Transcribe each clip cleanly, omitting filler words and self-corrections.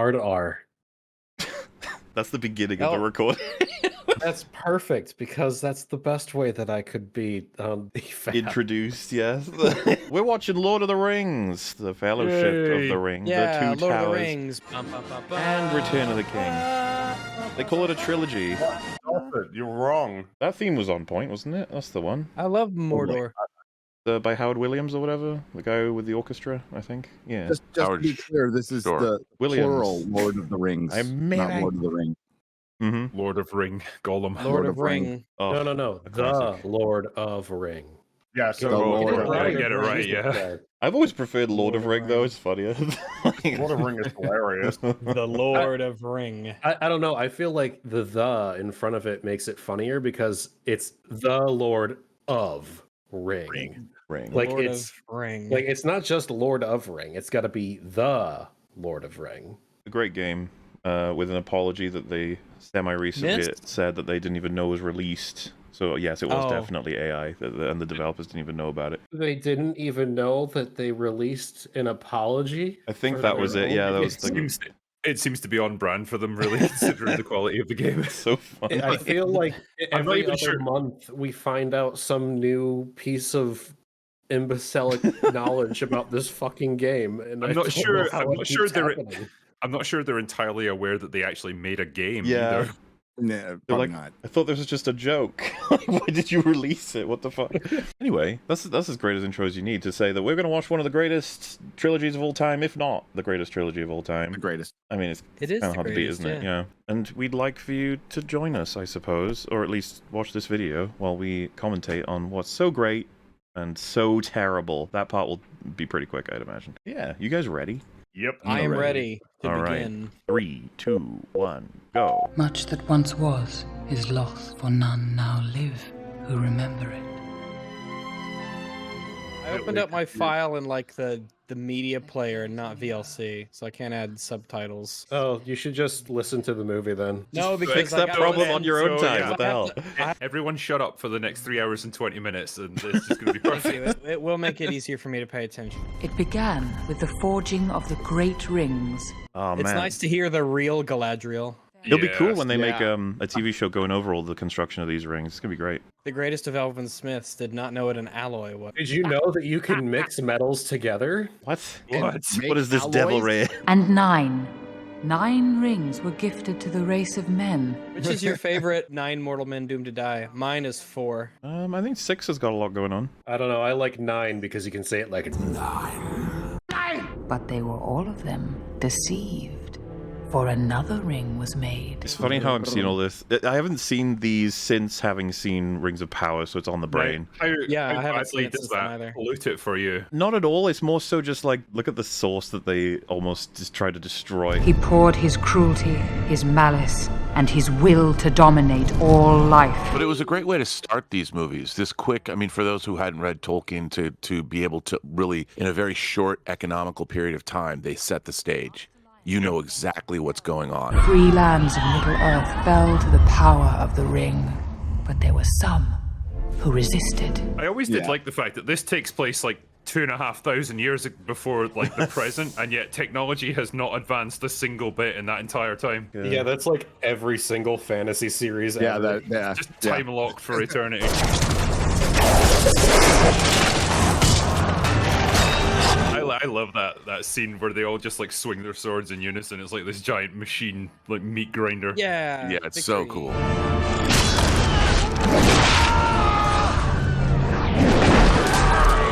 hard R. That's the beginning of the recording. That's perfect, because that's the best way that I could be EFAP. Introduced, yes. We're watching Lord of the Rings, the Fellowship of the Ring, Yeah, the Two Lord Towers, of the Rings. and Return of the King. They call it a trilogy. Stop it, you're wrong. That theme was on point, wasn't it? That's the one. I love Mordor. By Howard Williams or whatever, the guy with the orchestra, I think. Yeah. Just to be clear, this is the plural Lord of the Rings, not Lord of the Rings. Mm-hmm. Lord of Ring, Gollum. Lord of Ring. Oh, No. The Lord of Ring. Yeah, so Get it right, yeah. I've always preferred Lord of Ring, though. It's funnier. Lord of Ring is hilarious. The Lord of Ring. I don't know. I feel like the in front of it makes it funnier because it's the Lord of Ring. Like Lord it's of Ring. like it's not just Lord of Ring. It's got to be the Lord of Ring. A great game, with an apology that they semi-recently said that they didn't even know was released. So yes, it was definitely AI, and the developers didn't even know about it. They didn't even know that they released an apology. I think that was it. Yeah, that was the. It seems to be on brand for them, really, considering the quality of the game. It's so fun. I feel like every other sure. month we find out some new piece of imbecilic knowledge about this fucking game, and I'm not sure. happening. I'm not sure they're entirely aware that they actually made a game. Yeah. Either. No, probably like, not. I thought this was just a joke. Why did you release it? What the fuck? Anyway, that's as great as intro as you need to say that we're going to watch one of the greatest trilogies of all time, if not the greatest trilogy of all time. The greatest. I mean, it is kind of hard to beat, isn't it? Yeah. And we'd like for you to join us, I suppose, or at least watch this video while we commentate on what's so great and so terrible. That part will be pretty quick, I'd imagine. Yeah, you guys ready? Yep. I am ready to All begin. Right. 3, 2, 1, go. Much that once was is lost, for none now live who remember it. I opened up my file in like the media player and not VLC, so I can't add subtitles. Oh, you should just listen to the movie then. No, because Fix I that got problem it. on your own time. What the hell? Everyone shut up for the next 3 hours and 20 minutes, and it's just going to be Thank you. perfect. It will make it easier for me to pay attention. It began with the forging of the great rings. Oh, man. It's nice to hear the real Galadriel. It'll be cool when they make Yeah. a TV show going over all the construction of these rings. It's gonna be great. The greatest of elven smiths did not know what an alloy was. Did you know that you can mix metals together? What? What? What is this alloys? devilry? And 9 rings were gifted to the race of men. Which is your favorite 9 mortal men doomed to die? Mine is 4. I think 6 has got a lot going on. I don't know. I like 9 because you can say it like 9. But they were all of them deceived, for another ring was made. It's funny how I've seen all this. I haven't seen these since having seen Rings of Power, so it's on the brain. How Yeah, I haven't seen badly it does since then that either. pollute it for you? Not at all. It's more so just like, look at the source that they almost just try to destroy. He poured his cruelty, his malice, and his will to dominate all life. But it was a great way to start these movies, this quick. I mean, for those who hadn't read Tolkien, to be able to really, in a very short economical period of time, they set the stage. You know exactly what's going on. 3 lands of Middle-earth fell to the power of the ring, but there were some who resisted. I always did like the fact that this takes place like 2,500 years before like the present, and yet technology has not advanced a single bit in that entire time. Yeah, that's like every single fantasy series ever. Just time locked for eternity. I love that scene where they all just like swing their swords in unison. It's like this giant machine, like meat grinder. Yeah. Yeah, it's so cool.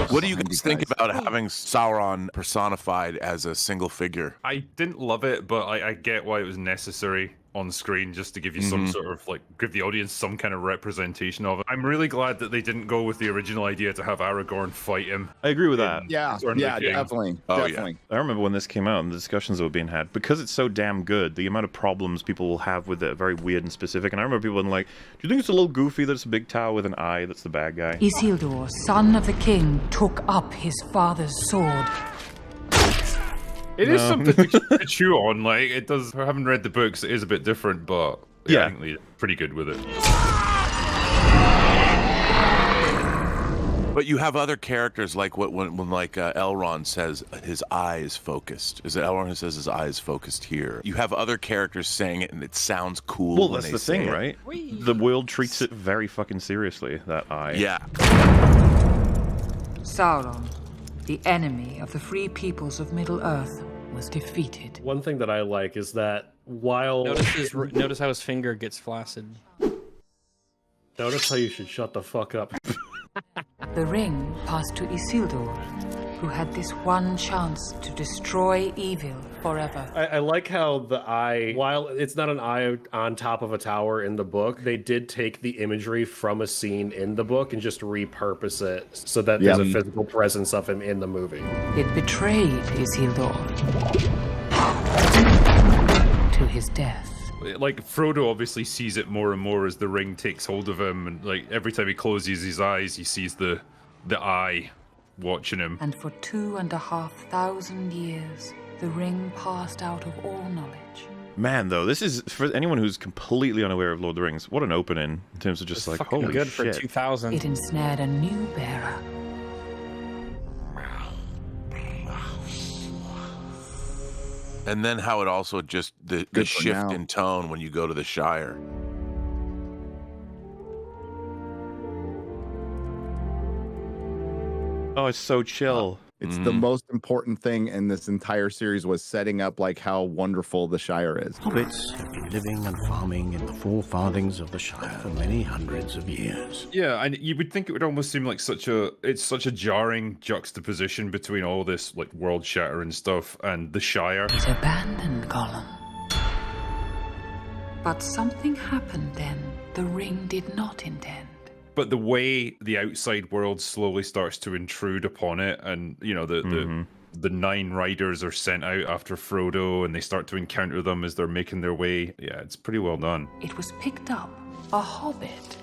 What do you guys think about having Sauron personified as a single figure? I didn't love it, but I get why it was necessary on screen just to give you some sort of like give the audience some kind of representation of it. I'm really glad that they didn't go with the original idea to have Aragorn fight him. I agree with that. Yeah, definitely. Definitely. I remember when this came out and the discussions that were being had, because it's so damn good, the amount of problems people will have with it are very weird and specific. And I remember people being like, do you think it's a little goofy that it's a big tower with an eye that's the bad guy? Isildur, son of the king, took up his father's sword. It is something to chew on. Like it does. I haven't read the books. It is a bit different, but I think they're pretty good with it. But you have other characters like when Elrond says his eye is focused. Is it Elrond who says his eye is focused here? You have other characters saying it, and it sounds cool. Well, when that's they the say thing, it. right? The world treats it very fucking seriously. That eye. Yeah. Sauron, the enemy of the free peoples of Middle-earth, was defeated. One thing that I like is that while... Notice how his finger gets flaccid. Notice how you should shut the fuck up. The ring passed to Isildur, who had this one chance to destroy evil forever. I like how the eye, while it's not an eye on top of a tower in the book, they did take the imagery from a scene in the book and just repurpose it so that there's a physical presence of him in the movie. It betrayed Isildur to his death. Like, Frodo obviously sees it more and more as the ring takes hold of him, and like every time he closes his eyes, he sees the eye watching him. And for 2,500 years, the ring passed out of all knowledge. Man, though, this is, for anyone who's completely unaware of Lord of the Rings, what an opening in terms of just like, holy good shit. for 2000. It ensnared a new bearer. And then how it also just, the shift in tone when you go to the Shire. Oh, it's so chill. It's the most important thing in this entire series was setting up like how wonderful the Shire is. Hobbits have been living and farming in the four farthings of the Shire for many hundreds of years. Yeah, and you would think it would almost seem like such a jarring juxtaposition between all this like world shattering stuff and the Shire. It abandoned Gollum. But something happened then the ring did not intend. But the way the outside world slowly starts to intrude upon it, and you know the 9 riders are sent out after Frodo, and they start to encounter them as they're making their way. Yeah, it's pretty well done. It was picked up a hobbit,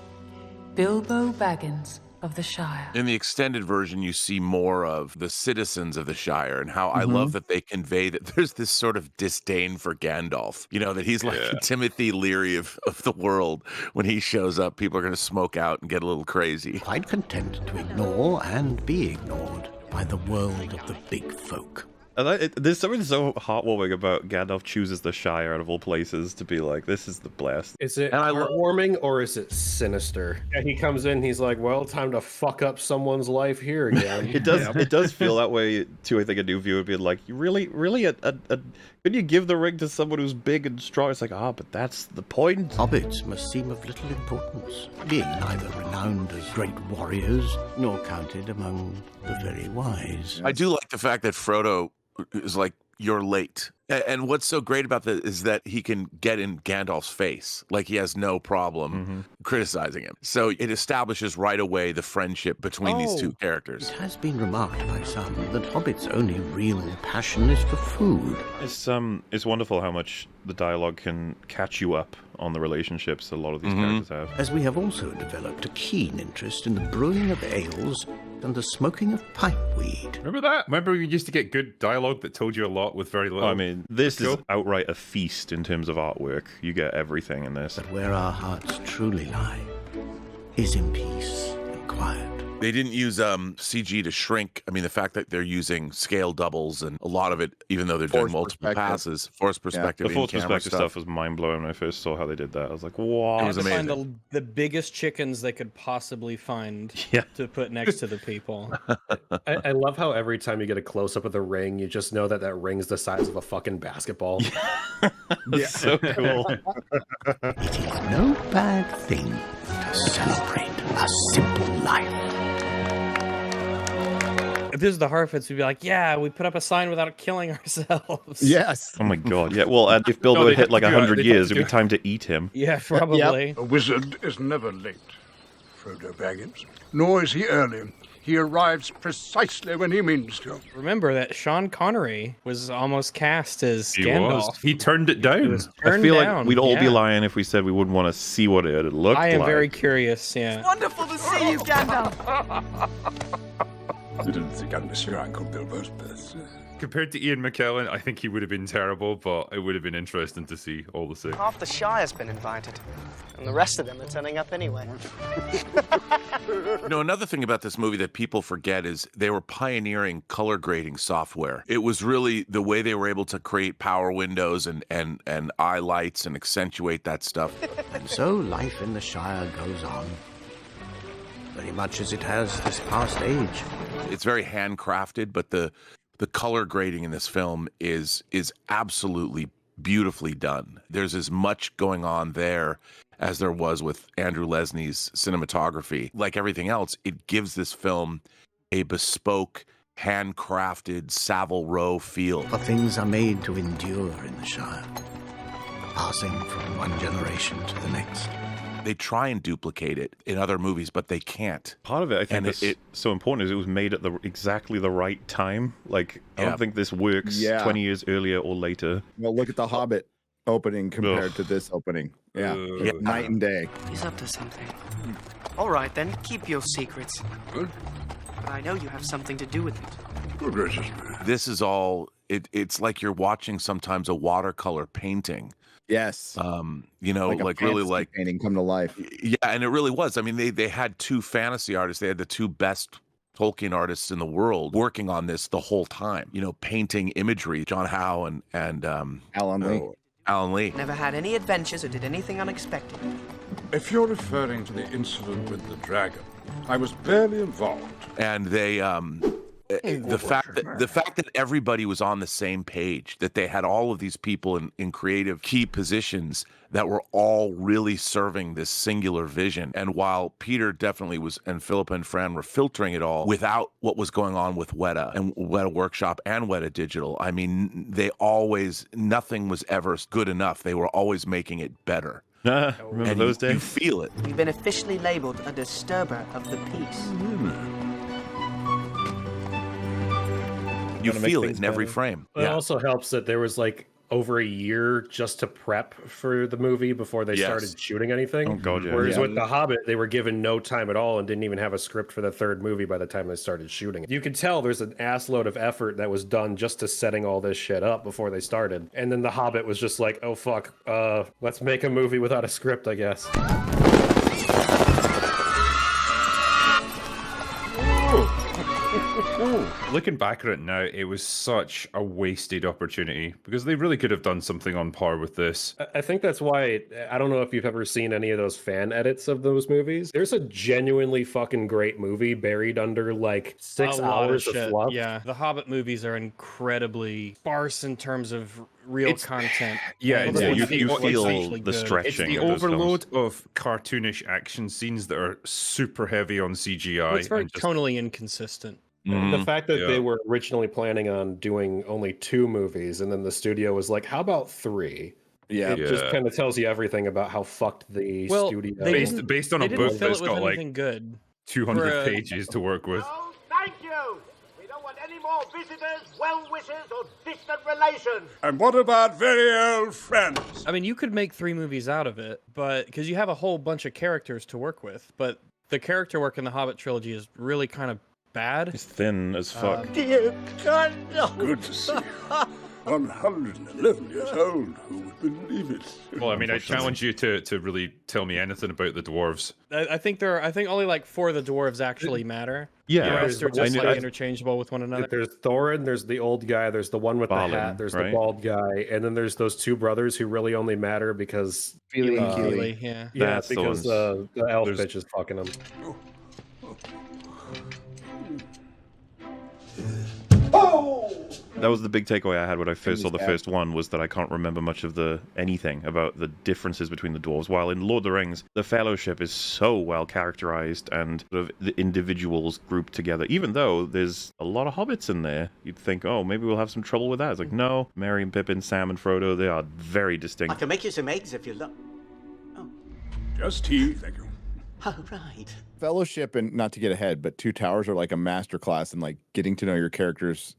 Bilbo Baggins of the Shire. In the extended version, you see more of the citizens of the Shire, and how I love that they convey that there's this sort of disdain for Gandalf. You know, that he's like Timothy Leary of the world. When he shows up, people are going to smoke out and get a little crazy. Quite content to ignore and be ignored by the world of the big folk. There's something so heartwarming about Gandalf chooses the Shire out of all places to be like, this is the blessed. Is it heartwarming or is it sinister? Yeah, he comes in, he's like, well, time to fuck up someone's life here again. It does feel that way too. I think a new viewer would be like, you really, could you give the ring to someone who's big and strong? It's like, but that's the point. Hobbits must seem of little importance, being neither renowned as great warriors, nor counted among the very wise. I do like the fact that Frodo is like, you're late. And what's so great about that is that he can get in Gandalf's face. Like, he has no problem criticizing him. So it establishes right away the friendship between these two characters. It has been remarked by some that Hobbit's only real passion is for food. It's wonderful how much the dialogue can catch you up on the relationships a lot of these characters have. As we have also developed a keen interest in the brewing of ales and the smoking of pipeweed. Remember that? Remember we used to get good dialogue that told you a lot with very little? I mean, this is outright a feast in terms of artwork. You get everything in this. But where our hearts truly lie is in peace and quiet. They didn't use CG to shrink. I mean, the fact that they're using scale doubles and a lot of it, even though they're doing multiple passes, force perspective. The force perspective stuff was mind blowing when I first saw how they did that. I was like, wow. It was amazing. Find the biggest chickens they could possibly find to put next to the people. I love how every time you get a close up of the ring, you just know that that ring's the size of a fucking basketball. That's so cool. It is no bad thing to celebrate a simple life. If this is the Harfoots, we'd be like, yeah, we put up a sign without killing ourselves. Yes. Oh my god, yeah. Well, and if Bilbo had hit like 100 years, it'd be time to eat him. Yeah, probably. Yep. A wizard is never late, Frodo Baggins. Nor is he early. He arrives precisely when he means to. Remember that Sean Connery was almost cast as Gandalf. He turned it down. I feel like we'd all be lying if we said we wouldn't want to see what it looked like. I am very curious, yeah. It's wonderful to see you, Gandalf. I didn't think I'd miss your Uncle Bilbo's birthday. Compared to Ian McKellen, I think he would have been terrible, but it would have been interesting to see all the same. Half the Shire's been invited, and the rest of them are turning up anyway. You know, another thing about this movie that people forget is they were pioneering color grading software. It was really the way they were able to create power windows and eye lights and accentuate that stuff. And so life in the Shire goes on, very much as it has this past age. It's very handcrafted, but the color grading in this film is absolutely beautifully done. There's as much going on there as there was with Andrew Lesnie's cinematography. Like everything else, it gives this film a bespoke, handcrafted Savile Row feel. For things are made to endure in the Shire, passing from one generation to the next. They try and duplicate it in other movies, but they can't. Part of it, I think, that's so important is it was made at exactly the right time. Like, I don't think this works 20 years earlier or later. Well, look at the Hobbit opening compared to this opening. Night and day. He's up to something. All right, then, keep your secrets. But I know you have something to do with it. This is all, it's like you're watching sometimes a watercolor painting. Yes. You know, like really like painting come to life. Yeah, and it really was. I mean, they had two fantasy artists. They had the two best Tolkien artists in the world working on this the whole time. You know, painting imagery. John Howe and Alan Lee. Alan Lee. Never had any adventures or did anything unexpected. If you're referring to the incident with the dragon, I was barely involved. And they the fact that everybody was on the same page, that they had all of these people in creative key positions that were all really serving this singular vision. And while Peter definitely was, and Philippa and Fran were filtering it all without what was going on with Weta and Weta Workshop and Weta Digital, I mean, nothing was ever good enough. They were always making it better. Remember those days? You feel it. We've been officially labeled a disturber of the peace. You feel it in every frame. It also helps that there was like over a year just to prep for the movie before they started shooting anything. Oh, God, yeah. Whereas with The Hobbit, they were given no time at all and didn't even have a script for the third movie by the time they started shooting it. You could tell there's an assload of effort that was done just to setting all this shit up before they started. And then The Hobbit was just like, oh, fuck, let's make a movie without a script, I guess. Looking back at it now, it was such a wasted opportunity because they really could have done something on par with this. I think that's why, I don't know if you've ever seen any of those fan edits of those movies. There's a genuinely fucking great movie buried under like 6 hours of fluff. Yeah, the Hobbit movies are incredibly sparse in terms of real content. Yeah, you feel the stretching. It's the overload of cartoonish action scenes that are super heavy on CGI. Well, it's very tonally inconsistent. The fact that they were originally planning on doing only 2 movies and then the studio was like, how about 3? It just kind of tells you everything about how fucked the studio is. Based on a book that's got like good. 200 pages to work with. Oh, thank you! We don't want any more visitors, well-wishers, or distant relations. And what about very old friends? I mean, you could make 3 movies out of it, but because you have a whole bunch of characters to work with, but the character work in the Hobbit trilogy is really kind of bad. It's thin as fuck. Dear Gandalf! Good to see you. 111 years old. Who would believe it? Well, I mean, I challenge you to really tell me anything about the dwarves. I think only like 4 of the dwarves actually matter. Yeah, the rest are just like interchangeable with one another. There's Thorin, there's the old guy, there's the one with Balin, the hat, there's the bald guy, and then there's those 2 brothers who really only matter because Feely and Keely, because the elf bitch is fucking them. That was the big takeaway I had when I first saw the first one, was that I can't remember much of anything about the differences between the dwarves. While in Lord of the Rings, the Fellowship is so well characterized and sort of the individuals grouped together. Even though there's a lot of hobbits in there, you'd think, oh, maybe we'll have some trouble with that. It's like, no, Merry and Pippin, Sam and Frodo, they are very distinct. I can make you some eggs if you like. Just tea, thank you. Oh, right. Fellowship, and not to get ahead, but Two Towers are like a masterclass in like getting to know your characters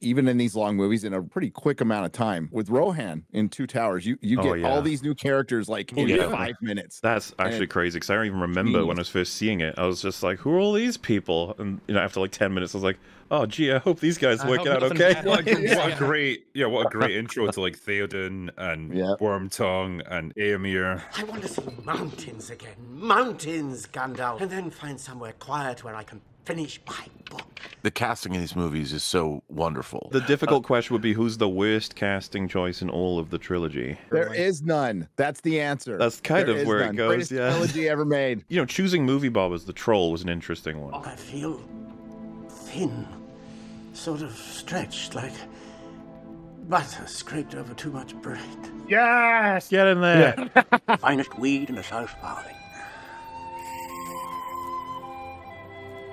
even in these long movies in a pretty quick amount of time. With Rohan in Two Towers, you get all these new characters like in 5 minutes. That's actually crazy because I don't even remember when I was first seeing it. I was just like, who are all these people? And after like 10 minutes, I was like, oh gee, I hope these guys work out okay. What a great intro to like Theoden and Wormtongue and Éomer. I want to see mountains again. Mountains, Gandalf. And then find somewhere quiet where I can finish my book. The casting in these movies is so wonderful. The difficult question would be, who's the worst casting choice in all of the trilogy? There is none. That's the answer. That's kind of where it goes. Greatest trilogy ever made. Choosing movie Bob as the troll was an interesting one. I feel thin, sort of stretched, like butter scraped over too much bread. Yes! Get in there! Finest weed in the South Valley.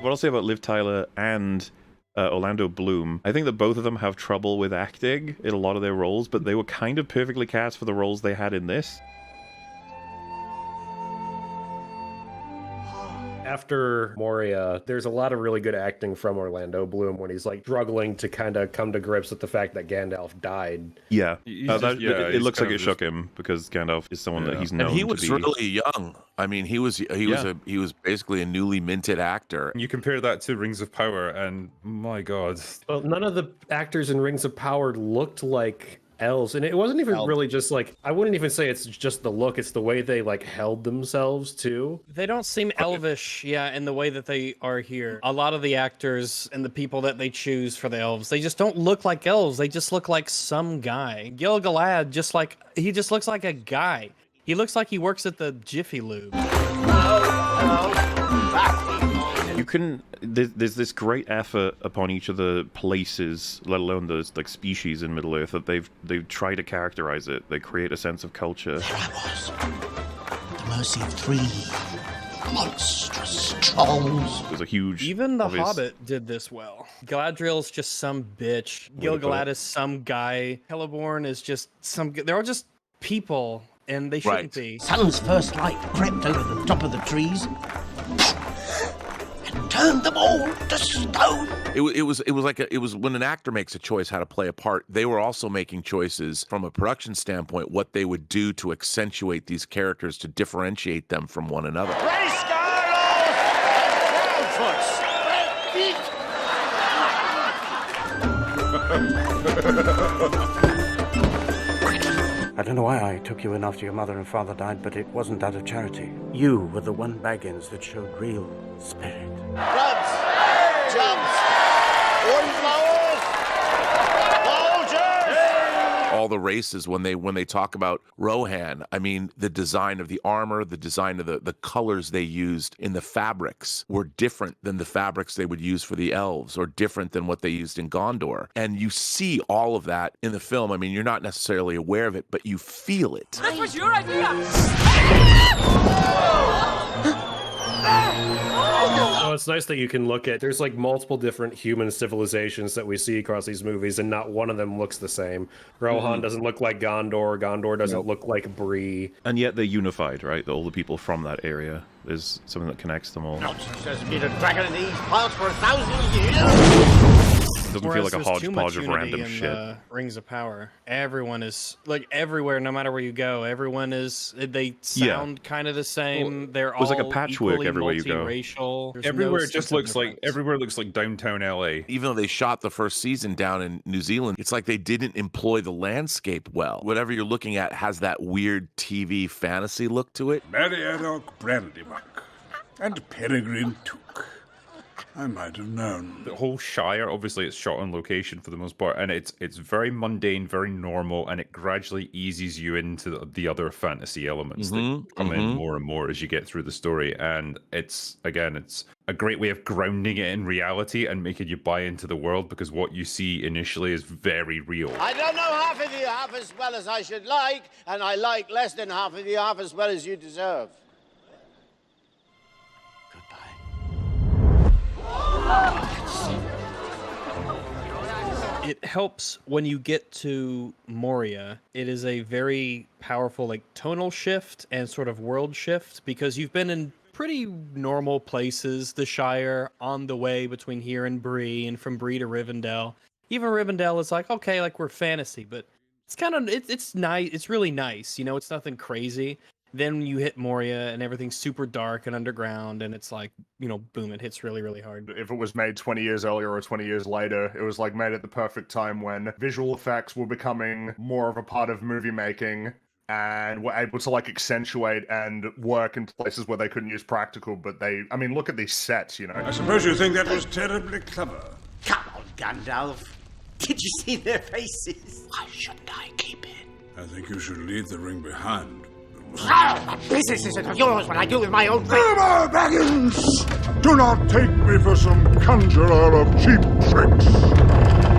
What I'll say about Liv Tyler and Orlando Bloom, I think that both of them have trouble with acting in a lot of their roles, but they were kind of perfectly cast for the roles they had in this. After Moria, there's a lot of really good acting from Orlando Bloom when he's like struggling to kind of come to grips with the fact that Gandalf died. Yeah, it looks like it shook him because Gandalf is someone that he's known to be. And he was really young. I mean, he was basically a newly minted actor. You compare that to Rings of Power, and my God, well, none of the actors in Rings of Power looked like elves, and it wasn't even really just like, I wouldn't even say it's just the look, it's the way they like held themselves too. They don't seem elvish, in the way that they are here. A lot of the actors and the people that they choose for the elves, they just don't look like elves. They just look like some guy. Gil-galad he just looks like a guy. He looks like he works at the Jiffy Lube. You can. There's this great effort upon each of the places, let alone those like species in Middle Earth, that they've tried to characterize it. They create a sense of culture. There I was, at the mercy of 3 monstrous trolls. There's a huge. Even the Hobbit did this well. Galadriel's just some bitch. Gil-galad is some guy. Celeborn is just some. They're all just people, and they shouldn't be. Sun's first light crept over the top of the trees. Turned them all to stone. It was when an actor makes a choice how to play a part, they were also making choices from a production standpoint, what they would do to accentuate these characters, to differentiate them from one another. I don't know why I took you in after your mother and father died, but it wasn't out of charity. You were the one Baggins that showed real spirit. Clubs! Jumps! Windflowers! Soldiers! All the races, when they talk about Rohan, I mean, the design of the armor, the design of the colors they used in the fabrics were different than the fabrics they would use for the elves, or different than what they used in Gondor. And you see all of that in the film. I mean, you're not necessarily aware of it, but you feel it. This was your idea! Oh, it's nice that you can look at, there's like multiple different human civilizations that we see across these movies, and not one of them looks the same. Rohan doesn't look like Gondor. Gondor doesn't look like Bree. And yet they're unified, right? All the people from that area. There's something that connects them all. There's been a dragon in these parts for 1,000 years. It doesn't feel like a hodgepodge of random shit. Rings of Power. Everyone is like everywhere, no matter where you go. Everyone is. They sound kind of the same. Well, they're all like a patchwork everywhere you go. Everywhere just looks like downtown LA. Even though they shot the first season down in New Zealand, it's like they didn't employ the landscape well. Whatever you're looking at has that weird TV fantasy look to it. Mariadoc Brandybuck and Peregrine Took. I might have known. The whole Shire, obviously, it's shot on location for the most part, and it's very mundane, very normal, and it gradually eases you into the other fantasy elements that come in more and more as you get through the story. And it's a great way of grounding it in reality and making you buy into the world, because what you see initially is very real. I don't know half of you half as well as I should like, and I like less than half of you half as well as you deserve. It helps when you get to Moria. It is a very powerful like tonal shift and sort of world shift, because you've been in pretty normal places, the Shire, on the way between here and Bree, and from Bree to Rivendell. Even Rivendell is like, okay, like we're fantasy, but it's kind of, it's nice. It's really nice. You know, it's nothing crazy. Then you hit Moria and everything's super dark and underground, and it's like, you know, boom, it hits really, really hard. If it was made 20 years earlier or 20 years later, it was like made at the perfect time when visual effects were becoming more of a part of movie making and were able to like accentuate and work in places where they couldn't use practical, but I mean, look at these sets, you know. I suppose you think that was terribly clever. Come on, Gandalf. Did you see their faces? Why shouldn't I keep it? I think you should leave the ring behind. My business isn't yours when I do with my own thing. Bilbo Baggins! Do not take me for some conjurer of cheap tricks.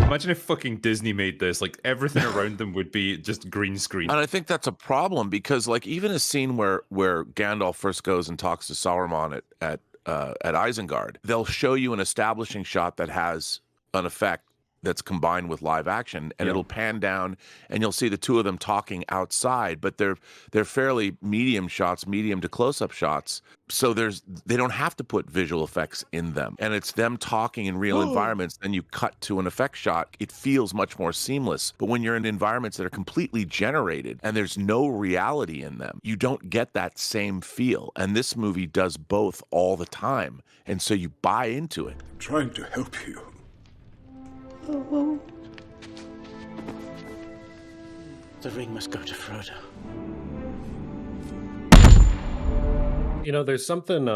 Imagine if fucking Disney made this. Like, everything around them would be just green screen. And I think that's a problem because, like, even a scene where Gandalf first goes and talks to Saruman at Isengard, they'll show you an establishing shot that has an effect that's combined with live action, and it'll pan down and you'll see the two of them talking outside, but they're fairly medium shots, medium to close-up shots, so they don't have to put visual effects in them, and it's them talking in real environments. Then you cut to an effect shot, it feels much more seamless. But when you're in environments that are completely generated and there's no reality in them, you don't get that same feel, and this movie does both all the time, and so you buy into it. I'm trying to help you. The ring must go to Frodo. You know, there's something,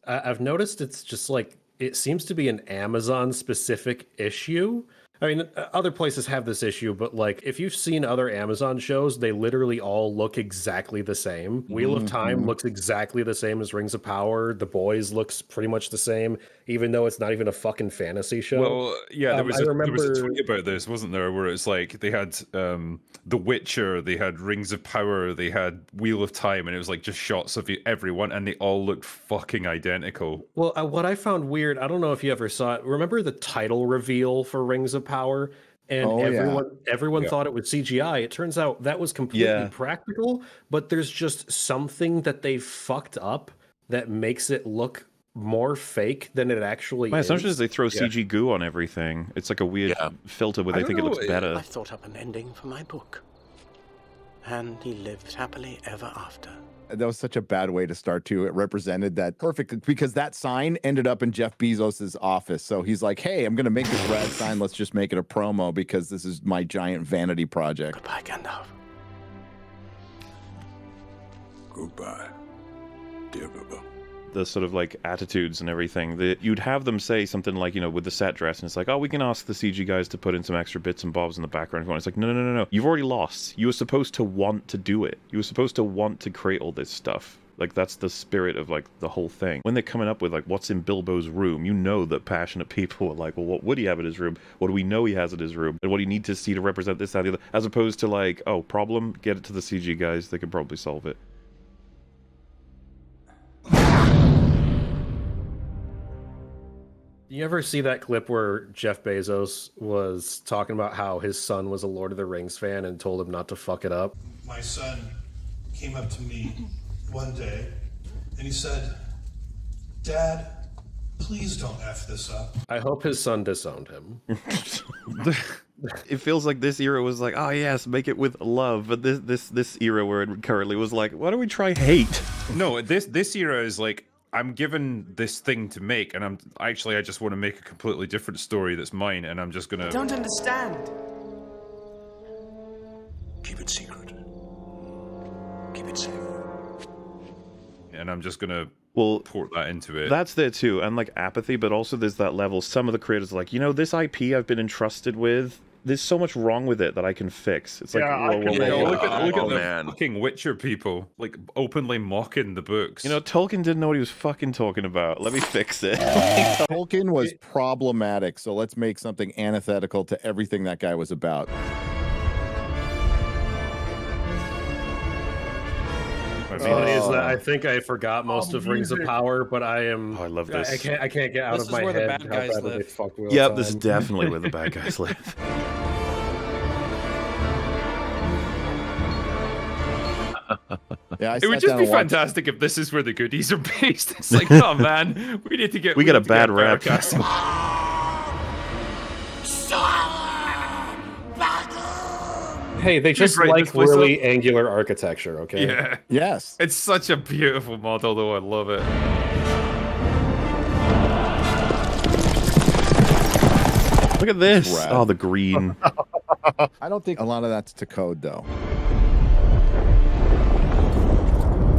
I've noticed it's just like, it seems to be an Amazon-specific issue. I mean, other places have this issue, but like, if you've seen other Amazon shows, they literally all look exactly the same. Wheel of Time looks exactly the same as Rings of Power. The Boys looks pretty much the same, even though it's not even a fucking fantasy show. Well, yeah, there was a tweet about this, wasn't there, where it's like they had The Witcher, they had Rings of Power, they had Wheel of Time, and it was like just shots of everyone, and they all looked fucking identical. Well, what I found weird, I don't know if you ever saw it. Remember the title reveal for Rings of Power? And everyone thought it was CGI. It turns out that was completely practical, but there's just something that they fucked up that makes it look more fake than it actually is. My assumption is they throw CG goo on everything. It's like a weird filter where they think it looks better. I thought up an ending for my book. And he lived happily ever after. That was such a bad way to start, too. It represented that perfectly, because that sign ended up in Jeff Bezos' office. So he's like, hey, I'm going to make this rad sign. Let's just make it a promo because this is my giant vanity project. Goodbye, Gandalf. Goodbye, dear Bilbo. The sort of like attitudes and everything, that you'd have them say something like, you know, with the set dress, and it's like, oh, we can ask the CG guys to put in some extra bits and bobs in the background. It's like, no. You've already lost. You were supposed to want to do it. You were supposed to want to create all this stuff. Like, that's the spirit of like the whole thing. When they're coming up with like what's in Bilbo's room, you know that passionate people are like, well, what would he have in his room? What do we know he has in his room? And what do you need to see to represent this, that, the other? As opposed to like, oh, problem, get it to the CG guys. They can probably solve it. You ever see that clip where Jeff Bezos was talking about how his son was a Lord of the Rings fan and told him not to fuck it up? My son came up to me one day and he said, Dad, please don't F this up. I hope his son disowned him. It feels like this era was like, oh yes, make it with love, but this era where it currently was like, why don't we try hate? No, this era is like, I'm given this thing to make, and I just want to make a completely different story that's mine, and I'm just gonna... I don't understand. Keep it secret. Keep it safe. And I'm just gonna port that into it. That's there too, and like apathy, but also there's that level. Some of the creators are like, you know, this IP I've been entrusted with, there's so much wrong with it that I can fix. It's like, look at the fucking Witcher people, like openly mocking the books. You know, Tolkien didn't know what he was fucking talking about. Let me fix it. Tolkien was problematic, so let's make something antithetical to everything that guy was about. Funny is that I think I forgot most of Rings of Power, but I am. Oh, I love this. I can't get out of my head. This is where the bad guys live. Yep, this is definitely where the bad guys live. Yeah, it would just be fantastic if this is where the goodies are based. It's like, oh man, we need to get. We get a bad rap. Hey, they just like really angular architecture, okay? Yeah. Yes. It's such a beautiful model, though. I love it. Look at this. Oh, the green. I don't think a lot of that's to code, though.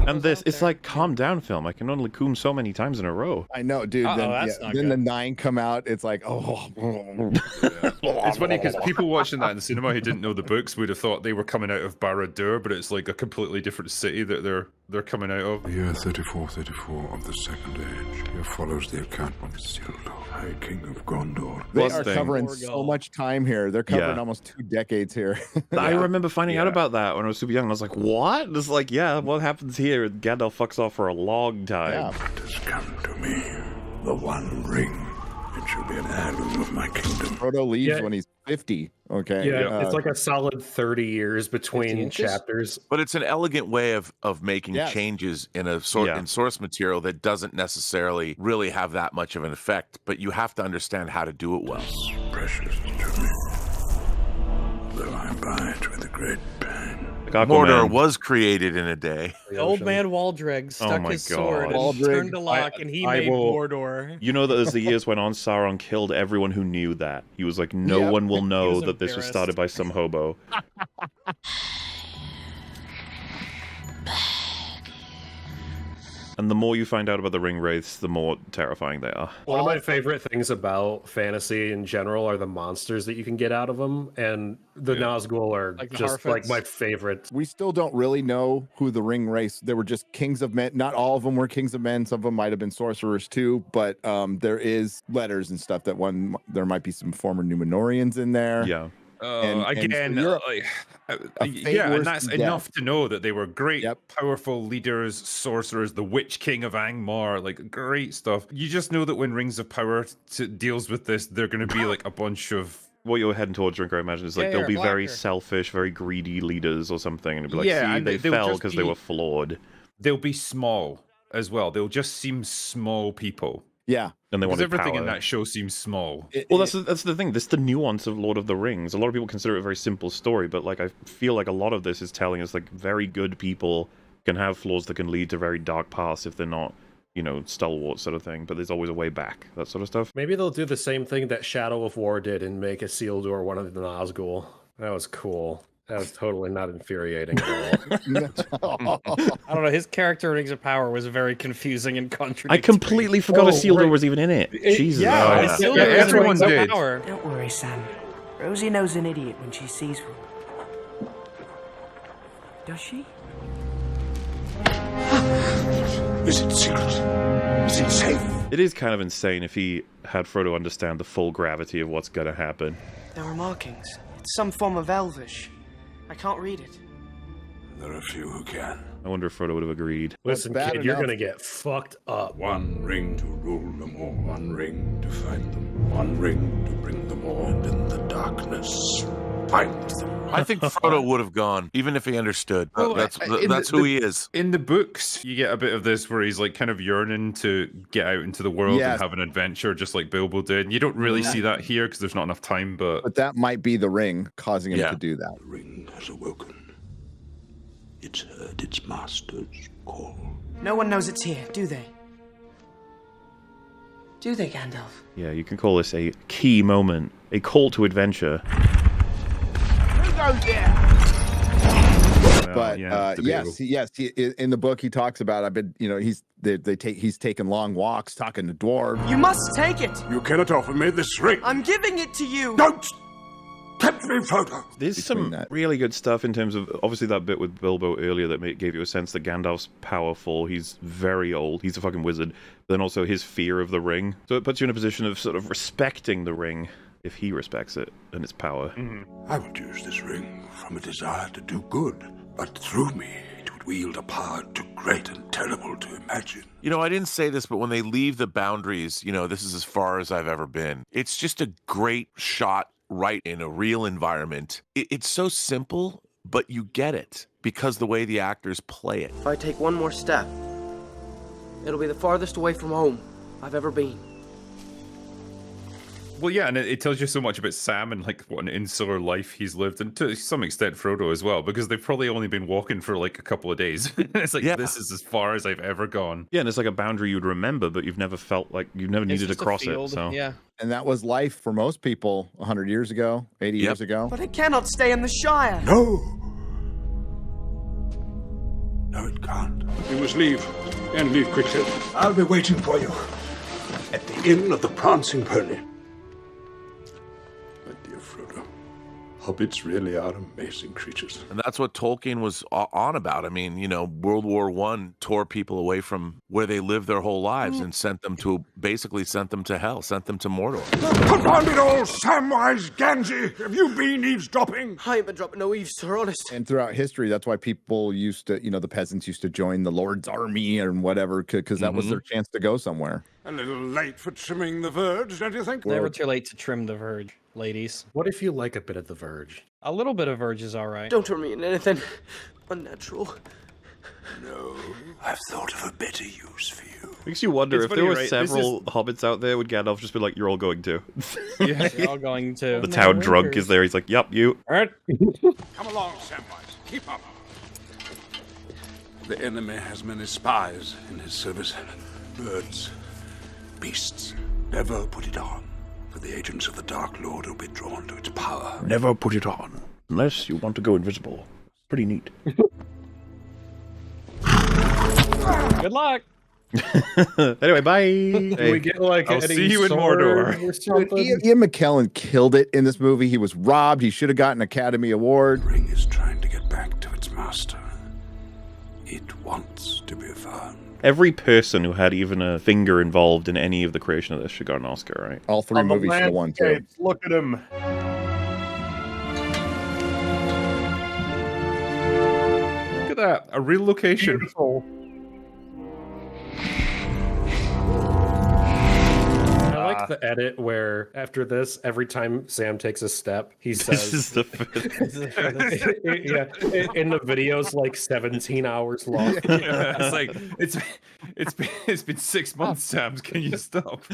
And this, it's like calm down film. I can only coom so many times in a row. I know, dude. Then the 9 come out. It's like, oh. It's funny because people watching that in the cinema who didn't know the books would have thought they were coming out of Barad-dûr, but it's like a completely different city that they're coming out of. Year 3434 of the Second Age. Here follows the account of Isildur, High King of Gondor. They are covering so much time here. They're covering almost 2 decades here. I remember finding out about that when I was super young. I was like, what? It's like, yeah, what happens here? Gandalf fucks off for a long time. Yeah. What has come to me? The One Ring. It shall be an heirloom of my kingdom. Frodo leaves when he's 50. Okay. Yeah, it's like a solid 30 years between chapters. But it's an elegant way of making changes in a in source material that doesn't necessarily really have that much of an effect, but you have to understand how to do it well. It's precious to me. Though I abide with a great pain. Mordor was created in a day. The old man Waldreg stuck his sword and turned to lock, and he made Mordor. You know that as the years went on, Sauron killed everyone who knew that. He was like, no one will know that this was started by some hobo. And the more you find out about the ring wraiths, the more terrifying they are. One of my favorite things about fantasy in general are the monsters that you can get out of them, and the Nazgul are like just like my favorite. We still don't really know who the ring wraiths. They were just kings of men. Not all of them were kings of men. Some of them might have been sorcerers too. But there is letters and stuff that there might be some former Numenorians in there. Yeah. And that's enough to know that they were great, powerful leaders, sorcerers, the Witch King of Angmar, like great stuff. You just know that when Rings of Power deals with this, they're going to be like a bunch of... What you're heading towards, Drinker, I imagine, is like they'll be very selfish, very greedy leaders or something, and it'll be like, see, they fell because they were flawed. They'll be small as well. They'll just seem small people. Yeah. And they want everything power. in that show seems small. Well, that's the thing. This is the nuance of Lord of the Rings. A lot of people consider it a very simple story, but like I feel like a lot of this is telling us like very good people can have flaws that can lead to very dark paths if they're not, you know, stalwart sort of thing. But there's always a way back. That sort of stuff. Maybe they'll do the same thing that Shadow of War did and make Isildur one of the Nazgul. That was cool. That was totally not infuriating at all. I don't know. His character in Rings of Power was very confusing and contradictory. I completely forgot Isildur was even in it. Jesus. Everyone did. Don't worry, Sam. Rosie knows an idiot when she sees one. Does she? Is it secret? Is it safe? It is kind of insane if he had Frodo understand the full gravity of what's going to happen. There are markings. It's some form of Elvish. I can't read it. There are few who can. I wonder if Frodo would have agreed. Listen, kid, you're going to get fucked up. One ring to rule them all. One ring to find them. One ring to bring them all. And in the darkness, find them. I think Frodo would have gone, even if he understood. That's who he is. In the books, you get a bit of this where he's like kind of yearning to get out into the world and have an adventure, just like Bilbo did. And you don't really see that here because there's not enough time. But that might be the ring causing him to do that. The ring has awoken. It's heard its master's call. No one knows it's here, do they? Do they, Gandalf? Yeah, you can call this a key moment, a call to adventure. But yes, in the book he talks about. I've been, he's taken long walks talking to dwarves. You must take it. You cannot offer me this ring. I'm giving it to you. Don't tempt me, Frodo. There's some really good stuff in terms of obviously that bit with Bilbo earlier that gave you a sense that Gandalf's powerful. He's very old. He's a fucking wizard. But then also his fear of the ring. So it puts you in a position of sort of respecting the ring. If he respects it and its power. I would use this ring from a desire to do good, but through me it would wield a power too great and terrible to imagine. You know, I didn't say this, but when they leave the boundaries, this is as far as I've ever been. It's just a great shot right in a real environment. It's so simple, but you get it because the way the actors play it. If I take one more step, it'll be the farthest away from home I've ever been. Well, yeah, and it tells you so much about Sam and like what an insular life he's lived, and to some extent Frodo as well, because they've probably only been walking for like a couple of days. It's like, this is as far as I've ever gone. Yeah, and it's like a boundary you'd remember, but you've never felt like you've never needed to cross it. So yeah. And that was life for most people 100 years ago, 80 years ago. But I cannot stay in the Shire. No! No, it can't. You must leave, and leave quickly. I'll be waiting for you at the inn of the Prancing Pony. My dear Frodo, hobbits really are amazing creatures. And that's what Tolkien was on about. I mean, you know, World War I tore people away from where they lived their whole lives and basically sent them to hell, sent them to Mordor. Confound it all, Samwise Gamgee! Have you been eavesdropping? I ain't been dropping no eaves, sir, honest. And throughout history, that's why people used to, you know, the peasants used to join the Lord's army and whatever, because that was their chance to go somewhere. A little late for trimming the verge, don't you think? Never too late to trim the verge, ladies. What if you like a bit of the verge? A little bit of verge is all right. Don't turn me into anything unnatural. No, I've thought of a better use for you. Makes you wonder It's if funny, there were right? several hobbits out there, would Gandalf just be like, "You're all going to." Yeah, you're all going to. The town drunk is there. He's like, "Yup, you." All right. Come along, Samwise. Keep up. The enemy has many spies in his service. Birds, beasts. Never put it on, for the agents of the Dark Lord will be drawn to its power. Never put it on unless you want to go invisible. Pretty neat. Good luck. Anyway, bye. Can we get like I'll see you in Mordor. Or something? Ian McKellen killed it in this movie. He was robbed. He should have gotten an Academy Award. The ring is trying to get back to its master. It wants to be found. Every person who had even a finger involved in any of the creation of this should get an Oscar, right? All three movies should have won too. Look at him. Look at that, a real location. Beautiful. I like the edit where after this, every time Sam takes a step, he says, This is the yeah, in the video's like 17 hours long. Yeah, it's like it's been 6 months, Sam. Can you stop?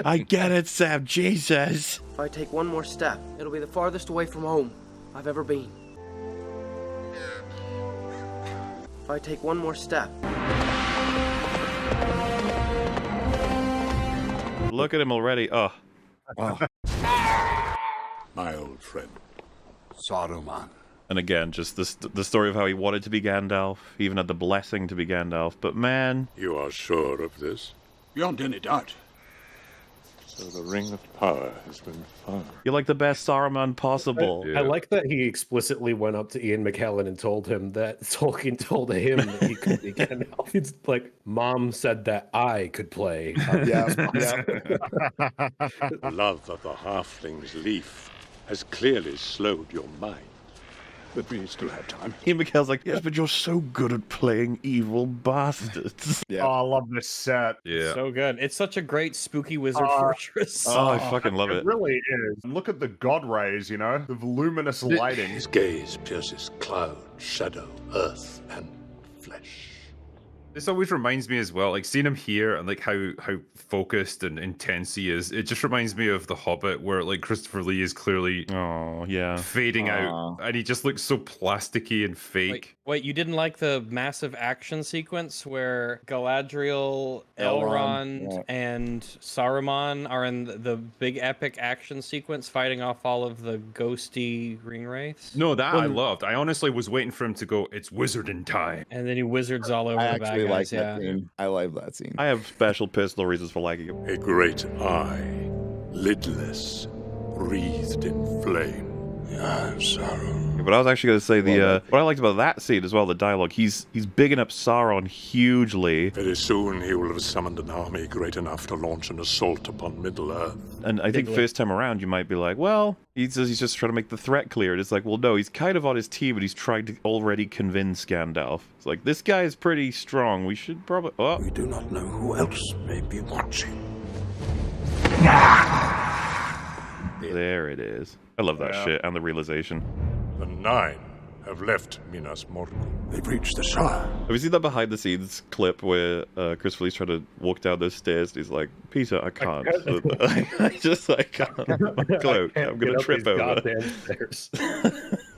I get it, Sam. Jesus. If I take one more step, it'll be the farthest away from home I've ever been. If I take one more step. Look at him already. Oh. Wow. My old friend, Saruman. And again, just the story of how he wanted to be Gandalf. He even had the blessing to be Gandalf. But man... You are sure of this? Beyond any doubt. So the Ring of Power has been found. You're like the best Saruman possible. I like that he explicitly went up to Ian McKellen and told him that Tolkien told him that he could be Gandalf. It's like, Mom said that I could play. Love of the halfling's leaf has clearly slowed your mind. But we still have time. Ian McKell's like, yes, but you're so good at playing evil bastards. Yeah. Oh, I love this set. Yeah. So good. It's such a great spooky wizard fortress. Oh, I fucking love it. It really is. Look at the god rays, you know? The voluminous lighting. His gaze pierces cloud, shadow, earth, and flesh. This always reminds me as well, like seeing him here and like how focused and intense he is. It just reminds me of The Hobbit, where like Christopher Lee is clearly fading out, and he just looks so plasticky and fake. Wait, you didn't like the massive action sequence where Galadriel, Elrond, and Saruman are in the big epic action sequence fighting off all of the ghosty ring wraiths? No, that I loved. I honestly was waiting for him to go, it's wizarding time. And then he wizards all over the bad guys. That scene. I love that scene. I have special personal reasons for liking him. A great eye, lidless, wreathed in flame. Yes, Sauron. But I was actually going to say what I liked about that scene as well, the dialogue. He's bigging up Sauron hugely. Very soon he will have summoned an army great enough to launch an assault upon Middle-earth. And I think first time around you might be like, well, he's just trying to make the threat clear. And it's like, well, no, he's kind of on his team, but he's trying to already convince Gandalf. It's like, this guy is pretty strong. We should probably... Oh. We do not know who else may be watching. There it is. I love that shit and the realization. The Nine have left Minas Morgul. They've reached the Shire. Have you seen that behind the scenes clip where Chris Lee's trying to walk down those stairs and he's like, Peter, I can't. I can't. My cloak. I'm going to trip over.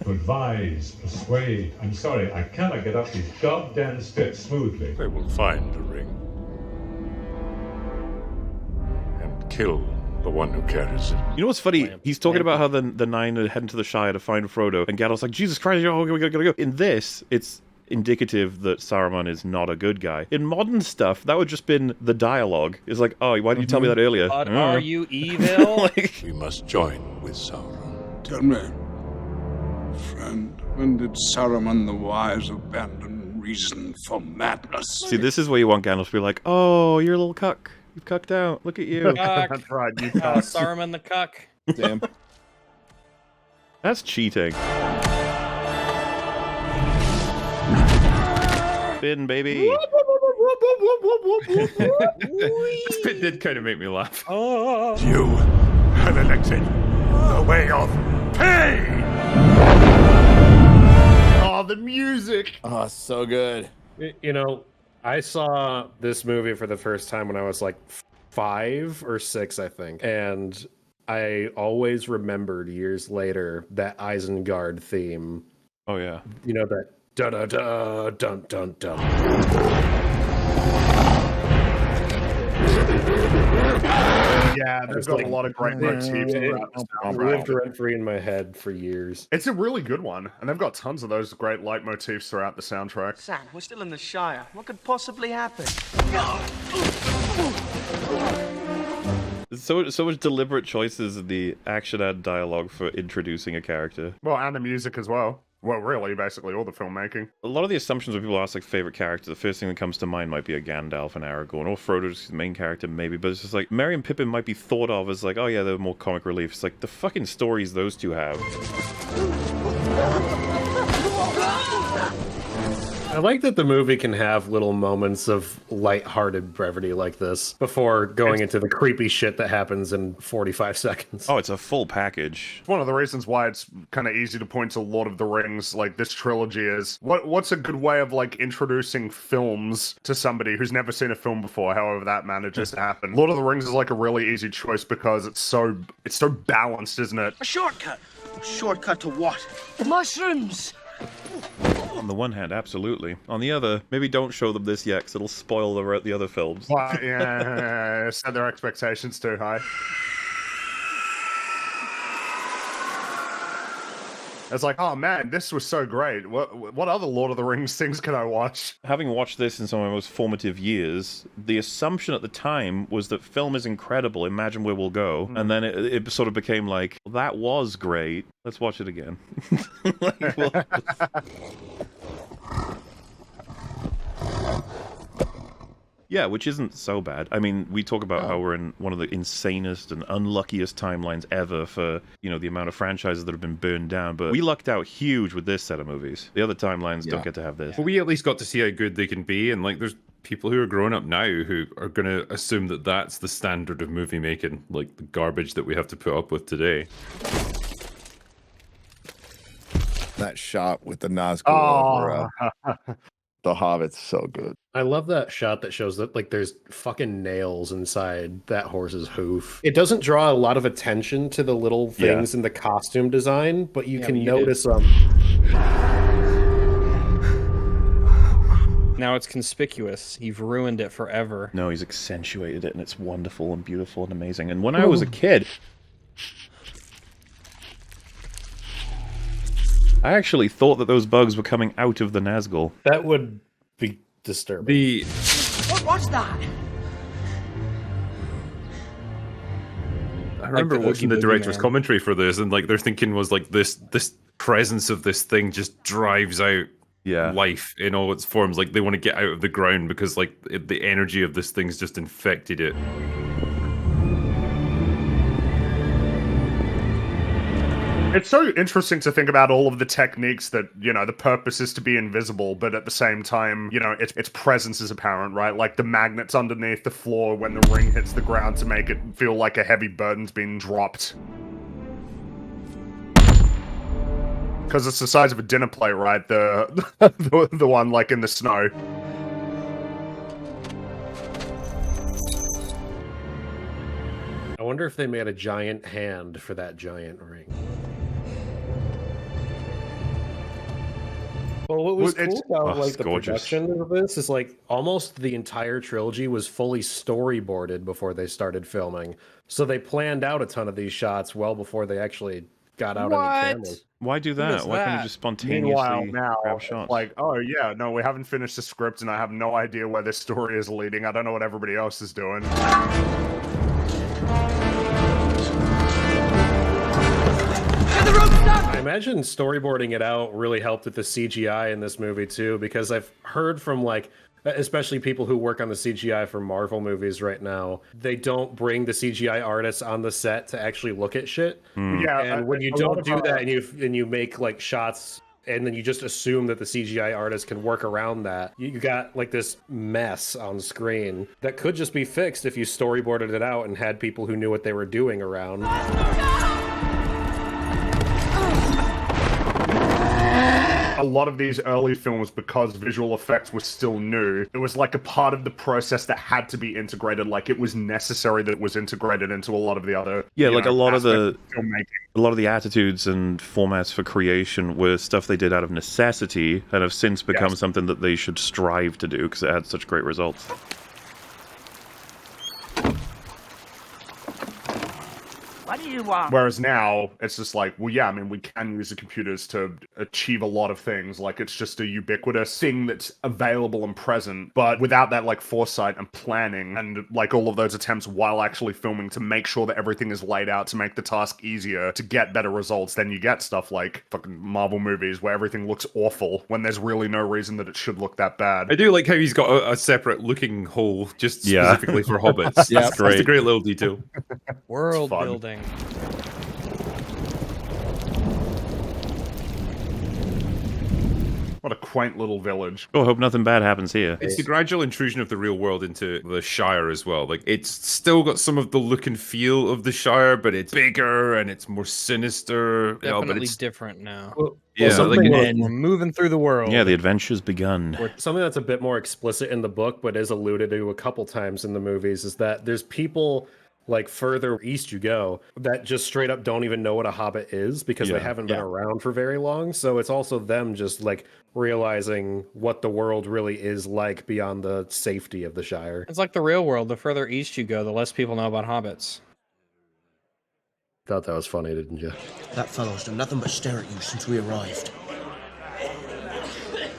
Advise, persuade. I'm sorry, I cannot get up these goddamn steps smoothly. They will find the ring. And kill the one who carries it. You know what's funny? He's talking about how the Nine are heading to the Shire to find Frodo, and Gandalf's like, Jesus Christ, we gotta go. In this, it's indicative that Saruman is not a good guy. In modern stuff, that would just been the dialogue. It's like, oh, why didn't you tell me that earlier? But are you evil? We must join with Sauron. Tell me, friend, when did Saruman the Wise abandon reason for madness? See, this is where you want Gandalf to be like, oh, you're a little cuck. You've cucked out. Look at you. That's right, you cuck. Saruman the cuck. Damn. That's cheating. Spin, baby. This bit did kind of make me laugh. You have elected the way of pain. Oh, the music. Oh, so good. You know, I saw this movie for the first time when I was like 5 or 6, I think. And I always remembered years later that Isengard theme. Oh, yeah. You know, that da-da-da, dun-dun-dun. Yeah, there's got a lot of great motifs. It lived rent-free in my head for years. It's a really good one, and they've got tons of those great leitmotifs throughout the soundtrack. Sam, we're still in the Shire. What could possibly happen? So much deliberate choices in the action and dialogue for introducing a character. Well, and the music as well. Well, really, basically all the filmmaking. A lot of the assumptions when people ask like favorite character, the first thing that comes to mind might be a Gandalf and Aragorn, or Frodo's the main character maybe, but it's just like Merry and Pippin might be thought of as like, oh yeah, they're more comic relief. It's like the fucking stories those two have. I like that the movie can have little moments of lighthearted brevity like this before going into the creepy shit that happens in 45 seconds. Oh, it's a full package. One of the reasons why it's kind of easy to point to Lord of the Rings, like this trilogy, is what's a good way of like introducing films to somebody who's never seen a film before, however that manages to happen. Lord of the Rings is like a really easy choice because it's so balanced, isn't it? A shortcut. A shortcut to what? Mushrooms. On the one hand, absolutely. On the other, maybe don't show them this yet, because it'll spoil the other films. Well, yeah, set their expectations too high. It's like, oh man, this was so great. What other Lord of the Rings things can I watch? Having watched this in some of my most formative years, the assumption at the time was that film is incredible, imagine where we'll go. And then it sort of became like, that was great, let's watch it again. Yeah, which isn't so bad. I mean, we talk about how we're in one of the insanest and unluckiest timelines ever for, you know, the amount of franchises that have been burned down, but we lucked out huge with this set of movies. The other timelines don't get to have this. Well, we at least got to see how good they can be, and like there's people who are growing up now who are going to assume that that's the standard of movie making, like the garbage that we have to put up with today. That shot with the Nazgul over the Hobbit's so good. I love that shot that shows that like there's fucking nails inside that horse's hoof. It doesn't draw a lot of attention to the little things in the costume design, but you can notice them. Now it's conspicuous. You've ruined it forever. No, he's accentuated it, and it's wonderful and beautiful and amazing. And when I was a kid, I actually thought that those bugs were coming out of the Nazgul. That would be disturbing. What's that? I remember watching the director's commentary for this, and like their thinking was like this presence of this thing just drives out life in all its forms. Like they want to get out of the ground because like the energy of this thing's just infected it. It's so interesting to think about all of the techniques that, you know, the purpose is to be invisible, but at the same time, you know, its presence is apparent, right? Like the magnets underneath the floor when the ring hits the ground to make it feel like a heavy burden's been dropped. Because it's the size of a dinner plate, right? The the one like in the snow. I wonder if they made a giant hand for that giant ring. Well, what was cool about like the production of this is like almost the entire trilogy was fully storyboarded before they started filming. So they planned out a ton of these shots well before they actually got out on the cameras. Why do that? Why can't you just spontaneously Meanwhile, now, grab shots? like, oh yeah, no, we haven't finished the script and I have no idea where this story is leading. I don't know what everybody else is doing. I imagine storyboarding it out really helped with the CGI in this movie too, because I've heard from like, especially people who work on the CGI for Marvel movies right now, they don't bring the CGI artists on the set to actually look at shit. Yeah, and when you don't do that and you make like shots and then you just assume that the CGI artist can work around that, you got like this mess on screen that could just be fixed if you storyboarded it out and had people who knew what they were doing around. A lot of these early films, because visual effects were still new, it was like a part of the process that had to be integrated. Like it was necessary that it was integrated into a lot of the other like a lot of the filmmaking. A lot of the attitudes and formats for creation were stuff they did out of necessity and have since become something that they should strive to do because it had such great results. What do you want? Whereas now, it's just like, well, yeah, I mean, we can use the computers to achieve a lot of things. Like, it's just a ubiquitous thing that's available and present, but without that, like, foresight and planning and, like, all of those attempts while actually filming to make sure that everything is laid out to make the task easier to get better results, then you get stuff like fucking Marvel movies where everything looks awful when there's really no reason that it should look that bad. I do like how he's got a separate looking hole just specifically for hobbits. Yeah, That's a great little detail. World building. What a quaint little village. Oh, I hope nothing bad happens here. It's the gradual intrusion of the real world into the Shire as well. Like, it's still got some of the look and feel of the Shire, but it's bigger and it's more sinister. Definitely but it's different now. We're moving through the world. Yeah, the adventure's begun. Something that's a bit more explicit in the book, but is alluded to a couple times in the movies, is that there's people like further east you go that just straight up don't even know what a hobbit is because they haven't been around for very long. So it's also them just like realizing what the world really is like beyond the safety of the Shire. It's like the real world. The further east you go, the less people know about hobbits. Thought that was funny, didn't you? That fellow's done nothing but stare at you since we arrived.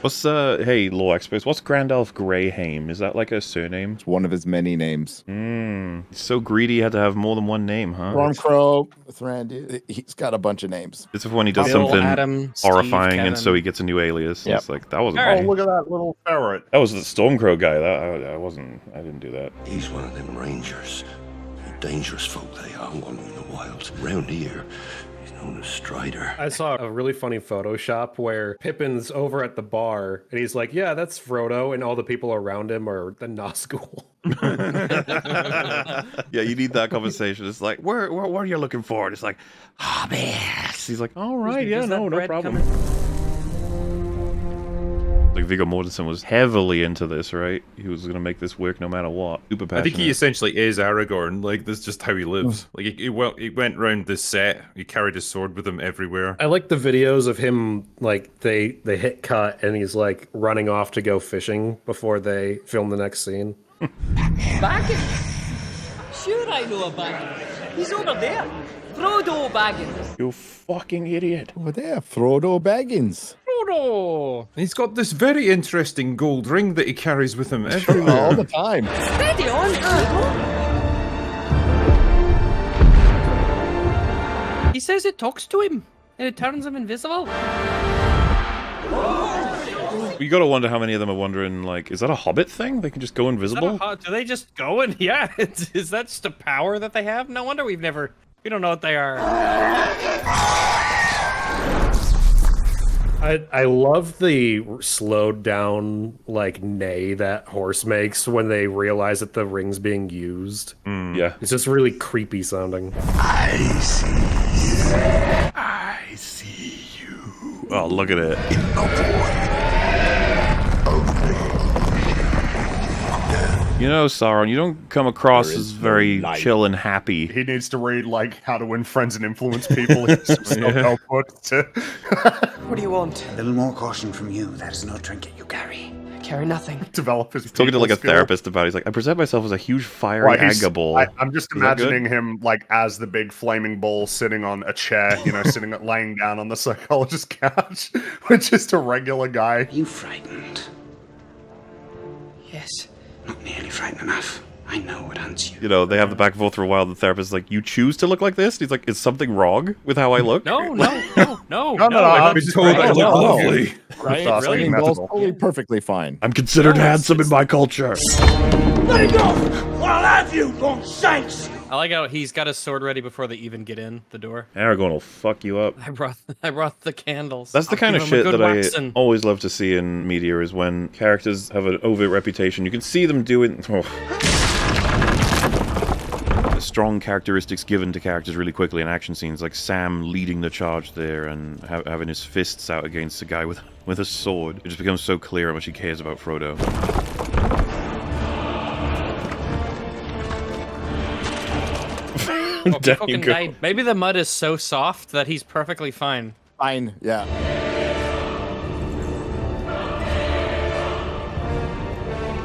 What's hey, law experts, what's Gandalf Greyhaim? Is that like a surname? It's one of his many names. He's so greedy he had to have more than one name, huh? Stormcrow, Thranduil, he's got a bunch of names. It's when he does Bill, something Adam, horrifying Steve, and so he gets a new alias. Yep. It's like, that wasn't Oh, me. look at that little ferret. That was the Stormcrow guy. I didn't do that. He's one of them rangers. Dangerous folk they are wandering in the wilds. Round here, he's known as Strider. I saw a really funny Photoshop where Pippin's over at the bar and he's like, yeah, that's Frodo, and all the people around him are the Nazgul. Yeah, you need that conversation. It's like, what are you looking for? And it's like, hobbits. He's like, all right, yeah, no problem. Like Viggo Mortensen was heavily into this, right? He was going to make this work no matter what. Super passionate. I think he essentially is Aragorn. Like, that's just how he lives. Like, he went around the set. He carried his sword with him everywhere. I like the videos of him, like, they hit cut and he's, like, running off to go fishing before they film the next scene. Baggins? Sure I know a Baggins. He's over there. Frodo Baggins. You fucking idiot. Over there, Frodo Baggins. Frodo! He's got this very interesting gold ring that he carries with him everywhere. All the time. Steady on, Frodo. He says it talks to him, and it turns him invisible. You gotta wonder how many of them are wondering, like, is that a Hobbit thing? They can just go invisible? Do they just go in? Yeah, is that just a power that they have? No wonder we don't know what they are. I love the slowed down, like, neigh that horse makes when they realize that the ring's being used. Yeah. It's just really creepy sounding. I see you. I see you. Oh, look at it. You know, Sauron, you don't come across as very chill and happy. He needs to read, like, How to Win Friends and Influence People in some self-help books. What do you want? A little more caution from you. That is no trinket you carry. I carry nothing. Develop his Talking to like a skill. therapist about it. He's like, I present myself as a huge fiery Aga bull. I'm just imagining him like as the big flaming bull sitting on a chair, you know, laying down on the psychologist's couch with just a regular guy. Are you frightened? Yes. Not nearly frightened enough. I know what hunts you. You know, they have the back and forth for a while. The therapist is like, you choose to look like this? And he's like, is something wrong with how I look? No. I've been told I look lovely. Right? Really? Totally perfectly fine. I'm considered handsome in my culture. Let it go! Or I'll have you, Lord Saints! I like how he's got his sword ready before they even get in the door. Aragorn will fuck you up. I brought the candles. That's the kind of shit that I always love to see in media, is when characters have an overt reputation. You can see them doing... The strong characteristics given to characters really quickly in action scenes, like Sam leading the charge there and having his fists out against a guy with a sword. It just becomes so clear how much he cares about Frodo. Maybe the mud is so soft that he's perfectly fine. Fine, yeah.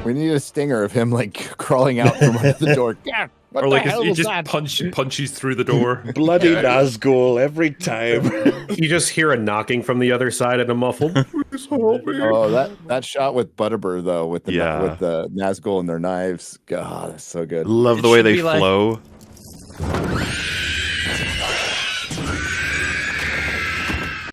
We need a stinger of him like crawling out from under the door. Yeah. Or like he just punches through the door. Bloody Nazgul every time. You just hear a knocking from the other side and a muffled. Oh, that shot with Butterbur though, with the Nazgul and their knives. God, that's so good. Love the way they flow.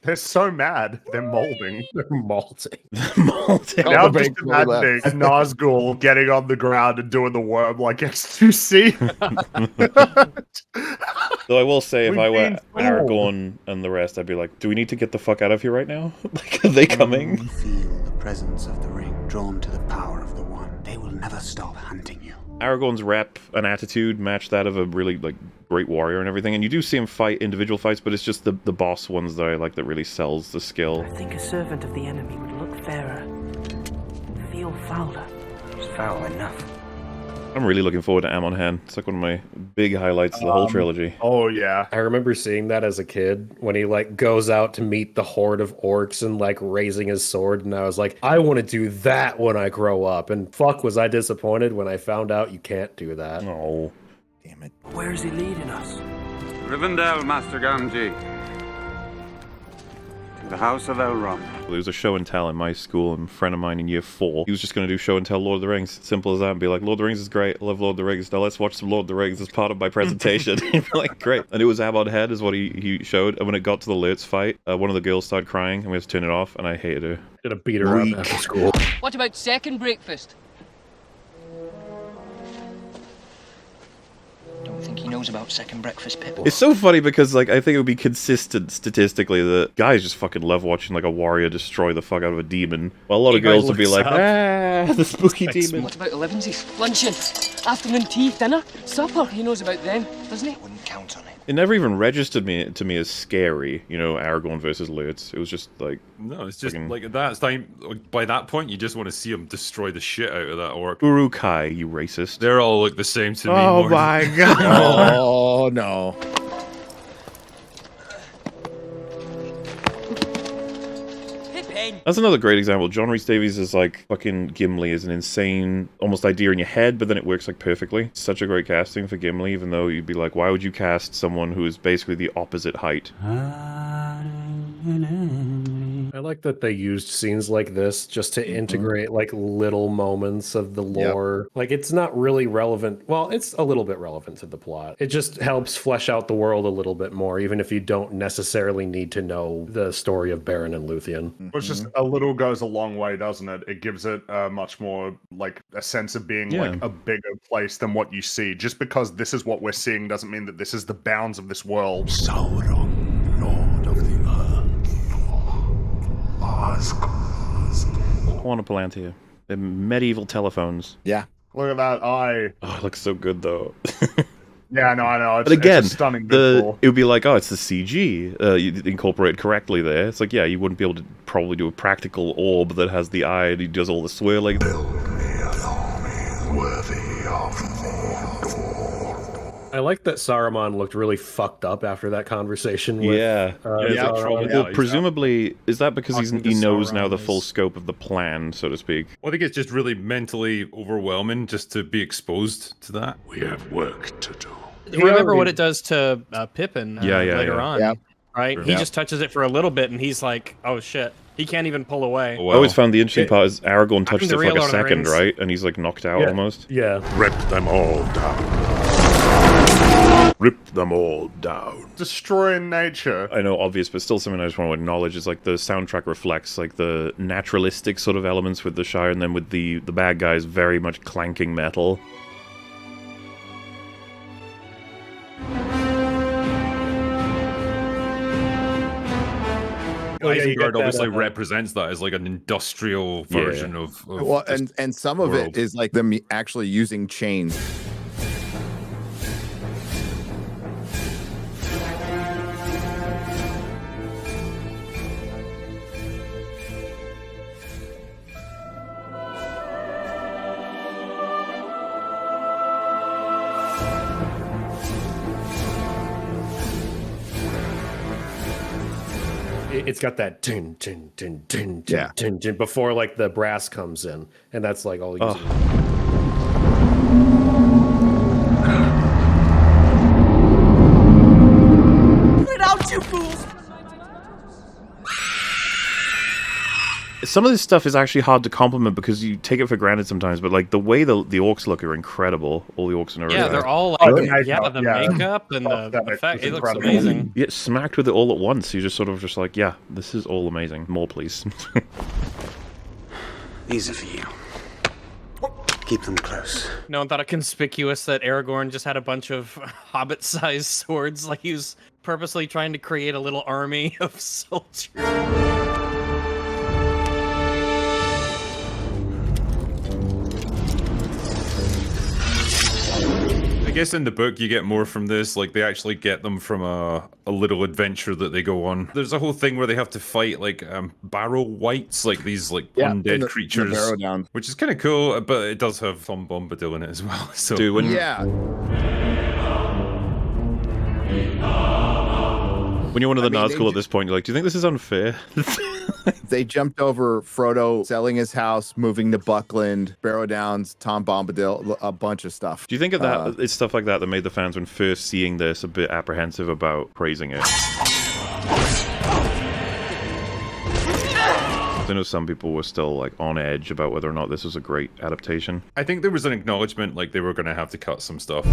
They're so mad. They're molding. They're molting. Now I'm just imagining Nazgul getting on the ground and doing the worm like X2C. Though I will say, if I were Aragorn and the rest, I'd be like, do we need to get the fuck out of here right now? Like, are they coming? You feel the presence of the ring drawn to the power of the one. They will never stop hunting you. Aragorn's rep and attitude match that of a really like great warrior and everything, and you do see him fight individual fights, but it's just the boss ones that I like that really sells the skill. I think a servant of the enemy would look fairer, feel fouler. It's foul enough. I'm really looking forward to Amon-Hen. It's like one of my big highlights of the whole trilogy. Oh yeah. I remember seeing that as a kid when he like goes out to meet the horde of orcs and like raising his sword, and I was like, I want to do that when I grow up. And fuck, was I disappointed when I found out you can't do that. Oh. Damn it. Where is he leading us? Rivendell, Master Gamgee. To the House of Elrond. There was a show and tell in my school, and a friend of mine in year 4, he was just going to do show and tell Lord of the Rings. Simple as that, and be like, Lord of the Rings is great, I love Lord of the Rings, now let's watch some Lord of the Rings as part of my presentation. He'd be like, great. And it was Amon-Hen is what he showed, and when it got to the Lurtz fight, one of the girls started crying, and we had to turn it off, and I hated her. Gonna beat her up after school. What about second breakfast? Don't think he knows about second breakfast, Pip. It's so funny because, like, I think it would be consistent statistically that guys just fucking love watching, like, a warrior destroy the fuck out of a demon. While a lot of girls would be like, the spooky demon. What about 11s? Luncheon, afternoon tea, dinner, supper. He knows about them, doesn't he? Wouldn't count on it. It never even registered to me as scary, you know, Aragorn versus Lurtz. It was just like... No, it's just like at that time, by that point, you just want to see him destroy the shit out of that orc. Uruk-hai, you racist. They're all like the same to me. Oh my god. Oh no. That's another great example. John Rhys Davies is like fucking Gimli is an insane almost idea in your head, but then it works like perfectly. Such a great casting for Gimli, even though you'd be like, why would you cast someone who is basically the opposite height? I like that they used scenes like this just to integrate like little moments of the lore. Yep. Like it's not really relevant. Well, it's a little bit relevant to the plot. It just helps flesh out the world a little bit more, even if you don't necessarily need to know the story of Beren and Luthien. Which just a little goes a long way, doesn't it? It gives it much more like a sense of being like a bigger place than what you see. Just because this is what we're seeing doesn't mean that this is the bounds of this world. Sauron, Lord of the Earth. I want to Palantir. They're medieval telephones. Yeah. Look at that eye. Oh, it looks so good though. Yeah, no, I know. But again, it's a stunning it visual. would be like, oh, it's the CG you incorporated correctly there. It's like, yeah, you wouldn't be able to probably do a practical orb that has the eye and he does all the swirling. Worthy of I like that Saruman looked really fucked up after that conversation with... Well, presumably, is that because he knows now the full scope of the plan, so to speak? Well, I think it's just really mentally overwhelming just to be exposed to that. We have work to do. Remember what it does to Pippin later on, Yeah. right? He just touches it for a little bit, and he's like, oh shit. He can't even pull away. I always found the interesting part is Aragorn touches it for like a second, right? And he's like knocked out almost. Yeah. Rip them all down. Rip them all down. Destroying nature. I know, obvious, but still something I just want to acknowledge is like the soundtrack reflects like the naturalistic sort of elements with the Shire, and then with the bad guys very much clanking metal. Isengard obviously represents that as like an industrial version of well, and some of it is like them actually using chains. It's got that tin before like the brass comes in, and that's like all you see. Put it out, you fools! Some of this stuff is actually hard to compliment because you take it for granted sometimes, but like the way the orcs look are incredible. All the orcs in a row. Yeah, they're all like, the makeup and the effect. It looks amazing. You get smacked with it all at once. You're just sort of just like, yeah, this is all amazing. More, please. These are for you. Keep them close. No one thought it conspicuous that Aragorn just had a bunch of hobbit-sized swords, like he was purposely trying to create a little army of soldiers. I guess in the book you get more from this, like they actually get them from a little adventure that they go on. There's a whole thing where they have to fight like barrow wights, like these like undead creatures, which is kind of cool, but it does have Tom Bombadil in it as well. So dude, when you're one of the Nazgul at this point, you're like, do you think this is unfair? They jumped over Frodo selling his house, moving to Buckland, Barrow Downs, Tom Bombadil, a bunch of stuff. Do you think of that? It's stuff like that made the fans, when first seeing this, a bit apprehensive about praising it. I know some people were still like on edge about whether or not this was a great adaptation. I think there was an acknowledgement like they were going to have to cut some stuff.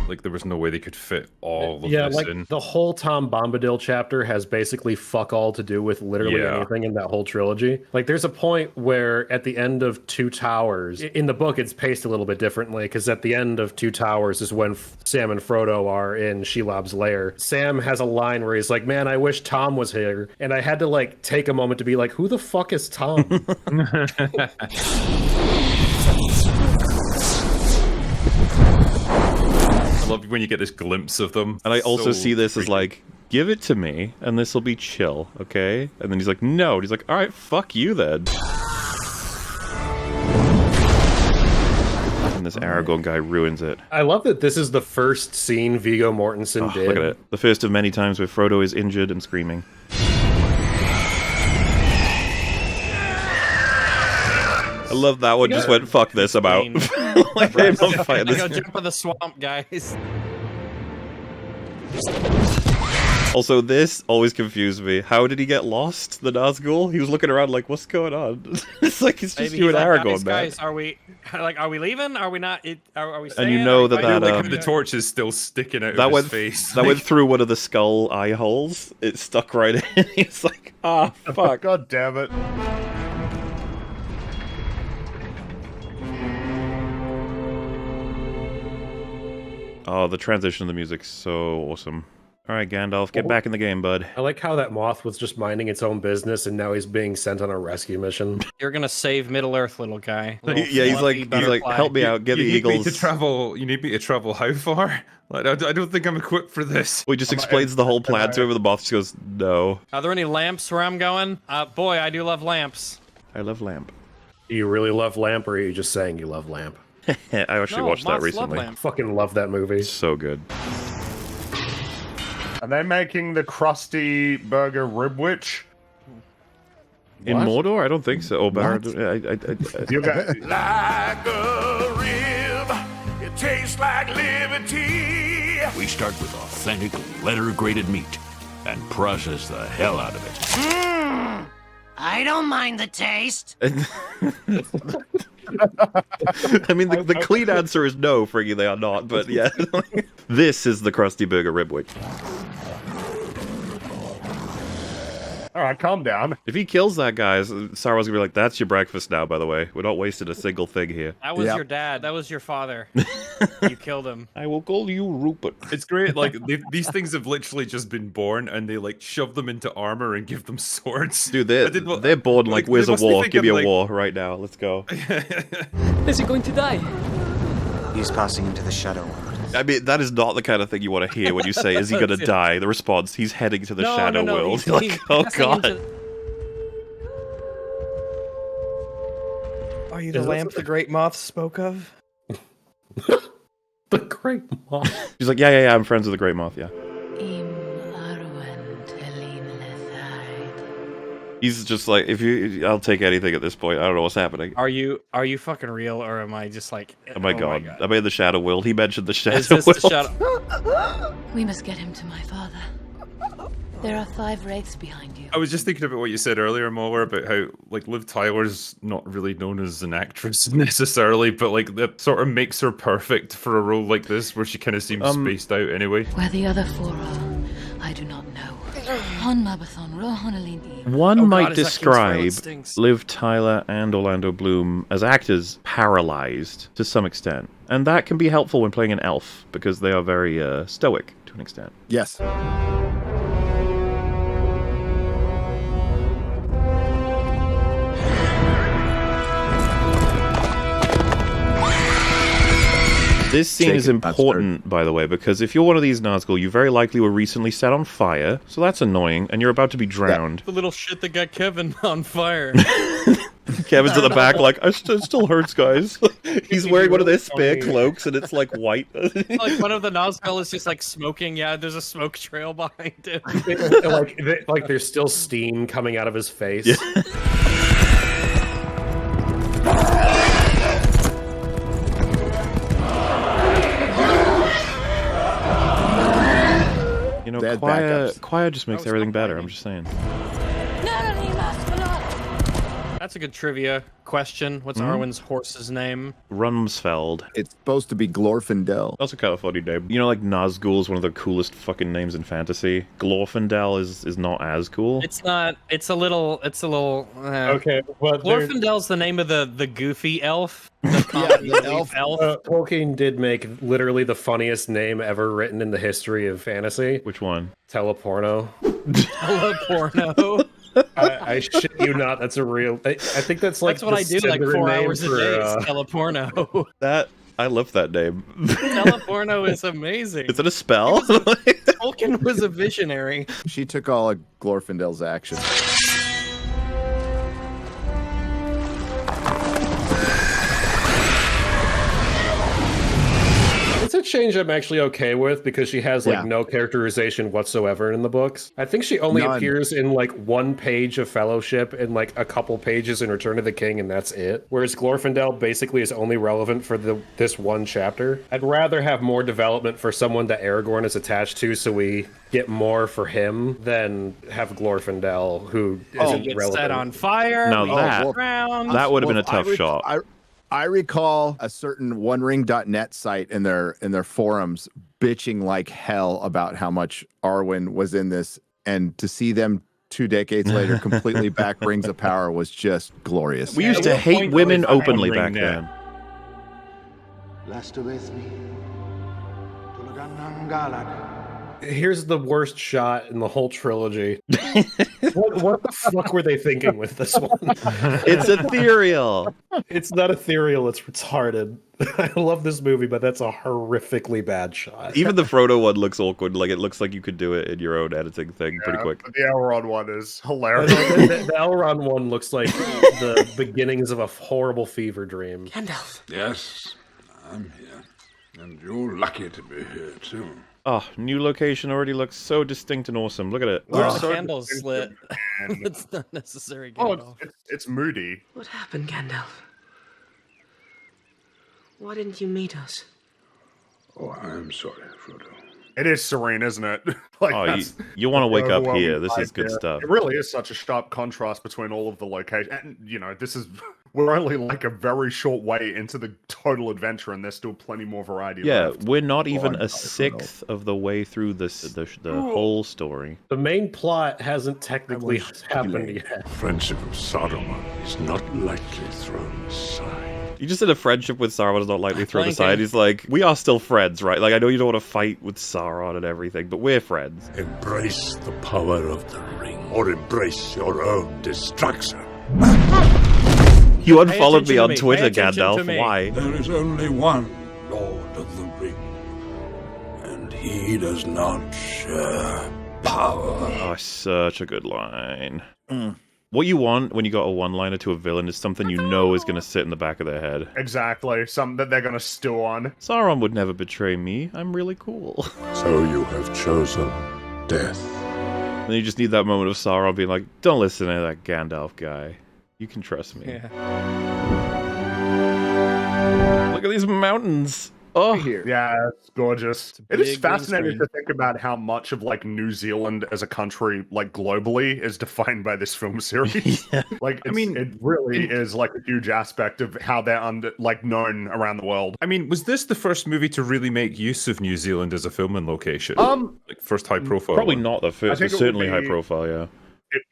Like there was no way they could fit all of this like in. The whole Tom Bombadil chapter has basically fuck all to do with literally anything in that whole trilogy. Like there's a point where at the end of Two Towers, in the book it's paced a little bit differently, because at the end of Two Towers is when Sam and Frodo are in Shelob's lair. Sam has a line where he's like, man, I wish Tom was here. And I had to like take a moment to be like, who the fuck is Tom? I love when you get this glimpse of them. And I also see this as like, give it to me, and this will be chill, okay? And then he's like, no. And he's like, all right, fuck you then. And this Aragorn guy ruins it. I love that this is the first scene Viggo Mortensen did. Look at it. The first of many times where Frodo is injured and screaming. I love that one. Just went, fuck this, I'm out. Like, I'm not fighting this. Go jump in the swamp, guys. Also, this always confused me. How did he get lost, the Nazgul? He was looking around like, what's going on? It's like, it's just you and Aragorn, man. Guys, are we leaving? Are we not? Are we staying? And you know that the torch is still sticking out of his face. That went through one of the skull eye holes. It stuck right in. It's like, fuck. God damn it. Oh, the transition of the music's so awesome. All right, Gandalf, get back in the game, bud. I like how that moth was just minding its own business, and now he's being sent on a rescue mission. You're gonna save Middle Earth, little guy. Little Yeah, he's like, help me out, get the eagles. You need me to travel how far? Like, I don't think I'm equipped for this. Well, he just explains the whole plan to him, and the moth just goes, no. Are there any lamps where I'm going? Boy, I do love lamps. I love lamp. Do you really love Lamp, or are you just saying you love Lamp? I actually watched that recently. I fucking love that movie. So good. Are they making the Krusty Burger Ribwich? In Mordor? I don't think so. Oh, You got like a rib, it tastes like liberty. We start with authentic letter-graded meat and process the hell out of it. I don't mind the taste. I mean, the clean answer is no, Friggy, they are not, but yeah. This is the Krusty Burger Ribwich. All right, calm down. If he kills that guy, Sauron's gonna be like, that's your breakfast now, by the way. We're not wasting a single thing here. That was your dad. That was your father. You killed him. I will call you Rupert. It's great. Like, these things have literally just been born, and they, like, shove them into armor and give them swords. Dude, they're born like Where's a War. Give me a war right now. Let's go. Is he going to die? He's passing into the Shadow World. I mean, that is not the kind of thing you want to hear when you say, is he gonna die? The response, he's heading to the Shadow World. You're like, oh god. Are you the lamp the great moth spoke of? The great moth. He's like, yeah, I'm friends with the great moth, yeah. He's just like, I'll take anything at this point. I don't know what's happening. Are you fucking real, or am I just like? Oh my god! I'm in the Shadow World. He mentioned the Shadow Is this World. the Shadow? We must get him to my father. There are 5 wraiths behind you. I was just thinking about what you said earlier, Moria, about how, like, Liv Tyler's not really known as an actress necessarily, but, like, that sort of makes her perfect for a role like this, where she kind of seems spaced out anyway. Where the other 4 are, I do not know. Hon Mabathon, Rohanalini. One might describe Liv Tyler and Orlando Bloom as actors paralyzed to some extent. And that can be helpful when playing an elf, because they are very stoic to an extent. Yes. This scene is important, by the way, because if you're one of these Nazgul, you very likely were recently set on fire, so that's annoying, and you're about to be drowned. The little shit that got Kevin on fire. Kevin's at the back like, it still hurts, guys. He's wearing one of their spare cloaks, and it's like white. Like one of the Nazgul is just like smoking. Yeah, there's a smoke trail behind him. like there's still steam coming out of his face. Yeah. You know, Choir just makes everything better, I'm just saying. That's a good trivia question. What's Arwen's horse's name? Rumsfeld. It's supposed to be Glorfindel. That's a kind of funny name. You know, like Nazgul is one of the coolest fucking names in fantasy. Glorfindel is not as cool. It's not. It's a little. Okay, well, Glorfindel's the name of the goofy elf. The elf. Tolkien did make literally the funniest name ever written in the history of fantasy. Which one? Teleporno. Teleporno. I shit you not. That's a real. I think that's like. That's what I do like 4 hours a day. It's Teleporno. I love that name. Teleporno is amazing. Is it a spell? Tolkien was a visionary. She took all of Glorfindel's actions. It's a change I'm actually okay with because she has like no characterization whatsoever in the books. I think she only appears in like 1 page of Fellowship and like a couple pages in Return of the King, and that's it. Whereas Glorfindel basically is only relevant for this 1 chapter. I'd rather have more development for someone that Aragorn is attached to, so we get more for him than have Glorfindel, who isn't relevant. Set on fire. Now that would have been a tough shot. I recall a certain OneRing.net site in their forums bitching like hell about how much Arwen was in this, and to see them 2 decades later completely back Rings of Power was just glorious. We used to hate women openly back then. Here's the worst shot in the whole trilogy. What the fuck were they thinking with this one? It's ethereal. It's not ethereal, it's retarded. I love this movie, but that's a horrifically bad shot. Even the Frodo one looks awkward. Like, it looks like you could do it in your own editing thing pretty quick. The Elrond one is hilarious. The Elrond one looks like the beginnings of a horrible fever dream. Gandalf. Yes, I'm here. And you're lucky to be here, too. Oh, new location already looks so distinct and awesome. Look at it. Where's the candles lit? It's not necessary, Gandalf. It's moody. What happened, Gandalf? Why didn't you meet us? Oh, I'm sorry, Frodo. It is serene, isn't it? Like, Oh, you want to wake up here. This is good stuff. It really is such a sharp contrast between all of the locations. And, you know, we're only like a very short way into the total adventure, and there's still plenty more variety left. We're not even a sixth of the way through the whole story. The main plot hasn't technically happened yet. Friendship of Saruman is not lightly thrown aside. You just said a friendship with Sauron is not likely thrown aside. He's like, we are still friends, right? Like, I know you don't want to fight with Sauron and everything, but we're friends. Embrace the power of the ring, or embrace your own destruction. You unfollowed me on Twitter, Gandalf. Why? There is only one Lord of the Ring, and he does not share power. Oh, such a good line. What you want when you got a one-liner to a villain is something you know is going to sit in the back of their head. Exactly. Something that they're going to stew on. Sauron would never betray me. I'm really cool. So you have chosen death. And you just need that moment of Sauron being like, don't listen to that Gandalf guy. You can trust me. Yeah. Look at these mountains. Oh, yeah, it's gorgeous. It is fascinating to think about how much of like New Zealand as a country, like globally, is defined by this film series. Like, it really is like a huge aspect of how they're known around the world. I mean, was this the first movie to really make use of New Zealand as a filming location? Like first high profile. Probably one? not the first, but certainly high profile. Yeah.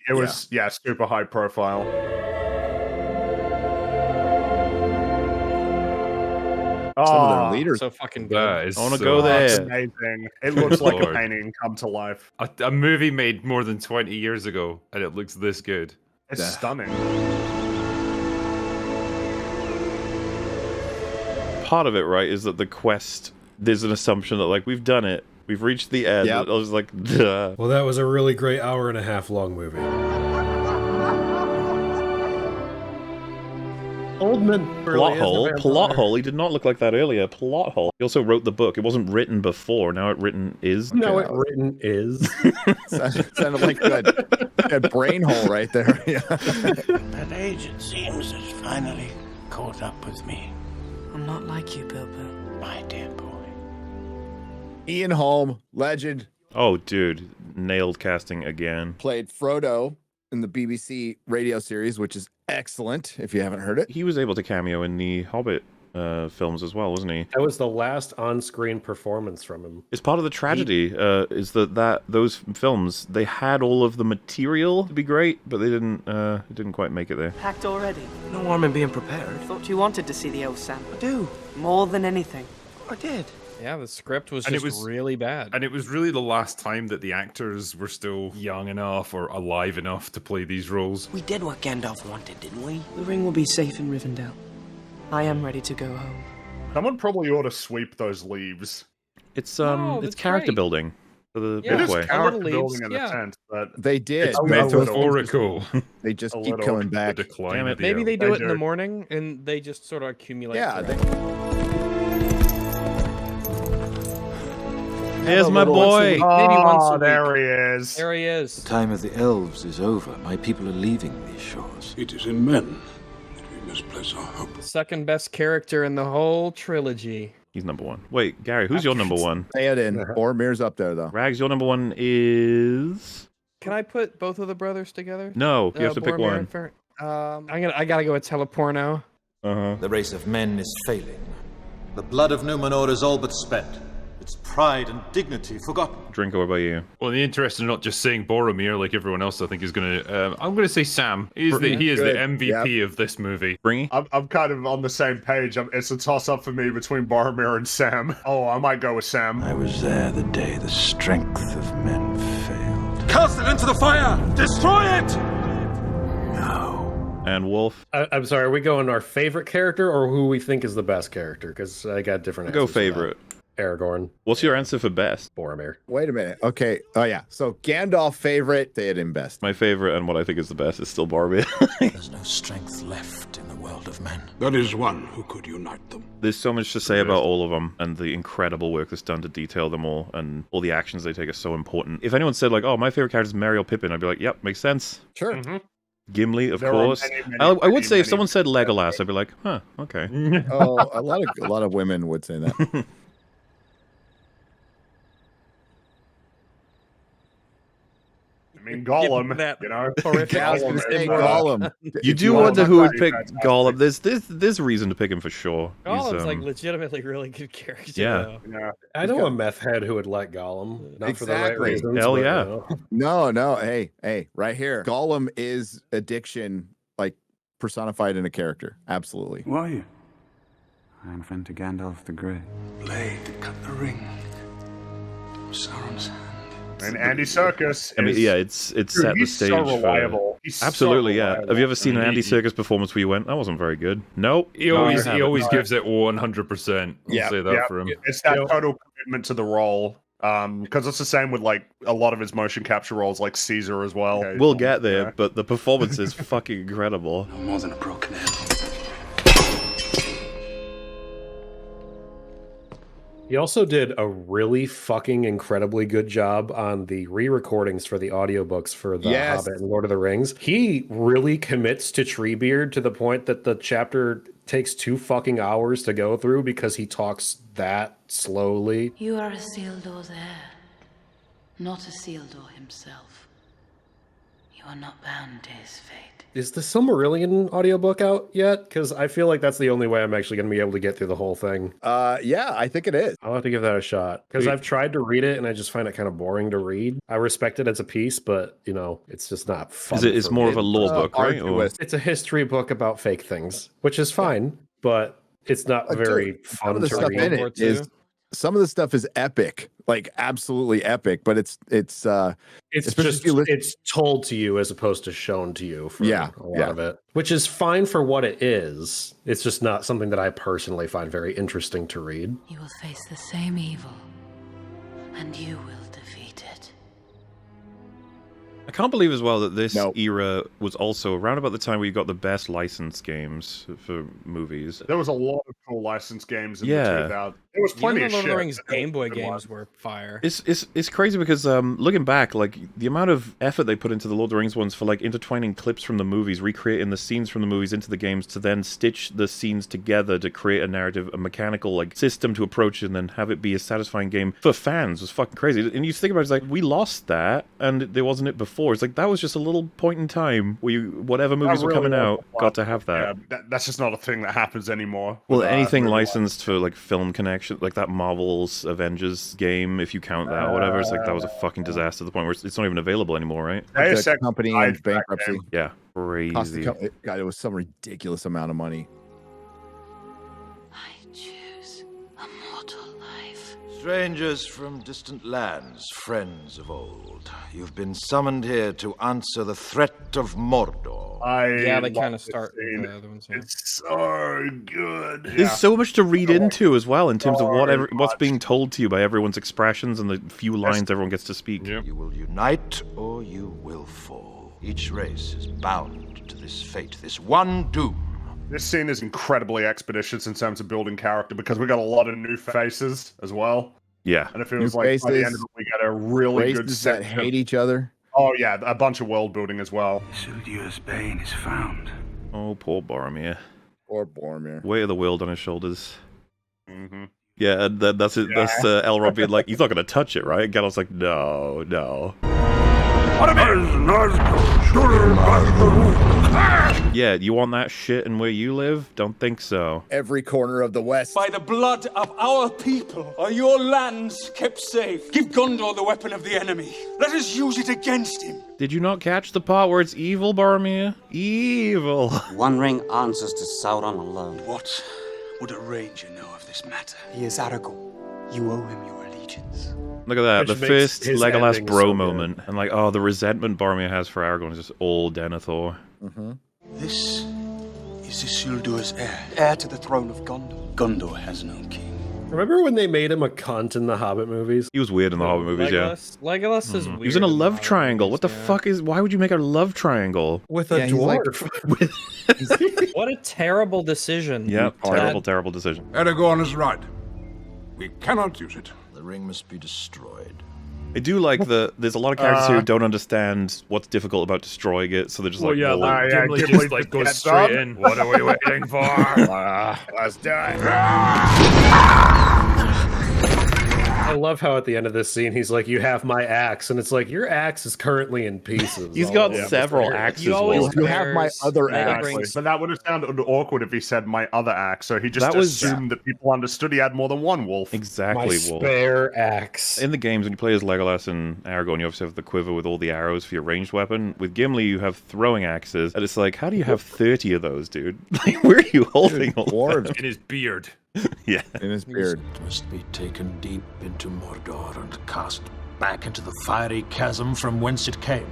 It was super high profile. Some of their leaders. So fucking good. I want to go there. It's amazing. It looks like a painting come to life. A movie made more than 20 years ago, and it looks this good. It's stunning. Part of it, right, is that the quest, there's an assumption that, like, we've done it. We've reached the end. Yep. I was like, duh. Well, that was a really great hour-and-a-half long movie. Oldman. Plot hole. He did not look like that earlier. Plot hole. He also wrote the book. It wasn't written before. Now it written is. No, it written is. Sounded like that brain hole right there. Yeah. That age, it seems, has finally caught up with me. I'm not like you, Bilbo. My dear boy. Ian Holm, legend. Oh, dude. Nailed casting again. Played Frodo in the BBC radio series, which is excellent, if you haven't heard it. He was able to cameo in the Hobbit films as well, wasn't he? That was the last on-screen performance from him. It's part of the tragedy, is that those films, they had all of the material to be great, but they didn't quite make it there. Packed already? No harm in being prepared. Thought you wanted to see the elf Sam. I do. More than anything. I did. Yeah, the script was And it just really bad. And it was really the last time that the actors were still young enough or alive enough to play these roles. We did what Gandalf wanted, didn't we? The ring will be safe in Rivendell. I am ready to go home. Someone probably ought to sweep those leaves. It's it's character building for the It is way. character building in a sense, but they did. It's metaphorical. They just keep coming back. The decline Damn it. of the Maybe elf. they do it in the morning, and they just sort of accumulate. Yeah, There's my boy. Maybe once a week. There he is. There he is. The time of the elves is over. My people are leaving these shores. It is in men that we must place our hope. Second best character in the whole trilogy. He's number one. Wait, Gary, who's your number one? Say it in. Boromir's up there, though. Rags, your number one is... Can I put both of the brothers together? No, you have to pick Boromir one. and I gotta go with Teleporno. The race of men is failing. The blood of Numenor is all but spent. its pride and dignity forgotten. Drinko, what about you? Well, in the interest of not just saying Boromir like everyone else, I think is going to. I'm going to say Sam. He is the MVP of this movie. Bringy? I'm kind of on the same page. It's a toss-up for me between Boromir and Sam. Oh, I might go with Sam. I was there the day the strength of men failed. Cast it into the fire! Destroy it! No. And Wolf? I'm sorry, are we going our favorite character or who we think is the best character? Because I got different answers. Go favorite. Aragorn. What's your answer for best? Boromir. Wait a minute. Okay. Oh, yeah. So Gandalf favorite, say it in best. My favorite and what I think is the best is still Boromir. There's no strength left in the world of men. There is one who could unite them. There's so much to say about all of them, and the incredible work that's done to detail them all, and all the actions they take are so important. If anyone said, like, oh, my favorite character is Merry or Pippin, I'd be like, yep, makes sense. Sure. Mm-hmm. Gimli, of course. I would say if someone said Legolas, I'd be like, huh, okay. Oh, a lot of women would say that. I mean, Gollum, you know. Gollum. You do wonder who would pick Gollum. There's reason to pick him for sure. Gollum's like legitimately really good character. Yeah. Yeah. I know a meth head who would like Gollum. Not for the right reasons. Hell yeah. No. Hey, right here. Gollum is addiction, like personified in a character. Absolutely. Who are you? I am friend to Gandalf the Grey. Blade cut the ring. Sauron's hand. And Andy Serkis. I mean, yeah, it's set the stage. So reliable. For... Absolutely, so reliable. Have you ever seen an Andy Serkis performance where you went, that wasn't very good? Nope. He always gives it 100%. I'll say that for him. It's that total commitment to the role. Because it's the same with like a lot of his motion capture roles, like Caesar as well. We'll get there, but the performance is fucking incredible. No more than a broken head. He also did a really fucking incredibly good job on the re-recordings for the audiobooks for The Hobbit and Lord of the Rings. He really commits to Treebeard to the point that the chapter takes 2 fucking hours to go through because he talks that slowly. You are a Isildur there, not a Isildur himself. You are not bound to his fate. Is the Silmarillion audiobook out yet? Because I feel like that's the only way I'm actually going to be able to get through the whole thing. Yeah, I think it is. I'll have to give that a shot. Because I've tried to read it and I just find it kind of boring to read. I respect it as a piece, but, you know, it's just not fun. It's more of a lore book, right? Or... It's a history book about fake things, which is fine, but it's not very fun to read. Some of the stuff is epic, like absolutely epic, but it's told to you as opposed to shown to you for a lot of it, which is fine for what it is. It's just not something that I personally find very interesting to read. You will face the same evil, and you will defeat it. I can't believe as well that this era was also around about the time where you got the best licensed games for movies. There was a lot of cool licensed games in the 2000s. There was plenty of shit. Lord of the Rings Game Boy games were fire. It's crazy because looking back, like the amount of effort they put into the Lord of the Rings ones for like intertwining clips from the movies, recreating the scenes from the movies into the games to then stitch the scenes together to create a narrative, a mechanical like system to approach it and then have it be a satisfying game for fans was fucking crazy. And you think about it, it's like we lost that and there wasn't it before. It's like that was just a little point in time where whatever movies were coming out got to have that. Yeah, that's just not a thing that happens anymore. Well, anything licensed for like film connection, like that Marvel's Avengers game, if you count that or whatever, it's like that was a fucking disaster to the point where it's not even available anymore, right? The company in bankruptcy. Yeah, crazy. God, it was some ridiculous amount of money. I choose a mortal life. Strangers from distant lands, friends of old, you've been summoned here to answer the threat of Mordor. They kind of start with the other ones. Yeah. It's so good. There's so much to read into as well in terms of what's being told to you by everyone's expressions and the few lines everyone gets to speak. You will unite or you will fall. Each race is bound to this fate, this one doom. This scene is incredibly expeditious in terms of building character because we got a lot of new faces as well. Yeah. And it feels like by the end of it, we got a really good set that hate each other. Oh, yeah, a bunch of world building as well. Isildur's bane is found. Oh, poor Boromir. Poor Boromir. Weight of the world on his shoulders. Mm-hmm. Yeah, and that's it. Yeah. That's Elrond being like, he's not going to touch it, right? And Gandalf's like, no. Yeah, you want that shit and where you live? Don't think so. Every corner of the West. By the blood of our people are your lands kept safe. Give Gondor the weapon of the enemy. Let us use it against him. Did you not catch the part where it's evil, Boromir? Evil. One ring answers to Sauron alone. What would a ranger know of this matter? He is Aragorn. You owe him your allegiance. Look at that, Which the makes first his Legolas ending bro so good. moment. And like, oh, the resentment Boromir has for Aragorn is just all Denethor. This is Isildur's heir. Heir to the throne of Gondor. Gondor has no king. Remember when they made him a cunt in the Hobbit movies? He was weird in the Hobbit movies, Legolas is weird. He was in a the love Hobbit triangle. What the movies, fuck is... Why would you make a love triangle? With a dwarf. What a terrible decision. Yep, terrible decision. Aragorn is right. We cannot use it. The ring must be destroyed. I do like there's a lot of characters who don't understand what's difficult about destroying it, so they're just Well, like, yeah, well, like, Gimli just like goes straight in. What are we waiting for? Let's do it. I love how at the end of this scene he's like, "You have my axe," and it's like your axe is currently in pieces. He's got several axes. You have my other axe. But that would have sounded awkward if he said my other axe. So he just assumed that people understood he had more than one wolf. Exactly, My Wolf. spare axe. In the games, when you play as Legolas and Aragorn, you obviously have the quiver with all the arrows for your ranged weapon. With Gimli, you have throwing axes, and it's like, how do you have 30 of those, dude? Like, where are you holding all of them? In his beard. Yeah. In his beard. Must be taken deep into Mordor and cast back into the fiery chasm from whence it came.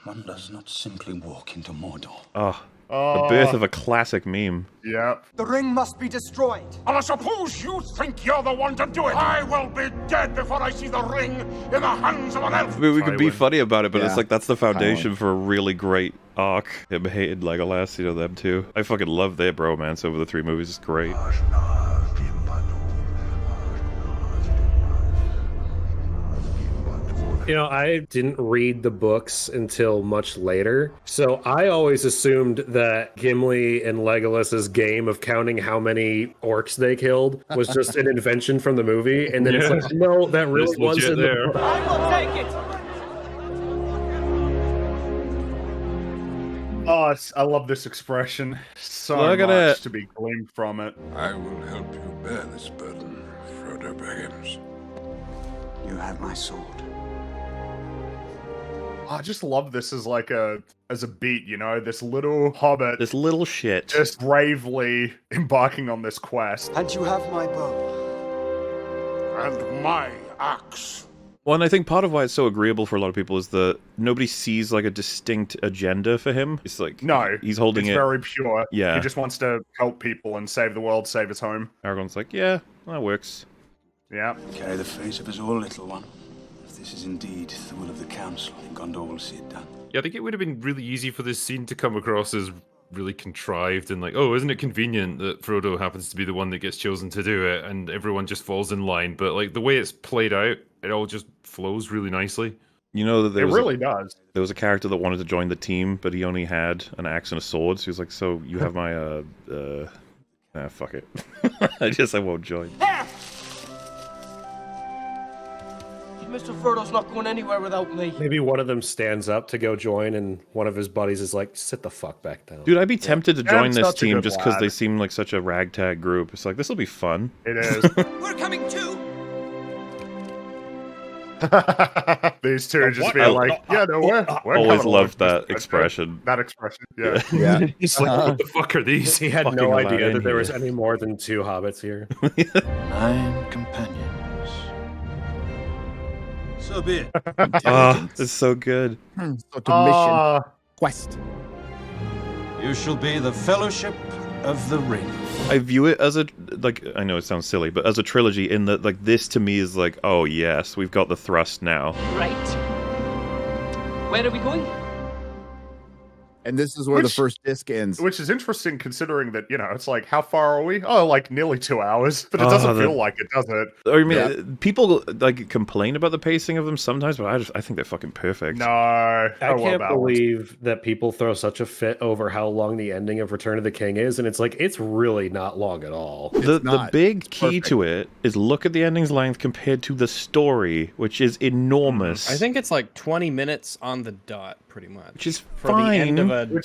One does not simply walk into Mordor. Oh, the birth of a classic meme. Yep. The ring must be destroyed. And I suppose you think you're the one to do it. I will be dead before I see the ring in the hands of an elf. I mean, we could be funny about it, but it's Yeah. like, that's the foundation for a really great arc. Him hated Legolas, you know, them too. I fucking love their bromance over the 3 movies. It's great. You know, I didn't read the books until much later, so I always assumed that Gimli and Legolas's game of counting how many orcs they killed was just an invention from the movie, and then it's like, no, that really was in the book. I will take it. Oh, I love this expression. So Look at much it. to be gleaned from it. I will help you bear this burden, Frodo Baggins. You have my sword. I just love this as like as a beat, you know, this little hobbit, This little shit. just bravely embarking on this quest. And you have my bow. And my axe. Well, and I think part of why it's so agreeable for a lot of people is that nobody sees like a distinct agenda for him. It's like, No, he's holding it's it. very pure. Yeah. He just wants to help people and save the world, save his home. Aragorn's like, yeah, that works. Yeah. Carry the face of us all, little one. If this is indeed the will of the council, then Gondor will see it done. Yeah, I think it would have been really easy for this scene to come across as really contrived and like, oh, isn't it convenient that Frodo happens to be the one that gets chosen to do it and everyone just falls in line. But like the way it's played out, it all just flows really nicely. You know that there was does. There was a character that wanted to join the team, but he only had an axe and a sword. So he was like, so you have my, fuck it. I won't join. Mr. Frodo's not going anywhere without me. Maybe one of them stands up to go join, and one of his buddies is like, sit the fuck back down. Dude, I'd be tempted to join I'm this such a team good just because lad. they seem like such a ragtag group. It's like, this will be fun. It is. We're coming too. These two just being like, yeah, no, we're Always coming loved along. that expression. That expression, yeah. Yeah. He's like, what the fuck are these? He had Fucking no allowed idea in that there here. was any more than 2 hobbits here. 9 companions. So be it. Oh, it's so good. So to mission. Quest. You shall be the Fellowship of the Ring. I view it as a, like, I know it sounds silly, but as a trilogy in that, like, this to me is like, oh yes, we've got the thrust now. Right. Where are we going? And this is where the first disc ends. Which is interesting considering that, it's like, how far are we? Oh, like nearly 2 hours. But it doesn't feel like it, does it? I mean, people like complain about the pacing of them sometimes, but I think they're fucking perfect. No. I can't believe that people throw such a fit over how long the ending of Return of the King is. And it's like, it's really not long at all. The big key to it is look at the ending's length compared to the story, which is enormous. I think it's like 20 minutes on the dot, pretty much. Which is for fine. the end of a 9,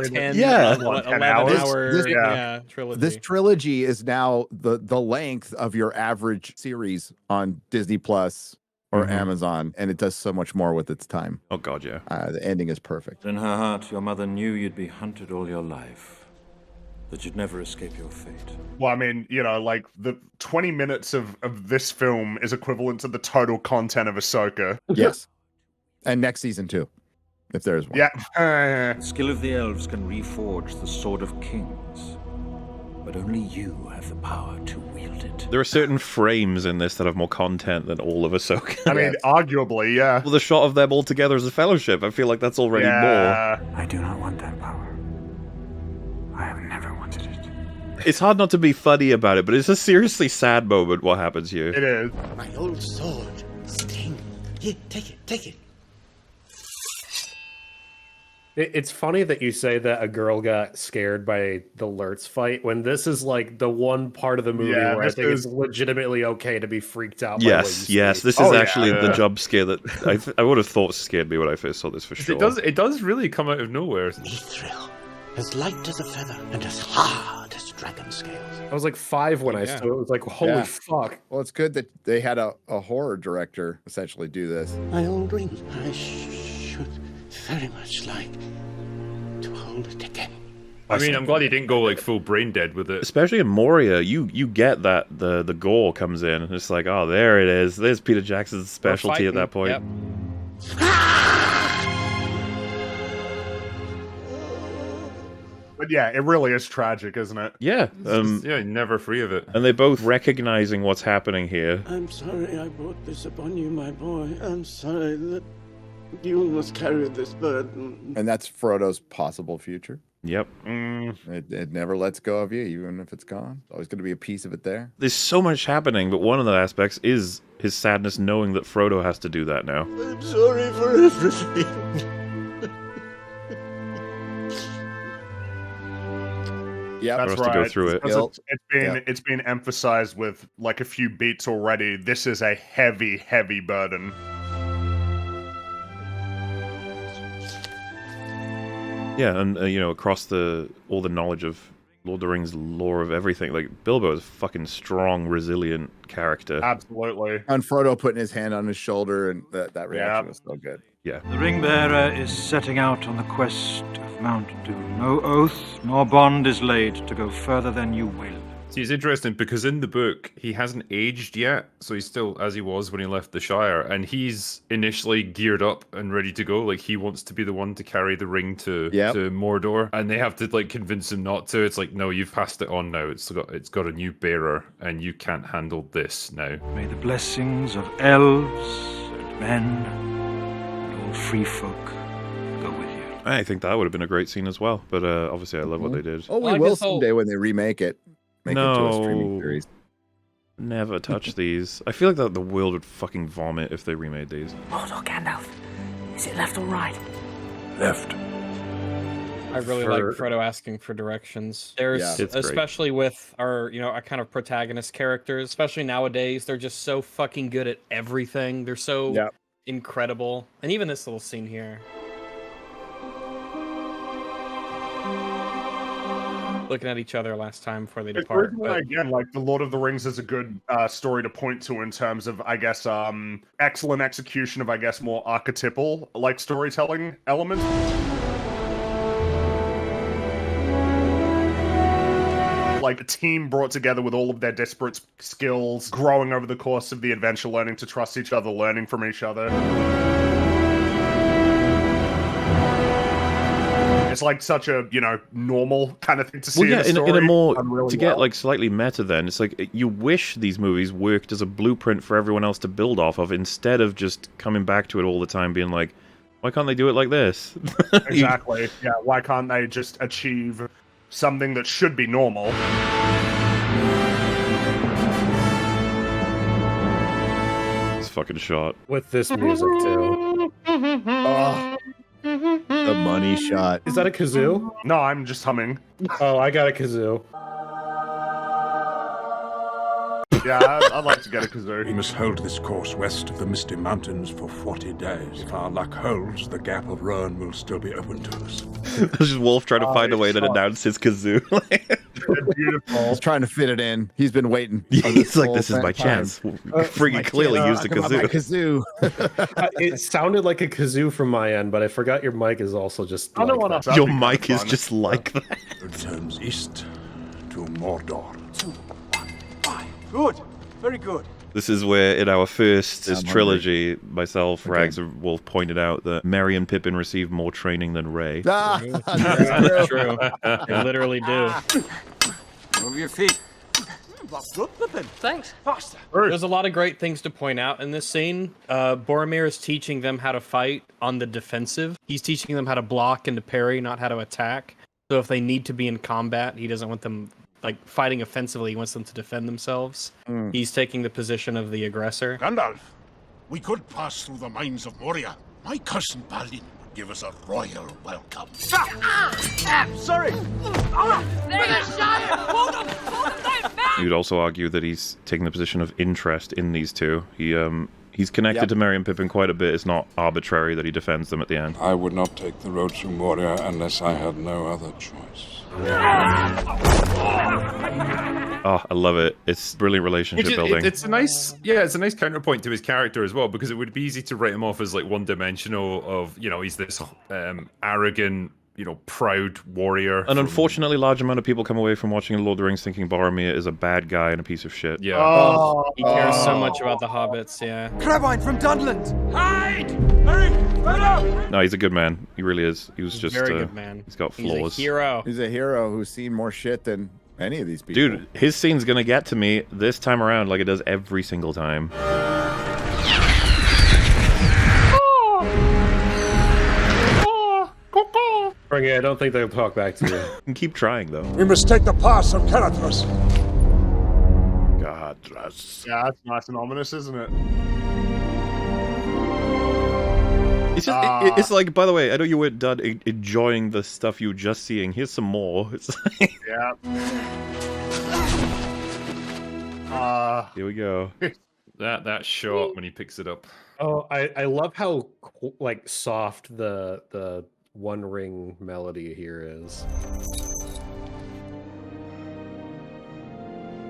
10, 11 hour trilogy. This trilogy is now the length of your average series on Disney Plus or Amazon, and it does so much more with its time. Oh god, yeah. The ending is perfect. In her heart, your mother knew you'd be hunted all your life, that you'd never escape your fate. Well, I mean, like the 20 minutes of this film is equivalent to the total content of Ahsoka. Yes. And next season too, if there's one. Yeah. The skill of the elves can reforge the Sword of Kings, but only you have the power to wield it. There are certain frames in this that have more content than all of Ahsoka. I mean, arguably, yeah. Well, the shot of them all together as a fellowship, I feel like that's already more. I do not want that power. I have never wanted it. It's hard not to be funny about it, but it's a seriously sad moment what happens here. It is. My old sword, Sting. Here, take it. It's funny that you say that a girl got scared by the Lurtz fight when this is like the one part of the movie where I think it's legitimately okay to be freaked out by what you see. Yes, this is actually the jump scare that I would have thought scared me when I first saw this for sure. It does really come out of nowhere. Mithril, as light as a feather and as hard as dragon scales. I was like 5 when I saw it. It was like, holy fuck. Well, it's good that they had a horror director essentially do this. My old ring, I should very much like to hold it again. I mean, I'm glad he didn't go like full brain dead with it. Especially in Moria, you get that the gore comes in, and it's like, oh, there it is. There's Peter Jackson's specialty at that point. Yep. But yeah, it really is tragic, isn't it? Yeah. Never free of it. And they both recognizing what's happening here. I'm sorry I brought this upon you, my boy. I'm sorry that you must carry this burden. And that's Frodo's possible future. Yep. It never lets go of you, even if it's gone. There's always going to be a piece of it there. There's so much happening, but one of the aspects is his sadness knowing that Frodo has to do that now. I'm sorry for everything. Yeah, that's right. To go through it. It's been emphasized with like a few beats already. This is a heavy, heavy burden. Yeah, and across all the knowledge of Lord of the Rings lore of everything, like Bilbo is a fucking strong, resilient character. Absolutely. And Frodo putting his hand on his shoulder, and that reaction was so good. Yeah. The ring-bearer is setting out on the quest of Mount Doom. No oath nor bond is laid to go further than you will. See, it's interesting because in the book, he hasn't aged yet, so he's still as he was when he left the Shire, and he's initially geared up and ready to go. Like, he wants to be the one to carry the ring to Mordor, and they have to, like, convince him not to. It's like, no, you've passed it on now. It's got a new bearer, and you can't handle this now. May the blessings of elves and men and all free folk go with you. I think that would have been a great scene as well, but obviously I love what they did. Oh, we will someday when they remake it. Make it to a streaming series. Never touch these. I feel like that the world would fucking vomit if they remade these. Mordor, Gandalf. Is it left or right? Left. I really like Frodo asking for directions. There's, especially with our kind of protagonist characters, especially nowadays, they're just so fucking good at everything. They're so incredible. And even this little scene here. Looking at each other last time before they depart. Again, like the Lord of the Rings is a good story to point to in terms of, I guess, excellent execution of, I guess, more archetypal like storytelling elements. Like a team brought together with all of their disparate skills, growing over the course of the adventure, learning to trust each other, learning from each other. It's like such a, normal kind of thing to see in a story. In a more, really get like slightly meta then, it's like you wish these movies worked as a blueprint for everyone else to build off of instead of just coming back to it all the time being like, Why can't they do it like this? Exactly. Yeah, why can't they just achieve something that should be normal? This fucking shot. With this music, too. Oh, the money shot. Is that a kazoo? No, I'm just humming. Oh, I got a kazoo. Yeah, I'd like to get a kazoo. We must hold this course west of the Misty Mountains for 40 days. If our luck holds, the Gap of Rohan will still be open to us. There's just Wolf trying to find a way to announce his kazoo. Beautiful. He's trying to fit it in. He's been waiting. He's like, this is my chance. Freaking clearly used a kazoo. It sounded like a kazoo from my end, but I forgot your mic is also just I don't like want that. Your mic is just like that. It turns east to Mordor. 2, 1, 5. Good. Very good. This is where, in our first trilogy, myself, Rags, and Wolf pointed out that Merry and Pippin received more training than Ray. That's true. They literally do. Move your feet. Thanks. Faster. There's a lot of great things to point out in this scene. Boromir is teaching them how to fight on the defensive. He's teaching them how to block and to parry, not how to attack. So if they need to be in combat, he doesn't want them fighting offensively. He wants them to defend themselves. He's taking the position of the aggressor. Gandalf, we could pass through the mines of Moria. My cousin Balin would give us a royal welcome. Sorry. There's a Shire! Hold him! Hold him down! Back! You'd also argue that he's taking the position of interest in these two. He's connected to Merry and Pippin quite a bit. It's not arbitrary that he defends them at the end. I would not take the road through Moria unless I had no other choice. Oh, I love it. It's brilliant relationship building. It's a nice counterpoint to his character as well, because it would be easy to write him off as like one-dimensional. Of he's this arrogant, proud warrior. An unfortunately large amount of people come away from watching Lord of the Rings thinking Boromir is a bad guy and a piece of shit. Yeah. He cares so much about the hobbits. Yeah. Crabine from Dunland. Hide! No, he's a good man. He really is. He was just very good man. He's got flaws. He's a hero. He's a hero who's seen more shit than any of these people. Dude, his scene's gonna get to me this time around like it does every single time. I don't think they'll talk back to you. You can keep trying, though. We must take the pass of Caradhras. Caradhras. Yeah, that's nice and ominous, isn't it? It's just, it's like, by the way, I know you weren't done enjoying the stuff you were just seeing. Here's some more. It's like... Yeah. Here we go. That shot when he picks it up. Oh, I love how soft the One Ring melody here is.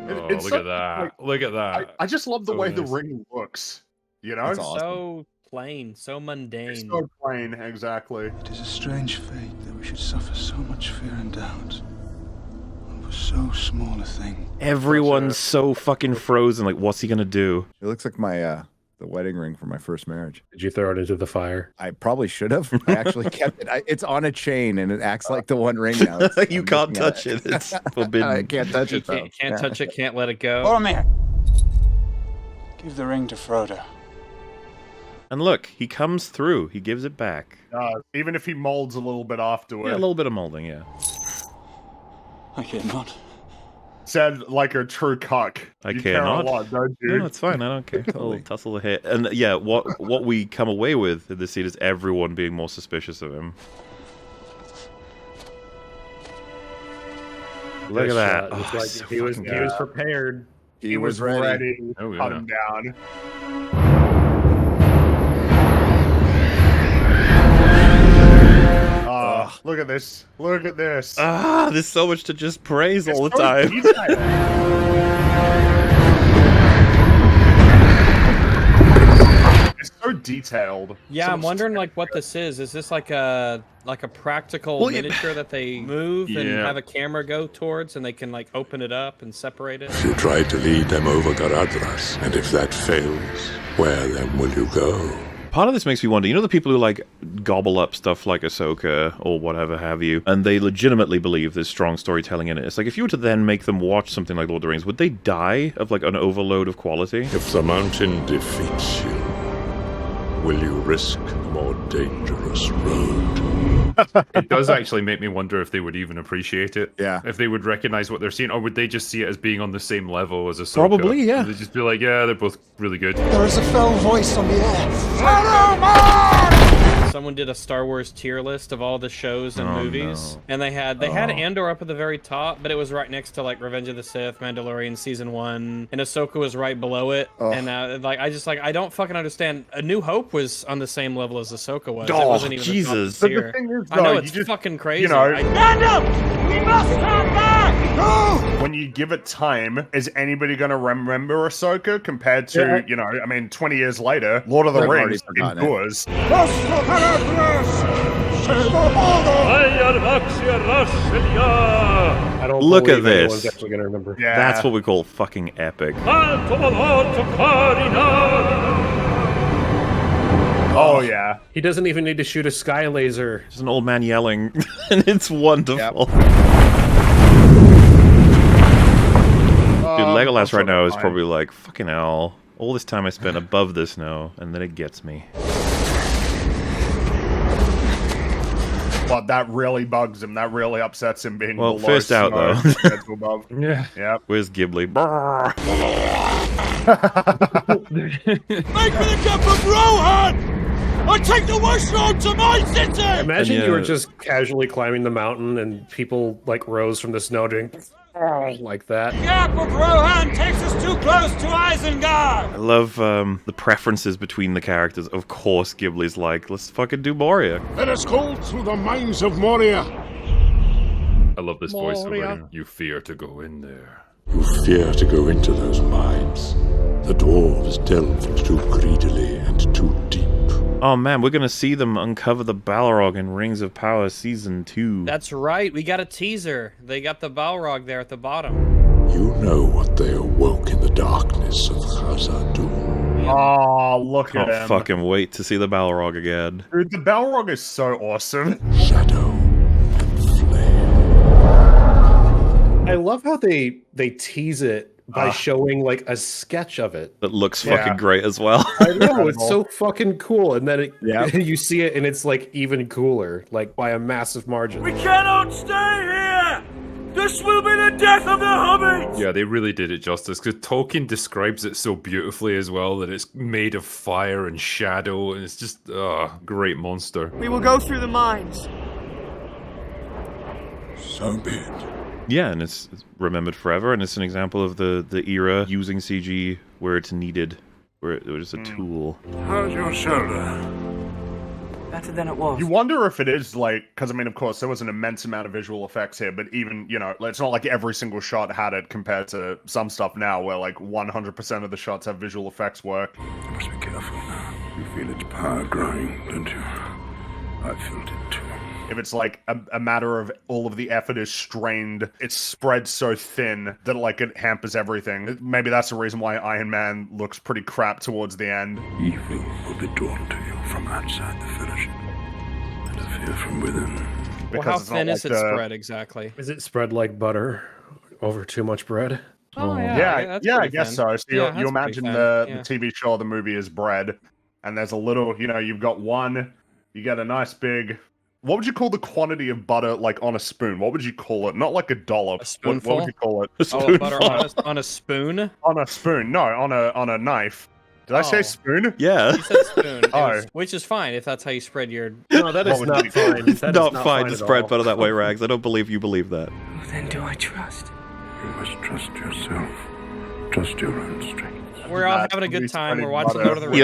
Oh, look at that! Look at that! I just love the way the ring looks. It's so plain, so mundane. It's so plain, exactly. It is a strange fate that we should suffer so much fear and doubt over so small a thing. Everyone's so fucking frozen. Like, what's he gonna do? It looks like my the wedding ring from my first marriage. Did you throw it into the fire? I probably should have. I actually kept it. It's on a chain and it acts like the One Ring now. You can't touch it. It's forbidden. I can't touch it. Can't touch it. Can't let it go. Boromir, give the ring to Frodo. And look, he comes through. He gives it back. Even if he molds a little bit afterward. Yeah, a little bit of molding, yeah. I cannot. Said like a true cuck. I you care not. A lot, don't you? No, it's fine. I don't care. I'll tussle the hair. And yeah, what we come away with in this scene is everyone being more suspicious of him. Look at that. Oh, like so he was prepared. He was ready. Oh, yeah. Cut him down. Look at this. Look at this. There's so much to just praise all the time. It's so detailed. Yeah, I'm wondering what this is. Is this like a practical miniature that they move and have a camera go towards, and they can open it up and separate it? You tried to lead them over Caradhras, and if that fails, where then will you go? Part of this makes me wonder, the people who gobble up stuff like Ahsoka or whatever have you, and they legitimately believe there's strong storytelling in it. It's like, if you were to then make them watch something like Lord of the Rings, would they die of an overload of quality? If the mountain defeats you, will you risk the more dangerous road? It does actually make me wonder if they would even appreciate it. Yeah. If they would recognize what they're seeing, or would they just see it as being on the same level as Ahsoka? Probably, yeah. They'd just be like, yeah, they're both really good. There is a fell voice on the air. Saruman! Someone did a Star Wars tier list of all the shows and movies, and they had Andor up at the very top, but it was right next to like Revenge of the Sith, Mandalorian season 1, and Ahsoka was right below it. And I don't fucking understand. A New Hope was on the same level as Ahsoka was. It wasn't even Jesus! The top tier. But the thing is, I know though, it's you just, fucking crazy. you know, Gandalf! We must come back! No! When you give it time, is anybody going to remember Ahsoka compared to, 20 years later, Lord of the Rings endures. I don't Look at believe anyone's this. actually gonna remember. Yeah. That's what we call fucking epic. Oh, yeah. He doesn't even need to shoot a sky laser. Just an old man yelling, and it's wonderful. Dude, Legolas right now is probably like, fucking hell, all this time I spent above this now, and then it gets me. But that really bugs him. That really upsets him being Well, below first out, snow though. compared to above. Yeah. Yep. Where's Ghibli? Make me the jump from Rohan! I take the west road to my city! Imagine you were just casually climbing the mountain and people like rose from the snow doing like that. The gap of Rohan takes us too close to Isengard! I love the preferences between the characters. Of course, Ghibli's like, let's fucking do Moria. Let us go through the mines of Moria. I love this voiceover. You fear to go in there. You fear to go into those mines. The dwarves delved too greedily and too deep. Oh man, we're gonna see them uncover the Balrog in Rings of Power Season 2. That's right, we got a teaser. They got the Balrog there at the bottom. You know what they awoke in the darkness of Khazad-dûm. Oh, look at Can't him. fucking wait to see the Balrog again. Dude, the Balrog is so awesome. Shadow and flame. I love how they tease it by showing like a sketch of it. That looks fucking great as well. I know, it's so fucking cool. And then you see it and it's like even cooler, like by a massive margin. We cannot stay here! This will be the death of the Hobbits! Yeah, they really did it justice, because Tolkien describes it so beautifully as well, that it's made of fire and shadow, and it's just, great monster. We will go through the mines. So be it. Yeah, and it's remembered forever, and it's an example of the era using CG where it's needed, where it was a tool. How's your shoulder? Better than it was. You wonder if it is like, because I mean, of course, there was an immense amount of visual effects here, but even, it's not like every single shot had it compared to some stuff now where like 100% of the shots have visual effects work. You must be careful now. You feel its power growing, don't you? I felt it too. If it's like a matter of all of the effort is strained, it's spread so thin that like it hampers everything. Maybe that's the reason why Iron Man looks pretty crap towards the end. Evil will be drawn to you from outside the Fellowship, and a fear from within. Well, how thin is it spread exactly? Is it spread like butter over too much bread? Oh, yeah, I guess thin. so. So Yeah, you that's imagine pretty the thin, TV show or the movie is bread, and there's a little, you've got one, you get a nice big... What would you call the quantity of butter, like, on a spoon? What would you call it? Not like a dollop. A spoonful? What would you call it? Oh, butter on a spoon? On a spoon. No, on a knife. Did I say spoon? Yeah. You said spoon. Oh. Which is fine if that's how you spread your... No, that is not fine. It's That is not fine to at spread all. butter that way, Rags. I don't believe you believe that. Who then do I trust? You must trust yourself. Trust your own strength. We're all having a good time. We're watching Lord of the Rings.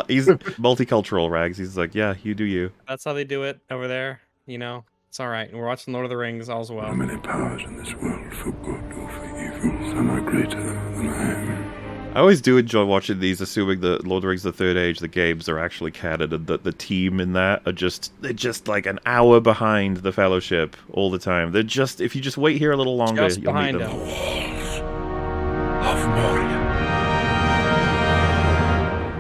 He's multicultural, Rags. He's like, yeah, you do you. That's how they do it over there. It's all right. And we're watching Lord of the Rings as well. There are many powers in this world, for good or for evil. Some are greater than I am. I always do enjoy watching these, assuming that Lord of the Rings: The Third Age, the games are actually canon, and that the team in that are they're just like an hour behind the Fellowship all the time. They're just, if you just wait here a little longer, Just you'll meet behind them. them. Of Moria.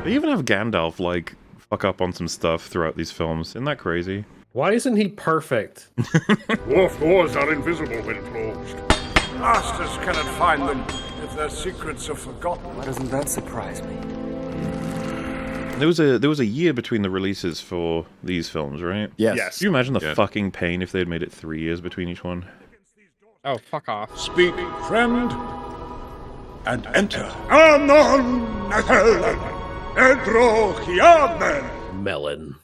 They even have Gandalf like fuck up on some stuff throughout these films. Isn't that crazy? Why isn't he perfect? Dwarf doors are invisible when closed. Masters cannot find them if their secrets are forgotten. Why doesn't that surprise me? There was a year between the releases for these films, right? Yes. Can you imagine the fucking pain if they had made it 3 years between each one? Oh, fuck off. Speak, friend, and enter. Anon Helm, Edrochiamen. Melon.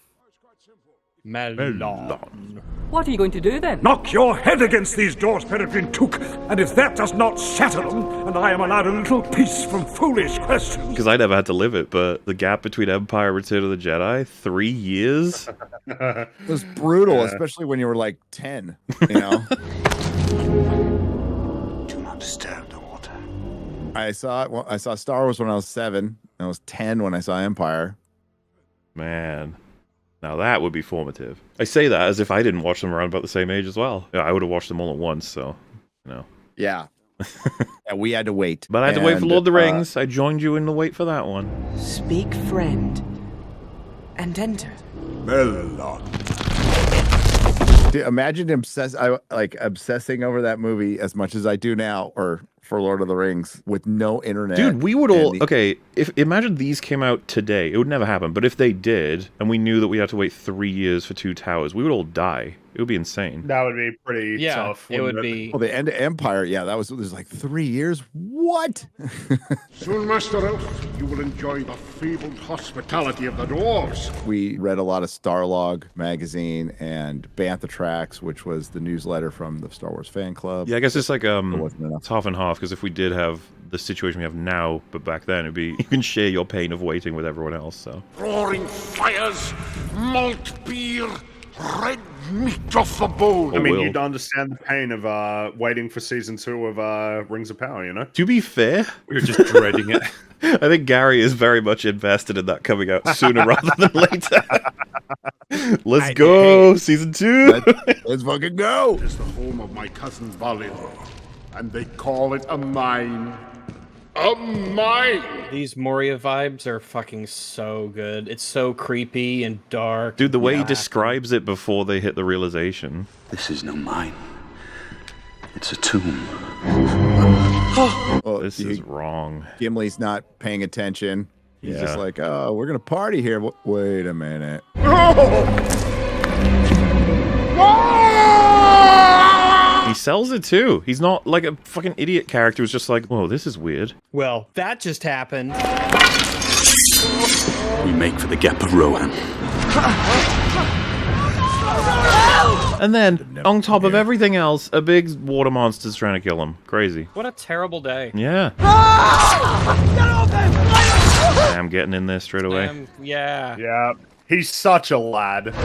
Melon. What are you going to do then? Knock your head against these doors, Peregrine Took, and if that does not shatter them, and I am allowed a little peace from foolish questions. Because I never had to live it, but the gap between Empire and Return of the Jedi, 3 years? It was brutal, especially when you were like 10, you know? Do not disturb the water. I saw Star Wars when I was 7. I was 10 when I saw Empire. Man. Now that would be formative. I say that as if I didn't watch them around about the same age as well. Yeah, I would have watched them all at once, so, you know. Yeah. Yeah, we had to wait. But I had to wait for Lord of the Rings. I joined you in the wait for that one. Speak, friend, and enter. Melon. Dude, imagine obsessing over that movie as much as I do now, or for Lord of the Rings, with no internet. Dude, we would all... Okay, imagine these came out today. It would never happen. But if they did, and we knew that we had to wait 3 years for Two Towers, we would all die. It would be insane. That would be pretty tough. It would be... Well, the end of Empire, yeah, it was like 3 years. What? Soon, Master Elf, you will enjoy the fabled hospitality of the dwarves. We read a lot of Starlog magazine and Bantha Tracks, which was the newsletter from the Star Wars fan club. Yeah, I guess it's like it's half and half, because if we did have the situation we have now, but back then it'd be you can share your pain of waiting with everyone else. So roaring fires, malt beer, red meat off the bone. I mean, you'd understand the pain of waiting for season 2 of Rings of Power, you know? To be fair, we were just dreading it. I think Gary is very much invested in that coming out sooner rather than later. Let's go, season 2. Let's fucking go. It is the home of my cousin Balin, and they call it a mine. A mine! These Moria vibes are fucking so good. It's so creepy and dark. Dude, the way he describes it before they hit the realization. This is no mine. It's a tomb. Well, this is wrong. Gimli's not paying attention. He's just like, oh, we're going to party here. Wait a minute. He sells it too. He's not like a fucking idiot character who's just like, whoa, this is weird. Well, that just happened. We make for the Gap of Rohan. And then, on top of everything else, a big water monster's trying to kill him. Crazy. What a terrible day. Yeah. Sam getting in there straight away. Yeah. Yeah. He's such a lad.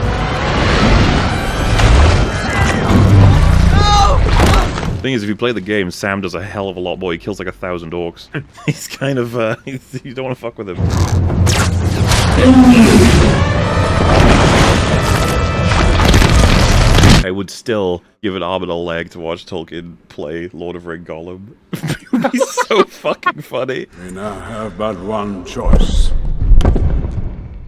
Thing is, if you play the game, Sam does a hell of a lot more. He kills like 1,000 orcs. He's kind of, you don't want to fuck with him. I would still give an arm and a leg to watch Tolkien play Lord of Ring Gollum. It would be so fucking funny. We now have but one choice.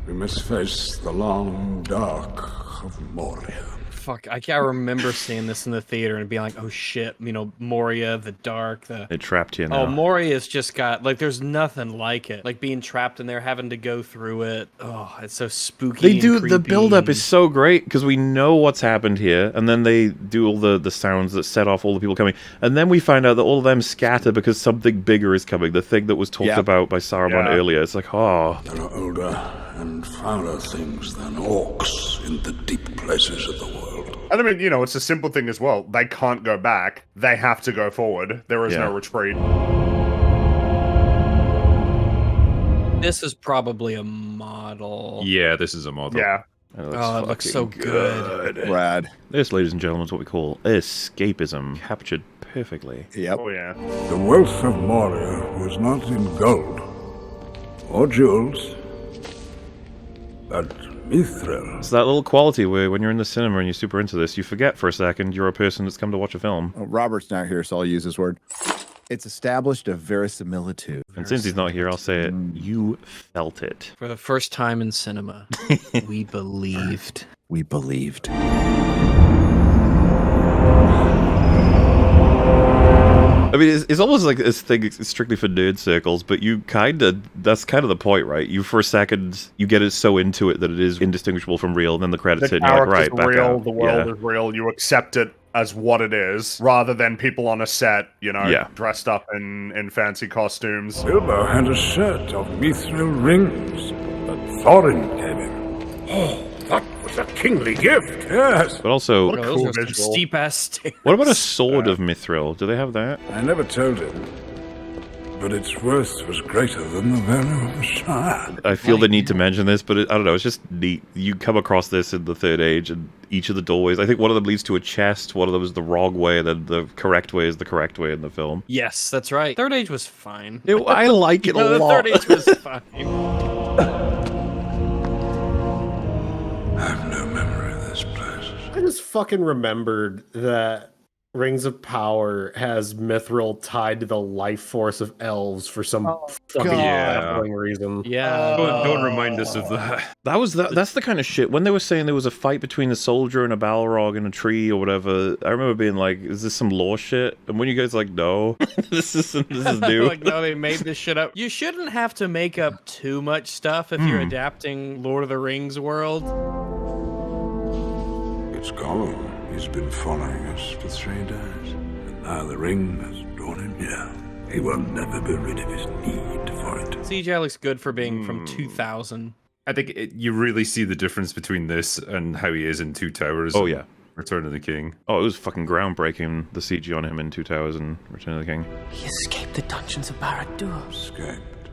We must face the long dark of Moria. Fuck, I can't remember seeing this in the theater and being like, oh shit, you know, Moria, the dark, It trapped you now. Oh, Moria's just got, like, there's nothing like it. Like, being trapped in there, having to go through it. Oh, it's so spooky. They do, and the creepy. build-up is so great, because we know what's happened here, and then they do all the sounds that set off all the people coming, and then we find out that all of them scatter because something bigger is coming, the thing that was talked about by Saruman earlier. It's like, oh. There are older and fouler things than orcs in the deep places of the world. And I mean, you know, it's a simple thing as well. They can't go back. They have to go forward. There is no retreat. This is probably a model. Yeah, this is a model. Yeah. Oh, it looks so good. Rad. This, ladies and gentlemen, is what we call escapism, captured perfectly. Yep. Oh, yeah. The wealth of Moria was not in gold or jewels, but mithril. It's that little quality where when you're in the cinema and you're super into this, you forget for a second you're a person that's come to watch a film. Oh, Robert's not here, so I'll use his word. It's established a verisimilitude. And since he's not here, I'll say it. You felt it. For the first time in cinema, we believed. We believed. I mean, it's almost like this thing is strictly for nerd circles, but that's kind of the point, right? You, for a second, you get it so into it that it is indistinguishable from real, and then the credits hit, and you're like, right, back real, out. The world is real, you accept it as what it is, rather than people on a set, dressed up in fancy costumes. Bilbo had a set of mithril rings that Thorin gave him. Oh, that was a kingly gift, yes. But also, what a cool steep ass stairs. What about a sword of mithril? Do they have that? I never told him, but its worth was greater than the value of the Shire. I feel the need to mention this, but I don't know, it's just neat. You come across this in the Third Age, and each of the doorways, I think one of them leads to a chest, one of them is the wrong way, and then the correct way is the correct way in the film. Yes, that's right. Third Age was fine. I like it a lot. The Third Age was fine. I have no memory of this place. I just fucking remembered that Rings of Power has mithril tied to the life force of elves for some fucking baffling reason. Yeah. Don't remind us of that. That's the kind of shit. When they were saying there was a fight between a soldier and a Balrog in a tree or whatever, I remember being like, is this some lore shit? And when you guys like, no, this is new. Like, no, they made this shit up. You shouldn't have to make up too much stuff if you're adapting Lord of the Rings world. It's Gollum. He's been following us for 3 days, and now the ring has drawn him here. He will never be rid of his need for it. CGI looks good for being from 2000. I think you really see the difference between this and how he is in Two Towers. Oh, yeah. Return of the King. Oh, it was fucking groundbreaking, the CG on him in 2000, Return of the King. He escaped the dungeons of Barad-dûr. Escaped?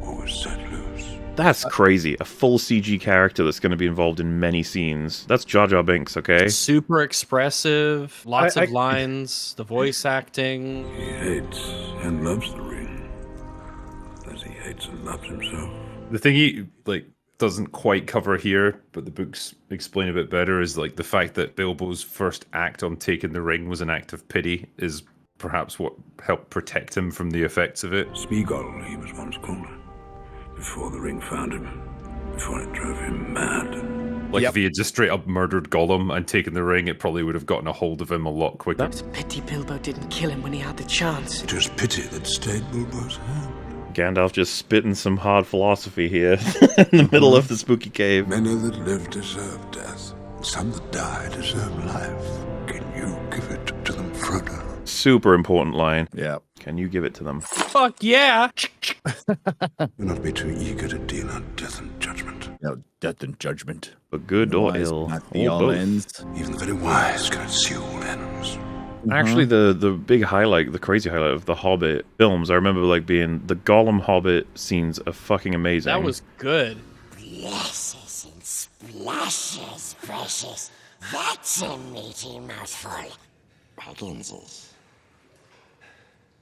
Or was set loose? That's crazy. A full CG character that's going to be involved in many scenes. That's Jar Jar Binks, okay? Super expressive, lots of lines, the voice acting. He hates and loves the ring, as he hates and loves himself. The thing he doesn't quite cover here, but the books explain a bit better, is the fact that Bilbo's first act on taking the ring was an act of pity is perhaps what helped protect him from the effects of it. Smeagol, he was once called. Before the ring found him, before it drove him mad. If he had just straight up murdered Gollum and taken the ring, it probably would have gotten a hold of him a lot quicker. It's a pity Bilbo didn't kill him when he had the chance. It was pity that stayed Bilbo's hand. Gandalf just spitting some hard philosophy here in the middle of the spooky cave. Many that live deserve death. Some that die deserve life. Can you give it to them, Frodo? Super important line. Yeah. Can you give it to them? Fuck yeah! Do not be too eager to deal out death and judgment. No, death and judgment. For good or ill. Not the all ends. Even the very wise can see all ends. Actually, the big highlight, the crazy highlight of the Hobbit films, I remember being the Gollum Hobbit scenes are fucking amazing. That was good. Blesses and splashes, precious. That's a meaty mouthful. Bagginses.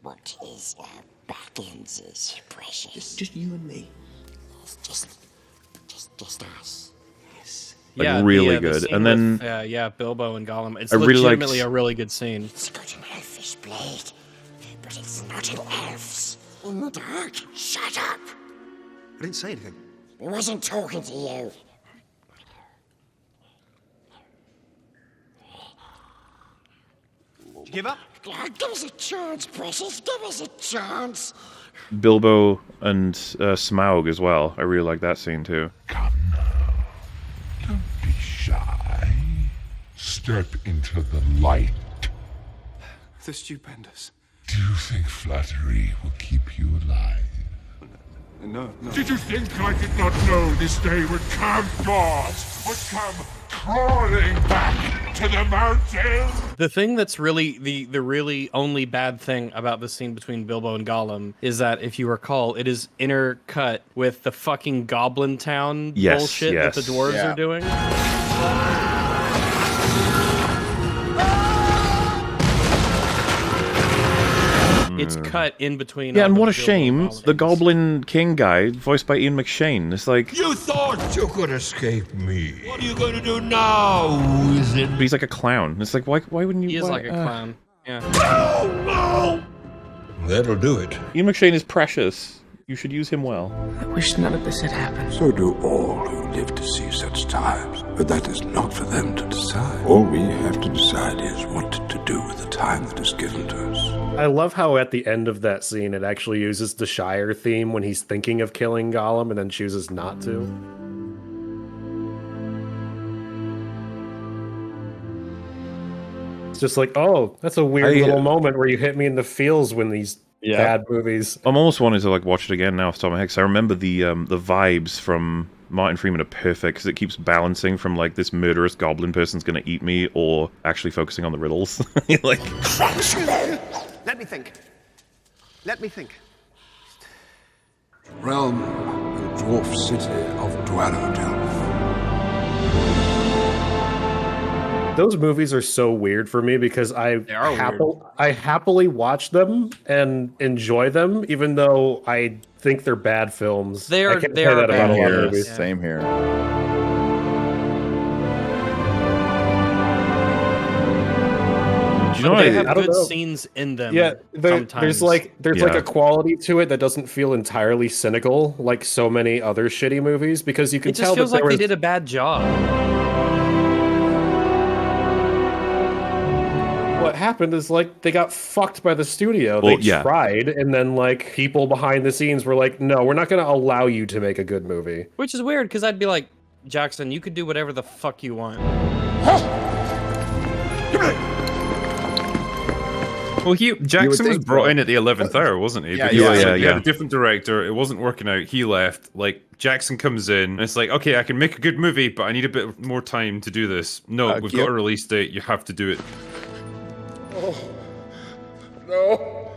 What is Bagginses, precious? Just you and me. Just us. Yes. Really good. And then Bilbo and Gollum. It's really legitimately a really good scene. It's got an elfish blade, but it's not an elf's. In the dark. Shut up. I didn't say anything. I wasn't talking to you. Give up? Give us a chance, precious. Give us a chance. Bilbo and Smaug as well. I really like that scene too. Come now. Don't be shy. Step into the light. They're stupendous. Do you think flattery will keep you alive? No. Did you think I did not know this day would come, gods? Would come crawling back to the mountains? The thing that's really the really only bad thing about the scene between Bilbo and Gollum is that, if you recall, it is intercut with the fucking Goblin Town bullshit that the dwarves are doing. It's cut in between. Yeah, and what a shame. The Goblin King guy, voiced by Ian McShane, it's like... You thought you could escape me. What are you going to do now, wizard? But he's like a clown. It's like, why wouldn't you... He is like a clown. Yeah. No! That'll do it. Ian McShane is precious. You should use him well. I wish none of this had happened. So do all who live to see such times. But that is not for them to decide. All we have to decide is what to do. do with the time that is given to us. I love how at the end of that scene it actually uses the Shire theme when he's thinking of killing Gollum and then chooses not to. It's just like, oh, that's a weird little moment where you hit me in the feels when these bad movies. I'm almost wanting to like watch it again now off the top of my head, because I remember the vibes from Martin Freeman are perfect, because it keeps balancing from like this murderous goblin person's gonna eat me, or actually focusing on the riddles. Like, let me think. Let me think. Realm and dwarf city of Dwarrowdelf. Those movies are so weird for me because I happily watch them and enjoy them, even though I think they're bad films. They are bad about a lot of movies. Same here. They have good scenes in them. Yeah, there's like a quality to it that doesn't feel entirely cynical, like so many other shitty movies, because you can it tell just feels that like they did a bad job. What happened is like they got fucked by the studio. They tried, and then like people behind the scenes were like, "No, we're not going to allow you to make a good movie." Which is weird because I'd be like, Jackson, you could do whatever the fuck you want. Well, Jackson was brought in at the 11th hour, wasn't he? He had a different director. It wasn't working out. He left. Like, Jackson comes in, and it's like, okay, I can make a good movie, but I need a bit more time to do this. No, we've got a release date. You have to do it. Oh, no.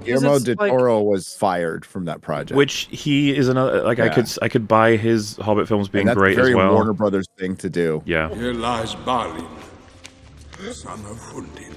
Guillermo del Toro was fired from that project. Which he is another, like, I could buy his Hobbit films being great as well. Very Warner Brothers thing to do. Yeah. Here lies Balin, son of Hundin,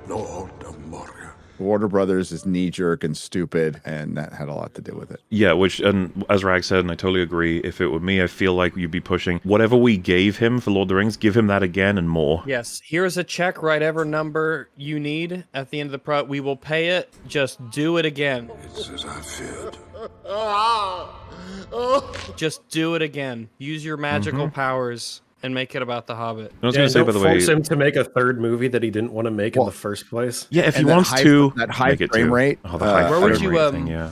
Lord of Moria. Warner Brothers is knee-jerk and stupid, and that had a lot to do with it. Yeah, and as Rag said, and I totally agree, if it were me, I feel like you'd be pushing whatever we gave him for Lord of the Rings, give him that again and more. Yes, here's a check, write every number you need at the end of the we will pay it, just do it again. It's as I feared. Just do it again. Use your magical powers. And make it about the Hobbit. I was going to say, by the way, force him to make a third movie that he didn't want to make in the first place. Yeah, if he wants to, that high frame rate. Oh, the high frame rate thing, yeah.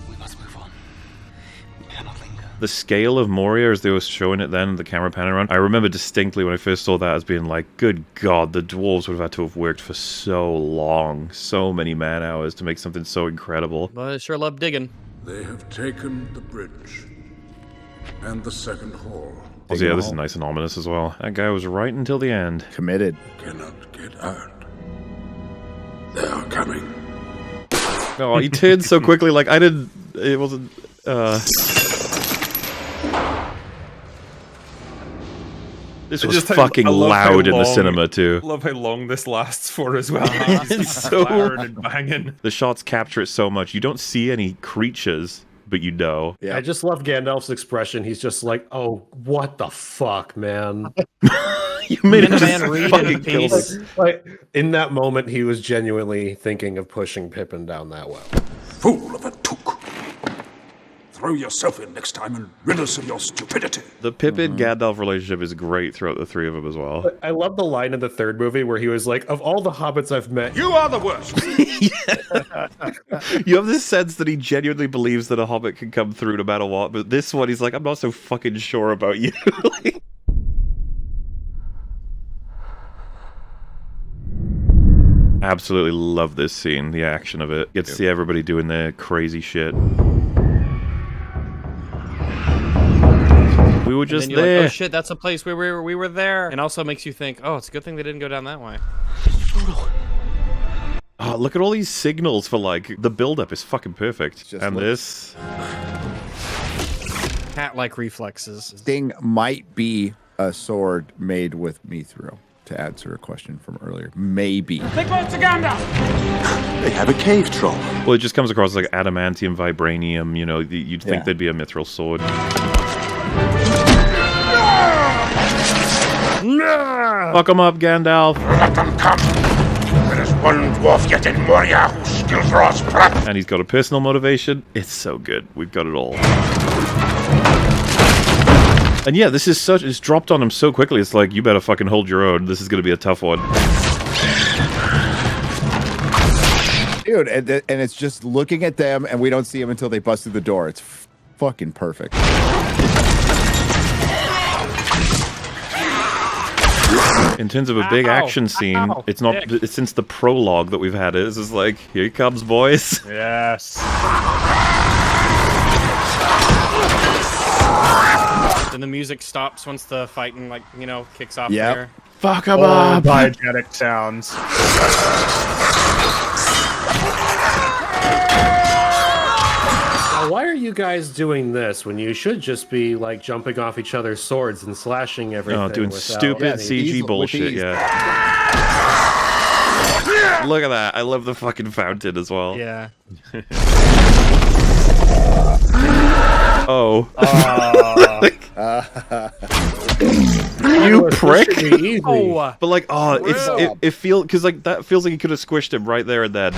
The scale of Moria, as they were showing it then, the camera panning around, I remember distinctly when I first saw that as being like, good God, the dwarves would have had to have worked for so long, so many man hours to make something so incredible. But I sure love digging. They have taken the bridge and the second hall. Oh, yeah, this is nice and ominous as well. That guy was right until the end. Committed. Cannot get out. They are coming. Oh, he turned so quickly, like, I didn't... It wasn't... This was fucking loud in the cinema, too. I love how long this lasts for as well. It's so... and banging. The shots capture it so much. You don't see any creatures, but you know. Yeah, I just love Gandalf's expression. He's just like, "Oh, what the fuck, man!" You made a man read in peace. Like, in that moment, he was genuinely thinking of pushing Pippin down that well. Fool of a took! Throw yourself in next time and rid us of your stupidity. The Pippin-Gandalf relationship is great throughout the three of them as well. But I love the line in the third movie where he was like, "Of all the hobbits I've met, you are the worst." You have this sense that he genuinely believes that a hobbit can come through no matter what, but this one, he's like, I'm not so fucking sure about you. Absolutely love this scene, the action of it. Get to see everybody doing their crazy shit. We were just there. Like, oh shit, that's a place where we were there. And also makes you think, oh, it's a good thing they didn't go down that way. Oh, look at all these signals for, like, the build-up is fucking perfect. And this... Cat-like reflexes. Sting might be a sword made with mithril, to answer a question from earlier. Maybe. They close to Gandalf! They have a cave troll. Well, it just comes across like adamantium, vibranium, you know, you'd think there'd be a mithril sword. No! Fuck them up, Gandalf. Let them come. There is one dwarf yet in Moria who still draws breath. And he's got a personal motivation. It's so good. We've got it all. And yeah, this is it's dropped on him so quickly. It's like, you better fucking hold your own. This is going to be a tough one. Dude, and it's just looking at them, and we don't see them until they bust through the door. It's fucking perfect. In terms of a big action scene, it's not since the prologue that we've had it. It's just like, here he comes, boys. Yes. Then the music stops once the fighting, like, you know, kicks off there. Fuck him up. Diegetic sounds. Now, why are you guys doing this when you should just be like jumping off each other's swords and slashing everything? Oh, doing stupid CG bullshit, Look at that. I love the fucking fountain as well. Yeah. Oh. You prick. Oh. But like, it feels, because like that feels like you could have squished him right there and then.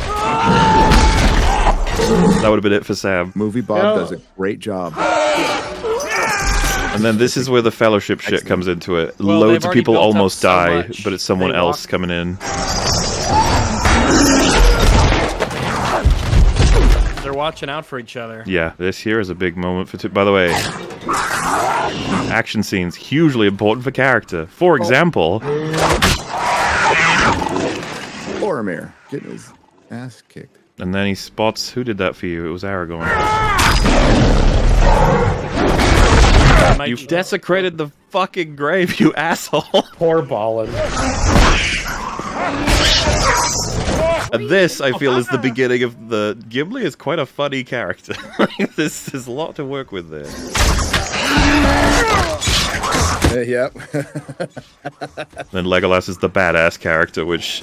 That would have been it for Sam. Movie Bob does a great job. And then this is where the fellowship shit comes into it. Well, loads of people almost die, much. but it's someone else coming in. They're watching out for each other. Yeah, this here is a big moment for by the way, action scenes, hugely important for character. For example... Boromir getting his ass kicked. And then he spots, who did that for you? It was Aragorn. You've desecrated the fucking grave, you asshole. Poor Balin. And this, I feel, is the beginning of the... Gimli is quite a funny character. There's a lot to work with there. Yep. Then Legolas is the badass character, which...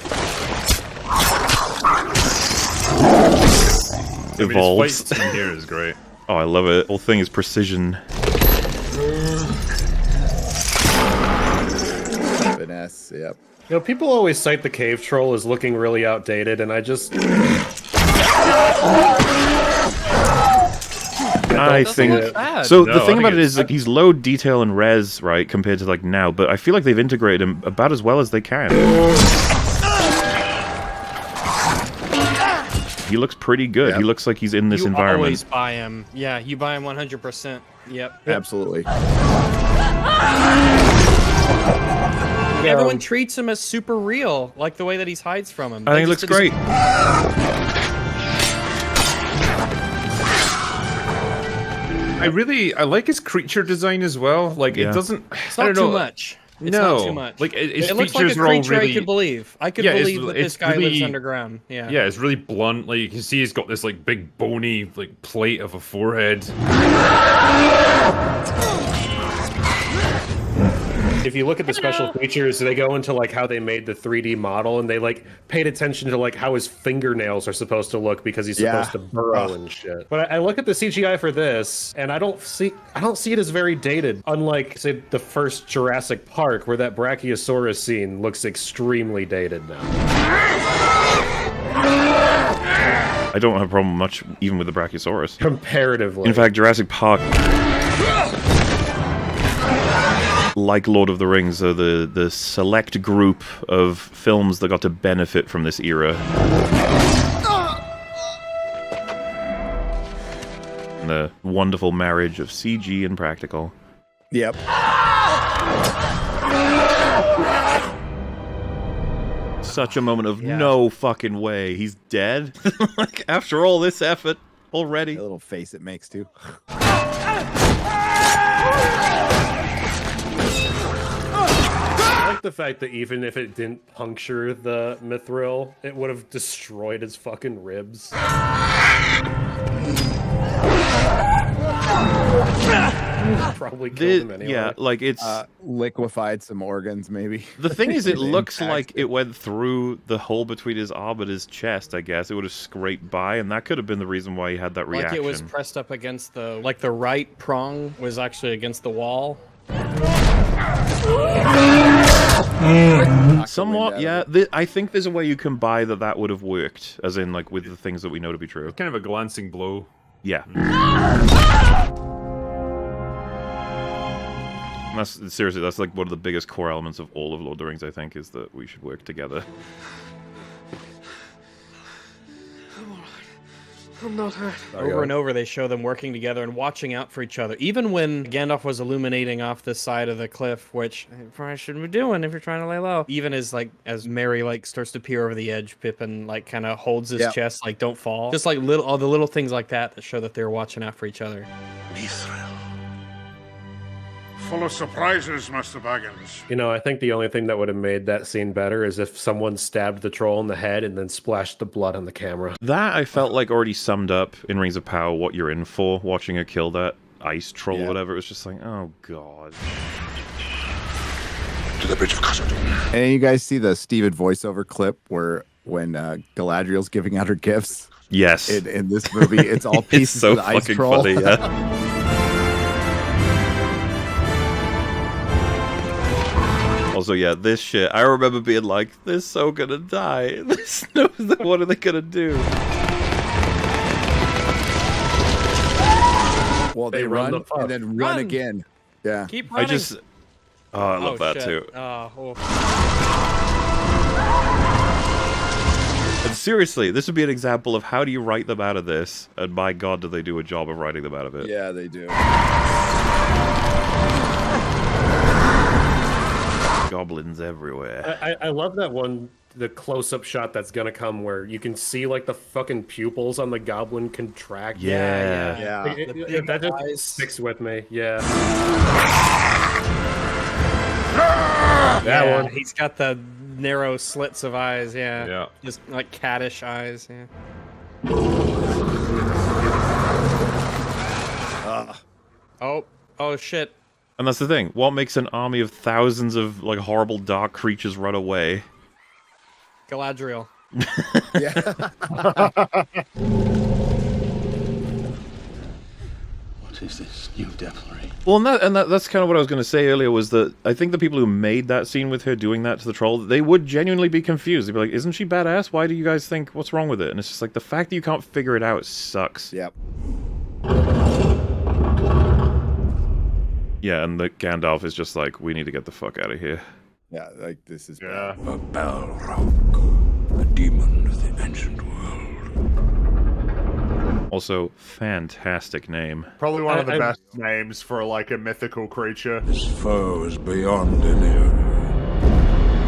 evolves. His fight scene here is great. Oh, I love it. The whole thing is precision. Finesse, yep. You know, people always cite the cave troll as looking really outdated, and I just... I think... So the thing about it is, like, he's low detail and res, right, compared to, like, now, but I feel like they've integrated him about as well as they can. He looks pretty good. Yep. He looks like he's in this environment. You always buy him. Yeah, you buy him 100%. Yep. Absolutely. Everyone treats him as super real, like the way that he hides from him. I think he looks great. I like his creature design as well. Like it doesn't. It's not too much. It's not too much. Like it looks like a creature I could believe. I could believe that this guy lives underground. Yeah. Yeah, it's really blunt. Like you can see he's got this like big bony like plate of a forehead. If you look at the special features, they go into like how they made the 3D model, and they like paid attention to like how his fingernails are supposed to look because he's supposed to burrow and shit. But I look at the CGI for this, and I don't see it as very dated. Unlike say the first Jurassic Park, where that Brachiosaurus scene looks extremely dated now. I don't have a problem much even with the Brachiosaurus. Comparatively. In fact, Jurassic Park, like Lord of the Rings, are the select group of films that got to benefit from this era. And the wonderful marriage of CG and practical. Yep. Such a moment of no fucking way. He's dead? Like, after all this effort already. A little face it makes, too. I like the fact that even if it didn't puncture the mithril, it would have destroyed his fucking ribs. Probably killed him anyway. Yeah, like it's liquefied some organs, maybe. The thing is, it looks like it went through the hole between his arm and his chest. I guess it would have scraped by, and that could have been the reason why he had that reaction. Like it was pressed up against the, like the right prong was actually against the wall. Somewhat, yeah. I think there's a way you can buy that would have worked, as in like with the things that we know to be true. Kind of a glancing blow. Yeah. Seriously, that's like one of the biggest core elements of all of Lord of the Rings, I think, is that we should work together. I'm not hurt. Over and over, they show them working together and watching out for each other. Even when Gandalf was illuminating off the side of the cliff, which you probably shouldn't be doing if you're trying to lay low. Even as Merry starts to peer over the edge, Pippin kind of holds his chest, don't fall. Just all the little things like that show that they're watching out for each other. Mithril. Full of surprises, Master Baggins. You know, I think the only thing that would have made that scene better is if someone stabbed the troll in the head and then splashed the blood on the camera. That I felt like already summed up in Rings of Power what you're in for, watching her kill that ice troll or whatever. It was just like, oh god. To the Bridge of Khazad. And you guys see the Steven voiceover clip when Galadriel's giving out her gifts? Yes. In this movie, it's all pieces it's so of the ice fucking troll. Funny, yeah. Also, yeah, this shit, I remember being like, they're so gonna die. What are they gonna do? Well, they run and then run again. Yeah. Keep running. I love that shit. too. Oh. And seriously, this would be an example of how do you write them out of this, and by god do they do a job of writing them out of it. Yeah, they do. Goblins everywhere. I love that one, the close-up shot that's gonna come where you can see the fucking pupils on the goblin contract. Yeah. That just sticks with me. Yeah. That one. He's got the narrow slits of eyes. Yeah. Just caddish eyes. Yeah. Oh shit. And that's the thing. What makes an army of thousands of horrible dark creatures run away? Galadriel. What is this new devilry? Well, that's kind of what I was going to say earlier, was that I think the people who made that scene with her doing that to the troll, they would genuinely be confused. They'd be like, isn't she badass? Why do you guys think, what's wrong with it? And it's just the fact that you can't figure it out sucks. Yep. Yeah, and the Gandalf is just we need to get the fuck out of here. Yeah, this is bad. A Balrog, a demon of the ancient world. Also, fantastic name. Probably one of the best names for a mythical creature. His foe is beyond any.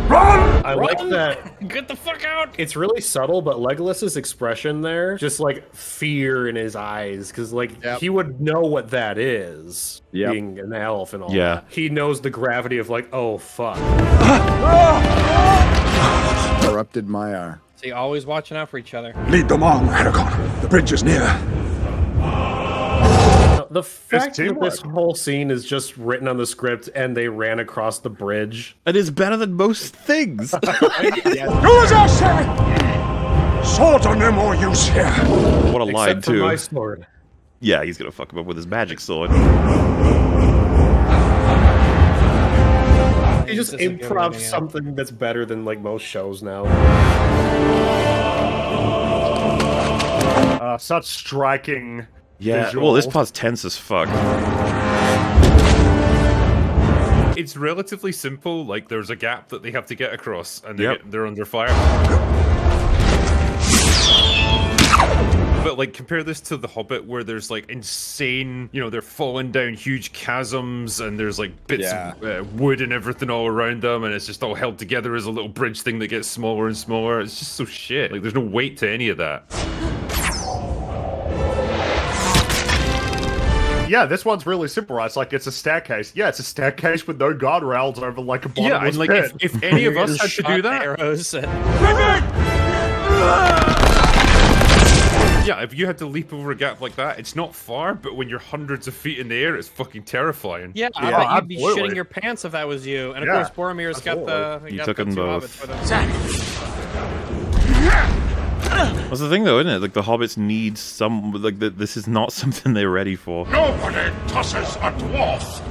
Run! I like that. Get the fuck out! It's really subtle, but Legolas's expression there, just fear in his eyes, because he would know what that is, being an elf and all that. He knows the gravity of oh fuck. Corrupted Maiar. See, always watching out for each other. Lead them on, Aragorn. The bridge is near. The fact that this whole scene is just written on the script and they ran across the bridge. It is better than most things. Do as I say! Swords are no more use here. What a line, Except for too. my sword. Yeah, he's gonna fuck him up with his magic sword. He just improv something that's better than most shows now. Such striking. Yeah, visual. well, this part's tense as fuck. It's relatively simple. There's a gap that they have to get across, and they're under fire. But compare this to The Hobbit, where there's insane, they're falling down huge chasms, and there's bits of wood and everything all around them, and it's just all held together as a little bridge thing that gets smaller and smaller. It's just so shit. There's no weight to any of that. Yeah, this one's really simple, right? It's it's a staircase. Yeah, it's a staircase with no guardrails over a bottomless pit. If any of us had to do that, arrows. Yeah, if you had to leap over a gap like that, it's not far, but when you're hundreds of feet in the air, it's fucking terrifying. Yeah, I bet you'd be shitting your pants if that was you. And of course, Boromir's got the... He took them both. That's the thing, though, isn't it? The hobbits need some... this is not something they're ready for. Nobody tosses a dwarf!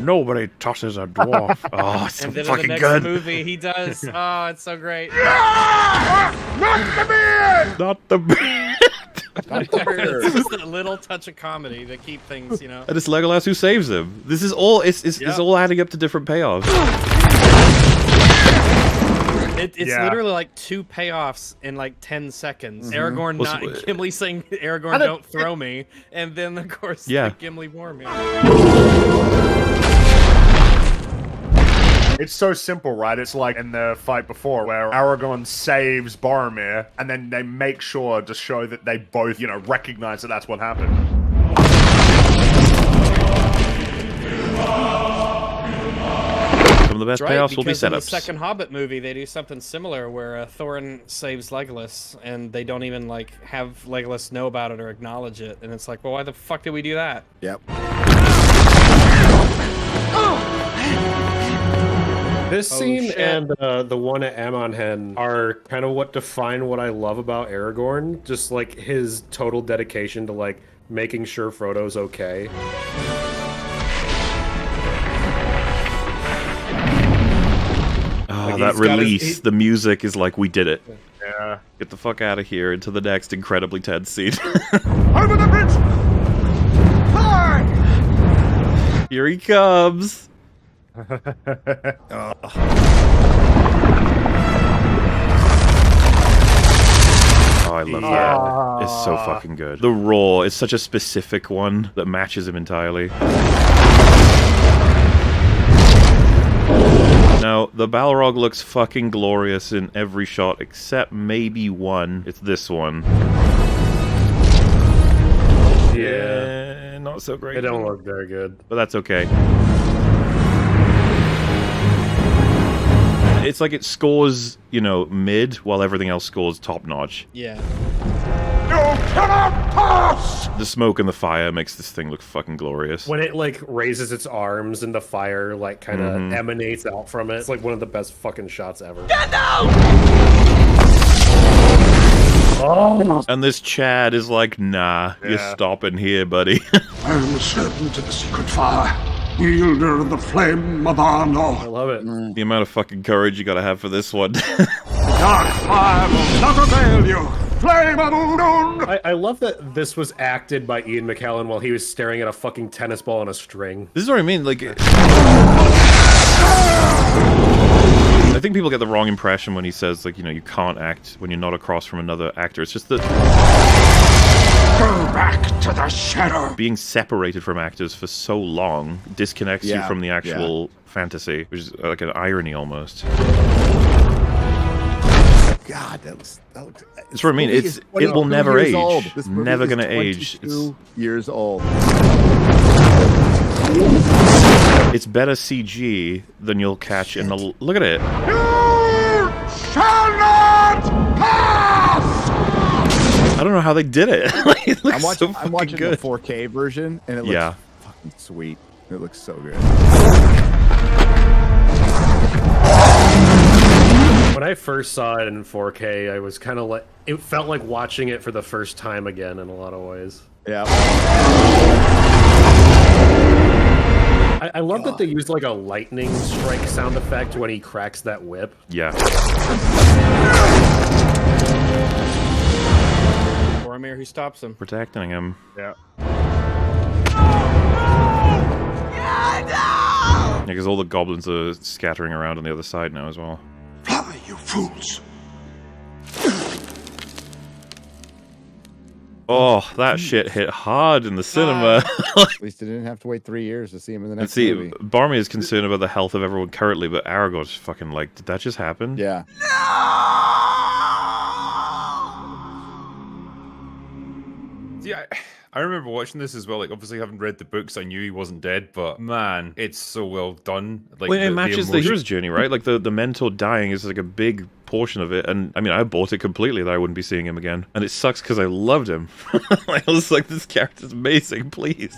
Nobody tosses a dwarf. Oh, it's so and then fucking in the next good. movie, he does. Oh, it's so great. Not the beard! Not the beard! It's just a little touch of comedy to keep things, And it's Legolas who saves him. This is all... It's all adding up to different payoffs. It's literally like 2 payoffs in like 10 seconds. Aragorn Gimli saying, Aragorn, don't throw me. And then, of course, Gimli Boromir. It's so simple, right? It's like in the fight before where Aragorn saves Boromir and then they make sure to show that they both, you know, recognize that that's what happened. Some of the best payoffs will be setups. In the second Hobbit movie, they do something similar where Thorin saves Legolas and they don't even like have Legolas know about it or acknowledge it. And it's like, well, why the fuck did we do that? Yep. This scene and the one at Amonhen are kind of what define what I love about Aragorn. Just like his total dedication to like making sure Frodo's okay. Oh, that release, the music is like, we did it. Yeah. Get the fuck out of here into the next incredibly tense scene. Over the bridge! Fly! Here he comes. Oh, I love that. It's so fucking good. The roar is such a specific one that matches him entirely. Now, the Balrog looks fucking glorious in every shot except maybe one. It's this one. Yeah, not so great. They don't look very good. But that's okay. It's like it scores, you know, mid, while everything else scores top-notch. Yeah. You cannot pass! The smoke and the fire makes this thing look fucking glorious. When it, like, raises its arms and the fire, like, kind of emanates out from it. It's, like, one of the best fucking shots ever. Gandalf! Oh! And this Chad is like, nah, you're stopping here, buddy. I am a servant of the secret fire. Wielder of the flame of Arnor. I love it. The amount of fucking courage you gotta have for this one. The dark fire will not avail you. Flame of Udun! I love that this was acted by Ian McKellen while he was staring at a fucking tennis ball on a string. This is what I mean, like... I think people get the wrong impression when he says, like, you know, you can't act when you're not across from another actor. It's just that... Go back to the shadow! Being separated from actors for so long disconnects you from the actual fantasy, which is like an irony almost. God, that looks that's what I mean. It will never age. It's never gonna age. It's years old. It's better CG than you'll catch in the. Look at it. You shall not pass! I don't know how they did it. Like, it looks I'm watching good. the 4K version, and it looks fucking sweet. It looks so good. When I first saw it in 4K, I was kind of like... It felt like watching it for the first time again in a lot of ways. Yeah. I love that they used like a lightning strike sound effect when he cracks that whip. Yeah. Boromir, who stops him? Protecting him. Yeah. Yeah, because all the goblins are scattering around on the other side now as well. Fly, you fools! Oh, that shit hit hard in the cinema. At least I didn't have to wait 3 years to see him in the next movie. Boromir is concerned about the health of everyone currently, but Aragorn's fucking like, did that just happen? Yeah. Yeah, I remember watching this as well. Like, obviously, I haven't read the books. I knew he wasn't dead, but man, it's so well done. Like, well, it matches the hero's journey, right? Like the mentor dying is like a big portion of it, and I mean, I bought it completely that I wouldn't be seeing him again, and it sucks because I loved him. I was like, this character's amazing, please.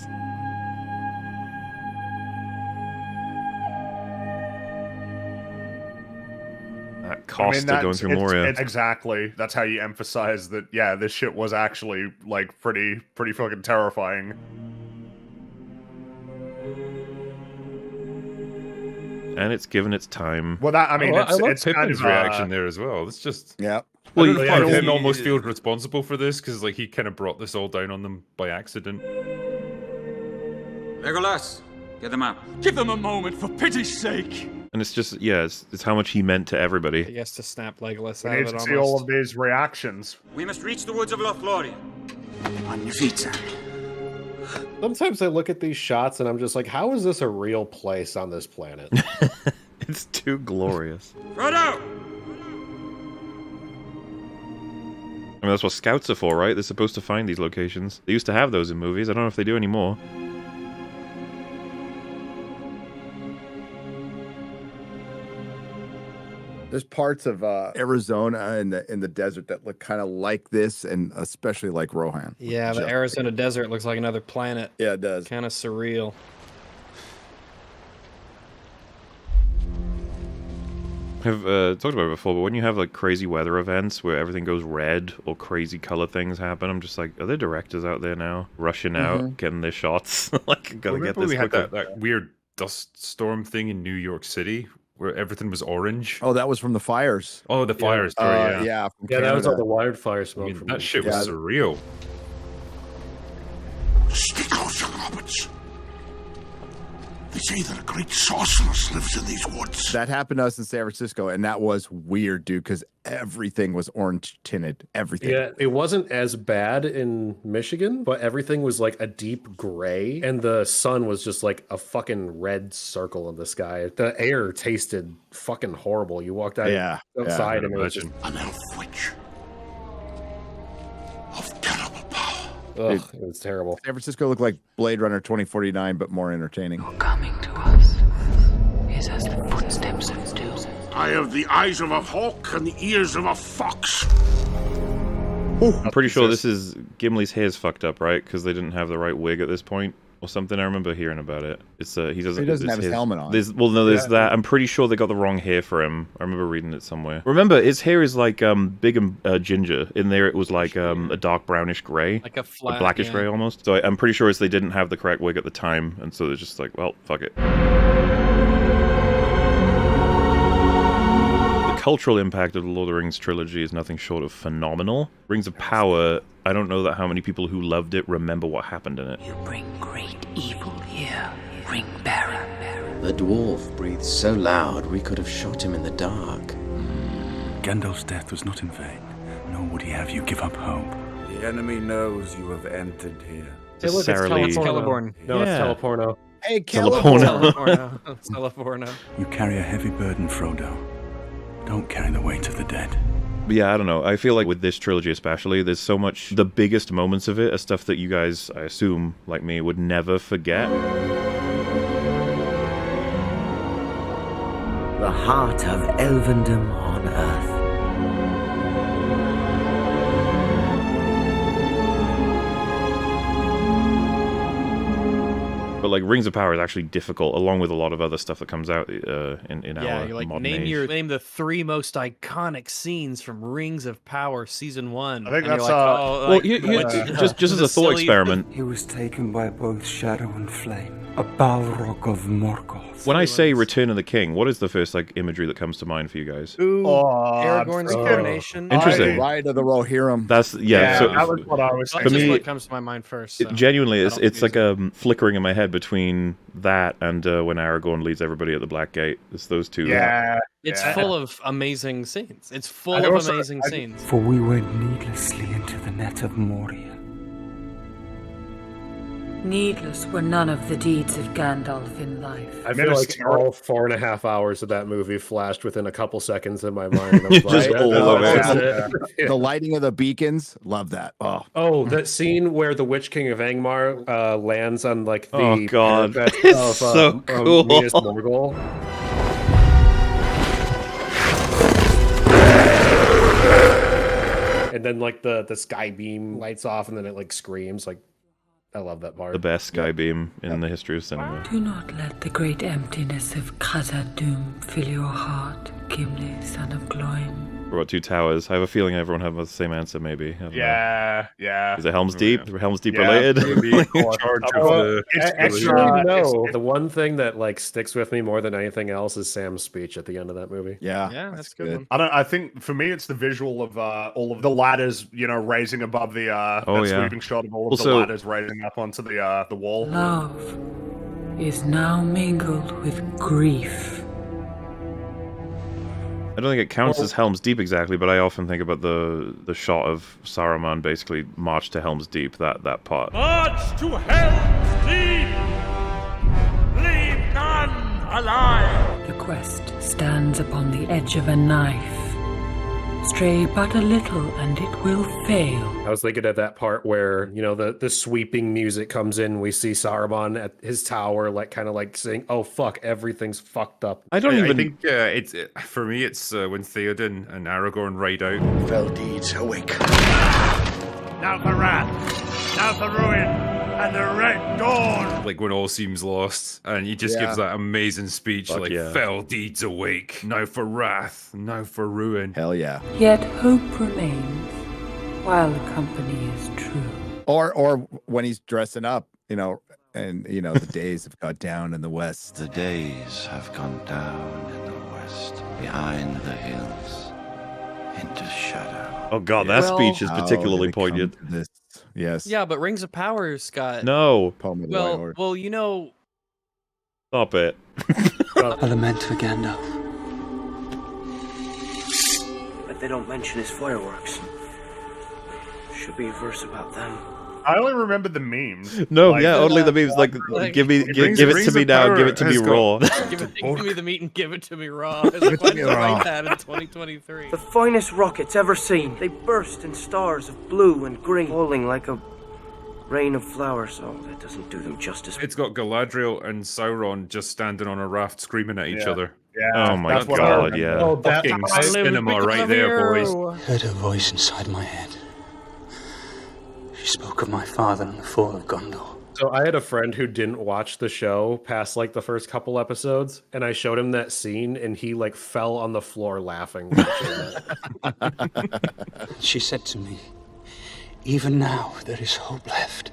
That Costa going through Moria. Exactly. That's how you emphasize that, yeah, this shit was actually, like, pretty fucking terrifying. And it's given its time. Well, that, I mean, it's kind of reaction there as well. It's just... Yeah. Well, him almost feels responsible for this, because, like, he kind of brought this all down on them by accident. Legolas, get them up. Give them a moment, for pity's sake! And it's just, it's how much he meant to everybody. He has to snap Legolas We out need of it to see all almost. of these reactions. We must reach the woods of Lothlorien. On your feet, son. Sometimes I look at these shots and I'm just like, how is this a real place on this planet? It's too glorious. Frodo! I mean, that's what scouts are for, right? They're supposed to find these locations. They used to have those in movies. I don't know if they do anymore. There's parts of Arizona in the desert that look kind of like this, and especially like Rohan. Yeah, the Arizona desert looks like another planet. Yeah, it does. Kind of surreal. I've talked about it before, but when you have like crazy weather events where everything goes red or crazy color things happen, I'm just like, are there directors out there now rushing out, getting their shots? Like, gotta get this we had quicker. that weird dust storm thing in New York City where everything was orange. Oh, that was from the fires. Oh, the fires. Sorry, yeah. From That was all Canada. the wildfire smoke. I mean, from that shit was surreal. Speak out, young hobbits. They say that a great sorceress lives in these woods. That happened to us in San Francisco, and that was weird, dude, because everything was orange tinted. Everything. Yeah, it wasn't as bad in Michigan, but everything was like a deep gray, and the sun was just like a fucking red circle in the sky. The air tasted fucking horrible. You walked out outside and it was just An elf witch of terrible power. ugh, it was terrible. San Francisco looked like Blade Runner 2049, but more entertaining. Coming to us is as the footsteps of doom. I have the eyes of a hawk and the ears of a fox. I'm pretty sure this is Gimli's hair's fucked up, right? Because they didn't have the right wig at this point or something. I remember hearing about it. It's he doesn't have his helmet on. There's that. I'm pretty sure they got the wrong hair for him. I remember reading it somewhere. Remember, his hair is like big and ginger. In there, it was like a dark brownish gray, Like a flat, blackish gray almost. So I'm pretty sure they didn't have the correct wig at the time, and so they're just like, well, fuck it. The cultural impact of the Lord of the Rings trilogy is nothing short of phenomenal. Rings of Power, I don't know that how many people who loved it remember what happened in it. You bring great evil here, Ring Bearer. The dwarf breathed so loud we could have shot him in the dark. Gandalf's death was not in vain, nor would he have you give up hope. The enemy knows you have entered here. Hey, look, it's Celeborn. No, it's Teleporno. Hey, Teleporno. Teleporno. You carry a heavy burden, Frodo. Don't carry the weight of the dead. But yeah, I don't know. I feel like with this trilogy especially, there's so much... The biggest moments of it are stuff that you guys, I assume, like me, would never forget. The heart of Elvendom on Earth. But like Rings of Power is actually difficult, along with a lot of other stuff that comes out in our you're like, modern age. name the 3 most iconic scenes from Rings of Power season 1. I think And that's you're like, just as a thought experiment. He was taken by both shadow and flame, a Balrog of Morgoth. When I say Return of the King, what is the first like imagery that comes to mind for you guys? Ooh, Aragorn's coronation. Interesting. Ride of the Rohirrim. That's so, that was what I was That's thinking. just me, what comes to my mind first. So. Genuinely, it's like flickering in my head between that and when Aragorn leads everybody at the Black Gate. It's those two. Yeah. It's full of amazing scenes. It's full of amazing scenes. For we went needlessly into the net of Moria. Needless were none of the deeds of Gandalf in life. I feel like all 4.5 hours of that movie flashed within a couple seconds in my mind. And I was Just like, all of it. The lighting of the beacons, love that. Oh, that scene where the Witch King of Angmar lands on like the Oh, God. parapet It's of so cool. Minas Morgul. And then like the sky beam lights off and then it like screams. Like, I love that part. The best sky beam in the history of cinema. Do not let the great emptiness of Khazad-dûm fill your heart, Gimli, son of Gloin. What about Two Towers? I have a feeling everyone has the same answer, maybe. I don't know. Yeah. Is it Helm's Deep? Helm's Deep Yeah, related? Maybe in charge of Actually, no. The one thing that like sticks with me more than anything else is Sam's speech at the end of that movie. Yeah, that's a good one. I think for me it's the visual of all of the ladders, raising above the sweeping shot of all of the ladders raising up onto the wall. Love is now mingled with grief. I don't think it counts as Helm's Deep exactly, but I often think about the shot of Saruman basically march to Helm's Deep, that part. March to Helm's Deep! Leave none alive! The quest stands upon the edge of a knife. Stray but a little and it will fail. I was thinking at that part where, you know, the sweeping music comes in. We see Saruman at his tower, like kind of like saying, "Oh fuck, everything's fucked up." I think for me, it's when Theoden and Aragorn ride out. Fell deeds awake. Now for wrath, now for ruin, and the Red Dawn. Like when all seems lost, and he just gives that amazing speech, fell deeds awake, now for wrath, now for ruin. Hell yeah. Yet hope remains, while the company is true. Or when he's dressing up, you know, and you know the days have gone down in the west. The days have gone down in the west, behind the hills, into shadow. Oh god, that speech is particularly poignant. Yes. Yeah, but Rings of Power, Scott. No. Well, you know. Stop it. I lament for Gandalf. But they don't mention his fireworks. Should be a verse about them. I only remember the memes. No, only the memes. Like, give it to me now. Give it to me raw. Give me the meat and give it to me raw. I was going to write that in 2023. The finest rockets ever seen. They burst in stars of blue and green, falling like a rain of flowers. Oh, that doesn't do them justice. It's got Galadriel and Sauron just standing on a raft screaming at each other. Yeah, oh my god, yeah. Oh, fucking cinema right there, boys. I heard a voice inside my head. She spoke of my father and the fall of Gondor. So I had a friend who didn't watch the show past like the first couple episodes, and I showed him that scene, and he like fell on the floor laughing. She said to me, "Even now there is hope left,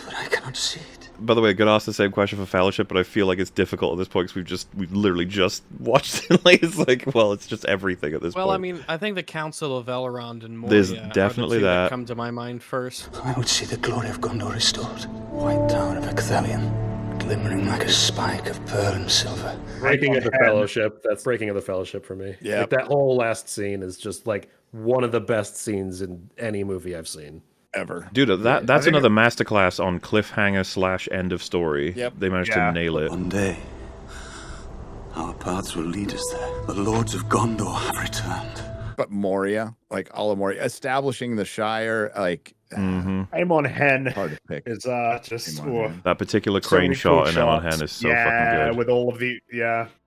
but I cannot see it." By the way, I could ask the same question for Fellowship, but I feel like it's difficult at this point because we've literally just watched it. Like, it's like, well, it's just everything at this point. Well, I mean, I think the Council of Elrond and Moria There's definitely are the two that. come to my mind first. I would see the glory of Gondor restored. White Tower of Ecthelion, glimmering like a spike of pearl and silver. Breaking of the Fellowship. That's Breaking of the Fellowship for me. Yeah. Like, that whole last scene is just like one of the best scenes in any movie I've seen. Ever. Dude, that's another masterclass on cliffhanger / end of story. Yep. They managed to nail it. One day, our paths will lead us there. The lords of Gondor have returned. But Moria, like all of Moria, establishing the Shire, like Amon Hen hard to pick. is just that particular crane shot in Amon Hen is so fucking good. With all of the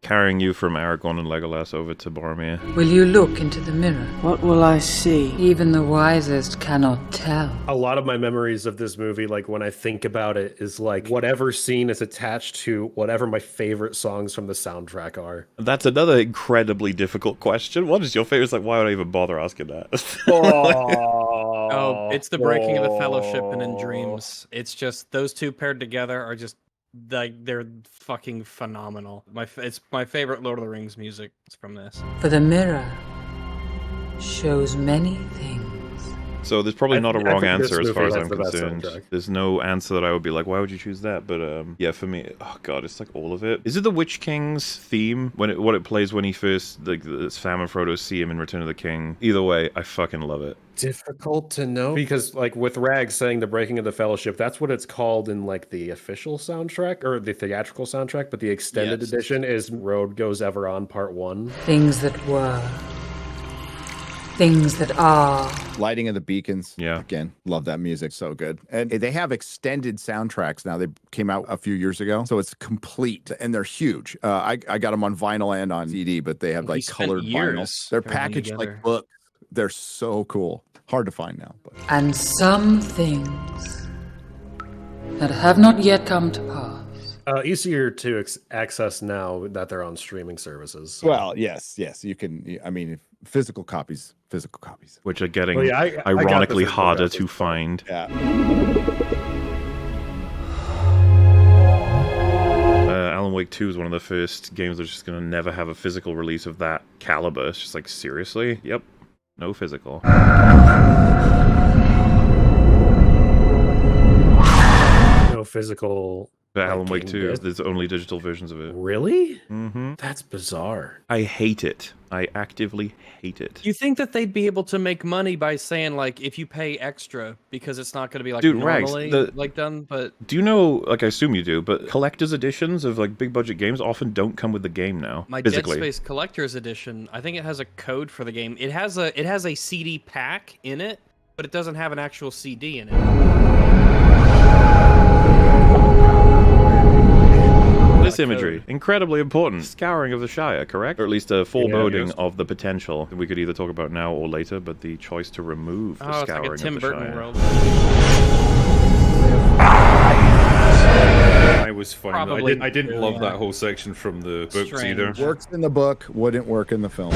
carrying you from Aragorn and Legolas over to Boromir. Will you look into the mirror? What will I see? Even the wisest cannot tell. A lot of my memories of this movie, like when I think about it, is like whatever scene is attached to whatever my favorite songs from the soundtrack are. That's another incredibly difficult question. What is your favorite? It's like, why would I even bother asking that? Oh, it's the Breaking of the Fellowship and In Dreams. It's just those two paired together are just like they're fucking phenomenal. It's my favorite Lord of the Rings music. It's from this. For the mirror shows many things. So there's probably not a wrong answer as far as I'm the best concerned. soundtrack. There's no answer that I would be like, why would you choose that? But yeah, for me, oh god, it's like all of it. Is it the Witch King's theme what it plays when he first Sam and Frodo see him in Return of the King? Either way, I fucking love it. Difficult to know because like with Rag saying the Breaking of the Fellowship, that's what it's called in like the official soundtrack or the theatrical soundtrack, but the extended edition is Road Goes Ever On Part 1. Things that were. Things that are. Lighting of the Beacons. Yeah. Again, love that music. So good. And they have extended soundtracks now. They came out a few years ago. So it's complete and they're huge. I got them on vinyl and on CD, but they have like colored vinyl. They're packaged like books. They're so cool. Hard to find now. But. And some things that have not yet come to pass. Easier to access now that they're on streaming services. So. Well, yes. You can, I mean, physical copies. Which are getting ironically harder to find. Yeah. Alan Wake 2 is one of the first games that's just going to never have a physical release of that caliber. It's just like, seriously? Yep. No physical. No physical But Alan Wake 2, there's only digital versions of it. Really? Mm-hmm. That's bizarre. I hate it. I actively hate it. You think that they'd be able to make money by saying, like, if you pay extra, because it's not going to be, like, normally, like, done, but... Do you know, like, I assume you do, but collector's editions of, like, big budget games often don't come with the game now, My physically. Dead Space Collector's Edition, I think it has a code for the game. It has a CD pack in it, but it doesn't have an actual CD in it. This imagery, incredibly important. Scouring of the Shire, correct? Or at least a foreboding of the potential that we could either talk about now or later, but the choice to remove the scouring it's like a Tim of the Burton Shire. world. I was fine. I didn't love that whole section from the books either. Works in the book, wouldn't work in the film.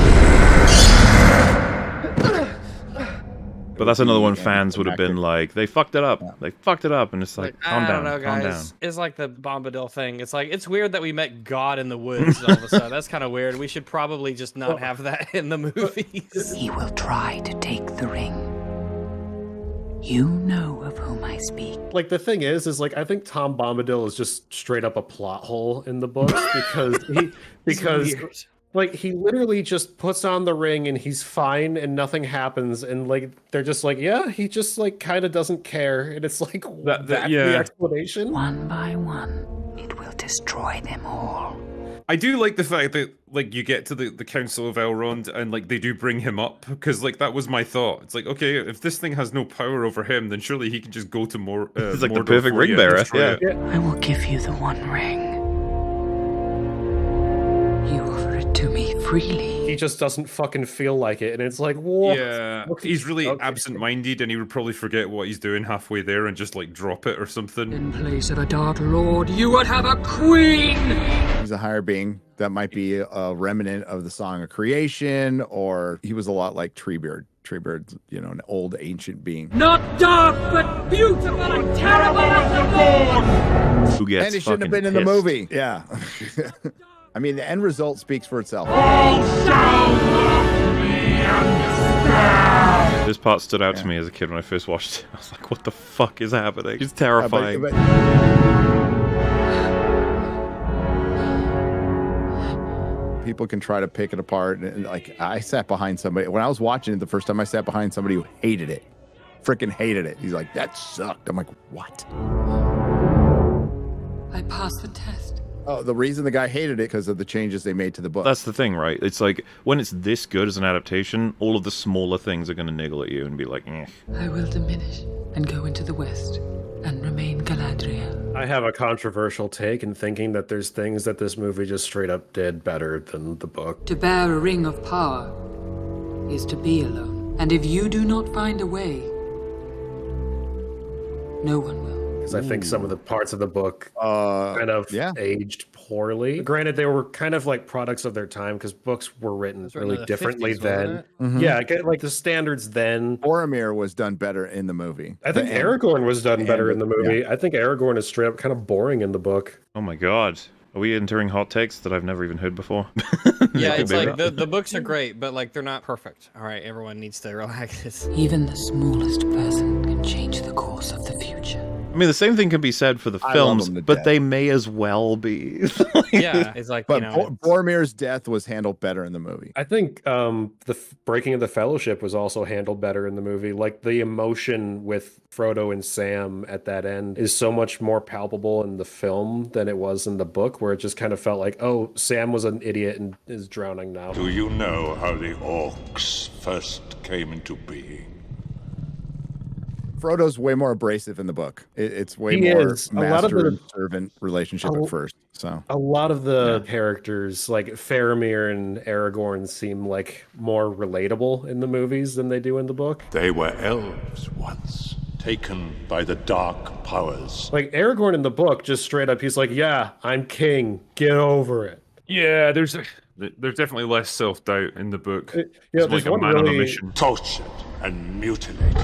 But that's another one fans would have been like, they fucked it up. Yeah. They fucked it up. And it's like, calm down, calm down. It's like the Bombadil thing. It's like, it's weird that we met God in the woods all of a sudden. That's kind of weird. We should probably just not have that in the movies. He will try to take the ring. You know of whom I speak. Like, the thing is like, I think Tom Bombadil is just straight up a plot hole in the books because like, he literally just puts on the ring and he's fine and nothing happens. And, like, they're just like, yeah, he just, like, kind of doesn't care. And it's like, that's the explanation? One by one, it will destroy them all. I do like the fact that, like, you get to the Council of Elrond and, like, they do bring him up. Because, like, that was my thought. It's like, okay, if this thing has no power over him, then surely he can just go to Mordor. He's like the perfect ring bearer. Yeah. I will give you the One Ring. You offer it to me freely. He just doesn't fucking feel like it, and it's like, what? Yeah, he's really absent-minded, and he would probably forget what he's doing halfway there and just, like, drop it or something. In place of a Dark Lord, you would have a queen! He's a higher being. That might be a remnant of the Song of Creation, or he was a lot like Treebeard. Treebeard's, you know, an old ancient being. Not dark, but beautiful and terrible as the dawn! Who gets And he shouldn't have been in the movie. Yeah. I mean, the end result speaks for itself. This part stood out to me as a kid when I first watched it. I was like, what the fuck is happening? It's terrifying. People can try to pick it apart. And, like, I sat behind somebody. When I was watching it the first time, I sat behind somebody who hated it. Freaking hated it. He's like, that sucked. I'm like, what? I passed the test. Oh, the reason the guy hated it because of the changes they made to the book. That's the thing, right? It's like, when it's this good as an adaptation, all of the smaller things are going to niggle at you and be like, eh. I will diminish and go into the west and remain Galadriel. I have a controversial take in thinking that there's things that this movie just straight up did better than the book. To bear a ring of power is to be alone. And if you do not find a way, no one will. Because I think some of the parts of the book kind of aged poorly. Granted, they were kind of like products of their time because books were written really differently 50s, then. Mm-hmm. Yeah, like the standards then. Boromir was done better in the movie. I think Aragorn was done better in the movie. Yeah. I think Aragorn is straight up kind of boring in the book. Oh my god. Are we entering hot takes that I've never even heard before? Yeah, it's like the books are great, but like they're not perfect. All right, everyone needs to relax. Even the smallest person can change the course of the future. I mean, the same thing can be said for the films, but they may as well be. Yeah, it's like, but you know, Boromir's death was handled better in the movie. I think the breaking of the Fellowship was also handled better in the movie. Like the emotion with Frodo and Sam at that end is so much more palpable in the film than it was in the book, where it just kind of felt like, oh, Sam was an idiot and is drowning now. Do you know how the orcs first came into being? Frodo's way more abrasive in the book. It's way more master and servant relationship at first. So a lot of the characters, like Faramir and Aragorn, seem like more relatable in the movies than they do in the book. They were elves once, taken by the dark powers. Like Aragorn in the book, just straight up, he's like, "Yeah, I'm king. Get over it." Yeah, there's definitely less self-doubt in the book. Yeah, there's like a man on a mission. Tortured and mutilated,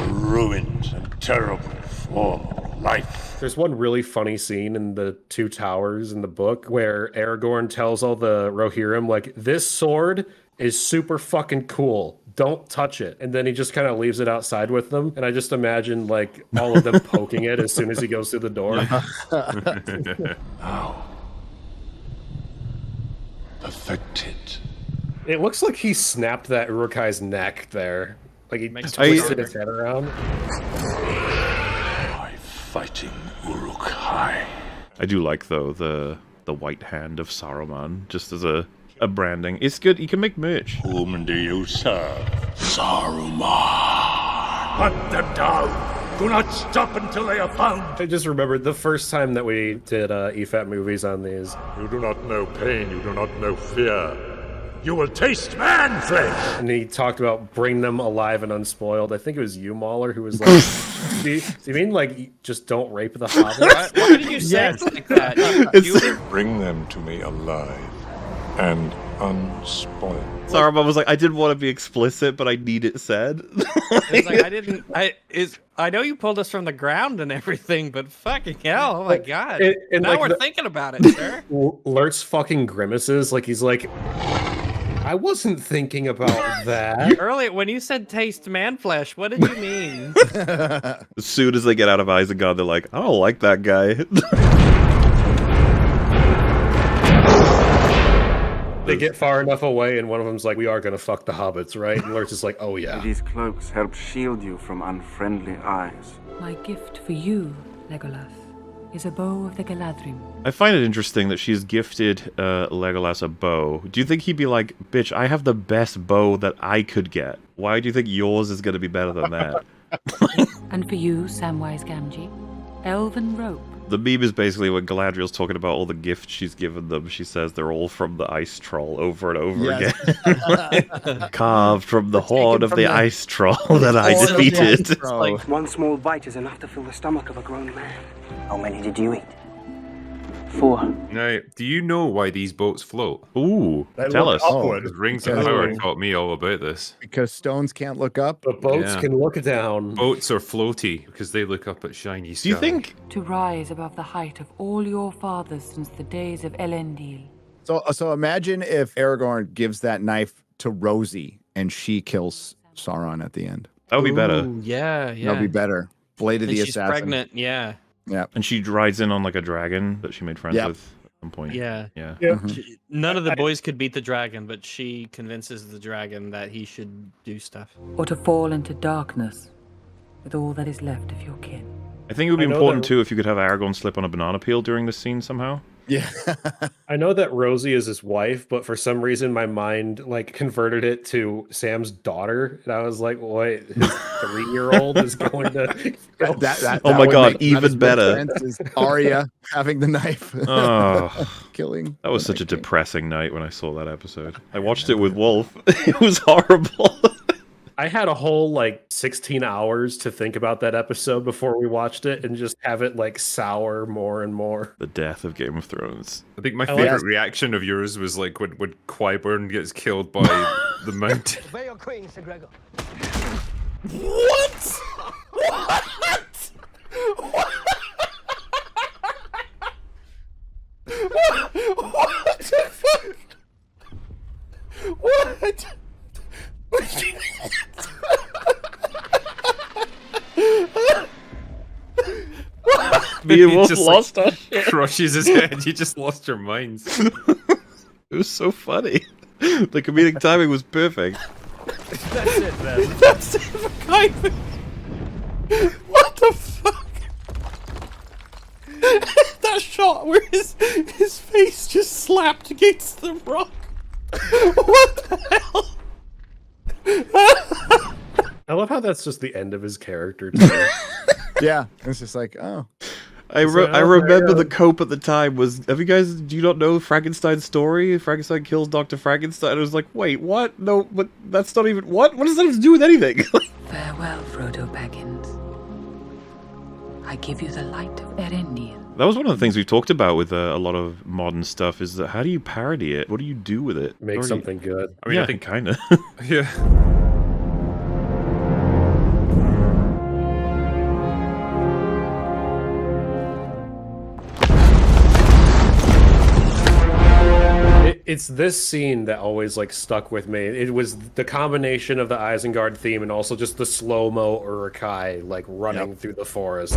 ruined and terrible for life. There's one really funny scene in the Two Towers in the book where Aragorn tells all the Rohirrim, like, this sword is super fucking cool. don't touch it. And then he just kind of leaves it outside with them. And I just imagine like all of them poking it as soon as he goes through the door. Now, perfected. It looks like he snapped that Uruk-hai's neck there. Like he twisted his head around. By fighting Uruk-hai. I do like, though, the white hand of Saruman, just as a branding. It's good. You can make merch. Whom do you serve? Saruman. Hunt them down. Do not stop until they are found. I just remembered the first time that we did EFAP movies on these. You do not know pain. You do not know fear. You will taste man flesh. And he talked about bring them alive and unspoiled. I think it was you, Mauler, who was like, do you mean like just don't rape the hobbits? Why did you say it like that? Bring them to me alive and unspoiled. Saruman was like, I didn't want to be explicit, but I need it said. It's like, I know you pulled us from the ground and everything, but fucking hell, oh my god. And now like we're thinking about it, sir. Lurtz fucking grimaces, like he's like, I wasn't thinking about that. Earlier, when you said taste man flesh, what did you mean? As soon as they get out of Isengard, they're like, I don't like that guy. They get far enough away, and one of them's like, we are gonna fuck the hobbits, right? And Lurtz is like, oh yeah. These cloaks help shield you from unfriendly eyes. My gift for you, Legolas, is a bow of the Galadrim. I find it interesting that she's gifted Legolas a bow. Do you think he'd be like, bitch, I have the best bow that I could get. Why do you think yours is going to be better than that? And for you, Samwise Gamgee, elven rope. The meme is basically when Galadriel's talking about all the gifts she's given them. She says they're all from the ice troll over and over again. Carved from the horn of the ice troll that I defeated. Like, one small bite is enough to fill the stomach of a grown man. How many did you eat? 4. Now, do you know why these boats float? Ooh, tell us. Rings of Power taught me all about this. Because stones can't look up. But boats can look down. Boats are floaty because they look up at shiny sky. Do you think? To rise above the height of all your fathers since the days of Elendil. So imagine if Aragorn gives that knife to Rosie and she kills Sauron at the end. That would be better. Ooh, yeah. That would be better. Blade of the she's Assassin. pregnant, yeah. Yeah. And she rides in on like a dragon that she made friends with at some point. Yeah. Yeah. None of the boys could beat the dragon, but she convinces the dragon that he should do stuff. Or to fall into darkness with all that is left of your kin. I think it would be important too if you could have Aragorn slip on a banana peel during this scene somehow. Yeah. I know that Rosie is his wife, but for some reason my mind like converted it to Sam's daughter, and I was like, "Wait, his 3-year-old is going to?" Oh my god, even better. Arya having the knife, killing. That was such a depressing night when I saw that episode. I watched it with Wolf. It was horrible. I had a whole like 16 hours to think about that episode before we watched it and just have it like sour more and more. The death of Game of Thrones. I think my favorite reaction of yours was like when Qyburn gets killed by the mountain. Obey your queen, Sir Gregor. What? What? What the fuck? What? Me and Wolf lost our shit. Crushes his head. You just lost your minds. It was so funny. The comedic timing was perfect. That's it, man. That's it for Kuiper. What the fuck? That shot where his face just slapped against the rock. What the hell? I love how that's just the end of his character too. Yeah, it's just like, oh. I remember the cope at the time was, do you not know Frankenstein's story? Frankenstein kills Dr. Frankenstein. I was like, wait, what? No, but that's not even, what? What does that have to do with anything? Farewell, Frodo Baggins. I give you the light of Elendil. That was one of the things we've talked about with a lot of modern stuff is that how do you parody it? What do you do with it? Make something good. I mean, I think kind of. Yeah. It's this scene that always like stuck with me. It was the combination of the Isengard theme and also just the slow-mo Uruk-hai like running through the forest.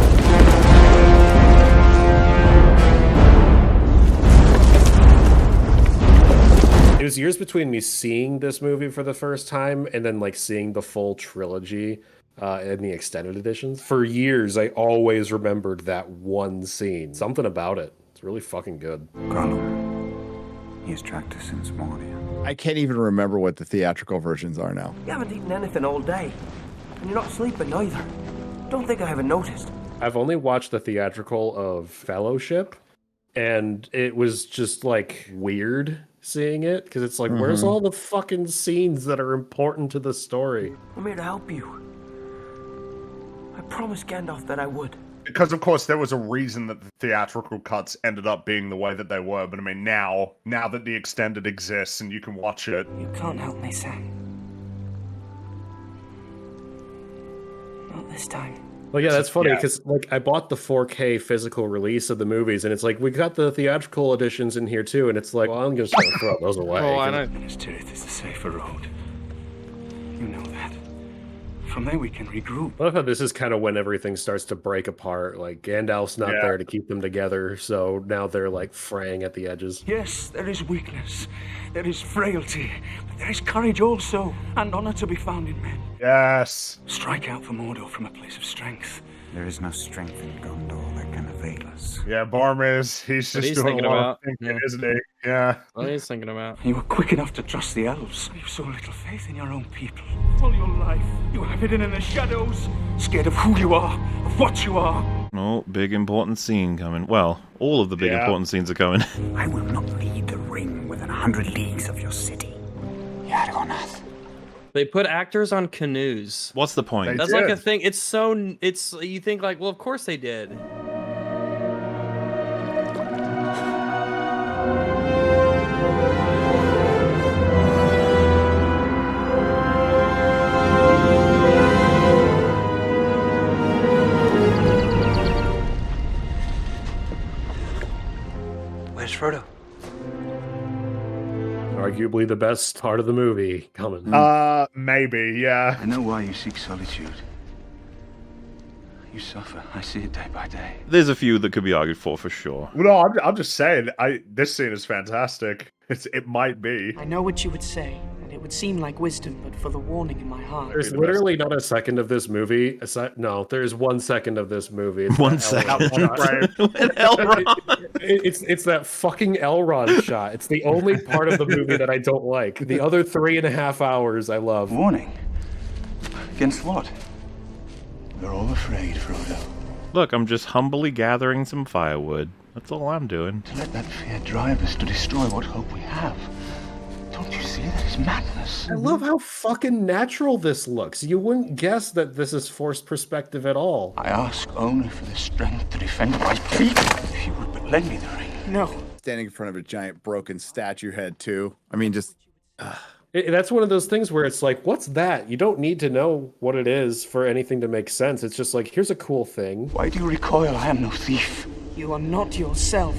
It was years between me seeing this movie for the first time and then like seeing the full trilogy in the extended editions. For years, I always remembered that one scene. Something about it. It's really fucking good. Gollum. He's tracked us since Moria. I can't even remember what the theatrical versions are now. You haven't eaten anything all day, and you're not sleeping either. Don't think I haven't noticed. I've only watched the theatrical of Fellowship, and it was just like weird seeing it because it's like, where's all the fucking scenes that are important to the story? I'm here to help you. I promised Gandalf that I would. Because, of course, there was a reason that the theatrical cuts ended up being the way that they were. But, I mean, now that the extended exists and you can watch it... You can't help me, Sam. Not this time. Well, yeah, that's funny because like I bought the 4K physical release of the movies, and it's like we got the theatrical editions in here too, and it's like, well, I'm just gonna throw those away. Oh, I know. Minas Tirith is the safer road. You know that. From there we can regroup. I love how this is kind of when everything starts to break apart. Like Gandalf's not there to keep them together, so now they're like fraying at the edges. Yes, there is weakness, there is frailty, but there is courage also, and honor to be found in men. Yes. Strike out for Mordor from a place of strength. There is no strength in Gondor that can avail us. Yeah, Boromir he's just doing a lot of thinking, isn't he? Yeah. What he's thinking about. You were quick enough to trust the elves. You have so little faith in your own people. All your life, you have hidden in the shadows, scared of who you are, of what you are. Oh, big important scene coming. Well, all of the big important scenes are coming. I will not lead the ring within 100 leagues of your city. Yargonath. They put actors on canoes. What's the point? That's like a thing. It's you think like, well, of course they did. Where's Frodo? Arguably the best part of the movie coming. Maybe, yeah. I know why you seek solitude. You suffer. I see it day by day. There's a few that could be argued for sure. Well, no, I'm just saying. This scene is fantastic. It might be. I know what you would say, and it would seem like wisdom, but for the warning in my heart. There's literally not a second of this movie. No, there's 1 second of this movie. It's 1 second. It's that fucking Elrond shot. It's the only part of the movie that I don't like. The other 3.5 hours I love. Warning? Against what? We're all afraid, Frodo. Look, I'm just humbly gathering some firewood. That's all I'm doing. To let that fear drive us to destroy what hope we have. Don't you see that is madness? I love how fucking natural this looks. You wouldn't guess that this is forced perspective at all. I ask only for the strength to defend my people. If you would but lend me the ring. No. Standing in front of a giant broken statue head too. I mean, just... That's one of those things where it's like, what's that? You don't need to know what it is for anything to make sense. It's just like, here's a cool thing. Why do you recoil? I am no thief. You are not yourself.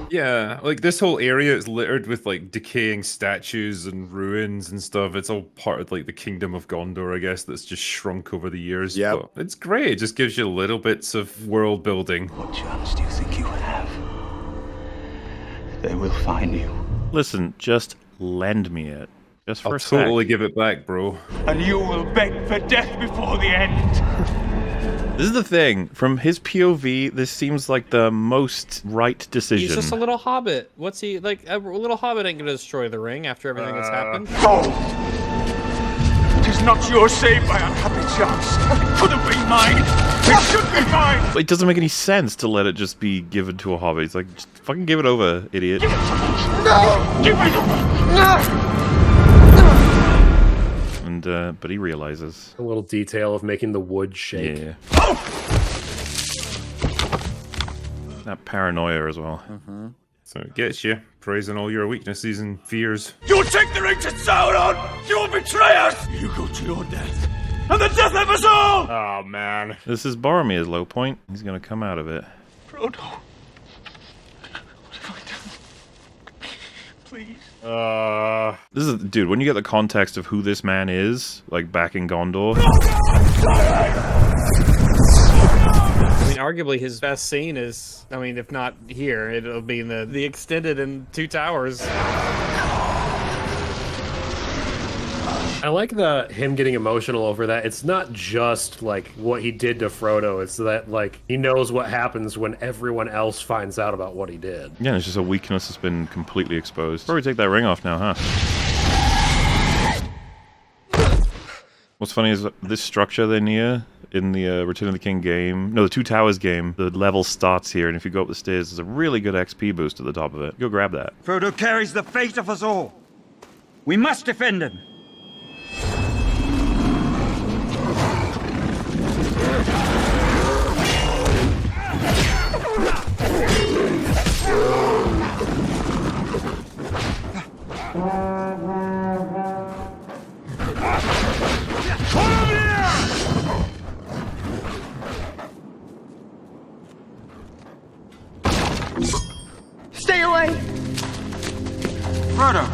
Yeah, like this whole area is littered with like decaying statues and ruins and stuff. It's all part of like the kingdom of Gondor, I guess, that's just shrunk over the years. Yeah, it's great. It just gives you little bits of world building. What chance do you think you have? They will find you. Listen, just lend me it. Just for I'll a sec. totally give it back, bro. And you will beg for death before the end. This is the thing. From his POV, this seems like the most right decision. He's just a little hobbit. What's he like? A little hobbit ain't gonna destroy the ring after everything that's happened. Oh! It is not yours, saved by unhappy chance. It couldn't be mine. It should be mine. It doesn't make any sense to let it just be given to a hobbit. It's like, just fucking give it over, idiot. Give it to me. No! Give it to me. No! And, but he realizes. A little detail of making the wood shake. Yeah. That paranoia as well. So it gets you, praising all your weaknesses and fears. You'll take the ring to Sauron! You'll betray us! You go to your death, and the death of us all! Oh, man. This is Boromir's low point. He's gonna come out of it. Frodo. What have I done? please. This is, dude, when you get the context of who this man is, like back in Gondor. I mean, arguably his best scene is, I mean, if not here, it'll be in the extended in Two Towers. I like him getting emotional over that. It's not just like what he did to Frodo. It's that like he knows what happens when everyone else finds out about what he did. Yeah, it's just a weakness that's been completely exposed. Probably take that ring off now, huh? What's funny is this structure they're near in the Return of the King game, no, the Two Towers game, the level starts here, and if you go up the stairs, there's a really good XP boost at the top of it. Go grab that. Frodo carries the fate of us all. We must defend him. Stay away! Frodo!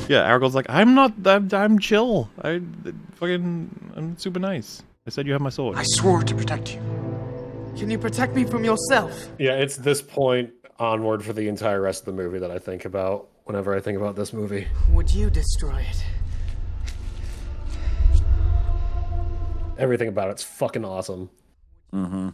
Yeah, Aragorn's like, I'm chill. I'm super nice. I said you have my sword. I swore to protect you. Can you protect me from yourself? Yeah, it's this point onward for the entire rest of the movie that I think about whenever I think about this movie. Would you destroy it? Everything about it's fucking awesome. Mm-hmm.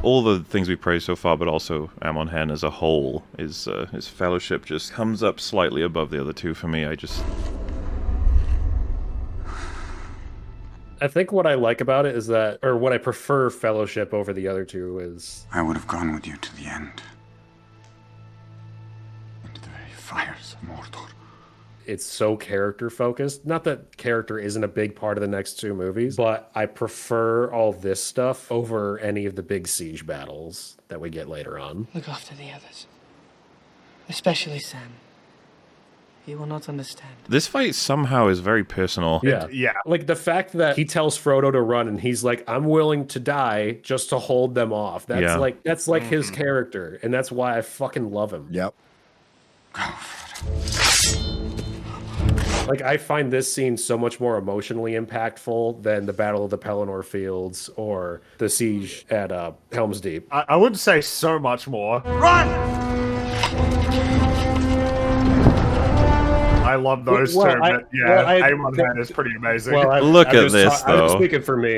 All the things we praised so far, but also Amon Hen as a whole, his fellowship just comes up slightly above the other two for me. I think what I like about it is that, or what I prefer Fellowship over the other two is... I would have gone with you to the end. Into the very fires of Mordor. It's so character focused. Not that character isn't a big part of the next two movies, but I prefer all this stuff over any of the big siege battles that we get later on. Look after the others. Especially Sam. He will not understand. This fight somehow is very personal. Yeah. Like the fact that he tells Frodo to run and he's like, I'm willing to die just to hold them off. That's like his character. And that's why I fucking love him. Yep. Like, I find this scene so much more emotionally impactful than the Battle of the Pelennor Fields or the siege at Helm's Deep. I would say so much more. Run! I love those two, but yeah, Amon Hen is pretty amazing. Well, Look at this, though. I'm speaking for me.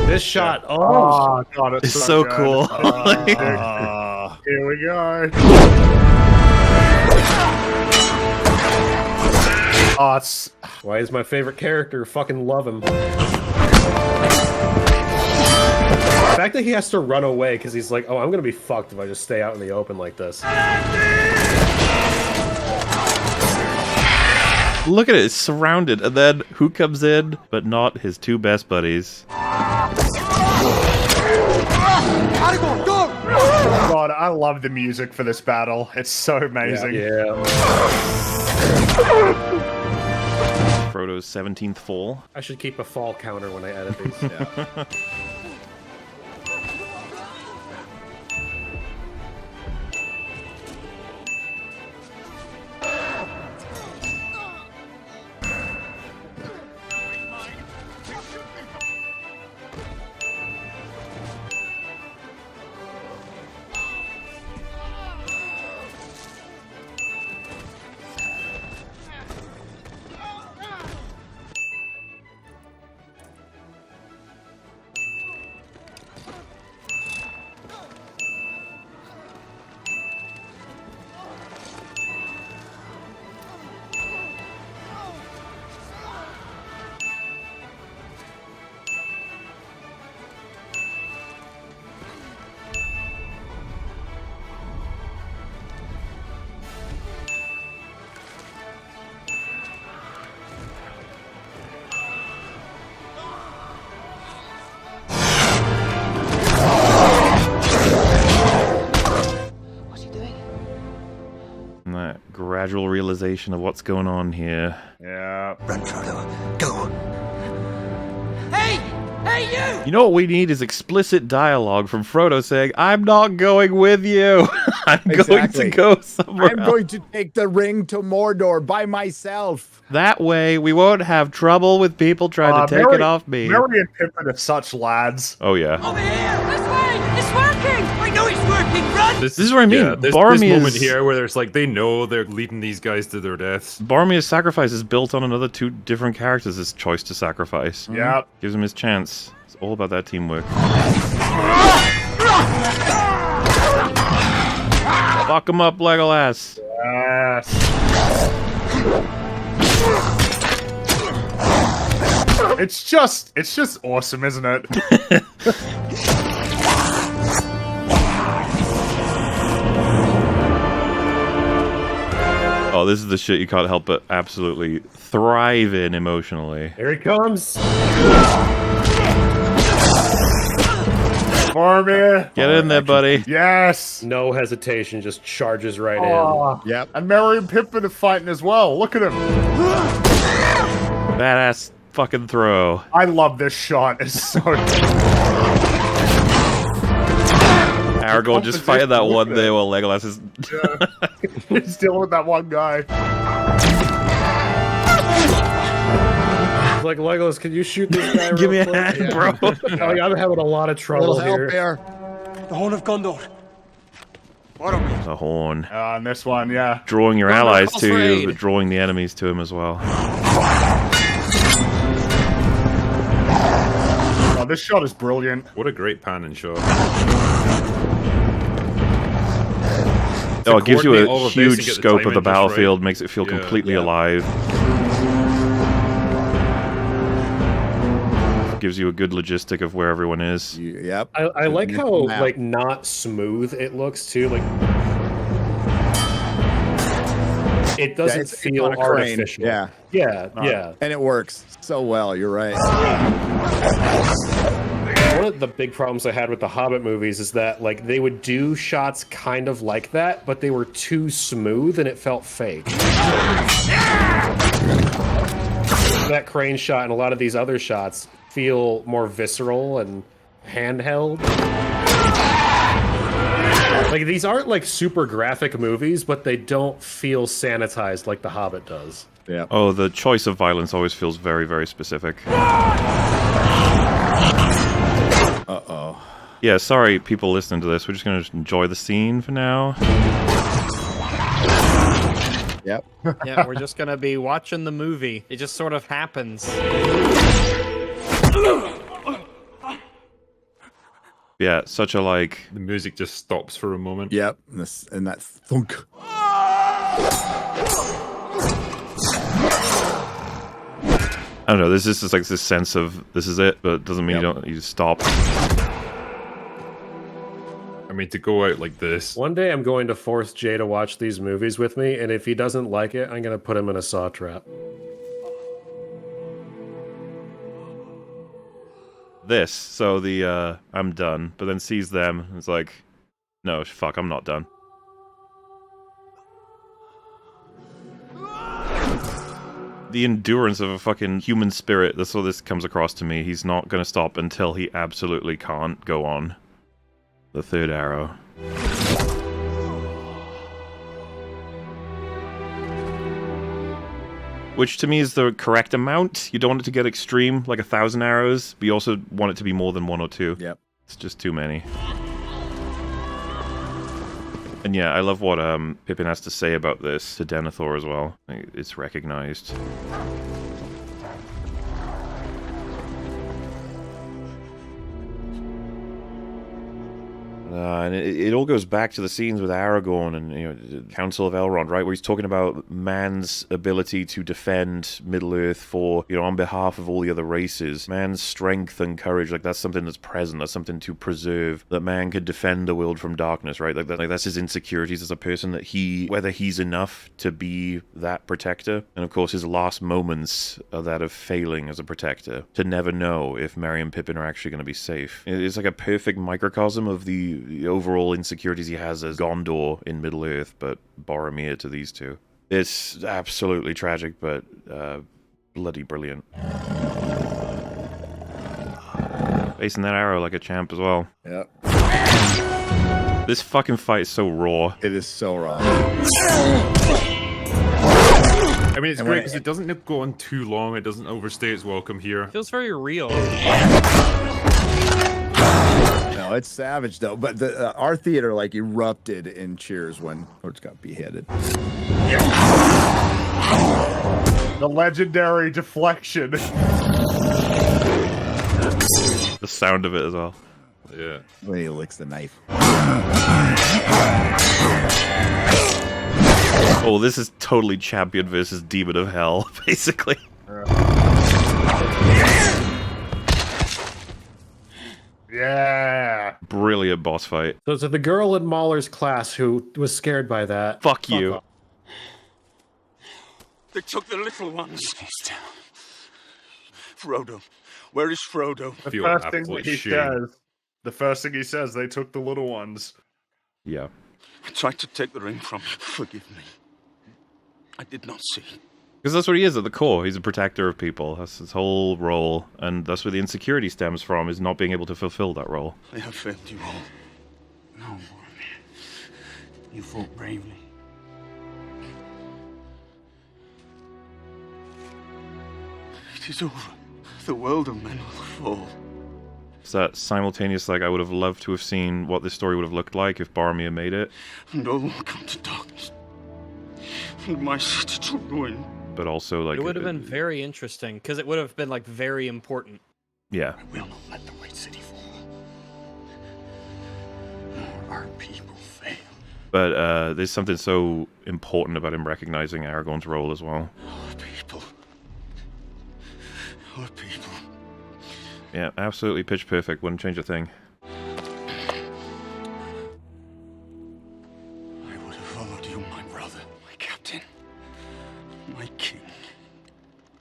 This shot, oh god, it's so good. cool. Here we go. Oh, it's... Why is my favorite character? Fucking love him. The fact that he has to run away because he's like, oh, I'm gonna be fucked if I just stay out in the open like this. Look at it, it's surrounded, and then who comes in but not his two best buddies? God, I love the music for this battle. It's so amazing. Yeah. Frodo's 17th fall. I should keep a fall counter when I edit these. Yeah. Gradual realization of what's going on here. Yeah. Run, Frodo. Go. Hey! Hey, you! You know what we need is explicit dialogue from Frodo saying, "I'm not going with you. I'm going to go somewhere I'm going to take the ring to Mordor by myself." That way, we won't have trouble with people trying to take it off me. Merry and Pippin are such lads. Oh, yeah. Over here! This way! It's working! I know it's working! Run! This is what I mean. Yeah, this moment here where there's like, they know they're leading these guys to their deaths. Boromir's sacrifice is built on another 2 different characters' choice to sacrifice. Yeah. Gives him his chance. It's all about that teamwork. Fuck him up, Legolas. Yes. It's just awesome, isn't it? Oh, this is the shit you can't help but absolutely thrive in emotionally. Here he comes. Boromir. Get in there, buddy. Yes. No hesitation, just charges right in. Yep. And Merry and Pippin are fighting as well. Look at him. Badass fucking throw. I love this shot. It's so Aragorn just fighting that one there while Legolas is... He's dealing with that one guy. It's like, Legolas, can you shoot this guy Give me real a quick? hand, bro. I'm having a lot of trouble here. The Horn of Gondor. The horn. And this one, yeah. Drawing your allies to you, raid. but drawing the enemies to him as well. Oh, this shot is brilliant. What a great pan and shot. Oh, it gives you coordinate all a of this and huge get the scope of timing the just battlefield, right. makes it feel Yeah. completely alive. Gives you a good logistic of where everyone is. Yep. I like how like not smooth it looks too. Like it doesn't it's feel on a crane. artificial. Yeah. Yeah. And it works so well. You're right. One of the big problems I had with the Hobbit movies is that like they would do shots kind of like that, but they were too smooth and it felt fake. That crane shot and a lot of these other shots feel more visceral and handheld. Like these aren't like super graphic movies, but they don't feel sanitized like The Hobbit does. Yeah. Oh, the choice of violence always feels very, very specific. Uh-oh. Yeah, sorry, people listening to this. We're just going to enjoy the scene for now. Yep. Yeah, we're just gonna be watching the movie. It just sort of happens. Yeah, such a like... The music just stops for a moment. Yep. And that thunk. I don't know, there's just like this sense of this is it, but it doesn't mean you stop. I mean, to go out like this. One day I'm going to force Jay to watch these movies with me, and if he doesn't like it, I'm going to put him in a saw trap. This, so the, I'm done, but then sees them, and it's like, no, fuck, I'm not done. The endurance of a fucking human spirit, that's what this comes across to me. He's not gonna stop until he absolutely can't go on. The third arrow. Which to me is the correct amount. You don't want it to get extreme, like 1,000 arrows, but you also want it to be more than 1 or 2. Yep. It's just too many. And yeah, I love what Pippin has to say about this to Denethor as well. It's recognized. And it all goes back to the scenes with Aragorn and the Council of Elrond, right, where he's talking about man's ability to defend Middle-earth for, on behalf of all the other races. Man's strength and courage, like that's something that's present, that's something to preserve. That man could defend the world from darkness, right? Like that's his insecurities as a person, that whether he's enough to be that protector. And of course, his last moments are that of failing as a protector, to never know if Merry and Pippin are actually going to be safe. It's like a perfect microcosm of the overall insecurities he has as Gondor in Middle-earth, but Boromir to these two. It's absolutely tragic, but bloody brilliant. Facing that arrow like a champ as well. Yep. This fucking fight is so raw. It is so raw. I mean, it's great because it doesn't go on too long. It doesn't overstay its welcome here. It feels very real. No, it's savage though. But our theater like erupted in cheers when Lords got beheaded. The legendary deflection. The sound of it as well. Yeah. When he licks the knife. Oh, this is totally champion versus demon of hell, basically. Yeah. Brilliant boss fight. So it's the girl in Mauler's class who was scared by that. Fuck you. They took the little ones. Frodo. Where is Frodo? The first thing he says, they took the little ones. Yeah. I tried to take the ring from you. Forgive me. I did not see. Because that's what he is at the core. He's a protector of people. That's his whole role. And that's where the insecurity stems from, is not being able to fulfill that role. I have failed you all. No, Boromir. You fought bravely. It is over. The world of men will fall. It's that simultaneous, like, I would have loved to have seen what this story would have looked like if Boromir made it. And all will come to darkness. And my city to ruin. But also, like... It would have been very interesting, because it would have been, like, very important. Yeah. I will not let the White City fall. Nor our people fail. But there's something so important about him recognizing Aragorn's role as well. Our people. Our people. Yeah, absolutely pitch perfect. Wouldn't change a thing. I would have followed you, my brother, my captain, my king.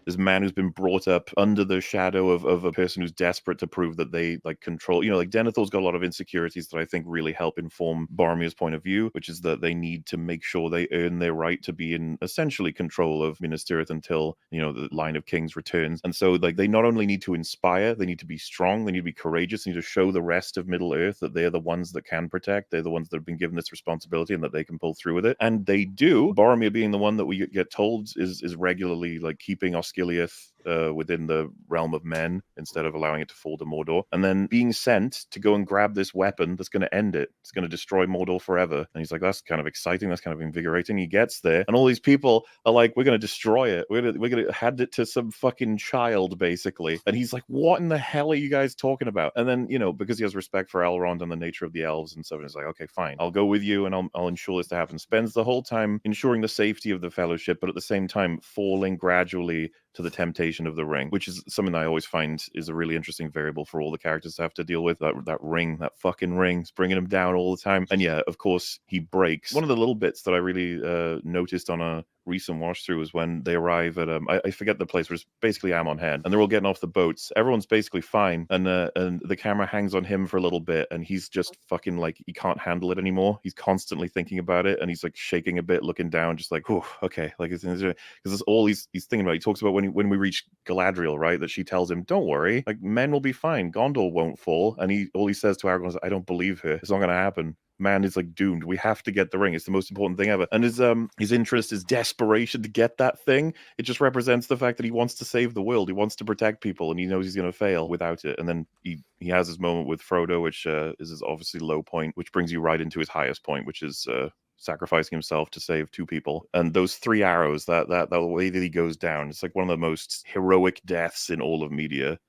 This man who's been brought up under the shadow of a person who's desperate to prove that they, like, control... You know, like, Denethor's got a lot of insecurities that I think really help inform Boromir's point of view, which is that they need to make sure they earn their right to be in, essentially, control of Minas Tirith until, you know, the line of kings returns. And so, like, they not only need to inspire, they need to be strong, they need to be courageous, they need to show the rest of Middle-earth that they're the ones that can protect, they're the ones that have been given this responsibility and that they can pull through with it. And they do. Boromir being the one that we get told is regularly, like, keeping Osgiliath within the realm of men instead of allowing it to fall to Mordor, and then being sent to go and grab this weapon that's going to end it. It's going to destroy Mordor forever. And he's like, that's kind of exciting, that's kind of invigorating. He gets there, and all these people are like, we're going to destroy it. We're going to hand it to some fucking child, basically. And he's like, what in the hell are you guys talking about? And then, you know, because he has respect for Elrond and the nature of the elves and stuff, and he's like, okay, fine, I'll go with you and I'll ensure this to happen. Spends the whole time ensuring the safety of the Fellowship, but at the same time falling gradually to the temptation of the ring, which is something that I always find is a really interesting variable for all the characters to have to deal with. That ring, that fucking ring, is bringing him down all the time. And yeah, of course, he breaks. One of the little bits that I really noticed on a recent watch through is when they arrive at I forget the place, where it's basically Amon Head, and they're all getting off the boats. Everyone's basically fine, and the camera hangs on him for a little bit, and he's just fucking like, he can't handle it anymore. He's constantly thinking about it, and he's like shaking a bit, looking down, just like, oh, okay, like, because that's all he's thinking about. He talks about when we reach Galadriel, right, that she tells him, don't worry, like, men will be fine, Gondor won't fall, and all he says to Aragorn is, I don't believe her, it's not going to happen. Man is like doomed. We have to get the ring. It's the most important thing ever. And his interest, his desperation to get that thing, it just represents the fact that he wants to save the world. He wants to protect people, and he knows he's going to fail without it. And then he has his moment with Frodo, which is his obviously low point, which brings you right into his highest point, which is sacrificing himself to save two people. And those three arrows, that way that he goes down, it's like one of the most heroic deaths in all of media.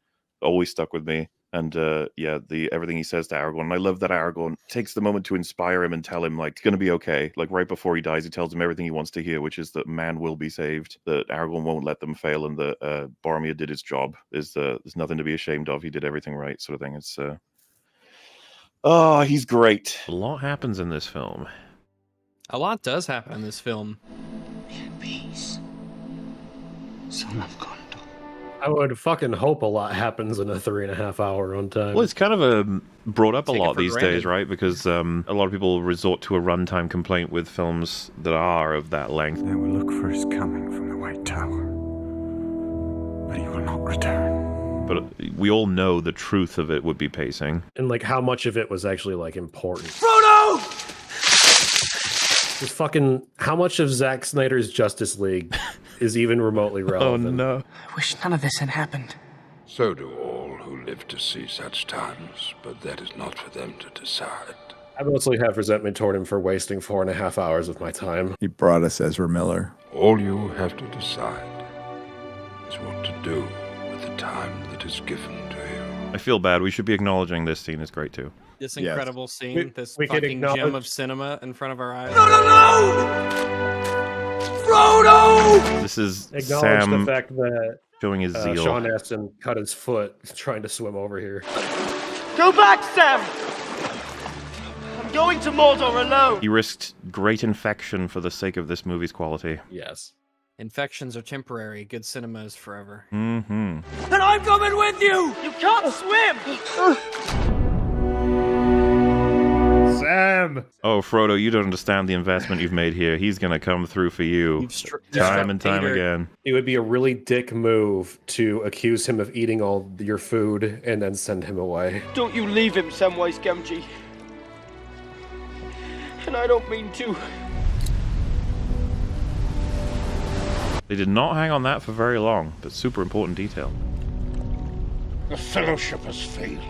Always stuck with me. And yeah, everything he says to Aragorn. And I love that Aragorn takes the moment to inspire him and tell him, like, it's going to be okay. Like, right before he dies, he tells him everything he wants to hear, which is that man will be saved, that Aragorn won't let them fail, and that Boromir did his job. There's nothing to be ashamed of. He did everything right, sort of thing. It's oh, he's great. A lot happens in this film. A lot does happen in this film. Peace. Son of Gondor. I would fucking hope a lot happens in a 3.5 hour runtime. Well, it's kind of brought up a lot these days, right? Because a lot of people resort to a runtime complaint with films that are of that length. They will look for his coming from the White Tower, but he will not return. but we all know the truth of it would be pacing. And like how much of it was actually like important. Frodo! Just fucking how much of Zack Snyder's Justice League is even remotely relevant? Oh no. I wish none of this had happened. So do all who live to see such times, but that is not for them to decide. I mostly have resentment toward him for wasting 4.5 hours of my time. He brought us Ezra Miller. All you have to decide is what to do with the time that is given to you. I feel bad. We should be acknowledging this scene is great too. This incredible scene, this we fucking gem of cinema in front of our eyes. No! Frodo! This is Acknowledge Sam the fact that showing his zeal. Sean Astin cut his foot trying to swim over here. Go back, Sam! I'm going to Mordor alone! He risked great infection for the sake of this movie's quality. Yes. Infections are temporary. Good cinema is forever. Mm-hmm. And I'm coming with you! You can't swim! Sam! Oh, Frodo, you don't understand the investment you've made here. He's gonna come through for you time and time again. It would be a really dick move to accuse him of eating all your food and then send him away. Don't you leave him, Samwise Gamgee. And I don't mean to. They did not hang on that for very long, but super important detail. The Fellowship has failed.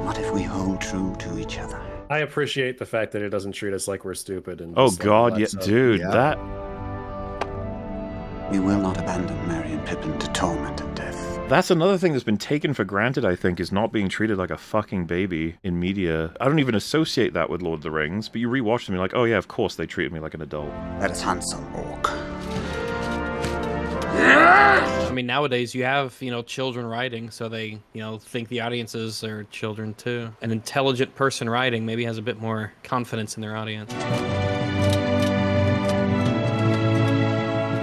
What if we hold true to each other? I appreciate the fact that it doesn't treat us like we're stupid. And Oh just god, all yeah, that stuff. dude, Yeah. that... We will not abandon Merry and Pippin to torment and death. That's another thing that's been taken for granted, I think, is not being treated like a fucking baby in media. I don't even associate that with Lord of the Rings, but you rewatch them and you're like, oh yeah, of course they treated me like an adult. Let us hunt some orc. I mean, nowadays you have, children writing, so they, think the audiences are children too. An intelligent person writing maybe has a bit more confidence in their audience.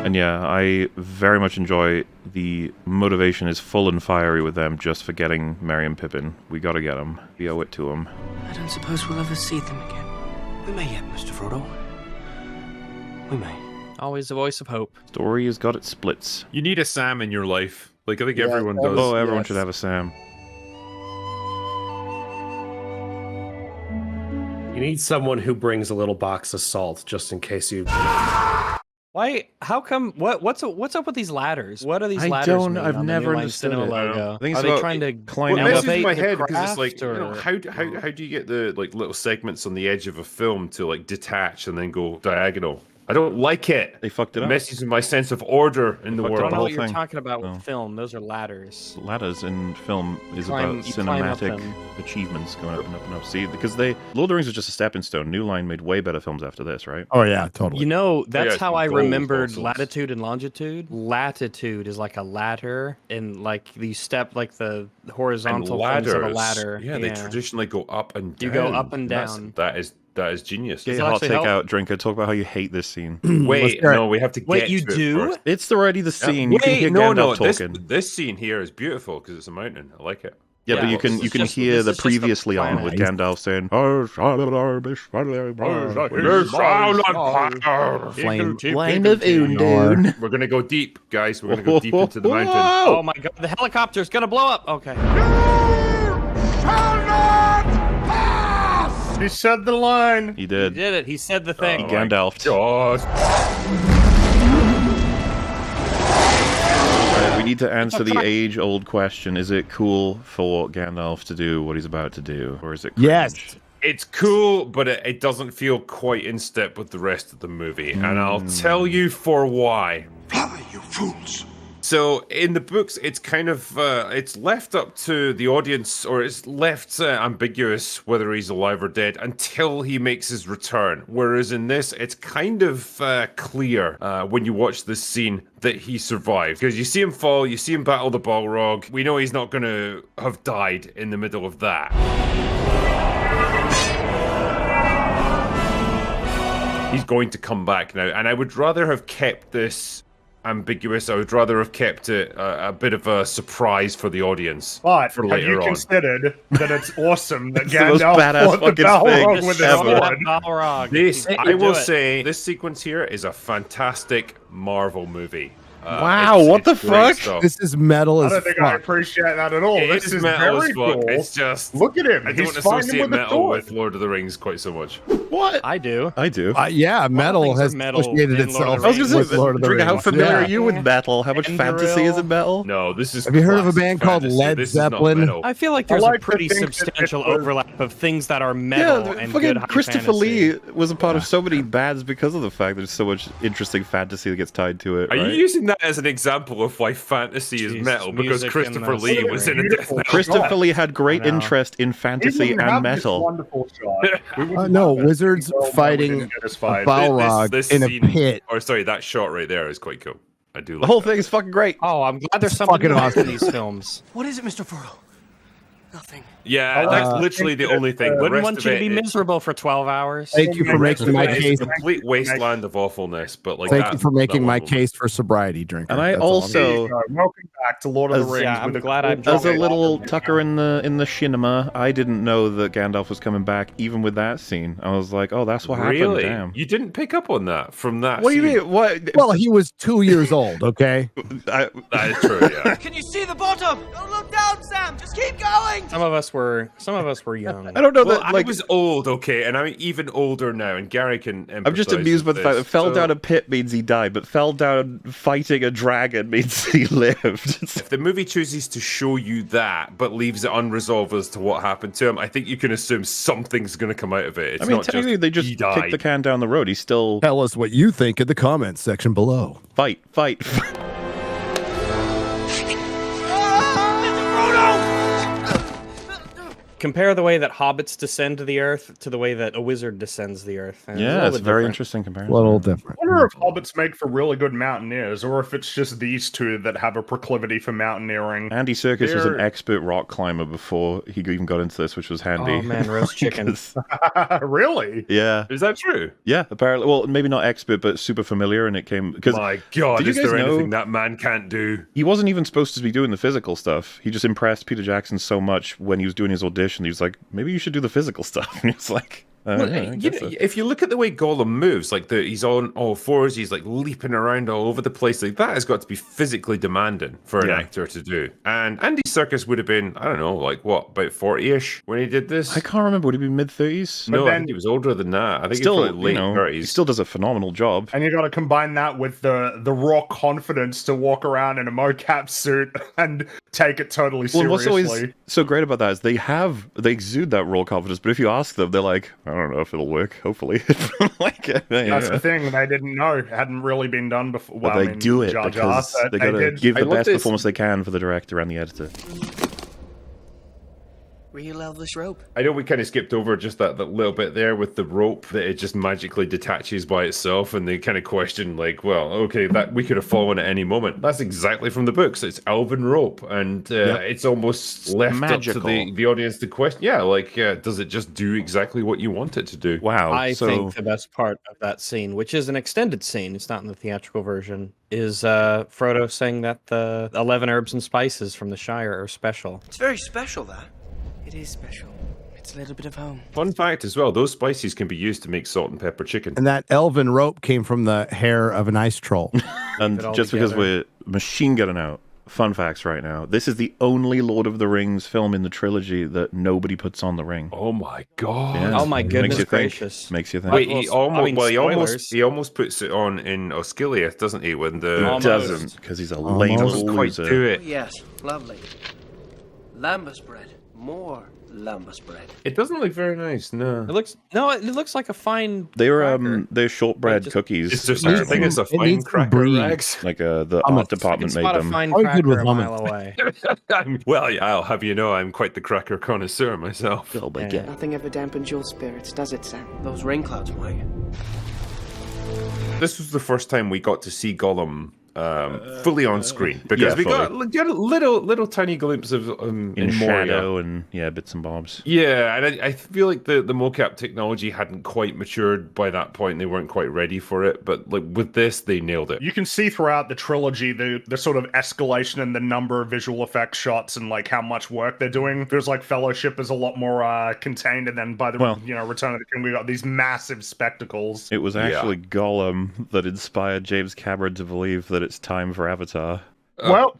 And yeah, I very much enjoy the motivation is full and fiery with them just for getting Merry and Pippin. We gotta get them. We owe it to them. I don't suppose we'll ever see them again. We may yet, Mr. Frodo. We may. Always a voice of hope. Story has got its splits. You need a Sam in your life. Like, I think everyone does. Oh, everyone should have a Sam. You need someone who brings a little box of salt just in case you... Why? How come? What's up with these ladders? What are these ladders? I've never understood it. Logo? I think are it's they about trying to climb Well, it messes elevate my the head because it's like, craft, how do you get the little segments on the edge of a film to like detach and then go diagonal? I don't like it. They fucked it up. Messes with my sense of order in the I world. don't know what whole you're thing. talking about with No. film. Those are ladders. Ladders in film is climb- about you climb up cinematic them. achievements going up and up and up. See, because Lord of the Rings was just a stepping stone. New Line made way better films after this, right? Oh yeah, totally. That's it's how I gold remembered also. latitude and longitude. Latitude is like a ladder, and like you step like the horizontal things of a ladder. Yeah, they traditionally go up and down. You go up and That's- down. That is genius. Get Does your it hot actually take help? out, drinker. Talk about how you hate this scene. Wait, no, we have to get Wait, you to it do? first. It's already the scene. You can Wait, hear no, Gandalf This, talking. this scene here is beautiful because it's a mountain. I like it. Yeah, but Yeah, you can this is just- hear this the is just a previously on with planet. Gandalf saying, Flame of Undune. We're gonna go deep, guys. We're gonna go deep into the mountain. Oh my god, the helicopter's gonna blow up. Okay. He said the line. He He did. did it. He said the thing. He Gandalfed. God. Right, we need to answer the age-old question. Is it cool for Gandalf to do what he's about to do? Or is it cringe? Yes. It's cool, but it doesn't feel quite in step with the rest of the movie. And I'll tell you for why. Fly, you fools! So in the books, it's kind of it's left up to the audience, or it's left ambiguous whether he's alive or dead until he makes his return. Whereas in this, it's kind of clear when you watch this scene that he survived, because you see him fall, you see him battle the Balrog. We know he's not going to have died in the middle of that. He's going to come back now, and I would rather have kept this ambiguous. I would rather have kept it a bit of a surprise for the audience. But for have later you on. considered that it's awesome that It's the most Gandalf badass fought the fucking Balrog thing with his ever. sword? Balrog. This, He I could will do it. say, this sequence here is a fantastic Marvel movie. Wow, what the fuck? This is metal I as don't think I fuck. appreciate that at all. It is metal very as fuck. cool. It's just Look at him. I He's don't fighting associate with a metal sword. with Lord of the Rings quite so much. What? I do. I do. Yeah, metal things are has metal associated in Lord itself of the I was going to with say, Lord of the Trigger, Rings. how familiar Yeah. are you with metal? How much fantasy is in metal? No, this is. Have you heard of a classic band called fantasy. Led This is not Zeppelin? metal. I feel like there's like a to pretty think that substantial it was- overlap of things that are metal Yeah, and fucking good high Christopher fantasy. Lee was a part of so many bands because of the fact there's so much interesting fantasy that gets tied to it. Are right? you using that as an example of why fantasy is Jesus, metal? Because music Christopher and Lee the was in a death metal. Christopher Lee had great I know. interest in He fantasy wouldn't have and this metal. wonderful shot. We wouldn't No, have it. wizards Well, no, we fighting didn't get this a fight. Balrog This in a scene- pit. Or sorry, that shot right there is quite cool. I do like The whole that. thing is fucking great. Oh, I'm glad there's It's something fucking like awesome. in these films. What is it, Mr. Frodo? Nothing. Yeah, that's literally the only thing. The Wouldn't rest want of you to it be is- miserable for 12 hours. Thank you for making my it's case. a complete wasteland of awfulness, but like Thank that, you for making that my level. case for sobriety, drinker. And I That's all I'm also, Welcome back to Lord of the As- Rings. yeah, I'm with glad I'm as a Okay. little Tucker in the cinema, I didn't know that Gandalf was coming back, even with that scene. I was like, oh, that's what happened. Really? Damn. You didn't pick up on that from that What do you scene? mean? What? Well, he was 2 years old, okay? I, That is true, yeah. Can you see the bottom? Don't look down, Sam. Just keep going. Some of us were young. I don't know Well, that, like, I was old, okay, and I'm even older now, and Gary can I'm just empathise amused by with the fact that this. fell So, down a pit means he died, but fell down fighting a dragon means he lived. If the movie chooses to show you that, but leaves it unresolved as to what happened to him, I think you can assume something's going to come out of it. It's I mean, not technically, they just he kicked died. the can down the road. He's still Tell us what you think in the comments section below. fight. Compare the way that hobbits descend to the earth to the way that a wizard descends the earth. And Yeah, a it's little a bit very different. interesting A comparison. little different. I wonder if hobbits make for really good mountaineers, or if it's just these two that have a proclivity for mountaineering. Andy Serkis was an They're- expert rock climber before he even got into this, which was handy. Oh man, roast chicken. 'Cause- Really? yeah, Is that true? yeah. Apparently, well, maybe not expert, but super familiar, and it came because My God, did you is guys there know- anything that man can't do? he wasn't even supposed to be doing the physical stuff. He just impressed Peter Jackson so much when he was doing his audition. He was like, maybe you should do the physical stuff. And it's like, Well, yeah, I you guess know, so. if you look at the way Gollum moves, like he's on all fours, he's like leaping around all over the place. Like that has got to be physically demanding for an Yeah. actor to do. And Andy Serkis would have been, I don't know, like what, about 40-ish when he did this? I can't remember. Would he be mid-30s? No, But I then- think he was older than that. I think Still, he's probably late you know, 30s. he still does a phenomenal job. And you got to combine that with the raw confidence to walk around in a mocap suit and take it totally Well, seriously. what's always so great about that is they exude that raw confidence, but if you ask them, they're like, I don't know if it'll work. Hopefully, like, That's the thing. They didn't know. It hadn't really been done before. But Well, they I mean, do it Jar Jar because said they gotta did. give I the love best this. performance they can for the director and the editor. Real Elvish rope. I know we kind of skipped over just that little bit there with the rope that it just magically detaches by itself, and they kind of question like, well, okay, that we could have fallen at any moment. That's exactly from the books. It's elven rope, and it's almost left magical. up to the audience to question. Yeah, like does it just do exactly what you want it to do? Wow. I so think the best part of that scene, which is an extended scene, it's not in the theatrical version, is Frodo saying that the 11 herbs and spices from the Shire are special. It's very special, that. It is special. It's a little bit of home. Fun fact as well: those spices can be used to make salt and pepper chicken. And that elven rope came from the hair of an ice troll. and it all just because together. we're machine gunning out fun facts right now, this is the only Lord of the Rings film in the trilogy that nobody puts on the ring. Oh my God! Yeah. Oh my goodness Makes you gracious. think. Makes you think. Wait, Well, he almost, I mean, spoilers. he almost puts it on in Osgiliath, doesn't he? When the He Almost. doesn't, because he's a lame Almost. little quite loser. do Oh, it. yes, lovely. Lambus bread. More lambus bread. It doesn't look very nice. No. It looks like a fine. They're shortbread Just- cookies. It's just, needs I think it's a some- it fine needs some cracker, brie. Rags. like the I'm a- art department It's made not a them. fine I'm good cracker with a hummus. mile away. Well, yeah, I'll have you know I'm quite the cracker connoisseur myself. Oh my Yeah. God. Nothing ever dampens your spirits, does it, Sam? Those rain clouds might. This was the first time we got to see Gollum fully on screen because yeah, we fully. got a little tiny glimpse of in In Moria. shadow and bits and bobs. Yeah, and I feel like the mocap technology hadn't quite matured by that point. They weren't quite ready for it, but like with this, they nailed it. You can see throughout the trilogy the sort of escalation in the number of visual effects shots and like how much work they're doing. There's like Fellowship is a lot more contained, and then by the Return of the King, we got these massive spectacles. It was actually Gollum that inspired James Cameron to believe that it's time for Avatar. Well,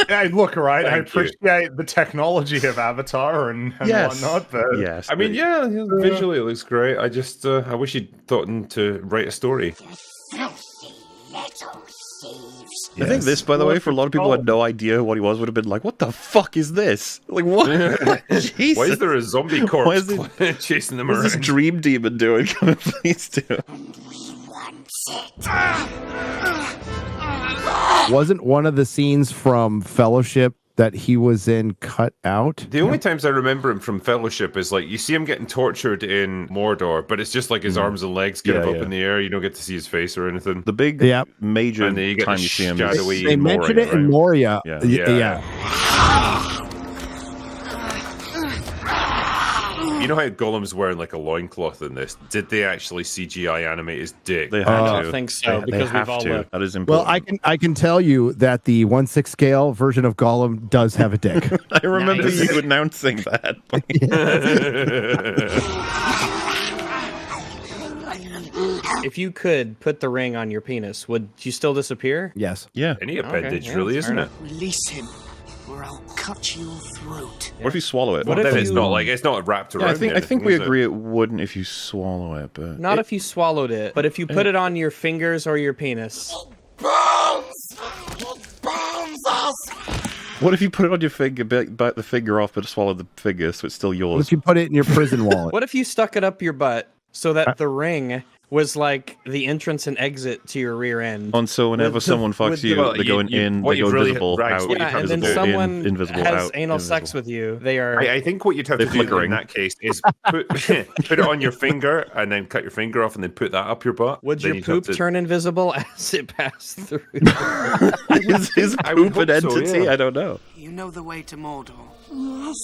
hey, look, all right. I appreciate the technology of Avatar and whatnot, but yes, I mean, visually it looks great. I just I wish he'd thought to write a story. I think this, by the way, for a lot of people who had no idea what he was, would have been like, "What the fuck is this? Like, what? Jesus. Why is there a zombie corpse chasing them around? What's this dream demon doing? Come and please do. Wasn't one of the scenes from Fellowship that he was in cut out? The only times I remember him from Fellowship is like you see him getting tortured in Mordor, but it's just like his arms and legs get up in the air. You don't get to see his face or anything. The big major and then you get time you see him is they mentioned it in Moria. Yeah. You know how Gollum's wearing like a loincloth in this? Did they actually CGI animate his dick? They have to. I don't think so, because we've all looked. That is important. Well, I can tell you that the 1/6 scale version of Gollum does have a dick. I remember you announcing that. If you could put the ring on your penis, would you still disappear? Yes. Yeah. Any appendage, really, isn't it? Release him, or I'll cut your throat. What if you swallow it? Well, then it's not wrapped around. I think we agree it wouldn't if you swallow it, but not if you swallowed it, but if you put it on your fingers or your penis. What if you put it on your finger, bite the finger off, but swallow the finger, so it's still yours? What if you put it in your prison wallet? What if you stuck it up your butt so that the ring was like the entrance and exit to your rear end? And so whenever someone fucks you, they're going in, they go invisible, out, and then someone has anal sex with you. They are. I think what you'd have to do in that case is put it on your finger and then cut your finger off and then put that up your butt. Would your poop turn invisible as it passed through? Is poop an entity? I don't know. You know the way to Mordor. Yes.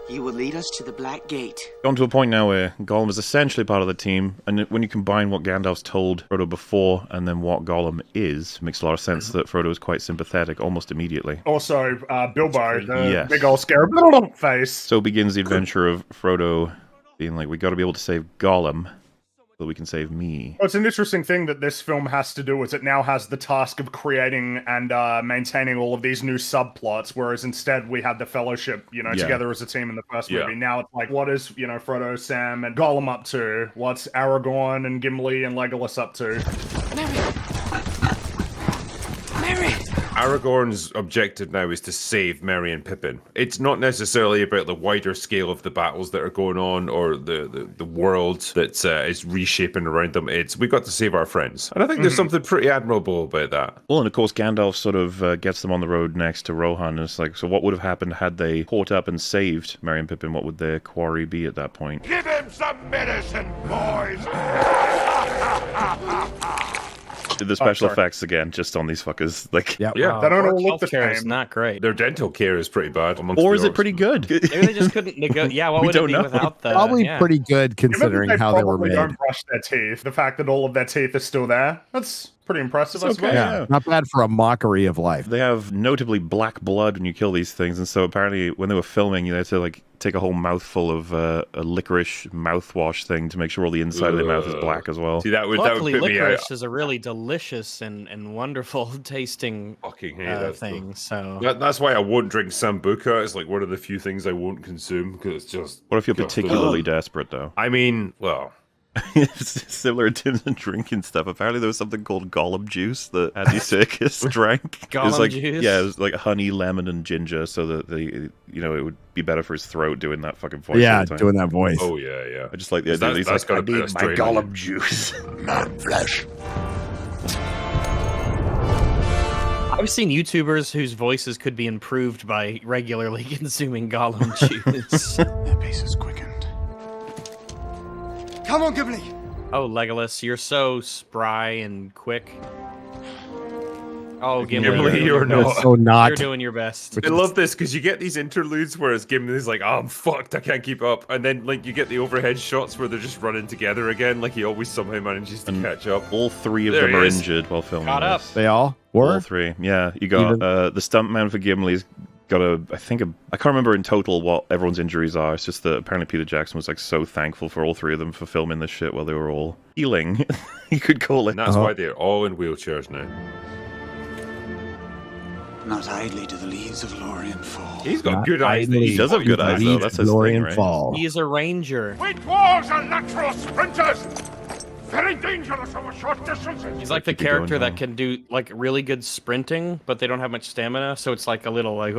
You will lead us to the Black Gate. Gone to a point now where Gollum is essentially part of the team, and when you combine what Gandalf's told Frodo before and then what Gollum is, it makes a lot of sense that Frodo is quite sympathetic almost immediately. Also, Bilbo, the big old scary face. So begins the adventure of Frodo being like, we got to be able to save Gollum so we can save me. Well, it's an interesting thing that this film has to do is it now has the task of creating and maintaining all of these new subplots, whereas instead we had the Fellowship, together as a team in the first movie. Now it's like, what is, Frodo, Sam, and Gollum up to? What's Aragorn and Gimli and Legolas up to? Aragorn's objective now is to save Merry and Pippin. It's not necessarily about the wider scale of the battles that are going on or the world that is reshaping around them. It's we got to save our friends. And I think there's something pretty admirable about that. Well, and of course, Gandalf sort of gets them on the road next to Rohan. And it's like, so what would have happened had they caught up and saved Merry and Pippin? What would their quarry be at that point? Give him some medicine, boys! The special effects again, just on these fuckers. Like, they don't all look the Healthcare is same. not great. Their dental care is pretty bad. Or is it pretty good? Maybe they just couldn't negotiate. Yeah, what would it be without the? Probably pretty good considering how they were made. Don't brush their teeth. The fact that all of their teeth are still there, that's pretty impressive. I suppose. Yeah, not bad for a mockery of life. They have notably black blood when you kill these things, and so apparently when they were filming, they had to like take a whole mouthful of a licorice mouthwash thing to make sure all the inside of their mouth is black as well. See, that would Luckily, put me out. licorice is a really delicious and wonderful tasting thing. So that's why I won't drink Sambuca. It's like one of the few things I won't consume because it's just. What if you're particularly desperate, though? I mean, well. It's similar in terms of drinking stuff. Apparently, there was something called Gollum juice that Andy Serkis drank. Gollum juice? Yeah, it was like honey, lemon, and ginger, so that it would be better for his throat doing that fucking voice. Yeah, all the time. doing that voice. Oh yeah. I just like the idea. That's got I need my Gollum juice. Man flesh. I've seen YouTubers whose voices could be improved by regularly consuming Gollum juice. Their pace is quickened. Come on, Gimli. Oh, Legolas, you're so spry and quick. Oh, Gimli, you're not. So not. You're doing your best. I love this because you get these interludes where Gimli's like, "Oh, I'm fucked, I can't keep up," and then like you get the overhead shots where they're just running together again. Like he always somehow manages to catch up. All three of them are injured while filming. Caught up. This. They all were? All three. Yeah, you got the stuntman for Gimli's got I can't remember in total what everyone's injuries are. It's just that apparently Peter Jackson was like so thankful for all three of them for filming this shit while they were all healing. You could call it. And that's why they're all in wheelchairs now. Not idly do the leaves of Lorien fall. He's got good eyes. He does have good eyes, though. That's his thing, right? Fall. He is a ranger. We dwarves are natural sprinters! Very dangerous over short distances! He's like the character that can do like really good sprinting, but they don't have much stamina, so it's like a little like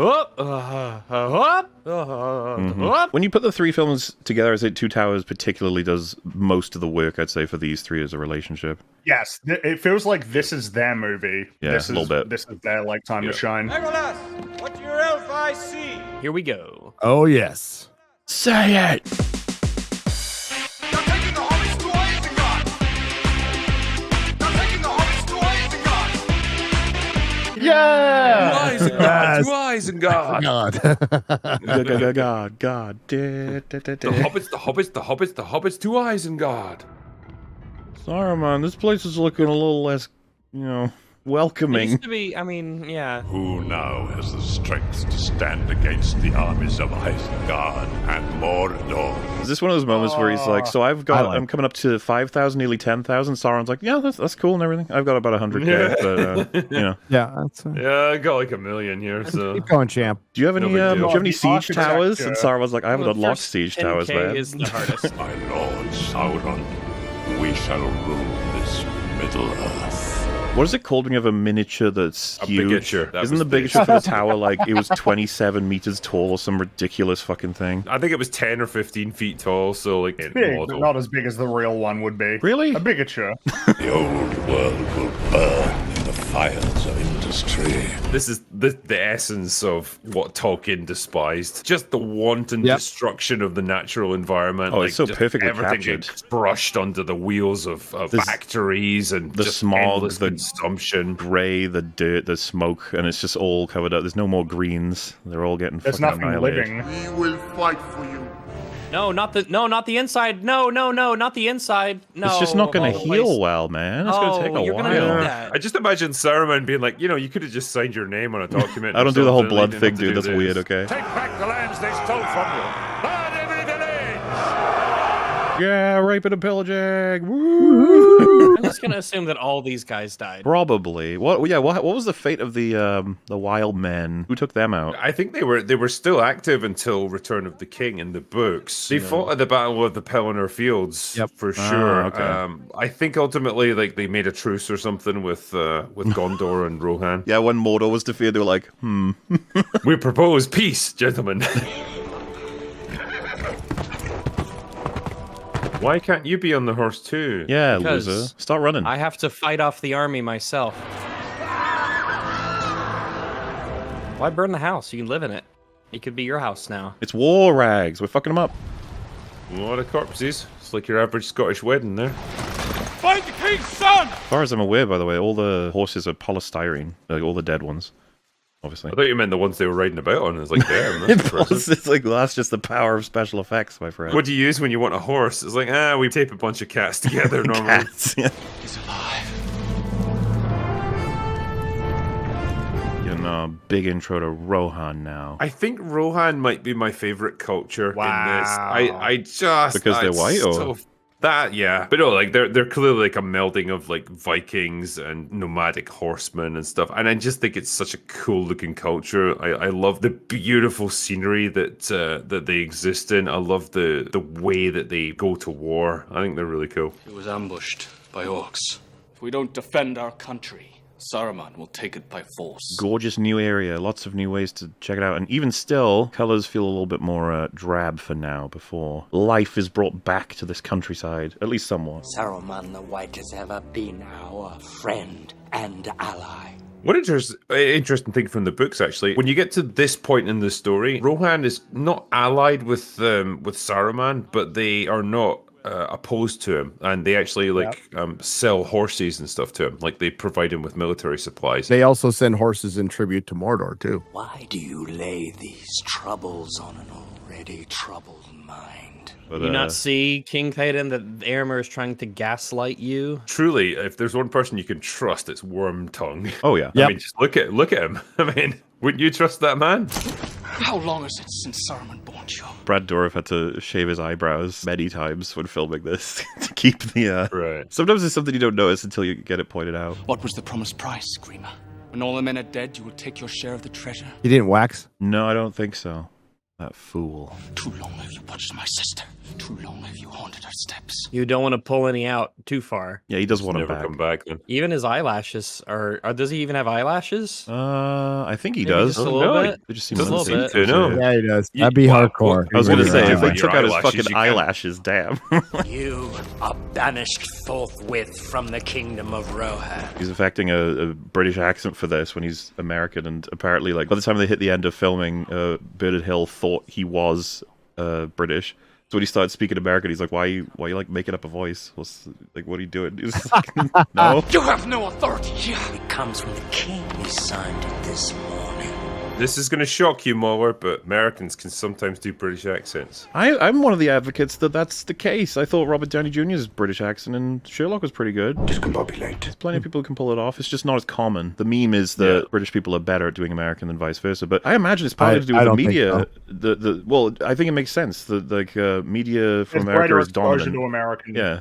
When you put the three films together, I'd say Two Towers particularly does most of the work, I'd say, for these three as a relationship. Yes, it feels like this is their movie. Yeah, this a little bit. This is their like time to shine. Legolas, what do your elf eyes see? Here we go. Oh, yes. Say it! Yeah! To Isengard! God. The hobbits to Isengard. Saruman, this place is looking a little less, It welcoming. used to be, I mean, yeah. Who now has the strength to stand against the armies of Isengard and Mordor? Is this one of those moments where he's like, so I'm coming up to 5,000, nearly 10,000. Sauron's like, yeah, that's cool and everything. I've got about 100k, but, Yeah, that's Yeah, I got like 1 million here, so... Keep going, champ. Do you have any, No big deal. siege towers? And Sauron's like, I haven't unlocked siege towers, man. is the hardest. My lord Sauron, we shall rule this Middle Earth. What is it called when you have a miniature that's huge? bigature. That Isn't was the the- bigature for the tower like it was 27 meters tall or some ridiculous fucking thing? I think it was 10 or 15 feet tall, so like... Big, but not as big as the real one would be. Really? A bigature. The old world will burn in the fires of industry. This is the essence of what Tolkien despised. Just the wanton destruction of the natural environment. Oh, it's so just perfectly everything captured. gets brushed under the wheels of factories and The just smog, endless the consumption. grey, the dirt, the smoke, and it's just all covered up. There's no more greens. They're all getting There's fucking nothing annihilated. living. We will fight for you. No, not the inside. No, not the inside. No. It's just not going to Oh, heal well, man. It's going to take a you're while. gonna need that. I just imagine Saruman being like, you could have just signed your name on a document. I don't or do the whole something. blood You thing, didn't have dude. to do That's this. weird, okay? Take back the lands they stole from you. Burn every village! Yeah, rape and pillaging. Woo! I'm just gonna assume that all these guys died. Probably. What was the fate of the wild men? Who took them out? I think they were still active until Return of the King in the books. They fought at the Battle of the Pelennor Fields for sure. okay. I think ultimately they made a truce or something with Gondor and Rohan. Yeah, when Mordor was defeated, they were like, We propose peace, gentlemen. Why can't you be on the horse too? Yeah, Because loser. Start running. I have to fight off the army myself. Why burn the house? You can live in it. It could be your house now. It's war rags. We're fucking them up. A lot of corpses. It's like your average Scottish wedding there. Fight the king's son! As far as I'm aware, by the way, all the horses are polystyrene. Like all the dead ones. Obviously. I thought you meant the ones they were riding about on. It's like, damn, that's impressive. It's like, well, that's just the power of special effects, my friend. What do you use when you want a horse? It's like, we tape a bunch of cats together normally. Cats, yeah. He's alive. Big intro to Rohan now. I think Rohan might be my favorite culture in this. I just Because they're white, or? That, yeah. But no, like they're clearly like a melding of like Vikings and nomadic horsemen and stuff. And I just think it's such a cool looking culture. I love the beautiful scenery that they exist in. I love the way that they go to war. I think they're really cool. He was ambushed by orcs. If we don't defend our country, Saruman will take it by force. Gorgeous new area, lots of new ways to check it out, and even still, colors feel a little bit more drab for now, before life is brought back to this countryside, at least somewhat. Saruman the White has ever been our friend and ally. What interesting thing from the books, actually, when you get to this point in the story, Rohan is not allied with Saruman, but they are not opposed to him, and they actually sell horses and stuff to him. Like they provide him with military supplies. They also send horses in tribute to Mordor too. Why do you lay these troubles on an already troubled mind? But, you not see, King Theoden, that Éomer is trying to gaslight you? Truly, if there's one person you can trust, it's Wormtongue. Oh yeah. I mean, just look at him. I mean, wouldn't you trust that man? How long is it since Saruman born you? Brad Dourif had to shave his eyebrows many times when filming this to keep the. Right. Sometimes it's something you don't notice until you get it pointed out. What was the promised price, Screamer? When all the men are dead, you will take your share of the treasure. He didn't wax? No, I don't think so. That fool. Too long have you watched my sister. Too long have you haunted her steps. You don't want to pull any out too far. Yeah, he does want to come back then. Even his eyelashes are does he even have eyelashes? I think he Maybe does. just a little bit. They just seem Just a little to bit. Yeah, he does. That'd be hardcore. I was going to say, if they Your took out his eyelashes, fucking you eyelashes, damn. You are banished forthwith from the kingdom of Rohan. He's affecting a British accent for this when he's American, and apparently, like, by the time they hit the end of filming, Bearded Hill thought he was British. So when he started speaking American, he's like, why are you like making up a voice? What are you doing? He's like, no. You have no authority here. It comes from the king. He signed it this morning. This is going to shock you, Muller, but Americans can sometimes do British accents. I'm one of the advocates that that's the case. I thought Robert Downey Jr.'s British accent in Sherlock was pretty good. Discombobulate. There's plenty of people who can pull it off. It's just not as common. The meme is that British people are better at doing American than vice versa. But I imagine it's partly to do with the media. Well, I think it makes sense. Media from America is dominant.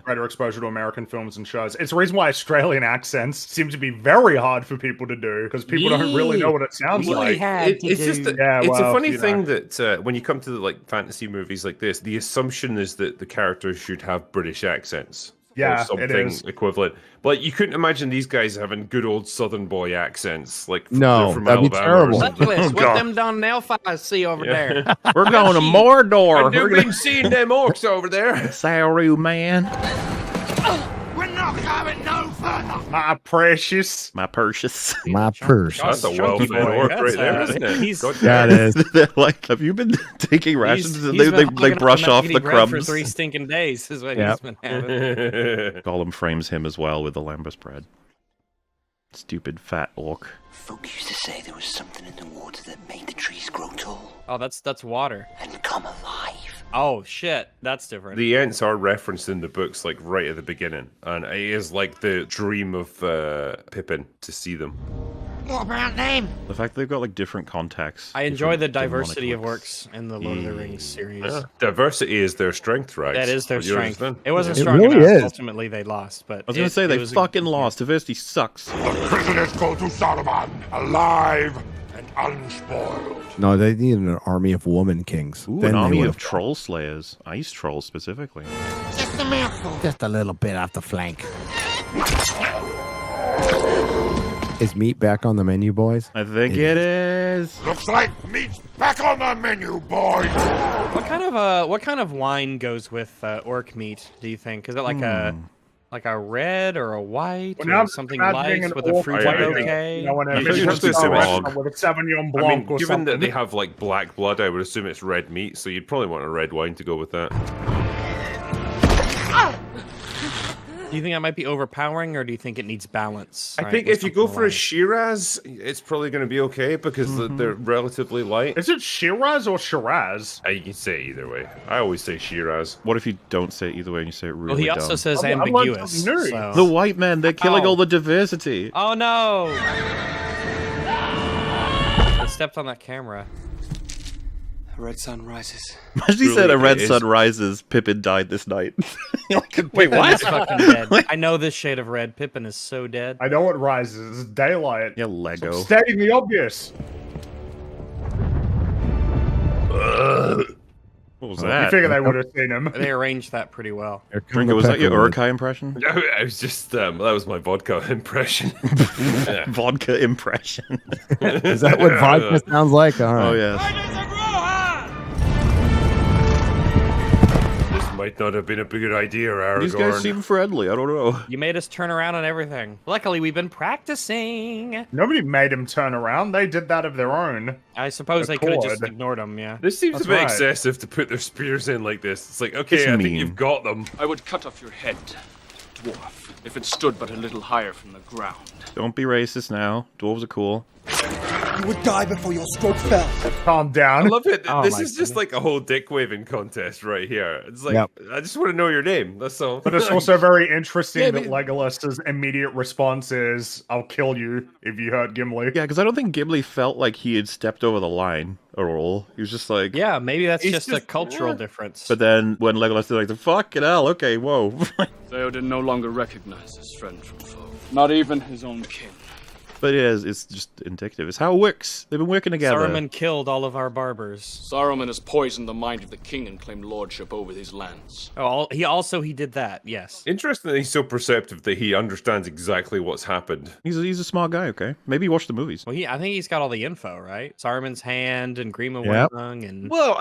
Greater exposure to American films and shows. It's the reason why Australian accents seem to be very hard for people to do, because people don't really know what it sounds like. It's just it's a funny thing that when you come to like fantasy movies like this, the assumption is that the characters should have British accents. Yeah, or something it is. equivalent. But you couldn't imagine these guys having good old Southern boy accents. Like no, from that'd be Alabama. terrible. Douglas, what them down Nelfire see over there? We're going to Mordor. I've been seeing them orcs over there. Saru, man. We're not going no further. My precious. My precious. My purse. That's a well-fed orc right there, isn't it? That is. They're like, have you been taking rations? They brush off the crumbs. For 3 stinking days is what he's been having. Gollum frames him as well with the lambus bread. Stupid fat orc. Folk used to say there was something in the water that made the trees grow tall. Oh, that's water. And come alive. Oh shit, that's different. The Ents are referenced in the books like right at the beginning, and it is like the dream of Pippin to see them. What about them? The fact that they've got like different contexts. I enjoy the diversity of works in the Lord of the Rings series. Yeah. Diversity is their strength, right? That is their strength. It wasn't It strong really enough. is. Ultimately, they lost. But I was going to say, they fucking lost. Diversity sucks. The prisoners go to Saruman, alive and unspoiled. No, they need an army of woman kings. Ooh, Then an they army would've of troll slayers. Ice trolls, specifically. Just a mouthful. Just a little bit off the flank. Is meat back on the menu, boys? I think it is. Looks like meat's back on the menu, boys. What kind of wine goes with orc meat? Do you think? Is it like a red or a white or something light with a fruity bouquet? You know, when You have to assume it's with a Sauvignon I Blanc mean, or given something. that they have like black blood, I would assume it's red meat, so you'd probably want a red wine to go with that. Do you think that might be overpowering, or do you think it needs balance? I think if you go for a Shiraz, it's probably going to be okay because they're relatively light. Is it Shiraz or Shiraz? You can say it either way. I always say Shiraz. What if you don't say it either way and you say it really Well, he dumb? also says I'm ambiguous. like, So. The white men, they're killing all the diversity. Oh no! I stepped on that camera. A red sun rises. Imagine he said a red sun rises, Pippin died this night. Wait, what? Fucking dead. I know this shade of red. Pippin is so dead. I know what rises. It's daylight. Yeah, Lego. So stating the obvious. What was You that? figure they would have seen him. They arranged that pretty well. Ringo, was that your Urkai impression? No, I was just that was my vodka impression. Vodka impression. Is that what vodka sounds like? All right. Oh, yes. This might not have been a good idea, Aragorn. These guys seem friendly. I don't know. You made us turn around on everything. Luckily, we've been practicing. Nobody made him turn around. They did that of their own. I suppose they could have just ignored him, yeah. This seems That's a bit right. excessive to put their spears in like this. It's like, okay, It's I mean. think you've got them. I would cut off your head, dwarf, if it stood but a little higher from the ground. Don't be racist now. Dwarves are cool. You would die before your stroke fell. Calm down. I love it. Oh This my is just like a whole dick waving contest right here. It's like, Yep. I just want to know your name. That's all. But it's also very interesting Yeah, that Legolas's immediate response is, "I'll kill you if you hurt Gimli." Yeah, because I don't think Gimli felt like he had stepped over the line at all. He was just like... Yeah, maybe that's It's just a cultural difference. But then when Legolas did like, fucking hell, okay, whoa. Theoden no longer recognized his friend from foe. Not even his own kin. But it's just indicative. It's how it works. They've been working together. Saruman killed all of our barbers. Saruman has poisoned the mind of the king and claimed lordship over these lands. Oh, he did that, yes. Interesting that he's so perceptive that he understands exactly what's happened. He's a smart guy, okay? Maybe he watched the movies. Well, I think he's got all the info, right? Saruman's hand and Grima Wormtongue and... Well,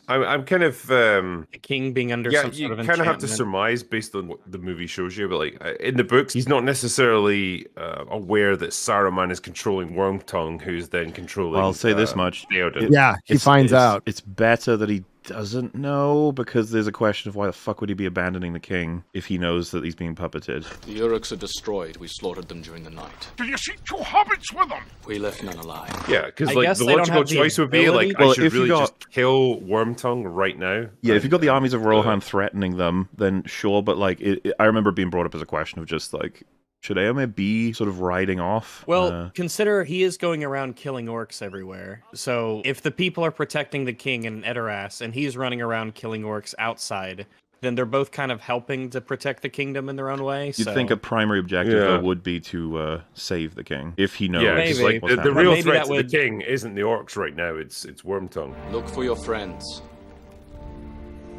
I'm kind of... the king being under some sort of you kind of have to surmise based on what the movie shows you, but like in the books, he's not necessarily aware that Saruman is controlling Wormtongue, who's then controlling... Well, I'll say this much. Theoden. Yeah, he finds out. It's better that he doesn't know, because there's a question of why the fuck would he be abandoning the king if he knows that he's being puppeted. The Uruks are destroyed. We slaughtered them during the night. Did you see 2 hobbits with them? We left none alive. Yeah, because like the logical choice would be like, I should really just kill Wormtongue right now. Yeah, if you got the armies of Rohan threatening them, then sure, but like I remember being brought up as a question of just like, should Éomer be sort of riding off? Well, consider he is going around killing orcs everywhere. So if the people are protecting the king in Edoras and he's running around killing orcs outside, then they're both kind of helping to protect the kingdom in their own way. You'd think a primary objective would be to save the king, if he knows. Yeah, because like the real threat to the king isn't the orcs right now, it's Wormtongue. Look for your friends,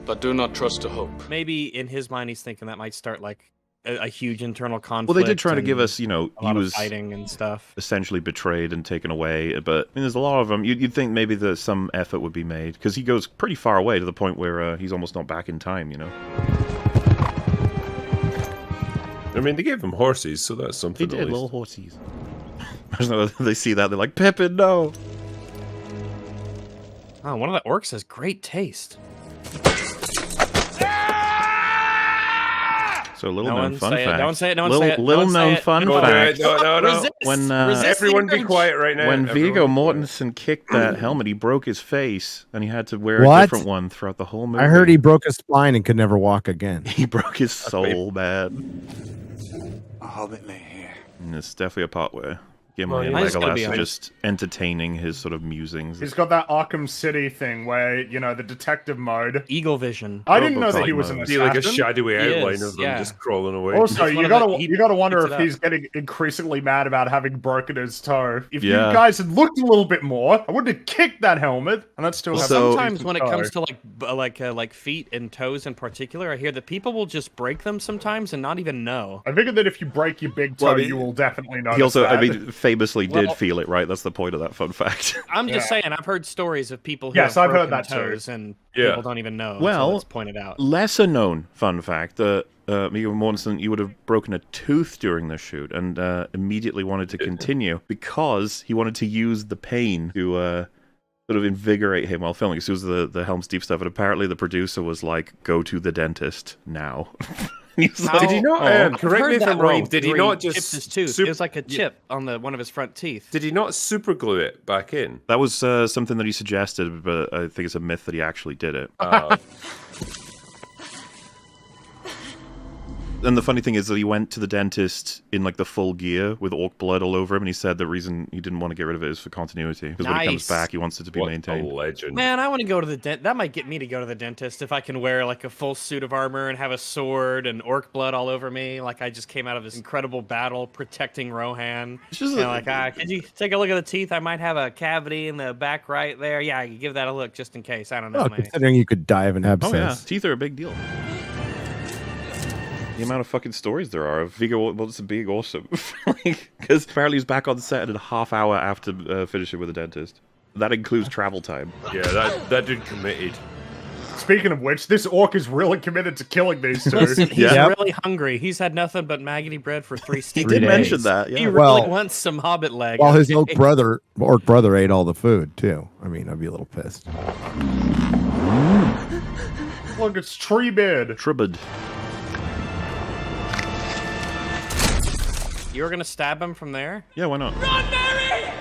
but do not trust to hope. Maybe in his mind he's thinking that might start like a huge internal conflict. Well, they did try to give us, he was fighting and stuff, essentially betrayed and taken away. But I mean, there's a lot of them. You'd think maybe that some effort would be made, because he goes pretty far away to the point where he's almost not back in time. I mean, they gave him horses, so that's something. They did, little horses. They see that, they're like, Pippin, no. Oh, one of the orcs has great taste. So a little known fun fact. Don't say it. Don't say it. Little known fun fact. No. When everyone be quiet right now. When Viggo Mortensen kicked that helmet, he broke his face, and he had to wear a different one throughout the whole movie. I heard he broke his spine and could never walk again. He broke his soul bad. A hobbit lay here. And it's definitely a part where Gimli and Legolas are just entertaining his sort of musings. He's got that Arkham City thing where, the detective mode. Eagle vision. I didn't know that he was an assassin. Like a shadowy outline of them just crawling away. Also, you gotta wonder if he's getting increasingly mad about having broken his toe. If you guys had looked a little bit more, I wouldn't have kicked that helmet. And I'd still have sometimes when it comes to like feet and toes in particular, I hear that people will just break them sometimes and not even know. I figured that if you break your big toe, you will definitely notice. He also, that. Famously did feel it, right? That's the point of that fun fact. I'm just saying, I've heard stories of people who have I've broken heard that toes too. and people don't even know until it's pointed out. Lesser known fun fact, Viggo Mortensen, you would have broken a tooth during the shoot and immediately wanted to continue because he wanted to use the pain to sort of invigorate him while filming. So it was the Helm's Deep stuff, and apparently the producer was like, go to the dentist now. Did he not? Correct me if I'm wrong. Did he not just chipped his tooth? It was like a chip on one of his front teeth. Did he not super glue it back in? That was something that he suggested, but I think it's a myth that he actually did it. And the funny thing is that he went to the dentist in like the full gear with orc blood all over him, and he said the reason he didn't want to get rid of it is for continuity, because when he comes back, he wants it to be maintained. A legend. Man, I want to go to the dentist. That might get me to go to the dentist if I can wear like a full suit of armor and have a sword and orc blood all over me, like I just came out of this incredible battle protecting Rohan. Could you take a look at the teeth? I might have a cavity in the back right there. Yeah, you give that a look just in case. I don't know. Considering you could die of an abscess. Oh yeah, teeth are a big deal. The amount of fucking stories there are of Viggo Mortensen being awesome. Because apparently he's back on set in a half hour after finishing with the dentist. That includes travel time. Yeah, that dude committed. Speaking of which, this orc is really committed to killing these two. Listen, he's really hungry. He's had nothing but maggoty bread for 3 days. He did mention that, yeah. He really wants some hobbit leg. Well, his orc brother ate all the food, too. I mean, I'd be a little pissed. Look, it's Treebird. Tribid. You were gonna stab him from there? Yeah, why not? Run, Mary!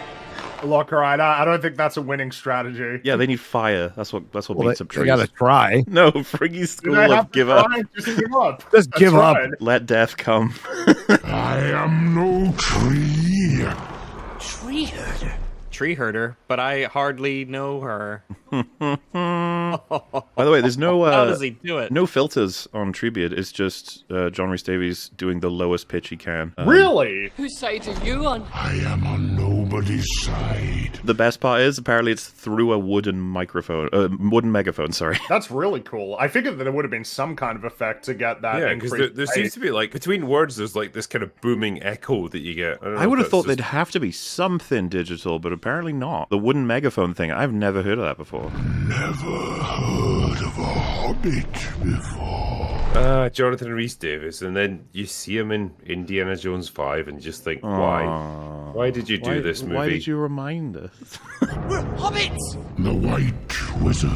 Look, alright, I don't think that's a winning strategy. Yeah, they need fire. That's what beats up trees. They gotta try. No, Friggy's school of give up. Just give up. Just give up. Let death come. I am no tree. Tree herder. tree herder, but I hardly know her. By the way, there's no How does he do it? No filters on Treebeard. It's just John Rhys Davies doing the lowest pitch he can. Really? Whose side are you on? I am on nobody's side. The best part is apparently it's through a wooden megaphone. Sorry. That's really cool. I figured that there would have been some kind of effect to get that. Yeah, because there seems to be like between words, there's like this kind of booming echo that you get. I would have thought there'd have to be something digital, but apparently not. The wooden megaphone thing, I've never heard of that before. Never heard of a Hobbit before. Jonathan Rhys Davies, and then you see him in Indiana Jones 5 and just think, why? Why did you do this movie? Why did you remind us? We're hobbits! The White Wizard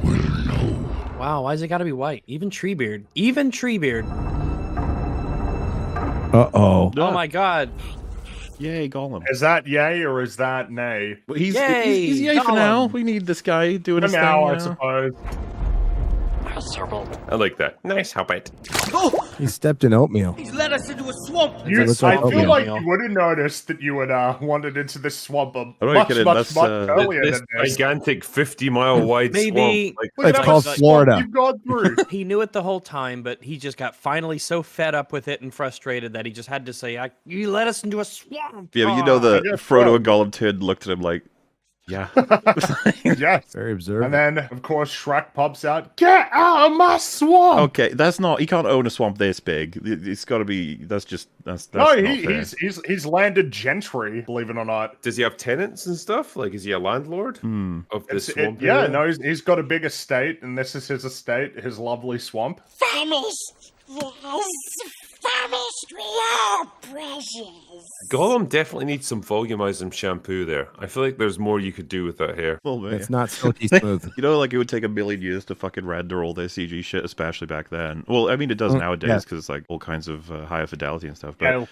will know. Wow, why's it gotta be white? Even Treebeard. Even Treebeard. Uh-oh. Oh my god. Yay, Gollum. Is that yay or is that nay? Well, he's yay for now. We need this guy doing his thing now. I suppose. I like that. Nice Hobbit. He stepped in oatmeal. He's led us into a swamp. I feel like you would have noticed that you had wandered into this swamp much earlier this than this. Gigantic 50-mile wide Maybe swamp. It's called Florida. You've gone through. He knew it the whole time, but he just got finally so fed up with it and frustrated that he just had to say, "You led us into a swamp." Yeah, but you know the Frodo and Gollum turd looked at him like, yeah. Yes. Very observant. And then, of course, Shrek pops out, "Get out of my swamp!" Okay, that's not. He can't own a swamp this big. It's got to be. That's no, not fair. he's landed gentry, believe it or not. Does he have tenants and stuff? Like, is he a landlord of this swamp? Yeah, no, he's got a big estate, and this is his estate, his lovely swamp. Famished! Yes, famished we are, precious. Gollum definitely needs some volumizing shampoo there. I feel like there's more you could do with that hair. It's not silky smooth. You know, like it would take 1 million years to fucking render all their CG shit, especially back then. Well, I mean, it does nowadays because it's like all kinds of higher fidelity and stuff. But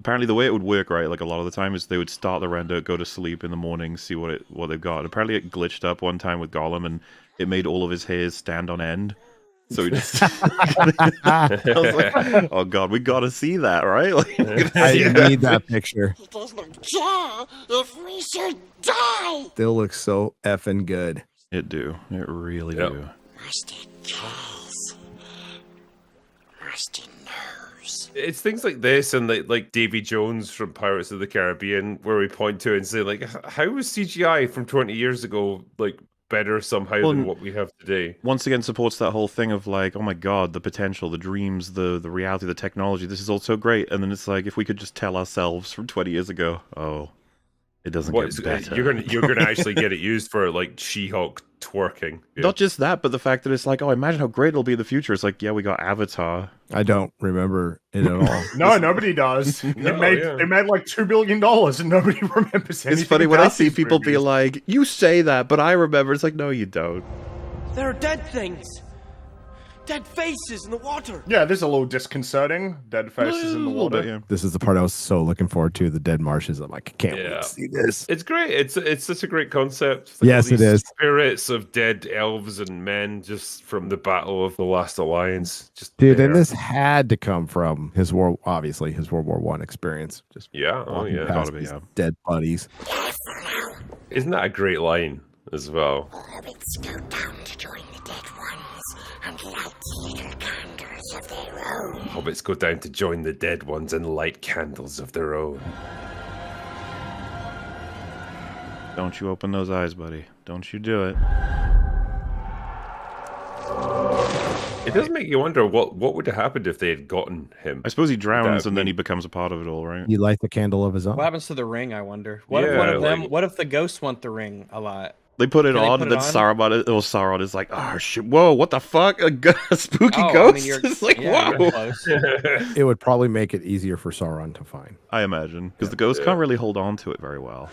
apparently, the way it would work, right, like a lot of the time, is they would start the render, go to sleep in the morning, see what they've got. And apparently, it glitched up one time with Gollum, and it made all of his hairs stand on end. So we just, I was like, oh god, we gotta see that, right? Like, I need that picture. He does not care if we should die. Still looks so effing good. It do. It really do. Rusty cares. Rusty knows. It's things like this and like Davy Jones from Pirates of the Caribbean, where we point to and say, like, how was CGI from 20 years ago, like, better somehow than what we have today? Once again, supports that whole thing of like, oh my god, the potential, the dreams, the reality, the technology, this is all so great. And then it's like, if we could just tell ourselves from 20 years ago, oh, it doesn't get better. You're gonna actually get it used for like She-Hulk twerking. Yeah. Not just that, but the fact that it's like, oh, imagine how great it'll be in the future. It's like, yeah, we got Avatar. I don't remember it at all. No, nobody does. They made like $2 billion and nobody remembers anything. It's funny when I see people be like, you say that, but I remember. It's like, no, you don't. There are dead things. Dead faces in the water. Yeah, this is a little disconcerting. Dead faces in the water. Bit, yeah. This is the part I was so looking forward to, the dead marshes. I'm like, I can't wait to see this. It's great. It's such a great concept. Like yes, it is. Spirits of dead elves and men just from the Battle of the Last Alliance. Just dude, and this had to come from his World War I experience. Just dead buddies. Isn't that a great line as well? Hobbits go down to join the dead ones and light little candles of their own. Hobbits go down to join the dead ones and light candles of their own. Don't you open those eyes, buddy. Don't you do it. It does make you wonder what would have happened if they had gotten him. I suppose he drowns and then he becomes a part of it all, right? You light the candle of his own. What happens to the ring, I wonder? What if one of them? What if the ghosts want the ring a lot? They put it on, and then Sauron is like, oh shit, whoa, what the fuck? A spooky ghost? I mean, it's like, whoa. It would probably make it easier for Sauron to find. I imagine, because the ghost can't really hold on to it very well.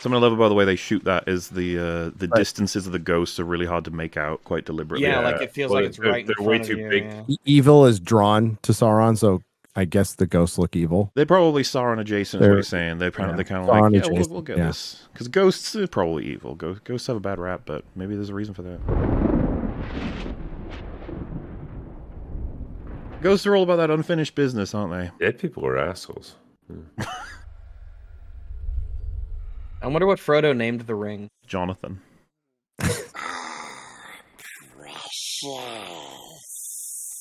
Something I love about the way they shoot that is the distances of the ghosts are really hard to make out quite deliberately. Yeah, like it feels like it's right in front way of too you, big. Yeah. Evil is drawn to Sauron, so I guess the ghosts look evil. They're probably Sauron adjacent, is what he's saying. They're kind of like, yeah, we'll get this. Because ghosts are probably evil. Ghosts have a bad rap, but maybe there's a reason for that. Ghosts are all about that unfinished business, aren't they? Dead people are assholes. I wonder what Frodo named the ring. Jonathan.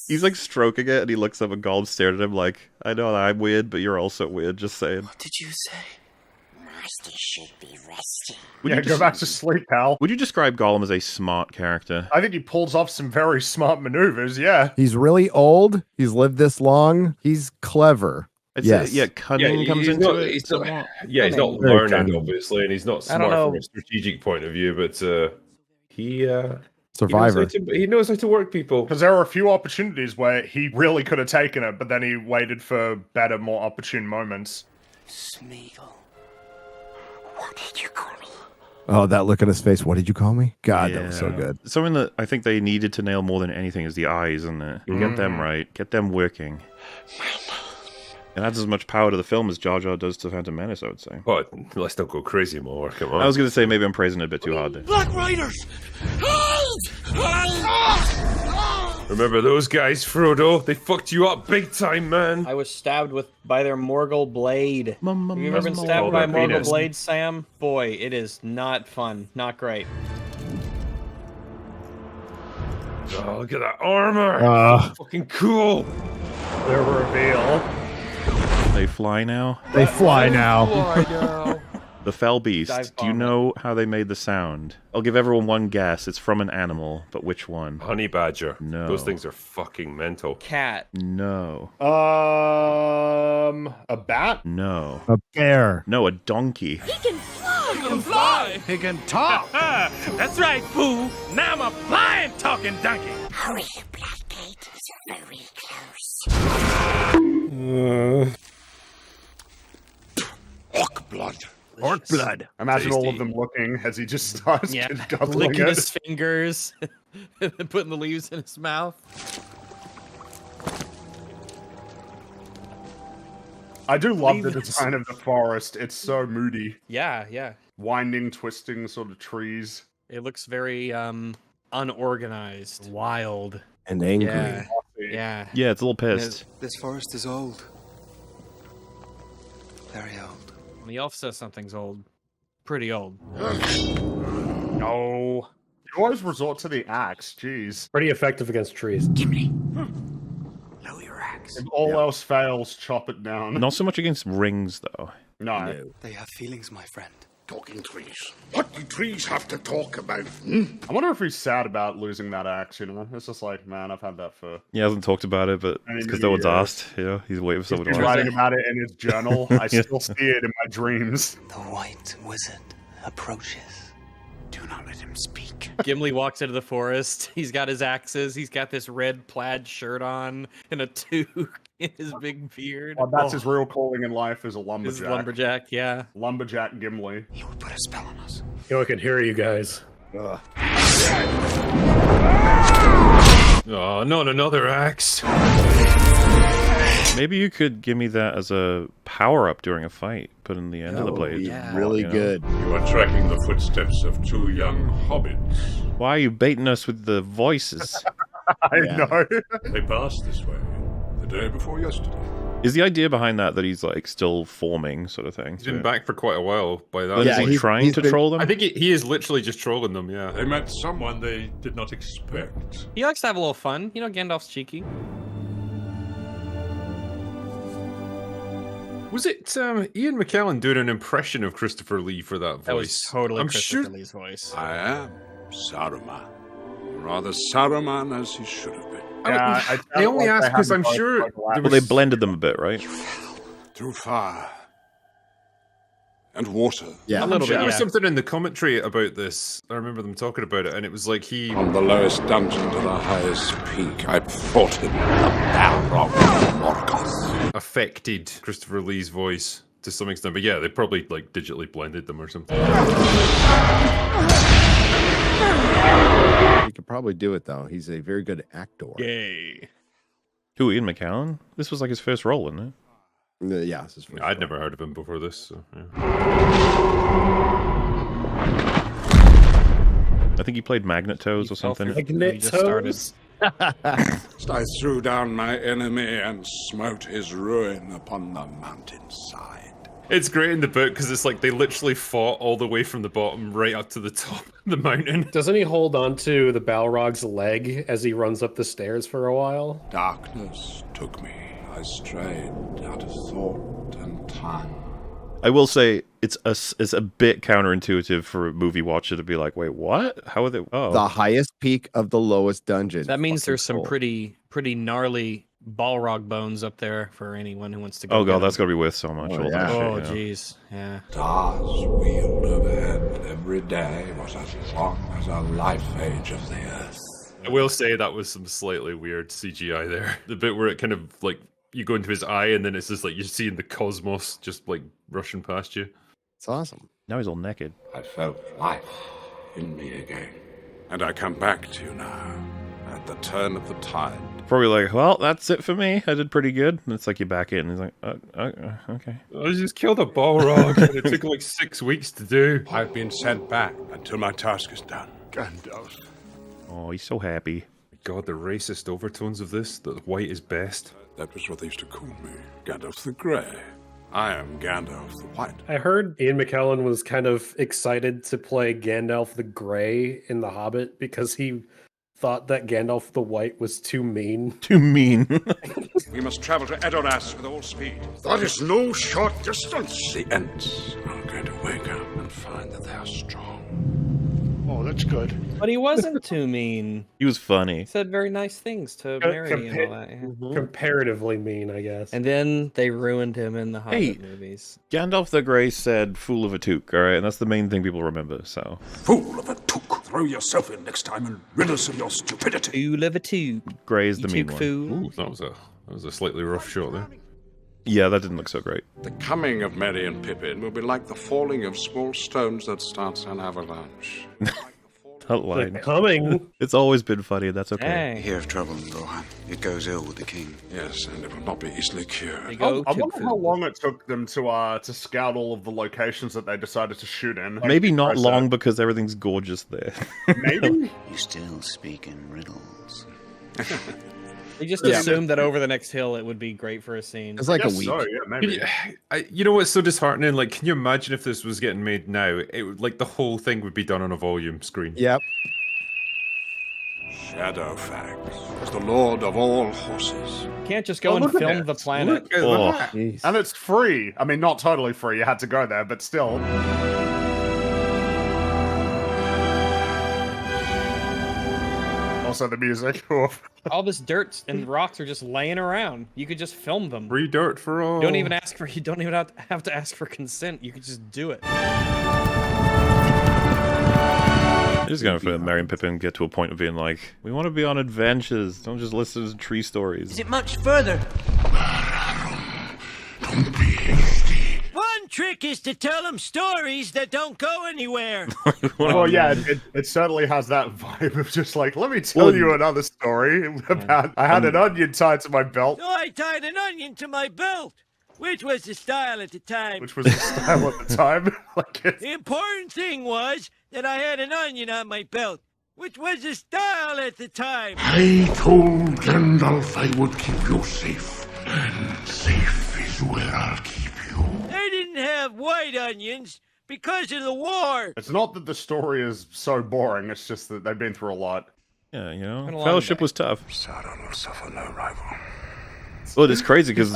He's like stroking it, and he looks up, and Gollum stared at him like, "I know I'm weird, but you're also weird." Just saying. What did you say? Master should be resting. Go back to sleep, pal. Would you describe Gollum as a smart character? I think he pulls off some very smart maneuvers, yeah. He's really old. He's lived this long. He's clever. Yes. Cunning comes into it. He's not learned, obviously, and he's not smart from a strategic point of view, but he... Survivor. He knows how to work people. Because there were a few opportunities where he really could have taken it, but then he waited for better, more opportune moments. Smeagol. What did you call me? Oh, that look on his face. What did you call me? God, that was so good. Something that I think they needed to nail more than anything is the eyes, isn't it? Get them right. Get them working. It adds as much power to the film as Jar Jar does to Phantom Menace, I would say. But let's not go crazy more. Come on. I was going to say maybe I'm praising it a bit too hard there. Black Riders! Remember those guys, Frodo? They fucked you up big time, man. I was stabbed by their Morgul blade. Have you ever been stabbed by a Morgul blade, Sam? Boy, it is not fun. Not great. Oh, look at that armor! Fucking cool! The reveal. They fly now? They fly now. The Fell Beast. Do you know how they made the sound? I'll give everyone one guess. It's from an animal, but which one? Honey badger. No. Those things are fucking mental. Cat. No. A bat? No. A bear. No, a donkey. He can fly! He can fly! He can talk! That's right, fool! Now I'm a flying talking donkey! Hurry, Blackgate. You're very close. Orc blood. Orc blood. Imagine all of them looking as he just starts guzzling licking it. his fingers, and putting the leaves in his mouth. I do love the design of the forest. It's so moody. Yeah. Winding, twisting sort of trees. It looks very unorganized, wild, and angry. Yeah, it's a little pissed. This forest is old. Very old. When the elf says something's old, pretty old. No. You always resort to the axe, jeez. Pretty effective against trees. Gimli. Lower your axe. If all else fails, chop it down. Not so much against rings, though. No. They have feelings, my friend. Talking trees. What do trees have to talk about? I wonder if he's sad about losing that axe, you know? It's just like, man, I've had that for... He hasn't talked about it, but it's because no one's asked. He's waiting for someone to He's writing about it in his journal. I still see it in my dreams. The white wizard approaches. Do not let him speak. Gimli walks into the forest. He's got his axes. He's got this red plaid shirt on and a toque in his big beard. Oh, that's his real calling in life, is a lumberjack. His lumberjack, yeah. Lumberjack Gimli. He will put a spell on us. I can hear you guys. Oh, not another axe. Maybe you could give me that as a power-up during a fight. Put in the end of the blade. Really good. You are tracking the footsteps of two young hobbits. Why are you baiting us with the voices? I know. They passed this way the day before yesterday. Is the idea behind that he's like still forming sort of thing? He's been back for quite a while by that. Is he trying to troll them? I think he is literally just trolling them, yeah. They met someone they did not expect. He likes to have a little fun. You know, Gandalf's cheeky. Was it Ian McKellen doing an impression of Christopher Lee for that voice? That was totally I'm Christopher sure... Lee's voice. I am Saruman. Rather Saruman as he should have been. I only asked because I'm sure... Well, they blended them a bit, right? Through fire and water. Yeah, there was something in the commentary about this. I remember them talking about it, and it was like he... From the lowest dungeon to the highest peak, I fought him, the Balrog of Morgoth. Affected Christopher Lee's voice to some extent, but yeah, they probably like digitally blended them or something. He could probably do it though. He's a very good actor. Yay. Who, Ian McKellen? This was like his first role, isn't it? Yeah, this is I'd never heard of him before this. So, yeah. I think he played Magnetos or something. Magnetos? I threw down my enemy and smote his ruin upon the mountainside. It's great in the book because it's like they literally fought all the way from the bottom right up to the top of the mountain. Doesn't he hold on to the Balrog's leg as he runs up the stairs for a while? Darkness took me. I strayed out of thought and time. I will say it's a bit counterintuitive for a movie watcher to be like, wait, what? How are they? Oh, The highest peak of the lowest dungeon. That means there's some Cool. pretty gnarly Balrog bones up there for anyone who wants to go. oh god, get that's them. got to be worth so much. all that Oh shit, jeez, yeah. Stars wheeled overhead every day was as long as a life age of the earth. I will say that was some slightly weird CGI there. The bit where it kind of like you go into his eye and then it's just like you're seeing the cosmos just like rushing past you. It's awesome. Now he's all naked. I felt life in me again. And I come back to you now, at the turn of the tide. Probably like, well, that's it for me. I did pretty good. And it's like you back in, and he's like, okay. I just killed a Balrog and it took like 6 weeks to do. I've been sent back until my task is done. Gandalf. Oh, he's so happy. God, the racist overtones of this, that white is best. That was what they used to call me, Gandalf the Grey. I am Gandalf the White. I heard Ian McKellen was kind of excited to play Gandalf the Grey in The Hobbit because he thought that Gandalf the White was too mean. Too mean. We must travel to Edoras with all speed. That is no short distance. The Ents are going to wake up and find that they are strong. Oh, that's good. But he wasn't too mean. He was funny. He said very nice things to Mary and all that. Yeah. Comparatively mean, I guess. And then they ruined him in the Hobbit Hey. movies. Gandalf the Grey said "fool of a toque," all right, and that's the main thing people remember. So Fool of a toque. Throw yourself in next time and rid us of your stupidity. Fool of a toque. Grey is the mean one. Fool. Ooh, that was a slightly rough shot there. Yeah, that didn't look so great. The coming of Merry and Pippin will be like the falling of small stones that starts an avalanche. That line. Coming. It's always been funny. That's okay. Hey. You hear of trouble, Rohan. It goes ill with the king. Yes, and it will not be easily cured. They go I to wonder how fool. long it took them to scout all of the locations that they decided to shoot in. Like, Maybe not process. long because everything's gorgeous there. Maybe. You still speak in riddles. They just assumed that over the next hill it would be great for a scene. It's like a Guess week. so, yeah, maybe. You know what's so disheartening? Like, can you imagine if this was getting made now? It would, like, the whole thing would be done on a volume screen. Yep. Shadowfax was the lord of all horses. You can't just go and look at film it. the planet. Look at Oh. that. Jeez. And it's free. I mean, not totally free. You had to go there, but still. Also, the music. All this dirt and rocks are just laying around. You could just film them. Free dirt for all. You don't even have to ask for consent. You could just do it. I'm just going for Merry and Pippin get to a point of being like, we want to be on adventures. Don't just listen to tree stories. Is it much further? Don't be hasty. One trick is to tell them stories that don't go anywhere. Well, yeah, it certainly has that vibe of just like, let me tell you another story about I had an onion tied to my belt, So I tied an onion to my belt, which was the style at the time. which was the style at the time. Like, The important thing was that I had an onion on my belt, which was the style at the time. I told Gandalf I would keep you safe, and safe is where I'll keep you. They didn't have white onions because of the war. it's not that the story is so boring, it's just that they've been through a lot. Yeah, you Been a know, long Fellowship day. was tough. Sauron will suffer no rival. Well, it's crazy because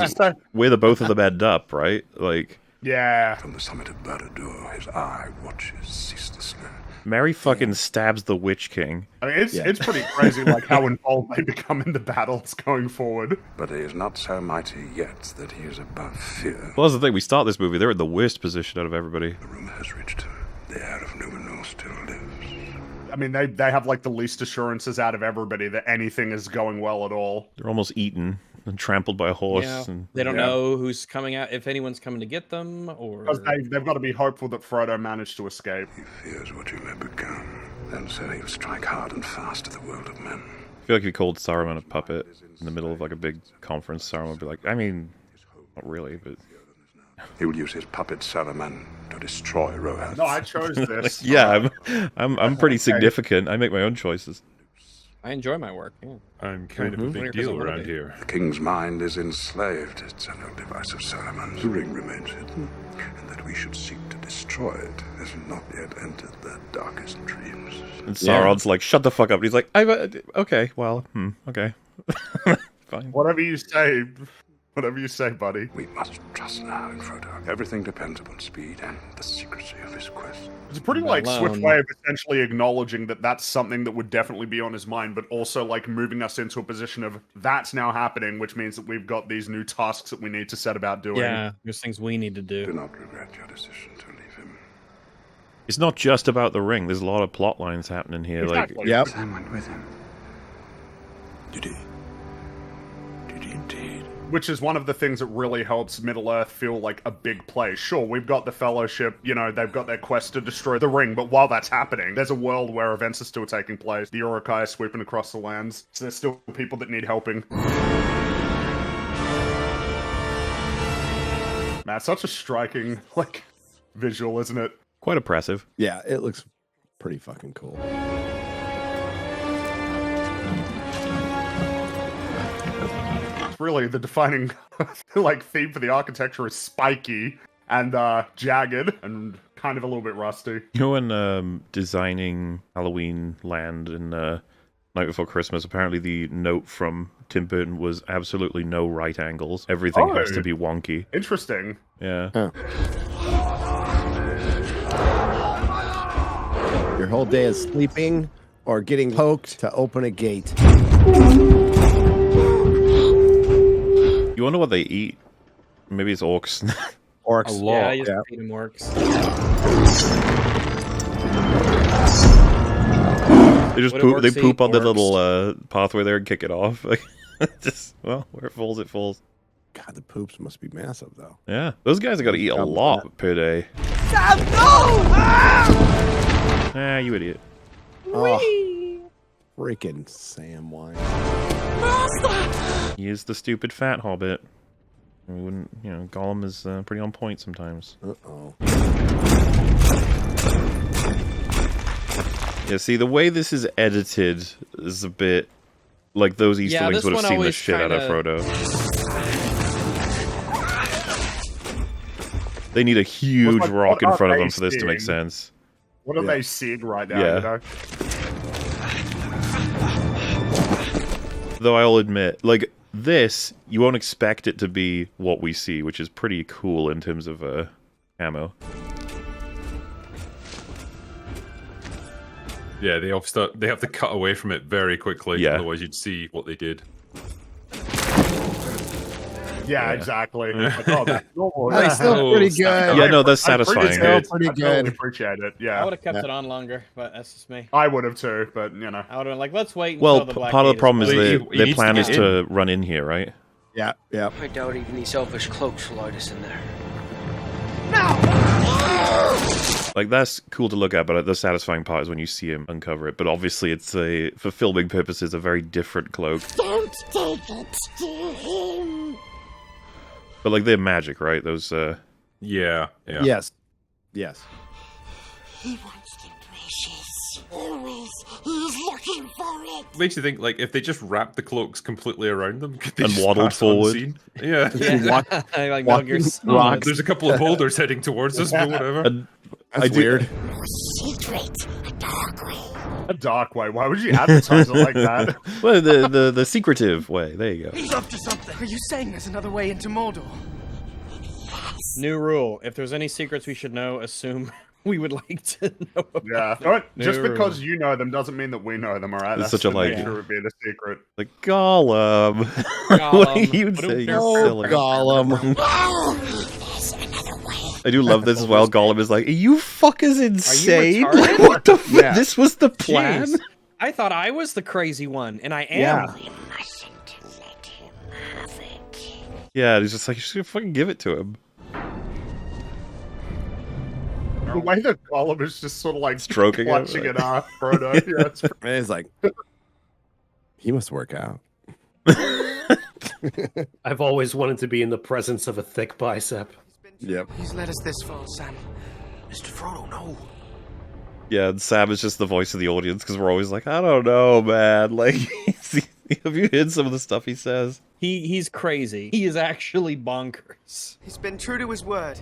where the both of them end up, right? Like, Yeah. From the summit of Barad-dûr, his eye watches ceaselessly. Mary fucking stabs the Witch King. I mean, it's pretty crazy, like how involved they become in the battles going forward. But he is not so mighty yet that he is above fear. Well, that's the thing. We start this movie, they're in the worst position out of everybody. The rumor has reached him. The heir of Numenor still lives. I mean, they have like the least assurances out of everybody that anything is going well at all. They're almost eaten and trampled by a horse. Yeah. And They don't know who's coming out, if anyone's coming to get them, or... Because they've got to be hopeful that Frodo managed to escape. He fears what you may become. And so he'll strike hard and fast at the world of men. I feel like if you called Saruman a puppet in the middle of like a big conference, Saruman would be like, I mean, not really, but... He will use his puppet Saruman to destroy Rohan. No, I chose this. Yeah, I'm pretty significant. I make my own choices. I enjoy my work. Yeah. I'm kind of a big deal around here. The king's mind is enslaved. It's an old device of Saruman's. The ring remains hidden, and that we should seek to destroy it has not yet entered their darkest dreams. And Sauron's like, shut the fuck up. And he's like, okay, well, okay. Fine. Whatever you say. Whatever you say, buddy. We must trust now in Frodo. Everything depends upon speed and the secrecy of his quest. It's a pretty swift way of essentially acknowledging that that's something that would definitely be on his mind, but also moving us into a position of that's now happening, which means that we've got these new tasks that we need to set about doing. Yeah, there's things we need to do. Do not regret your decision to leave him. It's not just about the ring. There's a lot of plot lines happening here. Exactly. Sam went with him. Did he? Did he indeed? Which is one of the things that really helps Middle-earth feel like a big place. Sure, we've got the Fellowship, they've got their quest to destroy the ring, but while that's happening, there's a world where events are still taking place. The Uruk-hai are sweeping across the lands, so there's still people that need helping. Man, it's such a striking, visual, isn't it? Quite oppressive. Yeah, it looks pretty fucking cool. Really, the defining theme for the architecture is spiky and jagged and kind of a little bit rusty. When designing Halloween Land in Night Before Christmas, apparently the note from Tim Burton was absolutely no right angles. Everything has to be wonky. Interesting. Yeah. Huh. Your whole day is sleeping or getting poked to open a gate. You wonder what they eat? Maybe it's orcs. Orcs. A lot. Yeah, I used to feed them orcs. They just poop. They poop on the little pathway there and kick it off. Where it falls, it falls. God, the poops must be massive, though. Yeah, those guys have got to eat a lot per day. Sam, no! Ah, you idiot. Oh, freaking Sam Wine. He is the stupid fat hobbit. We wouldn't, Gollum is pretty on point sometimes. Uh-oh. Yeah, see, the way this is edited is a bit like those Easterlings would have seen the shit out of Frodo. They need a huge rock in front of them for this to make sense. What are they seeing right now, Though I'll admit, this, you won't expect it to be what we see, which is pretty cool in terms of ammo. Yeah, they have to cut away from it very quickly, otherwise you'd see what they did. Yeah, exactly. That's normal. That's still pretty good. Yeah, no, that's satisfying. Still pretty good. I totally appreciate it. Yeah, I would have kept it on longer, but that's just me. I would have too, but I would have been like, let's wait. Well, until the Black part of the Gate problem is closed. their plan is to run in here, right? Yeah. I doubt even these elvish cloaks will light us in there. That's cool to look at, but the satisfying part is when you see him uncover it. But obviously, it's for filming purposes, a very different cloak. Don't take it, steal him. But they're magic, right? Those. Yeah. Yes. Yes. He wants them precious. Always, he's looking for it. Makes you think, if they just wrapped the cloaks completely around them, could they and just waddled pass forward. unseen? Yeah. There's a couple of boulders heading towards us, but whatever. That's weird. Secret, a dark way. A dark way. Why would you advertise it like that? Well, the secretive way. There you go. He's up to something. Are you saying there's another way into Mordor? New rule: if there's any secrets we should know, assume we would like to know about them. All right. Just because you know them doesn't mean that we know them. All right. It's That's such a nature of being a secret. Gollum. What are you saying? Gollum. I do love this as well. Gollum is like, "Are you fuckers insane? retarded?" What the fuck? This was the plan?" Jeez. I thought I was the crazy one, and I am. Yeah. We mustn't let him have it. Yeah, he's just like, "Just gonna fucking give it to him." The way that Gollum is just sort of stroking clutching it off, Frodo. Yeah, He's like, he must work out. I've always wanted to be in the presence of a thick bicep. Yep. He's led us this far, Sam. Mr. Frodo, no. Yeah, and Sam is just the voice of the audience because we're always like, I don't know, man. Like, have you heard some of the stuff he says? He's crazy. He is actually bonkers. He's been true to his word.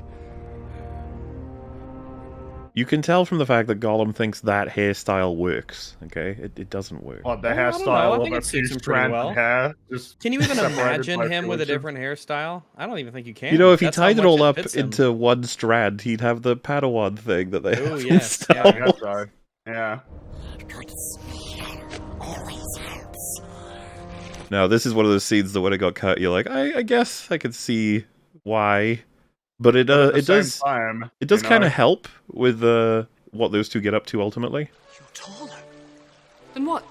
You can tell from the fact that Gollum thinks that hairstyle works, okay? It doesn't work. Well, the hairstyle of a few strands of hair. Just can you even imagine him with a different hairstyle? I don't even think you can. You know, if he That's tied how it all much up fits him. into one strand, he'd have the Padawan thing that they have in yes, Star yeah. Wars. Yeah. Now, this is one of those scenes that when it got cut, you're like, I guess I could see why. But it does kind of help with what those two get up to ultimately. You're taller. Than what?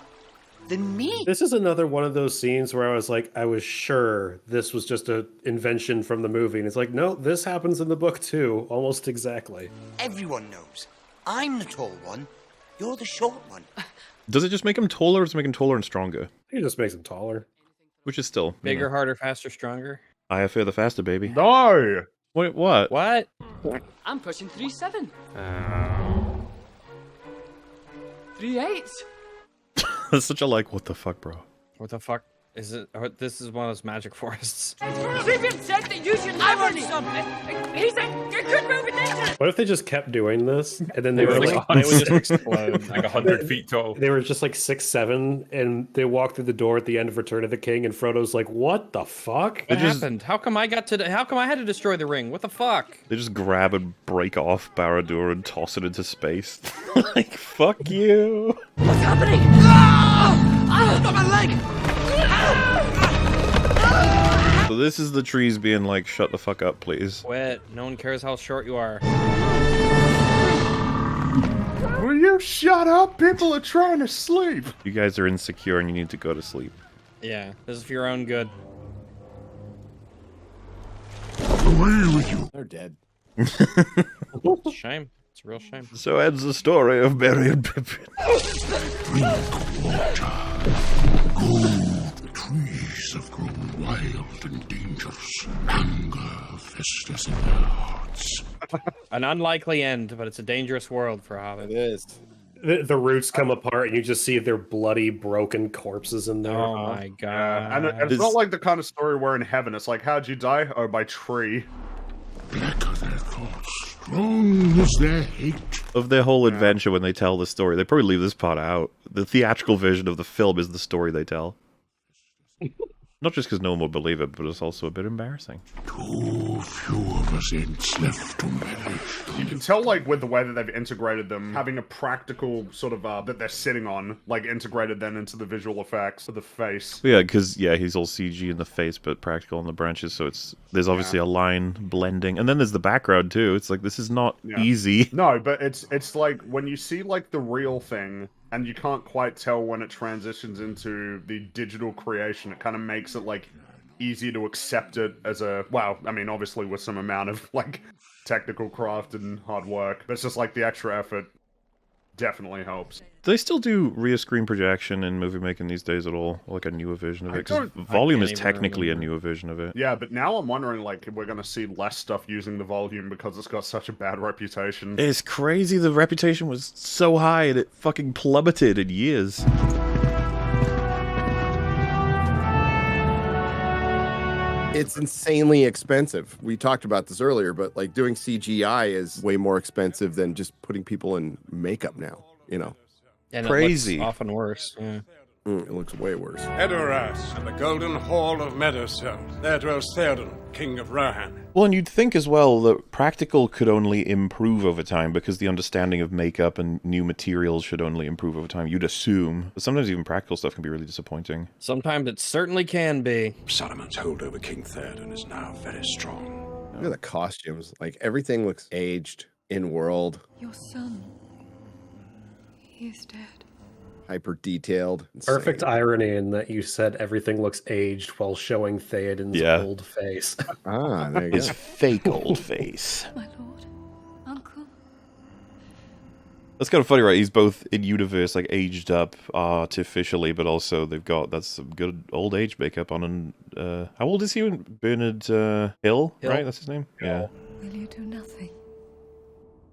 Than me? This is another one of those scenes where I was like, I was sure this was just an invention from the movie. And it's like, no, this happens in the book too, almost exactly. Everyone knows. I'm the tall one. You're the short one. Does it just make him taller, or does it make him taller and stronger? It just makes him taller. Which is still... Bigger, harder, faster, stronger? I have fear the faster, baby. No! Wait, what? What? I'm pushing 3'7". 3'8". That's such a like, what the fuck, bro? What the fuck? Is it? This is one of those magic forests. Trivium said that you should learn something. He said you could move it into. What if they just kept doing this and then they were like, they would just explode. Like 100 feet tall. They were just like 6'7", and they walked through the door at the end of Return of the King, and Frodo's like, "What the fuck? What happened? How come I got to? How come I had to destroy the ring? What the fuck?" They just grab and break off Barad-dûr and toss it into space. Like, fuck you. What's happening? Ah! Got my leg. So this is the trees being like, shut the fuck up, please. Quit. No one cares how short you are. Will you shut up? People are trying to sleep. You guys are insecure and you need to go to sleep. Yeah, this is for your own good. Away with you. They're dead. It's a shame. It's a real shame. So ends the story of Merry and Pippin. Drink water. Go. The trees have grown wild and dangerous. Anger festers in their hearts. An unlikely end, but it's a dangerous world for Hobbit. It is. The roots come apart, and you just see their bloody, broken corpses in there. Oh my god! And it's not like the kind of story where in heaven it's like, how'd you die? Oh, by tree. Black are their thoughts, strong is their hate. Of their whole adventure when they tell the story, they probably leave this part out. The theatrical version of the film is the story they tell. Not just because no one will believe it, but it's also a bit embarrassing. Too few of us ain't left to manage. You can tell, like, with the way that they've integrated them, having a practical sort of that they're sitting on, like, integrated then into the visual effects of the face. Yeah, because he's all CG in the face, but practical in the branches. So there's obviously a line blending, and then there's the background too. It's like this is not easy. No, but it's like when you see like the real thing. And you can't quite tell when it transitions into the digital creation. It kind of makes it, like, easy to accept it as a... Well, I mean, obviously with some amount of, like, technical craft and hard work. But it's just, like, the extra effort definitely helps. Do they still do rear screen projection in movie making these days at all? Like a newer version of it? Because volume is technically a newer version of it. Yeah, but now I'm wondering, like, if we're going to see less stuff using the volume because it's got such a bad reputation. It's crazy. The reputation was so high and it fucking plummeted in years. It's insanely expensive. We talked about this earlier, but like doing CGI is way more expensive than just putting people in makeup now, you know? And crazy. It looks often worse. Yeah. It looks way worse. Edoras and the golden hall of Meadowstone. There dwells Theoden, king of Rohan. Well, and you'd think as well that practical could only improve over time because the understanding of makeup and new materials should only improve over time. You'd assume. But sometimes even practical stuff can be really disappointing. Sometimes it certainly can be. Saruman's hold over King Theoden is now very strong. Look at the costumes. Like, everything looks aged, in world. Your son. He is dead. Hyper detailed. Insane. Perfect irony in that you said everything looks aged while showing Theoden's old face. There you His fake old face. My lord. Uncle. That's kind of funny, right? He's both in universe, like aged up artificially, but also that's some good old age makeup on. And how old is he? Bernard Hill, right? That's his name. Yeah. Will you do nothing?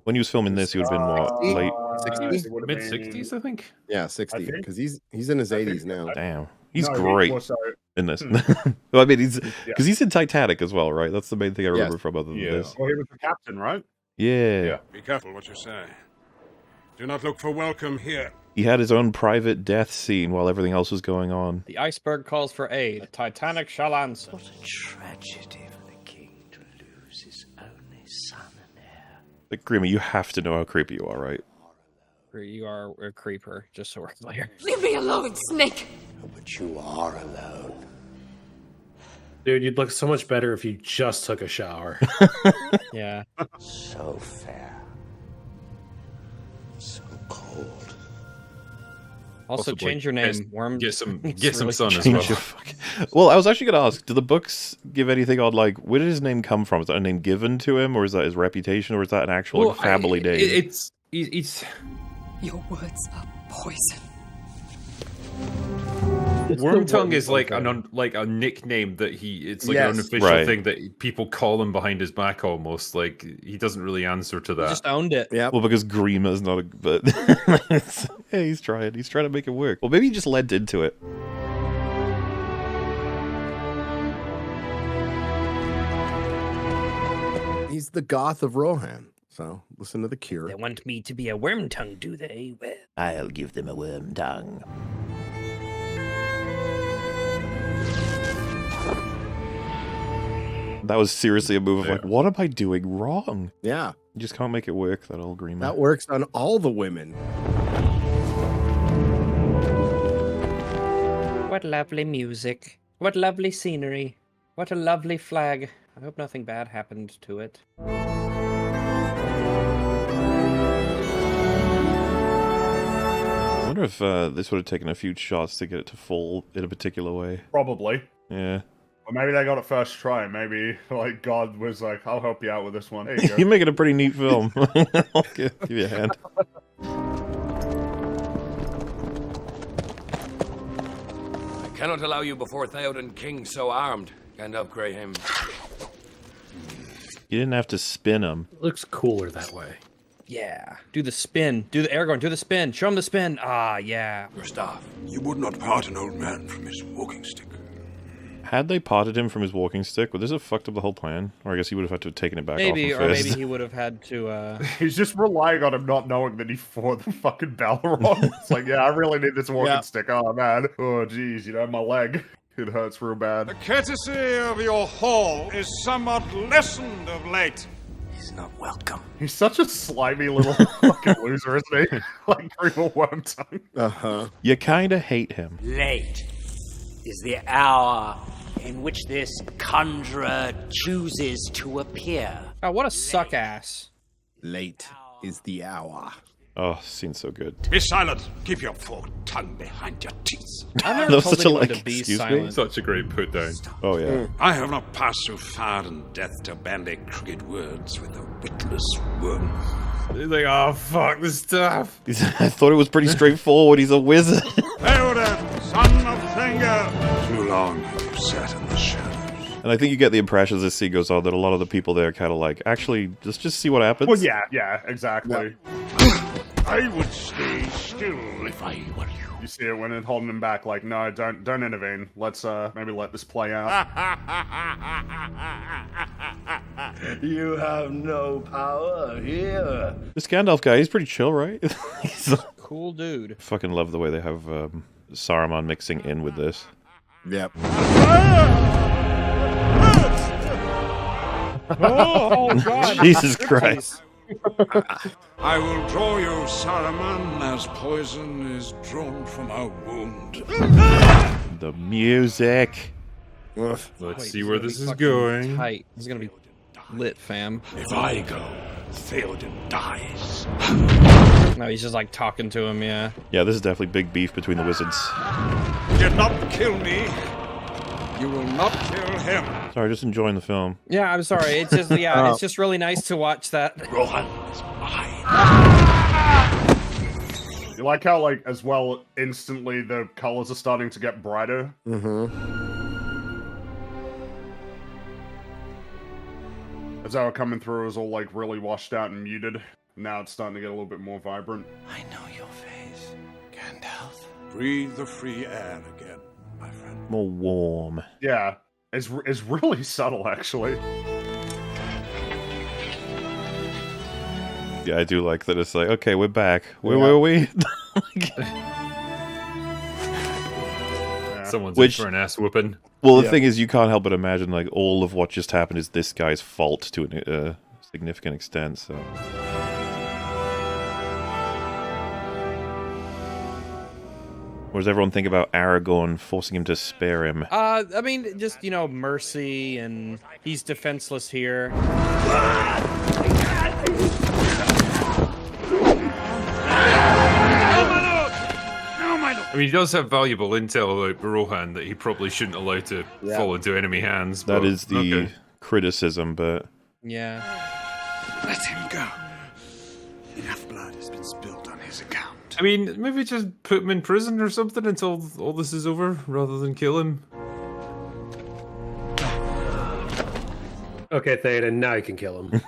When he was filming this, he would have been what, 60? Mid-60s, I think. Yeah, 60. Because he's in his 80s now. Damn. He's great in this. Well, I mean, because he's in Titanic as well, right? That's the main thing I remember from other than this. Well, he was the captain, right? Yeah. Be careful what you say. Do not look for welcome here. He had his own private death scene while everything else was going on. The iceberg calls for aid. The Titanic shall answer. What a tragedy for the king to lose his only son and heir. Like, Grima, you have to know how creepy you are, right? You are a creeper, just so we're clear. Leave me alone, snake! But you are alone. Dude, you'd look so much better if you just took a shower. Yeah. So fair. So cold. Also, change your name, Worm. Get some really sun as well. Well, I was actually going to ask, do the books give anything on, like, where did his name come from? Is that a name given to him, or is that his reputation, or is that an actual family name? It's Your words are poison. Wormtongue is like a nickname that it's like an unofficial thing that people call him behind his back almost. Like he doesn't really answer to that. He just owned it. Yeah. Well, because Grima is not a. But yeah, he's trying. He's trying to make it work. Well, maybe he just lent into it. He's the goth of Rohan. So listen to The Cure. They want me to be a Wormtongue, do they? Well, I'll give them a Wormtongue. That was seriously a move of like, what am I doing wrong? Yeah. You just can't make it work, that old Grima. That works on all the women. What lovely music. What lovely scenery. What a lovely flag. I hope nothing bad happened to it. I wonder if this would have taken a few shots to get it to fall in a particular way. Probably. Yeah. Or maybe they got it first try. Maybe like God was like, "I'll help you out with this one." There you go. You're making a pretty neat film. I'll give you a hand. I cannot allow you before Theoden King so armed, Gandalf Greyhim. You didn't have to spin him. It looks cooler that way. Yeah. Do the spin. Do the Aragorn. Do the spin. Show him the spin. Ah, yeah. Your staff. You would not part an old man from his walking stick. Had they potted him from his walking stick, would this have fucked up the whole plan? Or I guess he would have had to have taken it back maybe, off or first. maybe he would have had to, He's just relying on him not knowing that he fought the fucking Balrog. It's like, yeah, I really need this walking stick. Oh, man. Oh, geez, my leg. It hurts real bad. The courtesy of your hall is somewhat lessened of late. He's not welcome. He's such a slimy little fucking loser, isn't he? Like Grima Wormtongue. Uh-huh. You kind of hate him. late is the hour in which this conjurer chooses to appear. Oh, what a suck ass. Late is the hour. Oh, scene's so good. Be silent. Keep your forked tongue behind your teeth. I've never That was told such a, anyone like, to be excuse me? silent. Such a great put down. Oh, yeah. I have not passed so far in death to bandy crooked words with a witless worm. He's like, oh, fuck this stuff. I thought it was pretty straightforward. He's a wizard. Theoden, son of Thengor. Too long have you sat in the shadows. And I think you get the impression as this scene goes on that a lot of the people there are kind of like, actually, let's just see what happens. Well, yeah, exactly. I would stay still if I were you. You see it when it's holding him back, like, no, don't intervene. Let's maybe let this play out. You have no power here. This Gandalf guy, he's pretty chill, right? He's cool dude. I fucking love the way they have Saruman mixing in with this. Yep. Oh, God. Jesus Christ. I will draw you, Saruman, as poison is drawn from a wound. The music. Let's see where this is going. Tight. This is gonna be lit, fam. If I go, Theoden dies. No, he's just like talking to him, yeah. Yeah, this is definitely big beef between the wizards. Did not kill me. You will not kill him. Sorry, just enjoying the film. Yeah, I'm sorry. It's just, yeah, it's just really nice to watch that. Rohan is mine. You like how, like, as well, instantly the colors are starting to get brighter? Mm-hmm. As they were coming through, it was all, like, really washed out and muted. Now it's starting to get a little bit more vibrant. I know your face, Gandalf. Breathe the free air again, my friend. More warm. Yeah, it's really subtle, actually. Yeah, I do like that it's like, okay, we're back. Where were we? Someone's in for an ass whooping. Well, the thing is, you can't help but imagine, like, all of what just happened is this guy's fault to a significant extent, so... What does everyone think about Aragorn forcing him to spare him? I mean, just, mercy, and he's defenseless here. I mean, he does have valuable intel about Rohan that he probably shouldn't allow to fall into enemy hands. That is the criticism, but... Yeah. Let him go. Enough blood has been spilled on his account. I mean, maybe just put him in prison or something until all this is over, rather than kill him. Okay, Theoden, now you can kill him.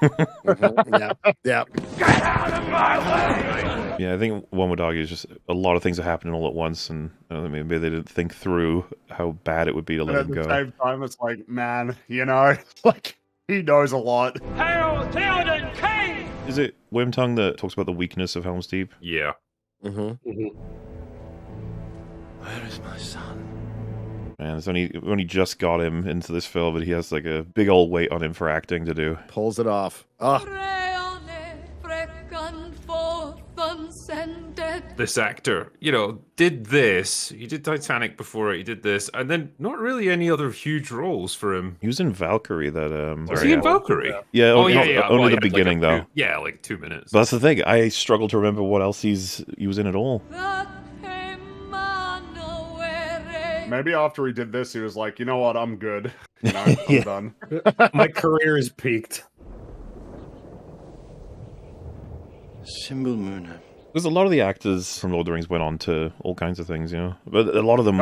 Yeah. Get out of my way! Yeah, I think one would argue is just a lot of things are happening all at once, and maybe they didn't think through how bad it would be to let him go. At the same time, it's like, man, like, he knows a lot. Hail Theoden King! Is it Wormtongue that talks about the weakness of Helm's Deep? Yeah. Where is my son? Man, it's only just got him into this film, but he has like a big old weight on him for acting to do. Pulls it off. Oh. This actor, did this. He did Titanic before it. He did this, and then not really any other huge roles for him. He was in Valkyrie. Was he in Valkyrie? Yeah. Only the he beginning though. Like 2 minutes. But that's the thing. I struggle to remember what else he was in at all. Maybe after he did this, he was like, you know what, I'm good. I'm done. My career is peaked. Symbalmuna. Because a lot of the actors from Lord of the Rings went on to all kinds of things, But a lot of them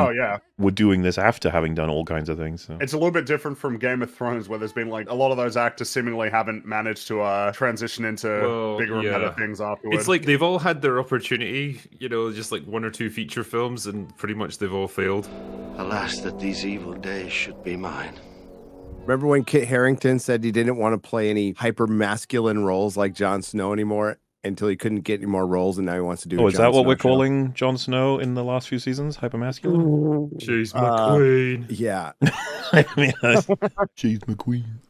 were doing this after having done all kinds of things. So. It's a little bit different from Game of Thrones, where there's been like a lot of those actors seemingly haven't managed to transition into bigger and better things afterwards. It's like they've all had their opportunity, just like 1 or 2 feature films, and pretty much they've all failed. Alas, that these evil days should be mine. Remember when Kit Harington said he didn't want to play any hyper-masculine roles like Jon Snow anymore? Until he couldn't get any more roles, and now he wants to do. Oh, is that what we're calling Jon Snow in the last few seasons? Hypermasculine? She's McQueen. Yeah. I mean, she's McQueen.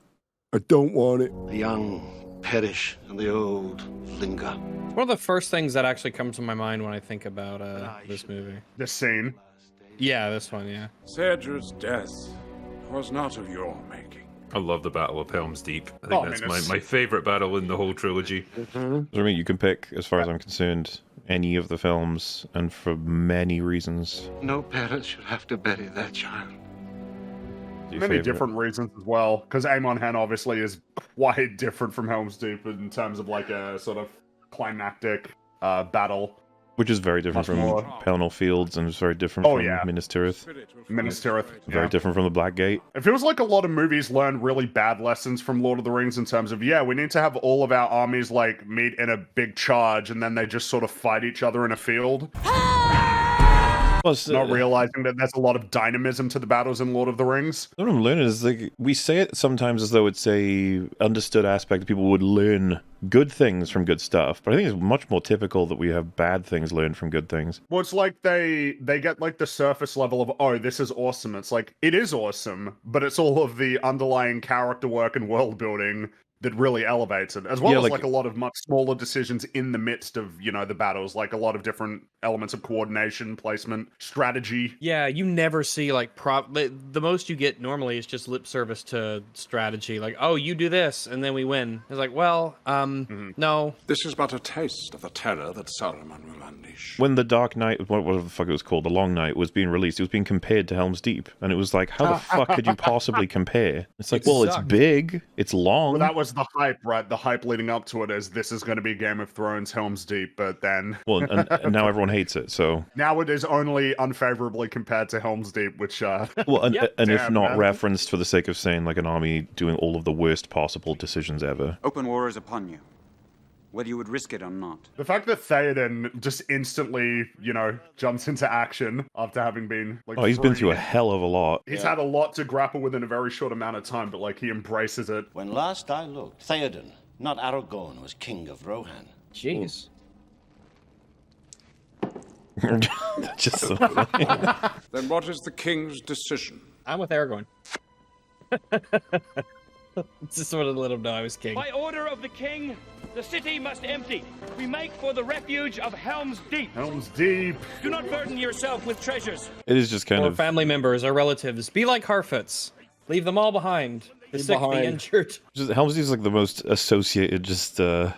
I don't want it. The young perish, and the old linger. One of the first things that actually comes to my mind when I think about this movie. This scene. Yeah, this one. Yeah. Cedric's death was not of your making. I love the Battle of Helm's Deep. I think that's my favorite battle in the whole trilogy. I mean, you can pick, as far as I'm concerned, any of the films, and for many reasons. No parent should have to bury their child. Many different reasons as well, because Amon Hen obviously is quite different from Helm's Deep in terms of like a sort of climactic battle. Which is very different from Pelennor Fields, and it's very different from Minas Tirith. Very different from the Black Gate. It feels like a lot of movies learn really bad lessons from Lord of the Rings in terms of, we need to have all of our armies like meet in a big charge, and then they just sort of fight each other in a field. Not realizing that there's a lot of dynamism to the battles in Lord of the Rings. What I'm learning is like we say it sometimes as though it's a understood aspect that people would learn good things from good stuff, but I think it's much more typical that we have bad things learned from good things. Well, it's like they get like the surface level of, oh, this is awesome. It's like, it is awesome, but it's all of the underlying character work and world building that really elevates it, as well as like a lot of much smaller decisions in the midst of, the battles, like a lot of different elements of coordination, placement, strategy. Yeah, you never see like the most you get normally is just lip service to strategy. Like, oh, you do this, and then we win. It's like, well, no. This is but a taste of the terror that Saruman will unleash. When the Dark Knight, what the fuck it was called, the Long Night, was being released, it was being compared to Helm's Deep, and it was like, how the fuck could you possibly compare? It's like, it's big, it's long. Well, that was the hype, right? The hype leading up to it is this is going to be Game of Thrones, Helm's Deep, but then... Well, and now everyone hates it, so... Now it is only unfavorably compared to Helm's Deep, which... Well, and if not referenced for the sake of saying, like, an army doing all of the worst possible decisions ever. Open war is upon you. whether you would risk it or not. The fact that Theoden just instantly, jumps into action after having been like. Oh, he's been through a hell of a lot. He's had a lot to grapple with in a very short amount of time, but like he embraces it. When last I looked, Theoden, not Aragorn, was king of Rohan. Jeez. Just so Then what is the king's decision? I'm with Aragorn. Just wanted to let him know I was king. By order of the king, the city must empty. We make for the refuge of Helm's Deep. Helm's Deep. Do not burden yourself with treasures. It is just kind or of family members or relatives. Be like Harfoots. Leave them all behind. The sick, the injured. Helm's Deep is like the most associated,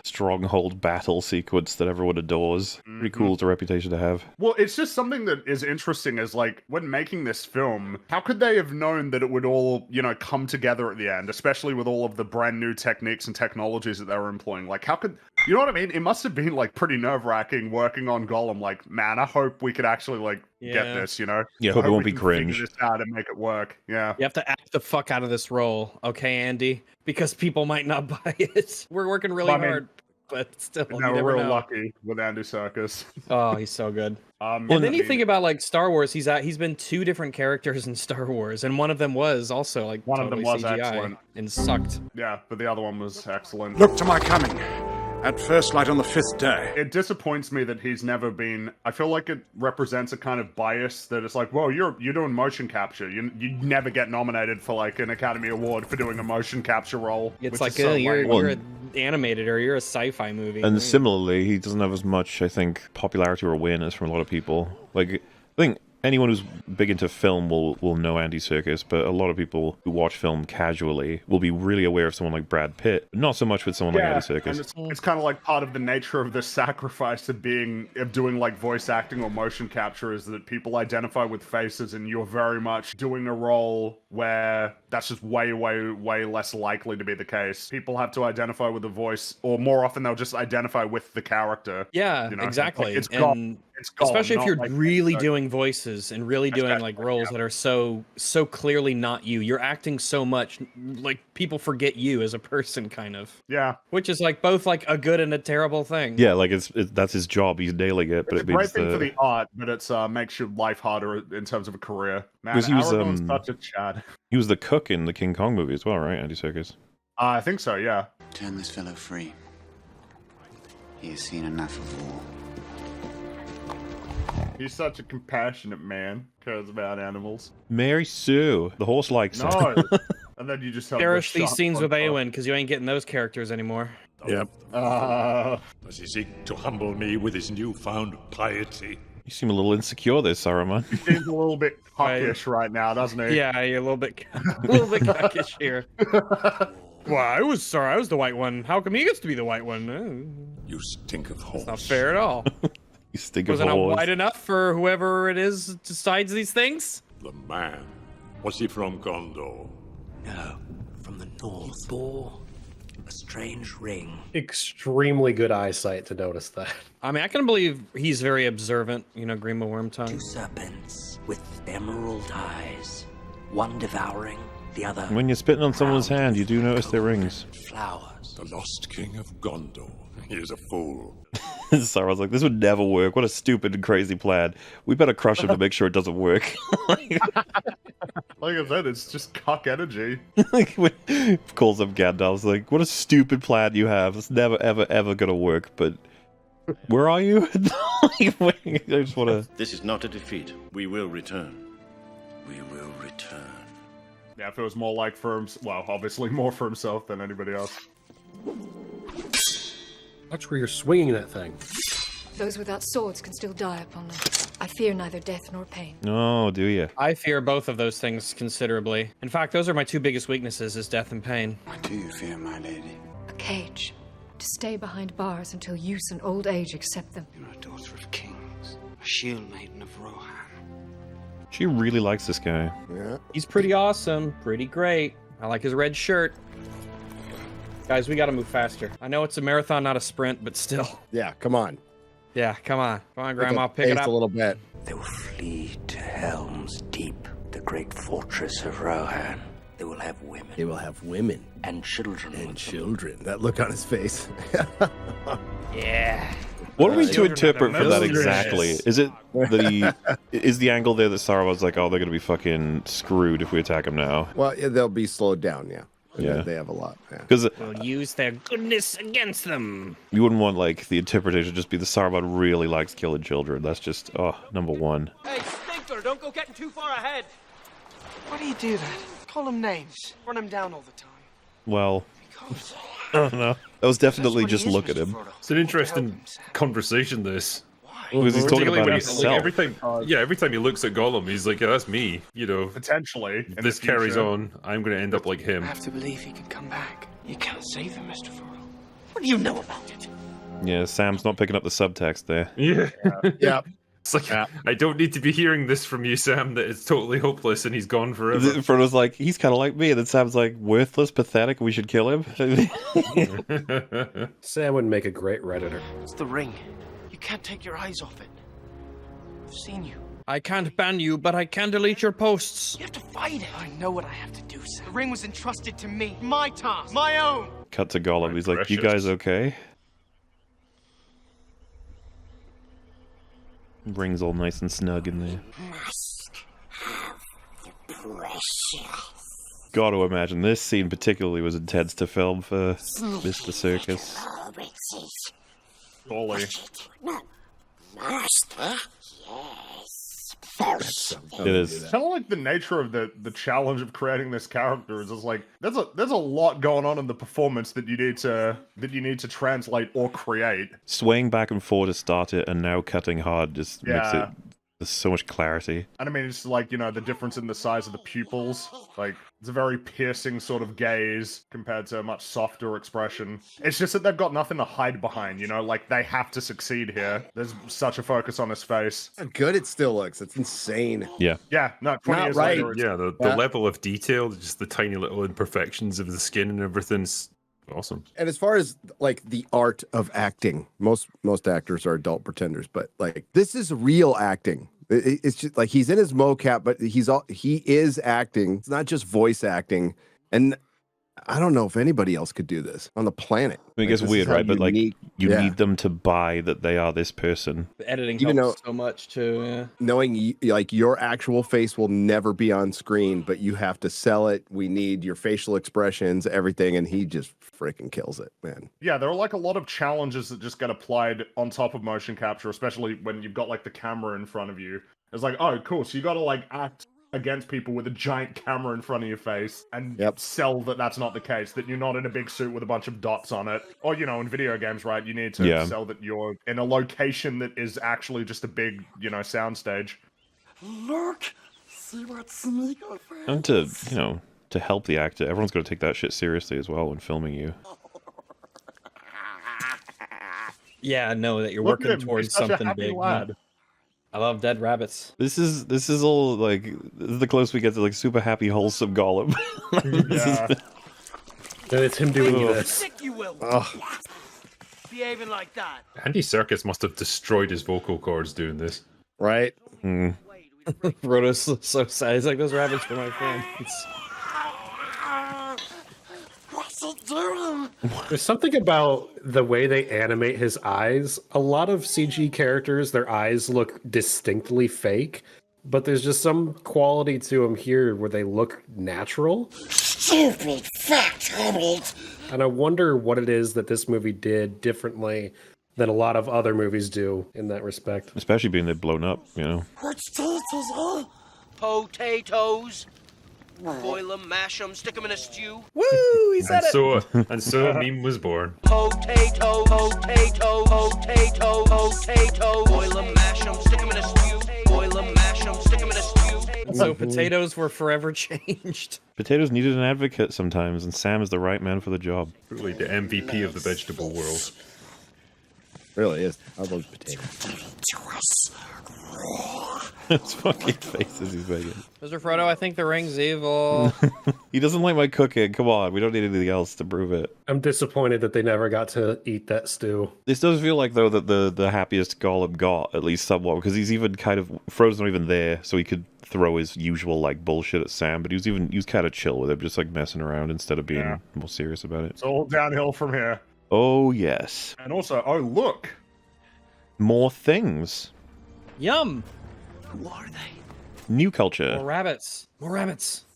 stronghold battle sequence that everyone adores. Pretty cool as a reputation to have. Well, it's just something that is interesting is like, when making this film, how could they have known that it would all, come together at the end, especially with all of the brand new techniques and technologies that they were employing? Like, how could, you know what I mean? It must have been like pretty nerve-wracking working on Gollum. Like, man, I hope we could actually get this, Yeah, hope it won't be cringe. Figure this out and make it work. Yeah. You have to act the fuck out of this role, okay, Andy? Because people might not buy it. We're working really hard, but still, no, we're real lucky with Andy Serkis. Oh, he's so good. And then you think about like Star Wars. He's been 2 different characters in Star Wars, and one of them was also like one of them was CGI excellent and sucked. Yeah, but the other one was excellent. Look to my coming. At first light on the 5th day. It disappoints me that he's never been. I feel like it represents a kind of bias that it's like, well, you're doing motion capture. You never get nominated for like an Academy Award for doing a motion capture role. It's like you're an animated or you're a sci-fi movie. And similarly, he doesn't have as much, I think, popularity or awareness from a lot of people. Like, I think anyone who's big into film will know Andy Serkis, but a lot of people who watch film casually will be really aware of someone like Brad Pitt. Not so much with someone like Andy Serkis. And it's kind of like part of the nature of the sacrifice of doing like voice acting or motion capture is that people identify with faces, and you're very much doing a role where that's just way, way, way less likely to be the case. People have to identify with the voice, or more often they'll just identify with the character. Yeah, exactly. Like, it's especially if you're really doing voices and really doing like roles that are so clearly not you. You're acting so much like people forget you as a person, kind of. Yeah. Which is like both like a good and a terrible thing. Yeah, like that's his job. He's nailing it. But it's a great thing for the art, but it's makes your life harder in terms of a career. Man, he was such a Chad. He was the cook in the King Kong movie as well, right, Andy Serkis? I think so. Yeah. Turn this fellow free. He has seen enough of war. He's such a compassionate man. Cares about animals. Mary Sue, the horse likes him. And then you just have cherish these scenes with Eowyn because you ain't getting those characters anymore. Yep. Does he seek to humble me with his newfound piety? You seem a little insecure there, Saruman. He seems a little bit cockish right now, doesn't he? Yeah, you're a little bit cockish here. Well, I was the white one. How come he gets to be the white one? You stink of horse. It's not fair at all. You stink of horse. Wasn't I white horse. enough for whoever it is decides these things? The man. Was he from Gondor? No, from the north. He bore a strange ring. Extremely good eyesight to notice that. I mean, I can believe he's very observant, Grima Wormtongue. 2 serpents with emerald eyes, one devouring, the other. When you're spitting on someone's hand, you do notice their rings. Flowers. The lost king of Gondor. He is a fool. Sarah's like, this would never work. What a stupid and crazy plan. We better crush him to make sure it doesn't work. Like I said, it's just cock energy. Calls up Gandalf, like, what a stupid plan you have. It's never, ever, ever gonna work, but where are you? I just wanna... This is not a defeat. We will return. We will return. Yeah, if it was more like for himself, well, obviously more for himself than anybody else. Watch where you're swinging that thing. Those without swords can still die upon them. I fear neither death nor pain. No, do you? I fear both of those things considerably. In fact, those are my 2 biggest weaknesses, is death and pain. What do you fear, my lady? A cage. To stay behind bars until use and old age accept them. You're a daughter of kings. A shield maiden of Rohan. She really likes this guy. Yeah. He's pretty awesome. Pretty great. I like his red shirt. Guys, we gotta move faster. I know it's a marathon, not a sprint, but still. Yeah, come on. Yeah, come on. Come on, Grandma, pick it up. A little bit. They will flee to Helm's Deep, the great fortress of Rohan. They will have women. They will have women. And children. And children. That look on his face. Yeah. What are we to interpret for that exactly? Is it is the angle there that Saruman's like, oh, they're going to be fucking screwed if we attack them now? Well, yeah, they'll be slowed down, yeah. Yeah. They have a lot. Because we'll use their goodness against them. You wouldn't want, like, the interpretation to just be the Saruman really likes killing children. That's just, number one. Hey, Stinker, don't go getting too far ahead. Why do you do that? Call them names. Run them down all the time. Well, I don't know. That was definitely just look at him. It's an interesting conversation, this. Because he's talking about himself. Like every time he looks at Gollum, he's like, yeah, that's me. You know, potentially. If this carries on, I'm going to end up like him. I have to believe he can come back. You can't save him, Mr. Frodo. What do you know about it? Yeah, Sam's not picking up the subtext there. Yeah. Yeah. It's like, I don't need to be hearing this from you, Sam, that it's totally hopeless and he's gone forever. Frodo's like, he's kind of like me. And then Sam's like, worthless, pathetic, we should kill him. Sam would make a great Redditor. It's the ring. You can't take your eyes off it. I've seen you. I can't ban you, but I can delete your posts. You have to fight it. I know what I have to do, Sam. The ring was entrusted to me. My task. My own. Cut to Gollum. He's like, you guys okay? Ring's all nice and snug in there. Must have the precious. Got to imagine this scene particularly was intense to film for Mr. Circus. Golly. Master? Yes. It is. Kind of like the nature of the challenge of creating this character is just like there's a lot going on in the performance that you need to translate or create. Swaying back and forth to start it and now cutting hard just makes it. There's so much clarity. And I mean, it's like, you know, the difference in the size of the pupils. Like, it's a very piercing sort of gaze compared to a much softer expression. It's just that they've got nothing to hide behind, you know? Like, they have to succeed here. There's such a focus on his face. How good it still looks. It's insane. Yeah. Yeah, no, 20 years later. Yeah, the level of detail, just the tiny little imperfections of the skin and everything's awesome. And as far as like the art of acting, most actors are adult pretenders, but like this is real acting. It's just like he's in his mocap, but he is acting. It's not just voice acting. And I don't know if anybody else could do this on the planet. I mean, it gets weird, right? But like, you need them to buy that they are this person. The editing Even helps so much too. Yeah. Knowing like your actual face will never be on screen, but you have to sell it. We need your facial expressions, everything, and he just freaking kills it, man. Yeah, there are like a lot of challenges that just get applied on top of motion capture, especially when you've got like the camera in front of you. It's like, oh, cool. So you got to like act against people with a giant camera in front of your face and sell that that's not the case, that you're not in a big suit with a bunch of dots on it. Or, you know, in video games, right, you need to sell that you're in a location that is actually just a big, you know, soundstage. Look, see what Smeagol finds. And to, you know, to help the actor, everyone's got to take that shit seriously as well when filming you. Yeah, know that you're working towards something big. Lad. I love dead rabbits. This is all like this is the closest we get to like super happy, wholesome Gollum. It's him doing this. Sick you will. Behaving like that. Andy Serkis must have destroyed his vocal cords doing this. Right? Frodo's so sad. He's like, those rabbits were my friends. What's it doing? There's something about the way they animate his eyes. A lot of CG characters, their eyes look distinctly fake, but there's just some quality to them here where they look natural. Stupid fat Hobbit. And I wonder what it is that this movie did differently than a lot of other movies do in that respect. Especially being they're blown up, you know. Potatoes, eh? Potatoes. Boil them, mash them, stick them in a stew. Woo! He said it. And so a meme was born. Potato. Boil them, mash them, stick them in a stew. Boil them, mash them, stick them in a stew. So potatoes were forever changed. Potatoes needed an advocate sometimes, and Sam is the right man for the job. Truly the MVP of the vegetable world. really is. I love potatoes. His fucking faces he's making. Mr. Frodo, I think the ring's evil. He doesn't like my cooking. Come on, we don't need anything else to prove it. I'm disappointed that they never got to eat that stew. This does feel like, though, that the happiest Gollum got, at least somewhat, because he's even kind of... Frodo's not even there, so he could throw his usual, like, bullshit at Sam, but he was kind of chill with him, just, like, messing around instead of being more serious about it. It's all downhill from here. Oh, yes. And also, oh, look! More things. Yum! Who are they? New culture. More rabbits. More rabbits.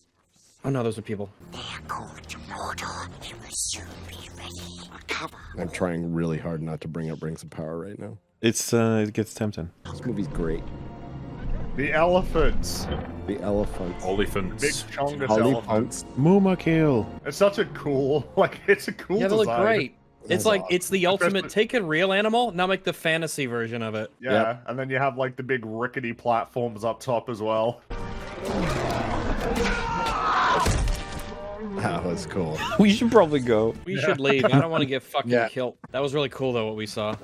Oh no, those are people. They are going to Mordor. It will soon be ready. Cover. I'm trying really hard not to bring up Rings of Power right now. It's, it gets tempting. This movie's great. The elephants. The elephants. Elephants. Big chungus elephants. Mumakil. It's such a cool, like, it's a cool Yeah, they design. look great. It's like, awesome. it's the ultimate, take a real animal, now make the fantasy version of it. Yeah, and then you have, like, the big rickety platforms up top as well. That was cool. We should probably go. We should leave. I don't want to get fucking killed. That was really cool, though, what we saw.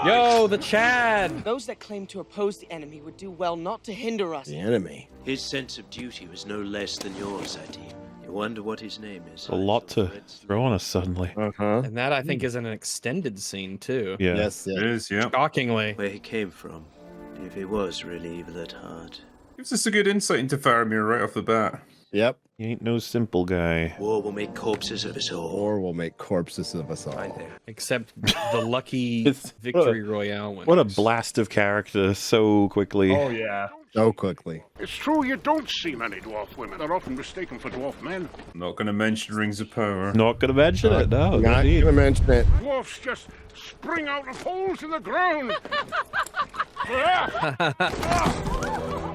Yo, the Chad! Those that claim to oppose the enemy would do well not to hinder us. The enemy. His sense of duty was no less than yours, I deem. You wonder what his name is. A lot to throw on us suddenly. And that, I think, is an extended scene, too. Yeah. Yes, It is, yeah. Shockingly. Where he came from, if he was really evil at heart. Gives us a good insight into Faramir right off the bat. Yep. He ain't no simple guy. War will make corpses of us all. Or we'll make corpses of us all. Right there. Except the lucky victory royale winners. What a blast of character so quickly. Oh, yeah. So quickly. It's true you don't see many dwarf women. They're often mistaken for dwarf men. Not going to mention Rings of Power. Not gonna mention it, no. Not indeed. gonna mention it. Dwarfs just spring out of holes in the ground.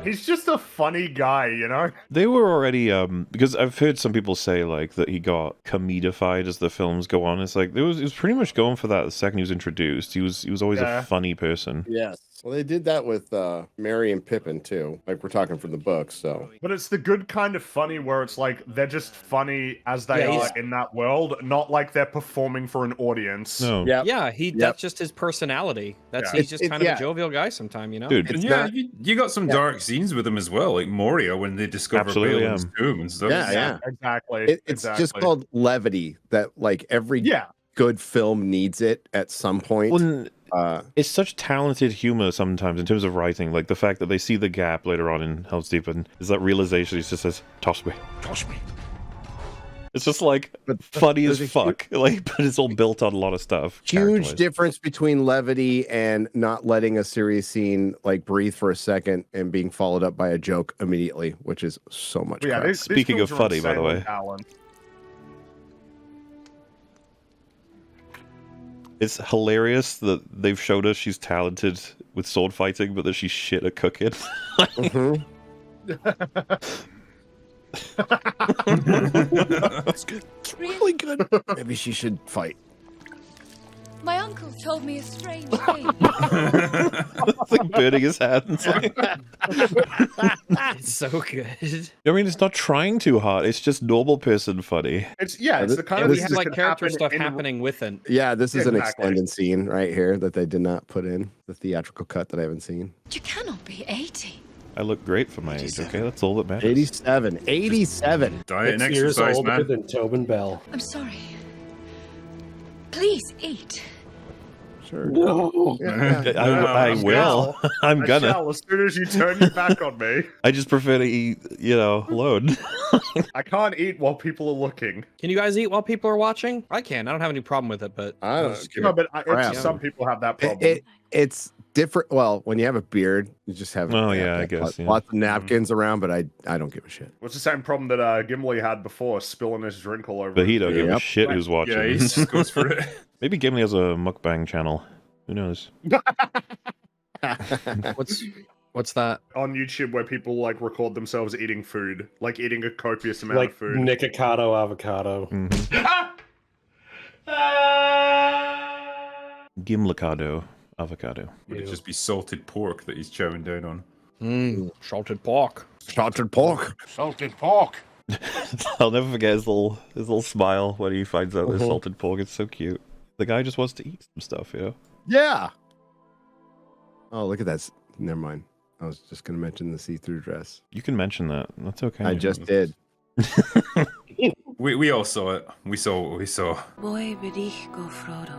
He's just a funny guy, you know? They were already, because I've heard some people say, like, that he got comedified as the films go on. It's like, he was pretty much going for that the second he was introduced. He was always a funny person. Yes. Well, they did that with Merry and Pippin, too. Like, we're talking from the books, so. But it's the good kind of funny where it's like, they're just funny as they are in that world, not like they're performing for an audience. No. Yep. Yeah, that's just his personality. He's just kind of a jovial guy sometime, you know? Dude, And yeah, you got some dark scenes with him as well, like Moria when they discover Balin's tomb and stuff. Yeah, exactly. It's just called levity that, like, every good film needs it at some point. Well, it's such talented humor sometimes in terms of writing, like the fact that they see the gap later on in Helm's Deep and there's that realization. He just says, "Toss me, toss me." It's just like funny as fuck, like, but it's all built on a lot of stuff. Huge difference between levity and not letting a serious scene like breathe for a second and being followed up by a joke immediately, which is so much. Yeah, speaking of funny, by the way. It's hilarious that they've showed us she's talented with sword fighting, but that she's shit at cooking. That's good. It's really good. Maybe she should fight. My uncle told me a strange thing. It's like burning his hands. It's so good. I mean, it's not trying too hard. It's just normal person funny. It's the kind And of we have like character stuff happening with it. Yeah, this is an extended scene right here that they did not put in the theatrical cut that I haven't seen. You cannot be 80. I look great for my age, okay? That's all that matters. 87. 87. Diet and 6 years exercise, older man. than Tobin Bell. I'm sorry. Please eat. Sure. No. I will. I'm gonna. Shall, as soon as you turn your back on me. I just prefer to eat, alone. I can't eat while people are looking. Can you guys eat while people are watching? I can. I don't have any problem with it, but I don't No, but some people have that problem. It's different. Well, when you have a beard, you just have. Oh, yeah, I guess. Lots of napkins around, but I don't give a shit. What's the same problem that Gimli had before, spilling his drink all over? But he don't give a shit who's watching. Yeah, he just goes for it. Maybe Gimli has a mukbang channel. Who knows? What's that? On YouTube where people like record themselves eating food, like eating a copious amount of food. Nikocado avocado. Gimlicado avocado. Would it just be salted pork that he's chowing down on? Salted pork. Salted pork. Salted pork. I'll never forget his little smile when he finds out there's salted pork. It's so cute. The guy just wants to eat some stuff, Yeah. Oh, look at that. Never mind. I was just going to mention the see-through dress. You can mention that. That's okay. I just did. We all saw it. We saw what we saw. Boy bedich go Frodo.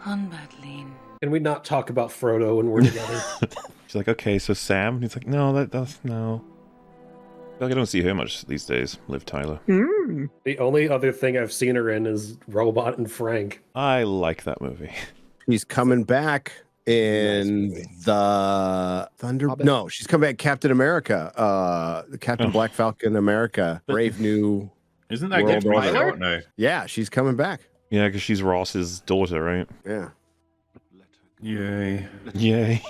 Hunbadlin. Can we not talk about Frodo when we're together? She's like, okay, so Sam? And he's like, no, that's no. I don't see her much these days, Liv Tyler. The only other thing I've seen her in is Robot and Frank. I like that movie. She's coming back in the Thunder. Hobbit? No, she's coming back. Captain America, the Captain Black Falcon America, Brave New. Isn't that World getting Order. out now? Yeah, she's coming back. Yeah, because she's Ross's daughter, right? Yeah. Yay. Yay.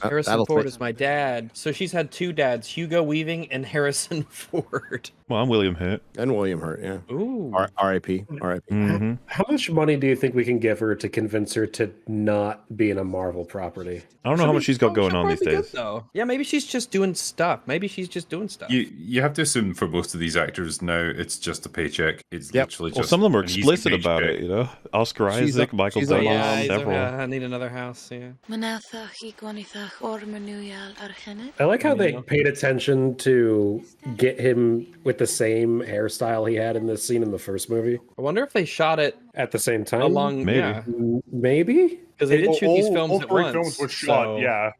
Harrison Ford is my dad. So she's had two dads, Hugo Weaving and Harrison Ford. Well, I'm William Hurt. And William Hurt, yeah. Ooh. R.I.P. R.I.P. Mm-hmm. How much money do you think we can give her to convince her to not be in a Marvel property? I don't know how much she's got going on these Probably days. good, though. Yeah, maybe she's just doing stuff. Maybe she's just doing stuff. You have to assume for most of these actors now, it's just a paycheck. It's literally just. Well, some of them are an easy explicit about paycheck. it, you know? Oscar Isaac, Michael Douglas, several. I need another house, yeah. I like how they paid attention to get him with the same hairstyle he had in this scene in the first movie. I wonder if they shot it at the same time. along. Maybe. Yeah, Maybe? because they did shoot these films all at three once. films were shot, so- yeah,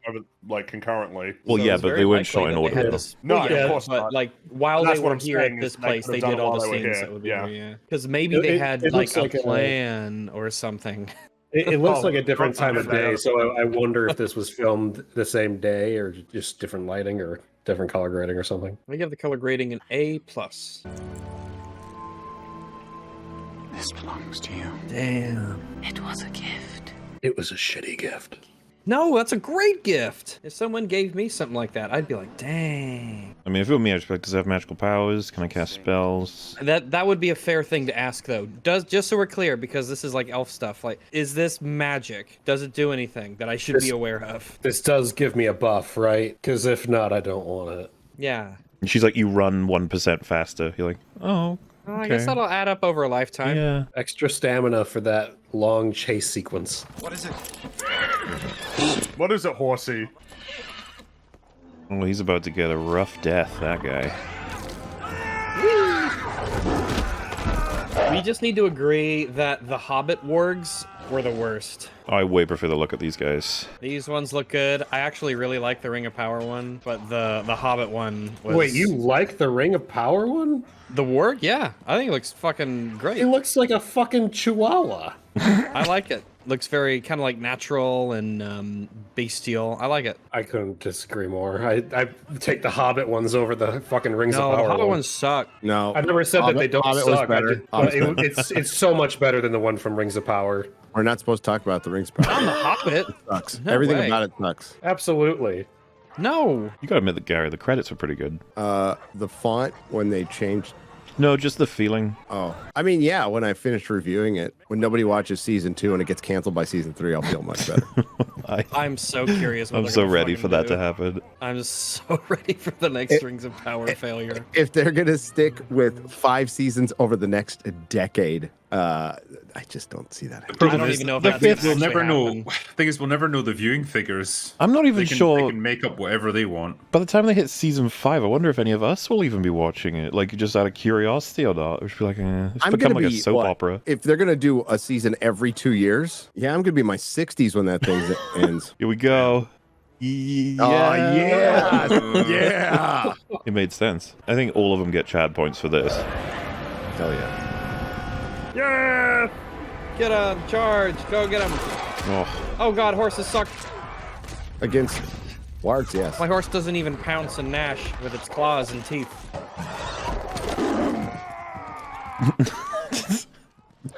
like concurrently. Well, so yeah, it's but very they weren't likely shot in that they order. had this- No, well, of course but not. like while That's they what were I'm here saying at is this they place, could they have done did it all while the they were scenes here, that would be yeah. there, yeah. Because maybe It- they it- had it like looks a like a- plan or something. It looks Oh, like a different time of day, yeah. so I wonder if this was filmed the same day or just different lighting or different color grading or something. I give the color grading an A+. This belongs to you. Damn. It was a gift. It was a shitty gift. No, that's a great gift. If someone gave me something like that, I'd be like, dang. I mean, if it were me, I'd expect, does it have magical powers? Can I cast spells? That would be a fair thing to ask, though. Just so we're clear, because this is like elf stuff. Like, is this magic? Does it do anything that I should be aware of? This does give me a buff, right? Because if not, I don't want it. Yeah. And she's like, you run 1% faster. You're like, oh, Well, I guess that'll add up over a lifetime. yeah. Extra stamina for that long chase sequence. What is it? What is it, horsey? Oh, he's about to get a rough death, that guy. We just need to agree that the Hobbit wargs were the worst. I way prefer the look at these guys. These ones look good. I actually really like the Ring of Power one, but the Hobbit one was... Wait, you like the Ring of Power one? The warg? Yeah. I think it looks fucking great. It looks like a fucking chihuahua. I like it. Looks very kind of like natural and bestial. I like it. I couldn't disagree more. I take the Hobbit ones over the fucking Rings No, of the Power Hobbit ones. ones suck. No. I never said that they don't Hobbit was suck. better. It's so much better than the one from Rings of Power. We're not supposed to talk about the Rings of Power. I'm the Hobbit. It sucks. No Everything way. about it sucks. Absolutely. No. You gotta admit that, Gary, the credits were pretty good. The font, when they changed. No, just the feeling. Oh, I mean, yeah, when I finished reviewing it, when nobody watches season 2 and it gets canceled by season 3, I'll feel much better. I'm so curious. What I'm they're so gonna ready fucking for that do. to happen. I'm so ready for the next Rings of Power failure. If they're going to stick with 5 seasons over the next decade, I just don't see that. I don't even know if the that's fifth gonna we'll never actually know. Thing is, we'll never know the viewing figures. I'm not even They sure. can make up whatever they want. By the time they hit season 5, I wonder if any of us will even be watching it. Like, just out of curiosity or not. We should be like, it's I'm become gonna like be a soap what? opera. If they're going to do a season every 2 years, yeah, I'm going to be in my 60s when that thing ends. Here we go. Yeah. Oh, yeah. Yeah. It made sense. I think all of them get Chad points for this. Hell yeah. Yeah! Get him! Charge! Go get him! Oh god, horses suck. Against wargs, yes. My horse doesn't even pounce and gnash with its claws and teeth.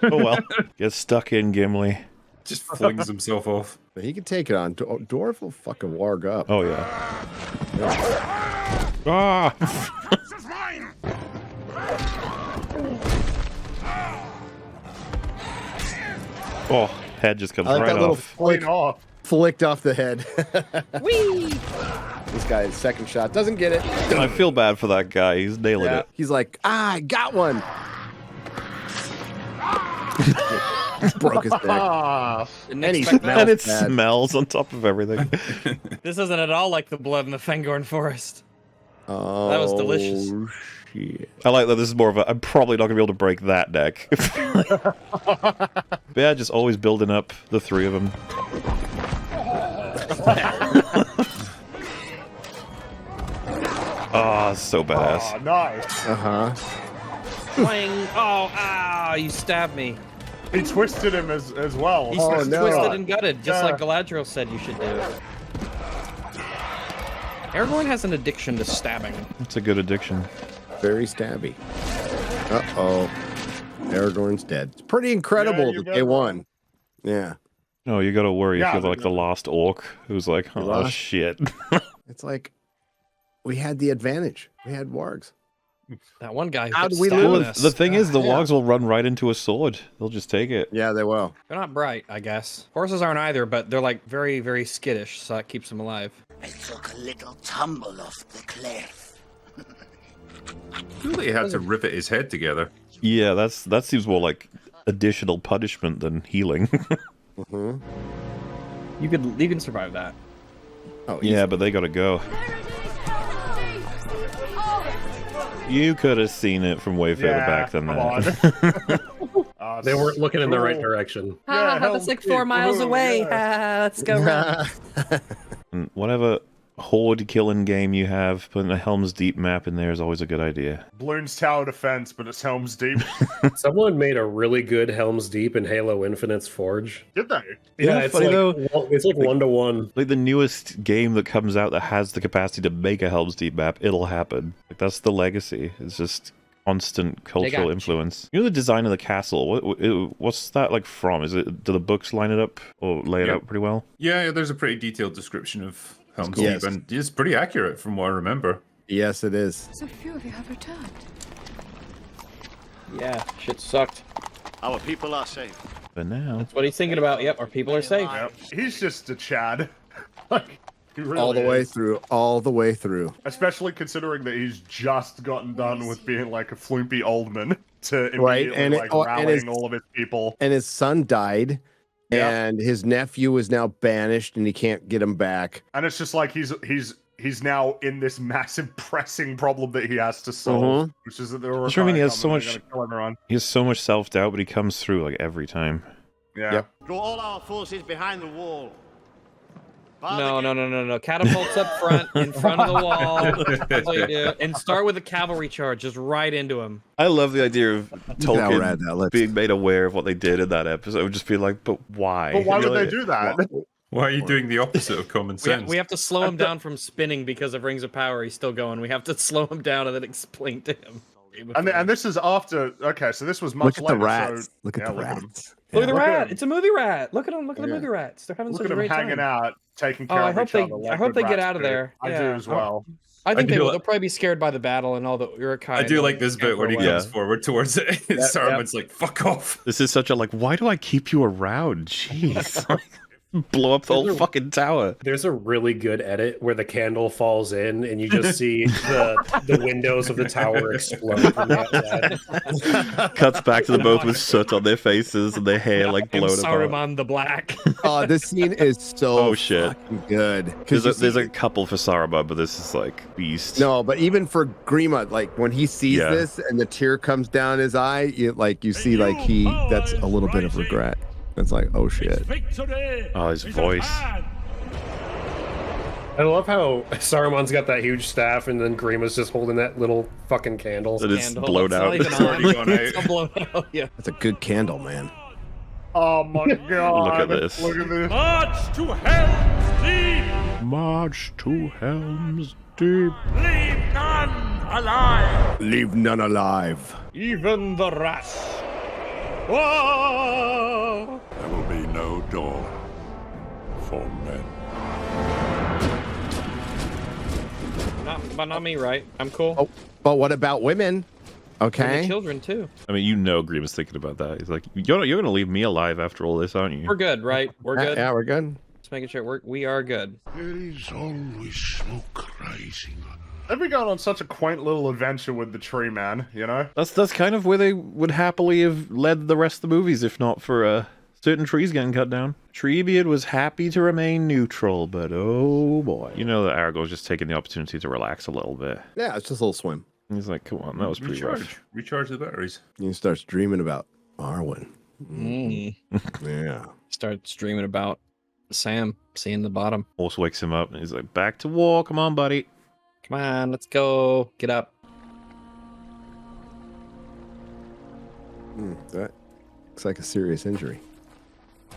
Oh well. Get stuck in, Gimli. Just flings himself off. But he can take it on. Dwarf will fucking warg up. Oh, yeah. Ah! This is mine! Oh, head just comes I like right that little off. flicked off the head. Whee! This guy's second shot doesn't get it. I feel bad for that guy. He's nailing Yeah. it. He's like, I got one. Broke his neck. And he smells And it bad. smells on top of everything. This isn't at all like the blood in the Fangorn forest. Oh, That was delicious. Shit. I like that this is more of a, I'm probably not going to be able to break that neck. But yeah, just always building up the three of them. Oh, so badass. Oh, nice. Swing. Oh, ah, you stabbed me. He twisted him as well. He's twisted and gutted, just like Galadriel said you should do. Aragorn has an addiction to stabbing. It's a good addiction. Very stabby. Uh-oh. Aragorn's dead. It's pretty incredible that they won. Yeah. No, you gotta worry if Yeah, you're like the last orc who's like, oh lost. shit. It's like we had the advantage. We had wargs. That one guy who How kept did we stabbing lose? us. The thing is, the Yeah. wogs will run right into a sword. They'll just take it. Yeah, they will. They're not bright, I guess. Horses aren't either, but they're like very, very skittish, so that keeps them alive. I took a little tumble off the cliff. I feel like he had to rip his head together. Yeah, that seems more like additional punishment than healing. You can survive that. Oh yeah, but they gotta go. You could have seen it from way further back than that. They weren't looking in the right direction. That's like 4 miles away. Let's go run. And whatever horde killing game you have, putting a Helm's Deep map in there is always a good idea. Bloons Tower Defense, but it's Helm's Deep. Someone made a really good Helm's Deep in Halo Infinite's Forge. Did they? Yeah, it's funny like, though. It's like 1-to-1. Like the newest game that comes out that has the capacity to make a Helm's Deep map, it'll happen. Like that's the legacy. It's just constant cultural influence. You know the design of the castle. What's that like from? Is it? Do the books line it up or lay it out pretty well? Yeah, there's a pretty detailed description of Helm's Cool. Deep, Yes. and it's pretty accurate from what I remember. Yes, it is. So few of you have returned. Yeah, shit sucked. Our people are safe. But now, That's what he's thinking about. Yep, our people are safe. Yep. He's just a Chad. Like, he really All the way is. through. All the way through. Especially considering that he's just gotten done with being like a flumpy old man to Right, immediately and like and rallying all of his people. And his son died. Yeah. And his nephew is now banished, and he can't get him back. And it's just like he's now in this massive pressing problem that he has to solve, which is that there That's what I mean, he has so much. He has so much self-doubt, but he comes through like every time. Yeah. Yep. Draw all our forces behind the wall. No. Catapults up front, in front of the wall. That's what you do. And start with a cavalry charge, just right into him. I love the idea of rad that Tolkien list. being made aware of what they did in that episode. It would just be like, but why? But why You're would they like, do that? Why are you doing the opposite of common sense? We have to slow him down from spinning because of Rings of Power. He's still going. We have to slow him down and then explain to him. And this is after. Okay, so this was much Look at the later. rats. So, Look at yeah, the look at 'em. rats. Look at the Look at rat. him. It's a movie rat. Look at them. Look at the Yeah. movie rats. They're having Look such at a them great hanging time. out, taking Oh, care I of hope each they. other. I like hope good they get rats out of do. there. I Yeah. do as well. I think I they do will. li- They'll probably be scared by the battle and all the Uruk-hai. I do like this bit where he comes forward towards it. Saruman's like, "Fuck off." This is such a like, why do I keep you around? Jeez. Blow up the whole fucking tower. There's a really good edit where the candle falls in and you just see the windows of the tower explode from the outside. Cuts back to them both with soot on their faces and their hair like And blown apart. Saruman the Black. Oh, this scene is so Oh shit. fucking good. There's a couple for Saruman, but this is like beast. No, but even for Grima, like when he sees Yeah. this and the tear comes down his eye, you see like that's a little bit of regret. It's like, oh shit. Oh, his voice. I love how Saruman's got that huge staff and then Grima's just holding that little fucking candle. That is blown out. It's already gone out. It's blown out. Yeah. That's a good candle, man. Oh my god. Look at this. Look at this. March to Helm's Deep! March to Helm's Deep. Leave none alive! Leave none alive. Even the rats. Whoa! There will be no dawn for men. Not me, right? I'm cool. Oh, but what about women? And Okay. the children too. I mean, you know Grima's thinking about that. He's like, you're gonna leave me alive after all this, aren't you? We're good, right? We're good. Yeah, we're good. Just making sure we are good. There is always smoke rising. They've been going on such a quaint little adventure with the tree man, you know? That's kind of where they would happily have led the rest of the movies, if not for certain trees getting cut down. Treebeard was happy to remain neutral, but oh boy. You know that Aragorn's just taking the opportunity to relax a little bit. Yeah, it's just a little swim. He's like, come on, that was pretty rough. Recharge the batteries. He starts dreaming about Arwen. Yeah. Starts dreaming about Sam seeing the bottom. Horse wakes him up and he's like, back to war. Come on, buddy. Come on, let's go. Get up. That looks like a serious injury.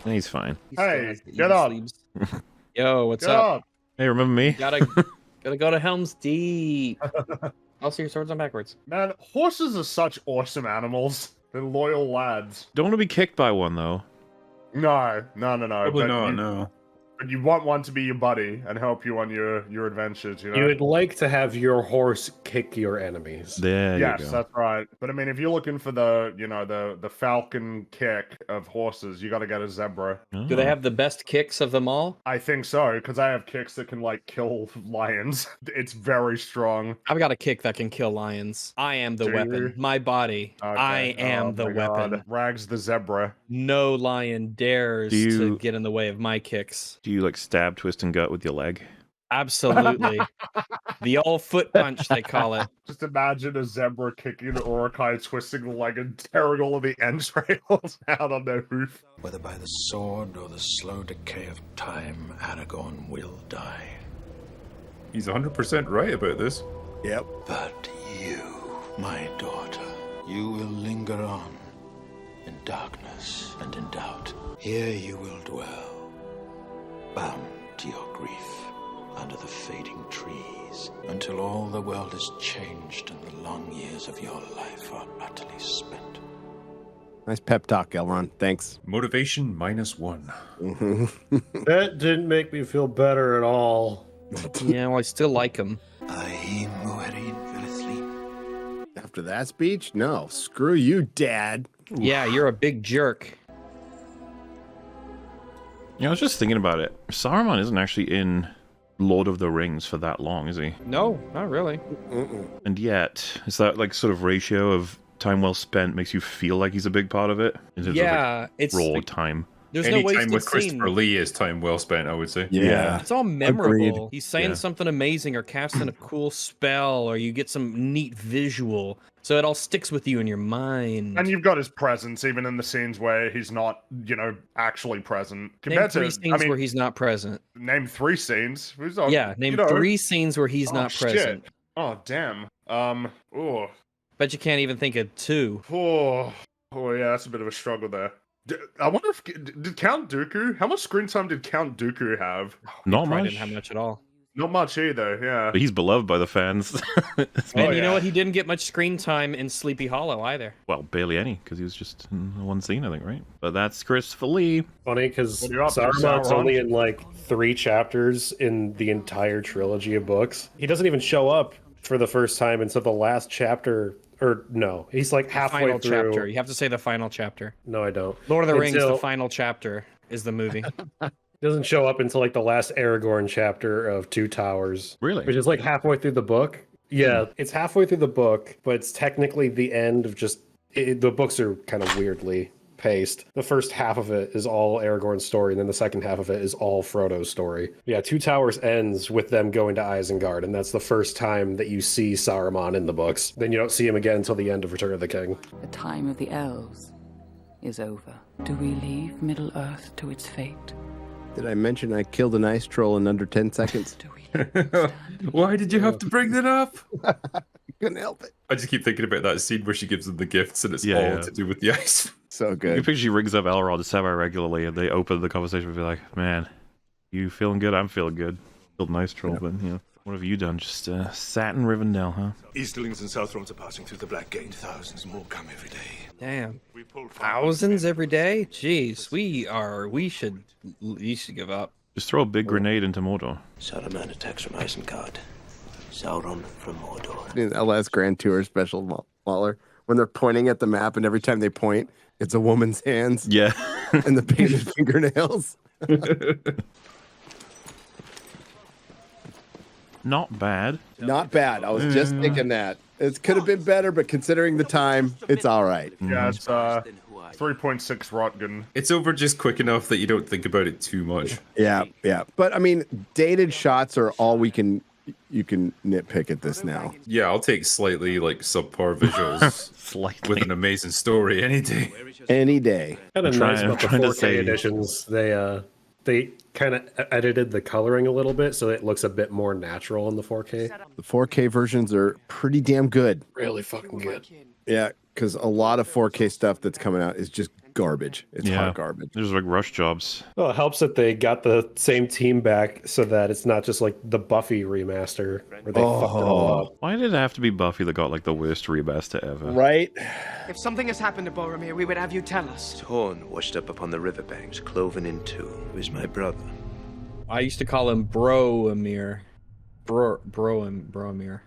He's fine. Hey, get up. Yo, what's Get up? Hey, remember me? Gotta go to Helm's Deep. Also, your sword's on backwards. Man, horses are such awesome animals. They're loyal lads. Don't want to be kicked by one, though. No. Probably not, no. But you want one to be your buddy and help you on your adventures, you know? You would like to have your horse kick your enemies. There you go. Yes, that's right. But I mean, if you're looking for the falcon kick of horses, you got to get a zebra. Do they have the best kicks of them all? I think so, because I have kicks that can like kill lions. It's very strong. I've got a kick that can kill lions. I am the Do weapon. you? My body. Okay. I am the my weapon. God. Rags the zebra. No lion dares to get in the way of my kicks. Do you like stab, twist, and gut with your leg? Absolutely. The old foot punch, they call it. Just imagine a zebra kicking an Urukai, twisting the leg and tearing all of the entrails out on their hoof. Whether by the sword or the slow decay of time, Aragorn will die. He's 100% right about this. Yep. But you, my daughter, you will linger on in darkness and in doubt. Here you will dwell, bound to your grief, under the fading trees, until all the world is changed and the long years of your life are utterly spent. Nice pep talk, Elrond. Thanks. Motivation -1. That didn't make me feel better at all. Yeah, well, I still like him. After that speech? No. Screw you, Dad. Yeah, you're a big jerk. Yeah, I was just thinking about it. Saruman isn't actually in Lord of the Rings for that long, is he? No, not really. And yet, is that like sort of ratio of time well spent makes you feel like he's a big part of it? In terms of, like, it's raw like, time. There's Any no wasted time with scene. Christopher Lee is time well spent, I would say. Yeah. It's all memorable. Agreed. He's saying something amazing or casting a cool spell or you get some neat visual. So it all sticks with you in your mind. And you've got his presence, even in the scenes where he's not, actually present. Name 3 scenes where he's not present. Name 3 scenes. Name 3 scenes where he's not present. Shit. Oh, damn. Bet you can't even think of 2. Oh, yeah, that's a bit of a struggle there. I wonder if did Count Dooku? How much screen time did Count Dooku have? Not Probably much. didn't have much at all. Not much either. Yeah. But he's beloved by the fans. And you know what? He didn't get much screen time in Sleepy Hollow either. Well, barely any, because he was just in one scene, I think, right? But that's Christopher Lee. Funny, because What are you up to, Saruman's Sauron? only in like 3 chapters in the entire trilogy of books. He doesn't even show up for the first time until the last chapter. Or no, he's like halfway Final through. chapter. You have to say the final chapter. No, I don't. Lord of the Rings, Until- the final chapter is the movie. He doesn't show up until like the last Aragorn chapter of Two Towers. Really? Which is like halfway through the book. Yeah, it's halfway through the book, but it's technically the end of just... the books are kind of weirdly paced. The first half of it is all Aragorn's story, and then the second half of it is all Frodo's story. Yeah, Two Towers ends with them going to Isengard, and that's the first time that you see Saruman in the books. Then you don't see him again until the end of Return of the King. The time of the elves is over. Do we leave Middle-earth to its fate? Did I mention I killed an ice troll in under 10 seconds? Why did you have to bring that up? Couldn't help it. I just keep thinking about that scene where she gives them the gifts and it's all to do with the ice. So You good. picture she rings up Elrond semi-regularly, and they open the conversation and be like, man, you feeling good? I'm feeling good. Killed an ice troll, but, what have you done? Just sat in Rivendell, huh? Easterlings and Southrons are passing through the Black Gate. Thousands more come every day. Damn. Thousands every day? Jeez, we should give up. Just throw a big grenade into Mordor. Saruman attacks from Isengard. Sauron from Mordor. In LS Grand Tour Special Mauler, when they're pointing at the map and every time they point, it's a woman's hands. Yeah. And the painted fingernails. Not bad. Not bad. I was just thinking that. It could have been better, but considering the time, it's all right. Yeah, it's 3.6 Rotgun. It's over just quick enough that you don't think about it too much. Yeah. But I mean, dated shots are all you can nitpick at this now. Yeah, I'll take slightly like subpar visuals with an amazing story any day. Any day. Kind of nice about the 4K editions. They kind of edited the coloring a little bit so it looks a bit more natural in the 4K. The 4K versions are pretty damn good. Really fucking good. Yeah, because a lot of 4K stuff that's coming out is just garbage. It's hot garbage. There's like rush jobs. Well, it helps that they got the same team back so that it's not just like the Buffy remaster where they fucked it all up. Why did it have to be Buffy that got like the worst remaster ever? Right? If something has happened to Boromir, we would have you tell us. Torn washed up upon the riverbanks, cloven in two. He was my brother. I used to call him Boromir. Boromir.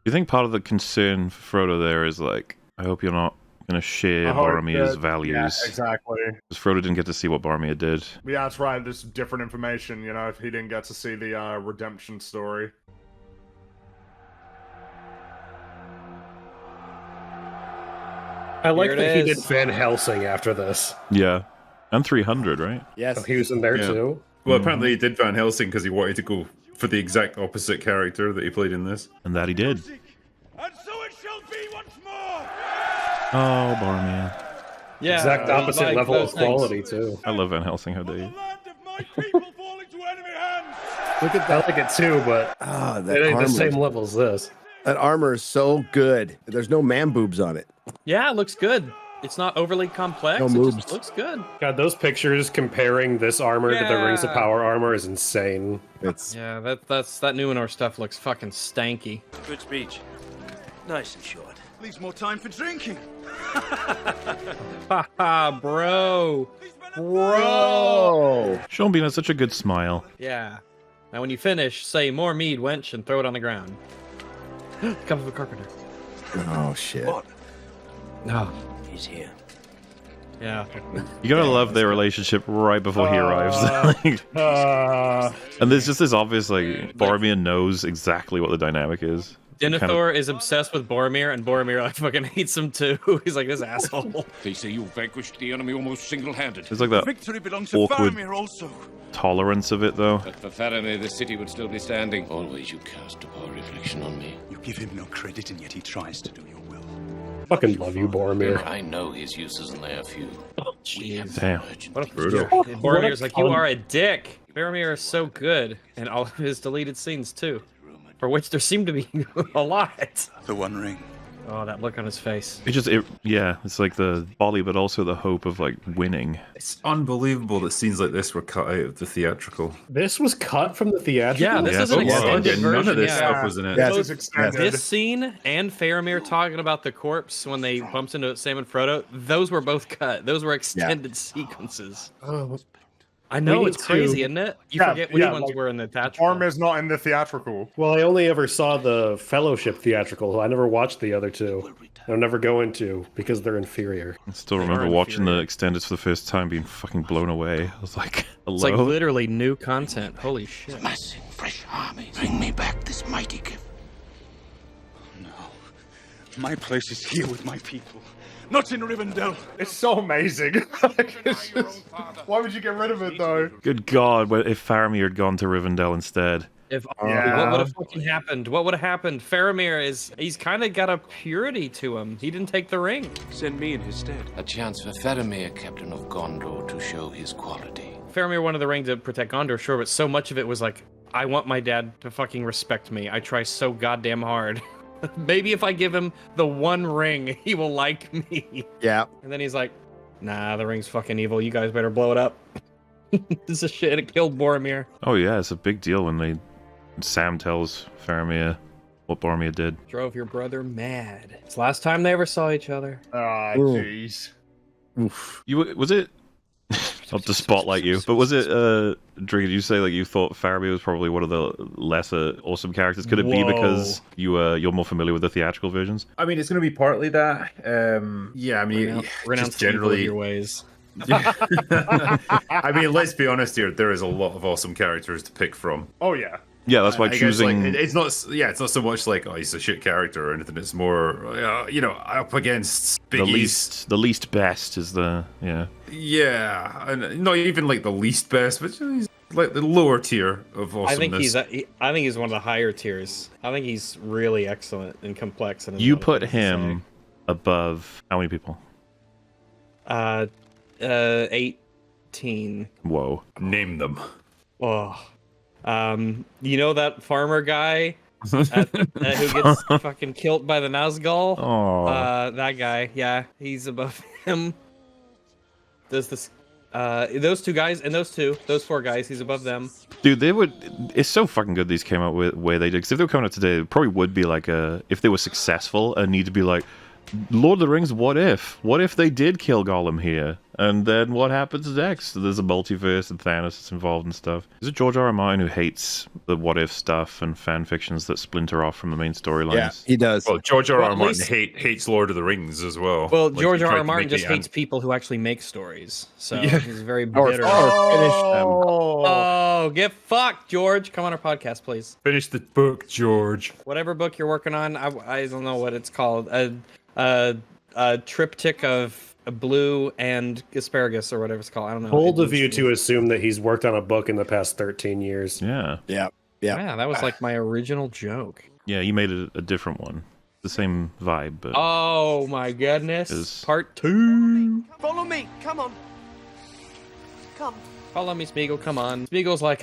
Do you think part of the concern for Frodo there is like, I hope you're not going to share Boromir's values? Yeah, exactly. Because Frodo didn't get to see what Boromir did. Yeah, that's right. There's different information, if he didn't get to see the redemption story. I like that he did Van Helsing after this. Yeah. And 300, right? Yes. Oh, he was in there too? Well, apparently he did Van Helsing because he wanted to go for the exact opposite character that he played in this. And that he did. And so it shall be once more. Oh, Boromir. Yeah, exact opposite level of quality too. I love Van Helsing. How dare you? Look at that. I like it too, but it ain't the same level as this. That armor is so good. There's no man boobs on it. Yeah, it looks good. It's not overly complex. No it moves. just looks good. God, those pictures comparing this armor to the Rings of Power armor is insane. Yeah, that Numenor stuff looks fucking stanky. Good speech. Nice and short. Leaves more time for drinking. Haha, bro. Sean Bean has such a good smile. Yeah. Now when you finish, say more mead, wench, and throw it on the ground. Come from the carpenter. Oh shit. What? No. He's here. Yeah. You gotta love their relationship right before he arrives. And there's just this obvious, like, Boromir knows exactly what the dynamic is. Denethor is obsessed with Boromir, and Boromir like fucking hates him too. He's like this asshole. They say you vanquished the enemy almost single-handed. There's like that Victory belongs to awkward Faramir also. tolerance of it, though. But for Faramir, the city would still be standing. Always you cast a poor reflection on me. You give him no credit, and yet he tries to do your will. Fucking love you, Boromir. I know his uses, and they are few. Oh, jeez. Damn. What a Brutal. Boromir's like, you are a dick. Faramir is so good, and all of his deleted scenes too, for which there seem to be a lot. The One Ring. Oh, that look on his face. It's like the folly, but also the hope of like winning. It's unbelievable that scenes like this were cut out of the theatrical. This was cut from the theatrical? Yeah, this is an extended version. None of this stuff was in it. Yeah, This scene and Faramir talking about the corpse when they bumped into Sam and Frodo, those were both cut. Those were extended sequences. Oh, I know, it's crazy, isn't it? You forget which ones were in the theatrical. Boromir's not in the theatrical. Well, I only ever saw the Fellowship theatrical. I never watched the other two. I'll never go into because they're inferior. I still remember watching the extended for the first time, being fucking blown away. I was like, hello? It's like literally new content. Holy shit. Amassing fresh armies. Bring me back this mighty gift. No. My place is here with my people. Not in Rivendell. It's so amazing. Why would you get rid of it, though? Good God, if Faramir had gone to Rivendell instead. What would have fucking happened? What would have happened? Faramir he's kind of got a purity to him. He didn't take the ring. Send me in his stead. A chance for Faramir, captain of Gondor, to show his quality. Faramir wanted the ring to protect Gondor, sure, but so much of it was like, I want my dad to fucking respect me. I try so goddamn hard. Maybe if I give him the one ring, he will like me. Yeah. And then he's like, nah, the ring's fucking evil. You guys better blow it up. This is shit. It killed Boromir. Oh yeah, it's a big deal when Sam tells Faramir what Boromir did. Drove your brother mad. It's the last time they ever saw each other. Ah, jeez. Was it? Not to spotlight you, but was it? Did you say like you thought Faramir was probably one of the lesser awesome characters? Could it be because you're more familiar with the theatrical versions? I mean, it's going to be partly that. Yeah, I mean, just generally your ways. I mean, let's be honest here. There is a lot of awesome characters to pick from. Oh yeah. Yeah, that's why I guess, choosing. like, it's not. Yeah, it's not so much like he's a shit character or anything. It's more up against biggies. The least best is the Yeah, and not even like the least best, but he's like the lower tier of awesomeness. I think he's one of the higher tiers. I think he's really excellent and complex. And You put him above how many people? 18. Whoa. Name them. Oh. You know that farmer guy who gets fucking killed by the Nazgul? Oh. That guy. Yeah, he's above him. There's this those two guys and those 4 guys, he's above them. Dude, it's so fucking good these came out with where they did, because if they were coming out today, it probably would be like if they were successful, a need to be like, Lord of the Rings, what if? What if they did kill Gollum here? And then what happens next? There's a multiverse and Thanos is involved and stuff. Is it George R. R. Martin who hates the what if stuff and fan fictions that splinter off from the main storylines? Yeah, he does. Well, George R. R. Martin hates Lord of the Rings as well. Well, Like, George he R. tried R. to Martin make just the hates people who actually make stories. So Yeah. he's very Or bitter. finish them. Oh, get fucked, George. Come on our podcast, please. Finish the book, George. Whatever book you're working on, I don't know what it's called. A triptych of blue and asparagus or whatever it's called. I don't know. Bold of you to assume that he's worked on a book in the past 13 years. Yeah. Yeah. Yeah, that was like my original joke. Yeah, you made it a different one. The same vibe, but... Oh my goodness. Is- Part 2. Follow me. Come on. Come. Follow me, Smeagol. Come on. Smeagol's like,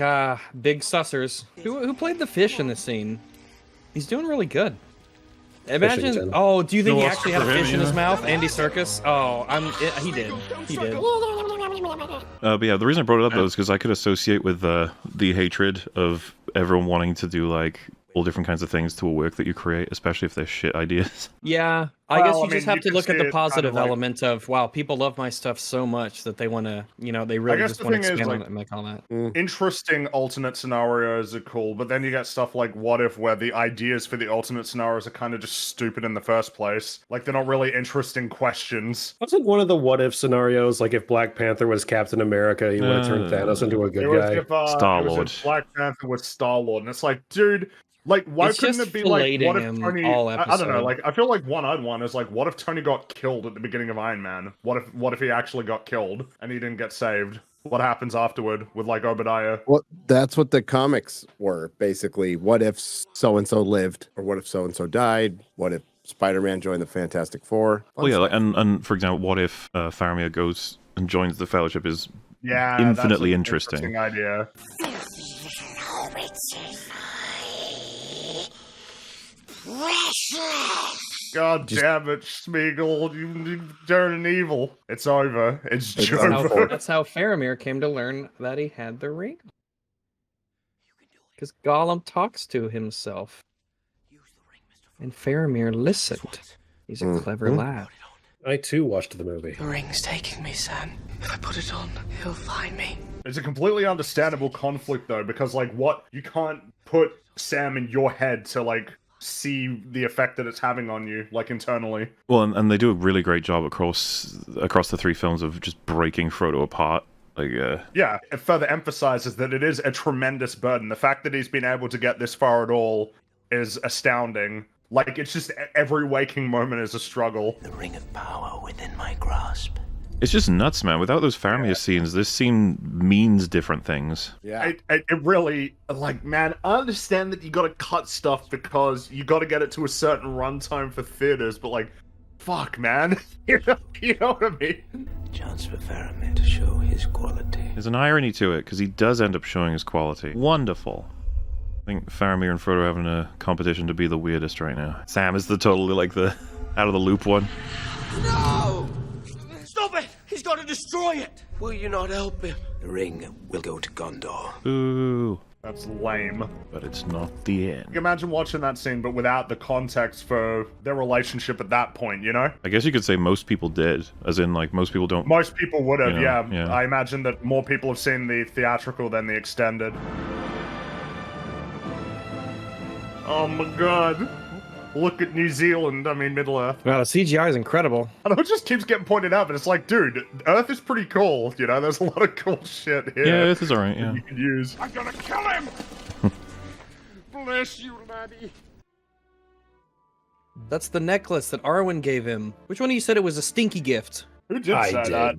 big sussers. Who played the fish in this scene? He's doing really good. Imagine. Fishington. Oh, do you think he No, actually had a for him, fish in his yeah. mouth? Andy Serkis? Oh, he did. He did. But yeah, the reason I brought it up though is because I could associate with the hatred of everyone wanting to do like all different kinds of things to a work that you create, especially if they're shit ideas. Yeah, I guess Well, you I just mean, have you to can look at see the it positive kind of like- element of, wow, people love my stuff so much that they want to, they really guess just the want to thing is, expand on like, it and make all that. Interesting alternate scenarios are cool, but then you get stuff like What If, where the ideas for the alternate scenarios are kind of just stupid in the first place. Like, they're not really interesting questions. Wasn't one of the what if scenarios like if Black Panther was Captain America, he would have turned Thanos into a It good was guy? if, Star-Lord. it was if Black Panther was Star-Lord, and it's like, dude... Like, why It's couldn't just it be like, what if filleting him Tony? all I don't know. episode. Like, I feel like one I'd want is like, what if Tony got killed at the beginning of Iron Man? What if he actually got killed and he didn't get saved? What happens afterward with like Obadiah? Well, that's what the comics were basically. What if so and so lived, or what if so and so died? What if Spider-Man joined the Fantastic Four? Well, yeah, like, and for example, what if Faramir goes and joins the Fellowship is Yeah, infinitely that's an interesting. idea. God damn it, Smeagol, you turning evil. It's over. It's over. That's how Faramir came to learn that he had the ring. Because Gollum talks to himself. And Faramir listened. He's a clever lad. I too watched the movie. The ring's taking me, Sam. If I put it on, he'll find me. It's a completely understandable conflict though, because like you can't put Sam in your head to like see the effect that it's having on you, like internally. Well, and they do a really great job across the 3 films of just breaking Frodo apart. Like, Yeah, it further emphasizes that it is a tremendous burden. The fact that he's been able to get this far at all is astounding. Like, it's just every waking moment is a struggle. The ring of power within my grasp. it's just nuts, man. Without those Faramir scenes, this scene means different things. Yeah, it really, like, man, I understand that you gotta cut stuff because you gotta get it to a certain runtime for theaters, but like, fuck, man. you know what I mean? Chance for Faramir to show his quality. There's an irony to it, because he does end up showing his quality. Wonderful. I think Faramir and Frodo are having a competition to be the weirdest right now. Sam is the totally, like, the out-of-the-loop one. No! Stop it! He's got to destroy it! Will you not help him? The ring will go to Gondor. Ooh. That's lame. But it's not the end. You can imagine watching that scene, but without the context for their relationship at that point, you know? I guess you could say most people did, as in, like, most people don't... Most people would have, You know, yeah. I imagine that more people have seen the theatrical than the extended. Oh my god. Look at New Zealand, I mean Middle-earth. Wow, the CGI is incredible. I know it just keeps getting pointed out, but it's like, dude, Earth is pretty cool, you know? There's a lot of cool shit here. Yeah, Earth is alright, yeah. You can use. I'm gonna kill him! Bless you, laddie. That's the necklace that Arwen gave him. Which one of you said it was a stinky gift? Who did say that?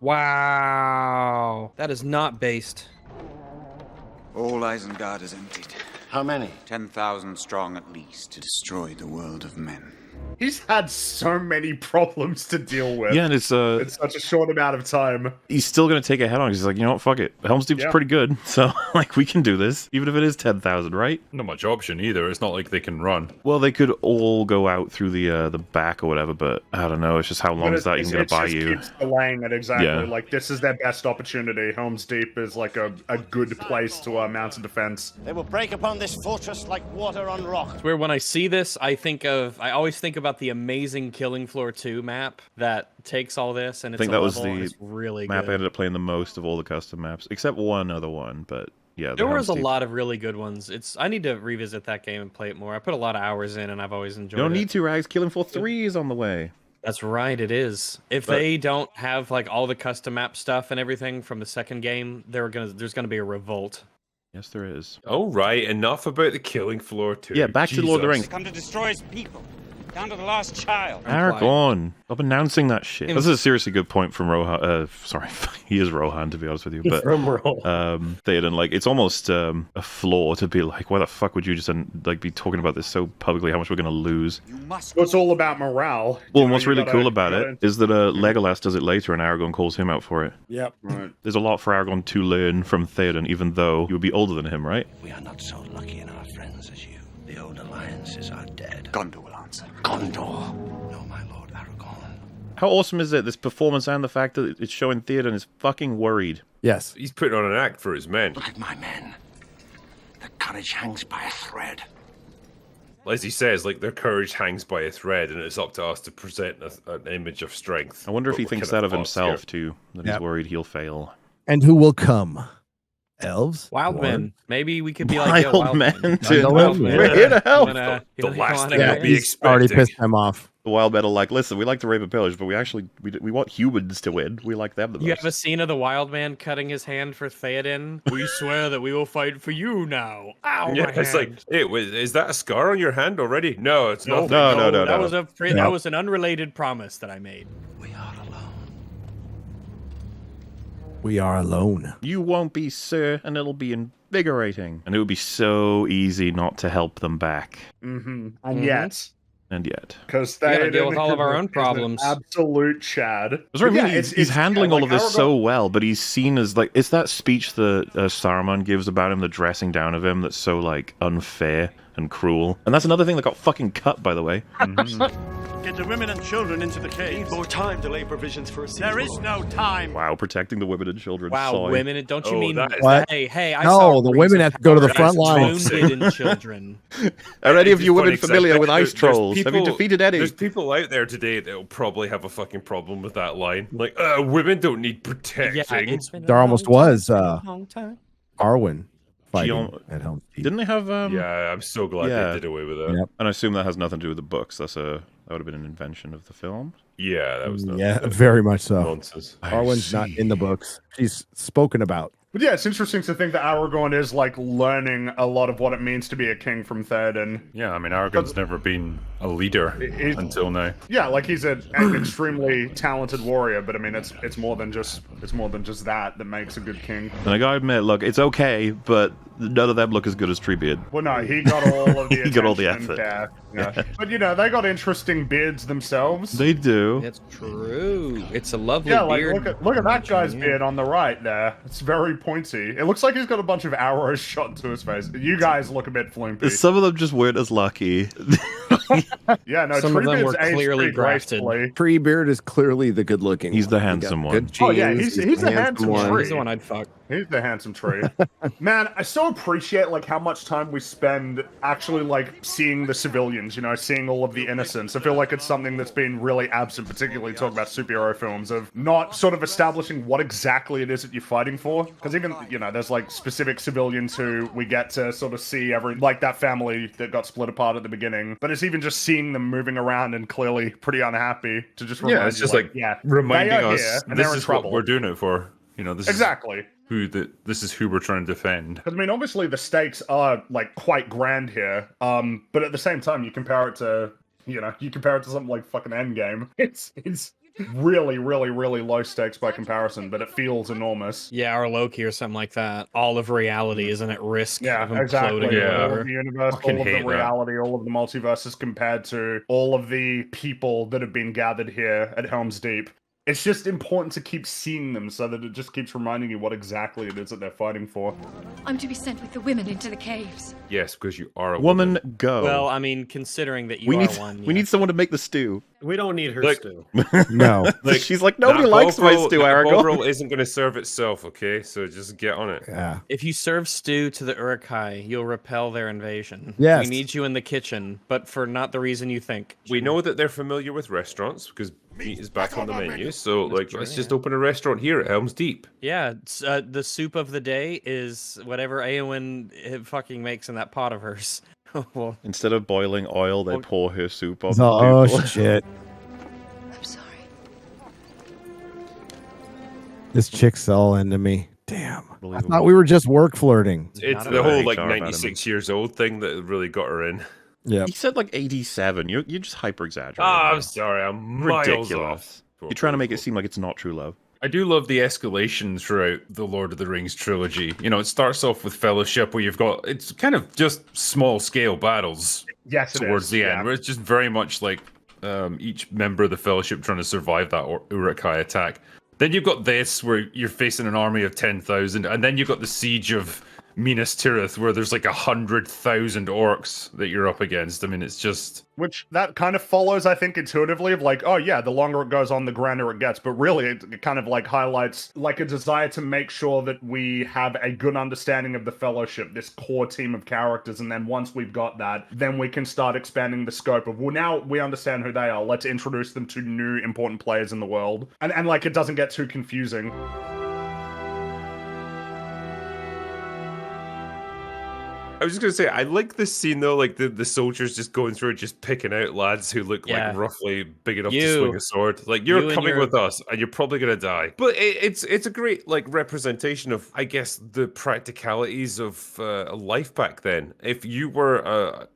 Wow. That is not based. All Isengard is emptied. How many? 10,000 strong at least to destroy the world of men. He's had so many problems to deal with. Yeah, and it's in such a short amount of time. He's still gonna take it head on. He's like, you know what, fuck it. Helm's Deep's pretty good, so like we can do this, even if it is 10,000, right? Not much option either. It's not like they can run. Well, they could all go out through the back or whatever, but I don't know. It's just how long is that even gonna buy you? Keeps delaying it exactly. Yeah. Like this is their best opportunity. Helm's Deep is like a good place to mount a defense. They will break upon this fortress like water on rock. It's weird when I see this, I always think about the amazing Killing Floor 2 map that takes all this and I it's think a that was level, and the it's really map good. I ended up playing the most of all the custom maps, except one other one, but yeah. There was a lot of really good ones. I need to revisit that game and play it more. I put a lot of hours in and I've always enjoyed it. You don't need to, Rags. Killing Floor 3 is on the way. That's right, it is. If they don't have like all the custom map stuff and everything from the second game, there's gonna be a revolt. Yes, there is. All right, enough about the Killing Floor 2. Yeah, back to Lord of the Rings. Come to destroy his people. Down to the last child. Aragorn. Stop announcing that shit. This is a seriously good point from Rohan. Sorry, he is Rohan, to be honest with you. But from Rohan. Theoden, like, it's almost a flaw to be like, why the fuck would you just like be talking about this so publicly? How much we're gonna lose? It's all about morale. Well, and what's really cool about it is that Legolas does it later, and Aragorn calls him out for it. Yep. Right. There's a lot for Aragorn to learn from Theoden, even though he would be older than him, right? We are not so lucky in our friends as you. The old alliances are dead. Gondor will answer. Gondor. No, my lord Aragorn. How awesome is it, this performance and the fact that it's showing Theoden is fucking worried? Yes. He's putting on an act for his men. Look at my men. Their courage hangs by a thread. As he says, like, their courage hangs by a thread, and it's up to us to present an image of strength. I wonder if he thinks that of himself, here. too, that he's worried he'll fail. And who will come? Elves? Wild men. Maybe we could be Wild like wild men. We're here to help. The last thing I'd be He's already expecting. pissed them off. The wild men are like, listen, we like to rape and pillage, but we want humans to win. We like them the most. You have a scene of the wild man cutting his hand for Theoden. We swear that we will fight for you now. Ow, Yeah, my it's hand. like, hey, is that a scar on your hand already? No, it's not. No. That was an unrelated promise that I made. We are alone. You won't be, sir, and it'll be invigorating. And it would be so easy not to help them back. Mm-hmm. And yet. And yet. Because we gotta deal with all of our own problems. Absolute Chad. That's what I mean. He's handling all of this Aragorn... so well, but he's seen as like, it's that speech that Saruman gives about him, the dressing down of him, that's so like unfair and cruel. And that's another thing that got fucking cut, by the way. Get the women and children into the cave. Need more time to lay provisions for a siege. There is no time. Wow, protecting the women and children. Wow, Soy. women, don't you mean What? Hey, I No, saw the women have to go to the front lines. wounded and children. Are any of It's you women funny 'cause familiar with there's ice trolls? Have you people- defeated any? There's people out there today that will probably have a fucking problem with that line. Like, women don't need protecting. There almost was long time. Arwen fighting at Helm's Deep. Didn't they have? Yeah, I'm so glad they did away with it. Yep. And I assume that has nothing to do with the books. That would have been an invention of the film. Yeah, that was very much so. nonsense. Arwen's not in the books. She's spoken about. But yeah, it's interesting to think that Aragorn is like learning a lot of what it means to be a king from Theoden. Yeah, I mean, Aragorn's never been a leader until now. Yeah, like he's an extremely talented warrior, but I mean, it's more than just that makes a good king. And I gotta admit, look, it's okay, but none of them look as good as Treebeard. Well, no, he got all of the He got all the attention, effort. yeah. But you know, they got interesting beards themselves. They do. It's true. It's a lovely Yeah, like beard. look at that guy's beard on the right there. It's very pointy. It looks like he's got a bunch of arrows shot into his face. You guys look a bit flumpy. Some of them just weren't as lucky. Yeah, no, Some of them were Treebeard's aged clearly pretty grafted. gracefully. Treebeard is clearly the good looking. He's the handsome one. Good genes. Oh yeah, he's a handsome one. tree. He's the one I'd fuck. He's the handsome tree. Man, I so appreciate like how much time we spend actually like seeing the civilians, you know, seeing all of the innocents. I feel like it's something that's been really absent, particularly talking about superhero films, of not sort of establishing what exactly it is that you're fighting for. Because even, you know, there's like specific civilians who we get to sort of see like that family that got split apart at the beginning. But it's even just seeing them moving around and clearly pretty unhappy to just remind Yeah, it's you, just like yeah, reminding they are us here and this they're in is trouble. what we're doing it for. You know, this Exactly. this is who we're trying to defend. Because I mean, obviously the stakes are like quite grand here, but at the same time, you compare it to something like fucking Endgame. It's really, really, really low stakes by comparison, but it feels enormous. Yeah, or Loki or something like that. All of reality isn't at risk of imploding. Exactly. Or All of the universe, all of the reality, all of the multiverses compared to all of the people that have been gathered here at Helm's Deep. It's just important to keep seeing them so that it just keeps reminding you what exactly it is that they're fighting for. I'm to be sent with the women into the caves. Yes, because you are a woman. Go. Well, I mean, considering that you are one. We need someone to make the stew. We don't need her stew. No. She's like, nobody likes my stew, Aragorn. Bovril isn't going to serve itself, okay? So just get on it. Yeah. If you serve stew to the Uruk-hai, you'll repel their invasion. Yes. We need you in the kitchen, but for not the reason you think. We know that they're familiar with restaurants because meat is back on the menu. So, let's just open a restaurant here at Helm's Deep. Yeah, the soup of the day is whatever Eowyn fucking makes in that pot of hers. Well, instead of boiling oil, they pour her soup on. Oh shit! I'm sorry. This chick's all into me. Damn. I thought we were just work flirting. It's the whole 96 years old thing that really got her in. Yeah. He said 87. You're just hyper exaggerating. I'm sorry. I'm ridiculous. Miles off. You're trying to make it seem like it's not true love. I do love the escalation throughout the Lord of the Rings trilogy. It starts off with Fellowship, where you've got it's kind of just small scale battles. Yes, towards the end, where it's just very much like each member of the Fellowship trying to survive that Uruk-hai attack. Then you've got this, where you're facing an army of 10,000, and then you've got the siege of Minas Tirith, where there's 100,000 orcs that you're up against. I mean, it's just... Which, that kind of follows, I think, intuitively of oh yeah, the longer it goes on, the grander it gets. But really, it kind of highlights a desire to make sure that we have a good understanding of the Fellowship, this core team of characters. And then once we've got that, then we can start expanding the scope of, well, now we understand who they are. Let's introduce them to new important players in the world. And it doesn't get too confusing. I was just going to say, I like this scene, though, the soldiers just going through it, just picking out lads who look roughly big enough to swing a sword. You're coming with us, and you're probably going to die. But it's a great, representation of, I guess, the practicalities of life back then. If you were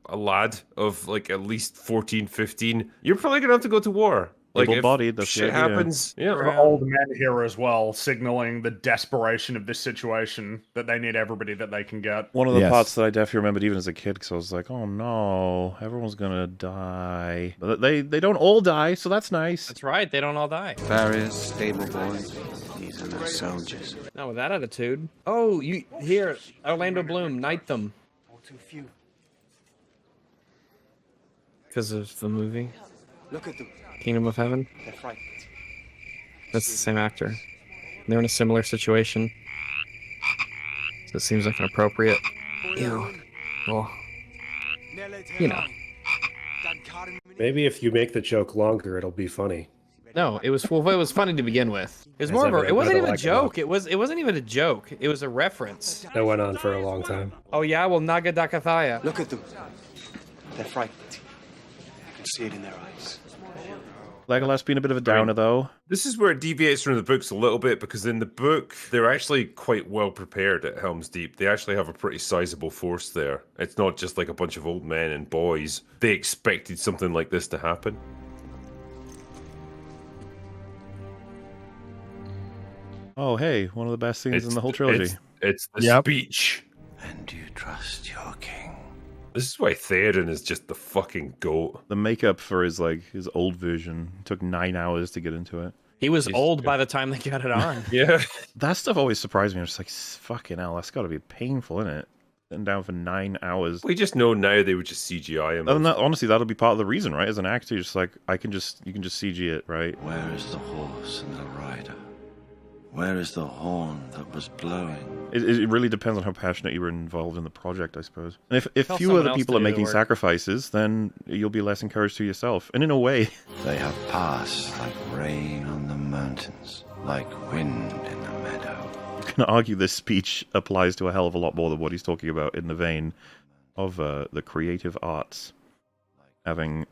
a lad of, at least 14, 15, you're probably going to have to go to war. Able-bodied, if shit happens. Yeah, there are old men here as well, signaling the desperation of this situation, that they need everybody that they can get. One of the parts that I definitely remembered even as a kid, because I was like, oh no, everyone's gonna die. But they don't all die, so that's nice. That's right, they don't all die. Farriers, stable boys, these are no soldiers. Not with that attitude. Oh, here, Orlando Bloom, knight them. All too few. Because of the movie. Look at them. Kingdom of Heaven. They're frightened. That's the same actor. They're in a similar situation. So it seems like an appropriate. Well, Maybe if you make the joke longer, it'll be funny. No, it was funny to begin with. It was more of a, it wasn't even a joke. It wasn't even a joke. It was a reference. That went on for a long time. Oh yeah, well Nagadakathaya. Look at them. They're frightened. You can see it in their eyes. Legolas being a bit of a downer, though. This is where it deviates from the books a little bit, because in the book, they're actually quite well prepared at Helm's Deep. They actually have a pretty sizable force there. It's not just a bunch of old men and boys. They expected something like this to happen. Oh, hey, one of the best scenes in the whole trilogy. It's the speech. And you trust your king? This is why Theoden is just the fucking goat. The makeup for his old version took 9 hours to get into it. He was old by the time they got it on. Yeah. That stuff always surprised me. I'm just like, fucking hell, that's got to be painful, isn't it? Sitting down for 9 hours. We just know now they would just CGI him. Honestly, that'll be part of the reason, right? As an actor, you're just like, you can just CG it, right? Where is the horse and the rider? Where is the horn that was blowing? It really depends on how passionate you were involved in the project, I suppose. And if fewer of the people are making sacrifices, then you'll be less encouraged to yourself. And in a way... They have passed like rain on the mountains, like wind in the meadow. You can argue this speech applies to a hell of a lot more than what he's talking about in the vein of the creative arts having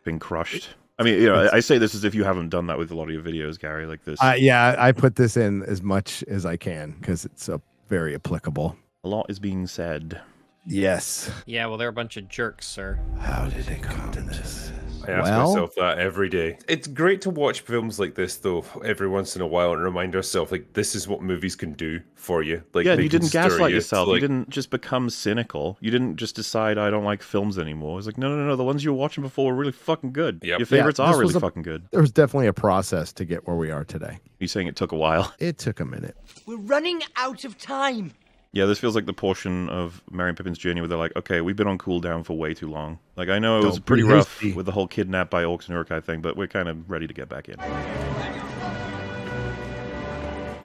been crushed I mean, you know, I say this as if you haven't done that with a lot of your videos, Gary, like this. Yeah, I put this in as much as I can because it's very applicable. A lot is being said. Yes. Yeah, well, they're a bunch of jerks, sir. How did it come to this? I ask myself that every day. It's great to watch films like this, though, every once in a while and remind ourselves, like, this is what movies can do for you. Like, yeah, you didn't gaslight yourself. Like, you didn't just become cynical. You didn't just decide I don't like films anymore. It's like, no. The ones you were watching before were really fucking good. Yep. Your favorites are really fucking good. There was definitely a process to get where we are today. You saying it took a while? It took a minute. We're running out of time. Yeah, this feels like the portion of Merry and Pippin's journey where they're like, okay, we've been on cooldown for way too long. Like, I know it was pretty rough with the whole kidnap by orcs and Uruk-hai thing, but we're kind of ready to get back in. I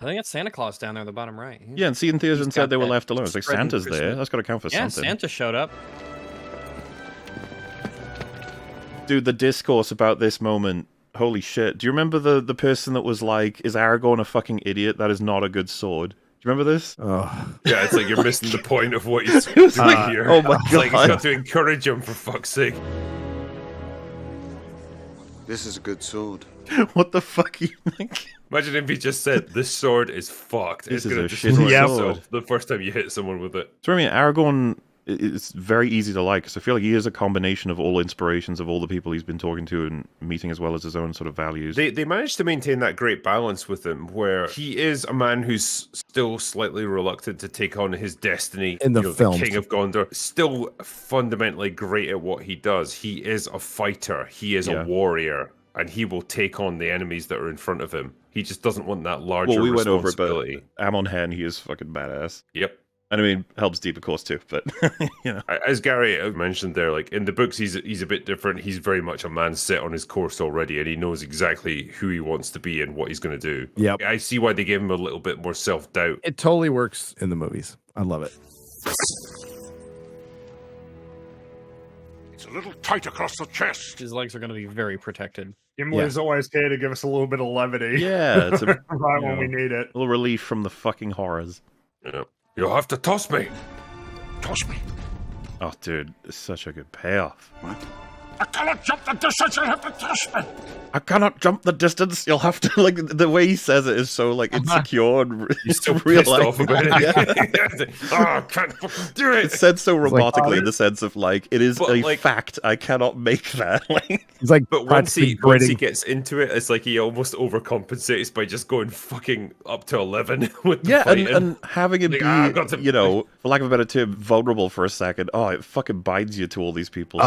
think it's Santa Claus down there in the bottom right. Yeah, and see, in theaters and said they were left alone. It's like Santa's there. That's got to count for something. Yeah, Santa showed up. Dude, the discourse about this moment, holy shit. Do you remember the person that was like, is Aragorn a fucking idiot? That is not a good sword. Do you remember this? Oh. Yeah, it's like you're missing the point of what you're saying here. Oh my It's god. like he's got to encourage him, for fuck's sake. This is a good sword. What the fuck are you thinking? Imagine if he just said, this sword is fucked. This it's going is to a destroy shitty yourself sword. the first time you hit someone with it. So I mean, Aragorn, it's very easy to like, because I feel like he is a combination of all inspirations of all the people he's been talking to and meeting, as well as his own sort of values. They managed to maintain that great balance with him, where he is a man who's still slightly reluctant to take on his destiny. In the films. The King of Gondor, still fundamentally great at what he does. He is a fighter. He is a warrior. And he will take on the enemies that are in front of him. He just doesn't want that larger Well, we went over it, but responsibility. Amon Hen, he is fucking badass. Yep. And I mean, Helm's Deep, of course, too, but, you know. As Gary mentioned there, like, in the books, he's a bit different. He's very much a man set on his course already, and he knows exactly who he wants to be and what he's going to do. Yep. I see why they gave him a little bit more self-doubt. It totally works in the movies. I love it. It's a little tight across the chest. His legs are going to be very protected. Gimli's always here to give us a little bit of levity. Yeah, it's a, right when we need it. A little relief from the fucking horrors. Yeah. You'll have to toss me. Toss me. Oh, dude, it's such a good payoff. What? I cannot jump the distance, you'll have to toss me. I cannot jump the distance, you'll have to, like, the way he says it is so, like, insecure and He's still real pissed off about it. Oh, I can't fucking do it. It's said so robotically like, in the sense of, like, it is a fact, I cannot make that. Like, He's like, but once he gets into it, it's like he almost overcompensates by just going fucking up to 11 with the fighting. and having him Like, be, you know, for lack of a better term, vulnerable for a second. Oh, it fucking binds you to all these people.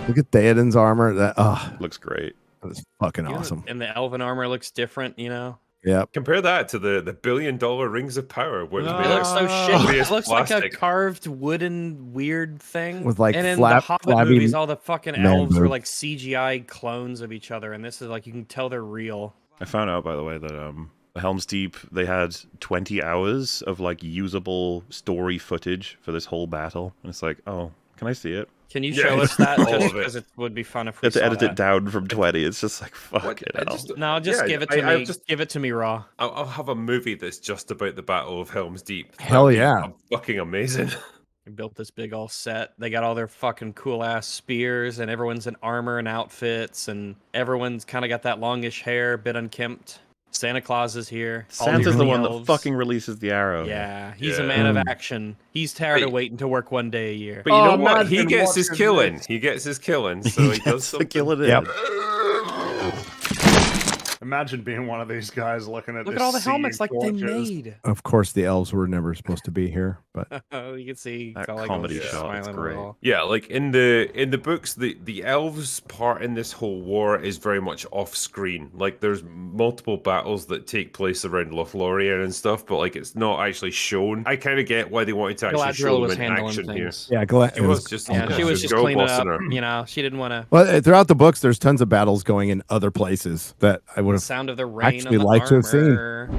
Look at Theoden's armor. That looks great. That's fucking awesome. And the elven armor looks different, you know? Yeah. Compare that to the $1 billion rings of power. Where It looks so shit. It looks like a carved wooden weird thing. With, like, and in flabby the Hobbit movies, all the fucking elves were boots. like CGI clones of each other, and this is like you can tell they're real. I found out, by the way, that Helm's Deep, they had 20 hours of, like, usable story footage for this whole battle. And it's like, oh, can I see it? Can you show us that? Just because it would be fun if we You have to saw edit that. it down from 20. It's just like, fuck it. No, just give it to me. Just give it to me raw. I'll have a movie that's just about the Battle of Helm's Deep. Hell yeah. Fucking amazing. They built this big all set. They got all their fucking cool ass spears, and everyone's in armor and outfits, and everyone's kind of got that longish hair, a bit unkempt. Santa Claus is here. Santa's the one that fucking releases the arrow. Yeah, he's a man of action. He's tired of waiting to work one day a year. But you know what? He gets his killing. He gets his killing, so he does something. Yep. Imagine being one of these guys looking at Look this at all the sea helmets like they torches. made. Of course, the elves were never supposed to be here, but You can see That Gulliver comedy just shot is smiling great. all. Yeah, like in the books, the elves part in this whole war is very much off screen. Like there's multiple battles that take place around Lothlorien and stuff, but like it's not actually shown. I kind of get why they wanted to actually Galadriel show was them in handling action things. here. yeah, She was just She was just girl cleaning bossing up. her. You know, she didn't want to. well, throughout the books, there's tons of battles going in other places that I would The have sound of the rain actually on the liked to have seen. armor.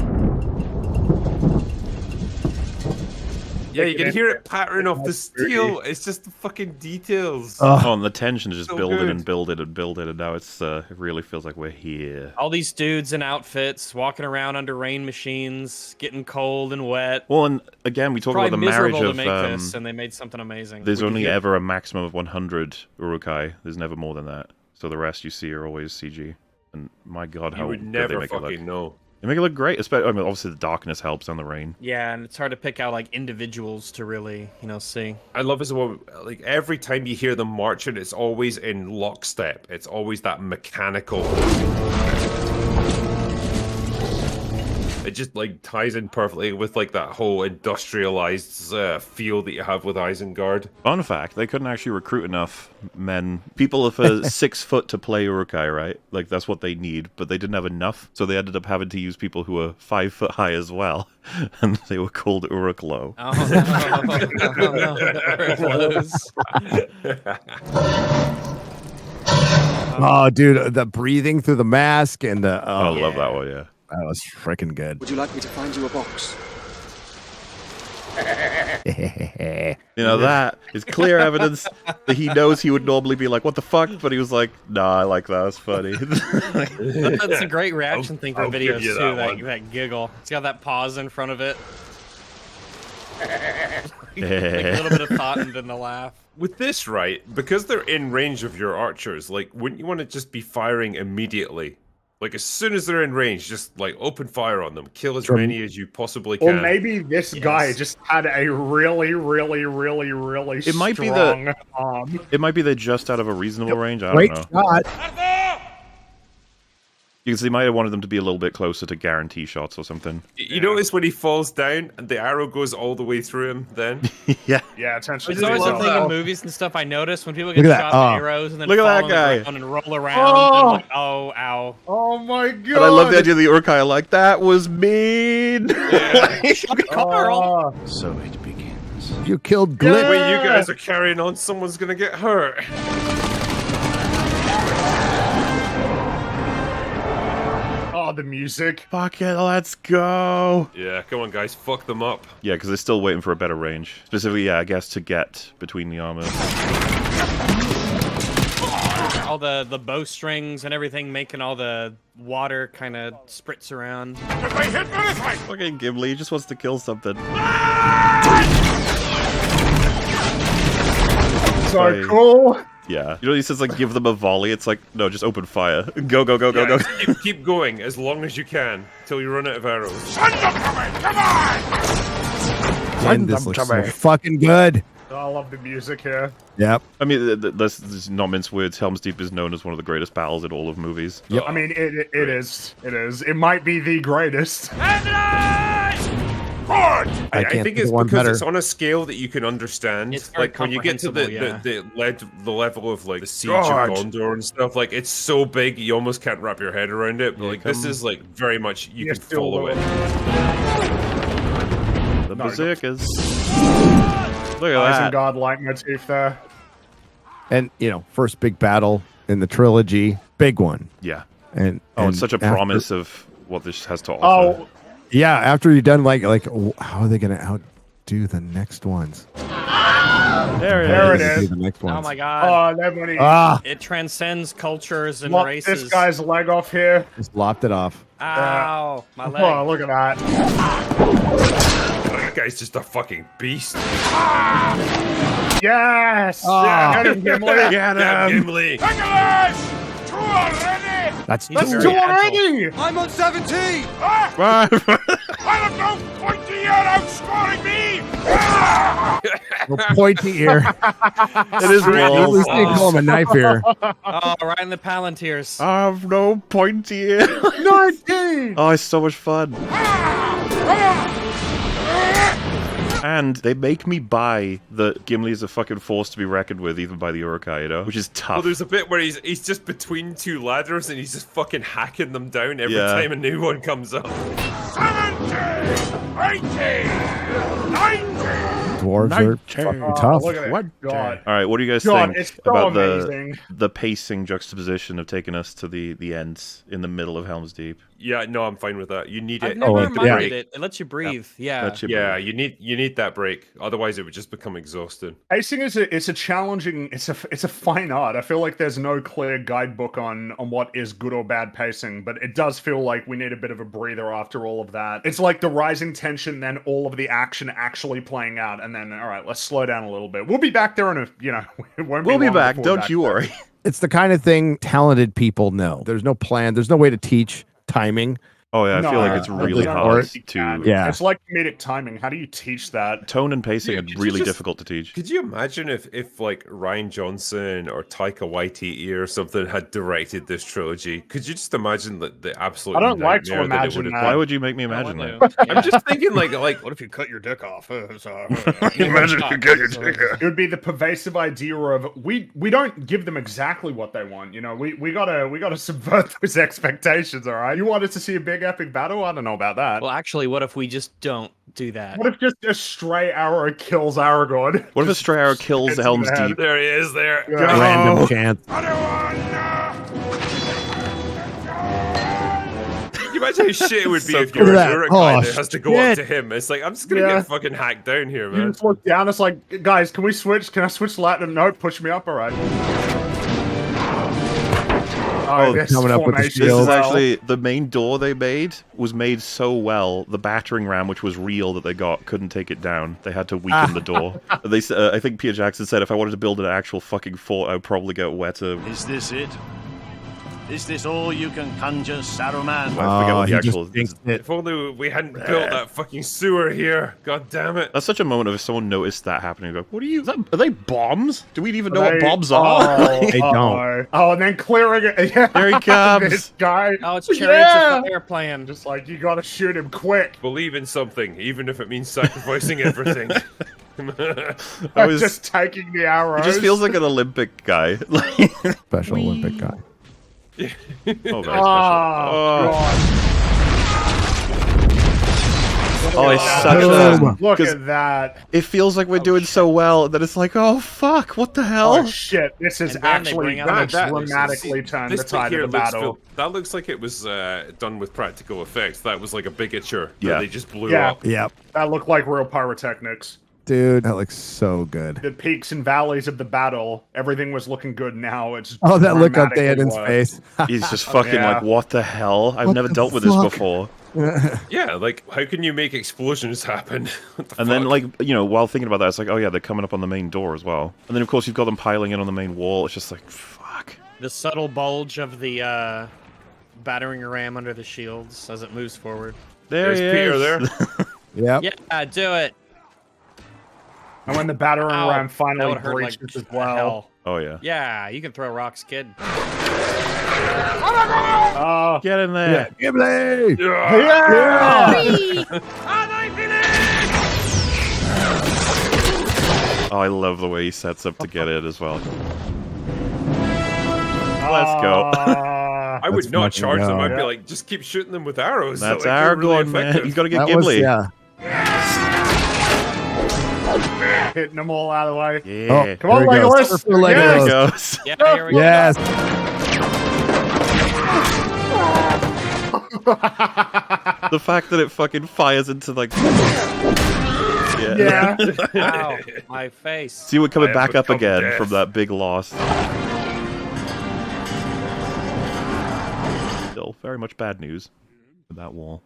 Yeah, you can hear it pattering off the steel. It's just the fucking details. Oh, and the tension is just So building good. and building and building, and now it's it really feels like we're here. All these dudes in outfits walking around under rain machines, getting cold and wet. Well, and again, we talk about the marriage miserable of. to make this, and they made something amazing. There's only ever a maximum of 100 Uruk-hai. There's never more than that. So the rest you see are always CG. And my God, how You would good they never make it look. fucking know. They make it look great. Especially, I mean, obviously the darkness helps and the rain. Yeah, and it's hard to pick out like individuals to really, see. I love as well, like every time you hear them marching, it's always in lockstep. It's always that mechanical. It just like ties in perfectly with like that whole industrialized feel that you have with Isengard. Fun fact, they couldn't actually recruit enough men. People of 6 foot to play Uruk-hai, right? Like, that's what they need, but they didn't have enough, so they ended up having to use people who were 5 foot high as well, and they were called Uruk-lo. Oh, dude, the breathing through the mask and the... I love that one, yeah. That was freaking good. Would you like me to find you a box? You know, that is clear evidence that he knows he would normally be like, what the fuck? But he was like, nah, I like that. That's funny. That's a great reaction thing for I'll videos, give you too, that that giggle. It's got that pause in front of it. Like a little bit of thought and then the laugh. With this, right, because they're in range of your archers, like, wouldn't you want to just be firing immediately? Like, as soon as they're in range, just, like, open fire on them. Kill as many as you possibly can. Or maybe this guy just had a really, really, really, really It might be strong arm. It might be they're just out of a reasonable range. I Great don't know. shot. Because they might have wanted them to be a little bit closer to guarantee shots or something. You notice when he falls down and the arrow goes all the way through him then? Yeah. Yeah, attention It's to always a detail. thing in movies and stuff I notice when people get Look at shot that. with arrows and then Look at fall that on the guy. ground and roll around. And I'm like, oh, ow. Oh my god! And I love the idea of the Uruk-hai like, that was mean! Oh. So it begins. You killed The Glip. way you guys are carrying on, someone's gonna get hurt. Oh, the music. Fuck it, let's go! Yeah, come on guys, fuck them up. Yeah, because they're still waiting for a better range. Specifically, yeah, I guess to get between the armor. All the bowstrings and everything making all the water kind of spritz around. Fucking Gimli, he just wants to kill something. So cool. Yeah. You know, he says, like, give them a volley. It's like, no, just open fire. Go, go, go, go, go. Keep going as long as you can till you run out of arrows. Man, this looks so fucking good. Oh, I love the music here. Yep. I mean, this is not mince words. Helm's Deep is known as one of the greatest battles in all of movies. Yep. I mean, it is. It is. It might be the greatest. I think it's because it's on a scale that you can understand. It's very Like when you get to the level of like the siege of Gondor and stuff, like it's so big you almost can't wrap your head around it. But like this is like very much you can follow it. The berserkers. Look at that. Isengard leitmotif there. And, first big battle in the trilogy. Big one. Yeah. And it's such a promise of what this has to offer. Oh, yeah, after you're done, like, how are they going to outdo the next ones? There it is. The next Oh ones. my god. Oh, that money. It transcends cultures and Lop races. this guy's leg off here. Just lopped it off. Ow, my leg. Oh, look at that. That guy's just a fucking beast. Yes. Oh. Get him, Gimli. Get him, Gimli. That's That's two two already. already. I'm on 17! I have no pointy ear outscoring me! Pointy ear. It is At least they call him a knife ear. Oh, right in the Palantirs. I have no pointy ear. 19. Oh, it's so much fun. And they make me buy that Gimli is a fucking force to be reckoned with, even by the Uruk-hai, which is tough. Well, there's a bit where he's just between two ladders and he's just fucking hacking them down every Yeah. time a new one comes up. 70! 80! 90! Dwarves are fucking tough. Look at it. God. All right, what do you guys God, think it's so about amazing. the pacing juxtaposition of taking us to the ends in the middle of Helm's Deep? Yeah, no, I'm fine with that. You need I've it. never You need the minded break. it. It lets you breathe. Yeah. Lets you Yeah, breathe. you need that break. Otherwise, it would just become exhausting. Pacing is a challenging. It's a fine art. I feel like there's no clear guidebook on what is good or bad pacing, but it does feel like we need a bit of a breather after all of that. It's like the rising tension, then all of the action actually playing out, and then all right, let's slow down a little bit. We'll be back there in a it won't We'll be long back. before we're Don't you there. worry. It's the kind of thing talented people know. There's no plan. There's no way to teach timing. Oh yeah, I feel like it's really hard to. Yeah. It's like comedic timing. How do you teach that? Tone and pacing are really difficult to teach. Could you imagine if like Ryan Johnson or Taika Waititi or something had directed this trilogy? Could you just imagine the absolute? I don't like to nightmare that it imagine would have that. been? Why would you make me imagine that? I'm just thinking like what if you cut your dick off? Imagine if you get your dick out. It would be the pervasive idea of we don't give them exactly what they want. You know, we gotta subvert those expectations. All right, you wanted to see a big epic battle? I don't know about that. Well, actually, what if we just don't do that? What if just a stray arrow kills Aragorn? What if a stray arrow kills Helm's Deep? There he is. There. Random chance. Can you imagine how shit it would be So if you're cool. a Uruk-hai Oh, that has to go up shit. to him? It's like, I'm just gonna Yeah. get fucking hacked down here, You man. just look down. It's like, guys, can we switch? Can I switch Latin? No, push me up. All right. this coming up with the formation This shield. is well. actually the main door they made was made so well. The battering ram, which was real that they got, couldn't take it down. They had to weaken the door. They, I think Peter Jackson said, if I wanted to build an actual fucking fort, I'd probably get wetter. Is this it? Is this all you can conjure, Saruman? I forget what the he just actual. thinks it. If only we hadn't built that fucking sewer here. God damn it. That's such a moment of if someone noticed that happening. Go, what are you? Are they bombs? Do we even know They- what bombs are? They don't. Oh, and then clearing it. Yeah. There he comes. This guy. Oh, it's Chariots of Fire plan. Just like, you gotta shoot him quick. Believe in something, even if it means sacrificing everything. I was just taking the arrows. He just feels like an Olympic guy. Special Olympic guy. Oh, very special. Oh, Oh, it's such Boom. a. Look 'cause at that. It feels like we're doing so well that it's like, oh fuck, what the hell? Oh shit! This is And then they actually bring out gonna that- dramatically turn the This bit tide here of the looks battle. that looks like it was done with practical effects. That was like a bigature that Yeah. they just blew Yeah. up. Yep. That looked like real pyrotechnics. Dude, that looks so good. The peaks and valleys of the battle, everything was looking good. Now it's Oh, that look up they had in dramatically worse. space. He's just fucking Yeah. like, what the hell? I've What never the dealt with this fuck? before. Yeah, like how can you make explosions happen? What the And then, fuck? like, you know, while thinking about that, it's like, oh yeah, they're coming up on the main door as well. And then, of course, you've got them piling in on the main wall. It's just like, fuck. The subtle bulge of the battering ram under the shields as it moves forward. There There's he Peter is. there. Yep. Yeah, do it. And when the battering Ow, ram that finally would hurt breaches like as well. hell. Oh yeah. Yeah, you can throw rocks, kid. Get in there. Gimli! Oh, I love the way he sets up to get in as well. Let's go. I would Let's not fucking charge them. go. I'd be like, just keep shooting them with arrows. That's like, they're really Aragorn, man. effective. He's got to get That was, Gimli. yeah. Hitting them all out of the way. Yeah. Oh, come on, There he goes. Legolas. Surfer There Legolas. he goes. Yeah, here we Yes. The fact that it fucking fires into like. Yeah. go. Ow, my face. See, we're coming I back have up again become from death. that big loss. Still, very much bad news with that wall.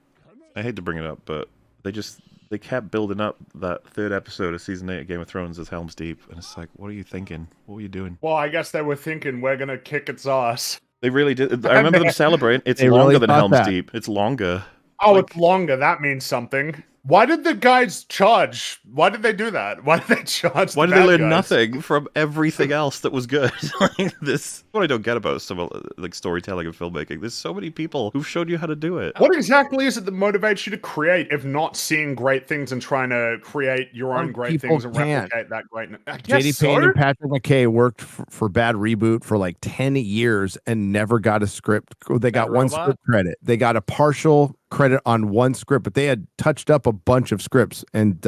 I hate to bring it up, but they kept building up that third episode of season 8 of Game of Thrones as Helm's Deep, and it's like, what are you thinking? What were you doing? Well, I guess they were thinking we're gonna kick its ass. They really did. I remember them celebrating. It's They longer really than thought Helm's that. Deep. It's longer. Oh, it's longer. That means something. Why did the guys charge? Why did they do that? Why did they charge? Why the did they bad learn guys? nothing from everything else that was good? Like this, what I don't get about some like storytelling and filmmaking. There's so many people who've showed you how to do it. What exactly is it that motivates you to create, if not seeing great things and trying to create your own Some great people things and can't. replicate that greatness? I guess JD so. Payne and Patrick McKay worked for Bad Reboot for like 10 years and never got a script. They got one Robot? script credit. They got a partial credit on one script, but they had touched up a bunch of scripts and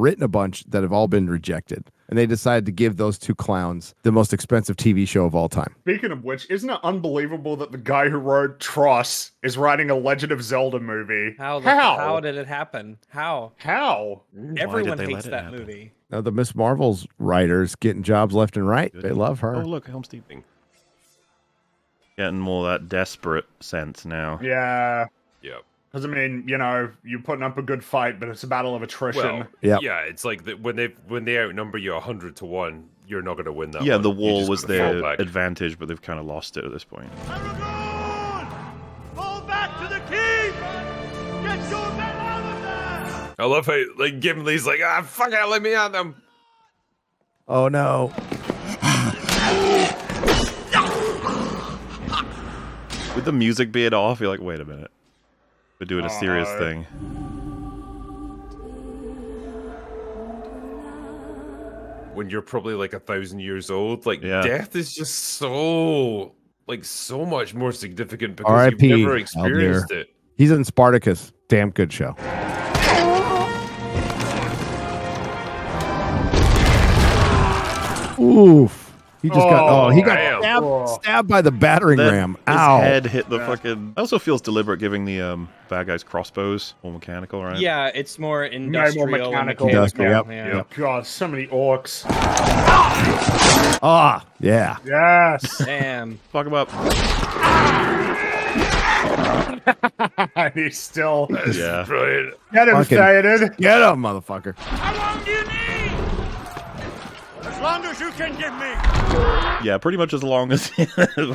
written a bunch that have all been rejected. And they decided to give those two clowns the most expensive TV show of all time. Speaking of which, isn't it unbelievable that the guy who wrote Tross is writing a Legend of Zelda movie? How did it happen? How? Everyone hates that movie. Now the Miss Marvel's writers getting jobs left and right. They love her. Oh, look, Helm's Deep. Getting more of that desperate sense now. Yeah. Yep. Because, I mean, you know, you're putting up a good fight, but it's a battle of attrition. Well, yeah, it's like when they outnumber you 100 to 1, you're not going to win that. Yeah, one. the You're wall just was gonna fall their back. advantage, but they've kind of lost it at this point. Fall back to the keep! Get your men out of there! I love how like Gimli's like, fuck it, let me at them. Oh no. With the music being off, you're like, wait a minute. We're doing a serious thing. When you're probably like 1,000 years old, like death is just so much more significant because R.I.P. you've never experienced Aldir. it. He's in Spartacus. Damn good show. Oof. He just got stabbed by the battering ram. Ow. His head hit the fucking... It also feels deliberate giving the bad guys crossbows. More mechanical, right? Yeah, it's more industrial. More mechanical. Yep. God, so many orcs. Ah, yeah. Yes. Damn. Fuck him up. And he's still... Yeah. Brilliant. Get him, Fucking- Theoden. Get him, motherfucker. How long do you need? As long as you can give me. Yeah, pretty much as long as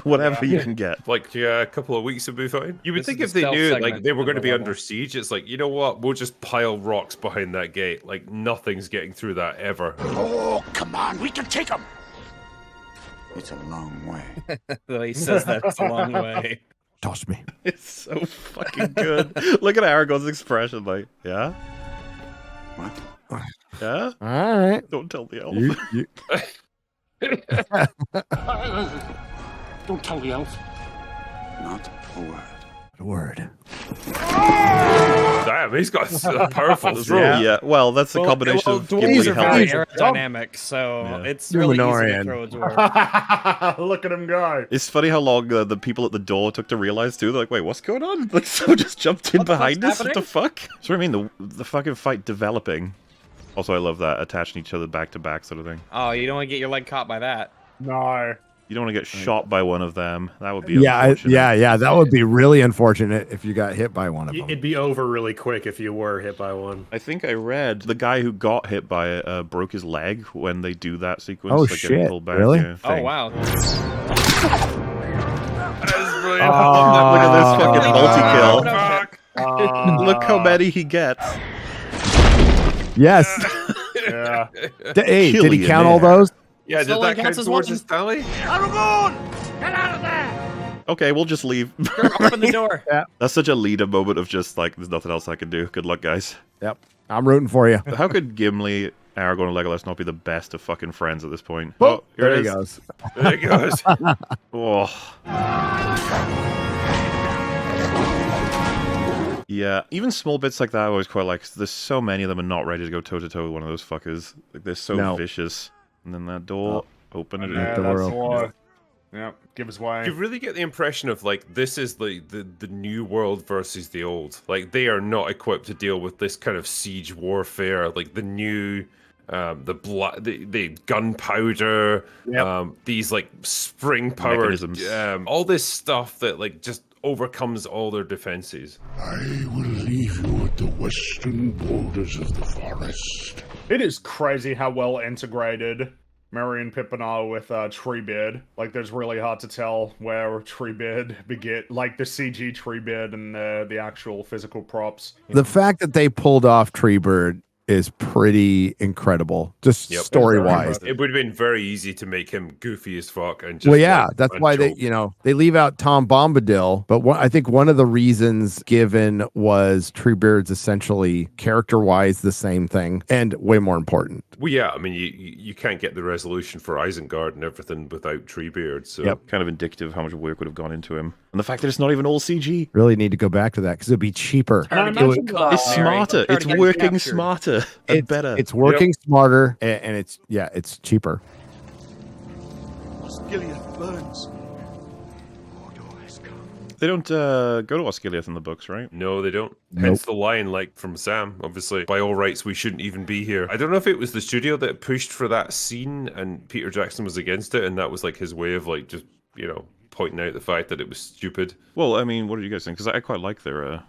whatever you can get. Like a couple of weeks would be fine. You would This think is if the they stealth knew segment like they were of going to the be level. under siege, it's like, you know what? We'll just pile rocks behind that gate. Like nothing's getting through that ever. Oh, come on, we can take them. It's a long way. The way he says that, it's a long way. Toss me. It's so fucking good. Look at Aragorn's expression, like, yeah? What? Yeah? All right. Don't tell the elf. Don't tell the elf. Not a word. A word. Damn, he's got a powerful throw. Yeah, well, that's a combination of Gimli Dwarves are very Helm. aerodynamic, so it's really easy to Numenorean. throw a dwarf. Look at him go. It's funny how long the people at the door took to realize too. They're like, wait, what's going on? Like, someone just jumped in behind us. What the fuck? That's what I mean. The fucking fight developing. Also, I love that attaching each other back to back sort of thing. Oh, you don't want to get your leg caught by that. No. You don't want to get shot by one of them. That would be Yeah, unfortunate. yeah. That would be really unfortunate if you got hit by one of them. It'd be over really quick if you were hit by one. I think I read the guy who got hit by it broke his leg when they do that sequence. Oh, like getting shit. pulled back, Really? yeah, Oh, thing. wow. That is brilliant. Look at this fucking multi-kill. Look how many he gets. Yes. Yeah. Hey, did he count all those? Yeah, Still did that only count counts as towards one. his tally? Aragorn! Get out of there! Okay, we'll just leave. Open the door. Yeah. That's such a leader moment of just like, there's nothing else I can do. Good luck, guys. Yep. I'm rooting for you. How could Gimli, Aragorn, and Legolas not be the best of fucking friends at this point? Oh, here there it he is. goes. There he goes. Oh. Yeah, even small bits like that I always quite like. 'Cause there's so many of them are not ready to go toe to toe with one of those fuckers. Like they're so vicious. And then that door, open it. Yeah, the that's world. the one. Yeah, give us way. You really get the impression of like this is like the new world versus the old. Like they are not equipped to deal with this kind of siege warfare. Like the new, the gunpowder, these like spring powered, Mechanisms. all this stuff that like just overcomes all their defenses. I will leave you at the western borders of the forest. It is crazy how well integrated Merry and Pippin are with Treebeard. Like, there's really hard to tell where Treebeard begin, like the CG Treebeard and the actual physical props. The fact that they pulled off Treebird is pretty incredible, just story-wise. It would have been very easy to make him goofy as fuck and just Well, yeah, like, that's why they, they leave out Tom Bombadil. But I think one of the reasons given was Treebeard's essentially character-wise the same thing and way more important. Well, yeah, I mean, you can't get the resolution for Isengard and everything without Treebeard. So Kind of indicative of how much work would have gone into him. And the fact that it's not even all CG. Really need to go back to that because it'd be cheaper. It's smarter. It's working smarter and better. It's working smarter, and it's cheaper. Osgiliath burns. They don't go to Osgiliath in the books, right? No, they don't. Nope. Hence the line, like, from Sam, obviously. By all rights, we shouldn't even be here. I don't know if it was the studio that pushed for that scene and Peter Jackson was against it, and that was, like, his way of, like, just, pointing out the fact that it was stupid. Well, I mean, what did you guys think? Because I quite like their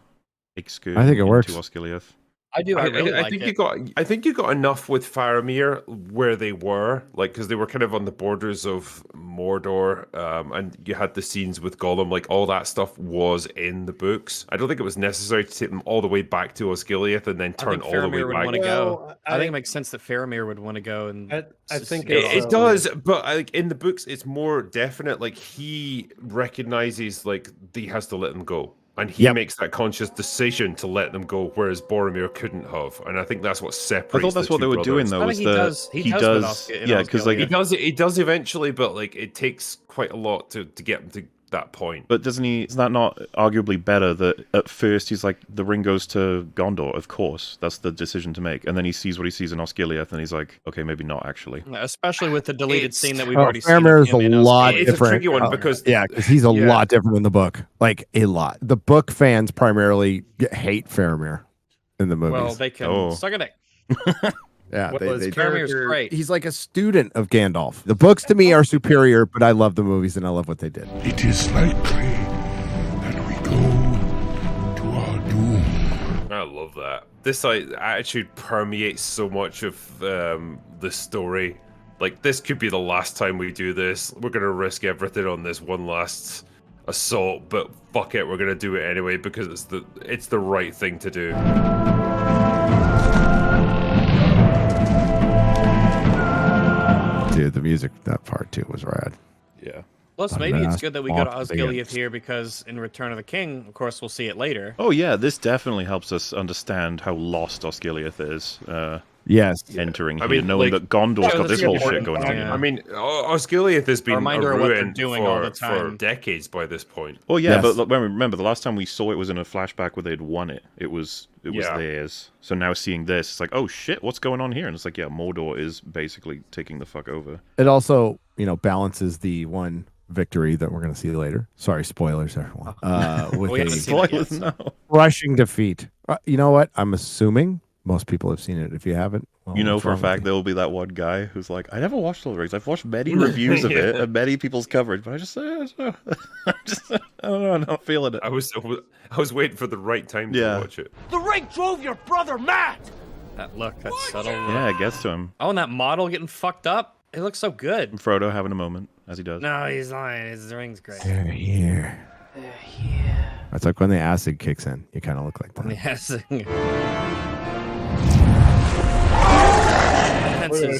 excursion I think it works. into Osgiliath. I do. I really like it. I think you got enough with Faramir where they were, like, because they were kind of on the borders of Mordor, and you had the scenes with Gollum, like all that stuff was in the books. I don't think it was necessary to take them all the way back to Osgiliath and then turn all the way back. I think it makes sense that Faramir would want to go, and I think it does, but like in the books, it's more definite. Like he recognizes, like he has to let them go. And he makes that conscious decision to let them go, whereas Boromir couldn't have. And I think that's what separates. I thought that's what they were doing, though. He does. Yeah, because like he does eventually, but like it takes quite a lot to get him to that point. But doesn't he? Is that not arguably better that at first he's like, the ring goes to Gondor? Of course, that's the decision to make. And then he sees what he sees in Osgiliath, and he's like, okay, maybe not actually. Especially with the deleted scene that we've already seen. Faramir is a lot different. It's a tricky one because he's a lot different in the book. Like a lot. The book fans primarily hate Faramir in the movies. Well, they can suck a dick. Yeah, Faramir's great. He's like a student of Gandalf. The books to me are superior, but I love the movies and I love what they did. It is likely that we go to our doom. I love that. This attitude permeates so much of the story. Like, this could be the last time we do this. We're gonna risk everything on this one last assault, but fuck it, we're gonna do it anyway because it's the right thing to do. Dude, the music that part too was rad. Yeah. Plus, maybe it's good that we go to Osgiliath here because in Return of the King, of course, we'll see it later. Oh yeah, this definitely helps us understand how lost Osgiliath is. Yes. Entering here, knowing that Gondor's got this whole shit going on. I mean, Osgiliath has been ruined for decades by this point. Well, yeah, but remember, the last time we saw it was in a flashback where they'd won it. It was theirs. So now seeing this, it's like, oh shit, what's going on here? And it's like, yeah, Mordor is basically taking the fuck over. It also, balances the one victory that we're going to see later. Sorry, spoilers, everyone. With spoilers, no. Crushing defeat. You know what? I'm assuming most people have seen it. If you haven't, well, for a fact, there will be that one guy who's like, I never watched Lord of the Rings. I've watched many reviews of it and many people's coverage, but I just don't know. I don't know. I'm not feeling it. I was waiting for the right time to watch it. The ring drove your brother mad. That look, that subtle. Yeah, it gets to him. Oh, and that model getting fucked up. It looks so good. And Frodo having a moment, as he does. No, he's lying. His ring's great. They're here. They're here. That's like when the acid kicks in. You kind of look like that. The acid.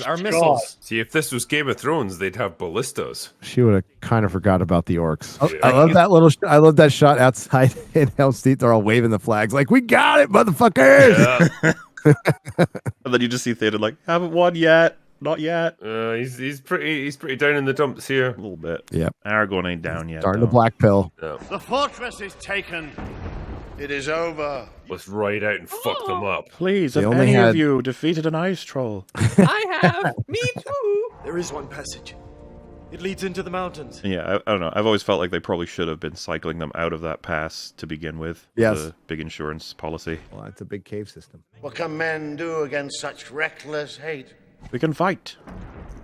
Our missiles. See, if this was Game of Thrones, they'd have ballistas. She would have kind of forgot about the orcs. Oh, I love that little. I love that shot outside in Helm's Deep. They're all waving the flags, like, "We got it, motherfuckers!" Yeah. And then you just see Theoden like, "Haven't won yet, not yet." He's pretty down in the dumps here. A little bit. Yep. Aragorn ain't down yet. Starting to black pill. No. The fortress is taken. It is over. Let's ride out and fuck them up. Please, have any of you defeated an ice troll? I have. Me too. There is one passage. It leads into the mountains. Yeah, I don't know. I've always felt like they probably should have been cycling them out of that pass to begin with. Yes. The big insurance policy. Well, it's a big cave system. What can men do against such reckless hate? We can fight.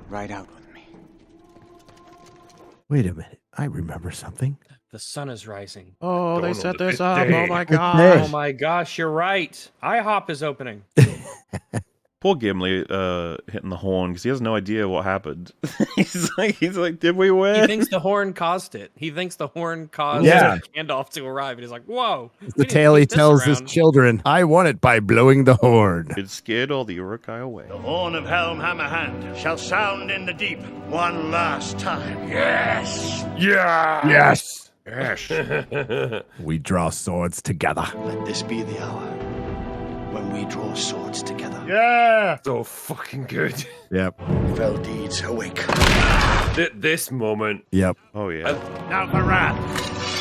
Ride out with me. Wait a minute. I remember something. The sun is rising. Oh, they set this up. Oh my god. Oh my gosh, you're right. IHOP is opening. Poor Gimli hitting the horn because he has no idea what happened. he's like, did we win? He thinks the horn caused it. He thinks the horn caused Gandalf to arrive, and he's like, "Whoa!" It's the tale he tells his children. I won it by blowing the horn. It scared all the Uruk-hai away. The horn of Helm Hammerhand shall sound in the deep one last time. Yes. Yeah. Yes. Yes. We draw swords together. Let this be the hour when we draw swords together. Yeah. So fucking good. Yep. Fell deeds awake. This moment. Yep. Oh yeah. Now for wrath.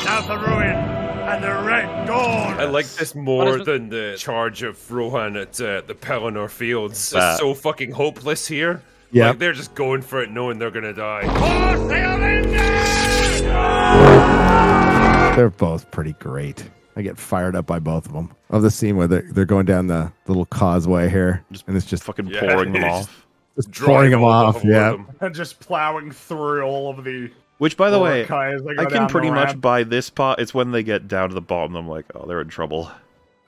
House of Ruin and the Red Dawn. I like this more than the charge of Rohan at the Pelennor Fields. It's so fucking hopeless here. Yeah, like, they're just going for it, knowing they're gonna die. They're both pretty great. I get fired up by both of them. Of the scene where they're going down the little causeway here, and it's just fucking pouring them off. Just pouring them off, yeah. And just plowing through all of the. Which, by the way, I can pretty much buy this part. It's when they get down to the bottom, I'm like, oh, they're in trouble.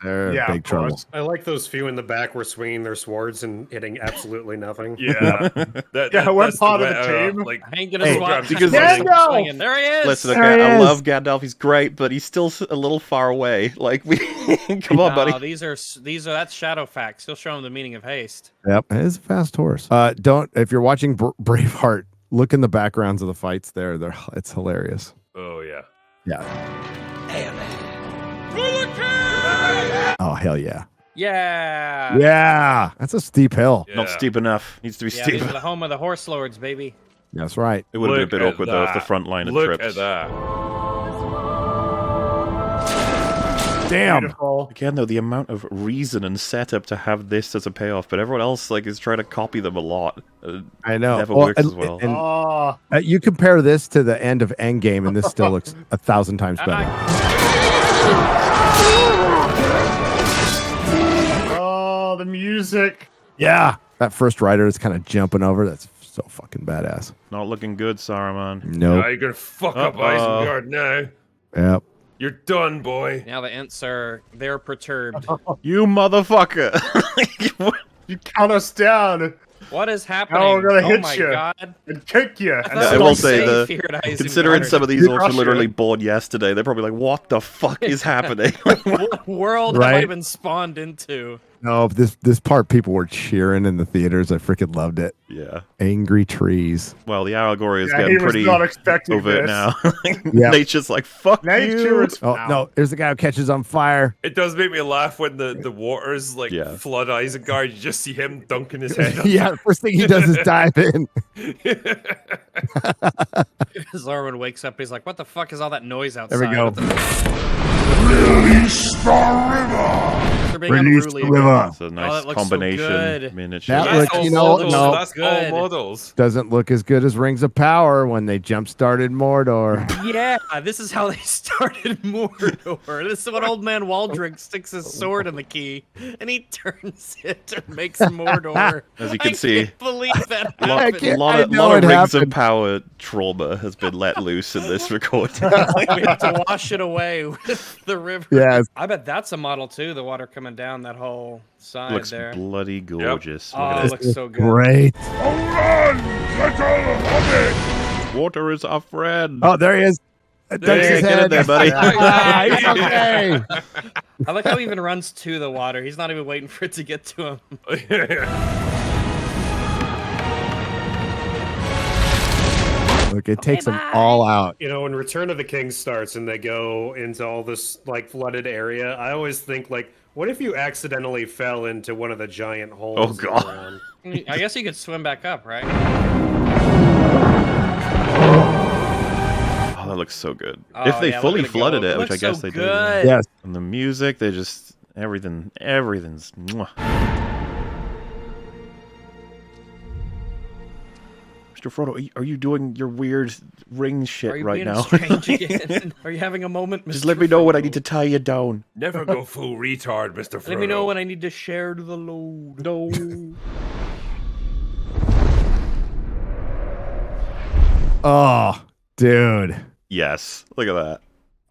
They're in big trouble. I like those few in the back were swinging their swords and hitting absolutely nothing. Yeah. We're part of the team. Like, I ain't gonna swap because swinging. There he is. Listen, okay, I love Gandalf. He's great, but he's still a little far away. Like, we come on, buddy. These are that's Shadowfax. He'll show him the meaning of haste. Yep, it is a fast horse. If you're watching Braveheart, look in the backgrounds of the fights there. It's hilarious. Oh yeah. Yeah. Oh hell yeah. Yeah. Yeah. That's a steep hill. Not steep enough. Needs to be steep. These are the home of the horse lords, baby. That's right. It would have been a bit awkward though if the front line had tripped. Look at that. Damn. Beautiful. Again, though, the amount of reason and setup to have this as a payoff, but everyone else is trying to copy them a lot. I know. Never works as well. And, you compare this to the end of Endgame, and this still looks 1,000 times better. Oh, the music. Yeah. That first rider is kind of jumping over. That's so fucking badass. Not looking good, Saruman. Nope. Now you're gonna fuck up Isengard now. Yep. You're done, boy. Now the Ents they're perturbed. You motherfucker. You count us down. What is happening? Now we're gonna hit my you God. and kick you. I will say considering some of these orcs were literally born yesterday, they're probably like, "What the fuck is happening?" What world have I been spawned into? No, this part people were cheering in the theaters. I freaking loved it. Yeah. Angry trees. Well, the allegory is getting pretty overt now. Yeah. Nature's like, fuck you. No, there's the guy who catches on fire. It does make me laugh when the waters flood Isengard. You just see him dunking his head up. Yeah, the first thing he does is dive in. Zarwin wakes up. He's like, "What the fuck is all that noise outside?" There we go. Release the river! Release the river. It's a nice combination. Miniature. That looks, no, That's all models. Doesn't look as good as Rings of Power when they jump-started Mordor. Yeah, this is how they started Mordor. This is when old man Waldrick sticks his sword in the key, and he turns it and makes Mordor. As you can see, I can't believe that a lot of Rings of Power trauma has been let loose in this recording. We have to wash it away with the river. Yes. I bet that's a model too, the water coming down that whole side looks there. bloody gorgeous. Yep. Look at it looks so good. Great. Hold on, little hobbit! Water is our friend. Oh, there he is. Get in there, buddy. He's okay. I like how he even runs to the water. He's not even waiting for it to get to him. Look, it takes them all out. You know, when Return of the King starts and they go into all this flooded area, I always think what if you accidentally fell into one of the giant holes? Oh god! I guess you could swim back up, right? Oh, that looks so good. Oh, if they yeah, fully look at it flooded go. it, It which I looks guess so they good. did. Yes. And the music, they just everything's. Mwah. Mr. Frodo, are you doing your weird ring shit right now? Strange again? Are you having a moment, Mr. Just let me know when I need to tie you down. Never go full retard, Mr. Frodo. Let me know when I need to share the load. No. Oh, dude. Yes. Look at that.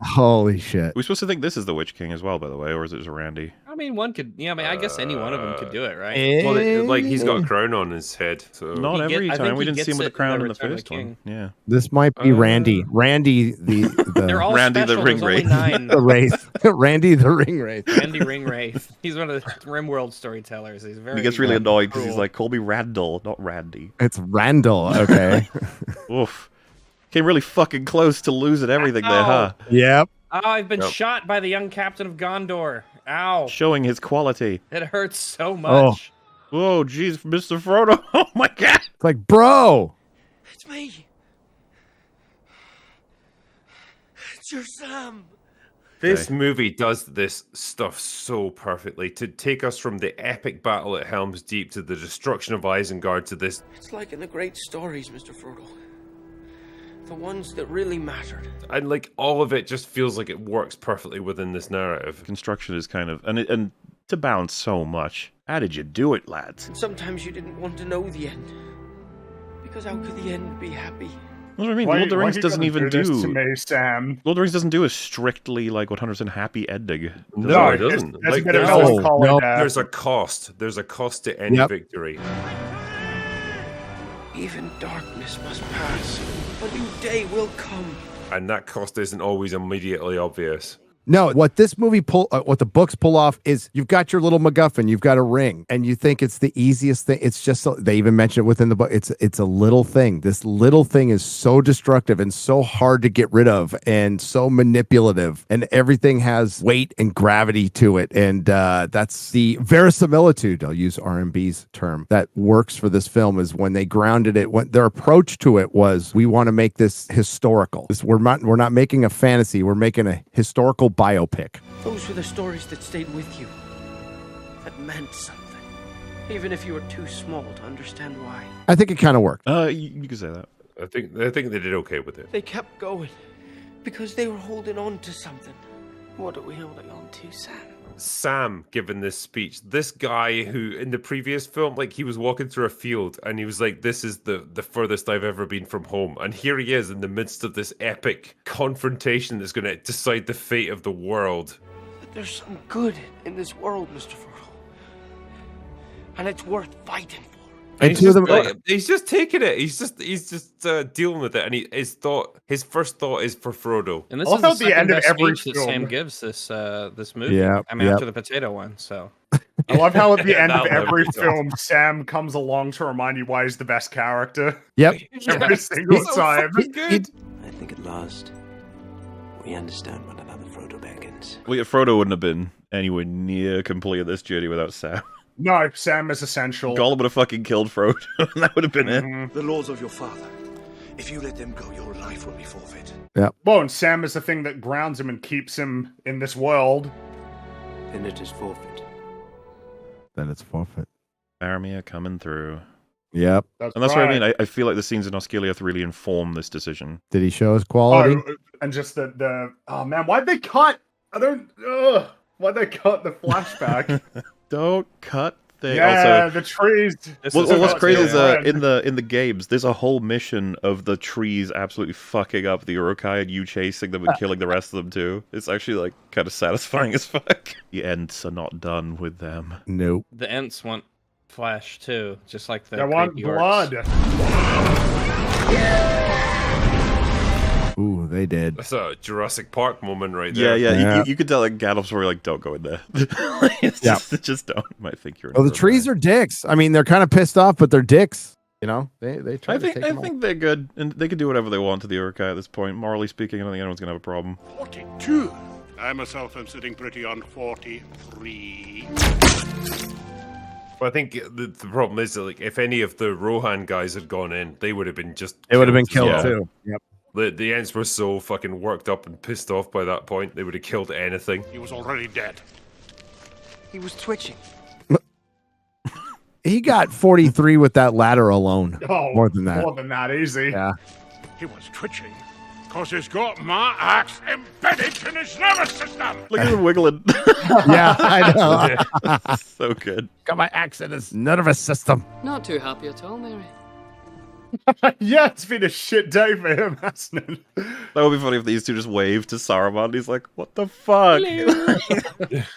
Holy shit. Are we supposed to think this is the Witch King as well, by the way, or is it just Randy? I mean, one could. Yeah, I mean, I guess any one of them could do it, right? Well, he's got a crown on his head. So Not every time. We didn't see him with a crown in the first one. Yeah. This might be Randy. Randy, They're all Randy special. the Ring There's only Wraith. 9. the Wraith. Randy the Ring Wraith. Randy Ring Wraith. He's one of the RimWorld storytellers. He's very. He gets really annoyed because he's like, "Call me Randall, not Randy." It's Randall. Okay. Oof. Came really fucking close to losing everything there, huh? Yep. Oh, I've been shot by the young captain of Gondor. Ow. Showing his quality. It hurts so much. Whoa, jeez, Mr. Frodo. Oh my god. It's like, bro. It's me. future Sam. This movie does this stuff so perfectly to take us from the epic battle at Helm's Deep to the destruction of Isengard to this. It's like in the great stories, Mr. Frodo. The ones that really mattered. And like all of it just feels like it works perfectly within this narrative. Construction is kind of and to balance so much. How did you do it, lads? And sometimes you didn't want to know the end. Because how could the end be happy? What do I mean? Lord of the Rings doesn't even do. To me, Sam. Lord of the Rings doesn't do a strictly like 100% happy ending. No, it doesn't. Like, there's a cost. There's a cost to any victory. Even darkness must pass. A new day will come. And that cost isn't always immediately obvious. No, what this movie what the books pull off is you've got your little MacGuffin, you've got a ring, and you think it's the easiest thing. It's just they even mention it within the book. It's a little thing. This little thing is so destructive and so hard to get rid of, and so manipulative, and everything has weight and gravity to it, and that's the verisimilitude. I'll use R&B's term that works for this film is when they grounded it. When their approach to it was, we want to make this historical. We're not making a fantasy. We're making a historical biopic. Those were the stories that stayed with you. That meant something. Even if you were too small to understand why. I think it kind of worked. You can say that. I think they did okay with it. They kept going because they were holding on to something. What are we holding on to, Sam? Sam giving this speech, this guy who in the previous film, like he was walking through a field and he was like, this is the furthest I've ever been from home. And here he is in the midst of this epic confrontation that's going to decide the fate of the world. But there's some good in this world, Mr. Frodo. And it's worth fighting for. And he's just taking it. He's just dealing with it. And his first thought is for Frodo. And this is the second best speech that Sam gives this movie. Yeah, after the potato one. So I love how at the end of every film, Sam comes along to remind you why he's the best character. Yep, every single time. I think at last we understand one another. Frodo beckons. Well, yeah, Frodo wouldn't have been anywhere near complete this journey without Sam. No, Sam is essential. Gollum would have fucking killed Frodo. That would have been it. The laws of your father. If you let them go, your life will be forfeit. Yeah. Well, and Sam is the thing that grounds him and keeps him in this world. Then it is forfeit. Then it's forfeit. Faramir coming through. Yep. That's what I mean. I feel like the scenes in Osgiliath really inform this decision. Did he show his quality? Oh, and just the oh man, why'd they cut? Why'd they cut the flashback? Don't cut things. Yeah, also, the trees. Well, what's crazy is in the games, there's a whole mission of the trees absolutely fucking up the Uruk-hai and you chasing them and killing the rest of them too. It's actually like kind of satisfying as fuck. The Ents are not done with them. Nope. The Ents want flesh too, just like the. They want blood. Ooh, they did. That's a Jurassic Park moment right there. Yeah. You could tell like Gandalf's probably like, don't go in there. Just don't. You might think you're. Oh, the trees are dicks. I mean, they're kind of pissed off, but they're dicks. You know, they try. I think they're good, and they can do whatever they want to the Uruk-hai at this point. Morally speaking, I don't think anyone's gonna have a problem. 42. I myself am sitting pretty on 43. Well, I think the problem is that, like, if any of the Rohan guys had gone in, they would have been just. They would have been killed too. Yep. The Ents were so fucking worked up and pissed off by that point, they would have killed anything. He was already dead. He was twitching. He got 43 with that ladder alone. Oh, more than that. More than that, easy. Yeah. He was twitching because he's got my axe embedded in his nervous system. Look at him wiggling. Yeah, I know. So good. Got my axe in his nervous system. Not too happy at all, Mary. Yeah, it's been a shit day for him, hasn't it? That would be funny if these two just waved to Saruman. He's like, what the fuck?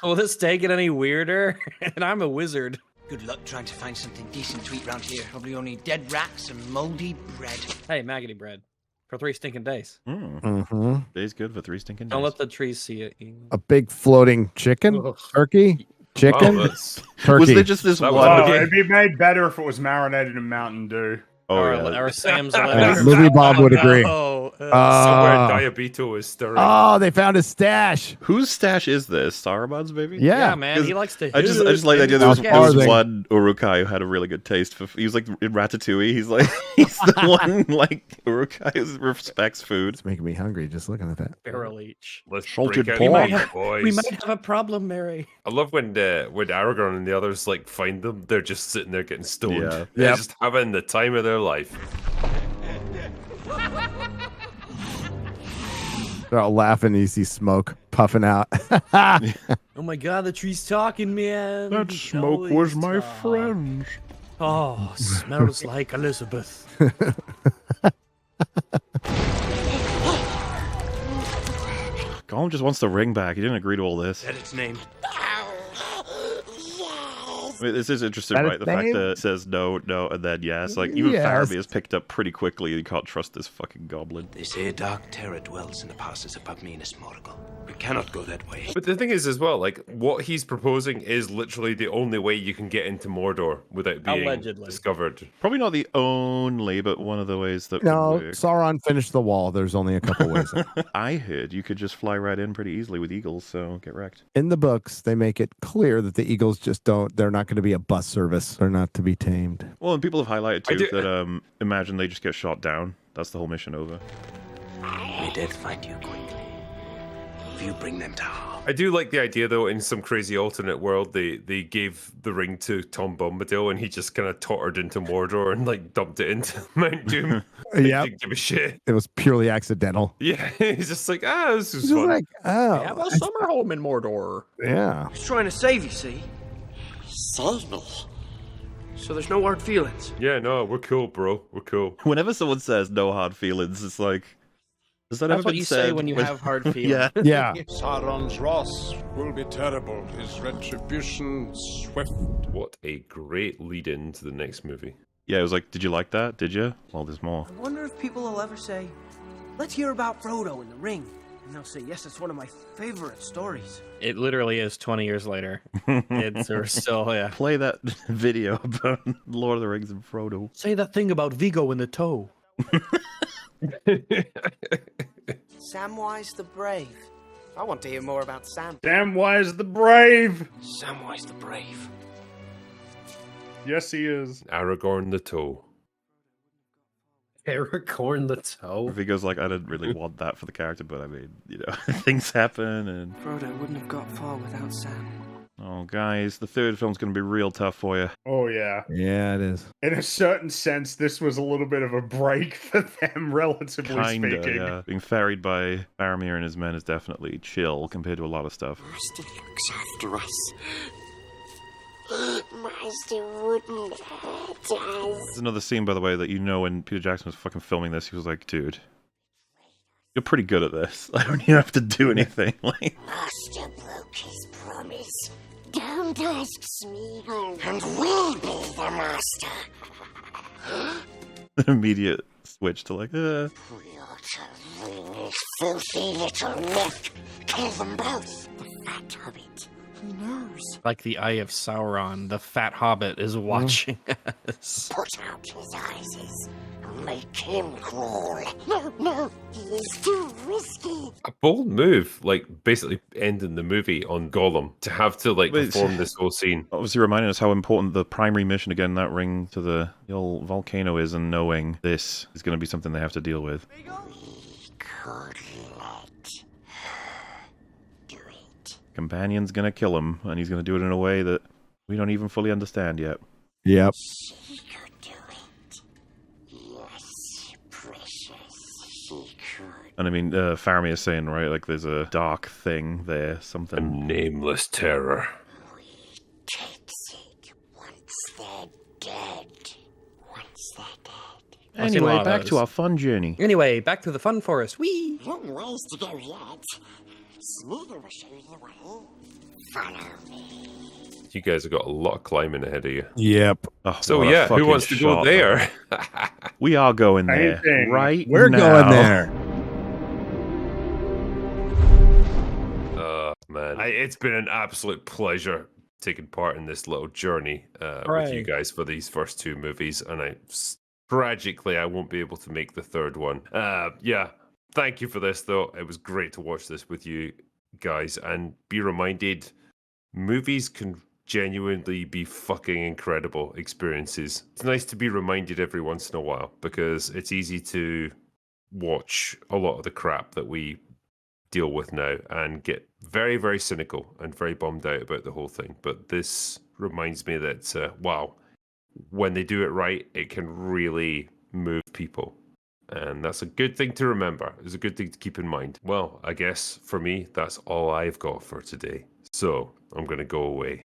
Will this day get any weirder? And I'm a wizard. Good luck trying to find something decent to eat round here. Probably only dead rats and moldy bread. Hey, maggoty bread. For 3 stinking days. Mm-hmm. Day's good for 3 stinking days. Don't let the trees see it. A big floating chicken? Turkey? Chicken? Turkey. Was there just this one? Oh, it'd be made better if it was marinated in Mountain Dew. Oh, or Sam's letter. Movie Bob would agree. Oh, Somewhere Diabito is stirring. Oh, they found his stash. Whose stash is this? Saruman's, maybe? Yeah, man. He likes to. I just like the idea there was one Urukai who had a really good taste for. He was like in Ratatouille. He's the one like Urukai who respects food. It's making me hungry just looking at that. Barrel each. Let's salted break pork. out the boys. We might have a problem, Mary. I love when Aragorn and the others like find them. They're just sitting there getting stoned. Yeah. They're just having the time of their life. They're all laughing. You see smoke puffing out. Oh my god, the tree's talking, man. That smoke was my friend. Oh, smells like Elizabeth. Gollum just wants the ring back. He didn't agree to all this. That its name. I mean, this is interesting, That right? its The fact name? that it says no, and then yes. Like, even Yes. Faramir is picked up pretty quickly. You can't trust this fucking goblin. They say a dark terror dwells in the passes above Minas Morgul. We cannot go that way. But the thing is, as well, like what he's proposing is literally the only way you can get into Mordor without being Allegedly. discovered. Probably not the only, but one of the ways that No, could work. Sauron finished the wall. There's only a couple ways. I heard you could just fly right in pretty easily with eagles, so get wrecked. In the books, they make it clear that the eagles just don't. They're not going to be a bus service. They're not to be tamed. Well, and people have highlighted too that imagine they just get shot down. That's the whole mission over. May death find you quickly. If you bring them to harm. I do like the idea, though, in some crazy alternate world, they gave the ring to Tom Bombadil, and he just kind of tottered into Mordor and like dumped it into Mount Doom. Yeah, didn't give a shit. It was purely accidental. Yeah, he's just like, this is Just fun. like, oh, Have a summer home in Mordor. yeah. He's trying to save you, see? Save me. So there's no hard feelings. Yeah, no, we're cool, bro. We're cool. Whenever someone says no hard feelings, it's like, has that That's ever what been you said say when you have hard feelings. Yeah. Yeah. Sauron's wrath will be terrible, his retribution swift. What a great lead-in to the next movie. Yeah, it was like, did you like that? Did you? Well, there's more. I wonder if people will ever say, let's hear about Frodo and the ring. And they'll say, yes, it's one of my favorite stories. It literally is 20 years later. We're still, yeah. Play that video about Lord of the Rings and Frodo. Say that thing about Vigo in the toe. Samwise the Brave. I want to hear more about Sam. Samwise the Brave. Samwise the Brave. Yes, he is. Aragorn the Toe. Aragorn the Toe. Vigo's like, I didn't really want that for the character, but I mean, you know, things happen and... Frodo wouldn't have got far without Sam. Oh, guys, the third film's going to be real tough for you. Oh, yeah. Yeah, it is. In a certain sense, this was a little bit of a break for them, relatively Kinda, speaking. yeah. Being ferried by Faramir and his men is definitely chill compared to a lot of stuff. Master looks after us. Master wouldn't hurt us. There's another scene, by the way, that you know when Peter Jackson was fucking filming this, he was like, dude, you're pretty good at this. I don't even have to do anything. Like, Master broke his promise. Don't ask Smeagol, and we'll be the master. an immediate switch to like, Ring, filthy little myth. Kill them both. The fat hobbit. He knows. Like the Eye of Sauron, the fat hobbit is watching us. Put out his eyes. Make him crawl. No, he's too risky. A bold move, like basically ending the movie on Gollum to have to like Wait, perform this whole scene. Obviously reminding us how important the primary mission again, that ring to the old volcano is, and knowing this is going to be something they have to deal with. We could let do it. Companion's going to kill him, and he's going to do it in a way that we don't even fully understand yet. Yep. She could do it. Yes, precious, she could. And I mean, Faramir is saying, right, like there's a dark thing there, something. A nameless terror. Takes it once they're dead. Once they're dead. Anyway, back to our fun journey. Anyway, back to the fun forest. Whee! Long ways to go yet. Smeagol will show you the way. Follow me. You guys have got a lot of climbing ahead of you. Yep. Oh, So what a yeah, who fucking wants to go shot, there? We are going there, Anything. right? We're now. going there. Man, it's been an absolute pleasure taking part in this little journey with Hooray. you guys for these first two movies, and tragically I won't be able to make the third one. Yeah, thank you for this, though. It was great to watch this with you guys and be reminded movies can genuinely be fucking incredible experiences. It's nice to be reminded every once in a while because it's easy to watch a lot of the crap that we deal with now and get very, very cynical and very bummed out about the whole thing. But this reminds me that, wow, when they do it right, it can really move people. And that's a good thing to remember. It's a good thing to keep in mind. Well, I guess for me, that's all I've got for today. So I'm going to go away.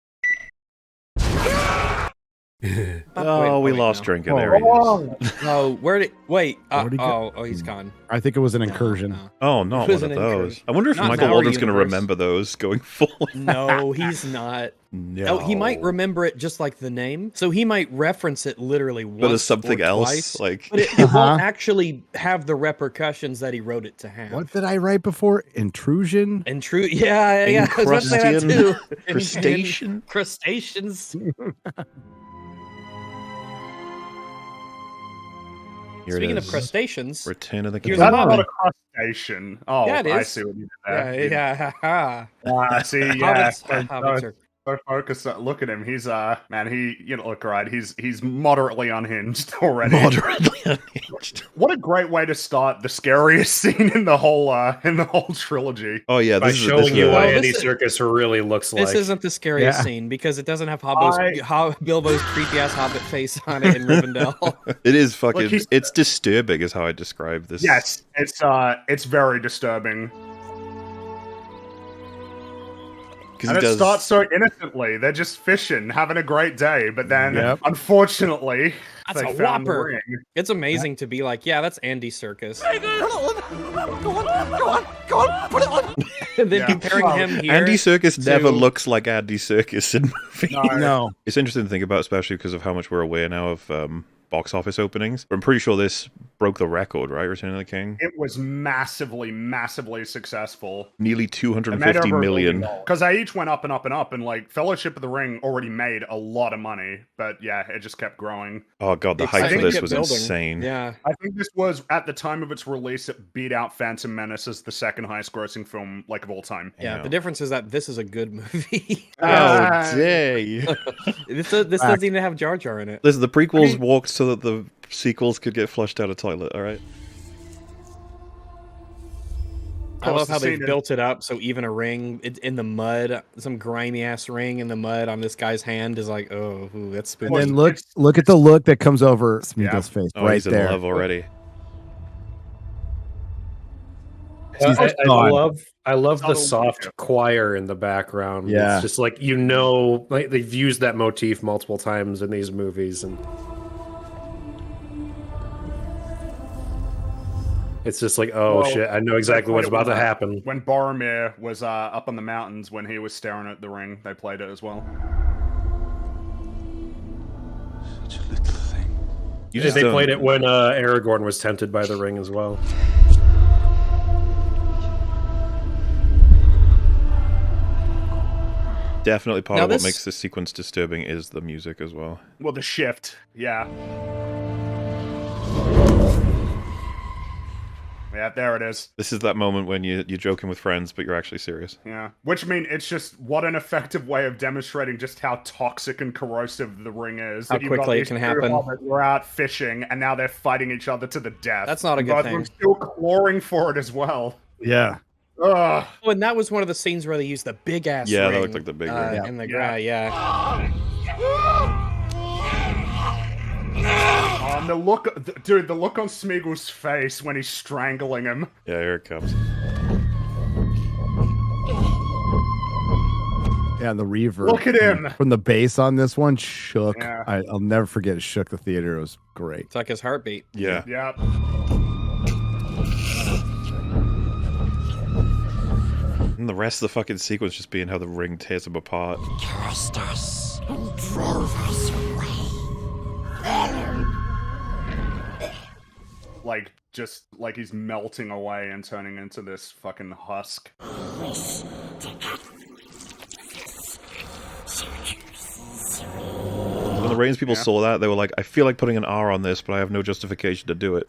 Oh, we lost drinking. There he is. Oh, where did... Wait. Oh, he's gone. I think it was an incursion. Oh, not one of those. I wonder if Michael Waldron's going to remember those going forward. No, he's not. No. Oh, he might remember it just like the name. So he might reference it literally once but as something or else, twice, like... But it won't actually have the repercussions that he wrote it to have. What did I write before? Intrusion? Yeah. I was about to say that too. Crustacean? Crustaceans. Speaking of crustaceans, Return of the here's That's a not Hobbit. a crustacean. Oh, Yeah, it I is. see what you did there. Yeah. See, yeah. Hobbits are... So focus. Look at him. He's man. Look right. He's moderately unhinged already. Moderately unhinged. What a great way to start the scariest scene in the whole trilogy. Oh yeah, By showing you what Andy Serkis really looks like. This isn't the scariest scene because it doesn't have Bilbo's creepy ass Hobbit face on it in Rivendell. It is fucking. It's disturbing, is how I describe this. Yes, it's very disturbing. And it starts so innocently. They're just fishing, having a great day, but then, unfortunately, that's they a found the whopper. ring. It's amazing to be like, yeah, that's Andy Serkis. Go on, put it on. And then comparing him here. Andy Serkis never looks like Andy Serkis in movies. No. It's interesting to think about, especially because of how much we're aware now of box office openings. I'm pretty sure this broke the record, right? Return of the King? It was massively, massively successful. Nearly 250 million. Because they each went up and up and up, and like Fellowship of the Ring already made a lot of money, but yeah, it just kept growing. Oh god, the hype for this was insane. Yeah. I think this was, at the time of its release, it beat out Phantom Menace as the second highest grossing film like of all time. Yeah, the difference is that this is a good movie. Oh, day. This doesn't even have Jar Jar in it. Listen, the prequels walked so that the sequels could get flushed out of toilet, alright? I love how they've built it up so even a ring in the mud, some grimy ass ring in the mud on this guy's hand is like, oh, ooh, that's spooky. And then look at the look that comes over Smeagol's face right he's there. In love already. I love the soft choir in the background. Yeah. It's just like, like they've used that motif multiple times in these movies, and it's just like, shit, I know exactly what's about to happen. When Boromir was up on the mountains, when he was staring at the ring, they played it as well. Such a little thing. They played it when Aragorn was tempted by the ring as well. Definitely part of what makes this sequence disturbing is the music as well. Well, the shift, yeah. Yeah, there it is. This is that moment when you're joking with friends, but you're actually serious. Yeah, which it's just what an effective way of demonstrating just how toxic and corrosive the ring is. How quickly it can happen. We're out fishing, and now they're fighting each other to the death. That's not a good thing. We're still clawing for it as well. Yeah. Ugh. Oh, and that was one of the scenes where they used the big ass ring. Yeah, that looked like the big ring. In the guy, yeah. The look, dude, the look on Smeagol's face when he's strangling him. Yeah, here it comes. Yeah, and the reverb. Look at him! From the bass on this one shook. Yeah. I'll never forget it shook the theater. It was great. It's like his heartbeat. Yeah. Yeah. And the rest of the fucking sequence just being how the ring tears him apart. Cast us and drove us away. Like, just like he's melting away and turning into this fucking husk. When the ratings people saw that, they were like, I feel like putting an R on this, but I have no justification to do it.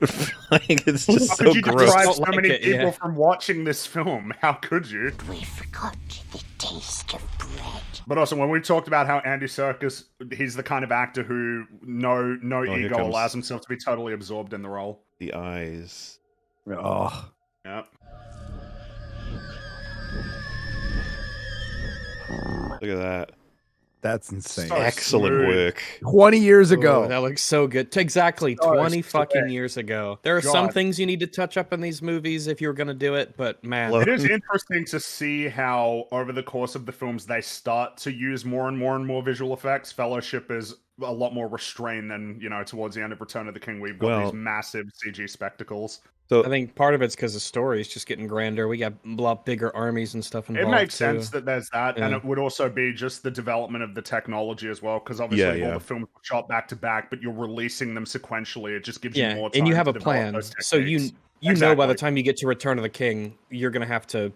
Like, it's just so could you gross. deprive so many people from watching this film? How could you? We forgot the taste of bread. But also, when we talked about how Andy Serkis, he's the kind of actor who no ego allows himself to be totally absorbed in the role. The eyes. Oh. Yep. Look at that. That's insane. So excellent work. 20 years ago. Oh, that looks so good. Exactly, 20 fucking years ago. There are some things you need to touch up in these movies if you were going to do it, but man. It is interesting to see how, over the course of the films, they start to use more and more visual effects. Fellowship is a lot more restrained than, towards the end of Return of the King, we've got these massive CG spectacles. So I think part of it's because the story is just getting grander. We got a lot bigger armies and stuff involved. It makes too. sense that there's that, and it would also be just the development of the technology as well, because obviously all the films were shot back to back, but you're releasing them sequentially. It just gives you more time. And you have to a plan, those so you know by the time you get to Return of the King, you're gonna have to,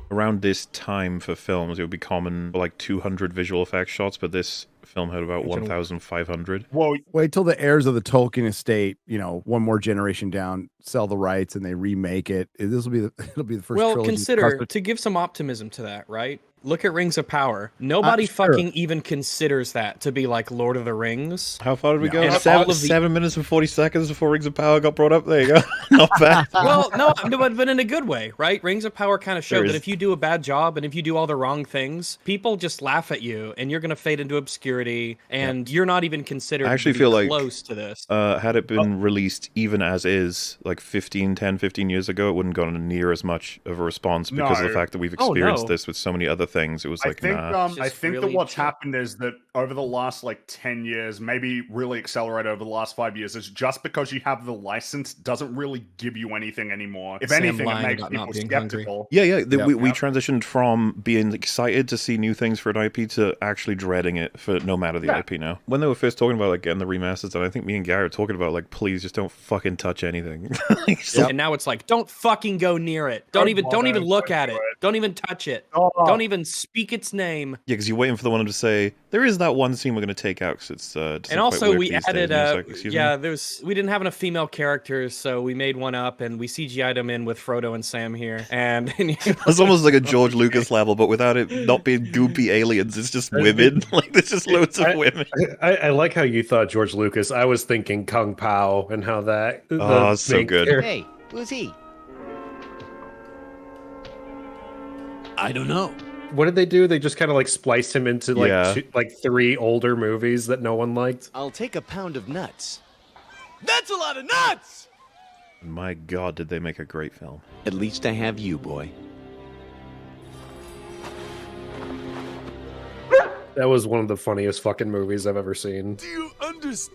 Around this time for films, it would be common for like 200 visual effects shots, but this film had about 1,500. Well, wait till the heirs of the Tolkien estate, one more generation down, sell the rights and they remake it. It'll be the first trilogy. Well, consider, to give some optimism to that, right? Look at Rings of Power. Nobody fucking even considers that to be like Lord of the Rings. How far did we go? 7 minutes and 40 seconds before Rings of Power got brought up. There you go. Not bad. Well, no, but in a good way, right? Rings of Power kind of showed that if you do a bad job and if you do all the wrong things, people just laugh at you and you're going to fade into obscurity and you're not even considered I actually feel like close to this. Had it been released even as is, like 10, 15 years ago, it wouldn't have gotten near as much of a response because of the fact that we've experienced this with so many other things. It was like, I think that what's happened is that over the last 10 years, maybe really accelerate over the last 5 years, is just because you have the license doesn't really give you anything anymore. If anything, it makes people skeptical. Yeah. We transitioned from being excited to see new things for an IP to actually dreading it for no matter the IP now. When they were first talking about getting the remasters done, I think me and Gary were talking about please just don't fucking touch anything. And now it's like, don't fucking go near it. Don't even look at it. Don't even touch it. Don't even speak its name. Yeah, because you're waiting for the one to say there is that one scene we're going to take out because it's. And also we added we didn't have enough female characters, so we made one up and we CGI'd them in with Frodo and Sam here. And it's almost like a George Lucas level, but without it not being goopy aliens. It's just women. There's just loads of women. I like how you thought George Lucas. I was thinking Kung Pao and how that. Oh, so good. Hey, who's he? I don't know. What did they do? They just kind of spliced him into three older movies that no one liked. I'll take a pound of nuts. That's a lot of nuts! My God, did they make a great film. At least I have you, boy. That was one of the funniest fucking movies I've ever seen. Do you understand?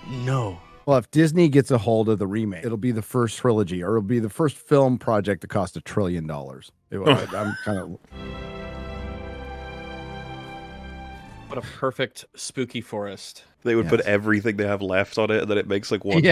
No. Well, if Disney gets a hold of the remake, it'll be the first trilogy, or it'll be the first film project that cost $1 trillion. I'm kind of. What a perfect spooky forest. They would put everything they have left on it, and then it makes $1.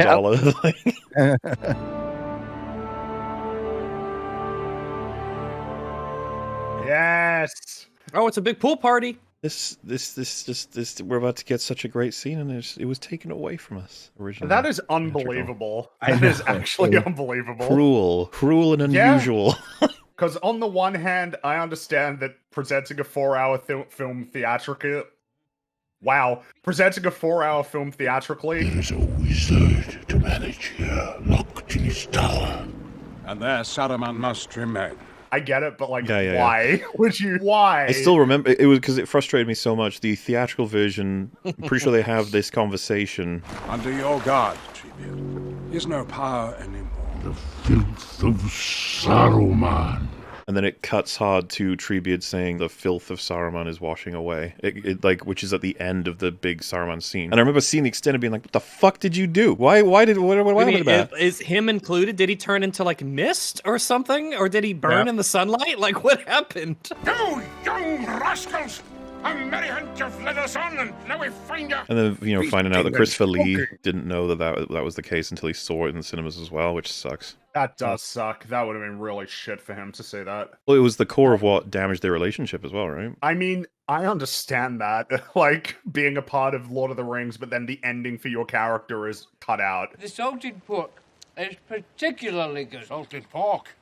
Yes. Oh, it's a big pool party. This we're about to get such a great scene, and it was taken away from us originally. That is unbelievable. That is actually unbelievable. Cruel and unusual. Because on the one hand, I understand that presenting a 4-hour film theatrically. Wow, presenting a 4-hour film theatrically. There's a wizard to manage here, locked in his tower. And there Saruman must remain. I get it, but why would you? Why? I still remember it was because it frustrated me so much. The theatrical version, I'm pretty sure they have this conversation. Under your guard, Tribute. There's no power anymore. The filth of Saruman. And then it cuts hard to Treebeard saying the filth of Saruman is washing away. Which is at the end of the big Saruman scene. And I remember seeing the extended being like, what the fuck did you do? What happened to that? Is him included? Did he turn into mist or something? Or did he burn in the sunlight? What happened? You young rascals! A merry hunt you've led us on, and now we find you. And then, finding out that Christopher Lee didn't know that was the case until he saw it in the cinemas as well, which sucks. That does suck. That would have been really shit for him to say that. Well, it was the core of what damaged their relationship as well, right? I mean, I understand that, like, being a part of Lord of the Rings, but then the ending for your character is cut out. The salted pork is particularly good. Salted pork.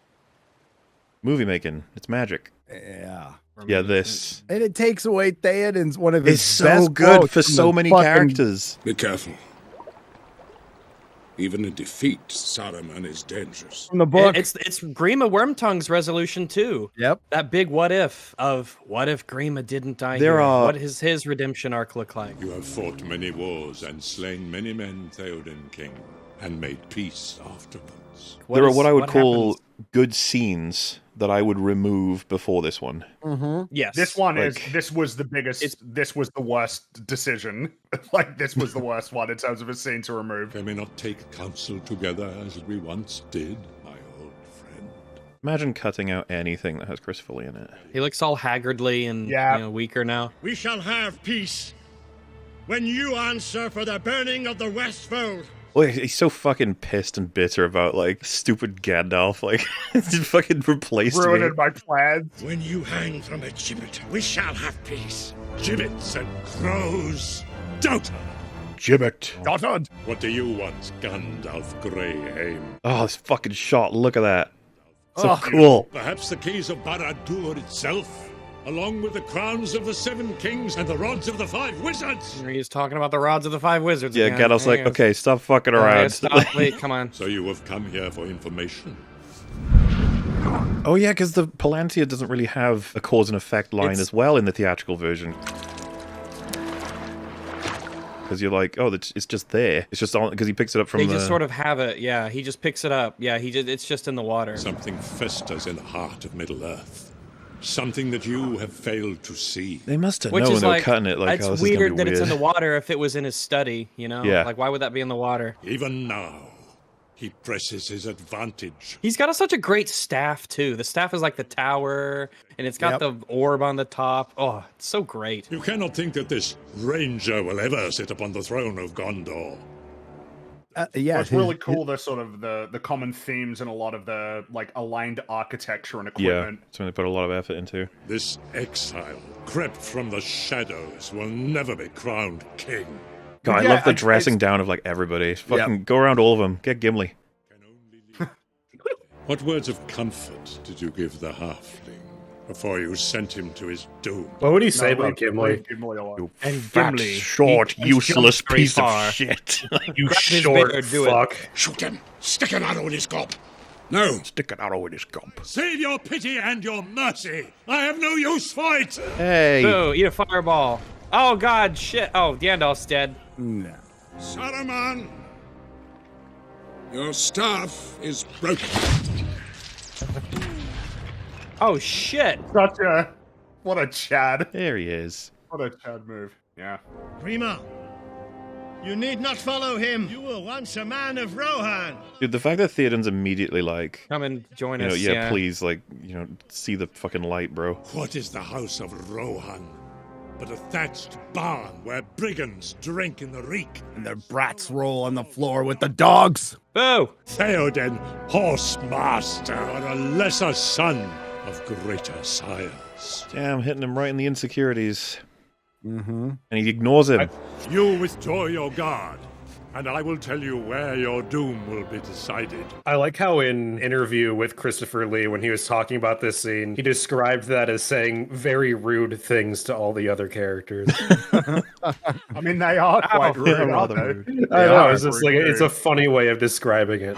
Movie making, it's magic. Yeah. Yeah, this. And it takes away Theoden's one of his It's so best good quotes for from so the many fucking- characters. Be careful. Even in defeat, Saruman is dangerous. From the book. It's Grima Wormtongue's resolution too. Yep. That big what if of what if Grima didn't die There here? are- What does his redemption arc look like? You have fought many wars and slain many men, Theoden King, and made peace afterwards. There are what I would call good scenes that I would remove before this one. Yes. This one Like- this was the biggest, this was the worst decision. Like, this was the worst one in terms of a scene to remove. They may not take counsel together as we once did, my old friend. Imagine cutting out anything that has Christopher Lee in it. He looks all haggardly and weaker now. We shall have peace when you answer for the burning of the Westfold. Well, he's so fucking pissed and bitter about, like, stupid Gandalf. Like, he fucking replaced me. Ruined my plans. When you hang from a gibbet, we shall have peace. Gibbets and crows. Dotard. Gibbet. Dotard. What do you want, Gandalf Greyhaim? Oh, this fucking shot. Look at that. So Oh. cool. Perhaps the keys of Barad-dûr itself, along with the crowns of the 7 kings and the rods of the 5 wizards. He's talking about the rods of the 5 wizards. Yeah, again. Gandalf's like, There he okay, stop fucking goes. around. Stop. Wait, come on. So you have come here for information. Oh yeah, because the Palantir doesn't really have a cause and effect line as well in the theatrical version. Because you're like, oh, it's just there. It's just on because he picks it up from They the. just sort of have it. Yeah, he just picks it up. Yeah, it's just in the water. Something festers in the heart of Middle-earth. Something that you have failed to see. They must have Which known is they were like, cutting it. Like, it's oh, this is gonna weird be that weird. it's in the water if it was in his study, you know? Yeah. Like, why would that be in the water? Even now, he presses his advantage. He's got such a great staff, too. The staff is like the tower, and it's got the orb on the top. Oh, it's so great. You cannot think that this ranger will ever sit upon the throne of Gondor. Yeah, Well, it's really cool. The sort of the common themes and a lot of the like aligned architecture and Yeah, equipment. something they put a lot of effort into. This exile, crept from the shadows, will never be crowned king. God, I love the dressing down of like everybody. Fucking go around all of them. Get Gimli. What words of comfort did you give the halfling before you sent him to his doom? What would he say about Gimli? You And fat, Gimli, short, he useless jumps very piece far. of shit. You Grab his short beard, do it. fuck. Shoot him! Stick an arrow in his gob! No! Stick an arrow in his gob. Save your pity and your mercy! I have no use for it! Hey! Boo, eat a fireball. Oh, God, shit. Oh, Gandalf's dead. No. Saruman! Your staff is broken. Oh, shit. What a Chad. There he is. What a Chad move. Yeah. Grima, you need not follow him. You were once a man of Rohan. Dude, the fact that Theoden's immediately like, Come and join you know, us. yeah, please, like, you know, see the fucking light, bro. What is the house of Rohan but a thatched barn where brigands drink in the reek? And their brats roll on the floor with the dogs. Boo! Theoden, horse master, or a lesser son of greater sires. Damn, hitting him right in the insecurities. Mm-hmm. And he ignores him. You withdraw your guard, and I will tell you where your doom will be decided. I like how in interview with Christopher Lee, when he was talking about this scene, he described that as saying very rude things to all the other characters. I mean, they are quite rude, they're aren't rather they? rude. I They know, are it's just like, rude. it's a funny way of describing it.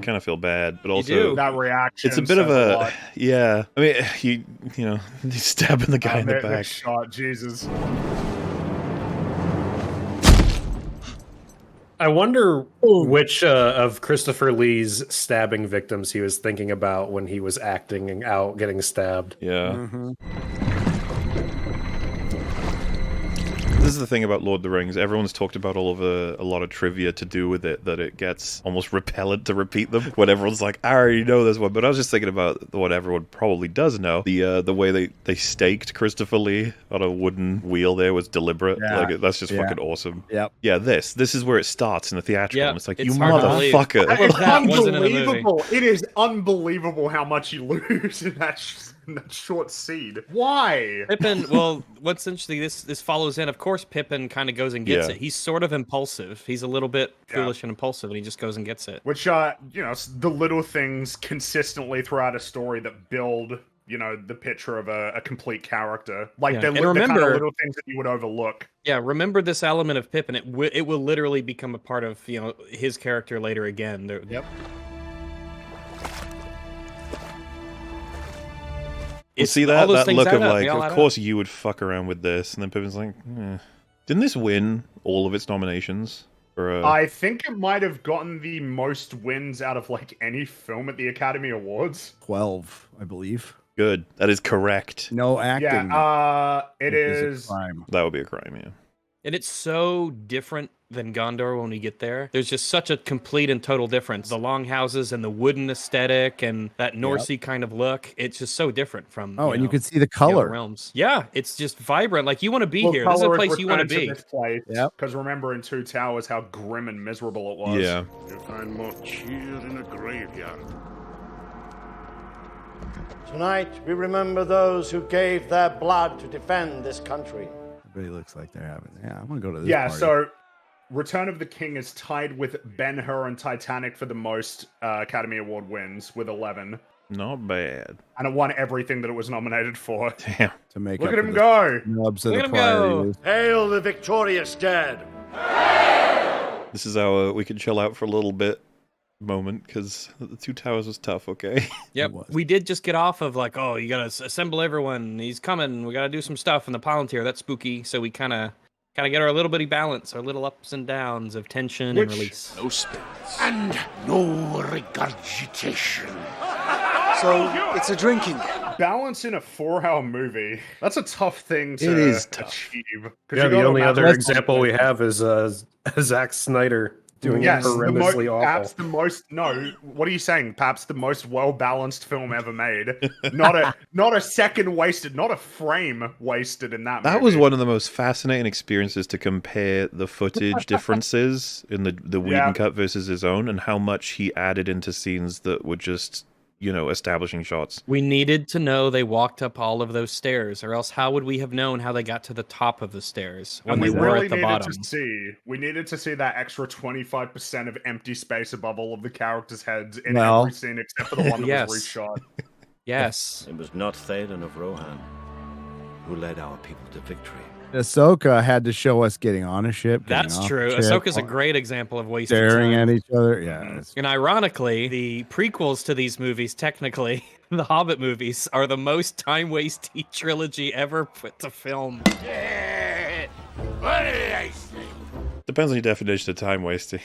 Kind of feel bad, but do. also That reaction. it's a bit of says a lot. yeah. I mean, you know, he's stabbing the guy in the That back. shot, Jesus. I wonder which of Christopher Lee's stabbing victims he was thinking about when he was acting out getting stabbed. Yeah. Mm-hmm. This is the thing about Lord of the Rings. Everyone's talked about a lot of trivia to do with it, that it gets almost repellent to repeat them when everyone's like, I already know this one. But I was just thinking about what everyone probably does know. The way they staked Christopher Lee on a wooden wheel there was deliberate. Like, that's just fucking awesome. Yep. Yeah, this is where it starts in the theatrical. Yeah, And it's like, it's you hard to believe. motherfucker. It's That wasn't in the movie. unbelievable. It is unbelievable how much you lose in that short scene. Why? Pippin, well, what's interesting, this follows in, of course, Pippin kind of goes and gets it. He's sort of impulsive. He's a little bit foolish and impulsive, and he just goes and gets it. Which, it's the little things consistently throughout a story that build, the picture of a complete character. Like, they're the kind of little things that you would overlook. Yeah, remember this element of Pippin. It will literally become a part of, his character later again. Yep. You see that look of like, of course you would fuck around with this, and then Pippin's like, didn't this win all of its nominations? I think it might have gotten the most wins out of like any film at the Academy Awards. 12, I believe. Good, that is correct. No acting. Yeah, it is. A crime. That would be a crime, yeah. And it's so different than Gondor when we get there. There's just such a complete and total difference. The longhouses and the wooden aesthetic and that Norsey kind of look. It's just so different from and you can see the color. Realms. Yeah, it's just vibrant. Like, you want to be here. This is a place you want to be. Yeah. Because remember in Two Towers how grim and miserable it was. Yeah. You find more cheer in a graveyard. Tonight, we remember those who gave their blood to defend this country. Everybody looks like they're having. Yeah, I'm gonna go to this. Yeah, party. so Return of the King is tied with Ben-Hur and Titanic for the most Academy Award wins with 11. Not bad. And it won everything that it was nominated for. Damn. To make Look up at him go! Nubs of Look the at him go! years. Hail the victorious dead! This is our we can chill out for a little bit moment, because the Two Towers was tough, okay? Yep, we did just get off of like, oh, you gotta assemble everyone, he's coming, we gotta do some stuff in the Palantir, that's spooky, so we kind of get our little bitty balance, our little ups and downs of tension and release. No spells. And no regurgitation. So, it's a drinking. Balance in a 4-hour movie, that's a tough thing to achieve. Yeah, the only other example we have is Zack Snyder doing it horrendously awful. Perhaps the most. No, what are you saying? Perhaps the most well-balanced film ever made. Not a second wasted, not a frame wasted in that movie. That was one of the most fascinating experiences to compare the footage differences in the Whedon cut versus his own, and how much he added into scenes that were just, establishing shots. We needed to know they walked up all of those stairs, or else how would we have known how they got to the top of the stairs when they were at the bottom? We needed to see that extra 25% of empty space above all of the characters' heads in every scene except for the one that was reshot. Yes. It was not Théoden of Rohan who led our people to victory. Ahsoka had to show us getting on a ship. That's true. Ahsoka's a great example of wasting staring time. at each other. Yeah. And ironically, the prequels to these movies, technically, the Hobbit movies, are the most time-wasting trilogy ever put to film. Yeah. What did I say? Depends on your definition of time wasting.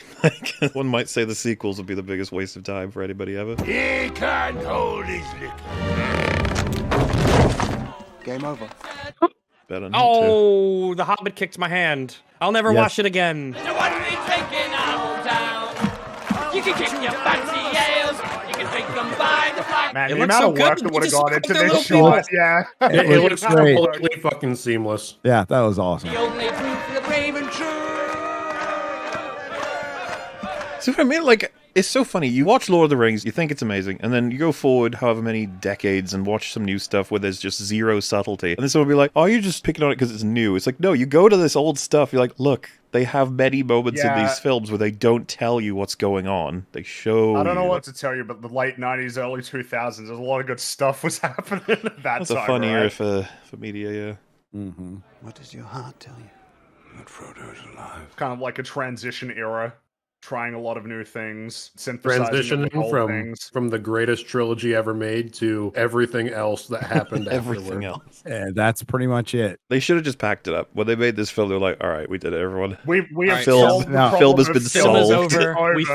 One might say the sequels would be the biggest waste of time for anybody ever. He can't hold his liquor. Game over. Better not oh, the Hobbit kicked my hand. I'll never wash it again. You can kick your fancy ales. You can drink them by the flag. Man, the amount of work that would have gone into this shot, it was completely fucking seamless. Yeah, that was awesome. The only truth for the brave and true. See what I mean? Like, it's so funny. You watch Lord of the Rings, you think it's amazing, and then you go forward however many decades and watch some new stuff where there's just zero subtlety. And then someone will be like, oh, you're just picking on it because it's new. It's like, no, you go to this old stuff, you're like, look, they have many moments in these films where they don't tell you what's going on. They show I don't know what to tell you, but the late 90s, early 2000s, there's a lot of good stuff was happening at that That's time. That's a fun era right? for media, yeah. What does your heart tell you? That Frodo is alive. Kind of like a transition era. trying a lot of new things, synthesizing transitioning from the greatest trilogy ever made to everything else that happened Everything afterward. else. Yeah, that's pretty much it. They should have just packed it up. When they made this film, they're like, all right, we did it, everyone. We have film, solved the film has problem been of cinema. solved. Over. We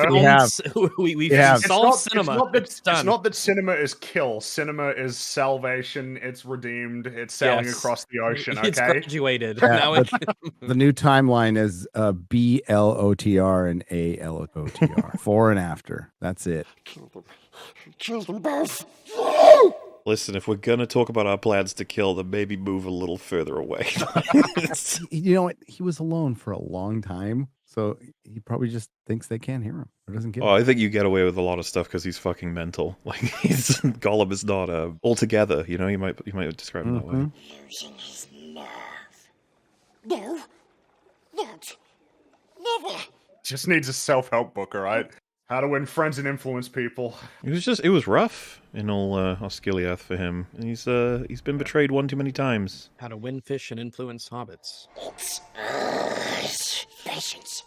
solved cinema. It's not that cinema is kill. Cinema is salvation. It's redeemed. It's sailing across the ocean. Okay, It's graduated. Yeah, Now it the new timeline is BLOTR and ALOTR. Before and after. That's it. Kill them both. Listen, if we're gonna talk about our plans to kill them, maybe move a little further away. You know what? He was alone for a long time, so he probably just thinks they can't hear him or doesn't get. Oh, I think you get away with a lot of stuff because he's fucking mental. Like Gollum is not altogether. You know, you might describe him that way. Losing his nerve. No, not. Never. just needs a self-help book. All right, how to win friends and influence people. It was rough in all Osgiliath for him. He's been betrayed one too many times. How to win fish and influence hobbits. It's patience.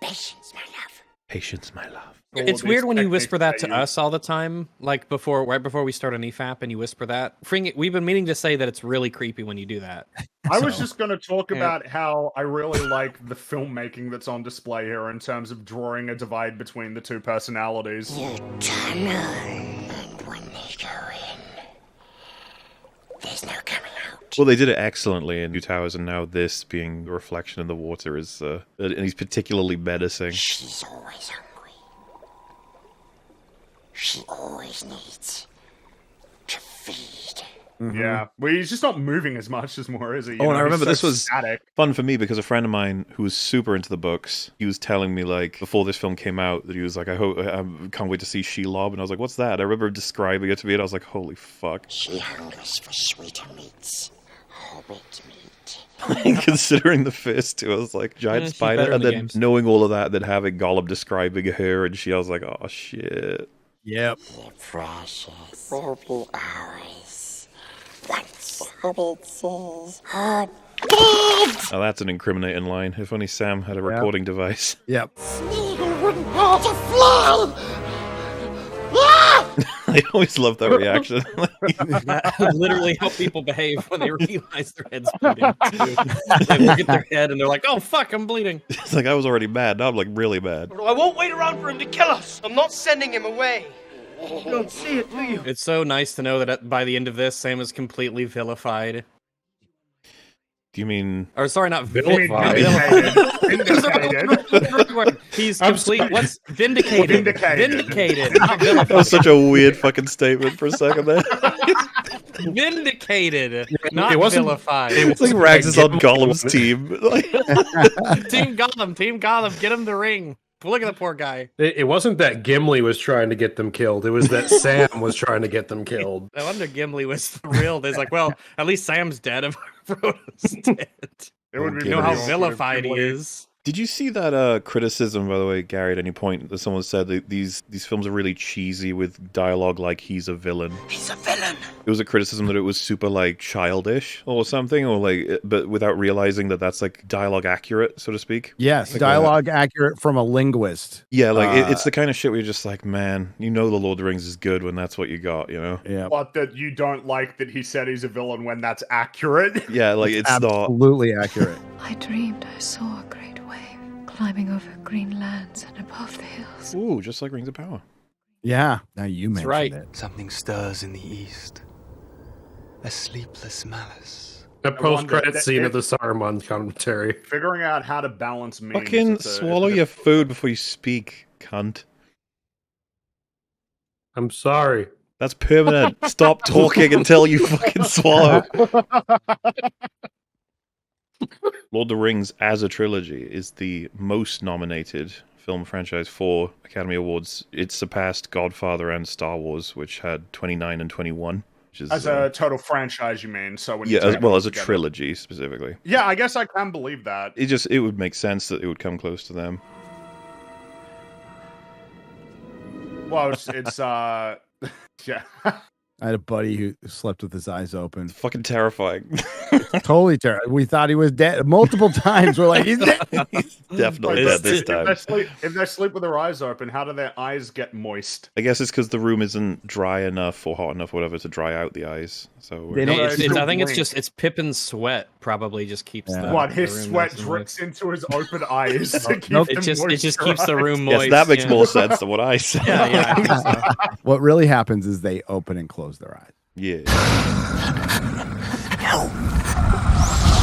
Patience, my love. Patience, my love. It's weird when you whisper that to us all the time, like right before we start an EFAP, and you whisper that. We've been meaning to say that it's really creepy when you do that. I was just going to talk about how I really like the filmmaking that's on display here in terms of drawing a divide between the two personalities. You tunnel, and when they go in, there's no coming out. Well, they did it excellently in Two Towers, and now this being a reflection in the water is, and he's particularly menacing. She's always hungry. She always needs to feed. Mm-hmm. Yeah, well, he's just not moving as much as Moria, is he? And I remember this was static. Fun for me because a friend of mine who was super into the books, he was telling me, like, before this film came out, that he was like, I can't wait to see Shelob, and I was like, what's that? I remember describing it to me, and I was like, holy fuck. She hungers for sweeter meats, hobbit meat. Considering the first two, I was like, giant spider, and then knowing all of that, and then having Gollum describing her, and I was like, oh shit. Yep. The precious will be ours. Once hobbits is hard. Oh, that's an incriminating line. If only Sam had a recording device. Yep. Smeagol wouldn't hurt a fly! I always love that reaction. That literally how people behave when they realize their head's bleeding. They look at their head and they're like, oh fuck, I'm bleeding. It's like I was already mad, now I'm like really mad. I won't wait around for him to kill us. I'm not sending him away. You don't see it, do you? It's so nice to know that by the end of this, Sam is completely vilified. Do you mean... Or sorry, not vilified. He's complete... What's vindicated? Vindicated. Not vilified. That was such a weird fucking statement for a second there. Vindicated. It Not wasn't, vilified. It's like Rags is on Gollum's team. Team Gollum, get him the ring. Look at the poor guy. It wasn't that Gimli was trying to get them killed. It was that Sam was trying to get them killed. No wonder Gimli was thrilled. It's like, well, at least Sam's dead and Frodo's dead. It would be you know how vilified he is. Did you see that criticism, by the way, Gary, at any point that someone said that these films are really cheesy with dialogue like he's a villain? He's a villain. It was a criticism that it was super like childish or something, or like, but without realizing that that's like dialogue accurate, so to speak. Yes, like dialogue accurate from a linguist. Yeah, like it's the kind of shit where you're just like, man, you know, the Lord of the Rings is good when that's what you got, you know? Yeah. But that you don't like that he said he's a villain when that's accurate. Yeah, like it's absolutely accurate. I dreamed I saw a great wave climbing over green lands and above the hills. Ooh, just like Rings of Power. Yeah, now you mentioned it. Something stirs in the east. A sleepless malice. A post-credit scene of the Saruman commentary. Figuring out how to balance memes. Fucking swallow your food before you speak, cunt. I'm sorry. That's permanent. Stop talking until you fucking swallow. Lord of the Rings as a trilogy is the most nominated film franchise for Academy Awards. It surpassed Godfather and Star Wars, which had 29 and 21. Which is, as a total franchise, you mean? So when yeah, you as well as a trilogy specifically. Yeah, I guess I can believe that. It would make sense that it would come close to them. Well, it's yeah. I had a buddy who slept with his eyes open. Fucking terrifying. Totally terrible. We thought he was dead multiple times. We're like, he's dead. He's definitely dead this time. If they sleep with their eyes open, how do their eyes get moist? I guess it's because the room isn't dry enough or hot enough, whatever, to dry out the eyes. So I think it's Pippin's sweat probably just keeps the What, the his room sweat nice and drips into his open eyes to keep Nope. them It just keeps the moisturized. room moist. Yes, that makes more sense than what I said. Yeah, I think so. What really happens is they open and close their eyes. Yeah.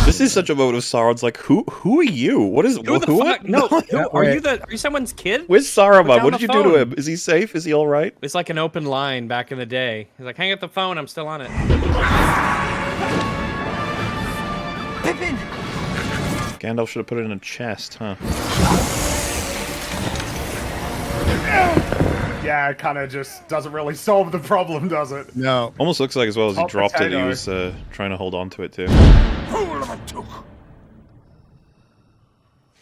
This is such a moment of Sauron's like, who are you? What is Who the fuck? No, are you someone's kid? Where's Saruman? Put down What did the you do to phone. him? Is he safe? Is he all right? It's like an open line back in the day. He's like, hang up the phone, I'm still on it. Pippin! Gandalf should have put it in a chest, huh? Yeah, it kind of just doesn't really solve the problem, does it? No. Almost looks like as well as he Hot dropped it, he potato. was trying to hold on to it too. Fool of a took.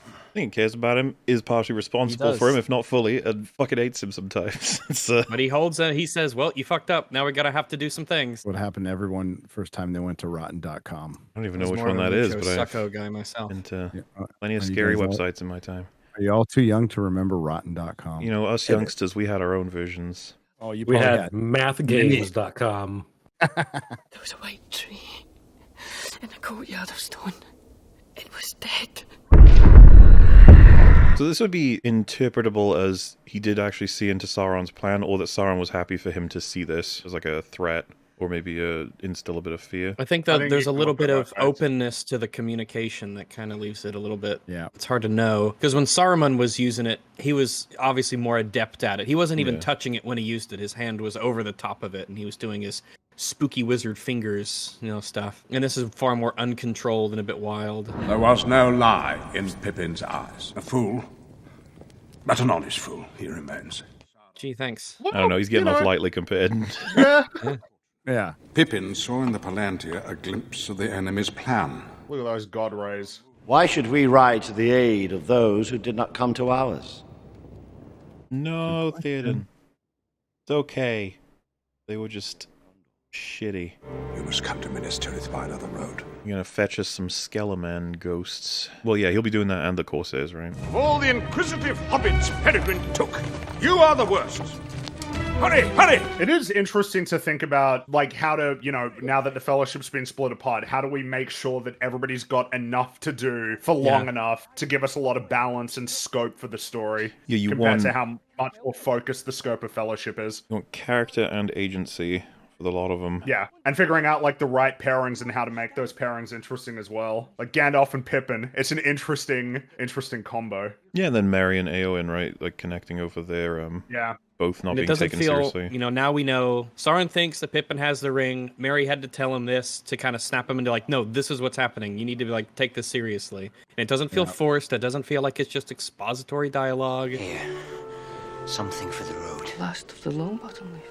I think he cares about him, is partially responsible for him, if not fully, and fucking hates him sometimes. But he holds he says, well, you fucked up. Now we gotta have to do some things. What happened to everyone first time they went to rotten.com? I don't even know which one that is, but I've Sucko guy myself. into plenty of scary websites in my time. Are you all too young to remember rotten.com? You know, us youngsters, we had our own versions. Oh, you We probably had mathgames.com. There was a white tree in a courtyard of stone. It was dead. So this would be interpretable as he did actually see into Sauron's plan, or that Sauron was happy for him to see this as like a threat, or maybe instill a bit of fear. I think that there's a little bit of openness to the communication that kind of leaves it a little bit. Yeah, it's hard to know because when Saruman was using it, he was obviously more adept at it. He wasn't even touching it when he used it. His hand was over the top of it, and he was doing his spooky wizard fingers, stuff. And this is far more uncontrolled and a bit wild. There was no lie in Pippin's eyes. A fool, but an honest fool he remains. Gee, thanks. I don't know, he's getting off lightly compared. Yeah. Pippin saw in the Palantir a glimpse of the enemy's plan. Look at those god rays. Why should we ride to the aid of those who did not come to ours? No, Theoden. It's okay. They were just shitty. You must come to Minas Tirith by another road. You're gonna fetch us some Skeleman ghosts. Well, yeah, he'll be doing that and the Corsairs, right? Of all the inquisitive hobbits Peregrine took, you are the worst. Hurry, hurry! It is interesting to think about, like, how to, now that the Fellowship's been split apart, how do we make sure that everybody's got enough to do for long enough to give us a lot of balance and scope for the story, compared to how much more focused the scope of Fellowship is. You want character and agency for a lot of them. Yeah, and figuring out, like, the right pairings and how to make those pairings interesting as well. Like, Gandalf and Pippin, it's an interesting combo. Yeah, and then Merry and Eowyn, right? Like, connecting over their, both not And being it doesn't taken feel, seriously. now we know Sauron thinks that Pippin has the ring. Merry had to tell him this to kind of snap him into like, no, this is what's happening. You need to like take this seriously. And it doesn't feel forced. It doesn't feel like it's just expository dialogue. Here, something for the road. Last of the Longbottom leaf.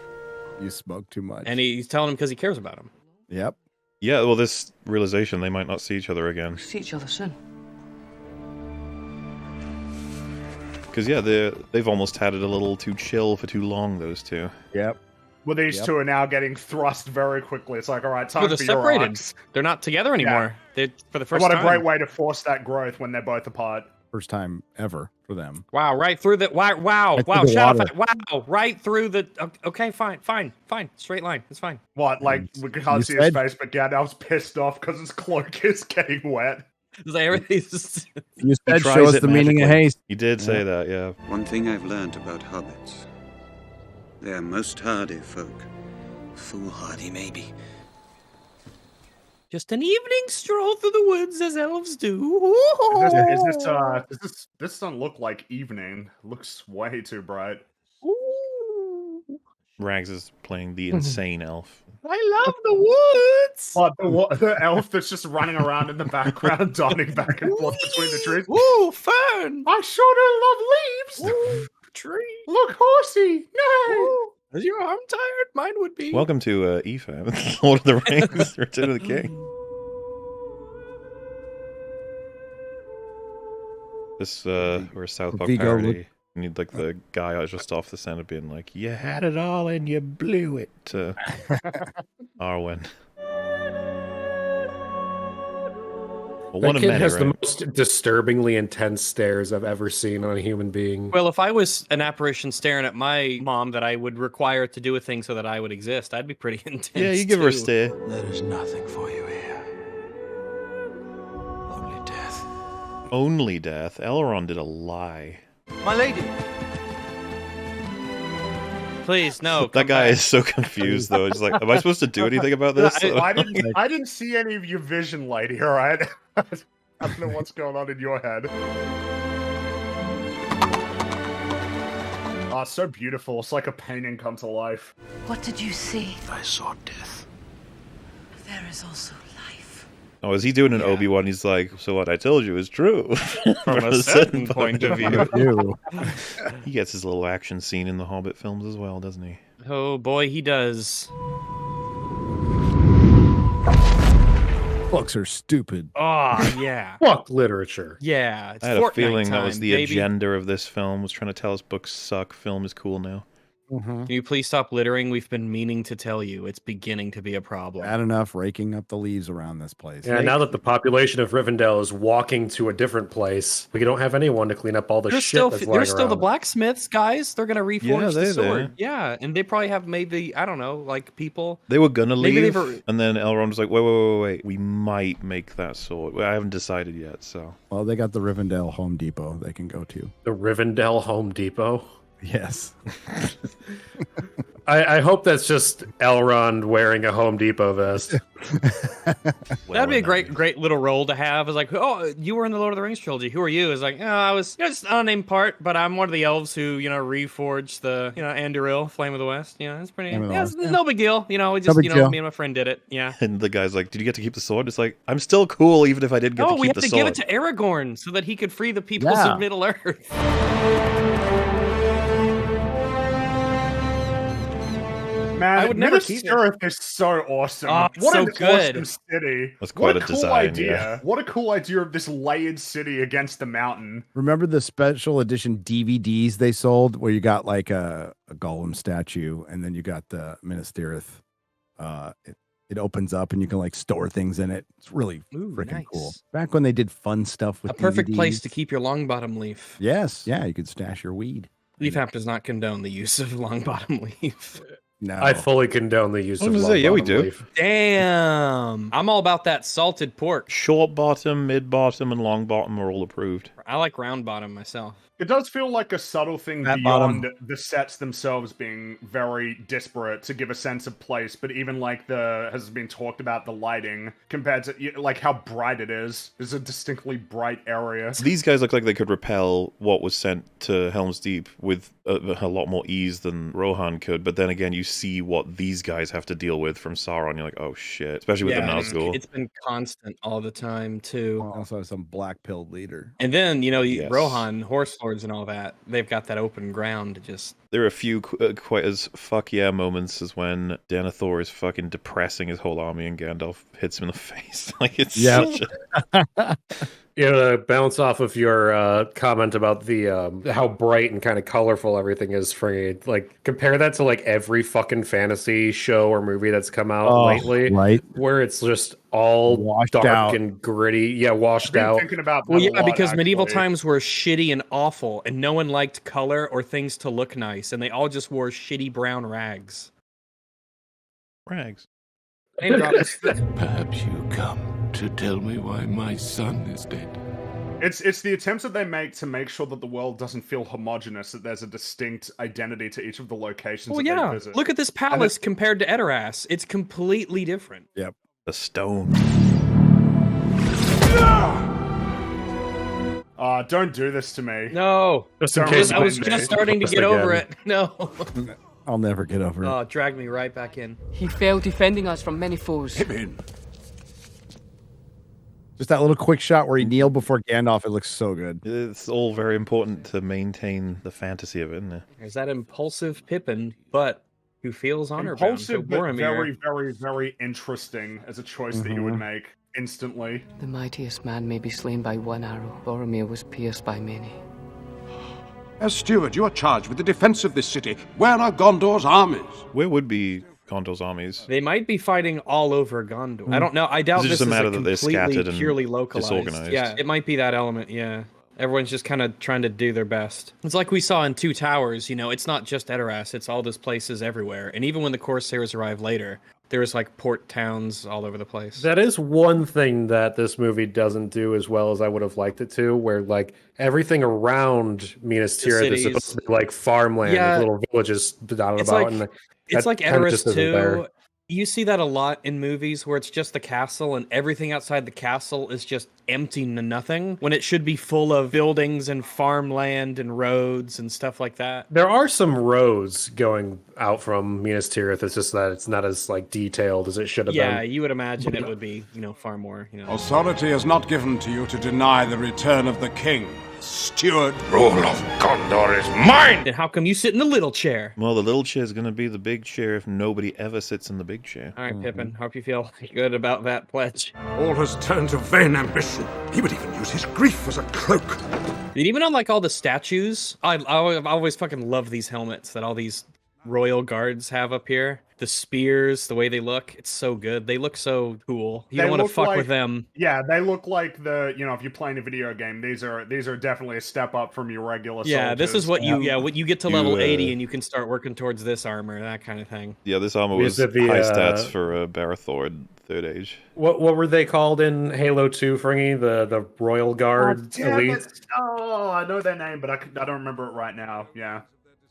You smoke too much. And he's telling him because he cares about him. Yep. Yeah, well, this realization they might not see each other again. See each other soon. Because, yeah, they've almost had it a little too chill for too long, those two. Yep. Well, these two are now getting thrust very quickly. It's like, all right, time they're for your separated. arcs. They're not together anymore. They're for the first What time. a great way to force that growth when they're both apart. First time ever for them. Wow, right through the wow, Right through wow, the shut water. up. Wow, right through the okay, fine. Straight line. It's fine. What, like, we can't see his face, but Gandalf's pissed off because his cloak is getting wet. It's like everything's just... You said show us the meaning of haste. You did say that, yeah. One thing I've learned about hobbits. They are most hardy folk. Foolhardy, maybe. Just an evening stroll through the woods as elves do. This doesn't look like evening. Looks way too bright. Rags is playing the insane elf. I love the woods. What, the elf that's just running around in the background, darting back and forth between the trees. Ooh, fern! I sure do love leaves. Ooh, tree. Look, horsey. No. Is your arm tired? Mine would be. Welcome to EFAP, Lord of the Rings, Return of the King. This, we're a South Park Vigo parody. You need like the guy just off the center being like, "You had it all and you blew it." To Arwen. That kid has the most disturbingly intense stares I've ever seen on a human being. Well, if I was an apparition staring at my mom that I would require to do a thing so that I would exist, I'd be pretty intense. Yeah, you give her a stare. There is nothing for you here. Only death. Only death? Elrond did a lie. My lady. Please, no. That guy is so confused, though. He's like, am I supposed to do anything about this? I didn't see any of your vision, lady, all right? I don't know what's going on in your head. Oh, it's so beautiful. It's like a painting come to life. What did you see? I saw death. There is also life. Oh, is he doing an Obi-Wan? He's like, so what I told you is true. From a certain point of view. He gets his little action scene in the Hobbit films as well, doesn't he? Oh boy, he does. Books are stupid. Oh, yeah. Fuck literature. Yeah, it's I had a Fortnite feeling that time, was the baby. agenda of this film, was trying to tell us books suck, film is cool now. Can you please stop littering? We've been meaning to tell you. It's beginning to be a problem. Bad enough raking up the leaves around this place. Yeah, now that the population of Rivendell is walking to a different place, we don't have anyone to clean up all the There's shit still, that's lying there's still the around. blacksmiths, guys. They're gonna reforge the they're sword. there. Yeah, and they probably have maybe, I don't know, like people. They were gonna Maybe leave, they've- and then Elrond was like, wait, we might make that sword. Well, I haven't decided yet, so. Well, they got the Rivendell Home Depot they can go to. The Rivendell Home Depot? Yes. I hope that's just Elrond wearing a Home Depot vest. That'd be a great little role to have. It's like, oh, you were in the Lord of the Rings trilogy. Who are you? It's like, oh, I was just an unnamed part, but I'm one of the elves who, reforged the, Anduril, Flame of the West. It's pretty, it's no big deal. We just, big deal. me and my friend did it. Yeah. And the guy's like, did you get to keep the sword? It's like, I'm still cool even if I didn't get to we keep have the to sword. give it to Aragorn so that he could free the peoples Yeah. of Middle Earth. Man, I would never Minas keep it. Tirith is so awesome. Oh, What so an good. awesome city. That's quite what a cool design, idea. yeah. What a cool idea of this layered city against the mountain. Remember the special edition DVDs they sold where you got like a Gollum statue and then you got the Minas Tirith. It opens up and you can like store things in it. It's really freaking nice. cool. Back when they did fun stuff with A perfect place DVDs. to keep your long bottom leaf. Yes. Yeah, you could stash your weed. EFAP does not condone the use of long bottom leaf. No. I fully condone the use I of was long gonna say, yeah, we bottom do. leaf. Damn. I'm all about that salted pork. Short bottom, mid bottom, and long bottom are all approved. I like round bottom myself. It does feel like a subtle thing That beyond bottom. the sets themselves being very disparate to give a sense of place, but even like has been talked about the lighting compared to like how bright it is. There's a distinctly bright area. So these guys look like they could repel what was sent to Helm's Deep with a lot more ease than Rohan could, but then again, you see what these guys have to deal with from Sauron. You're like, oh shit. Especially with the Nazgul. It's been constant all the time, too. Also, some black-pilled leader. And then, Rohan, Horse Lords and all that, they've got that open ground to just... There are a few quite as fuck yeah moments as when Denethor is fucking depressing his whole army and Gandalf hits him in the face. Like, it's such a... To bounce off of your comment about the how bright and kind of colorful everything is for you, like compare that to like every fucking fantasy show or movie that's come out lately, right? Where it's just all Washed dark out. and gritty. Yeah, washed Been out. thinking about that Well, a yeah, lot, because medieval actually. times were shitty and awful, and no one liked color or things to look nice, and they all just wore shitty brown rags. Rags. Name drop. Perhaps you come to tell me why my son is dead. It's the attempts that they make to make sure that the world doesn't feel homogenous, that there's a distinct identity to each of the locations Well, that they yeah. visit. Look at this palace compared to Edoras. It's completely different. Yep. The stone. Don't do this to me. No. Just in Don't case I was remind me. just starting to get over it. No. I'll never get over it. Oh, drag me right back in. He failed defending us from many foes. Him in. Just that little quick shot where he kneeled before Gandalf. It looks so good. It's all very important to maintain the fantasy of it, isn't it? There's that impulsive Pippin, but who feels honor bound. So Impulsive, but Boromir. very, very, very interesting as a choice that you would make instantly. The mightiest man may be slain by one arrow. Boromir was pierced by many. As steward, you are charged with the defense of this city. Where are Gondor's armies? Where would be Gondor's armies? They might be fighting all over Gondor. I don't know. I doubt Is it this just a is matter a that they're completely scattered and purely localized. disorganized? Yeah, it might be that element. Yeah. Everyone's just kind of trying to do their best. It's like we saw in Two Towers, you know, it's not just Edoras, it's all those places everywhere. And even when the Corsairs arrive later, there's like port towns all over the place. That is one thing that this movie doesn't do as well as I would have liked it to, where like everything around Minas Tirith is supposed to be like farmland, Yeah. with little villages dotted It's about. like, And it's that like kinda just Edoras isn't there. 2. You see that a lot in movies where it's just the castle and everything outside the castle is just empty to nothing, when it should be full of buildings and farmland and roads and stuff like that. There are some roads going out from Minas Tirith. It's just that it's not as like detailed as it should have Yeah, been. you would imagine it would be, you know, far more, you know. Authority is not given to you to deny the return of the king. Steward. Rule of Gondor is mine! Then how come you sit in the little chair? Well, the little chair is going to be the big chair if nobody ever sits in the big chair. All right, Pippin, hope you feel good about that pledge. All has turned to vain ambition. He would even use his grief as a cloak. Dude, even on like all the statues, I always fucking love these helmets that all these royal guards have up here. The spears, the way they look, it's so good. They look so cool. You don't want to fuck with them. Yeah, they look like the, you know, if you're playing a video game, these are definitely a step up from your regular Yeah, soldiers. this is what what you get to You, level 80 and you can start working towards this armor, that kind of thing. Yeah, this armor Is was it the, high stats for Barethor Third Age. What were they called in Halo 2, Fringy? The Royal Guard Elite? Oh, I know their name, but I don't remember it right now. Yeah.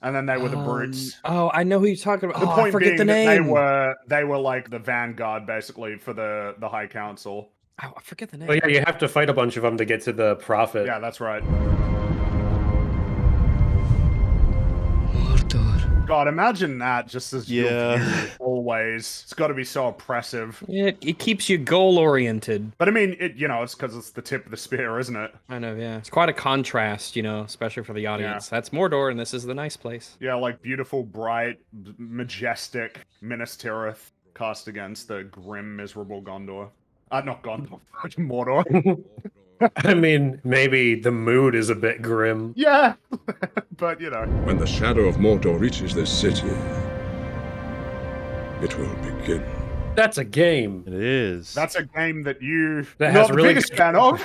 And then they were the brutes. Oh, I know who you're talking about. The I point forget being the that name. they were like the vanguard basically for the High Council. Oh, I forget the name. Well, yeah, you have to fight a bunch of them to get to the Prophet. Yeah, that's right. Mordor. God, imagine that just as your Yeah. view always. It's got to be so oppressive. It keeps you goal oriented. But I mean, it's because it's the tip of the spear, isn't it? I know, yeah. It's quite a contrast, you know, especially for the audience. That's Mordor, and this is the nice place. Yeah, like beautiful, bright, majestic Minas Tirith cast against the grim, miserable Gondor. Not Gondor, Mordor. I mean, maybe the mood is a bit grim. Yeah, but you know. When the shadow of Mordor reaches this city, it will begin. That's a game. It is. That's a game that you're That not has the really biggest fan of.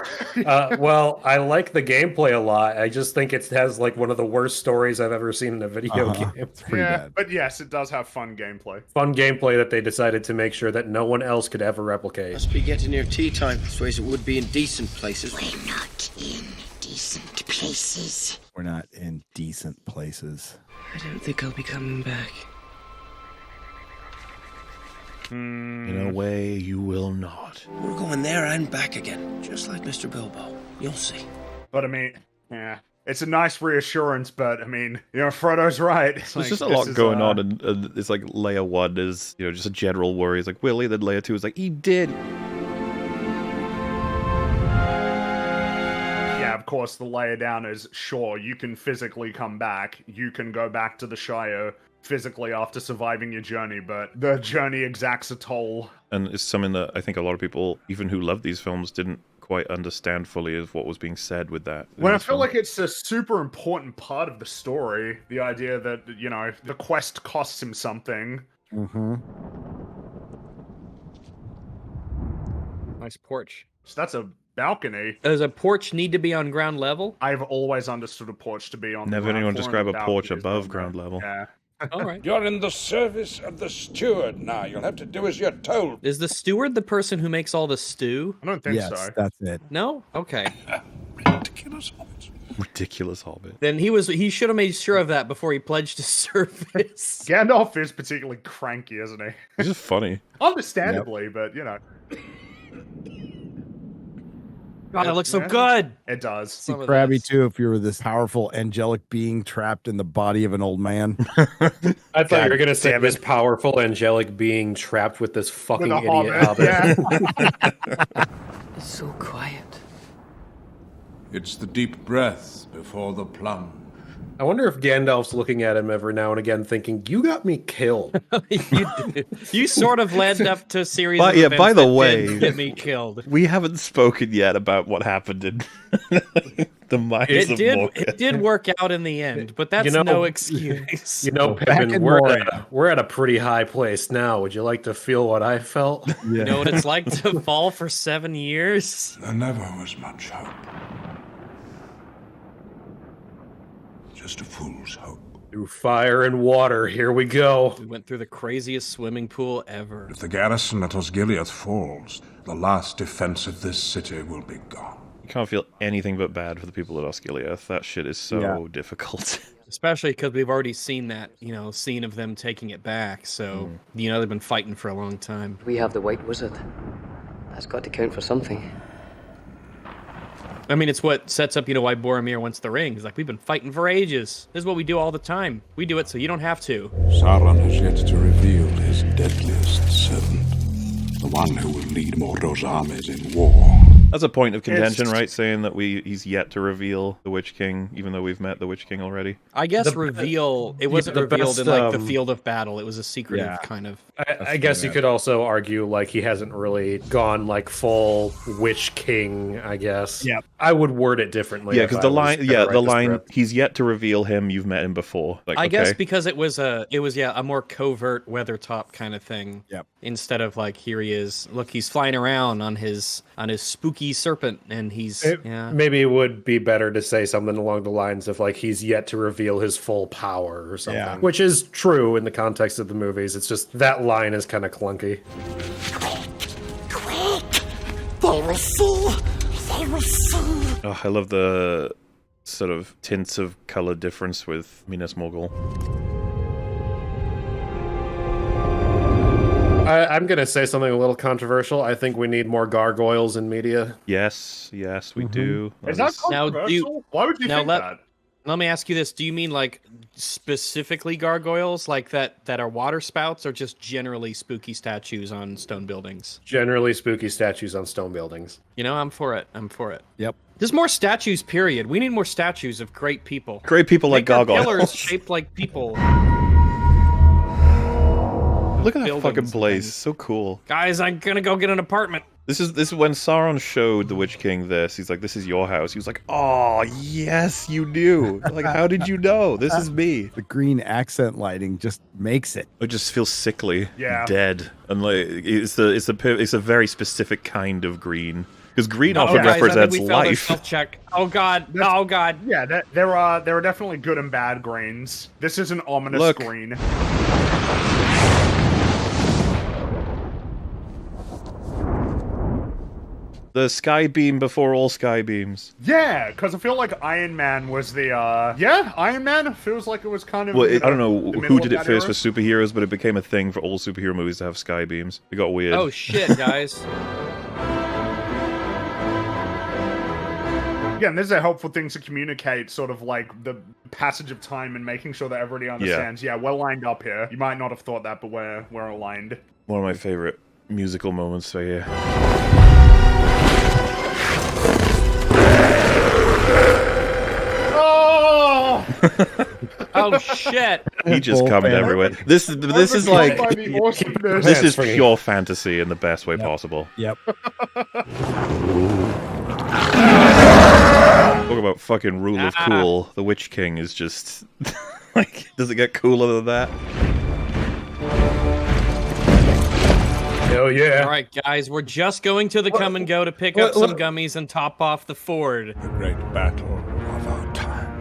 Well, I like the gameplay a lot. I just think it has like one of the worst stories I've ever seen in a video game. It's pretty Yeah, bad. but yes, it does have fun gameplay. Fun gameplay that they decided to make sure that no one else could ever replicate. Must be getting near tea time, as ways it would be in decent places. We're not in decent places. We're not in decent places. I don't think I'll be coming back. In a way, you will not. We're going there and back again, just like Mr. Bilbo. You'll see. But I mean, yeah, it's a nice reassurance. But I mean, Frodo's right. There's just a lot going on, and it's like Leia 1 is, just a general worry. It's like Willie, then Leia 2 is like, he did. Yeah, of course, the layer down is, sure, you can physically come back. You can go back to the Shire physically after surviving your journey, but the journey exacts a toll. And it's something that I think a lot of people, even who love these films, didn't quite understand fully of what was being said with that. When I feel like it's a super important part of the story, the idea that, the quest costs him something. Mm-hmm. Nice porch. So that's a balcony. Does a porch need to be on ground level? I've always understood a porch to be on Never the ground anyone floor, describe and a the porch balcony is above on ground level. Yeah. All right. You're in the service of the steward now. You'll have to do as you're told. Is the steward the person who makes all the stew? I don't think Yes, so. that's it. No? Okay. Ridiculous hobbits. Ridiculous Hobbit. Then he should have made sure of that before he pledged his service. Gandalf is particularly cranky, isn't he? It's just funny. Understandably, but God, it looks so good. It does. See, Krabby too, if you were this powerful angelic being trapped in the body of an old man. I thought you were going to say this powerful angelic being trapped with this fucking With a idiot hobbit. hobbit. It's so quiet. It's the deep breaths before the plunge. I wonder if Gandalf's looking at him every now and again thinking, you got me killed. You sort of led up to a series of yeah, events by the that way, did get me killed. We haven't spoken yet about what happened in the Mines of Moria. It did work out in the end, but that's no excuse. You know, Pippin, we're at a pretty high place now. Would you like to feel what I felt? You know what it's like to fall for 7 years? There never was much hope. Just a fool's hope. Through fire and water, here we go. We went through the craziest swimming pool ever. If the garrison at Osgiliath falls, the last defense of this city will be gone. You can't feel anything but bad for the people at Osgiliath. That shit is so difficult. Especially because we've already seen that, scene of them taking it back. So, they've been fighting for a long time. We have the White Wizard. That's got to count for something. I mean, it's what sets up, why Boromir wants the ring. He's like, we've been fighting for ages. This is what we do all the time. We do it so you don't have to. Sauron has yet to reveal his deadliest servant. The one who will lead Mordor's armies in war. That's a point of contention, right? Saying that he's yet to reveal the Witch King, even though we've met the Witch King already. I guess it wasn't revealed in the field of battle. It was a secretive kind of. I guess you could also argue he hasn't really gone full Witch King. I guess. Yeah. I would word it differently. Yeah, because the line, he's yet to reveal him. You've met him before. I guess because it was a more covert Weathertop kind of thing. Yep. Instead of here he is. Look, he's flying around on his spooky serpent, and maybe it would be better to say something along the lines of he's yet to reveal his full power or something, which is true in the context of the movies. It's just that line is kind of clunky. Quick! They will see! They will see! Oh, I love the sort of tints of color difference with Minas Morgul. I'm going to say something a little controversial. I think we need more gargoyles in media. Yes, we do. Is that controversial? Why would you think that? Let me ask you this. Do you mean specifically gargoyles that are water spouts, or just generally spooky statues on stone buildings? Generally spooky statues on stone buildings. I'm for it. Yep. There's more statues, period. We need more statues of great people. Great people like gargoyles. Pillars shaped like people. Look at that fucking place. So cool. Guys, I'm gonna go get an apartment. This is when Sauron showed the Witch King this. He's like, this is your house. He was like, oh, yes, you knew. Like, how did you know? This is me. The green accent lighting just makes it. It just feels sickly, dead. And it's a very specific kind of green. Because green often represents life. Check. Oh god. Yeah, there are definitely good and bad greens. This is an ominous green. The sky beam before all sky beams. Yeah, because I feel like Iron Man was the, Iron Man feels like it was kind of... Well, I don't know who did it first for superheroes, but it became a thing for all superhero movies to have sky beams. It got weird. Oh shit, guys. Again, this is a helpful thing to communicate sort of the passage of time and making sure that everybody understands, we're lined up here. You might not have thought that, but we're aligned. One of my favorite musical moments for here. Oh! Oh shit! He just coming everywhere. This is pure fantasy in the best way possible. Yep. Talk about fucking rule of cool. The Witch King is just does it get cooler than that? Hell yeah. All right, guys, we're just going to the come and go to pick up some gummies and top off the ford. The great battle of our time.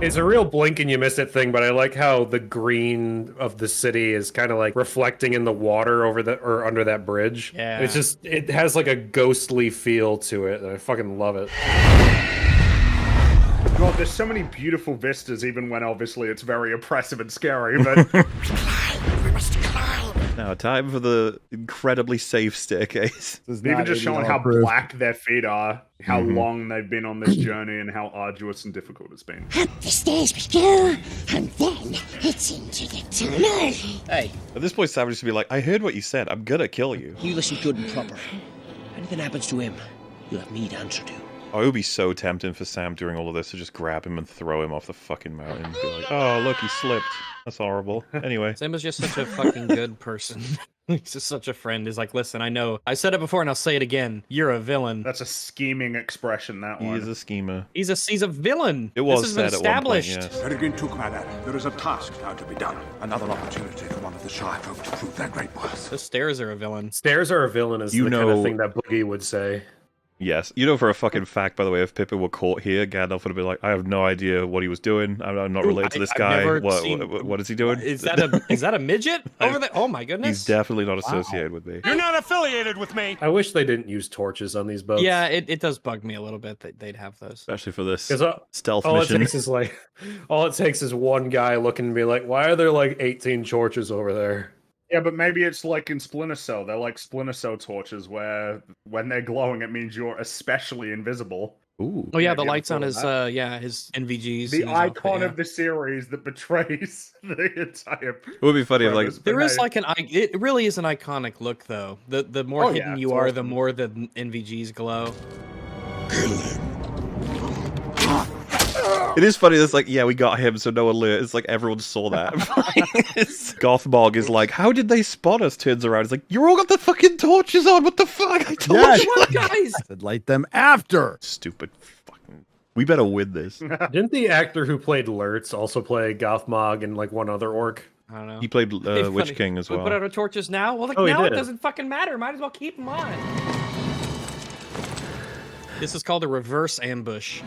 It's a real blink and you miss it thing, but I like how the green of the city is kind of reflecting in the water or under that bridge. Yeah. It has a ghostly feel to it, and I fucking love it. God, there's so many beautiful vistas, even when obviously it's very oppressive and scary, but... Now, time for the incredibly safe staircase. Even just showing how black their feet are, how long they've been on this journey, and how arduous and difficult it's been. Up the stairs we go, and then it's into the tunnel. Hey. At this point, Savage used to be like, I heard what you said. I'm gonna kill you. You listen good and proper. If anything happens to him, you'll have me to answer to. Oh, it would be so tempting for Sam during all of this to just grab him and throw him off the fucking mountain and be like, oh, look, he slipped. That's horrible. Anyway. Sam is just such a fucking good person. He's just such a friend. He's like, listen, I know. I said it before and I'll say it again. You're a villain. That's a scheming expression, that one. He is a schemer. He's a villain. It was this said has been established. at one point, yes. Peregrine took my lad. There is a task now to be done. Another opportunity for one of the Shire folk to prove their great worth. The stairs are a villain. Stairs are a villain is the kind of thing that Boogie would say. Yes. You know for a fucking fact, by the way, if Pippin were caught here, Gandalf would have been like, I have no idea what he was doing. I'm not related to this guy. What is he doing? Is that a midget over there? Oh my goodness. He's definitely not associated with me. You're not affiliated with me. I wish they didn't use torches on these boats. Yeah, it does bug me a little bit that they'd have those. Especially for this all stealth mission. All it takes is one guy looking and be like, why are there like 18 torches over there? Yeah, but maybe it's like in Splinter Cell. They're like Splinter Cell torches where when they're glowing, it means you're especially invisible. Ooh. Oh yeah, the lights on his his NVGs. The icon of the series that betrays the entire. It would be funny if like there is like it really is an iconic look though. The more hidden you are, the more the NVGs glow. It is funny. It's like, yeah, we got him, so no alert. It's like everyone saw that. Gothmog is like, how did they spot us? Turns around, it's like, you all got the fucking torches on. What the fuck? I told you, guys. I said light them after. Stupid fucking. We better win this. Didn't the actor who played Lurtz also play Gothmog and like one other orc? I don't know. He played Witch King as well. We put out our torches now. Well, now it doesn't fucking matter. Might as well keep them on. This is called a reverse ambush.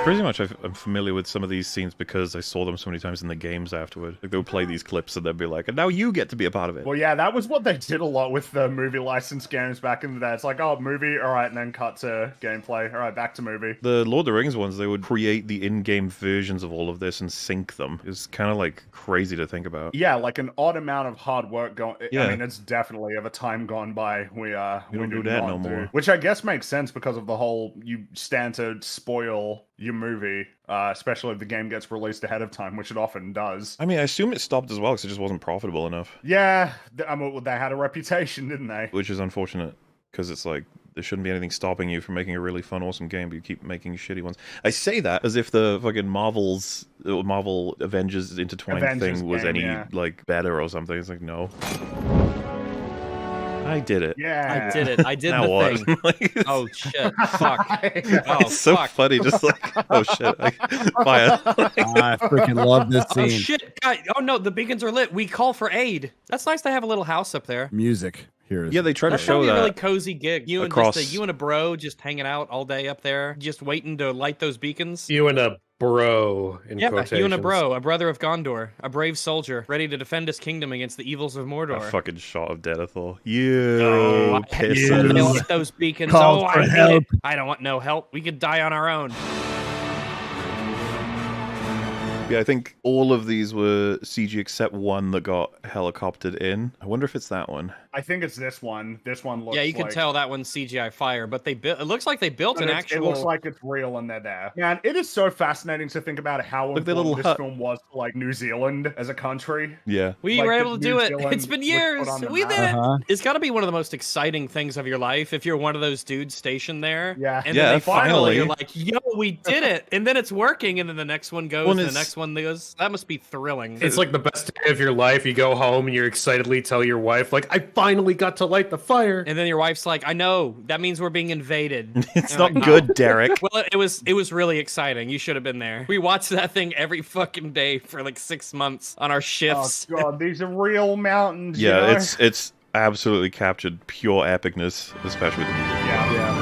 Pretty much I'm familiar with some of these scenes because I saw them so many times in the games afterward. Like, they would play these clips and they'd be like, and now you get to be a part of it. Well, yeah, that was what they did a lot with the movie license games back in the day. It's like, oh, movie, all right, and then cut to gameplay. All right, back to movie. The Lord of the Rings ones, they would create the in-game versions of all of this and sync them. It's kind of like crazy to think about. Yeah, like an odd amount of hard work going. Yeah. I mean, it's definitely of a time gone by. We don't do that no more. Which I guess makes sense because of the whole you stand to spoil your movie, especially if the game gets released ahead of time, which it often does. I mean, I assume it stopped as well because it just wasn't profitable enough. Yeah, I mean, they had a reputation, didn't they? Which is unfortunate because it's like there shouldn't be anything stopping you from making a really fun, awesome game, but you keep making shitty ones. I say that as if the fucking Marvel Avengers intertwined thing was any like better or something. It's like, no. I did it. Yeah, I did it. I did the thing. Oh shit! Fuck! Oh, it's so funny. Just like, oh shit! Fire! I freaking love this scene. Oh shit! God. Oh no, the beacons are lit. We call for aid. That's nice to have a little house up there. Music here. Yeah, they try to show that. that. A really cozy gig. You and a bro just hanging out all day up there, just waiting to light those beacons. You and a bro in quotations. You and a bro, a brother of Gondor, a brave soldier, ready to defend his kingdom against the evils of Mordor. A fucking shot of Denethor. You pisses. They light those beacons. I hate it. I don't want no help. We could die on our own. Yeah, I think all of these were CG except one that got helicoptered in. I wonder if it's that one. I think it's this one. This one looks. Yeah, you can tell that one's CGI fire, but they built. It looks like they built an actual. It looks like it's real, and they're there. Man, it is so fascinating to think about how important this film was to like New Zealand as a country. Yeah, we were able to do it. It's been years. We did it. It's got to be one of the most exciting things of your life if you're one of those dudes stationed there. Yeah, and then finally you're like, yo, we did it, and then it's working, and then the next one goes, and the next one goes. That must be thrilling. It's like the best day of your life. You go home and you excitedly tell your wife, like, I finally got to light the fire. And then your wife's like, I know, that means we're being invaded. It's not good, Derek. Well, it was really exciting. You should have been there. We watched that thing every fucking day for like 6 months on our shifts. Oh god, these are real mountains. Yeah, you know? it's absolutely captured pure epicness, especially with the music. Yeah.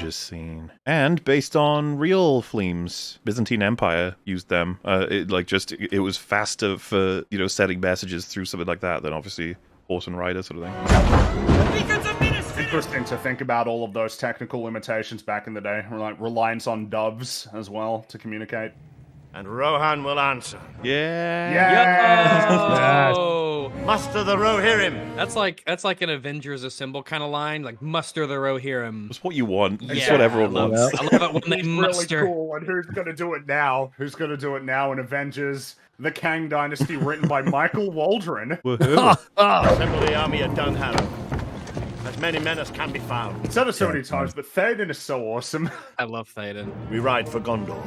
Scene, and based on real themes. Byzantine Empire used them. It was faster for setting messages through something like that than obviously horse and rider sort of thing. Interesting to think about all of those technical limitations back in the day, like reliance on doves as well to communicate. And Rohan will answer. Yeah. Yes. Oh. Muster the Rohirrim. That's like an Avengers Assemble kind of line, like muster the Rohirrim. It's what you want. It's Yeah, what everyone I love wants. it. I love it when they It's muster. really cool. And who's going to do it now? Who's going to do it now in Avengers? The Kang Dynasty, written by Michael Waldron. Assemble the army at Dunharrow. As many men as can be found. It's said it so many times, but Theoden is so awesome. I love Theoden. We ride for Gondor.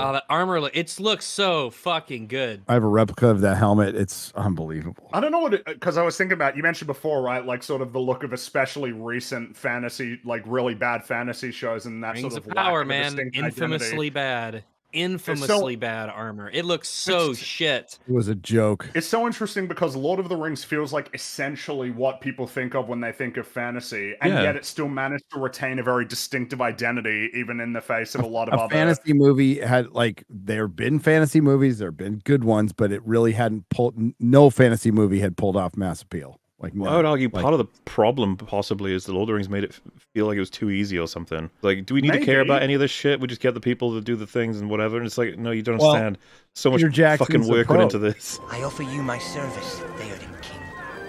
Oh, that armor, it looks so fucking good. I have a replica of that helmet. It's unbelievable. I don't know what because I was thinking about, you mentioned before, right? Like sort of the look of especially recent fantasy, like really bad fantasy shows and that Rings sort of of Power, lack of a man. distinct Infamously identity. bad. Infamously bad armor. It looks so shit. It was a joke. It's so interesting because Lord of the Rings feels like essentially what people think of when they think of fantasy, and Yeah. yet it still managed to retain a very distinctive identity, even in the face of a lot of A other fantasy movie had like there have been fantasy movies, there have been good ones, but it really hadn't pulled. No fantasy movie had pulled off mass appeal. Like I would argue part of the problem possibly is the Lord of the Rings made it feel like it was too easy or something. Like, do we need to care about any of this shit? We just get the people to do the things and whatever. And it's like, no, you don't Well, understand. So much Peter Jackson's fucking work went into approach. this. I offer you my service, Theoden King.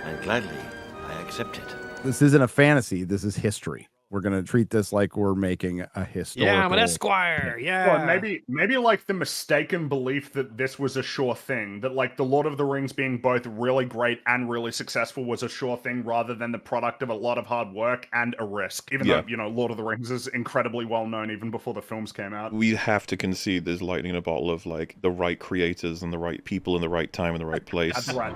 And gladly, I accept it. This isn't a fantasy. This is history. We're gonna treat this like we're making a historical. Yeah, I'm an esquire. Yeah. Well, maybe like the mistaken belief that this was a sure thing, that like the Lord of the Rings being both really great and really successful was a sure thing, rather than the product of a lot of hard work and a risk. Even though, you know, Lord of the Rings is incredibly well known even before the films came out. We have to concede there's lightning in a bottle of like the right creators and the right people in the right time in the right place. That's right.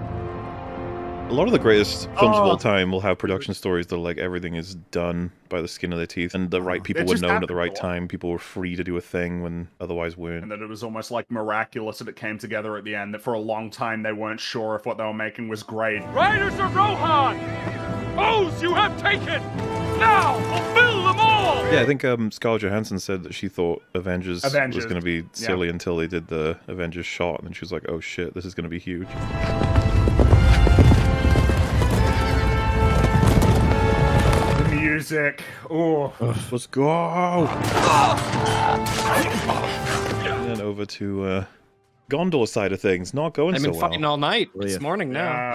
A lot of the greatest films of all time will have production stories that like everything is done by the skin of their teeth, and the right people It were just known at the happened right a lot. time. People were free to do a thing when otherwise weren't. And that it was almost like miraculous that it came together at the end, that for a long time they weren't sure if what they were making was great. Riders of Rohan! Oaths you have taken! Now, fulfill them all! Yeah, I think Scarlett Johansson said that she thought Avengers was going to be silly until they did the Avengers shot, and then she was like, oh shit, this is going to be huge. Music. Oh, let's go. And then over to Gondor side of things, not going I've so been well. fighting all night. It's morning now.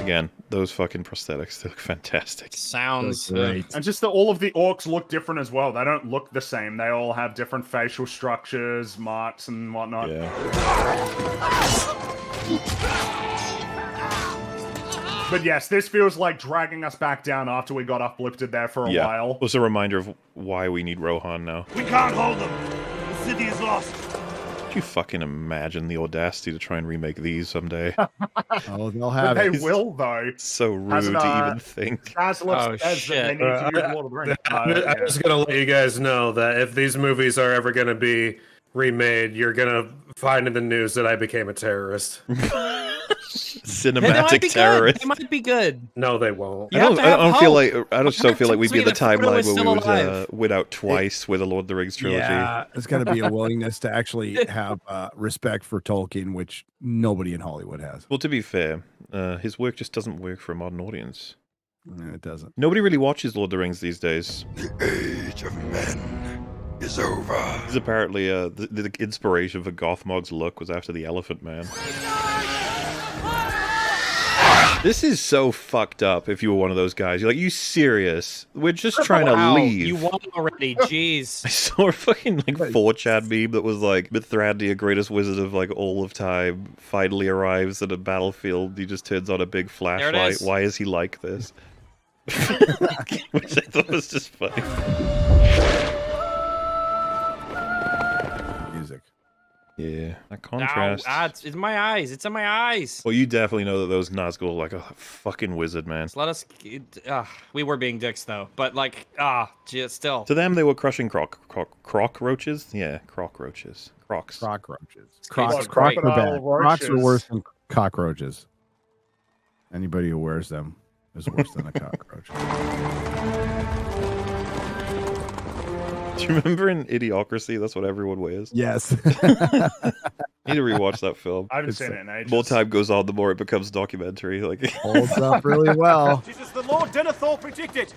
Again, those fucking prosthetics, they look fantastic. Sounds And just that all of the orcs look different as well. They don't look the same. They all have different facial structures, marks, and whatnot. But yes, this feels like dragging us back down after we got uplifted there for a while. It was a reminder of why we need Rohan now. We can't hold them. The city is lost. Could you fucking imagine the audacity to try and remake these someday? Oh, they'll have But it. they will, though. It's so rude to even think. Zaslav says that they need to use Lord of the Rings. I'm just gonna let you guys know that if these movies are ever gonna be remade, you're gonna find in the news that I became a terrorist. Cinematic terrorist. They might be good. No, they won't. I don't feel like I just don't feel like we'd be in the Frodo timeline is where we still would alive. win out twice with a Lord of the Rings trilogy. Yeah, there's got to be a willingness to actually have respect for Tolkien, which nobody in Hollywood has. Well, to be fair, his work just doesn't work for a modern audience. No, it doesn't. Nobody really watches Lord of the Rings these days. The age of men is over. He's apparently the inspiration for Gothmog's look was after the Elephant Man. This is so fucked up if you were one of those guys. You're like, you serious? We're just trying to leave. You won already, jeez. I saw a fucking like 4chan meme that was like, Mithrandir, greatest wizard of like all of time, finally arrives at a battlefield. He just turns on a big flashlight. is. Why is he like this? Which I thought was just funny. Music. Yeah, that contrast. It's in my eyes. It's in my eyes. Well, you definitely know that those Nazgul are like a fucking wizard, man. Let us. We were being dicks though, but like, just still. To them, they were crushing cockroaches. Yeah, cockroaches. Crocs. Cockroaches. Crocs Crocs are bad. Crocs are roaches. worse than cockroaches. Anybody who wears them is worse than a cockroach. Do you remember in Idiocracy? That's what everyone wears. Yes. Need to rewatch that film. I haven't seen it in ages. The more time goes on, the more it becomes documentary. Like Holds up really well. It is the Lord Denethor predicted.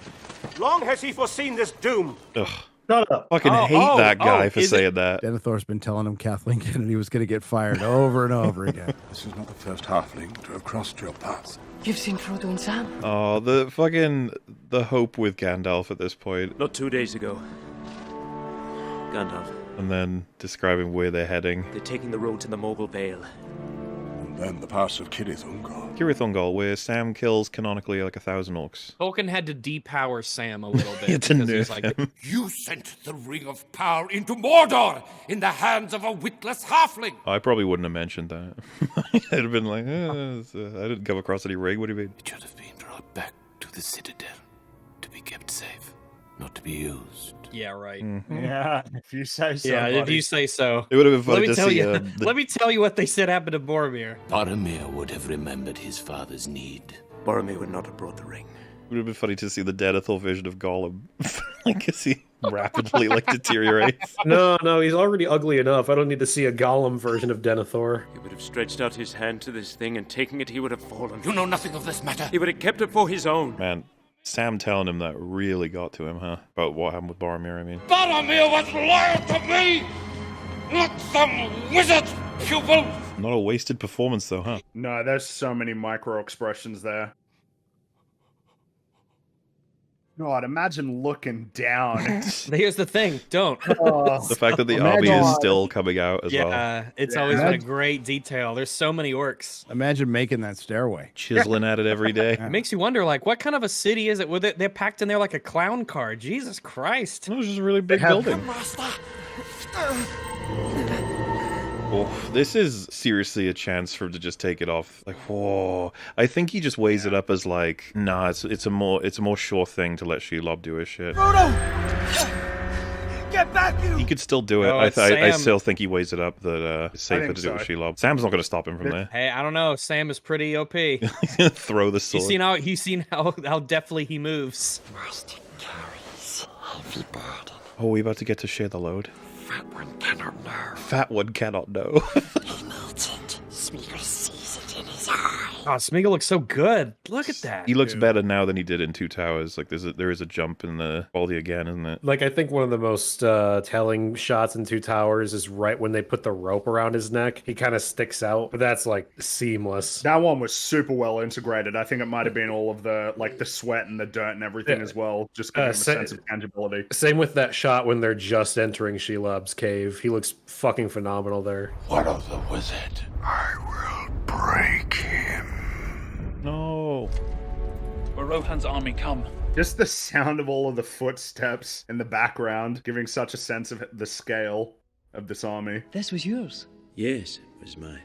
Long has he foreseen this doom. Ugh. Shut up. Fucking hate that guy for saying that. Denethor's been telling him Kathleen Kennedy was going to get fired over and over again. This is not the first halfling to have crossed your path. You've seen Frodo and Sam? Oh, the hope with Gandalf at this point. Not 2 days ago. Gandalf. And then describing where they're heading. They're taking the road to the Mobile Vale. And then the pass of Cirith Ungol. Cirith Ungol, where Sam kills canonically like 1,000 orcs. Tolkien had to depower Sam a little bit. To because he was nerf like, him. You sent the Ring of Power into Mordor in the hands of a witless halfling. I probably wouldn't have mentioned that. I'd have been like, I didn't come across any ring. What do you mean? It should have been brought back to the Citadel to be kept safe, not to be used. yeah, right. Yeah, if you say so. Yeah, if buddy. you say so. It would have been fun Let me to tell see. you. Let me tell you what they said happened to Boromir. Boromir would have remembered his father's need. Boromir would not have brought the ring. It would have been funny to see the Denethor vision of Gollum. Like, as he rapidly deteriorates. No, he's already ugly enough. I don't need to see a Gollum version of Denethor. He would have stretched out his hand to this thing, and taking it, he would have fallen. You know nothing of this matter. He would have kept it for his own. Man, Sam telling him that really got to him, huh? About what happened with Boromir, I mean. Boromir was loyal to me, not some wizard pupil. Not a wasted performance, though, huh? No, there's so many micro expressions there. God, imagine looking down. Here's the thing, don't. The fact that the army is still coming out as well. Yeah, it's always been a great detail. There's so many orcs. Imagine making that stairway. Chiseling at it every day. It makes you wonder, like, what kind of a city is it? Where they're packed in there like a clown car. Jesus Christ. It was just a really big building. Oh, this is seriously a chance for him to just take it off. Like, whoa. I think he just weighs it up as like, nah, it's a more sure thing to let Shelob do his shit. Frodo! Get back, you! He could still do it. Oh, I still think he weighs it up that it's safer think to do it with so. Shelob. Sam's not going to stop him from there. Hey, I don't know. Sam is pretty OP. He's going to throw the sword. He's seen how deftly he moves. Master carries heavy burden. Oh, we about to get to share the load. Fat one cannot know. Fat one cannot know. He needs it. Smeagol sees it in his eye. Oh, Smeagol looks so good. Look at that. He looks better now than he did in Two Towers. Like there is a jump in the quality again, isn't it? Like, I think one of the most telling shots in Two Towers is right when they put the rope around his neck. He kind of sticks out, but that's like seamless. That one was super well integrated. I think it might have been all of the the sweat and the dirt and everything as well, just giving him a sense of tangibility. Same with that shot when they're just entering Shelob's cave. He looks fucking phenomenal there. What of the wizard? I will break him. No. Where Rohan's army come. Just the sound of all of the footsteps in the background, giving such a sense of the scale of this army. This was yours? Yes, it was mine.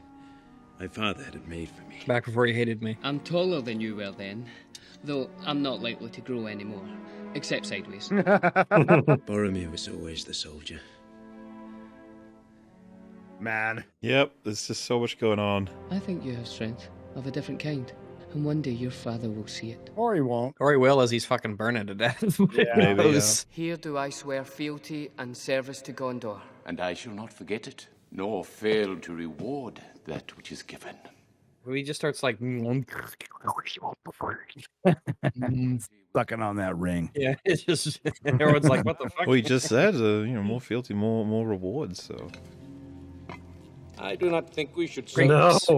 My father had it made for me. Back before he hated me. I'm taller than you were then, though I'm not likely to grow anymore, except sideways. Boromir was always the soldier. Man. Yep, there's just so much going on. I think you have strength of a different kind, and one day your father will see it. Or he won't. Or he will as he's fucking burning to death. Maybe, yeah. Here do I swear fealty and service to Gondor. And I shall not forget it, nor fail to reward that which is given. He just starts like Sucking on that ring. yeah, it's just everyone's like, what the fuck? Well, he just said, more fealty, more rewards. So I do not think we should Grapes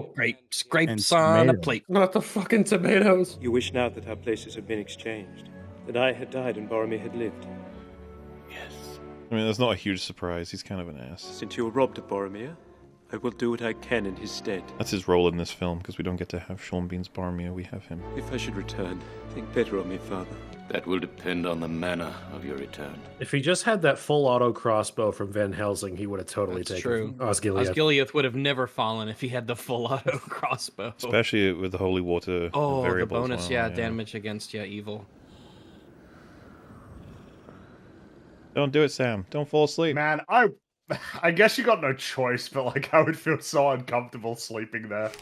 on a plate. Not the fucking tomatoes. You wish now that our places had been exchanged, that I had died and Boromir had lived. I mean, that's not a huge surprise. He's kind of an ass. Since you were robbed of Boromir, I will do what I can in his stead. That's his role in this film, because we don't get to have Sean Bean's Boromir. We have him. If I should return, think better of me, Father. That will depend on the manner of your return. If he just had that full auto crossbow from Van Helsing, he would have totally That's taken true. Osgiliath. Osgiliath would have never fallen if he had the full auto crossbow. Especially with the holy water Oh, the variable as bonus, well, yeah, damage against evil. Don't do it, Sam. Don't fall asleep. Man, I guess you got no choice, but like I would feel so uncomfortable sleeping there.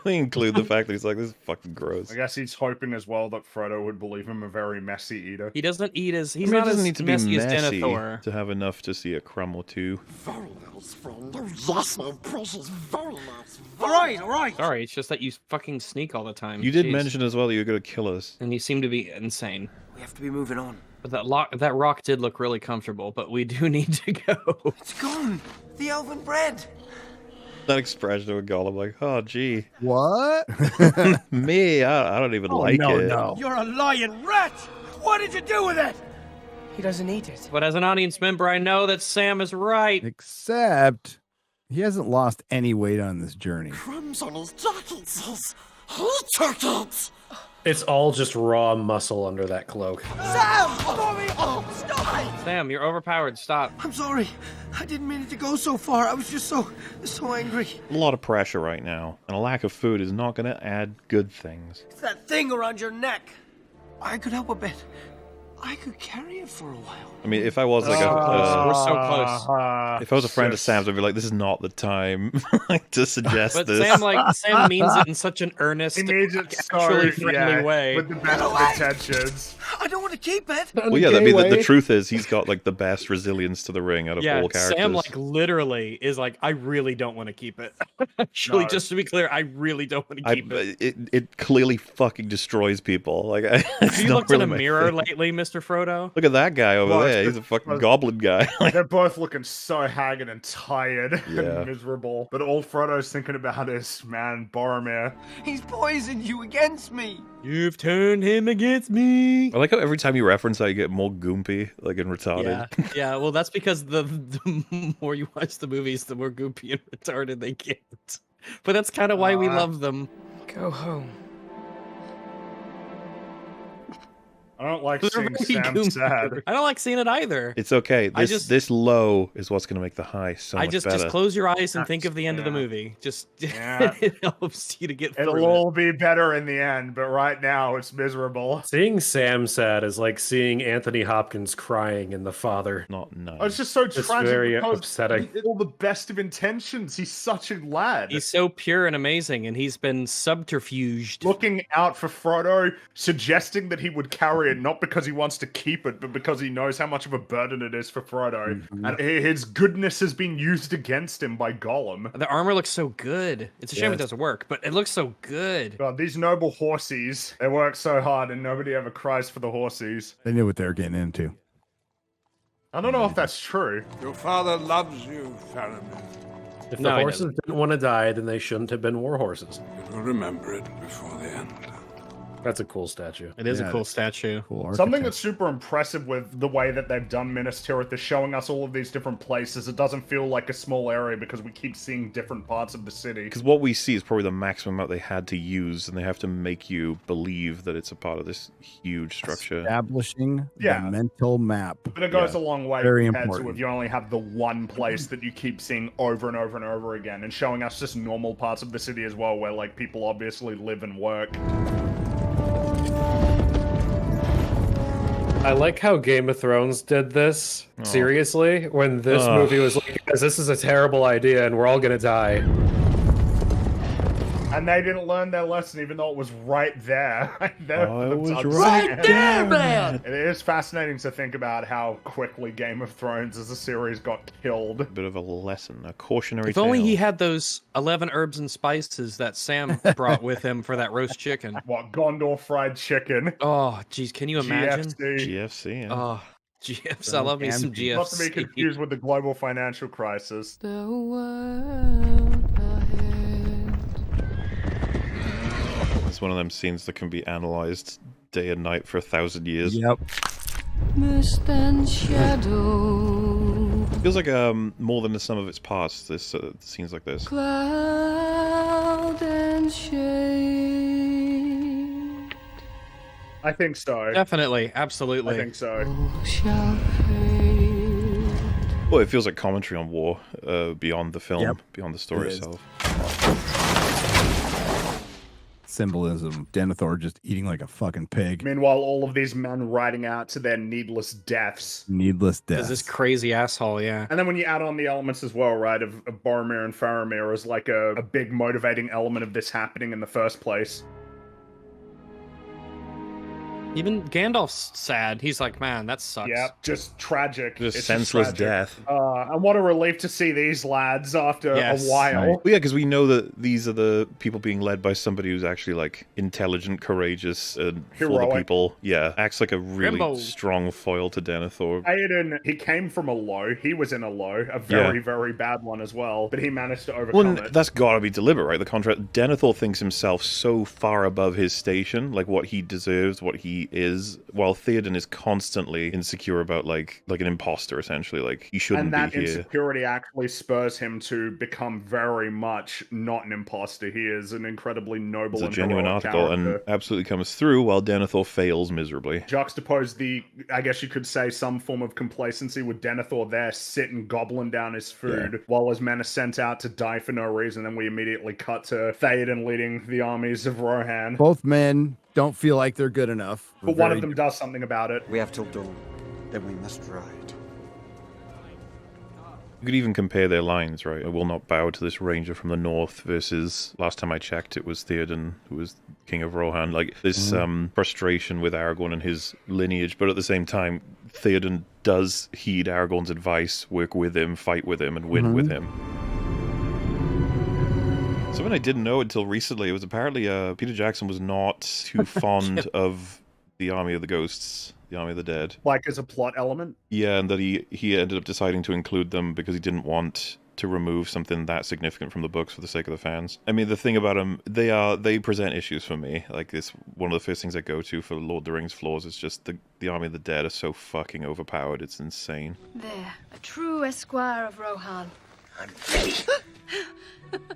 They include the fact that he's like, this is fucking gross. I guess he's hoping as well that Frodo would believe him a very messy eater. He doesn't eat as He not doesn't as need to be messy as messy Denethor. to have enough to see a crumb or two. Very nice, friend. Oh, yes, my precious. Very nice. All right. Sorry, it's just that you fucking sneak all the time. You did Jeez. mention as well that you were going to kill us. And you seem to be insane. We have to be moving on. But that rock did look really comfortable, but we do need to go. It's gone. The elven bread. That expression of Gollum, like, oh, gee. What? Me, I don't even like it. No. You're a lying rat. What did you do with it? He doesn't eat it. But as an audience member, I know that Sam is right. Except he hasn't lost any weight on this journey. Crumbs on his jacket says he took it. It's all just raw muscle under that cloak. Sam! Oh, stop it! Sam, you're overpowered. Stop. I'm sorry. I didn't mean it to go so far. I was just so angry. A lot of pressure right now, and a lack of food is not going to add good things. It's that thing around your neck. I could help a bit. I could carry it for a while. I mean, if I was like we're so close. if I was a friend of Sam's, I'd be like, "This is not the time like to suggest but this." Sam means it in such an earnest, actually friendly way. With the best of intentions. I don't want to keep it. Well, yeah, I mean, the truth is, he's got like the best resilience to the ring out of all characters. Sam like literally is like, I really don't want to keep it. Actually, just to be clear, I really don't want to keep it. It clearly fucking destroys people. Like, have you looked in a mirror lately, Mr. Frodo? Look at that guy over there. He's a fucking goblin guy. They're both looking so haggard and tired and miserable. But all Frodo's thinking about is, man, Boromir. He's poisoned you against me. You've turned him against me. I like how every time you reference how you get more goopy, like in retarded. Yeah. Well, that's because the more you watch the movies, the more goopy and retarded they get. But that's kind of why we love them. Go home. I don't like seeing Sam sad. I don't like seeing it either. It's okay. This low is what's going to make the high so much better. Just close your eyes and think of the end of the movie. Just it helps you to get through It'll all be better in the end, but right now it's miserable. Seeing Sam sad is like seeing Anthony Hopkins crying in The Father. Not nice. Oh, it's just so tragic. Very because upsetting. All the best of intentions. He's such a lad. He's so pure and amazing, and he's been subterfuged. Looking out for Frodo, suggesting that he would carry it not because he wants to keep it, but because he knows how much of a burden it is for Frodo. And his goodness has been used against him by Gollum. The armor looks so good. It's a shame it doesn't work, but it looks so good. God, these noble horsies, they work so hard and nobody ever cries for the horsies. They knew what they were getting into. I don't know if that's true. Your father loves you, Faramir. If the horses didn't want to die, then they shouldn't have been war horses. You will remember it before the end. That's a cool statue. It is a cool statue. Cool Something that's super impressive with the way that they've done Minas Tirith is showing us all of these different places. It doesn't feel like a small area because we keep seeing different parts of the city. Because what we see is probably the maximum amount they had to use, and they have to make you believe that it's a part of this huge structure. Establishing the mental map. But it goes a long way Very compared important. to if you only have the one place that you keep seeing over and over and over again, and showing us just normal parts of the city as well, where like people obviously live and work. I like how Game of Thrones did this, seriously, when this movie was like, guys, this is a terrible idea and we're all gonna die. And they didn't learn their lesson, even though it was right there. It was right there, man! It is fascinating to think about how quickly Game of Thrones as a series got killed. A bit of a lesson, a cautionary If only tale. he had those 11 herbs and spices that Sam brought with him for that roast chicken. What, Gondor fried chicken? Oh, geez, can you imagine? GFC. Yeah. Oh, GFC. I love me some GFC. Not to be confused with the global financial crisis. The world ahead. It's one of them scenes that can be analyzed day and night for 1,000 years. Yep. Mist and shadow. Feels like more than the sum of its parts. This scenes like this. Cloud and shade. I think so. Definitely, absolutely. I think so. Shall fade. Well, it feels like commentary on war beyond the film, beyond the story itself. Symbolism. Denethor just eating like a fucking pig. Meanwhile, all of these men riding out to their needless deaths. Needless deaths. There's this crazy asshole, yeah. And then when you add on the elements as well, right, of Boromir and Faramir as like a big motivating element of this happening in the first place. Even Gandalf's sad. He's like, man, that sucks. Yeah, just tragic. Just senseless death. And what a relief to see these lads after a while. Right. Well, yeah, because we know that these are the people being led by somebody who's actually like intelligent, courageous, and for the people. Yeah, acts like a really strong foil to Denethor. Aiden, he came from a low. He was in a low, a very, very bad one as well. But he managed to overcome it. That's got to be deliberate, right? The contract. Denethor thinks himself so far above his station, like what he deserves, what he is, while Theoden is constantly insecure about like an imposter, essentially. Like he shouldn't be here. And that insecurity actually spurs him to become very much not an imposter. He is an incredibly noble it's a and genuine article character. And absolutely comes through while Denethor fails miserably. Juxtapose the, I guess you could say, some form of complacency with Denethor there sitting gobbling down his food while his men are sent out to die for no reason. Then we immediately cut to Theoden leading the armies of Rohan. Both men don't feel like they're good enough. But one of them does something about it. We have till dawn, then we must ride. You could even compare their lines, right? I will not bow to this ranger from the north versus, last time I checked, it was Theoden who was king of Rohan. Like, this frustration with Aragorn and his lineage, but at the same time, Theoden does heed Aragorn's advice, work with him, fight with him, and win with him. Something I didn't know until recently, it was apparently Peter Jackson was not too fond of the Army of the Ghosts, the Army of the Dead. Like as a plot element? Yeah, and that he ended up deciding to include them because he didn't want to remove something that significant from the books for the sake of the fans. I mean, the thing about them, they present issues for me. Like, this, one of the first things I go to for Lord of the Rings flaws is just the Army of the Dead are so fucking overpowered, it's insane. There, a true esquire of Rohan. I'm ready.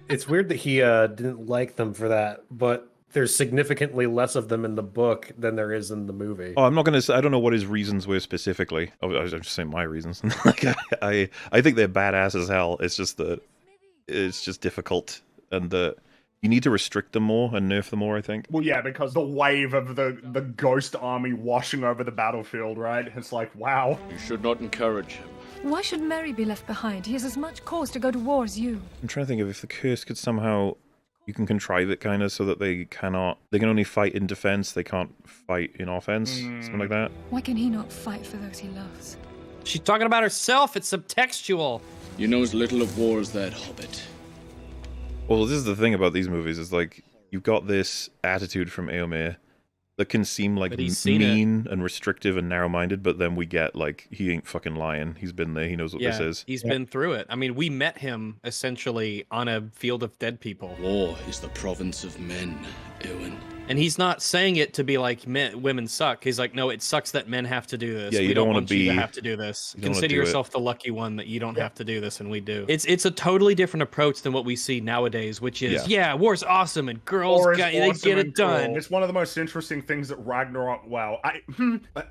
It's weird that he didn't like them for that, but there's significantly less of them in the book than there is in the movie. Oh, I'm not going to say, I don't know what his reasons were specifically. I was just saying my reasons. Like, I think they're badass as hell. It's just that it's just difficult, and you need to restrict them more and nerf them more, I think. Well, yeah, because the wave of the ghost army washing over the battlefield, right? It's like, wow. You should not encourage him. Why should Merry be left behind? He has as much cause to go to war as you. I'm trying to think of if the curse could somehow, you can contrive it kind of so that they can only fight in defense, they can't fight in offense, something like that. Why can he not fight for those he loves? She's talking about herself. It's subtextual. You know as little of war as that Hobbit. Well, this is the thing about these movies, is like, you've got this attitude from Éomer that can seem like mean and restrictive and narrow-minded, but then we get like, he ain't fucking lying. He's been there. He knows what this is. He's been through it. I mean, we met him essentially on a field of dead people. War is the province of men, Eowyn. And he's not saying it to be like women suck. He's like, no, it sucks that men have to do this. Yeah, we don't want you to have to do this. Consider yourself the lucky one that you don't have to do this, and we do. It's a totally different approach than what we see nowadays, which is, war's awesome and girls they get it done. It's one of the most interesting things that Ragnarok. Wow,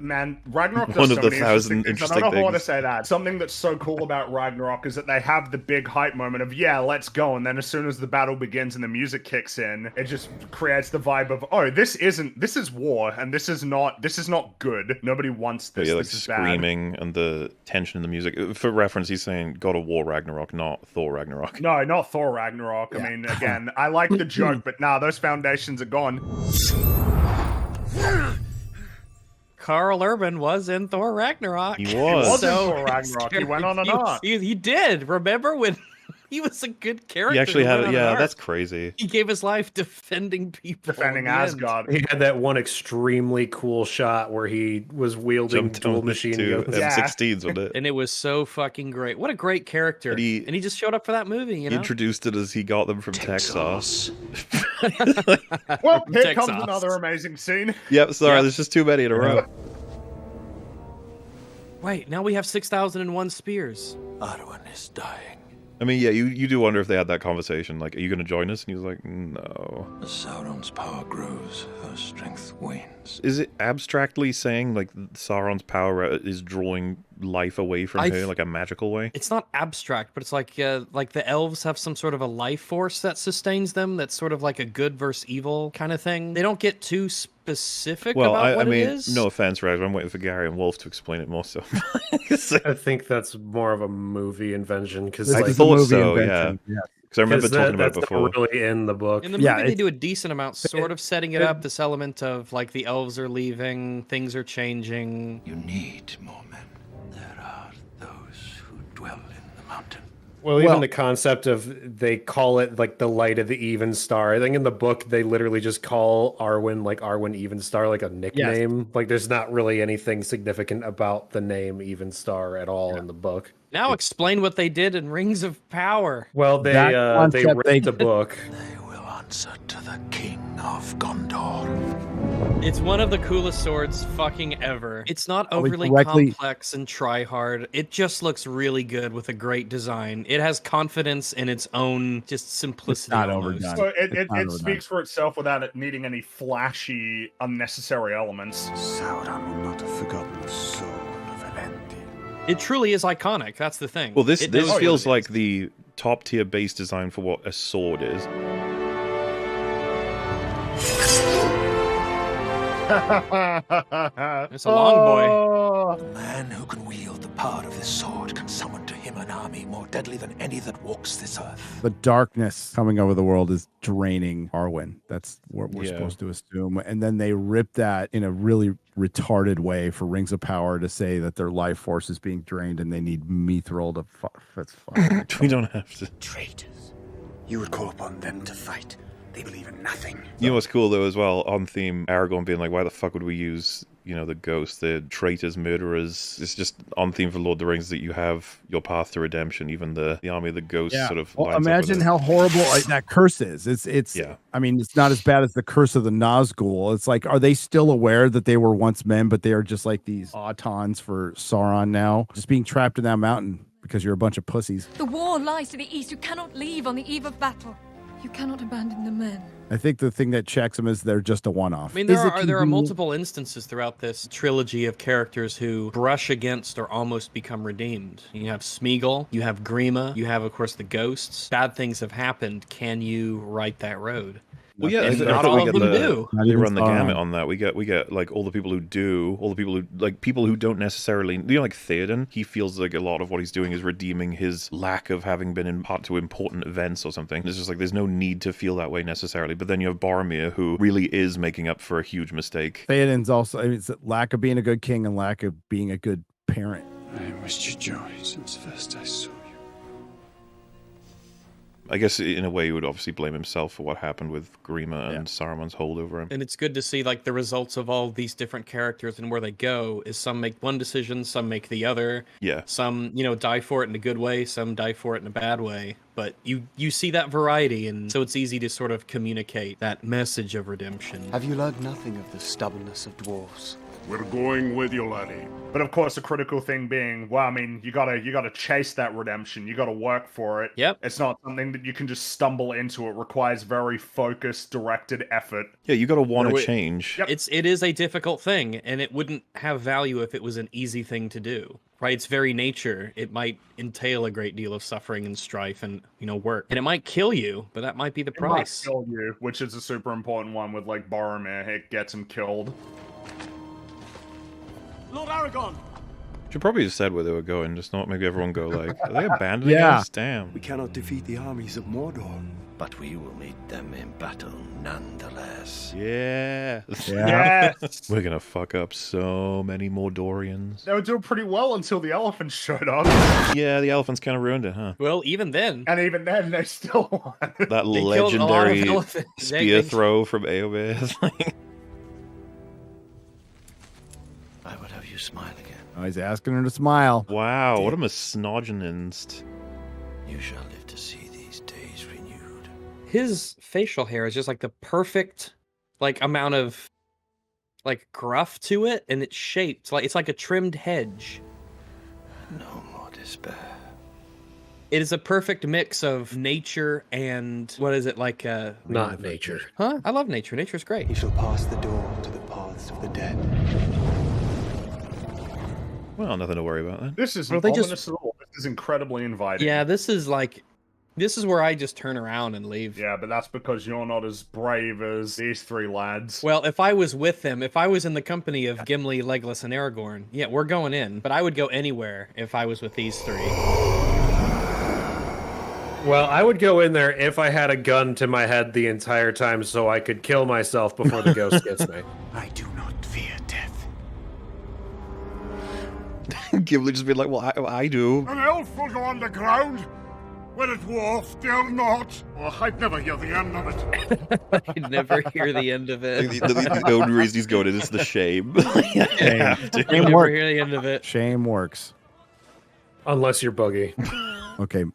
man, Ragnarok does one so of the many thousand interesting things. I don't know how to say that. Something that's so cool about Ragnarok is that they have the big hype moment of let's go, and then as soon as the battle begins and the music kicks in, it just creates the vibe of this is war, and this is not good. Nobody wants this. Yeah, like this is screaming bad. And the tension in the music. For reference, he's saying God of War Ragnarok, not Thor Ragnarok. No, not Thor Ragnarok. Yeah. I mean, again, I like the joke, but those foundations are gone. Carl Urban was in Thor Ragnarok. He was in Thor Ragnarok. He went on and on. He did. Remember when he was a good character? He actually had it. Yeah, that's crazy. He gave his life defending people. Defending Asgard. He had that one extremely cool shot where he was wielding dual machine guns. M16s with it. And it was so fucking great. What a great character. And he just showed up for that movie, you know? He introduced it as he got them from Texas. Well, here comes another amazing scene. Yep, sorry, there's just too many in a row. Wait, now we have 6,001 spears. Arwen is dying. I mean, yeah, you do wonder if they had that conversation, like, are you going to join us? And he was like, no. As Sauron's power grows, her strength wanes. Is it abstractly saying, like, Sauron's power is drawing life away from her, like a magical way? It's not abstract, but it's like the elves have some sort of a life force that sustains them, that's sort of like a good versus evil kind of thing. They don't get too specific about what it is. No offense, Raj, I'm waiting for Gary and Wolf to explain it more so. I think that's more of a movie invention, because I thought so, yeah. Because I remember talking about it that's before. not really in the book. In the movie, they do a decent amount, sort of setting it up. This element of like the elves are leaving, things are changing. You need more men. There are those who dwell in the mountain. Well, even the concept of they call it like the light of the even star. I think in the book they literally just call Arwen like Arwen Evenstar, like a nickname. Yes. Like there's not really anything significant about the name Evenstar at all in the book. Now explain what they did in Rings of Power. Well, they read the book. They will answer to the King of Gondor. It's one of the coolest swords fucking ever. It's not overly complex and try hard. It just looks really good with a great design. It has confidence in its own just simplicity. Not almost. overdone. So it speaks for itself without it needing any flashy, unnecessary elements. Sauron will not have forgotten the sword of Elendil. It truly is iconic. That's the thing. Well, this knows feels what it like the top tier base design for what a sword is. It's a long boy. The man who can wield the power of this sword can summon to him an army more deadly than any that walks this earth. The darkness coming over the world is draining Arwen. That's what we're supposed to assume. And then they rip that in a really retarded way for Rings of Power to say that their life force is being drained and they need Mithril to that's fine. We don't have to. Traitors. You would call upon them to fight. They believe in nothing. You know what's cool though as well, on theme, Aragorn being like, why the fuck would we use, the ghosts, the traitors, murderers? It's just on theme for Lord of the Rings that you have your path to redemption, even the army of the ghosts sort of lines up with imagine it. how horrible that curse is. It's I mean, it's not as bad as the curse of the Nazgul. It's like, are they still aware that they were once men, but they are just like these autons for Sauron now, just being trapped in that mountain because you're a bunch of pussies. The war lies to the east. You cannot leave on the eve of battle. You cannot abandon the men. I think the thing that checks them is they're just a one-off. I mean, there are multiple instances throughout this trilogy of characters who brush against or almost become redeemed. You have Smeagol, you have Grima, you have, of course, the ghosts. Bad things have happened. Can you right that road? Well, yeah, And not all of them do. They run the gamut on that. We get like all the people who do, all the people who like people who don't necessarily, like Theoden. He feels like a lot of what he's doing is redeeming his lack of having been in part to important events or something. It's just like there's no need to feel that way necessarily. But then you have Boromir, who really is making up for a huge mistake. Theoden's also, it's lack of being a good king and lack of being a good parent. I wished you joy since first I saw you. I guess in a way, he would obviously blame himself for what happened with Grima and Saruman's hold over him. And it's good to see like the results of all these different characters and where they go is some make one decision, some make the other. Yeah. Some, die for it in a good way, some die for it in a bad way. But you see that variety, and so it's easy to sort of communicate that message of redemption. Have you learned nothing of the stubbornness of dwarves? We're going with you, laddie. But of course, the critical thing being, well, I mean, you gotta chase that redemption. You gotta work for it. Yep. It's not something that you can just stumble into. It requires very focused, directed effort. Yeah, you gotta want to change. Yep. It is a difficult thing, and it wouldn't have value if it was an easy thing to do. Right? Its very nature, it might entail a great deal of suffering and strife and, work. And it might kill you, but that might be the price. It might kill you, which is a super important one with, like, Boromir. It gets him killed. Lord Aragorn! Should probably have said where they were going, just not make everyone go like, are they abandoning us? Damn. We cannot defeat the armies of Mordor. But we will meet them in battle nonetheless. Yeah. Yes. We're gonna fuck up so many Mordorians. They were doing pretty well until the elephants showed up. Yeah, the elephants kind of ruined it, huh? Well, even then. And even then, they still won. That legendary spear throw from Eomer. I would have you smile again. Oh, he's asking her to smile. Wow, what a misogynist. You shall live to see these days renewed. His facial hair is just like the perfect amount of gruff to it, and it's shaped it's like a trimmed hedge. No more despair. It is a perfect mix of nature and what is it like? Not nature. Huh? I love nature. Nature's great. He shall pass the door to the paths of the dead. Well, nothing to worry about then. This is ominous at all. This is incredibly inviting. Yeah, this is where I just turn around and leave. Yeah, but that's because you're not as brave as these three lads. Well, if I was with them, if I was in the company of Gimli, Legolas, and Aragorn, yeah, we're going in. But I would go anywhere if I was with these three. Well, I would go in there if I had a gun to my head the entire time so I could kill myself before the ghost gets me. I do not fear death. Gimli just be like, well, I do. An elf will go underground. When a dwarf, dare not. Oh, I'd never hear the end of it. I'd never hear the end of it. The only reason he's going in is the shame. Shame Never hear the end of it. Shame works. Unless you're Boogie. Okay,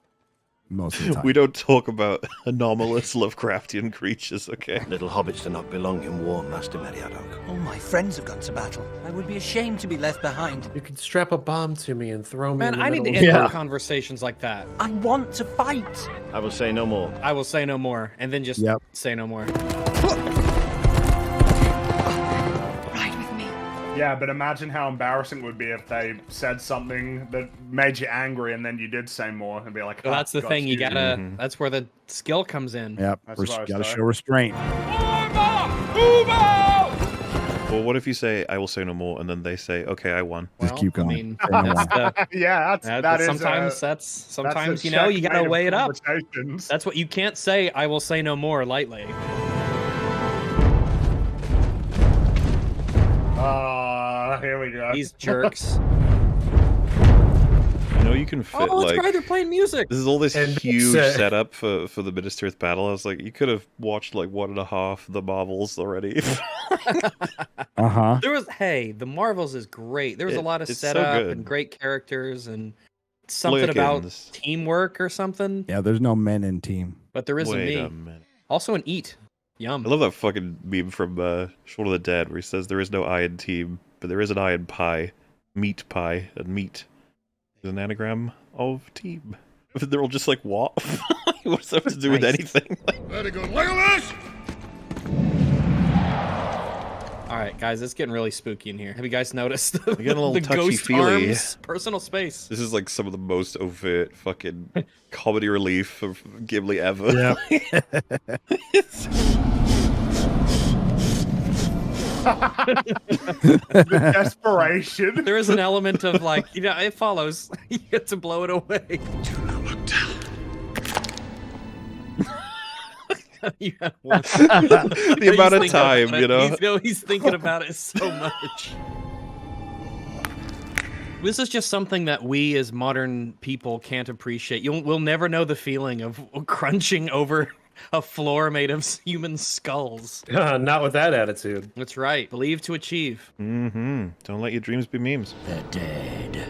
most of the time. We don't talk about anomalous Lovecraftian creatures, okay? Little hobbits do not belong in war, Master Meriadoc. All my friends have gone to battle. I would be ashamed to be left behind. You could strap a bomb to me and throw me Man, in the I need to middle end of conversations like that. I want to fight. I will say no more. I will say no more, and then just say no more. Yeah, but imagine how embarrassing it would be if they said something that made you angry and then you did say more and be like, Well, that's the thing. You gotta. That's where the skill comes in. Yep. You gotta show restraint. Well, what if you say, I will say no more, and then they say, okay, I won? Just keep going. I mean, sometimes you know, you gotta weigh it up. That's what you can't say, I will say no more, lightly. Here we go. These jerks. You know, you can fit that's right, they're playing music. This is all this huge setup for the Minas Tirith battle. I was like, you could have watched like 1.5 the Marvels already. There was the Marvels is great. There was a lot of setup and great characters and something about teamwork or something. Yeah, there's no men in team. But there is Wait a a minute. Also an eat. Yum. I love that fucking meme from Shaun of the Dead where he says there is no I in team, but there is an I in pie. Meat pie, and meat is an anagram of team. They're all just like, what? What's that have to do with anything? Very good. Look at this! Alright, guys, it's getting really spooky in here. Have you guys noticed? We're getting a little the ghost touchy-feely. arms, personal space. This is like some of the most overt fucking comedy relief of Gimli ever. Yeah. The desperation. There is an element of like, you know, it follows. You get to blow it away. Do not look down. You have one. The amount of time, you know. He's thinking about it so much. This is just something that we as modern people can't appreciate. We'll never know the feeling of crunching over a floor made of human skulls. Not with that attitude. That's right. Believe to achieve. Mm-hmm. Don't let your dreams be memes. The dead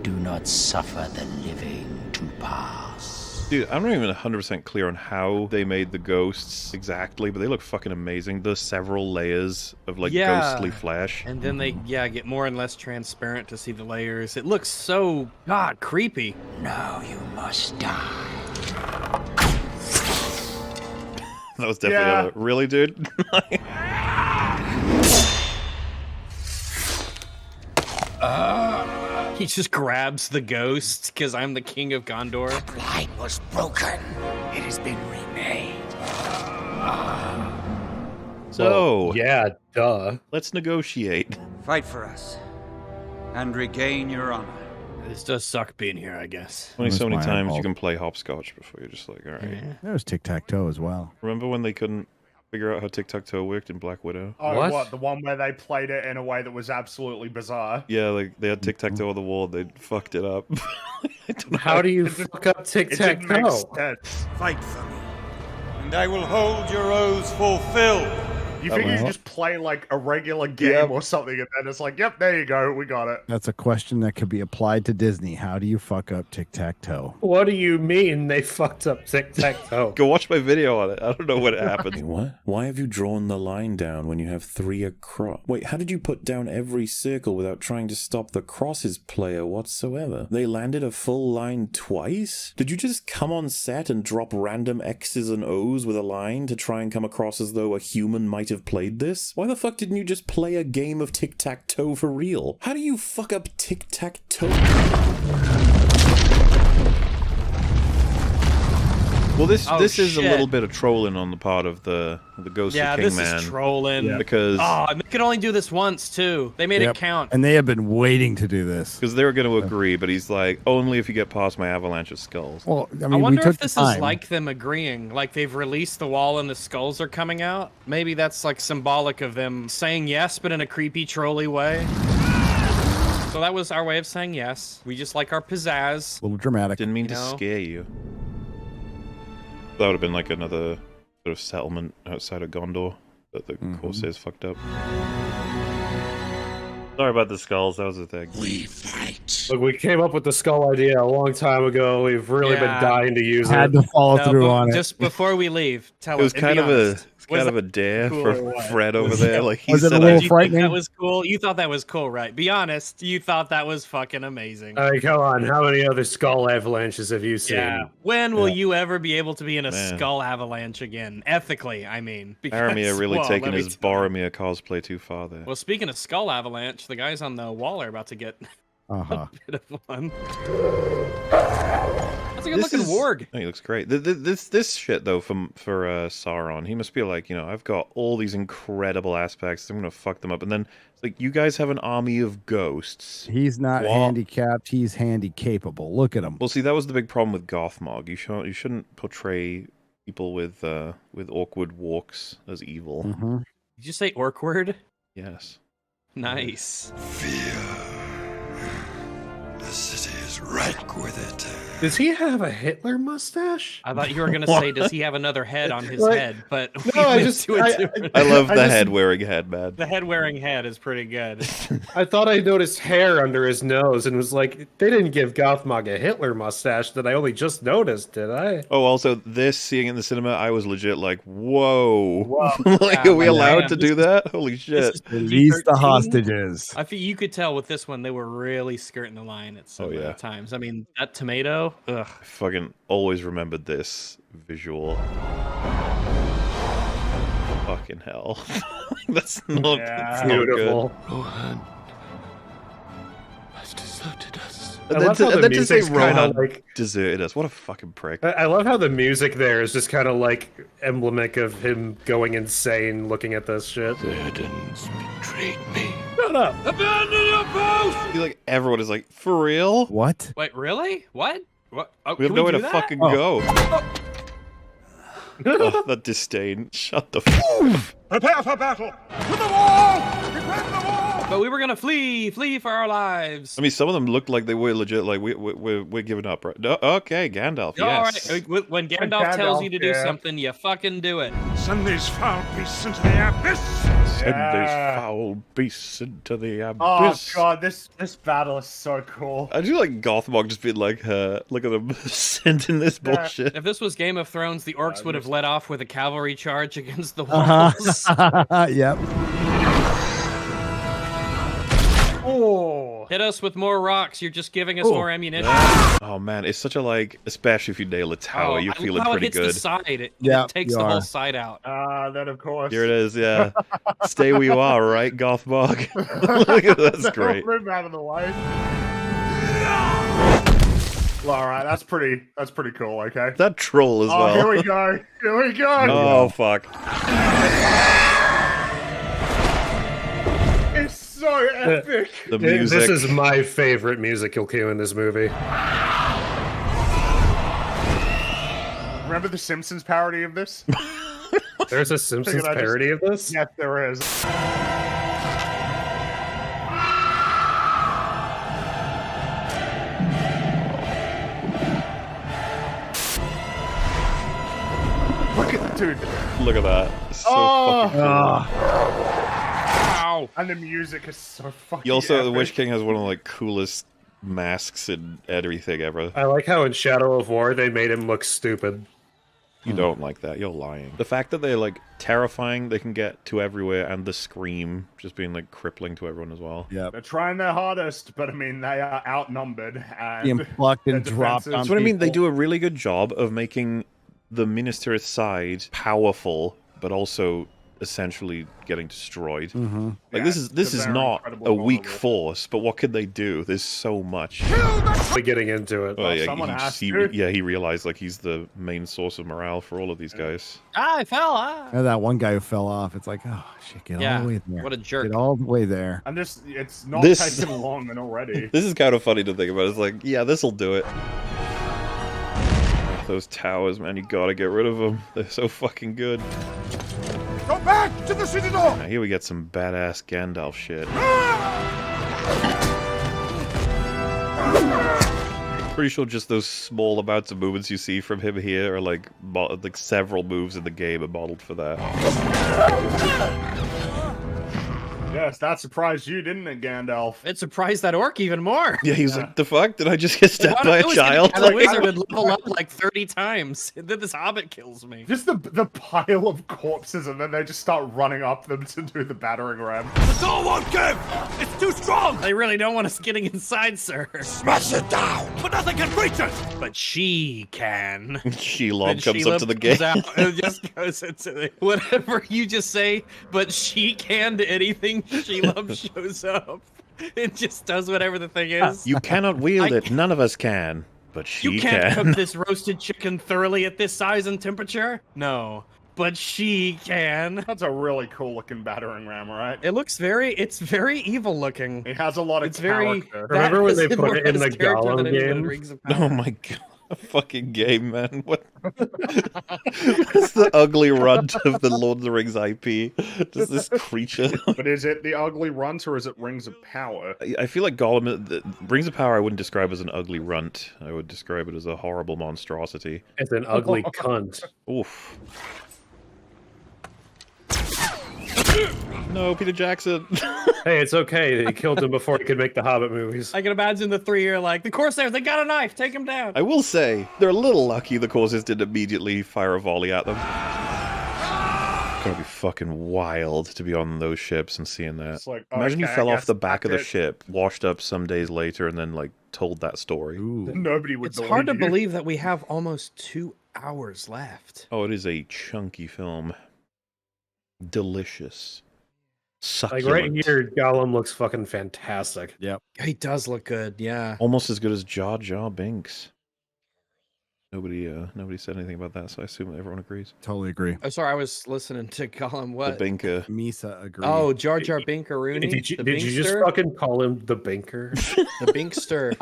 do not suffer the living to pass. Dude, I'm not even 100% clear on how they made the ghosts exactly, but they look fucking amazing. There's several layers of like ghostly flesh. And then they get more and less transparent to see the layers. It looks so creepy. Now you must die. That was definitely really, dude. He just grabs the ghost because I'm the king of Gondor. The light was broken. It has been remade. So, duh. Let's negotiate. Fight for us and regain your honor. This does suck being here, I guess. Only so many times you can play hopscotch before you're just like, all right. Yeah. There was tic-tac-toe as well. Remember when they couldn't figure out how tic-tac-toe worked in Black Widow? Oh, what? The one where they played it in a way that was absolutely bizarre? Yeah, like they had tic-tac-toe on the wall, they fucked it up. How do you fuck up tic-tac-toe? Fight for me, and I will hold your oaths fulfilled. You figure you just play like a regular game or something, and then it's like, yep, there you go, we got it. That's a question that could be applied to Disney. How do you fuck up tic-tac-toe? What do you mean they fucked up tic-tac-toe? Go watch my video on it. I don't know what happened. What? Why have you drawn the line down when you have 3 across? Wait, how did you put down every circle without trying to stop the crosses player whatsoever? They landed a full line twice? Did you just come on set and drop random X's and O's with a line to try and come across as though a human might have played this? Why the fuck didn't you just play a game of tic-tac-toe for real? How do you fuck up tic-tac-toe? Well, this is a shit. little bit of trolling on the part of the Ghost of King this Man. is trolling. Because they could only do this once too. They made it count. And they have been waiting to do this. Because they were going to agree, but he's like, only if you get past my avalanche of skulls. Well, I I mean, wonder we took if this the time. is like them agreeing, like they've released the wall and the skulls are coming out. Maybe that's like symbolic of them saying yes, but in a creepy, trolly way. So that was our way of saying yes. We just like our pizzazz. A little dramatic. Didn't mean to scare you. That would have been like another sort of settlement outside of Gondor that the Corsairs fucked up. Sorry about the skulls, that was the thing. We fight. Look, we came up with the skull idea a long time ago. We've really been dying to use it. Had to follow through on it. Just before we leave, tell us. It was kind of a dare for Fred over there. Like he was it a said, little Did you think that was cool? You thought that was cool, right? Be honest. You thought that was fucking amazing. Come on. How many other skull avalanches have you seen? Yeah. When will you ever be able to be in a skull avalanche again? Ethically, I mean. Faramir really taking his Boromir cosplay too far there. Well, speaking of skull avalanche, the guys on the wall are about to get a bit of one. That's a good-looking warg. Oh, he looks great. This shit though, for Sauron, he must be like, I've got all these incredible aspects. I'm gonna fuck them up, and then it's like you guys have an army of ghosts. He's not handicapped. He's handy capable. Look at him. Well, see, that was the big problem with Gothmog. You shouldn't portray people with awkward walks as evil. Did you say awkward? Yes. Nice. The city is rank with it. Does he have a Hitler mustache? I thought you were gonna say, does he have another head on his head? But no, I love the head-wearing head, man. The head-wearing head is pretty good. I thought I noticed hair under his nose and was like, they didn't give Gothmog a Hitler mustache that I only just noticed, did I? Oh, also, seeing it in the cinema, I was legit like, whoa. Like, are we allowed to do that? Holy shit. Release the hostages. I think you could tell with this one, they were really skirting the line at some times. I mean, that tomato, ugh. I fucking always remembered this visual. Fucking hell. That's not beautiful. Rohan has deserted us. And then to say Rohan deserted us. What a fucking prick. I love how the music there is just kind of like emblematic of him going insane looking at this shit. Verdens betrayed me. Shut up. Abandon your post! Like everyone is like, for real? What? Wait, really? What? Oh, we have nowhere to fucking go. Oh, that disdain. Shut the fuck. Prepare for battle! To the wall! Defend the wall! But we were gonna flee for our lives. I mean, some of them looked like they were legit. Like we're giving up, right? No, okay, Gandalf. Yes. All right. When Gandalf tells you to do something, you fucking do it. Send these foul beasts into the abyss. Send these foul beasts into the abyss. Oh god, this battle is so cool. I do like Gothmog just being like, look at them sending this bullshit. If this was Game of Thrones, the orcs would have led off with a cavalry charge against the walls. Yep. Oh, hit us with more rocks. You're just giving us more ammunition. Oh man, it's such a like, especially if you nail a tower, you're feeling pretty good. The side. It takes the whole side out. Then of course. Here it is. Yeah, stay where you are, right, Gothmog? That's great. Move out of the way. All right, that's pretty cool. Okay. That troll as well. Oh, here we go. Here we go. Oh fuck. It's so epic. The music. This is my favorite musical cue in this movie. Remember the Simpsons parody of this? There's a Simpsons parody of this? Yes, there is. Dude. Look at that. It's so fucking cool. Wow. And the music is so fucking Also, epic. the Witch King has one of the like coolest masks and everything ever. I like how in Shadow of War they made him look stupid. You don't like that. You're lying. The fact that they're like terrifying, they can get to everywhere, and the scream just being like crippling to everyone as well. Yeah. They're trying their hardest, but I mean they are outnumbered. And Being plucked and dropped on That's what I mean. They do a really good job of making the Minas Tirith side powerful, but also essentially getting destroyed. Mm-hmm. Like this is not a weak force, but what can they do? There's so much. Getting into it. Well, someone has he to. realized like he's the main source of morale for all of these guys. I fell. Ah. And that one guy who fell off, it's like, oh shit, get all the way there. What a jerk. Get all the way there. It's not taking long and already. This is kind of funny to think about. It's like, yeah, this'll do it. Those towers, man, you gotta get rid of them. They're so fucking good. Go back to the citadel! Now, here we get some badass Gandalf shit. Pretty sure just those small amounts of movements you see from him here are like several moves in the game are modeled for that. Yes, that surprised you, didn't it, Gandalf? It surprised that orc even more. Yeah, he was like, the fuck? Did I just get stabbed by a child? The wizard would level up like 30 times. And then this hobbit kills me. Just the pile of corpses, and then they just start running up them to do the battering ram. The door won't give! It's too strong! They really don't want us getting inside, sir. Smash it down! But nothing can reach it! But she can. Shelob comes up to the gate. It just goes into whatever you just say, but she can to anything. Shelob shows up. It just does whatever the thing is. You cannot wield it. None of us can. But she You can't cook this roasted chicken thoroughly at this size and temperature? No. But she can. That's a really cool looking battering ram, right? It's very evil looking. It has a lot of It's very. character. Remember when they put it in the Gollum game? Oh my god. Fucking game, man. What? It's the ugly runt of the Lord of the Rings IP. Just this creature. But is it the ugly runt or is it Rings of Power? I feel like Gollum, Rings of Power I wouldn't describe as an ugly runt. I would describe it as a horrible monstrosity. It's an ugly cunt. Oof. No, Peter Jackson. Hey, it's okay. They killed him before he could make the Hobbit movies. I can imagine the three are like, the Corsairs, they got a knife, take him down. I will say, they're a little lucky the Corsairs didn't immediately fire a volley at them. It's gonna be fucking wild to be on those ships and seeing that. Like, imagine you fell off the back of the it. ship, washed up some days later, and then like told that story. Ooh. Nobody would It's believe hard to you. believe that we have almost 2 hours left. Oh, it is a chunky film. Delicious. Like Succulent. right here, Gollum looks fucking fantastic. Yep. He does look good, yeah. Almost as good as Jar Jar Binks. Nobody said anything about that, so I assume everyone agrees. Totally agree. Oh, sorry, I was listening to Gollum. What? The Binker. Misa agrees. Oh, Jar Jar Binkaroony. Did you The just Binkster? fucking call him the Binker? The Binkster.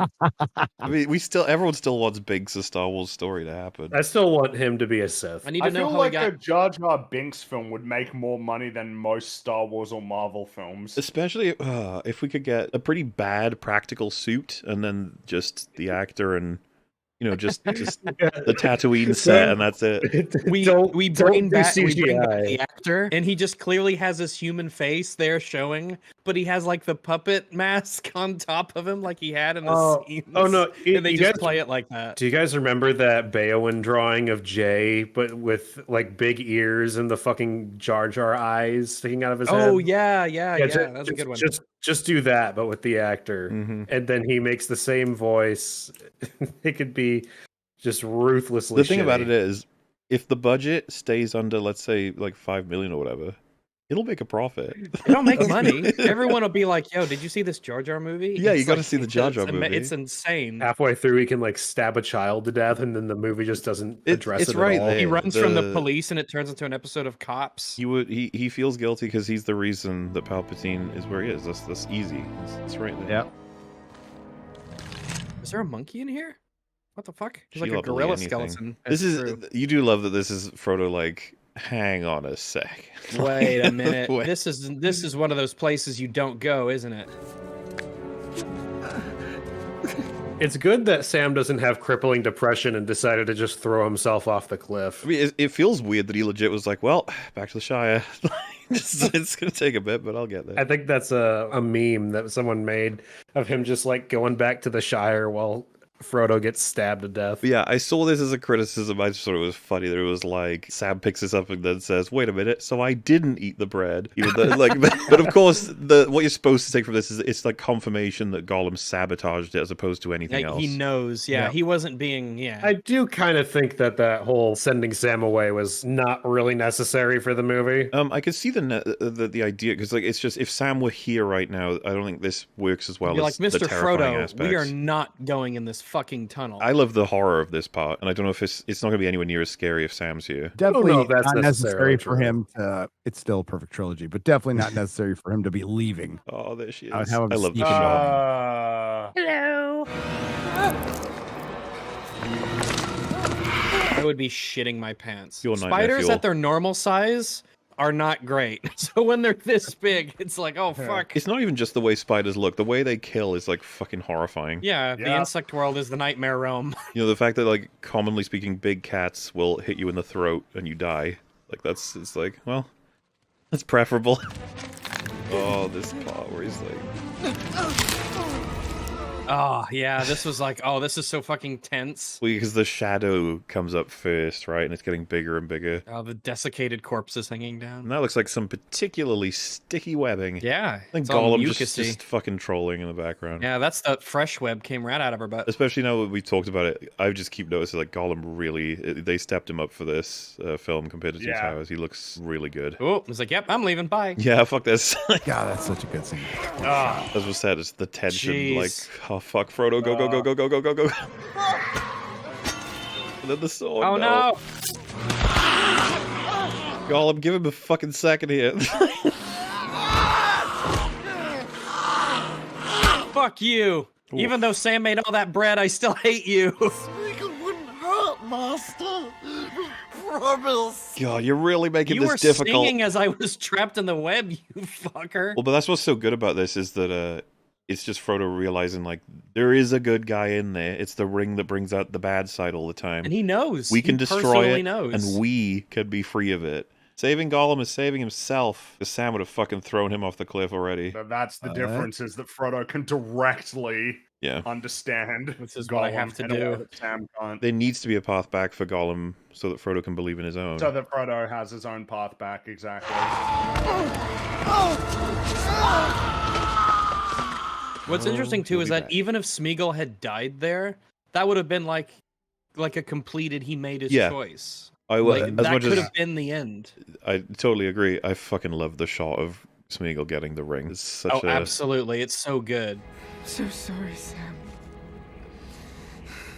I mean, everyone still wants Binks' a Star Wars story to happen. I still want him to be a Sith. I need to know feel how like he got. a Jar Jar Binks film would make more money than most Star Wars or Marvel films. Especially if we could get a pretty bad practical suit and then just the actor and just the Tatooine set and that's it. We bring back the actor, and he just clearly has his human face there showing, but he has like the puppet mask on top of him, like he had in the scenes. Oh no! And they just play it like that. Do you guys remember that Beowulf drawing of Jay, but with like big ears and the fucking Jar Jar eyes sticking out of his head? Oh yeah, that's a good one. Just do that, but with the actor, and then he makes the same voice. It could be just ruthlessly. The thing about shitty. it is, if the budget stays under, let's say, like 5 million or whatever, it'll make a profit. It'll make money. Everyone will be like, "Yo, did you see this Jar Jar movie?" Yeah, you It's got to like- see the Jar Jar it's movie. It's insane. Halfway through, he can like stab a child to death, and then the movie just doesn't address it's it right at all. there. He runs from the police, and it turns into an episode of Cops. He feels guilty because he's the reason that Palpatine is where he is. That's easy. It's right there. Yep. Is there a monkey in here? What the fuck? There's like a Shelob will eat gorilla anything. skeleton. This is true. you do love that this is Frodo like, hang on a sec. Wait a minute. Wait. This is one of those places you don't go, isn't it? It's good that Sam doesn't have crippling depression and decided to just throw himself off the cliff. I mean, it feels weird that he legit was like, well, back to the Shire. It's gonna take a bit, but I'll get there. I think that's a meme that someone made of him just like going back to the Shire while Frodo gets stabbed to death. But yeah, I saw this as a criticism. I just thought it was funny that it was like Sam picks this up and then says, "Wait a minute, so I didn't eat the bread." Even though, like, but of course, what you're supposed to take from this is it's like confirmation that Gollum sabotaged it as opposed to anything else. He knows, he wasn't being, I do kind of think that whole sending Sam away was not really necessary for the movie. I could see the idea because like it's just if Sam were here right now, I don't think this works as well. You're as like, the Mr. terrifying Frodo, aspects. we are not going in this fucking tunnel. I love the horror of this part, and I don't know if it's not going to be anywhere near as scary if Sam's here. Definitely that's not necessary for true. him to. It's still a perfect trilogy, but definitely not necessary for him to be leaving. Oh, there she is. I would have him I love sneak the in. shot. Hello. I would be shitting my pants. Your nightmare Spiders fuel. at their normal size are not great. So when they're this big, it's like, oh fuck. It's not even just the way spiders look. The way they kill is like fucking horrifying. Yeah, the insect world is the nightmare realm. You know, the fact that like commonly speaking, big cats will hit you in the throat and you die. Like it's like, well, that's preferable. Oh, this part where he's like, oh yeah, this was like, oh, this is so fucking tense. well, because the shadow comes up first, right, and it's getting bigger and bigger. Oh, the desiccated corpses hanging down. And that looks like some particularly sticky webbing. Yeah, I think it's all Gollum mucusy. just fucking trolling in the background. Yeah, that's the fresh web came right out of her butt. Especially now that we talked about it, I just keep noticing like Gollum really, they stepped him up for this film compared to Two Towers. He looks really good. Oh, it's like, yep, I'm leaving. Bye. Yeah, fuck this. God, that's such a good scene. As was said, it's the tension. Jeez. Like, oh fuck, Frodo, go, go, go, go, go, go, go, go. And then the sword. Oh no! Gollum, give him a fucking second here. Fuck you. Oof. Even though Sam made all that bread, I still hate you. Smeagol wouldn't hurt, Master. Promise. God, you're really making You this were difficult. singing as I was trapped in the web, you fucker. Well, but that's what's so good about this is that it's just Frodo realizing like there is a good guy in there. It's the ring that brings out the bad side all the time. And he knows. We can He destroy personally it, knows. and we can be free of it. Saving Gollum is saving himself. Because Sam would have fucking thrown him off the cliff already. But that's the difference is that Frodo can directly Yeah. understand. This is what I have to in a way do. that Sam can't. There needs to be a path back for Gollum so that Frodo can believe in his own. So that Frodo has his own path back, exactly. What's interesting too is that even if Smeagol had died there, that would have been like a completed. He made his Yeah. choice. Like, as that much could as have been the end. I totally agree. I fucking love the shot of Smeagol getting the ring. It's such Oh, a absolutely! It's so good. So sorry, Sam.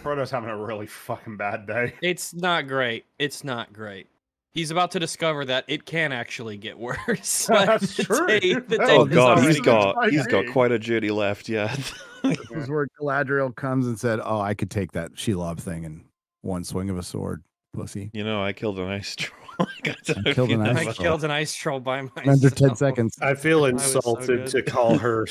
Frodo's having a really fucking bad day. It's not great. It's not great. He's about to discover that it can actually get worse. That's The true. day Oh is god, already he's got good. quite a journey left. Yeah. This is where Galadriel comes and said, "Oh, I could take that Shelob thing in one swing of a sword, pussy." You know, I killed an ice troll. I killed an ice I troll. killed an ice troll by myself. Under 10 seconds. I feel was so insulted to good. call her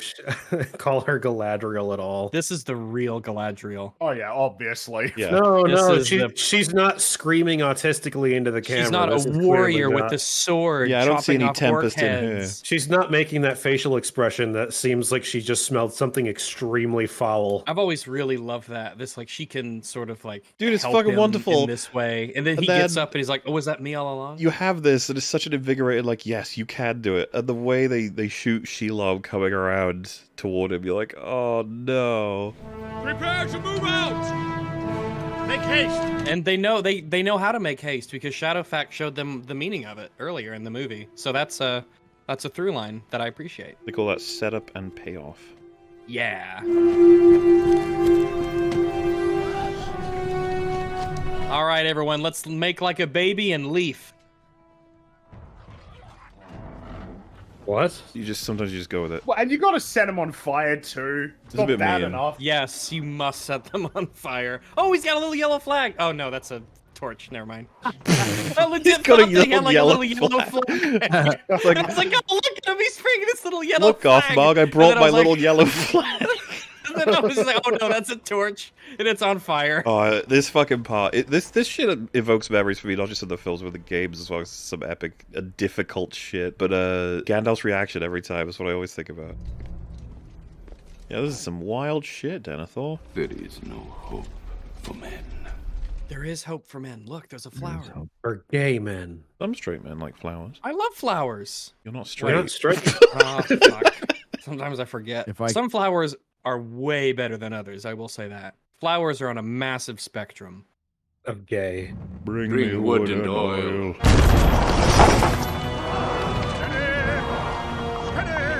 Galadriel at all. This is the real Galadriel. Oh yeah, obviously. Yeah. No, This no, is the- she's not screaming autistically into the camera. She's not This a is warrior clearly with not. the sword. Yeah, I don't see chopping any off orc tempest in her. heads. She's not making that facial expression that seems like she just smelled something extremely foul. I've always really loved that. This like she can sort of like Dude, it's help fucking him wonderful. in this way, and then And he gets then- up and he's like, "Oh, was that me all along?" You have this, and it's such an invigorated, like, yes, you can do it. And the way they shoot Shelob coming around toward him, you're like, oh no. Prepare to move out! Make haste! And they know how to make haste because Shadowfax showed them the meaning of it earlier in the movie. So that's a through line that I appreciate. They call that setup and payoff. Yeah. All right, everyone, let's make like a baby and leaf. What? Sometimes you just go with it. Well, and you gotta set him on fire too. It's a not bit bad mean. enough. Yes, you must set them on fire. Oh, he's got a little yellow flag. Oh no, that's a torch. Never mind. I legit got a thought they had, yellow like, yellow a little yellow flag. I was like, oh, look at him, he's bringing this little yellow Look flag. off, Marg, I And brought then my was little like, yellow flag. And then I was like, oh no, that's a torch, and it's on fire. Oh, this fucking part. This shit evokes memories for me, not just of the films, but the games as well. As some epic, difficult shit. But Gandalf's reaction every time is what I always think about. Yeah, this is some wild shit, Denethor. There is no hope for men. There is hope for men. Look, there's a flower. For gay men. Some straight men like flowers. I love flowers. You're not straight. You're not straight. Oh, fuck. Sometimes I forget. If I- Some flowers are way better than others, I will say that. Flowers are on a massive spectrum. Of gay. Bring me wood and oil.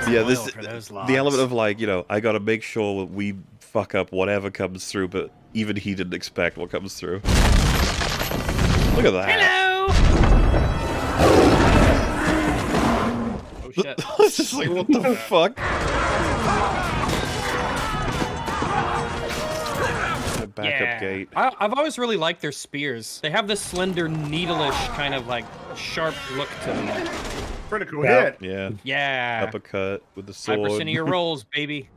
Yeah, this the element of like, you know, I gotta make sure we fuck up whatever comes through, but even he didn't expect what comes through. Look at that. Hello! Oh shit. It's just like, what the fuck? Backup gate. I've always really liked their spears. They have this slender, needle-ish kind of like sharp look to them. Critical hit. Yeah. Yeah. Uppercut with the sword. 5% of your rolls, baby.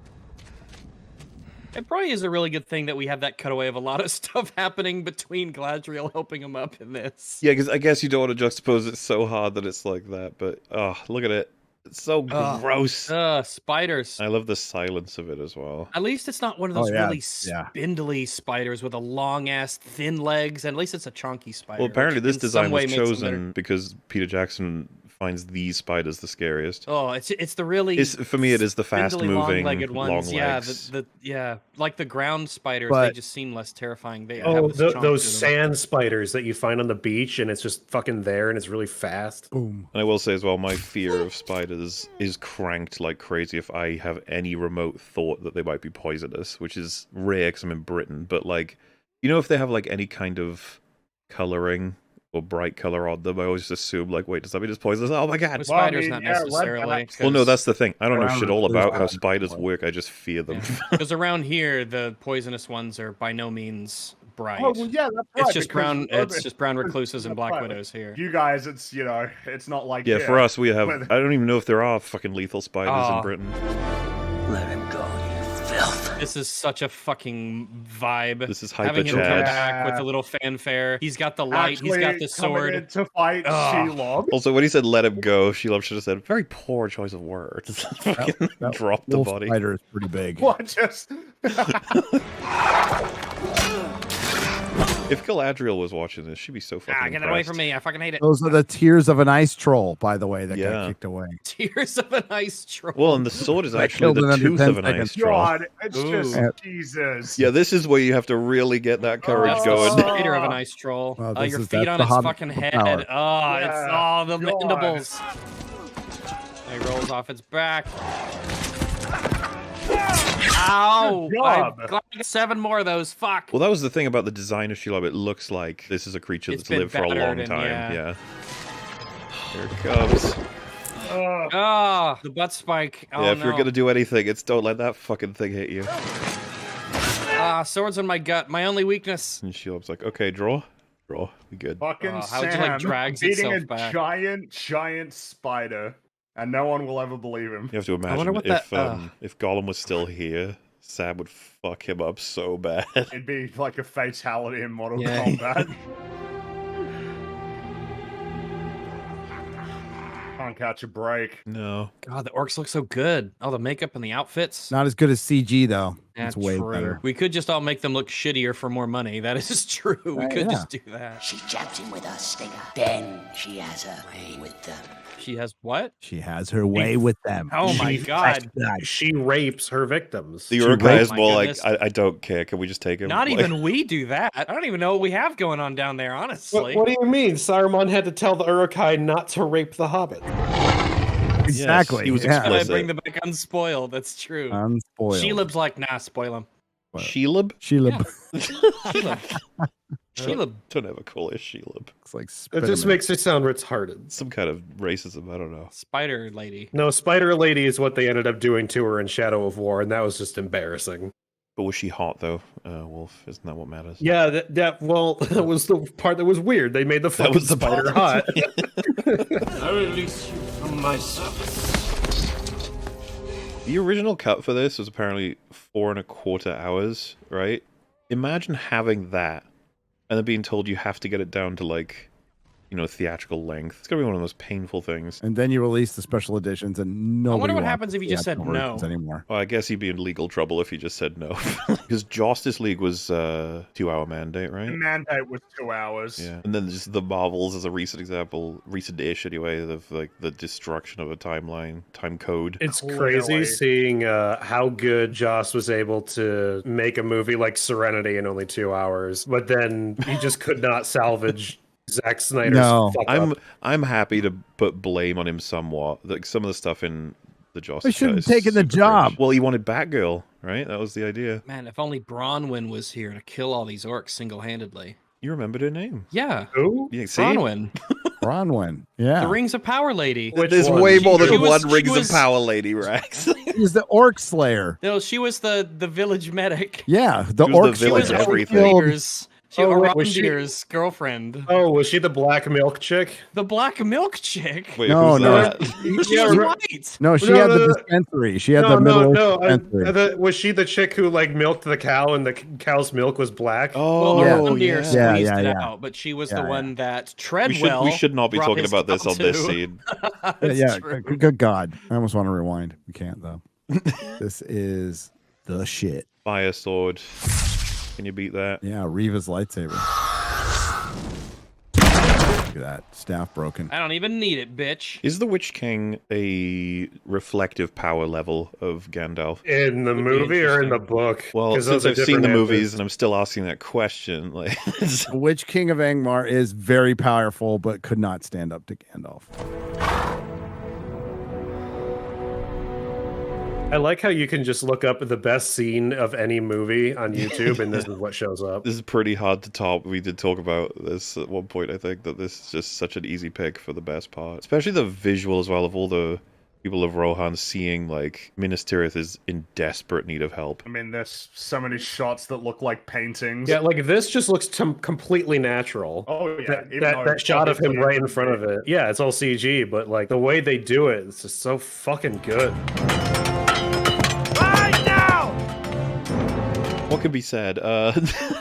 It probably is a really good thing that we have that cutaway of a lot of stuff happening between Galadriel helping him up in this. Yeah, because I guess you don't want to juxtapose it so hard that it's like that, but oh, look at it. It's so gross. Spiders. I love the silence of it as well. At least it's not one of those really spindly spiders with a long-ass, thin legs, and at least it's a chunky spider. Well, apparently this in design some was way makes them chosen because Peter Jackson finds these spiders the scariest. Oh, it's the really for me it is the fast-moving, long-legged ones. long legs. Yeah, like the ground spiders. But- they just seem less terrifying. They Oh, have this chunk those to them. sand spiders that you find on the beach, and it's just fucking there, and it's really fast. Boom. And I will say as well, my fear of spiders is cranked like crazy if I have any remote thought that they might be poisonous, which is rare because I'm in Britain. But like, you know, if they have like any kind of coloring or bright color on them, I always assume like, wait, does that mean it's poisonous? Oh my god! With spiders, not necessarily. Well, no, that's the thing. I don't know Brown shit all about how brown spiders work. I just fear them. Because around here, the poisonous ones are by no means bright. Oh, well, yeah, that's right. It's just because brown. Urban- It's just brown recluses and black right. widows here. You guys, it's, you know, it's not like Yeah, for us, we have. where- I don't even know if there are fucking lethal spiders in Britain. Let him go, you filth. This is such a fucking vibe. This is having him hyper come Chad. back with a little fanfare. He's got the light. He's got the sword. Coming in to fight Shelob. Also, when he said "let him go," Shelob should have said, "Very poor choice of words." Fucking drop the Wolf body. spider is pretty big. What just? If Galadriel was watching this, she'd be so fucking Get away from me. I fucking hate it. Those are the tears of an ice troll, by the way, that Yeah. got kicked away. Tears of an ice troll. Well, and the sword is I actually killed it the under tooth 10 of an ice seconds. troll. God, it's just Yeah. Jesus. Yeah, this is where you have to really get that courage That's going. the spider of an ice troll. Well, this Your is- feet that's on the its Hobbit fucking head. power. Oh, it's Yeah. the God. mandibles. He rolls off its back. Ow! Good I'm job. glad I got 7 more of those. Fuck. Well, that was the thing about the design of Shelob. It looks like this is a creature It's that's been lived for a long battered and- time. yeah. Yeah. Here it comes. Ah, the butt spike. Oh, Yeah, if no. you're gonna do anything, it's don't let that fucking thing hit you. Ah, swords in my gut. My only weakness. And Shelob's like, okay, draw. We good. Fucking how would you, Sam like, drags beating itself a back? giant spider, and no one will ever believe him. You have to wonder imagine what if Gollum was still here, Sam would fuck him up so bad. It'd be like a fatality in Mortal Yeah. Kombat. Can't catch a break. No. God, the orcs look so good. All the makeup and the outfits. Not as good as CG though. That's It's way true. better. We could just all make them look shittier for more money. That is true. We could yeah. just do that. She jabs him with her stinger. Then she has her way with them. She has what? She has her way with them. Oh my god. She rapes her victims. The Urukai is my more like, goodness. I don't care. Can we just take him? Not Like- even we do that. I don't even know what we have going on down there, honestly. What do you mean? Saruman had to tell the Urukai not to rape the Hobbit. Exactly. Yes, he was yeah. I explicit. bring them back unspoiled. That's true. Unspoiled. Shelob's like, nah, spoil him. Shelob? Shelob. Shelob. Don't ever call it Shelob. Looks like It just makes it sound retarded. Some kind of racism. I don't know. Spider lady. No, Spider Lady is what they ended up doing to her in Shadow of War, and that was just embarrassing. But was she hot though, Wolf? Isn't that what matters? Yeah, that was the part that was weird. They made the fucking was the spider part. hot. I release you from my service. The original cut for this was apparently 4.25 hours, right? Imagine having that and then being told you have to get it down to like theatrical length. It's gonna be one of those painful things. And then you release the special editions, and nobody. I wonder what wants happens if you just said no anymore. Well, I guess he'd be in legal trouble if he just said no. Because Justice League was 2-hour mandate, right? The mandate was 2 hours. Yeah. And then just the Marvels as a recent example, recent-ish anyway, of like the destruction of a timeline, time code. It's crazy seeing how good Joss was able to make a movie like Serenity in only 2 hours, but then he just could not salvage Zack Snyder's fuck up. I'm happy to put blame on him somewhat. Like some of the stuff in the Joss. He should have taken the job. Well, he wanted Batgirl, right? That was the idea. Man, if only Bronwyn was here to kill all these orcs single-handedly. You remembered her name? Yeah. Who? Bronwyn. Bronwyn. Yeah. The Rings of Power lady. There's way more than one Rings of Power lady, Rex. She's the Orc Slayer. No, she was the village medic. Yeah, the Orc Slayer. She was Arondir's girlfriend. Oh, was she the black milk chick? The black milk chick? Wait, no. She was white. No, she had the dispensary. She had the middle dispensary. Was she the chick who like milked the cow and the cow's milk was black? Oh, Arondir squeezed it yeah. out, but she was the one that Treadwell. We should not be talking about this on this scene. Yeah, good God. I almost want to rewind. We can't, though. This is the shit. Fire sword. Can you beat that? Yeah, Reva's lightsaber. Look at that. Staff broken. I don't even need it, bitch. Is the Witch King a reflective power level of Gandalf? In the movie or in the book? Well, since I've seen the movies and I'm still asking that question, like the Witch King of Angmar is very powerful, but could not stand up to Gandalf. I like how you can just look up the best scene of any movie on YouTube, and this is what shows up. This is pretty hard to top. We did talk about this at one point, I think, that this is just such an easy pick for the best part. Especially the visual as well of all the people of Rohan seeing, like, Minas Tirith is in desperate need of help. I mean, there's so many shots that look like paintings. Yeah, like, this just looks completely natural. Oh, yeah. That shot of him right in front of it. Yeah, it's all CG, but, like, the way they do it, it's just so fucking good. What could be said?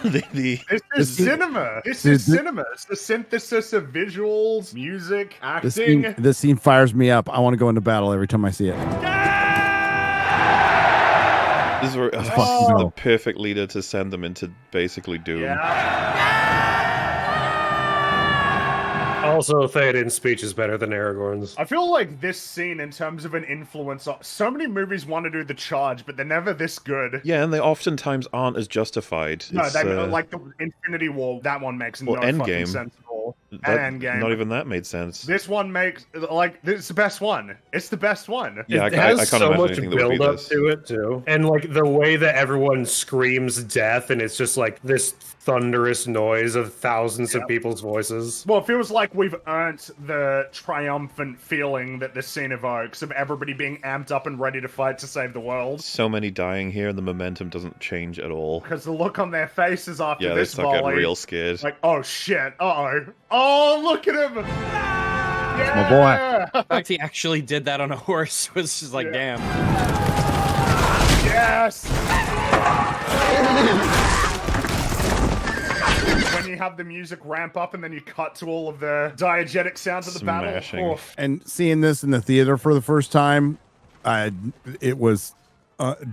This is cinema. This is cinema. It's the synthesis of visuals, music, acting. This scene fires me up. I want to go into battle every time I see it. This is the perfect leader to send them into basically doom. Yeah. Also, Theoden's speech is better than Aragorn's. I feel like this scene, in terms of an influence, so many movies want to do The Charge, but they're never this good. Yeah, and they oftentimes aren't as justified. No, like the Infinity War, that one makes no fucking sense at all. And Endgame. Not even that made sense. This one makes, like, it's the best one. It's the best one. Yeah, it has I can't so imagine much anything that would build be up this. to it, too. And, like, the way that everyone screams death, and it's just, like, this thunderous noise of thousands of people's voices. Well, it feels like we've earned the triumphant feeling that this scene evokes of everybody being amped up and ready to fight to save the world. So many dying here, and the momentum doesn't change at all. Because the look on their faces after Yeah, this they start getting volley, real scared. like, oh shit, uh-oh. Oh, look at him! My boy. The fact he actually did that on a horse was just like, damn. Yes! When you have the music ramp up and then you cut to all of the diegetic sounds of the Smashing. battle. And seeing this in the theater for the first time, it was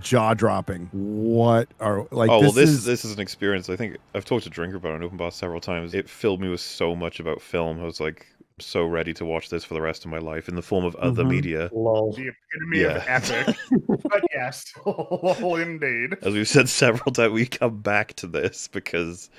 jaw-dropping. What are like? Oh, this is an experience. I think I've talked to Drinker about it on Open Bar several times. It filled me with so much about film. I was like so ready to watch this for the rest of my life in the form of other media. The epitome of epic. But yes, indeed. As we've said several times, we come back to this because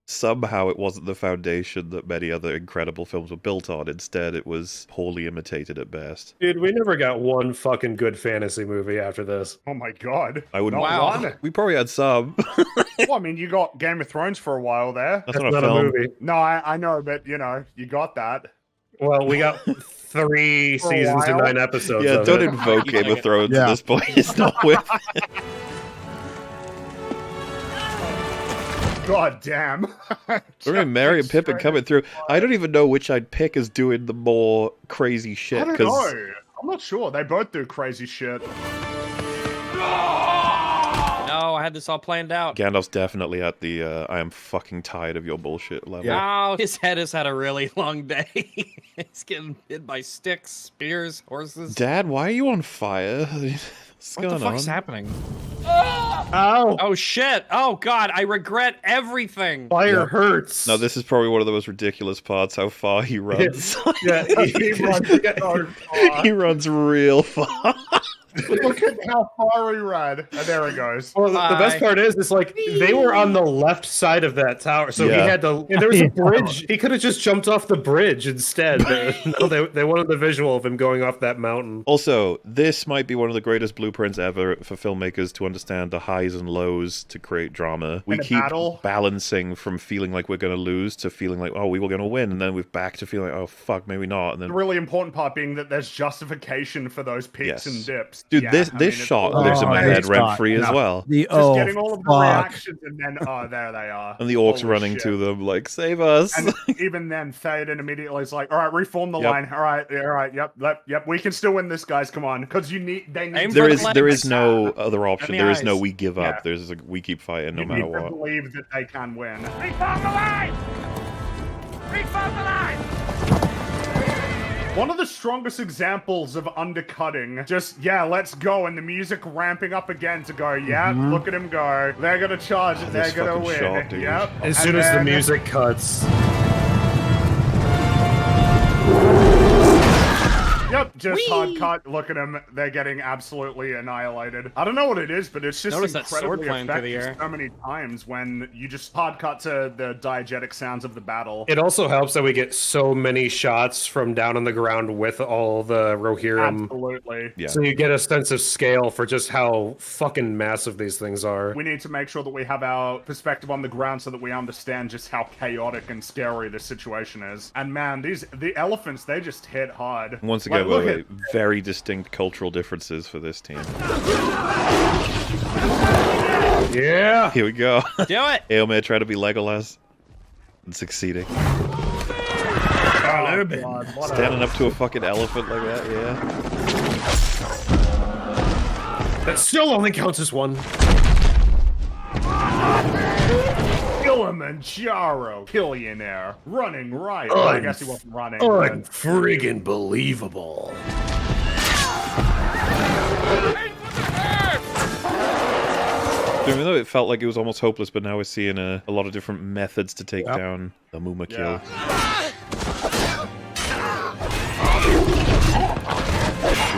somehow it wasn't the foundation that many other incredible films were built on. Instead, it was poorly imitated at best. Dude, we never got one fucking good fantasy movie after this. Oh my god. I wouldn't. Not one. We probably had some. Well, I mean, you got Game of Thrones for a while there. That's not a film. movie. No, I know, but you know, you got that. Well, we got 3 seasons and 9 episodes. Yeah, of don't it. invoke Game of Thrones at this point. It's not with it. God damn. I mean, Merry and Pippin coming through. I don't even know which I'd pick as doing the more crazy shit. I don't know. I'm not sure. They both do crazy shit. No, I had this all planned out. Gandalf's definitely at the I am fucking tired of your bullshit level. Oh, his head has had a really long day. He's getting hit by sticks, spears, horses. Dad, why are you on fire? What the fuck's happening? Oh! Oh shit! Oh god, I regret everything. Fire hurts. No, this is probably one of the most ridiculous parts. How far he runs. Yeah, he runs so far. He runs real far. Look at how far he ran. And there he goes. Well, the best part is, it's like they were on the left side of that tower, so he had to. And there was a bridge. He could have just jumped off the bridge instead. No, they wanted the visual of him going off that mountain. Also, this might be one of the greatest blueprints ever for filmmakers to understand the highs and lows to create drama. We keep balancing from feeling like we're going to lose to feeling like, oh, we were going to win, and then we're back to feeling like, oh, fuck, maybe not. And then the really important part being that there's justification for those peaks and dips. Dude, this shot lives in my head rent-free as well. Just getting all of the reactions and then, oh, there they are. And the orcs running to them like, save us. And even then, Theoden immediately is like, all right, reform the line. All right, yep. We can still win this, guys. Come on. Because they need there is no other option. There is no we give up. There's like, we keep fighting no matter what. I believe that they can win. Reform the line! Reform the line! One of the strongest examples of undercutting, just, let's go, and the music ramping up again to go, look at him go. They're gonna charge, they're gonna win. Shot, yep. As soon as the music cuts. Yep, just hard cut. Look at them. They're getting absolutely annihilated. I don't know what it is, but it's just incredibly effective so many times when you just hard cut to the diegetic sounds of the battle. It also helps that we get so many shots from down on the ground with all the Rohirrim. Absolutely. Yeah. So you get a sense of scale for just how fucking massive these things are. We need to make sure that we have our perspective on the ground so that we understand just how chaotic and scary this situation is. And man, the elephants, they just hit hard. Once again, very distinct cultural differences for this team. Yeah. Here we go. Do it. Aylmer trying to be Legolas and succeeding. Standing up to a fucking elephant like that, That still only counts as one. Kilimanjaro, Billionaire, running right. Well, I guess he wasn't running. Friggin' believable. Even though it felt like it was almost hopeless, but now we're seeing a lot of different methods to take down the Muma kill.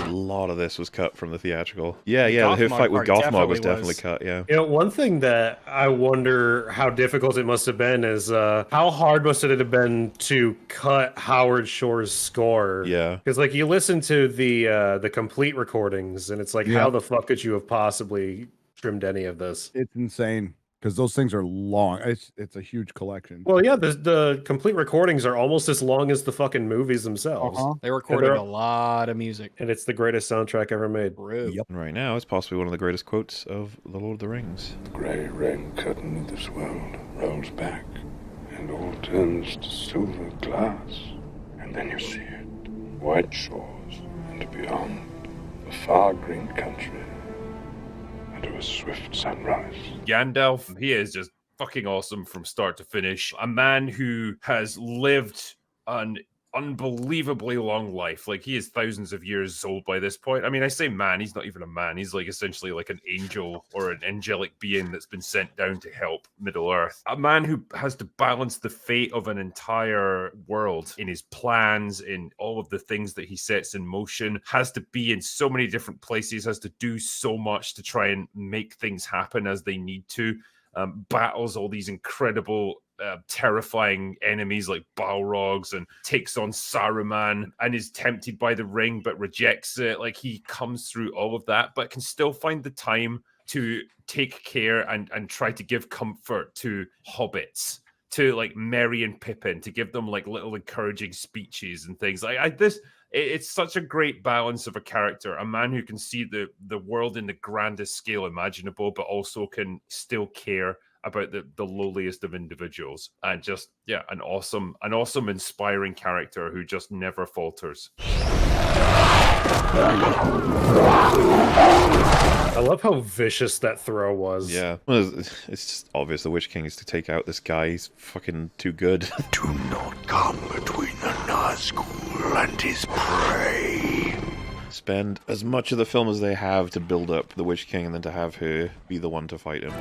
A lot of this was cut from the theatrical. The fight with Gothmog was definitely cut, You know, one thing that I wonder how difficult it must have been is how hard must it have been to cut Howard Shore's score? Yeah. Because, like, you listen to the complete recordings, and it's like, how the fuck could you have possibly trimmed any of this? It's insane. Because those things are long. It's a huge collection. Well, yeah, the complete recordings are almost as long as the fucking movies themselves. They recorded a lot of music. And it's the greatest soundtrack ever made. Yep. And right now, it's possibly one of the greatest quotes of The Lord of the Rings. The grey red curtain of this world rolls back, and all turns to silver glass. And then you see it, white shores, and beyond, the far green country. To a swift sunrise. Gandalf, he is just fucking awesome from start to finish. A man who has lived an unbelievably long life. Like, he is thousands of years old by this point. I mean, I say man, he's not even a man. He's like essentially like an angel or an angelic being that's been sent down to help Middle-earth. A man who has to balance the fate of an entire world in his plans, in all of the things that he sets in motion, has to be in so many different places, has to do so much to try and make things happen as they need to. Battles all these incredible terrifying enemies like Balrogs, and takes on Saruman, and is tempted by the ring but rejects it. Like, he comes through all of that but can still find the time to take care and try to give comfort to hobbits, to like Merry and Pippin, to give them like little encouraging speeches and things like this. It's such a great balance of a character, a man who can see the world in the grandest scale imaginable, but also can still care about the lowliest of individuals. And just, an awesome, inspiring character who just never falters. I love how vicious that throw was. Yeah. Well, it's just obvious the Witch King is to take out this guy. He's fucking too good. Do not come between the Nazgul and his prey. Spend as much of the film as they have to build up the Witch King and then to have her be the one to fight him.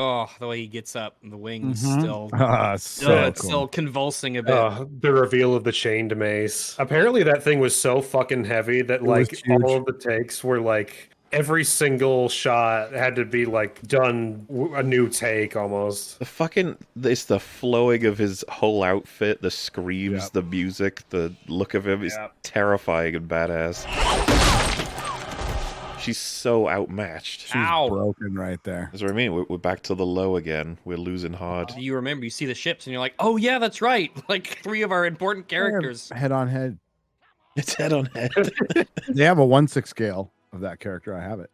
Oh, the way he gets up, the wings still, still convulsing a bit. The reveal of the chained mace. Apparently, that thing was so fucking heavy that like all of the takes were like every single shot had to be like done a new take almost. It's the flowing of his whole outfit, the screams, the music, the look of him is terrifying and badass. She's so outmatched. She's broken right there. That's what I mean. We're back to the low again. We're losing hard. You remember, you see the ships, and you're like, oh yeah, that's right. Like 3 of our important characters. Head on head. It's head on head. They have a 1/6 scale of that character. I have it.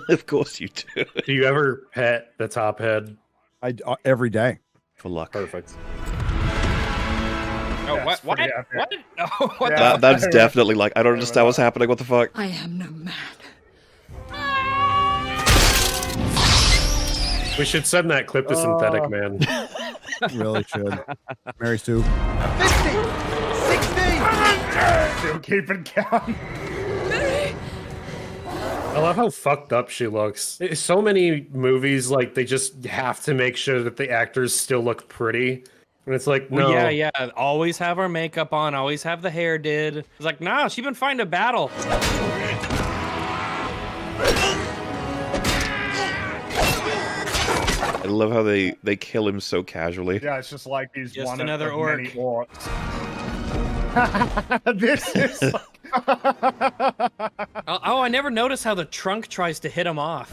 Of course you do. Do you ever pet the top head? Every day. For luck. Perfect. Oh, Yeah, what? What? What? Oh, what That's definitely like, I don't understand what's happening. What the fuck? I am no man. We should send that clip to Synthetic Man. Really should. Mary Sue. 50! 60! Still keeping count. I love how fucked up she looks. So many movies, like, they just have to make sure that the actors still look pretty. And it's like, no. Well, yeah. Always have her makeup on. Always have the hair did. It's like, nah, she's been fighting a battle. I love how they kill him so casually. Yeah, it's just like he's Just one another of orc. many orcs. This is like... Oh, I never noticed how the trunk tries to hit him off.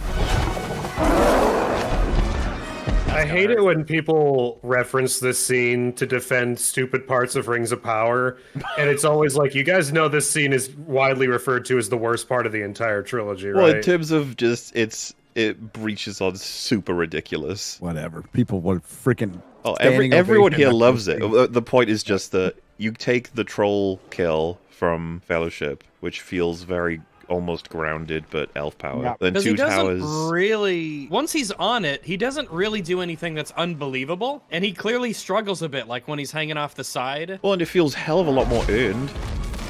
I hate it when people reference this scene to defend stupid parts of Rings of Power, and it's always like, you guys know this scene is widely referred to as the worst part of the entire trilogy, right? Well, in terms of just, it breaches on super ridiculous. Whatever. People would freaking... Oh, everyone here loves it. The point is just that you take the troll kill from Fellowship, which feels very almost grounded, but elf power. Yeah. Then Two Towers. Really, once he's on it, he doesn't really do anything that's unbelievable, and he clearly struggles a bit, like when he's hanging off the side. Well, and it feels hell of a lot more earned.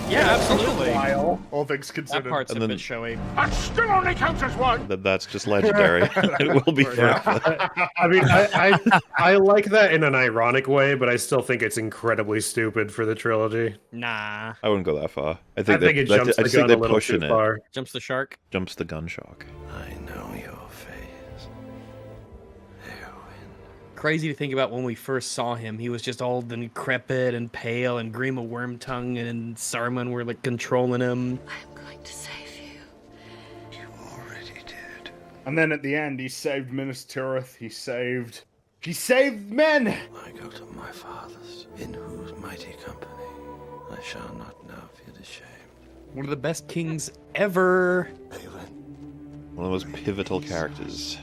Yeah, absolutely. All things considered. That part's And a then- bit showy. That still only counts as one. That's just legendary. It will be forever. I mean, I like that in an ironic way, but I still think it's incredibly stupid for the trilogy. Nah. I wouldn't go that far. I I think it jumps the gun a little too far. Jumps the shark. Jumps the gun shock. I know your face. Crazy to think about when we first saw him. He was just old and decrepit and pale, and Grima Wormtongue and Saruman were like controlling him. And then at the end, he saved Minas Tirith. He saved men. I go to my fathers, in whose mighty company I shall not now feel ashamed. One of the best kings ever. One of the most pivotal characters.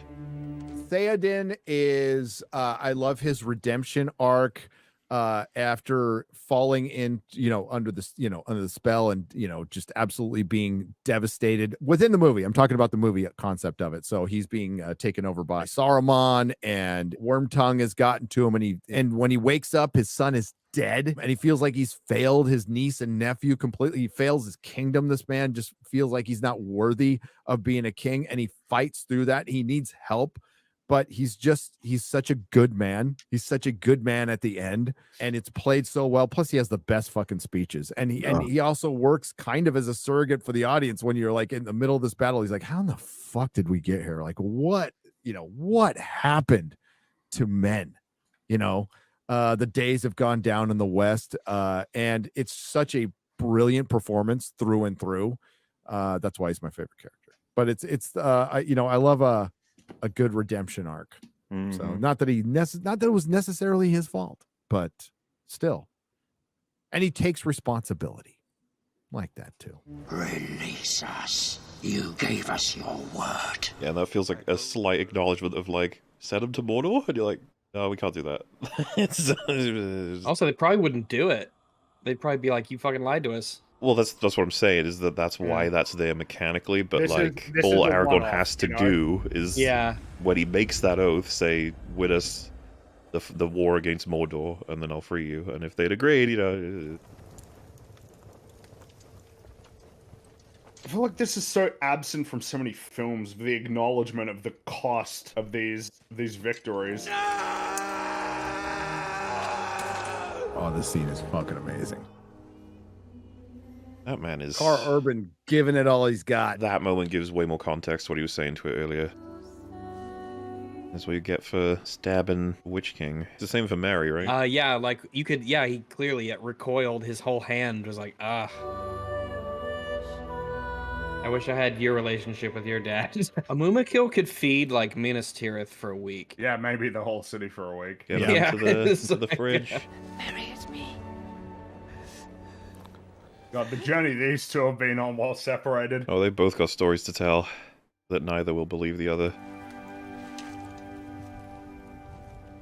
Theoden is I love his redemption arc after falling in, under the spell and, just absolutely being devastated within the movie. I'm talking about the movie concept of it. So he's being taken over by Saruman, and Wormtongue has gotten to him, and when he wakes up, his son is dead, and he feels like he's failed his niece and nephew completely. He fails his kingdom. This man just feels like he's not worthy of being a king, and he fights through that. He needs help. But he's such a good man. He's such a good man at the end, and it's played so well. Plus, he has the best fucking speeches, and he also works kind of as a surrogate for the audience when you're like in the middle of this battle. He's like, "How in the fuck did we get here? Like, what happened to men? The days have gone down in the West, and it's such a brilliant performance through and through. That's why he's my favorite character. But I love a good redemption arc. Mm-hmm. So not that it was necessarily his fault, but still. And he takes responsibility. Like that too. Release us. You gave us your word. Yeah, and that feels like a slight acknowledgement of like, send him to Mordor? And you're like, no, we can't do that. Also, they probably wouldn't do it. They'd probably be like, you fucking lied to us. Well, that's what I'm saying, is that's why that's there mechanically, but This all is a Aragorn one-off, has to you know? do is when he makes that oath, say, win us the war against Mordor, and then I'll free you. And if they'd agreed, I feel like this is so absent from so many films, the acknowledgement of the cost of these victories. Oh, this scene is fucking amazing. That man is... Carl Urban giving it all he's got. That moment gives way more context to what he was saying to it earlier. That's what you get for stabbing Witch King. It's the same for Mary, right? Yeah, like, you could, yeah, he clearly recoiled. His whole hand was like, I wish I had your relationship with your dad. A Mumakil could feed, like, Minas Tirith for a week. Yeah, maybe the whole city for a week. Get him to the fridge. Mary, it's me. God, the journey these two have been on while separated. Oh, they both got stories to tell that neither will believe the other.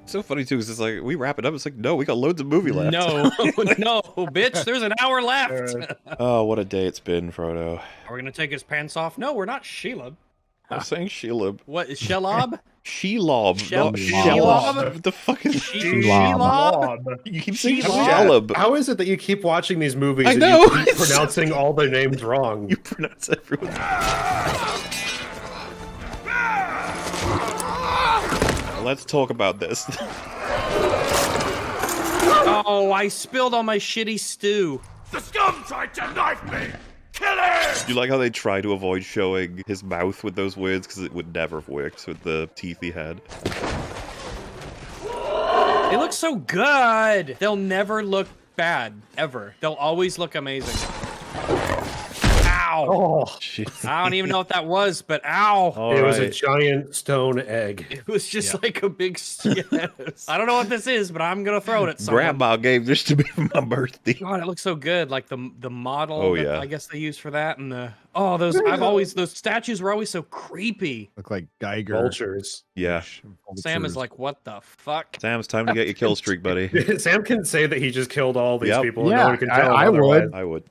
It's so funny too, because it's like, we wrap it up, it's like, no, we got loads of movie left. No, no, bitch, there's an hour left. Oh, what a day it's been, Frodo. Are we gonna take his pants off? No, we're not Shelob. I'm saying Shelob. What is Shelob? Shelob, not Shelob? What the fuck is Shelob? You keep saying Shelob. How is it that you keep watching these movies I and know. you keep pronouncing all their names wrong? You pronounce everyone. Let's talk about this. Oh, I spilled all my shitty stew. The scum tried to knife me! Kill him! Do you like how they try to avoid showing his mouth with those words? Because it would never have worked with the teeth he had. They look so good. They'll never look bad, ever. They'll always look amazing. Ow. Oh, I don't even know what that was, but ow. It was a giant stone egg. It was just like a big... Yes. I don't know what this is, but I'm going to throw it at someone. Grandma gave this to me for my birthday. God, it looks so good. Like the model Oh, that yeah. I guess they use for that. And the... Oh, those statues were always so creepy. Look like Geiger. Vultures. Yeah. Sam is like, what the fuck? Sam, it's time to get your kill streak, buddy. Sam can say that he just killed all these people. And Yeah, no one can tell him I otherwise. would. I would.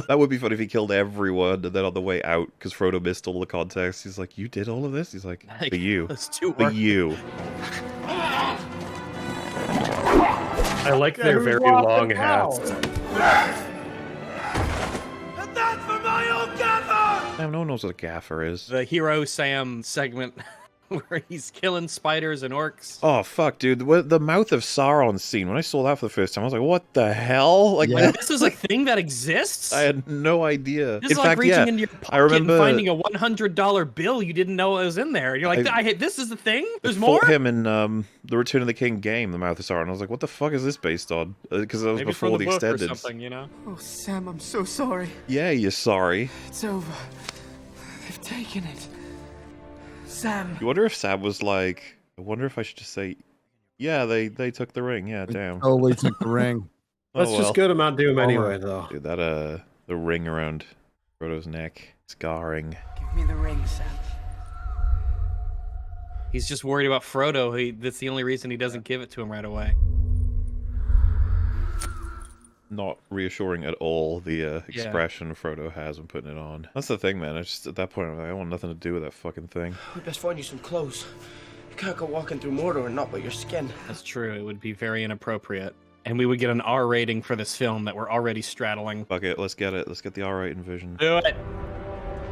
That would be funny if he killed everyone, and then on the way out, because Frodo missed all the context, he's like, you did all of this? He's like, for you. That's too For you. I like their very long hats. And that's for my old gaffer! Sam, no one knows what a gaffer is. The Hero Sam segment where he's killing spiders and orcs. Oh, fuck, dude. The Mouth of Sauron scene, when I saw that for the first time, I was like, what the hell? Like, This is a thing that exists? I had no idea. This In is like fact, reaching yeah, into your I pocket remember and finding a $100 bill you didn't know it was in there. And you're like, this is the thing? There's more? fought him in the Return of the King game, The Mouth of Sauron. I was like, what the fuck is this based on? Because that was Maybe before from the book or extended. something, you know? Oh, Sam, I'm so sorry. Yeah, you're sorry. It's over. They've taken it. Sam. You wonder if Sam was like, I wonder if I should just say, yeah, they took the ring. Yeah, damn. Totally took the ring. That's just good at Mount Doom anyway, though. Dude, that the ring around Frodo's neck, scarring. Give me the ring, Sam. He's just worried about Frodo. That's the only reason he doesn't give it to him right away. Not reassuring at all, the expression Frodo has when putting it on. That's the thing, man. I just, at that point, I'm like, I want nothing to do with that fucking thing. We best find you some clothes. You can't go walking through Mordor and not with your skin. That's true. It would be very inappropriate. And we would get an R rating for this film that we're already straddling. Fuck it, let's get it. Let's get the R rating vision. Do it.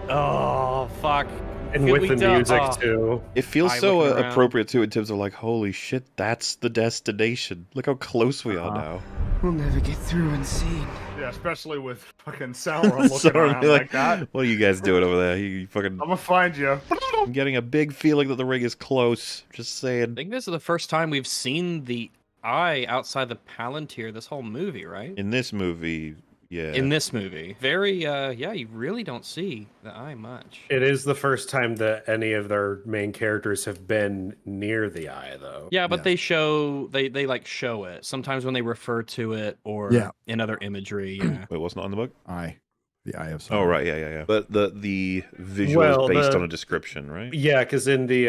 Oh, fuck. And with the music, too. It feels so appropriate, too, in terms of like, holy shit, that's the destination. Look how close we are now. We'll never get through unseen. Yeah, especially with fucking Sauron looking around like that. What are you guys doing over there? You fucking... I'm gonna find you. I'm getting a big feeling that the ring is close. Just saying. I think this is the first time we've seen the eye outside the Palantir this whole movie, right? In this movie, yeah. In this movie. Very, yeah, you really don't see the eye much. It is the first time that any of their main characters have been near the eye, though. Yeah, but they show, they like show it. Sometimes when they refer to it or in other imagery, yeah. Wait, what's not in the book? Eye. The Eye of Sauron. Oh, right, yeah. But the visual is based on a description, right? Yeah, because in the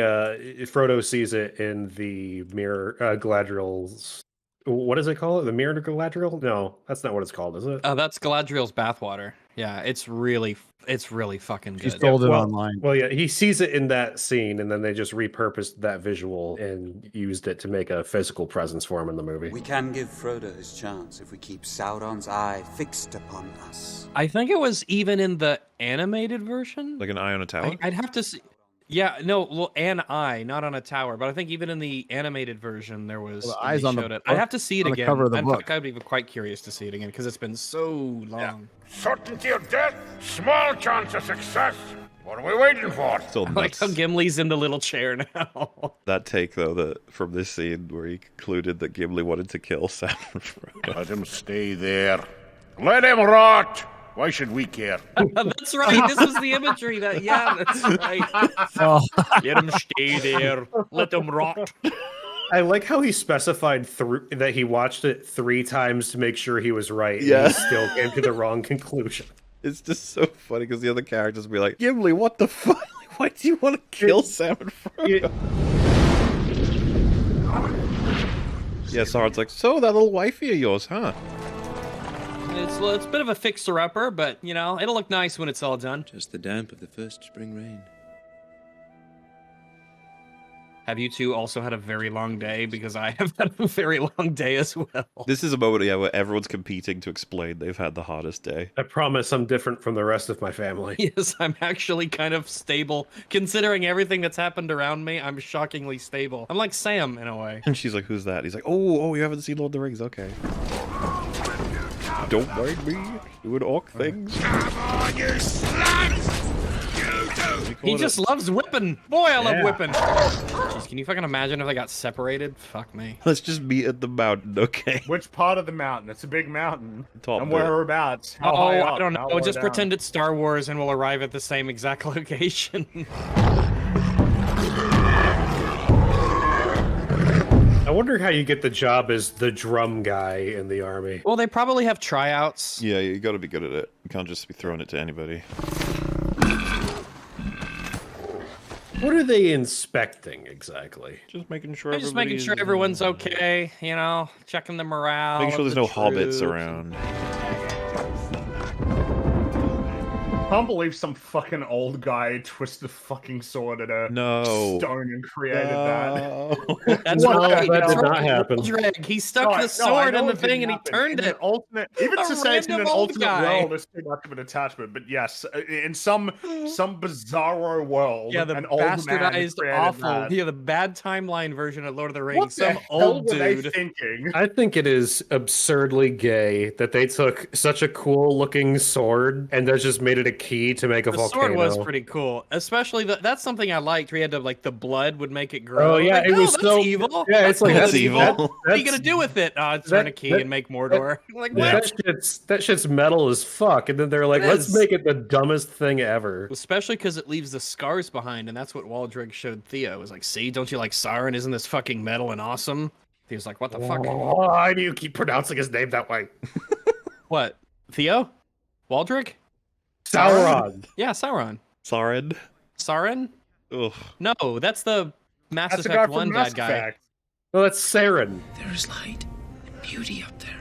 Frodo sees it in the mirror, Galadriel's What is it called? The Mirror Galadriel? No, that's not what it's called, is it? That's Galadriel's bathwater. Yeah, it's really fucking good. She sold it online. Well, yeah, he sees it in that scene, and then they just repurposed that visual and used it to make a physical presence for him in the movie. We can give Frodo his chance if we keep Sauron's eye fixed upon us. I think it was even in the animated version. Like an eye on a tower? I'd have to see. Yeah, no, well, an eye, not on a tower. But I think even in the animated version, there was the eyes on the book, I'd have to see it on the again. cover of the In book. fact, I'd be quite curious to see it again because it's been so long. Certainty of death, small chance of success. What are we waiting for? Still I like how Gimli's in the little chair now. That take, though, from this scene where he concluded that Gimli wanted to kill Sam and Frodo. Let him stay there. Let him rot. Why should we care? That's right. This was the imagery that. Yeah, that's right. Let him stay there. Let him rot. I like how he specified that he watched it 3 times to make sure he was right. Yeah. And he still came to the wrong conclusion. It's just so funny because the other characters will be like, Gimli, what the fuck? Why do you want to kill Sam and Frodo? Yeah, Sauron's like, so that little wifey of yours, huh? It's a bit of a fixer-upper, but, you know, it'll look nice when it's all done. Just the damp of the first spring rain. Have you two also had a very long day? Because I have had a very long day as well. This is a moment, yeah, where everyone's competing to explain they've had the hardest day. I promise I'm different from the rest of my family. Yes, I'm actually kind of stable. Considering everything that's happened around me, I'm shockingly stable. I'm like Sam, in a way. And she's like, who's that? He's like, oh, you haven't seen Lord of the Rings? Okay. Don't mind me doing orc things. Come on, you sluts! He just loves whipping. Boy, I love whipping. Jeez, can you fucking imagine if they got separated? Fuck me. Let's just meet at the mountain, okay? Which part of the mountain? It's a big mountain. Top and bit. whereabouts? How high up? I don't How know. low Just down? pretend it's Star Wars and we'll arrive at the same exact location. I wonder how you get the job as the drum guy in the army. Well, they probably have tryouts. Yeah, you gotta be good at it. You can't just be throwing it to anybody. What are they inspecting exactly? Just making sure They're just making sure everyone's okay, you know, checking the morale. Making sure of there's the no hobbits troops. around. I can't believe some fucking old guy twisted the fucking sword at a stone and created that. That's right. That did That's not right. happen. Drag. He stuck No, the I sword know in the it thing and didn't he happen. turned In it. an alternate, even A to say it's in an random old alternate guy. world, it's too much of an attachment. But yes, in some bizarro world, Yeah, the an old man bastardized, created awful, that. the bad timeline version of Lord of the Rings. What the Some hell old were they dude. thinking? I think it is absurdly gay that they took such a cool looking sword and they just made it a key to make a The volcano. sword was pretty cool, especially that's something I liked. Where he had to the blood would make it grow. Oh yeah, Like, it was that's so evil. Yeah, it's like cool. that's evil. What are you gonna do with it? Turn a key and make Mordor. Like what? That shit's metal as fuck. And then they're like, It let's is. make it the dumbest thing ever. Especially because it leaves the scars behind, and that's what Waldreg showed Theo. It was like, see, don't you like Sauron? Isn't this fucking metal and awesome? He was like, what the fuck? Why do you keep pronouncing his name that way? What? Theo? Waldreg? Sauron. Yeah, Sauron. Sauron? Sauron? Ugh. No, that's the Mass That's the guy Effect from 1 Mass bad guy. Effect. No, that's Saren. There is light and beauty up there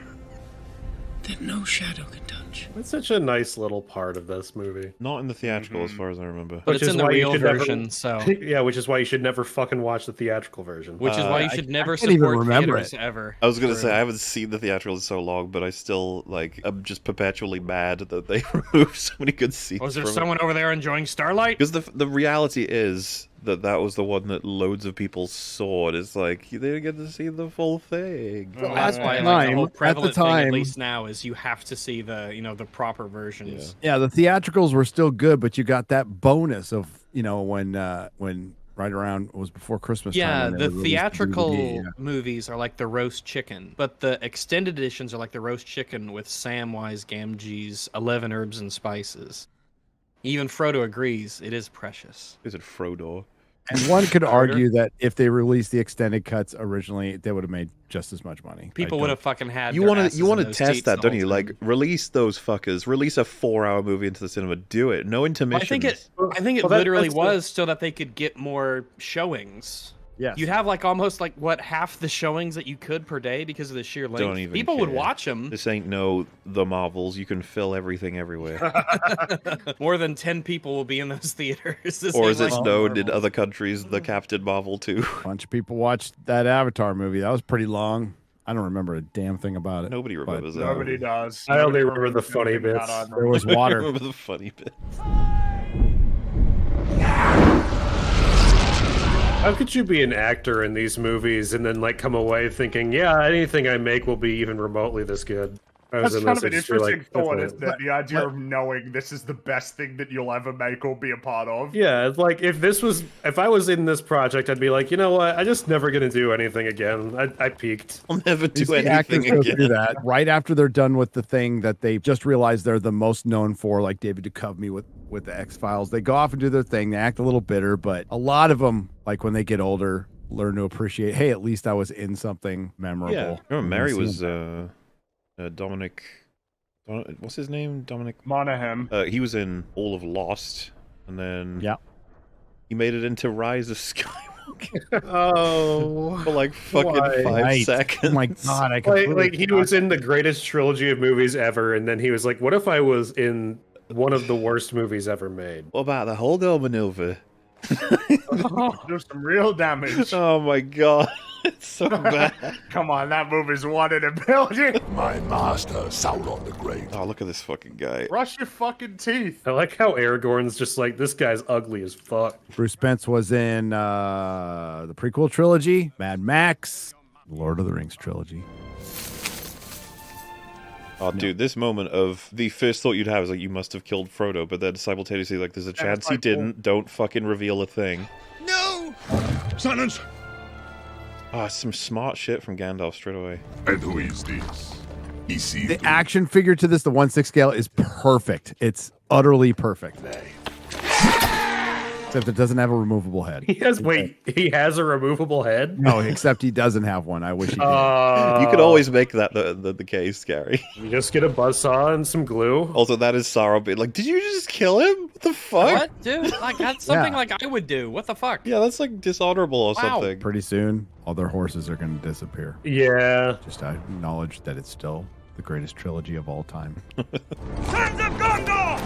that no shadow can touch. It's such a nice little part of this movie. Not in the theatrical, as far as I remember. But it's in the real version, so. Yeah, which is why you should never fucking watch the theatrical version. Which is why you should never can't even support remember theaters it. ever. I was gonna say I haven't seen the theatrical in so long, but I still I'm just perpetually mad that they removed so many good scenes. Was there from someone over there enjoying Starlight? Because the reality is that was the one that loads of people saw. It's like you didn't get to see the full thing. Well, that's why like, the whole prevalent thing, at least now, is you have to see the the proper versions. Yeah, the theatricals were still good, but you got that bonus of when right around it was before Christmas. Yeah, time when they the released theatrical DVD, yeah. movies are like the roast chicken, but the extended editions are like the roast chicken with Samwise Gamgee's 11 herbs and spices. Even Frodo agrees it is precious. Is it Frodo? And one could argue that if they released the extended cuts originally, they would have made just as much money. People would have fucking had. You want to test that, don't you? Like release those fuckers. Release a 4-hour movie into the cinema. Do it. No intermissions. I think it literally was so that they could get more showings. Yes. You'd have like almost like what half the showings that you could per day because of the sheer length. Don't even People would care. watch them. This ain't the Marvels. You can fill everything everywhere. More than 10 people will be in those theaters. Or as it's known in other countries, the Captain Marvel 2. A bunch of people watched that Avatar movie. That was pretty long. I don't remember a damn thing about it. Nobody remembers that. Nobody does. I only remember the funny bits. There was water. I remember the funny bits. How could you be an actor in these movies and then like come away thinking, yeah, anything I make will be even remotely this good? That's kind of an interesting thought, isn't it? The idea of knowing this is the best thing that you'll ever make or be a part of. Yeah, it's like if I was in this project, I'd be like, you know what? I'm just never gonna do anything again. I peaked. I'll never do The actors anything go again. through that right after they're done with the thing that they just realized they're the most known for, like David Duchovny with the X-Files. They go off and do their thing. They act a little bitter, but a lot of them, like when they get older, learn to appreciate, hey, at least I was in something memorable. Yeah. Remember Mary was Dominic. What's his name? Dominic Monaghan. He was in all of Lost, and then he made it into Rise of Skywalker. Oh, for like fucking 5 seconds. Oh my god! I completely like he was in the greatest trilogy of movies ever, and then he was like, "What if I was in one of the worst movies ever made?" What about the Holdo maneuver? Do some real damage. Oh my god. It's so bad. Come on, that movie's one in a billion. My master, Sauron the Great. Oh, look at this fucking guy. Brush your fucking teeth. I like how Aragorn's just like, this guy's ugly as fuck. Bruce Spence was in the prequel trilogy, Mad Max, Lord of the Rings trilogy. Oh, dude, this moment of the first thought you'd have is like, you must have killed Frodo, but then simultaneously, like, there's a chance he didn't. Don't fucking reveal a thing. No! Silence! Ah, some smart shit from Gandalf straight away. And who is this? The action figure to this, the 1/6 scale, is perfect. It's utterly perfect. Except it doesn't have a removable head. He has a removable head? No, except he doesn't have one. I wish he did. You could always make that the case, Gary. You just get a buzzsaw and some glue. Also, that is Sauron being like, did you just kill him? What the fuck? What, dude? Like that's something like I would do. What the fuck? Yeah, that's like dishonorable or something. Pretty soon, all their horses are going to disappear. Yeah. Just acknowledge that it's still the greatest trilogy of all time. Sons of Gondor!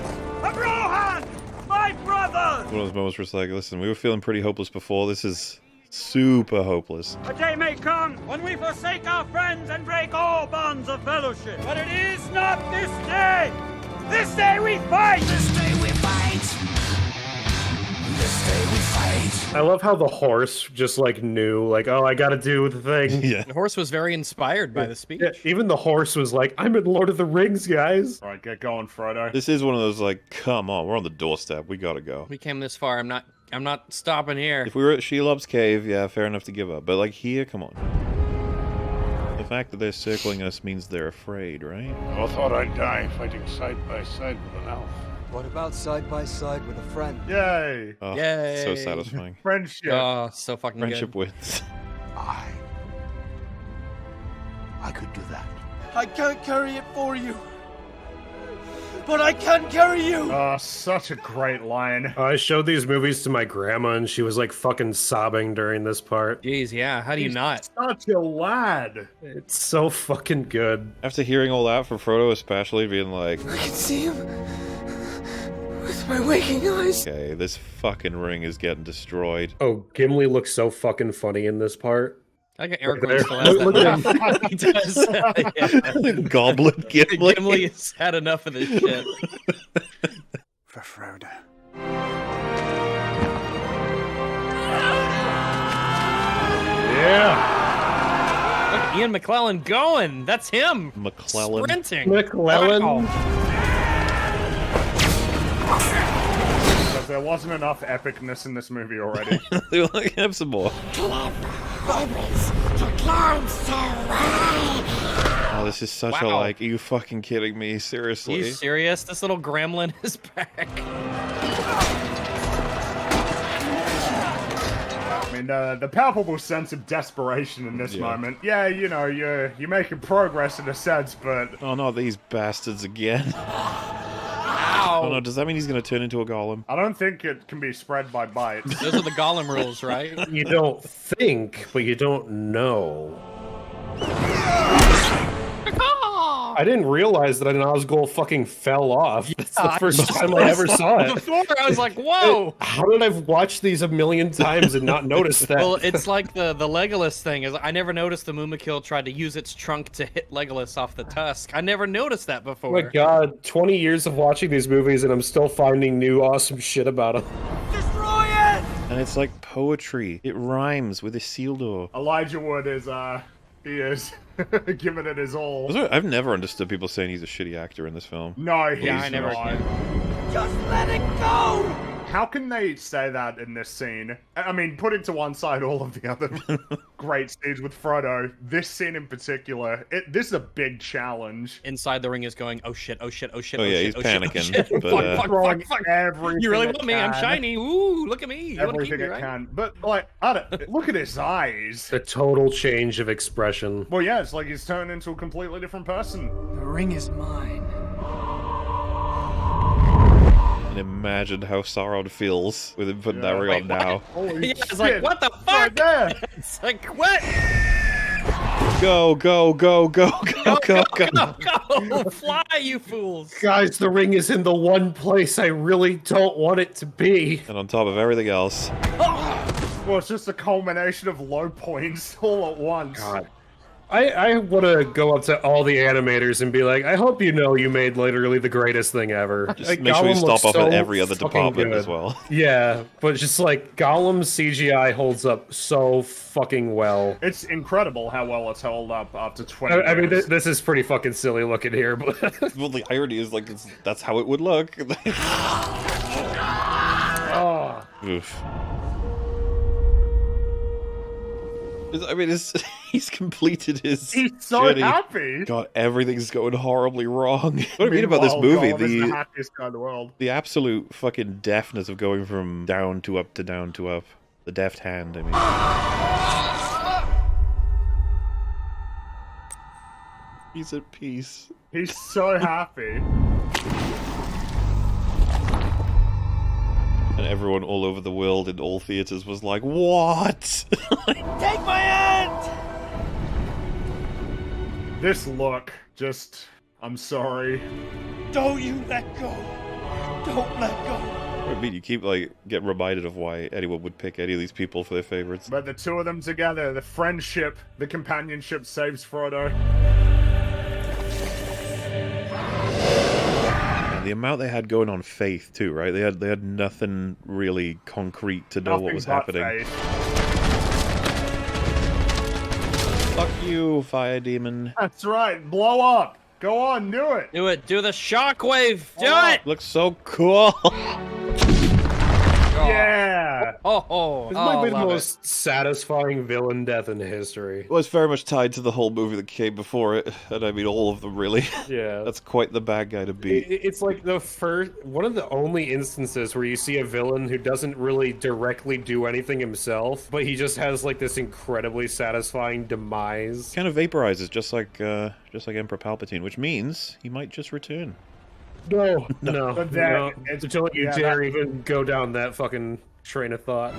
Of Rohan! My brothers! One of those moments where it's like, listen, we were feeling pretty hopeless before. This is super hopeless. A day may come when we forsake our friends and break all bonds of fellowship. But it is not this day! This day we fight! This day we fight! This day we fight! I love how the horse just like knew, like, oh, I gotta do the thing. Yeah. The horse was very inspired by the speech. Yeah, even the horse was like, I'm in Lord of the Rings, guys. All right, get going, Frodo. This is one of those like, come on, we're on the doorstep. We gotta go. We came this far. I'm not stopping here. If we were at Shelob's cave, yeah, fair enough to give up. But like here, come on. The fact that they're circling us means they're afraid, right? I thought I'd die fighting side by side with an elf. What about side by side with a friend? Yay! Oh, Yay! so satisfying. Friendship. Oh, so fucking Friendship good. wins. I could do that. I can't carry it for you, but I can carry you. Oh, such a great line. I showed these movies to my grandma, and she was like fucking sobbing during this part. Jeez, yeah. How do you not? Such a lad. It's so fucking good. After hearing all that from Frodo, especially being like, I can see him with my waking eyes. okay, this fucking ring is getting destroyed. Oh, Gimli looks so fucking funny in this part. I got Right Aragorn there. still has Look at that. He does. Yeah. Goblin Gimli. Gimli has had enough of this shit. For Frodo. Yeah. Look, Ian McClellan going. That's him. McClellan. Sprinting. McClellan. Wow. Because there wasn't enough epicness in this movie already. They were like, have some more. Oh, this is such a Wow. like, are you fucking kidding me? Are Seriously? you serious? This little gremlin is back. I mean, the palpable sense of desperation in this moment. Yeah, you know, you're making progress in a sense, but Oh, not these bastards again. I don't know, does that mean he's going to turn into a golem? I don't think it can be spread by bites. Those are the golem rules, right? You don't think, but you don't know. I didn't realize that an Osgold fucking fell off. That's the first time I ever saw it. Before, I was like, whoa! How did I watch these a million times and not notice that? Well, it's like the Legolas thing. Is I never noticed the Mumakil tried to use its trunk to hit Legolas off the tusk. I never noticed that before. Oh my god, 20 years of watching these movies and I'm still finding new awesome shit about them. Destroy it! And it's like poetry. It rhymes with Isildur. Elijah Wood is, he is giving it his all. I've never understood people saying he's a shitty actor in this film. No, he's I never not. can. Just let it go! How can they say that in this scene? I mean, putting to one side all of the other great scenes with Frodo, this scene in particular, this is a big challenge. Inside the ring is going, oh shit, oh shit, oh shit, Oh, oh yeah, shit, he's oh shit, panicking, oh shit. but, Fuck. Everything You really it want me? I'm can. shiny. Ooh, look at me. You want to keep Everything me, it right? can. But, like, I don't, look at his eyes. A total change of expression. Well, yeah, it's like he's turned into a completely different person. The ring is mine. And imagine how Sauron feels with him putting that ring on now. Holy Yeah, shit. it's like, what the fuck? Right there. It's like, what? Go, go, go, go, go, go, go. Go! Fly, you fools! Guys, the ring is in the one place I really don't want it to be. And on top of everything else. Well, it's just a culmination of low points all at once. God. I want to go up to all the animators and be like, I hope you know you made literally the greatest thing ever. Just Like, make sure you Gollum stop looks off so at every other fucking department good. as well. Yeah, but just like Gollum's CGI holds up so fucking well. It's incredible how well it's held up after 20 I mean, years. this is pretty fucking silly looking here, but Well, the irony is, like, that's how it would look. oh. Oof. I mean, he's completed his. He's so journey. happy. God, everything's going horribly wrong. What I mean about this movie, Gollum is the happiest guy in the world. the absolute fucking deftness of going from down to up to down to up. The deft hand, I mean. He's at peace. He's so happy. And everyone all over the world in all theaters was like, what? Take my hand! This look, just, I'm sorry. Don't you let go. Don't let go. I mean, you keep, like, getting reminded of why anyone would pick any of these people for their favorites. But the two of them together, the friendship, the companionship saves Frodo. And the amount they had going on faith, too, right? They had nothing really concrete to know what was happening. Fuck you, fire demon. That's right, blow up. Go on, do it. Do it. Do the shockwave. Do it. Looks so cool. Yeah. This might be the most satisfying villain death in history. Well, it's very much tied to the whole movie that came before it, and I mean all of them, really. Yeah. That's quite the bad guy to beat. It's like one of the only instances where you see a villain who doesn't really directly do anything himself, but he just has like this incredibly satisfying demise. Kind of vaporizes, just like Emperor Palpatine, which means he might just return. No. But that, Don't you dare even go down that fucking train of thought.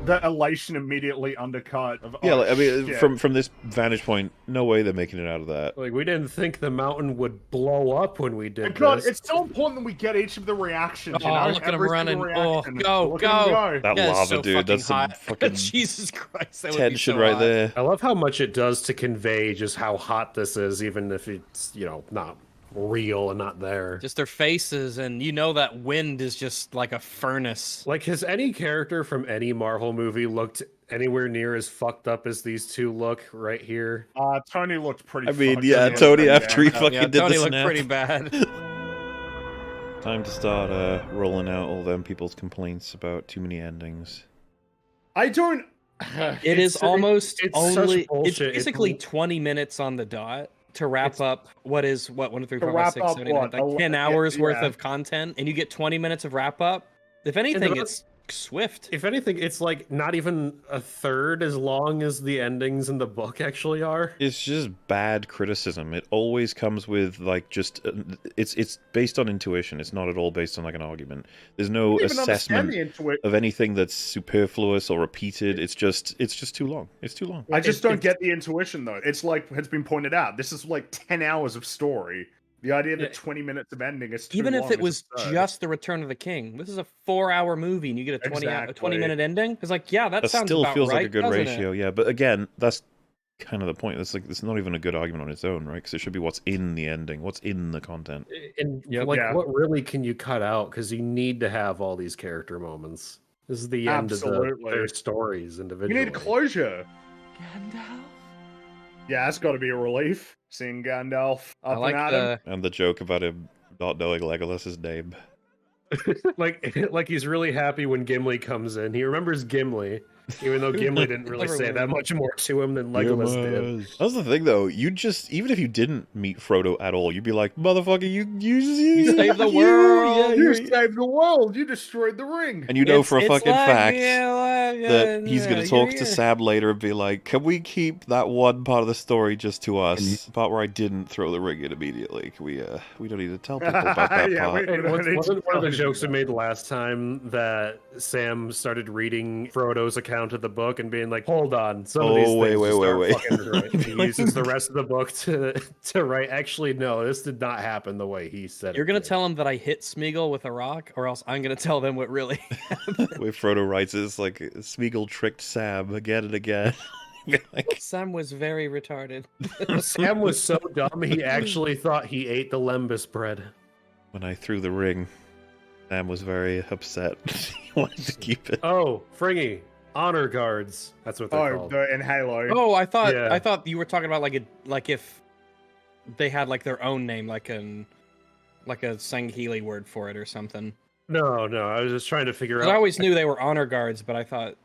The elation immediately undercut. Yeah, like, I mean, shit. from this vantage point, no way they're making it out of that. Like, we didn't think the mountain would blow up when we did God, this. it's so important that we get each of the reactions. You know? Look at him Every running. single Oh, reaction. go, Look at him go. That Yeah, it's lava, so dude, that's some hot. fucking Jesus Christ, that would be tension so right hot. there. I love how much it does to convey just how hot this is, even if it's, not real and not there. Just their faces, and you know that wind is just like a furnace. Like, has any character from any Marvel movie looked anywhere near as fucked up as these two look right here? Tony looked pretty. I mean, fucked yeah, up. Tony after he Yeah, fucking did Tony the looked snap. pretty bad. Time to start rolling out all them people's complaints about too many endings. I don't. It is almost it's only. such bullshit. It's basically 20 minutes on the dot to wrap up what 1, 2, 3, 4, 5, 6, 7, 8, 9, like 10 hours worth of content, and you get 20 minutes of wrap up. If anything, it's swift. If anything, it's like not even a third as long as the endings in the book actually are. It's just bad criticism. It always comes with like just it's based on intuition. It's not at all based on like an argument. There's no assessment of anything that's superfluous or repeated. It's just too long. It's too long. I just don't get the intuition though. It's like has been pointed out. This is like 10 hours of story. The idea that 20 minutes of ending is too Even long if it was absurd. just The Return of the King, this is a 4-hour movie, and you get a 20-minute ending. It's like, yeah, that sounds still about feels right, like a good doesn't ratio. it? Yeah, but again, that's kind of the point. It's like it's not even a good argument on its own, right? Because it should be what's in the ending, what's in the content. And what really can you cut out? Because you need to have all these character moments. This is the end of their stories individually. You need closure. Gandalf? Yeah, that's got to be a relief. Seeing Gandalf up like and at him. And the joke about him not knowing Legolas's name. like he's really happy when Gimli comes in. He remembers Gimli, even though Gimli didn't really say that much more to him than Legolas did. That's the thing, though. You just even if you didn't meet Frodo at all, you'd be like, "Motherfucker, you saved the world. Yeah, you saved the world. You destroyed the ring." And you know for a fucking fact that he's going to talk to Sam later and be like, "Can we keep that one part of the story just to us? The part where I didn't throw the ring in immediately. Can we don't need to tell people about that part." Wasn't one of the jokes we made last time that Sam started reading Frodo's account of the book and being like, "Hold on, some of these things wait. fucking right." He uses the rest of the book to write. Actually, no, this did not happen the way he said. You're gonna tell him that I hit Smeagol with a rock, or else I'm gonna tell them what really happened. Where Frodo writes is like Smeagol tricked Sam again and again. Sam was very retarded. Sam was so dumb he actually thought he ate the lembas bread. When I threw the ring, Sam was very upset. He wanted to keep it. Oh, Fringy. Honor guards. That's what they're called. In Halo. Oh, I thought you were talking about like if they had like their own name, like a Sangheili word for it or something. No, I was just trying to figure out. I always knew they were honor guards, but I thought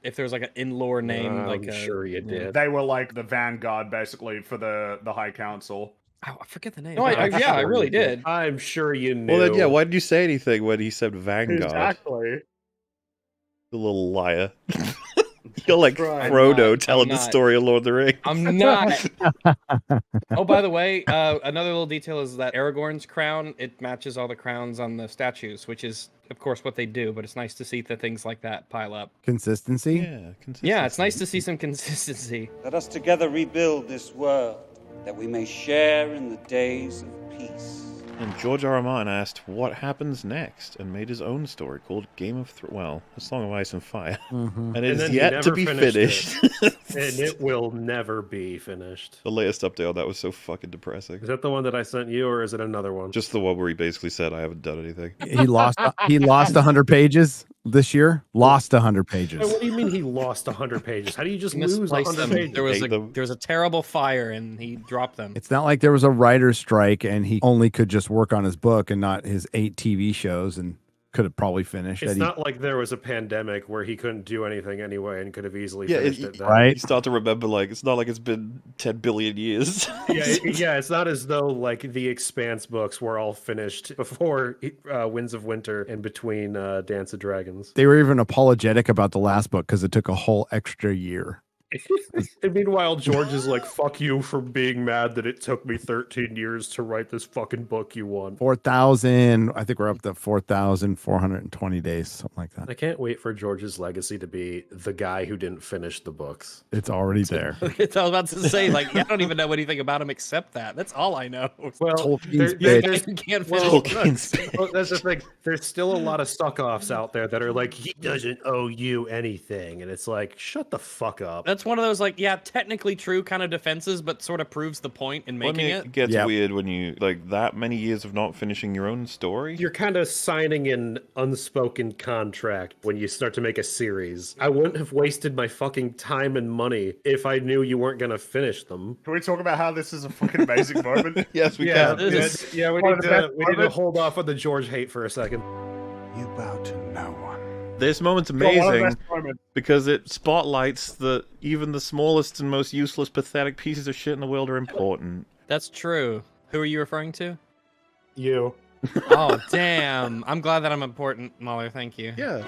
if there was like an in-lore name, I'm sure you did. They were like the vanguard, basically, for the High Council. Oh, I forget the name. No, I really did. I'm sure you knew. Well, then, yeah. Why did you say anything when he said vanguard? Exactly. The little liar. You're like Frodo telling the story of Lord of the Rings. I'm not. Oh, by the way, another little detail is that Aragorn's crown, it matches all the crowns on the statues, which is, of course, what they do, but it's nice to see that things like that pile up. Consistency? Yeah, it's nice to see some consistency. Let us together rebuild this world, that we may share in the days of peace. And George R. R. Martin asked what happens next and made his own story called Game of Thrones. Well, A Song of Ice and Fire. Mm-hmm. And it is yet to be finished. And it will never be finished. The latest update on that was so fucking depressing. Is that the one that I sent you, or is it another one? Just the one where he basically said, I haven't done anything. He lost 100 this year. Lost 100 pages. What do you mean he lost 100 pages? How do you just lose Misplaced 100 them. pages? There was a terrible fire and he dropped them. It's not like there was a writer's strike and he only could just work on his book and not his 8 TV shows and could have probably finished. It's not like there was a pandemic where he couldn't do anything anyway and could have easily Yeah, finished it then. right? You start to remember, like, it's not like it's been 10 billion years. Yeah, it's not as though like the Expanse books were all finished before Winds of Winter and between Dance of Dragons. They were even apologetic about the last book because it took a whole extra year. And meanwhile, George is like, fuck you for being mad that it took me 13 years to write this fucking book you want. 4,000, I think we're up to 4,420 days, something like that. I can't wait for George's legacy to be the guy who didn't finish the books. It's already there. I was about to say, like, I don't even know anything about him except that. That's all I know. Well, Tolkien's can't finish. Well, that's the thing. There's still a lot of suck-offs out there that are like, he doesn't owe you anything. And it's like, shut the fuck up. That's one of those, like, yeah, technically true kind of defenses, but sort of proves the point in making it. It gets weird when you, like, that many years of not finishing your own story. You're kind of signing an unspoken contract when you start to make a series. I wouldn't have wasted my fucking time and money if I knew you weren't going to finish them. Can we talk about how this is a fucking amazing moment? Yes, we can. It is. Yeah, we need to hold off on the George hate for a second. You bow to no one. This moment's amazing because it spotlights that even the smallest and most useless, pathetic pieces of shit in the world are important. That's true. Who are you referring to? You. Oh, damn. I'm glad that I'm important, Mahler. Thank you. Yeah.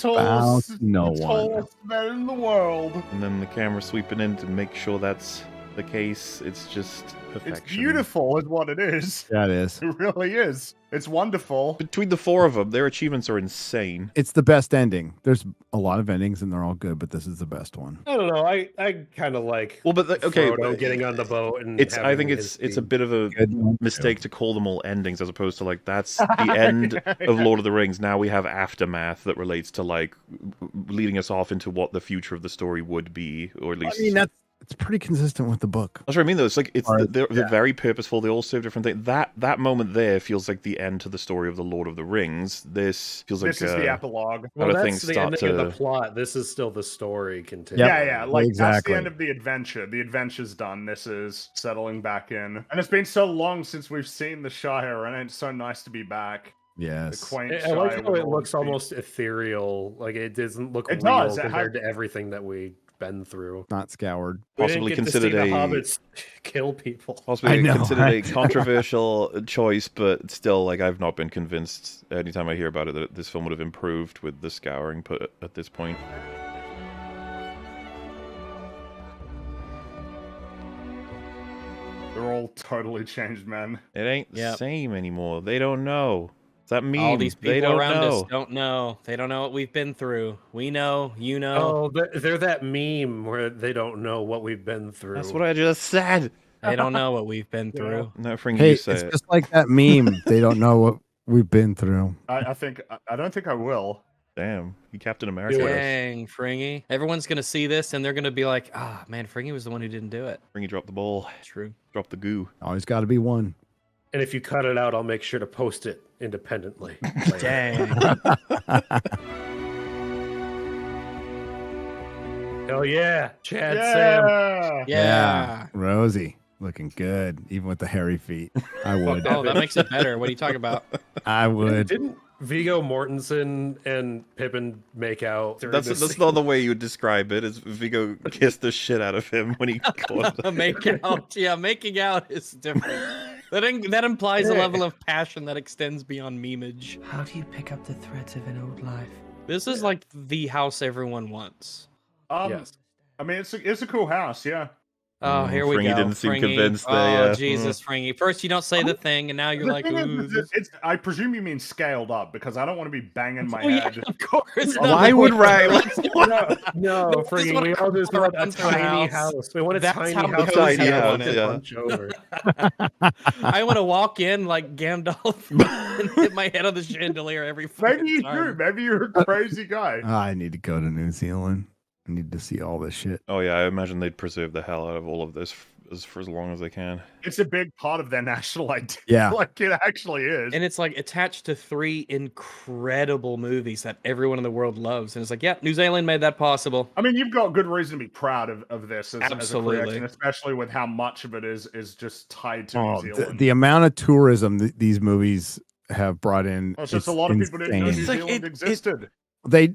About no one. Tallest man in the world. And then the camera sweeping in to make sure that's the case. It's just perfection. It's beautiful is what it is. Yeah, it is. It really is. It's wonderful. Between the four of them, their achievements are insane. It's the best ending. There's a lot of endings and they're all good, but this is the best one. I don't know. I kind of like Frodo getting on the boat and I think it's a bit of a mistake to call them all endings as opposed to like that's the end of Lord of the Rings. Now we have aftermath that relates to like leading us off into what the future of the story would be, or at least. I mean, it's pretty consistent with the book. That's what I mean, though. It's like they're very purposeful. They all serve different things. That moment there feels like the end to the story of the Lord of the Rings. This feels like this is the epilogue. Well, that's the ending of the plot. This is still the story continuing. Yeah, like that's the end of the adventure. The adventure's done. This is settling back in, and it's been so long since we've seen the Shire, and it's so nice to be back. Yes, the quaint I like how it looks almost ethereal. Like it doesn't look real compared to everything that we been through. Not scoured. Possibly considered the hobbits kill people. Possibly considered a controversial choice, but still, like I've not been convinced. Anytime I hear about it, that this film would have improved with the scouring put at this point. They're all totally changed, man. It ain't the same anymore. They don't know. That meme. All these people they don't around know. us don't know. They don't know what we've been through. We know, you know. Oh, they're that meme where they don't know what we've been through. That's what I just said. They don't know what we've been through. No, Fringy, Hey, you say it's it. just like that meme. They don't know what we've been through. I don't think I will. Damn, you Captain America. Dang, Fringy. Everyone's going to see this and they're going to be like, man, Fringy was the one who didn't do it. Fringy dropped the ball. True. Drop the goo. Always got to be one. And if you cut it out, I'll make sure to post it independently. Dang. Hell yeah. Chad Sam. Yeah. Rosie. Looking good, even with the hairy feet. I would. Oh, that makes it better. What are you talking about? I would. Didn't Viggo Mortensen and Pippin make out? That's not the way you would describe it. Is Viggo kissed the shit out of him when he caught him. Making out. Yeah, making out is different. That implies a level of passion that extends beyond memeage. How do you pick up the threads of an old life? This is like the house everyone wants. Yes. I mean, it's a cool house, yeah. Oh, here we Fringy go. didn't seem Fringy. convinced Oh, there. Jesus, Fringy. First, you don't say the thing, and now you're The like, thing ooh. is, I presume you mean scaled up, because I don't want to be banging my head. Yeah, of course. Why would Riley? No, Fringy, we all just want a tiny house. We want a tiny house. Tiny house, and yeah. punch over. I want to walk in like Gandalf and hit my head on the chandelier every Maybe you time. do. Maybe you're a crazy guy. I need to go to New Zealand. I need to see all this shit. Oh yeah, I imagine they'd preserve the hell out of all of this for as long as they can. It's a big part of their national identity. Yeah. Like it actually is. And it's like attached to 3 incredible movies that everyone in the world loves. And it's like, yeah, New Zealand made that possible. I mean, you've got good reason to be proud of this as Absolutely. a creation, especially with how much of it is just tied to New Zealand. The amount of tourism these movies have brought in. It's just a lot of people didn't know New insane. Zealand existed. They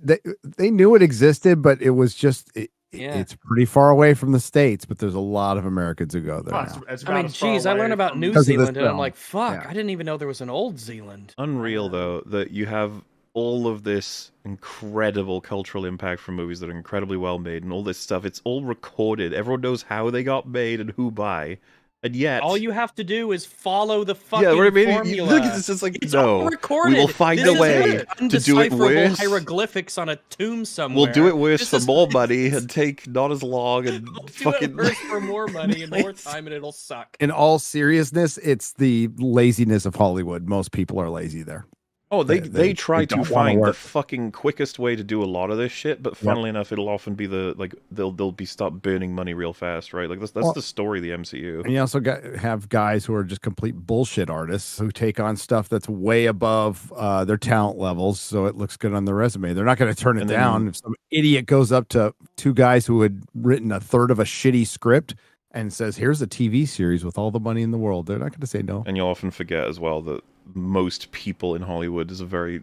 knew it existed, but it was just it's pretty far away from the States. But there's a lot of Americans who go there. Now. I mean, geez, I learned about New Zealand and I'm like, fuck, I didn't even know there was an old Zealand. Unreal though that you have all of this incredible cultural impact from movies that are incredibly well made and all this stuff. It's all recorded. Everyone knows how they got made and who by. And yet, all you have to do is follow the fucking formula. Look, it's just like, It's no, all recorded. we will find This a is way like to do it undecipherable worse. Hieroglyphics on a tomb somewhere. We'll do it worse This for is- more money and take not as long and Do fucking. it worse for more money and more time, and it'll suck. In all seriousness, it's the laziness of Hollywood. Most people are lazy there. Oh, they try to don't wanna find the work. fucking quickest way to do a lot of this shit, but funnily enough, it'll often be they'll be stop burning money real fast, right? Like that's the story of the MCU. And you also have guys who are just complete bullshit artists who take on stuff that's way above their talent levels, so it looks good on their resume. They're not going to turn it And then- down. If some idiot goes up to 2 guys who had written a third of a shitty script and says, "Here's a TV series with all the money in the world," they're not going to say no. And you'll often forget as well that most people in Hollywood is a very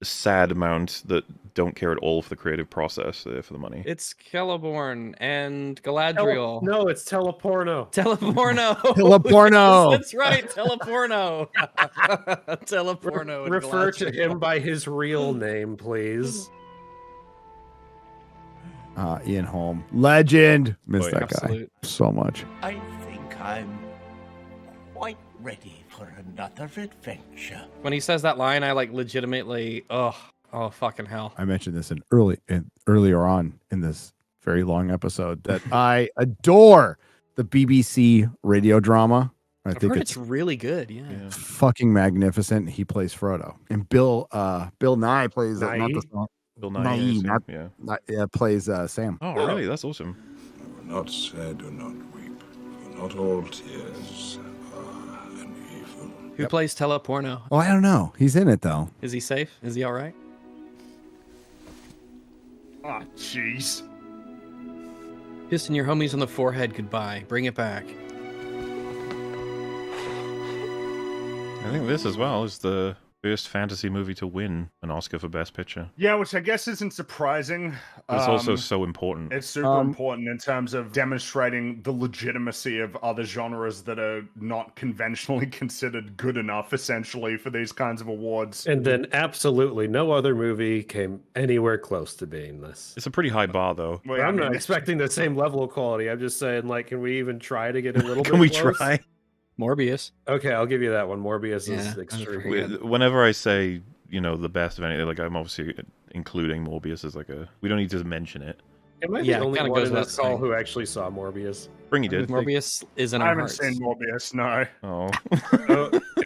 sad amount that don't care at all for the creative process for the money. It's Celeborn and Galadriel. No, it's Teleporno. Teleporno. Teleporno. That's right, Teleporno. Teleporno. and Refer to Galadriel. him by his real name, please. Ian Holm, legend. Miss that Absolute. guy so much. I think I'm quite ready for another adventure. When he says that line, I like legitimately, oh fucking hell. I mentioned this earlier on in this very long episode that I adore the BBC radio drama. I think heard it's really good. Yeah. fucking magnificent. He plays Frodo, and Bill Nye plays not the song. Bill Nye, plays Sam. Oh, really? That's awesome. Do not say, do not weep, for not all tears are an evil. Who plays Teleporno? Well, I don't know. He's in it though. Is he safe? Is he all right? Oh, jeez. Kissing your homies on the forehead goodbye. Bring it back. I think this as well is the first fantasy movie to win an Oscar for Best Picture. Yeah, which I guess isn't surprising. It's also so important. It's super important in terms of demonstrating the legitimacy of other genres that are not conventionally considered good enough, essentially, for these kinds of awards. And then absolutely no other movie came anywhere close to being this. It's a pretty high bar, though. Well, I'm not expecting the same level of quality. I'm just saying, like, can we even try to get a little bit Can we close? try? Morbius. Okay, I'll give you that one. Morbius is extreme. Whenever I say, the best of anything, like I'm obviously including Morbius as like we don't need to mention it. Am I the only one in this call who actually saw Morbius? Bringy did. Morbius is in I our haven't hearts. seen Morbius, no. Oh.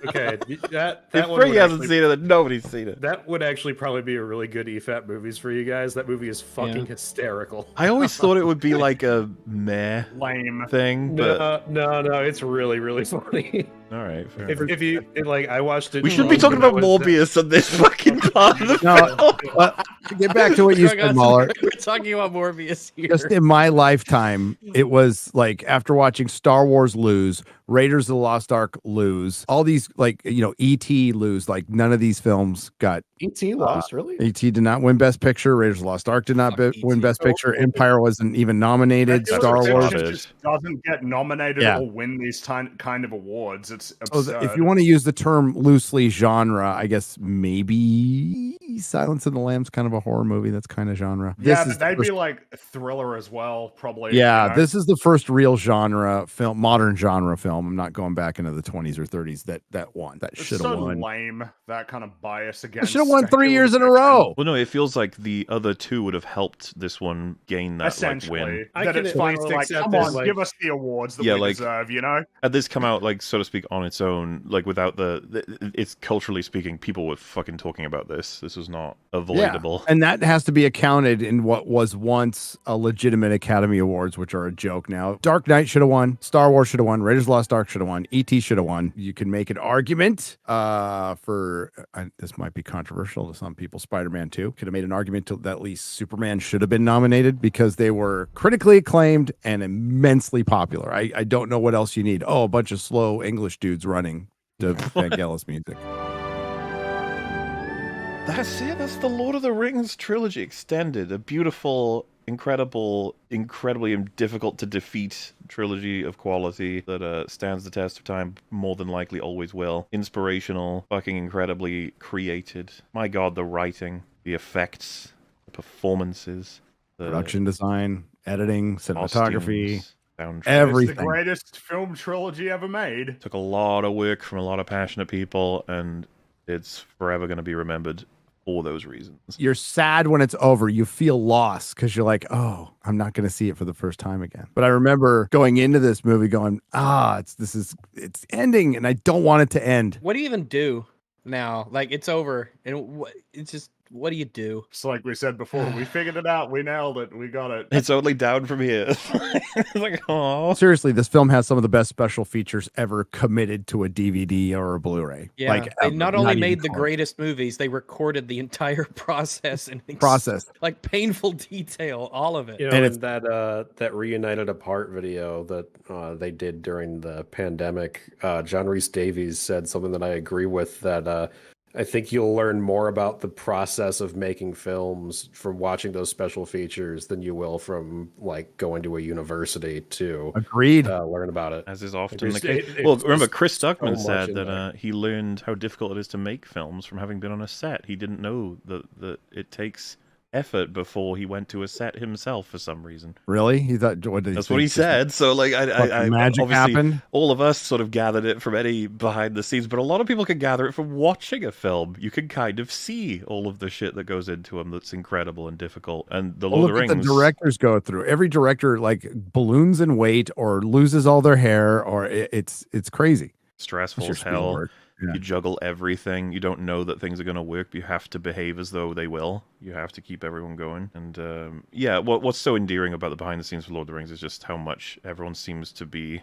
Okay, that If one Bringy would hasn't actually- seen it, then nobody's seen it. That would actually probably be a really good EFAP movies for you guys. That movie is fucking hysterical. I always thought it would be like a meh lame thing, but No, it's really, really funny. all right. Fair If you like, I watched it. We should be talking about Morbius on this fucking part of the film. To get back to what you said, Mahler. We're talking about Morbius here. Just in my lifetime, it was like after watching Star Wars lose, Raiders of the Lost Ark lose, all these E.T. lose. Like none of these films got. E.T. lost, really? E.T. did not win Best Picture. Raiders of the Lost Ark did not win Best Picture. Empire wasn't even nominated. Star Wars just doesn't get nominated or win these kind of awards. It's absurd. if you want to use the term loosely genre, I guess maybe Silence of the Lambs kind of a horror movie. That's kind of genre. Yeah, but they'd be like thriller as well, probably. Yeah, this is the first real genre film, modern genre film. I'm not going back into the 20s or 30s that won. That should have won. Lame, that kind of bias against. Should have won 3 years in a row. Well, no, it feels like the other two would have helped this one gain that win. That it's finally like, come on, give us the awards that we deserve, Had this come out, so to speak, on its own, without it's culturally speaking, people were fucking talking about this. This was not avoidable. Yeah. And that has to be accounted in what was once a legitimate Academy Awards, which are a joke now. Dark Knight should have won. Star Wars should have won. Raiders of the Lost Ark should have won. E.T. should have won. You can make an argument for this might be controversial to some people. Spider-Man 2 could have made an argument that at least Superman should have been nominated because they were critically acclaimed and immensely popular. I don't know what else you need. Oh, a bunch of slow English dudes running to Vangelis music. That's it. That's the Lord of the Rings trilogy extended. A beautiful, incredible, incredibly difficult to defeat trilogy of quality that stands the test of time, more than likely always will. Inspirational, fucking incredibly created. My God, the writing, the effects, the performances, the production design, editing, cinematography, soundtrack. Everything. It's the greatest film trilogy ever made. Took a lot of work from a lot of passionate people, and it's forever going to be remembered for those reasons. You're sad when it's over. You feel lost because you're like, oh, I'm not going to see it for the first time again. But I remember going into this movie going, it's ending and I don't want it to end. What do you even do now? Like, it's over. And it's just, what do you do? It's like we said before, we figured it out. We nailed it. We got it. It's only down from here. It's like, oh. Seriously, this film has some of the best special features ever committed to a DVD or a Blu-ray. Yeah, they not only made the greatest movies, they recorded the entire process and like painful detail, all of it. And it's that Reunited Apart video that they did during the pandemic. John Rhys Davies said something that I agree with, that I think you'll learn more about the process of making films from watching those special features than you will from going to a university to learn about it. As is often the case. Well, remember, Chris Stuckman said that he learned how difficult it is to make films from having been on a set. He didn't know that it takes effort before he went to a set himself for some reason. Really? He thought what did he That's think? what he said. So like, I magic obviously happened? all of us sort of gathered it from any behind the scenes, but a lot of people can gather it from watching a film. You can kind of see all of the shit that goes into them that's incredible and difficult. And the Lord of the Rings. The directors go through. Every director like balloons in weight or loses all their hair, or it's crazy. Stressful as hell. Yeah. You juggle everything. You don't know that things are going to work, but you have to behave as though they will. You have to keep everyone going. And yeah, what's so endearing about the behind the scenes for Lord of the Rings is just how much everyone seems to be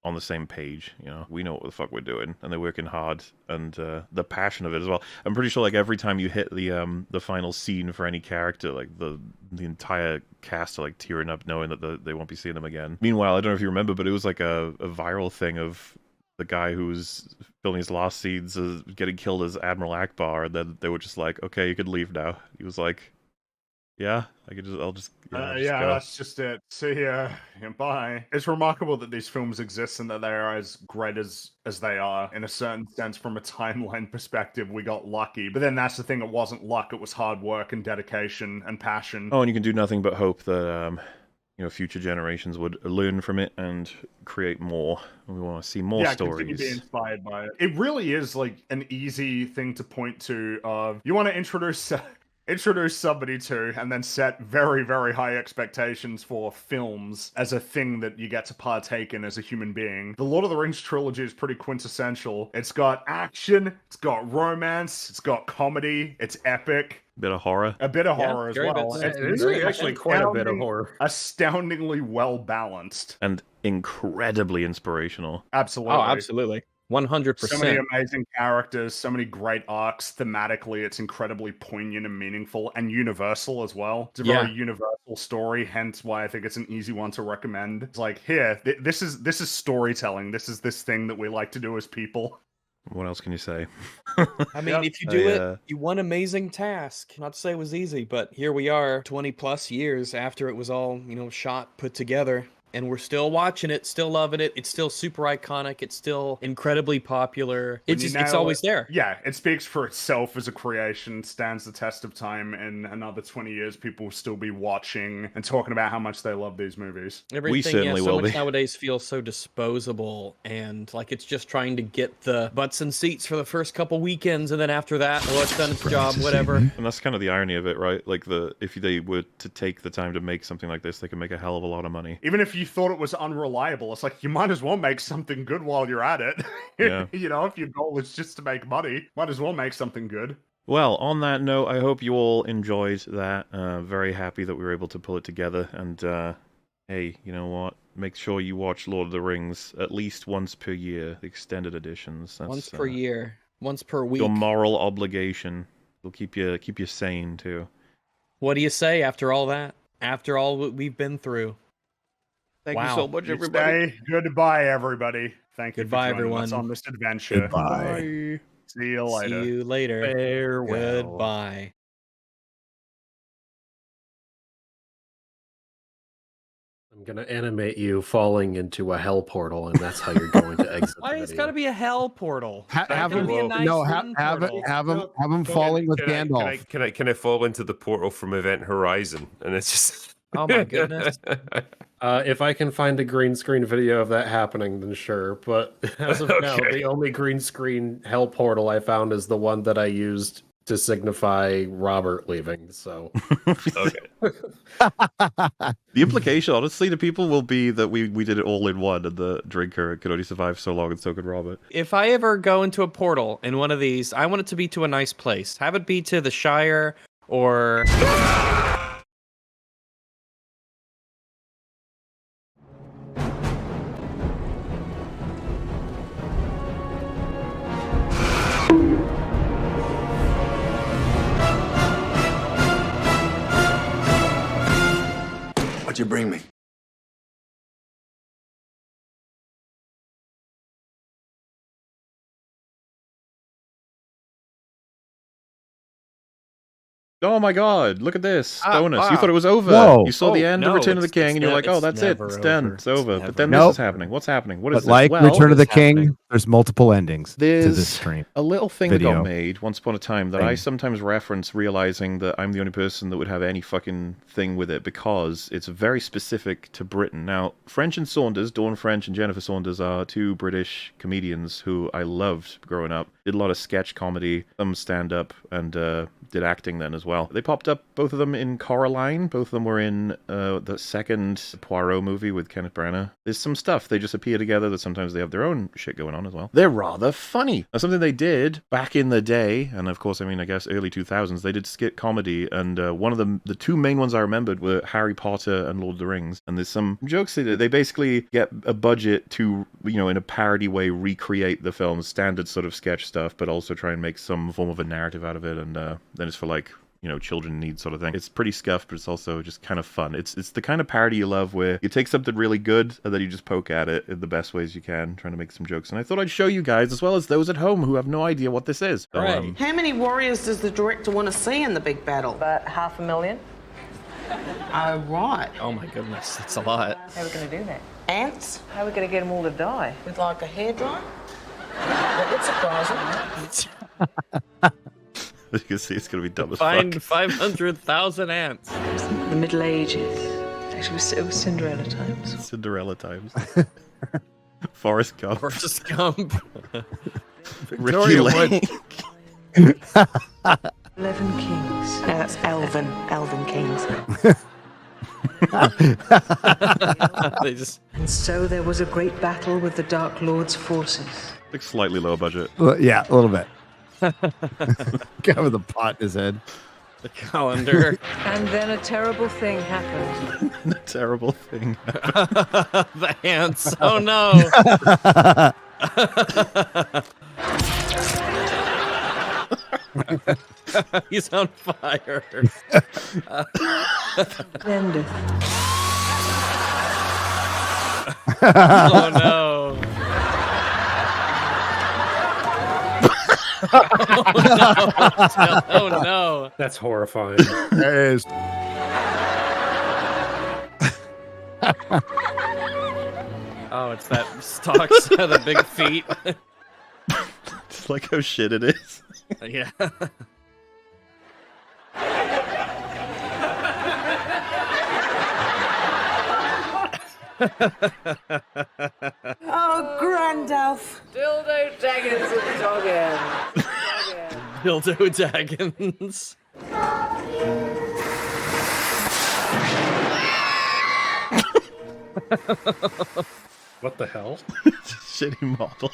on the same page. You know, we know what the fuck we're doing, and they're working hard, and the passion of it as well. I'm pretty sure like every time you hit the final scene for any character, like the entire cast are like tearing up knowing that they won't be seeing them again. Meanwhile, I don't know if you remember, but it was like a viral thing of the guy who was filming his last scenes as getting killed as Admiral Akbar, and then they were just like, okay, you could leave now. He was like, yeah, I'll just go. That's just it. See ya. Bye. It's remarkable that these films exist and that they are as great as they are. In a certain sense, from a timeline perspective, we got lucky. But then that's the thing, it wasn't luck, it was hard work and dedication and passion. Oh, and you can do nothing but hope that future generations would learn from it and create more. We want to see more stories. Continue to be inspired by it. It really is like an easy thing to point to of you want to introduce somebody to and then set very, very high expectations for films as a thing that you get to partake in as a human being. The Lord of the Rings trilogy is pretty quintessential. It's got action, it's got romance, it's got comedy, it's epic. Bit of horror. A bit of horror as well. It's actually quite a bit of horror. Astoundingly well balanced. And incredibly inspirational. Absolutely. Oh, absolutely. 100%. So many amazing characters, so many great arcs. Thematically, it's incredibly poignant and meaningful and universal as well. It's a very universal story, hence why I think it's an easy one to recommend. It's like, here, this is storytelling. This is this thing that we like to do as people. What else can you say? I mean, if you do it, you won amazing task. Not to say it was easy, but here we are 20 plus years after it was all, shot, put together. And we're still watching it, still loving it. It's still super iconic. It's still incredibly popular. It's always there. Yeah, it speaks for itself as a creation, stands the test of time. In another 20 years, people will still be watching and talking about how much they love these movies. We certainly will be. Nowadays feels so disposable and like it's just trying to get the butts and seats for the first couple weekends, and then after that, it's done its job, whatever. And that's kind of the irony of it, right? Like if they were to take the time to make something like this, they could make a hell of a lot of money. Even if you thought it was unreliable, it's like you might as well make something good while you're at it. Yeah. If your goal is just to make money, might as well make something good. Well, on that note, I hope you all enjoyed that. Very happy that we were able to pull it together. And hey, you know what? Make sure you watch Lord of the Rings at least once per year, the extended editions. That's, once per year, once per week. Your moral obligation. It'll keep you sane too. What do you say after all that? After all we've been through. Thank you so much, everybody. Goodbye, everybody. Thank you Goodbye, for joining everyone. us on this adventure. Goodbye. See you later. See you later. Farewell. Goodbye. I'm gonna animate you falling into a hell portal, and that's how you're going to exit. Why it's got to be a hell portal? Have him falling with Gandalf. Can I fall into the portal from Event Horizon? And it's just. Oh my goodness. If I can find a green screen video of that happening, then sure. But as of now, the only green screen hell portal I found is the one that I used to signify Robert leaving. So, okay. The implication, honestly, to people will be that we did it all in one, and the drinker could only survive so long, and so could Robert. If I ever go into a portal in one of these, I want it to be to a nice place. Have it be to the Shire or. What'd you bring me? Oh my god, look at this. Bonus. wow. You thought it was over. Whoa. You saw the Oh, end of no, Return of the it's King, and you're like, oh, that's it. never It's done. over. It's over. It's But then never this is happening. What's happening? What is But this? like Well, Return of the what's happening? King, there's multiple endings to this there's stream. a little thing video that got made once upon a time that I thing. sometimes reference, realizing that I'm the only person that would have any fucking thing with it because it's very specific to Britain. Now, French and Saunders, Dawn French and Jennifer Saunders, are two British comedians who I loved growing up. Did a lot of sketch comedy, some stand-up, and did acting then as well. They popped up, both of them, in Coraline. Both of them were in the second Poirot movie with Kenneth Branagh. There's some stuff. They just appear together that sometimes they have their own shit going on as well. They're rather funny. Now, something they did back in the day, and of course, I mean, I guess early 2000s, they did skit comedy, and one of the two main ones I remembered were Harry Potter and Lord of the Rings. And there's some jokes that they basically get a budget to, you know, in a parody way, recreate the film's standard sort of sketch stuff, but also try and make some form of a narrative out of it, and then it's for like, you know, children need sort of thing. It's pretty scuffed, but it's also just kind of fun. It's the kind of parody you love where you take something really good and then you just poke at it in the best ways you can, trying to make some jokes. And I thought I'd show you guys, as well as those at home who have no idea what this is. So, Right. How many warriors does the director want to see in the big battle? About 500,000. Oh, right. Oh my goodness, that's a lot. How are we going to do that? Ants? How are we going to get them all to die? With like a hairdryer? That would surprise me. you can see it's going to be dumb as Find fuck. 500,000 ants. The Middle Ages. Actually, it was Cinderella times. Cinderella times. Forrest Gump. Forrest Gump. Ricky Lake. 11 kings. No, that's Elven kings. They just... And so there was a great battle with the Dark Lord's forces. Like slightly lower budget. Yeah, a little bit. Guy with a pot in his head. The calendar. And then a terrible thing happened. The terrible thing. The ants. Oh no. He's on fire. Endeth. Oh no. Oh no. That's horrifying. It is. Oh, it's that stalks the big feet. Just like how shit it is. Yeah. Oh, Gandalf. Dildo daggers and doggins. Dildo daggins. What the hell? Shitty model.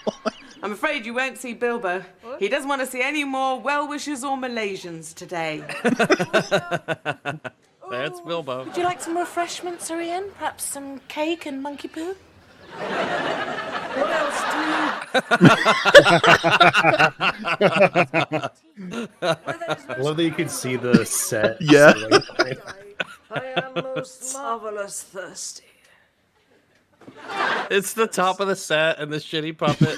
I'm afraid you won't see Bilbo. He doesn't want to see any more well-wishers or Malaysians today. That's Bilbo. Would you like some refreshments, Sir Ian? Perhaps some cake and monkey poo? What else do you... I love that you can see the set. Yeah. I am most marvelous thirsty. It's the top of the set and the shitty puppet.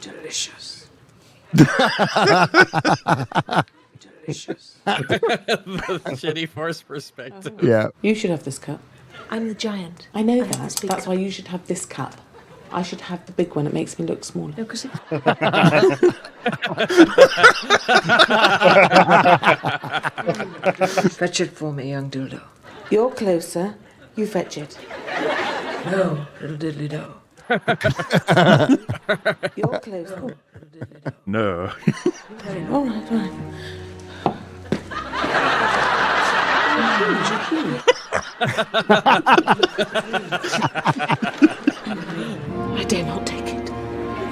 Delicious. Delicious. The shitty force perspective. Yeah. You should have this cup. I'm the giant. I know that. That's why you should have this cup. I should have the big one. It makes me look smaller. No, because Fetch it for me, young dildo. You're closer. You fetch it. No, little diddly do. You're closer. No. All right. I dare not take it.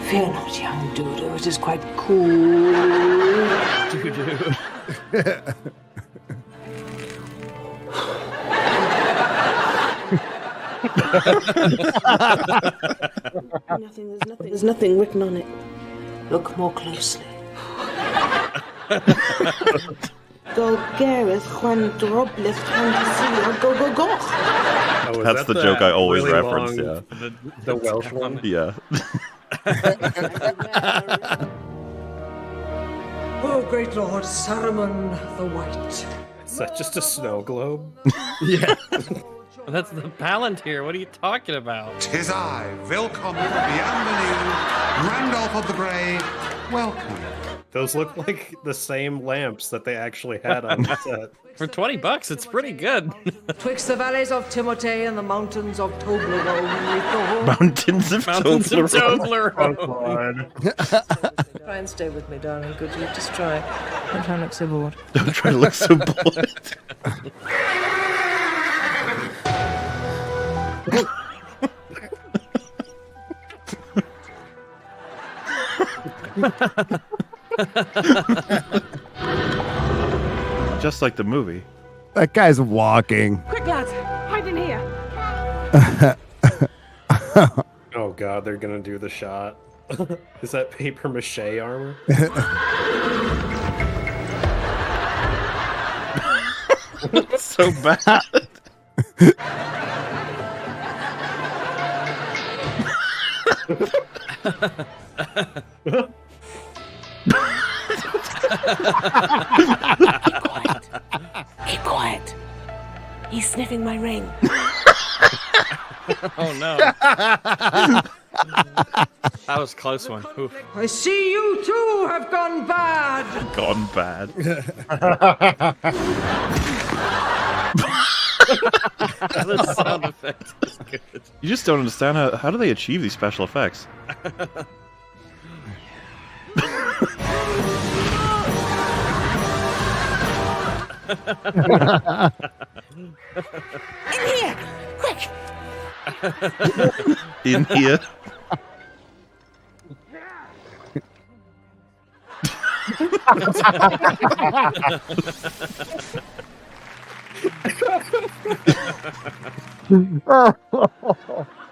Fear not, young dodo. It is quite cool. There's nothing written on it. Look more closely. Golgareth, Juan Drobleth, Juan Go Go Go. Oh, That's the joke I always really reference, long- yeah. The Welsh one? Yeah. Oh, great Lord Saruman the White. Is that just a snow globe? Yeah. That's the Palantir. What are you talking about? Tis I, Vilcom of the Amberley, Randolph of the Grey. Welcome. Those look like the same lamps that they actually had on the set. For $20, it's pretty good. Twixt the valleys of Timotei and the mountains of Toblerone. Mountains of Toblerone. Try and stay with me, darling. Could you just try? Don't try and look so bored. Don't try to look so bored. Just like the movie. That guy's walking. Quick, lads, hide in here. Oh god, they're gonna do the shot. Is that paper mache armor? So bad. Keep quiet. He's sniffing my ring. Oh no. That was a close one. Oof. I see you too have gone bad. Gone bad. The sound effect is good. You just don't understand how do they achieve these special effects? In here! Quick! In here.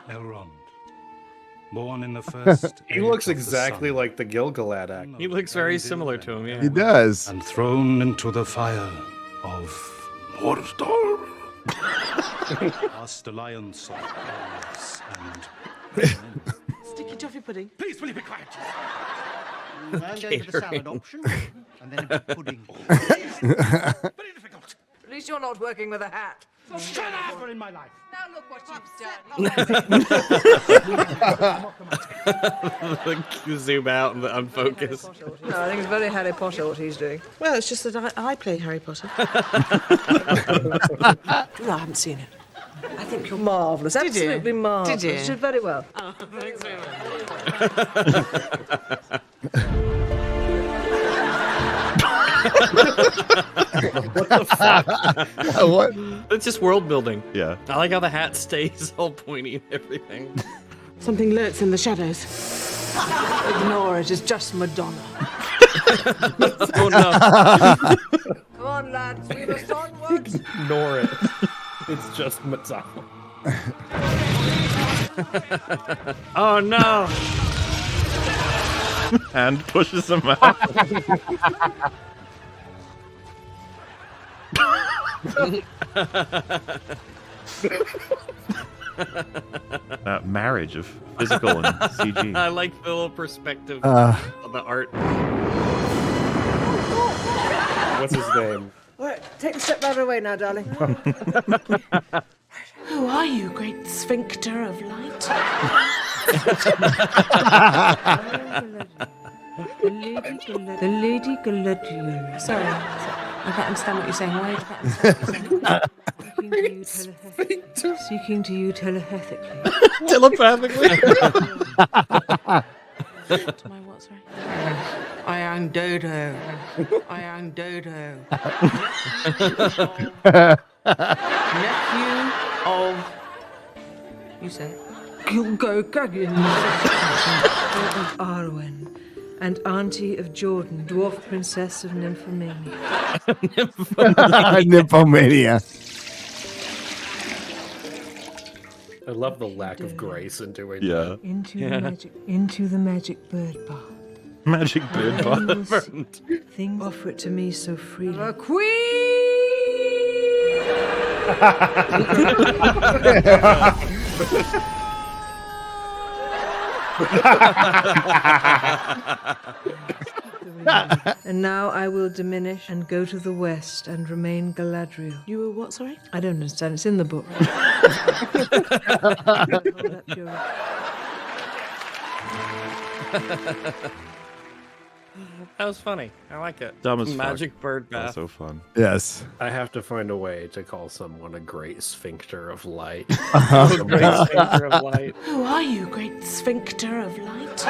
Elrond, born in the first. He looks exactly like the Gil-galad actor. He looks very similar to him, yeah. He does. And thrown into the fire of Mordor. Past alliance of elves and Sticky toffee pudding. Please, will you be quiet? I'm going for the salad option, and then a pudding. Very difficult. At least you're not working with a hat. Shut up! Never in my life. Now look what you've Zoom out and the unfocus. No, I think it's very Harry Potter what he's doing. Well, it's just that I play Harry Potter. No, I haven't seen it. I think you're marvellous. Did you? Absolutely marvellous. Did you? You did very well. Oh, thanks very much. What the fuck? What? It's just world building. Yeah. I like how the hat stays all pointy and everything. Something lurks in the shadows. Ignore it. It's just Madonna. Oh no. Come on, lads. We must onwards. Ignore it. It's just Madonna. Oh no. And pushes him out. Marriage of physical and CG. I like the little perspective of the art. What's his name? All right, take a step out of the way now, darling. Who are you, great sphincter of light? The Lady Galadriel. Sorry, I can't understand what you're saying. Why? Speaking to you telepathically. Telepathically? To my what, sorry? I am Dodo. I am Dodo. Nephew of... You said Gilgo-Gaggin. of Arwen. And auntie of Jordan, dwarf princess of Nymphomania. Nymphomania. I love the lack of grace in doing Yeah. that. Into the magic bird path. Magic bird bottom. Things offer it to me so freely. A queen! And now I will diminish and go to the west and remain Galadriel. You were what, sorry? I don't understand. It's in the book. That was funny. I like it. Dumb as Magic fuck. bird bath. That's so fun. Yes. I have to find a way to call someone a great sphincter of light. Great sphincter of light. Who are you, great sphincter of light?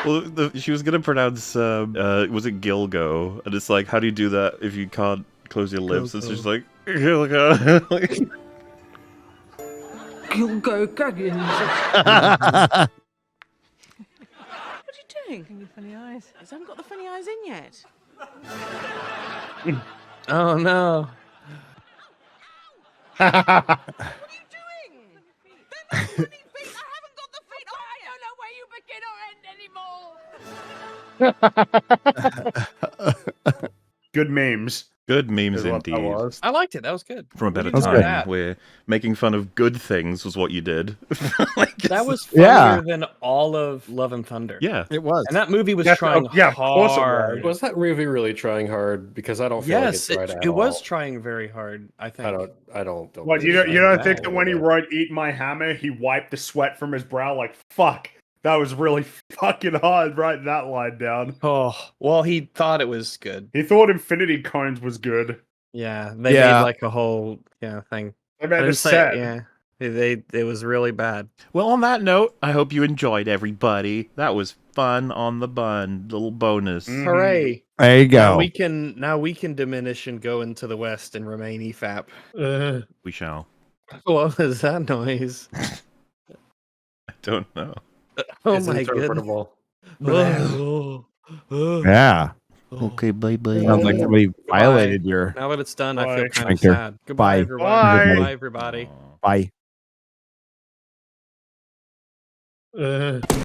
Well, she was gonna pronounce was it Gilgo? And it's like, how do you do that if you can't close your lips? It's just like Gilgo. Gilgo Gaggins. What are you doing? Give me funny eyes. I haven't got the funny eyes in yet. Oh no. What are you doing? They're not funny feet. I haven't got the feet. Oh, I don't know where you begin or end anymore. Good memes. Good memes Is what that indeed. was. I liked it. That was good. From a better What do you time, think of where making fun of good things was what you did. that was funnier Yeah. than all of Love and Thunder. Yeah. It was. And that movie was Yeah, trying yeah, of course it was. hard. Was that movie really trying hard? Because I don't feel Yes, like it's right it at was all. trying very hard, I think. I don't. What, you don't think that when he wrote "Eat My Hammer," he wiped the sweat from his brow? Like, fuck, that was really fucking hard writing that line down. Oh, well, he thought it was good. He thought Infinity Cones was good. Yeah, they Yeah. made like a whole thing. They made I a just say, set. yeah, it was really bad. Well, on that note, I hope you enjoyed, everybody. That was fun on the bun. Little bonus. Hooray! There you Now go. we can diminish and go into the west and remain EFAP. We shall. What was that noise? I don't know. Oh It's my goodness! interpretable. Yeah. Okay, bye bye. Sounds like somebody violated your. Now that it's done, I feel kind of Sphincter. sad. Goodbye, Bye. everyone. Bye. Goodbye, everybody. Bye.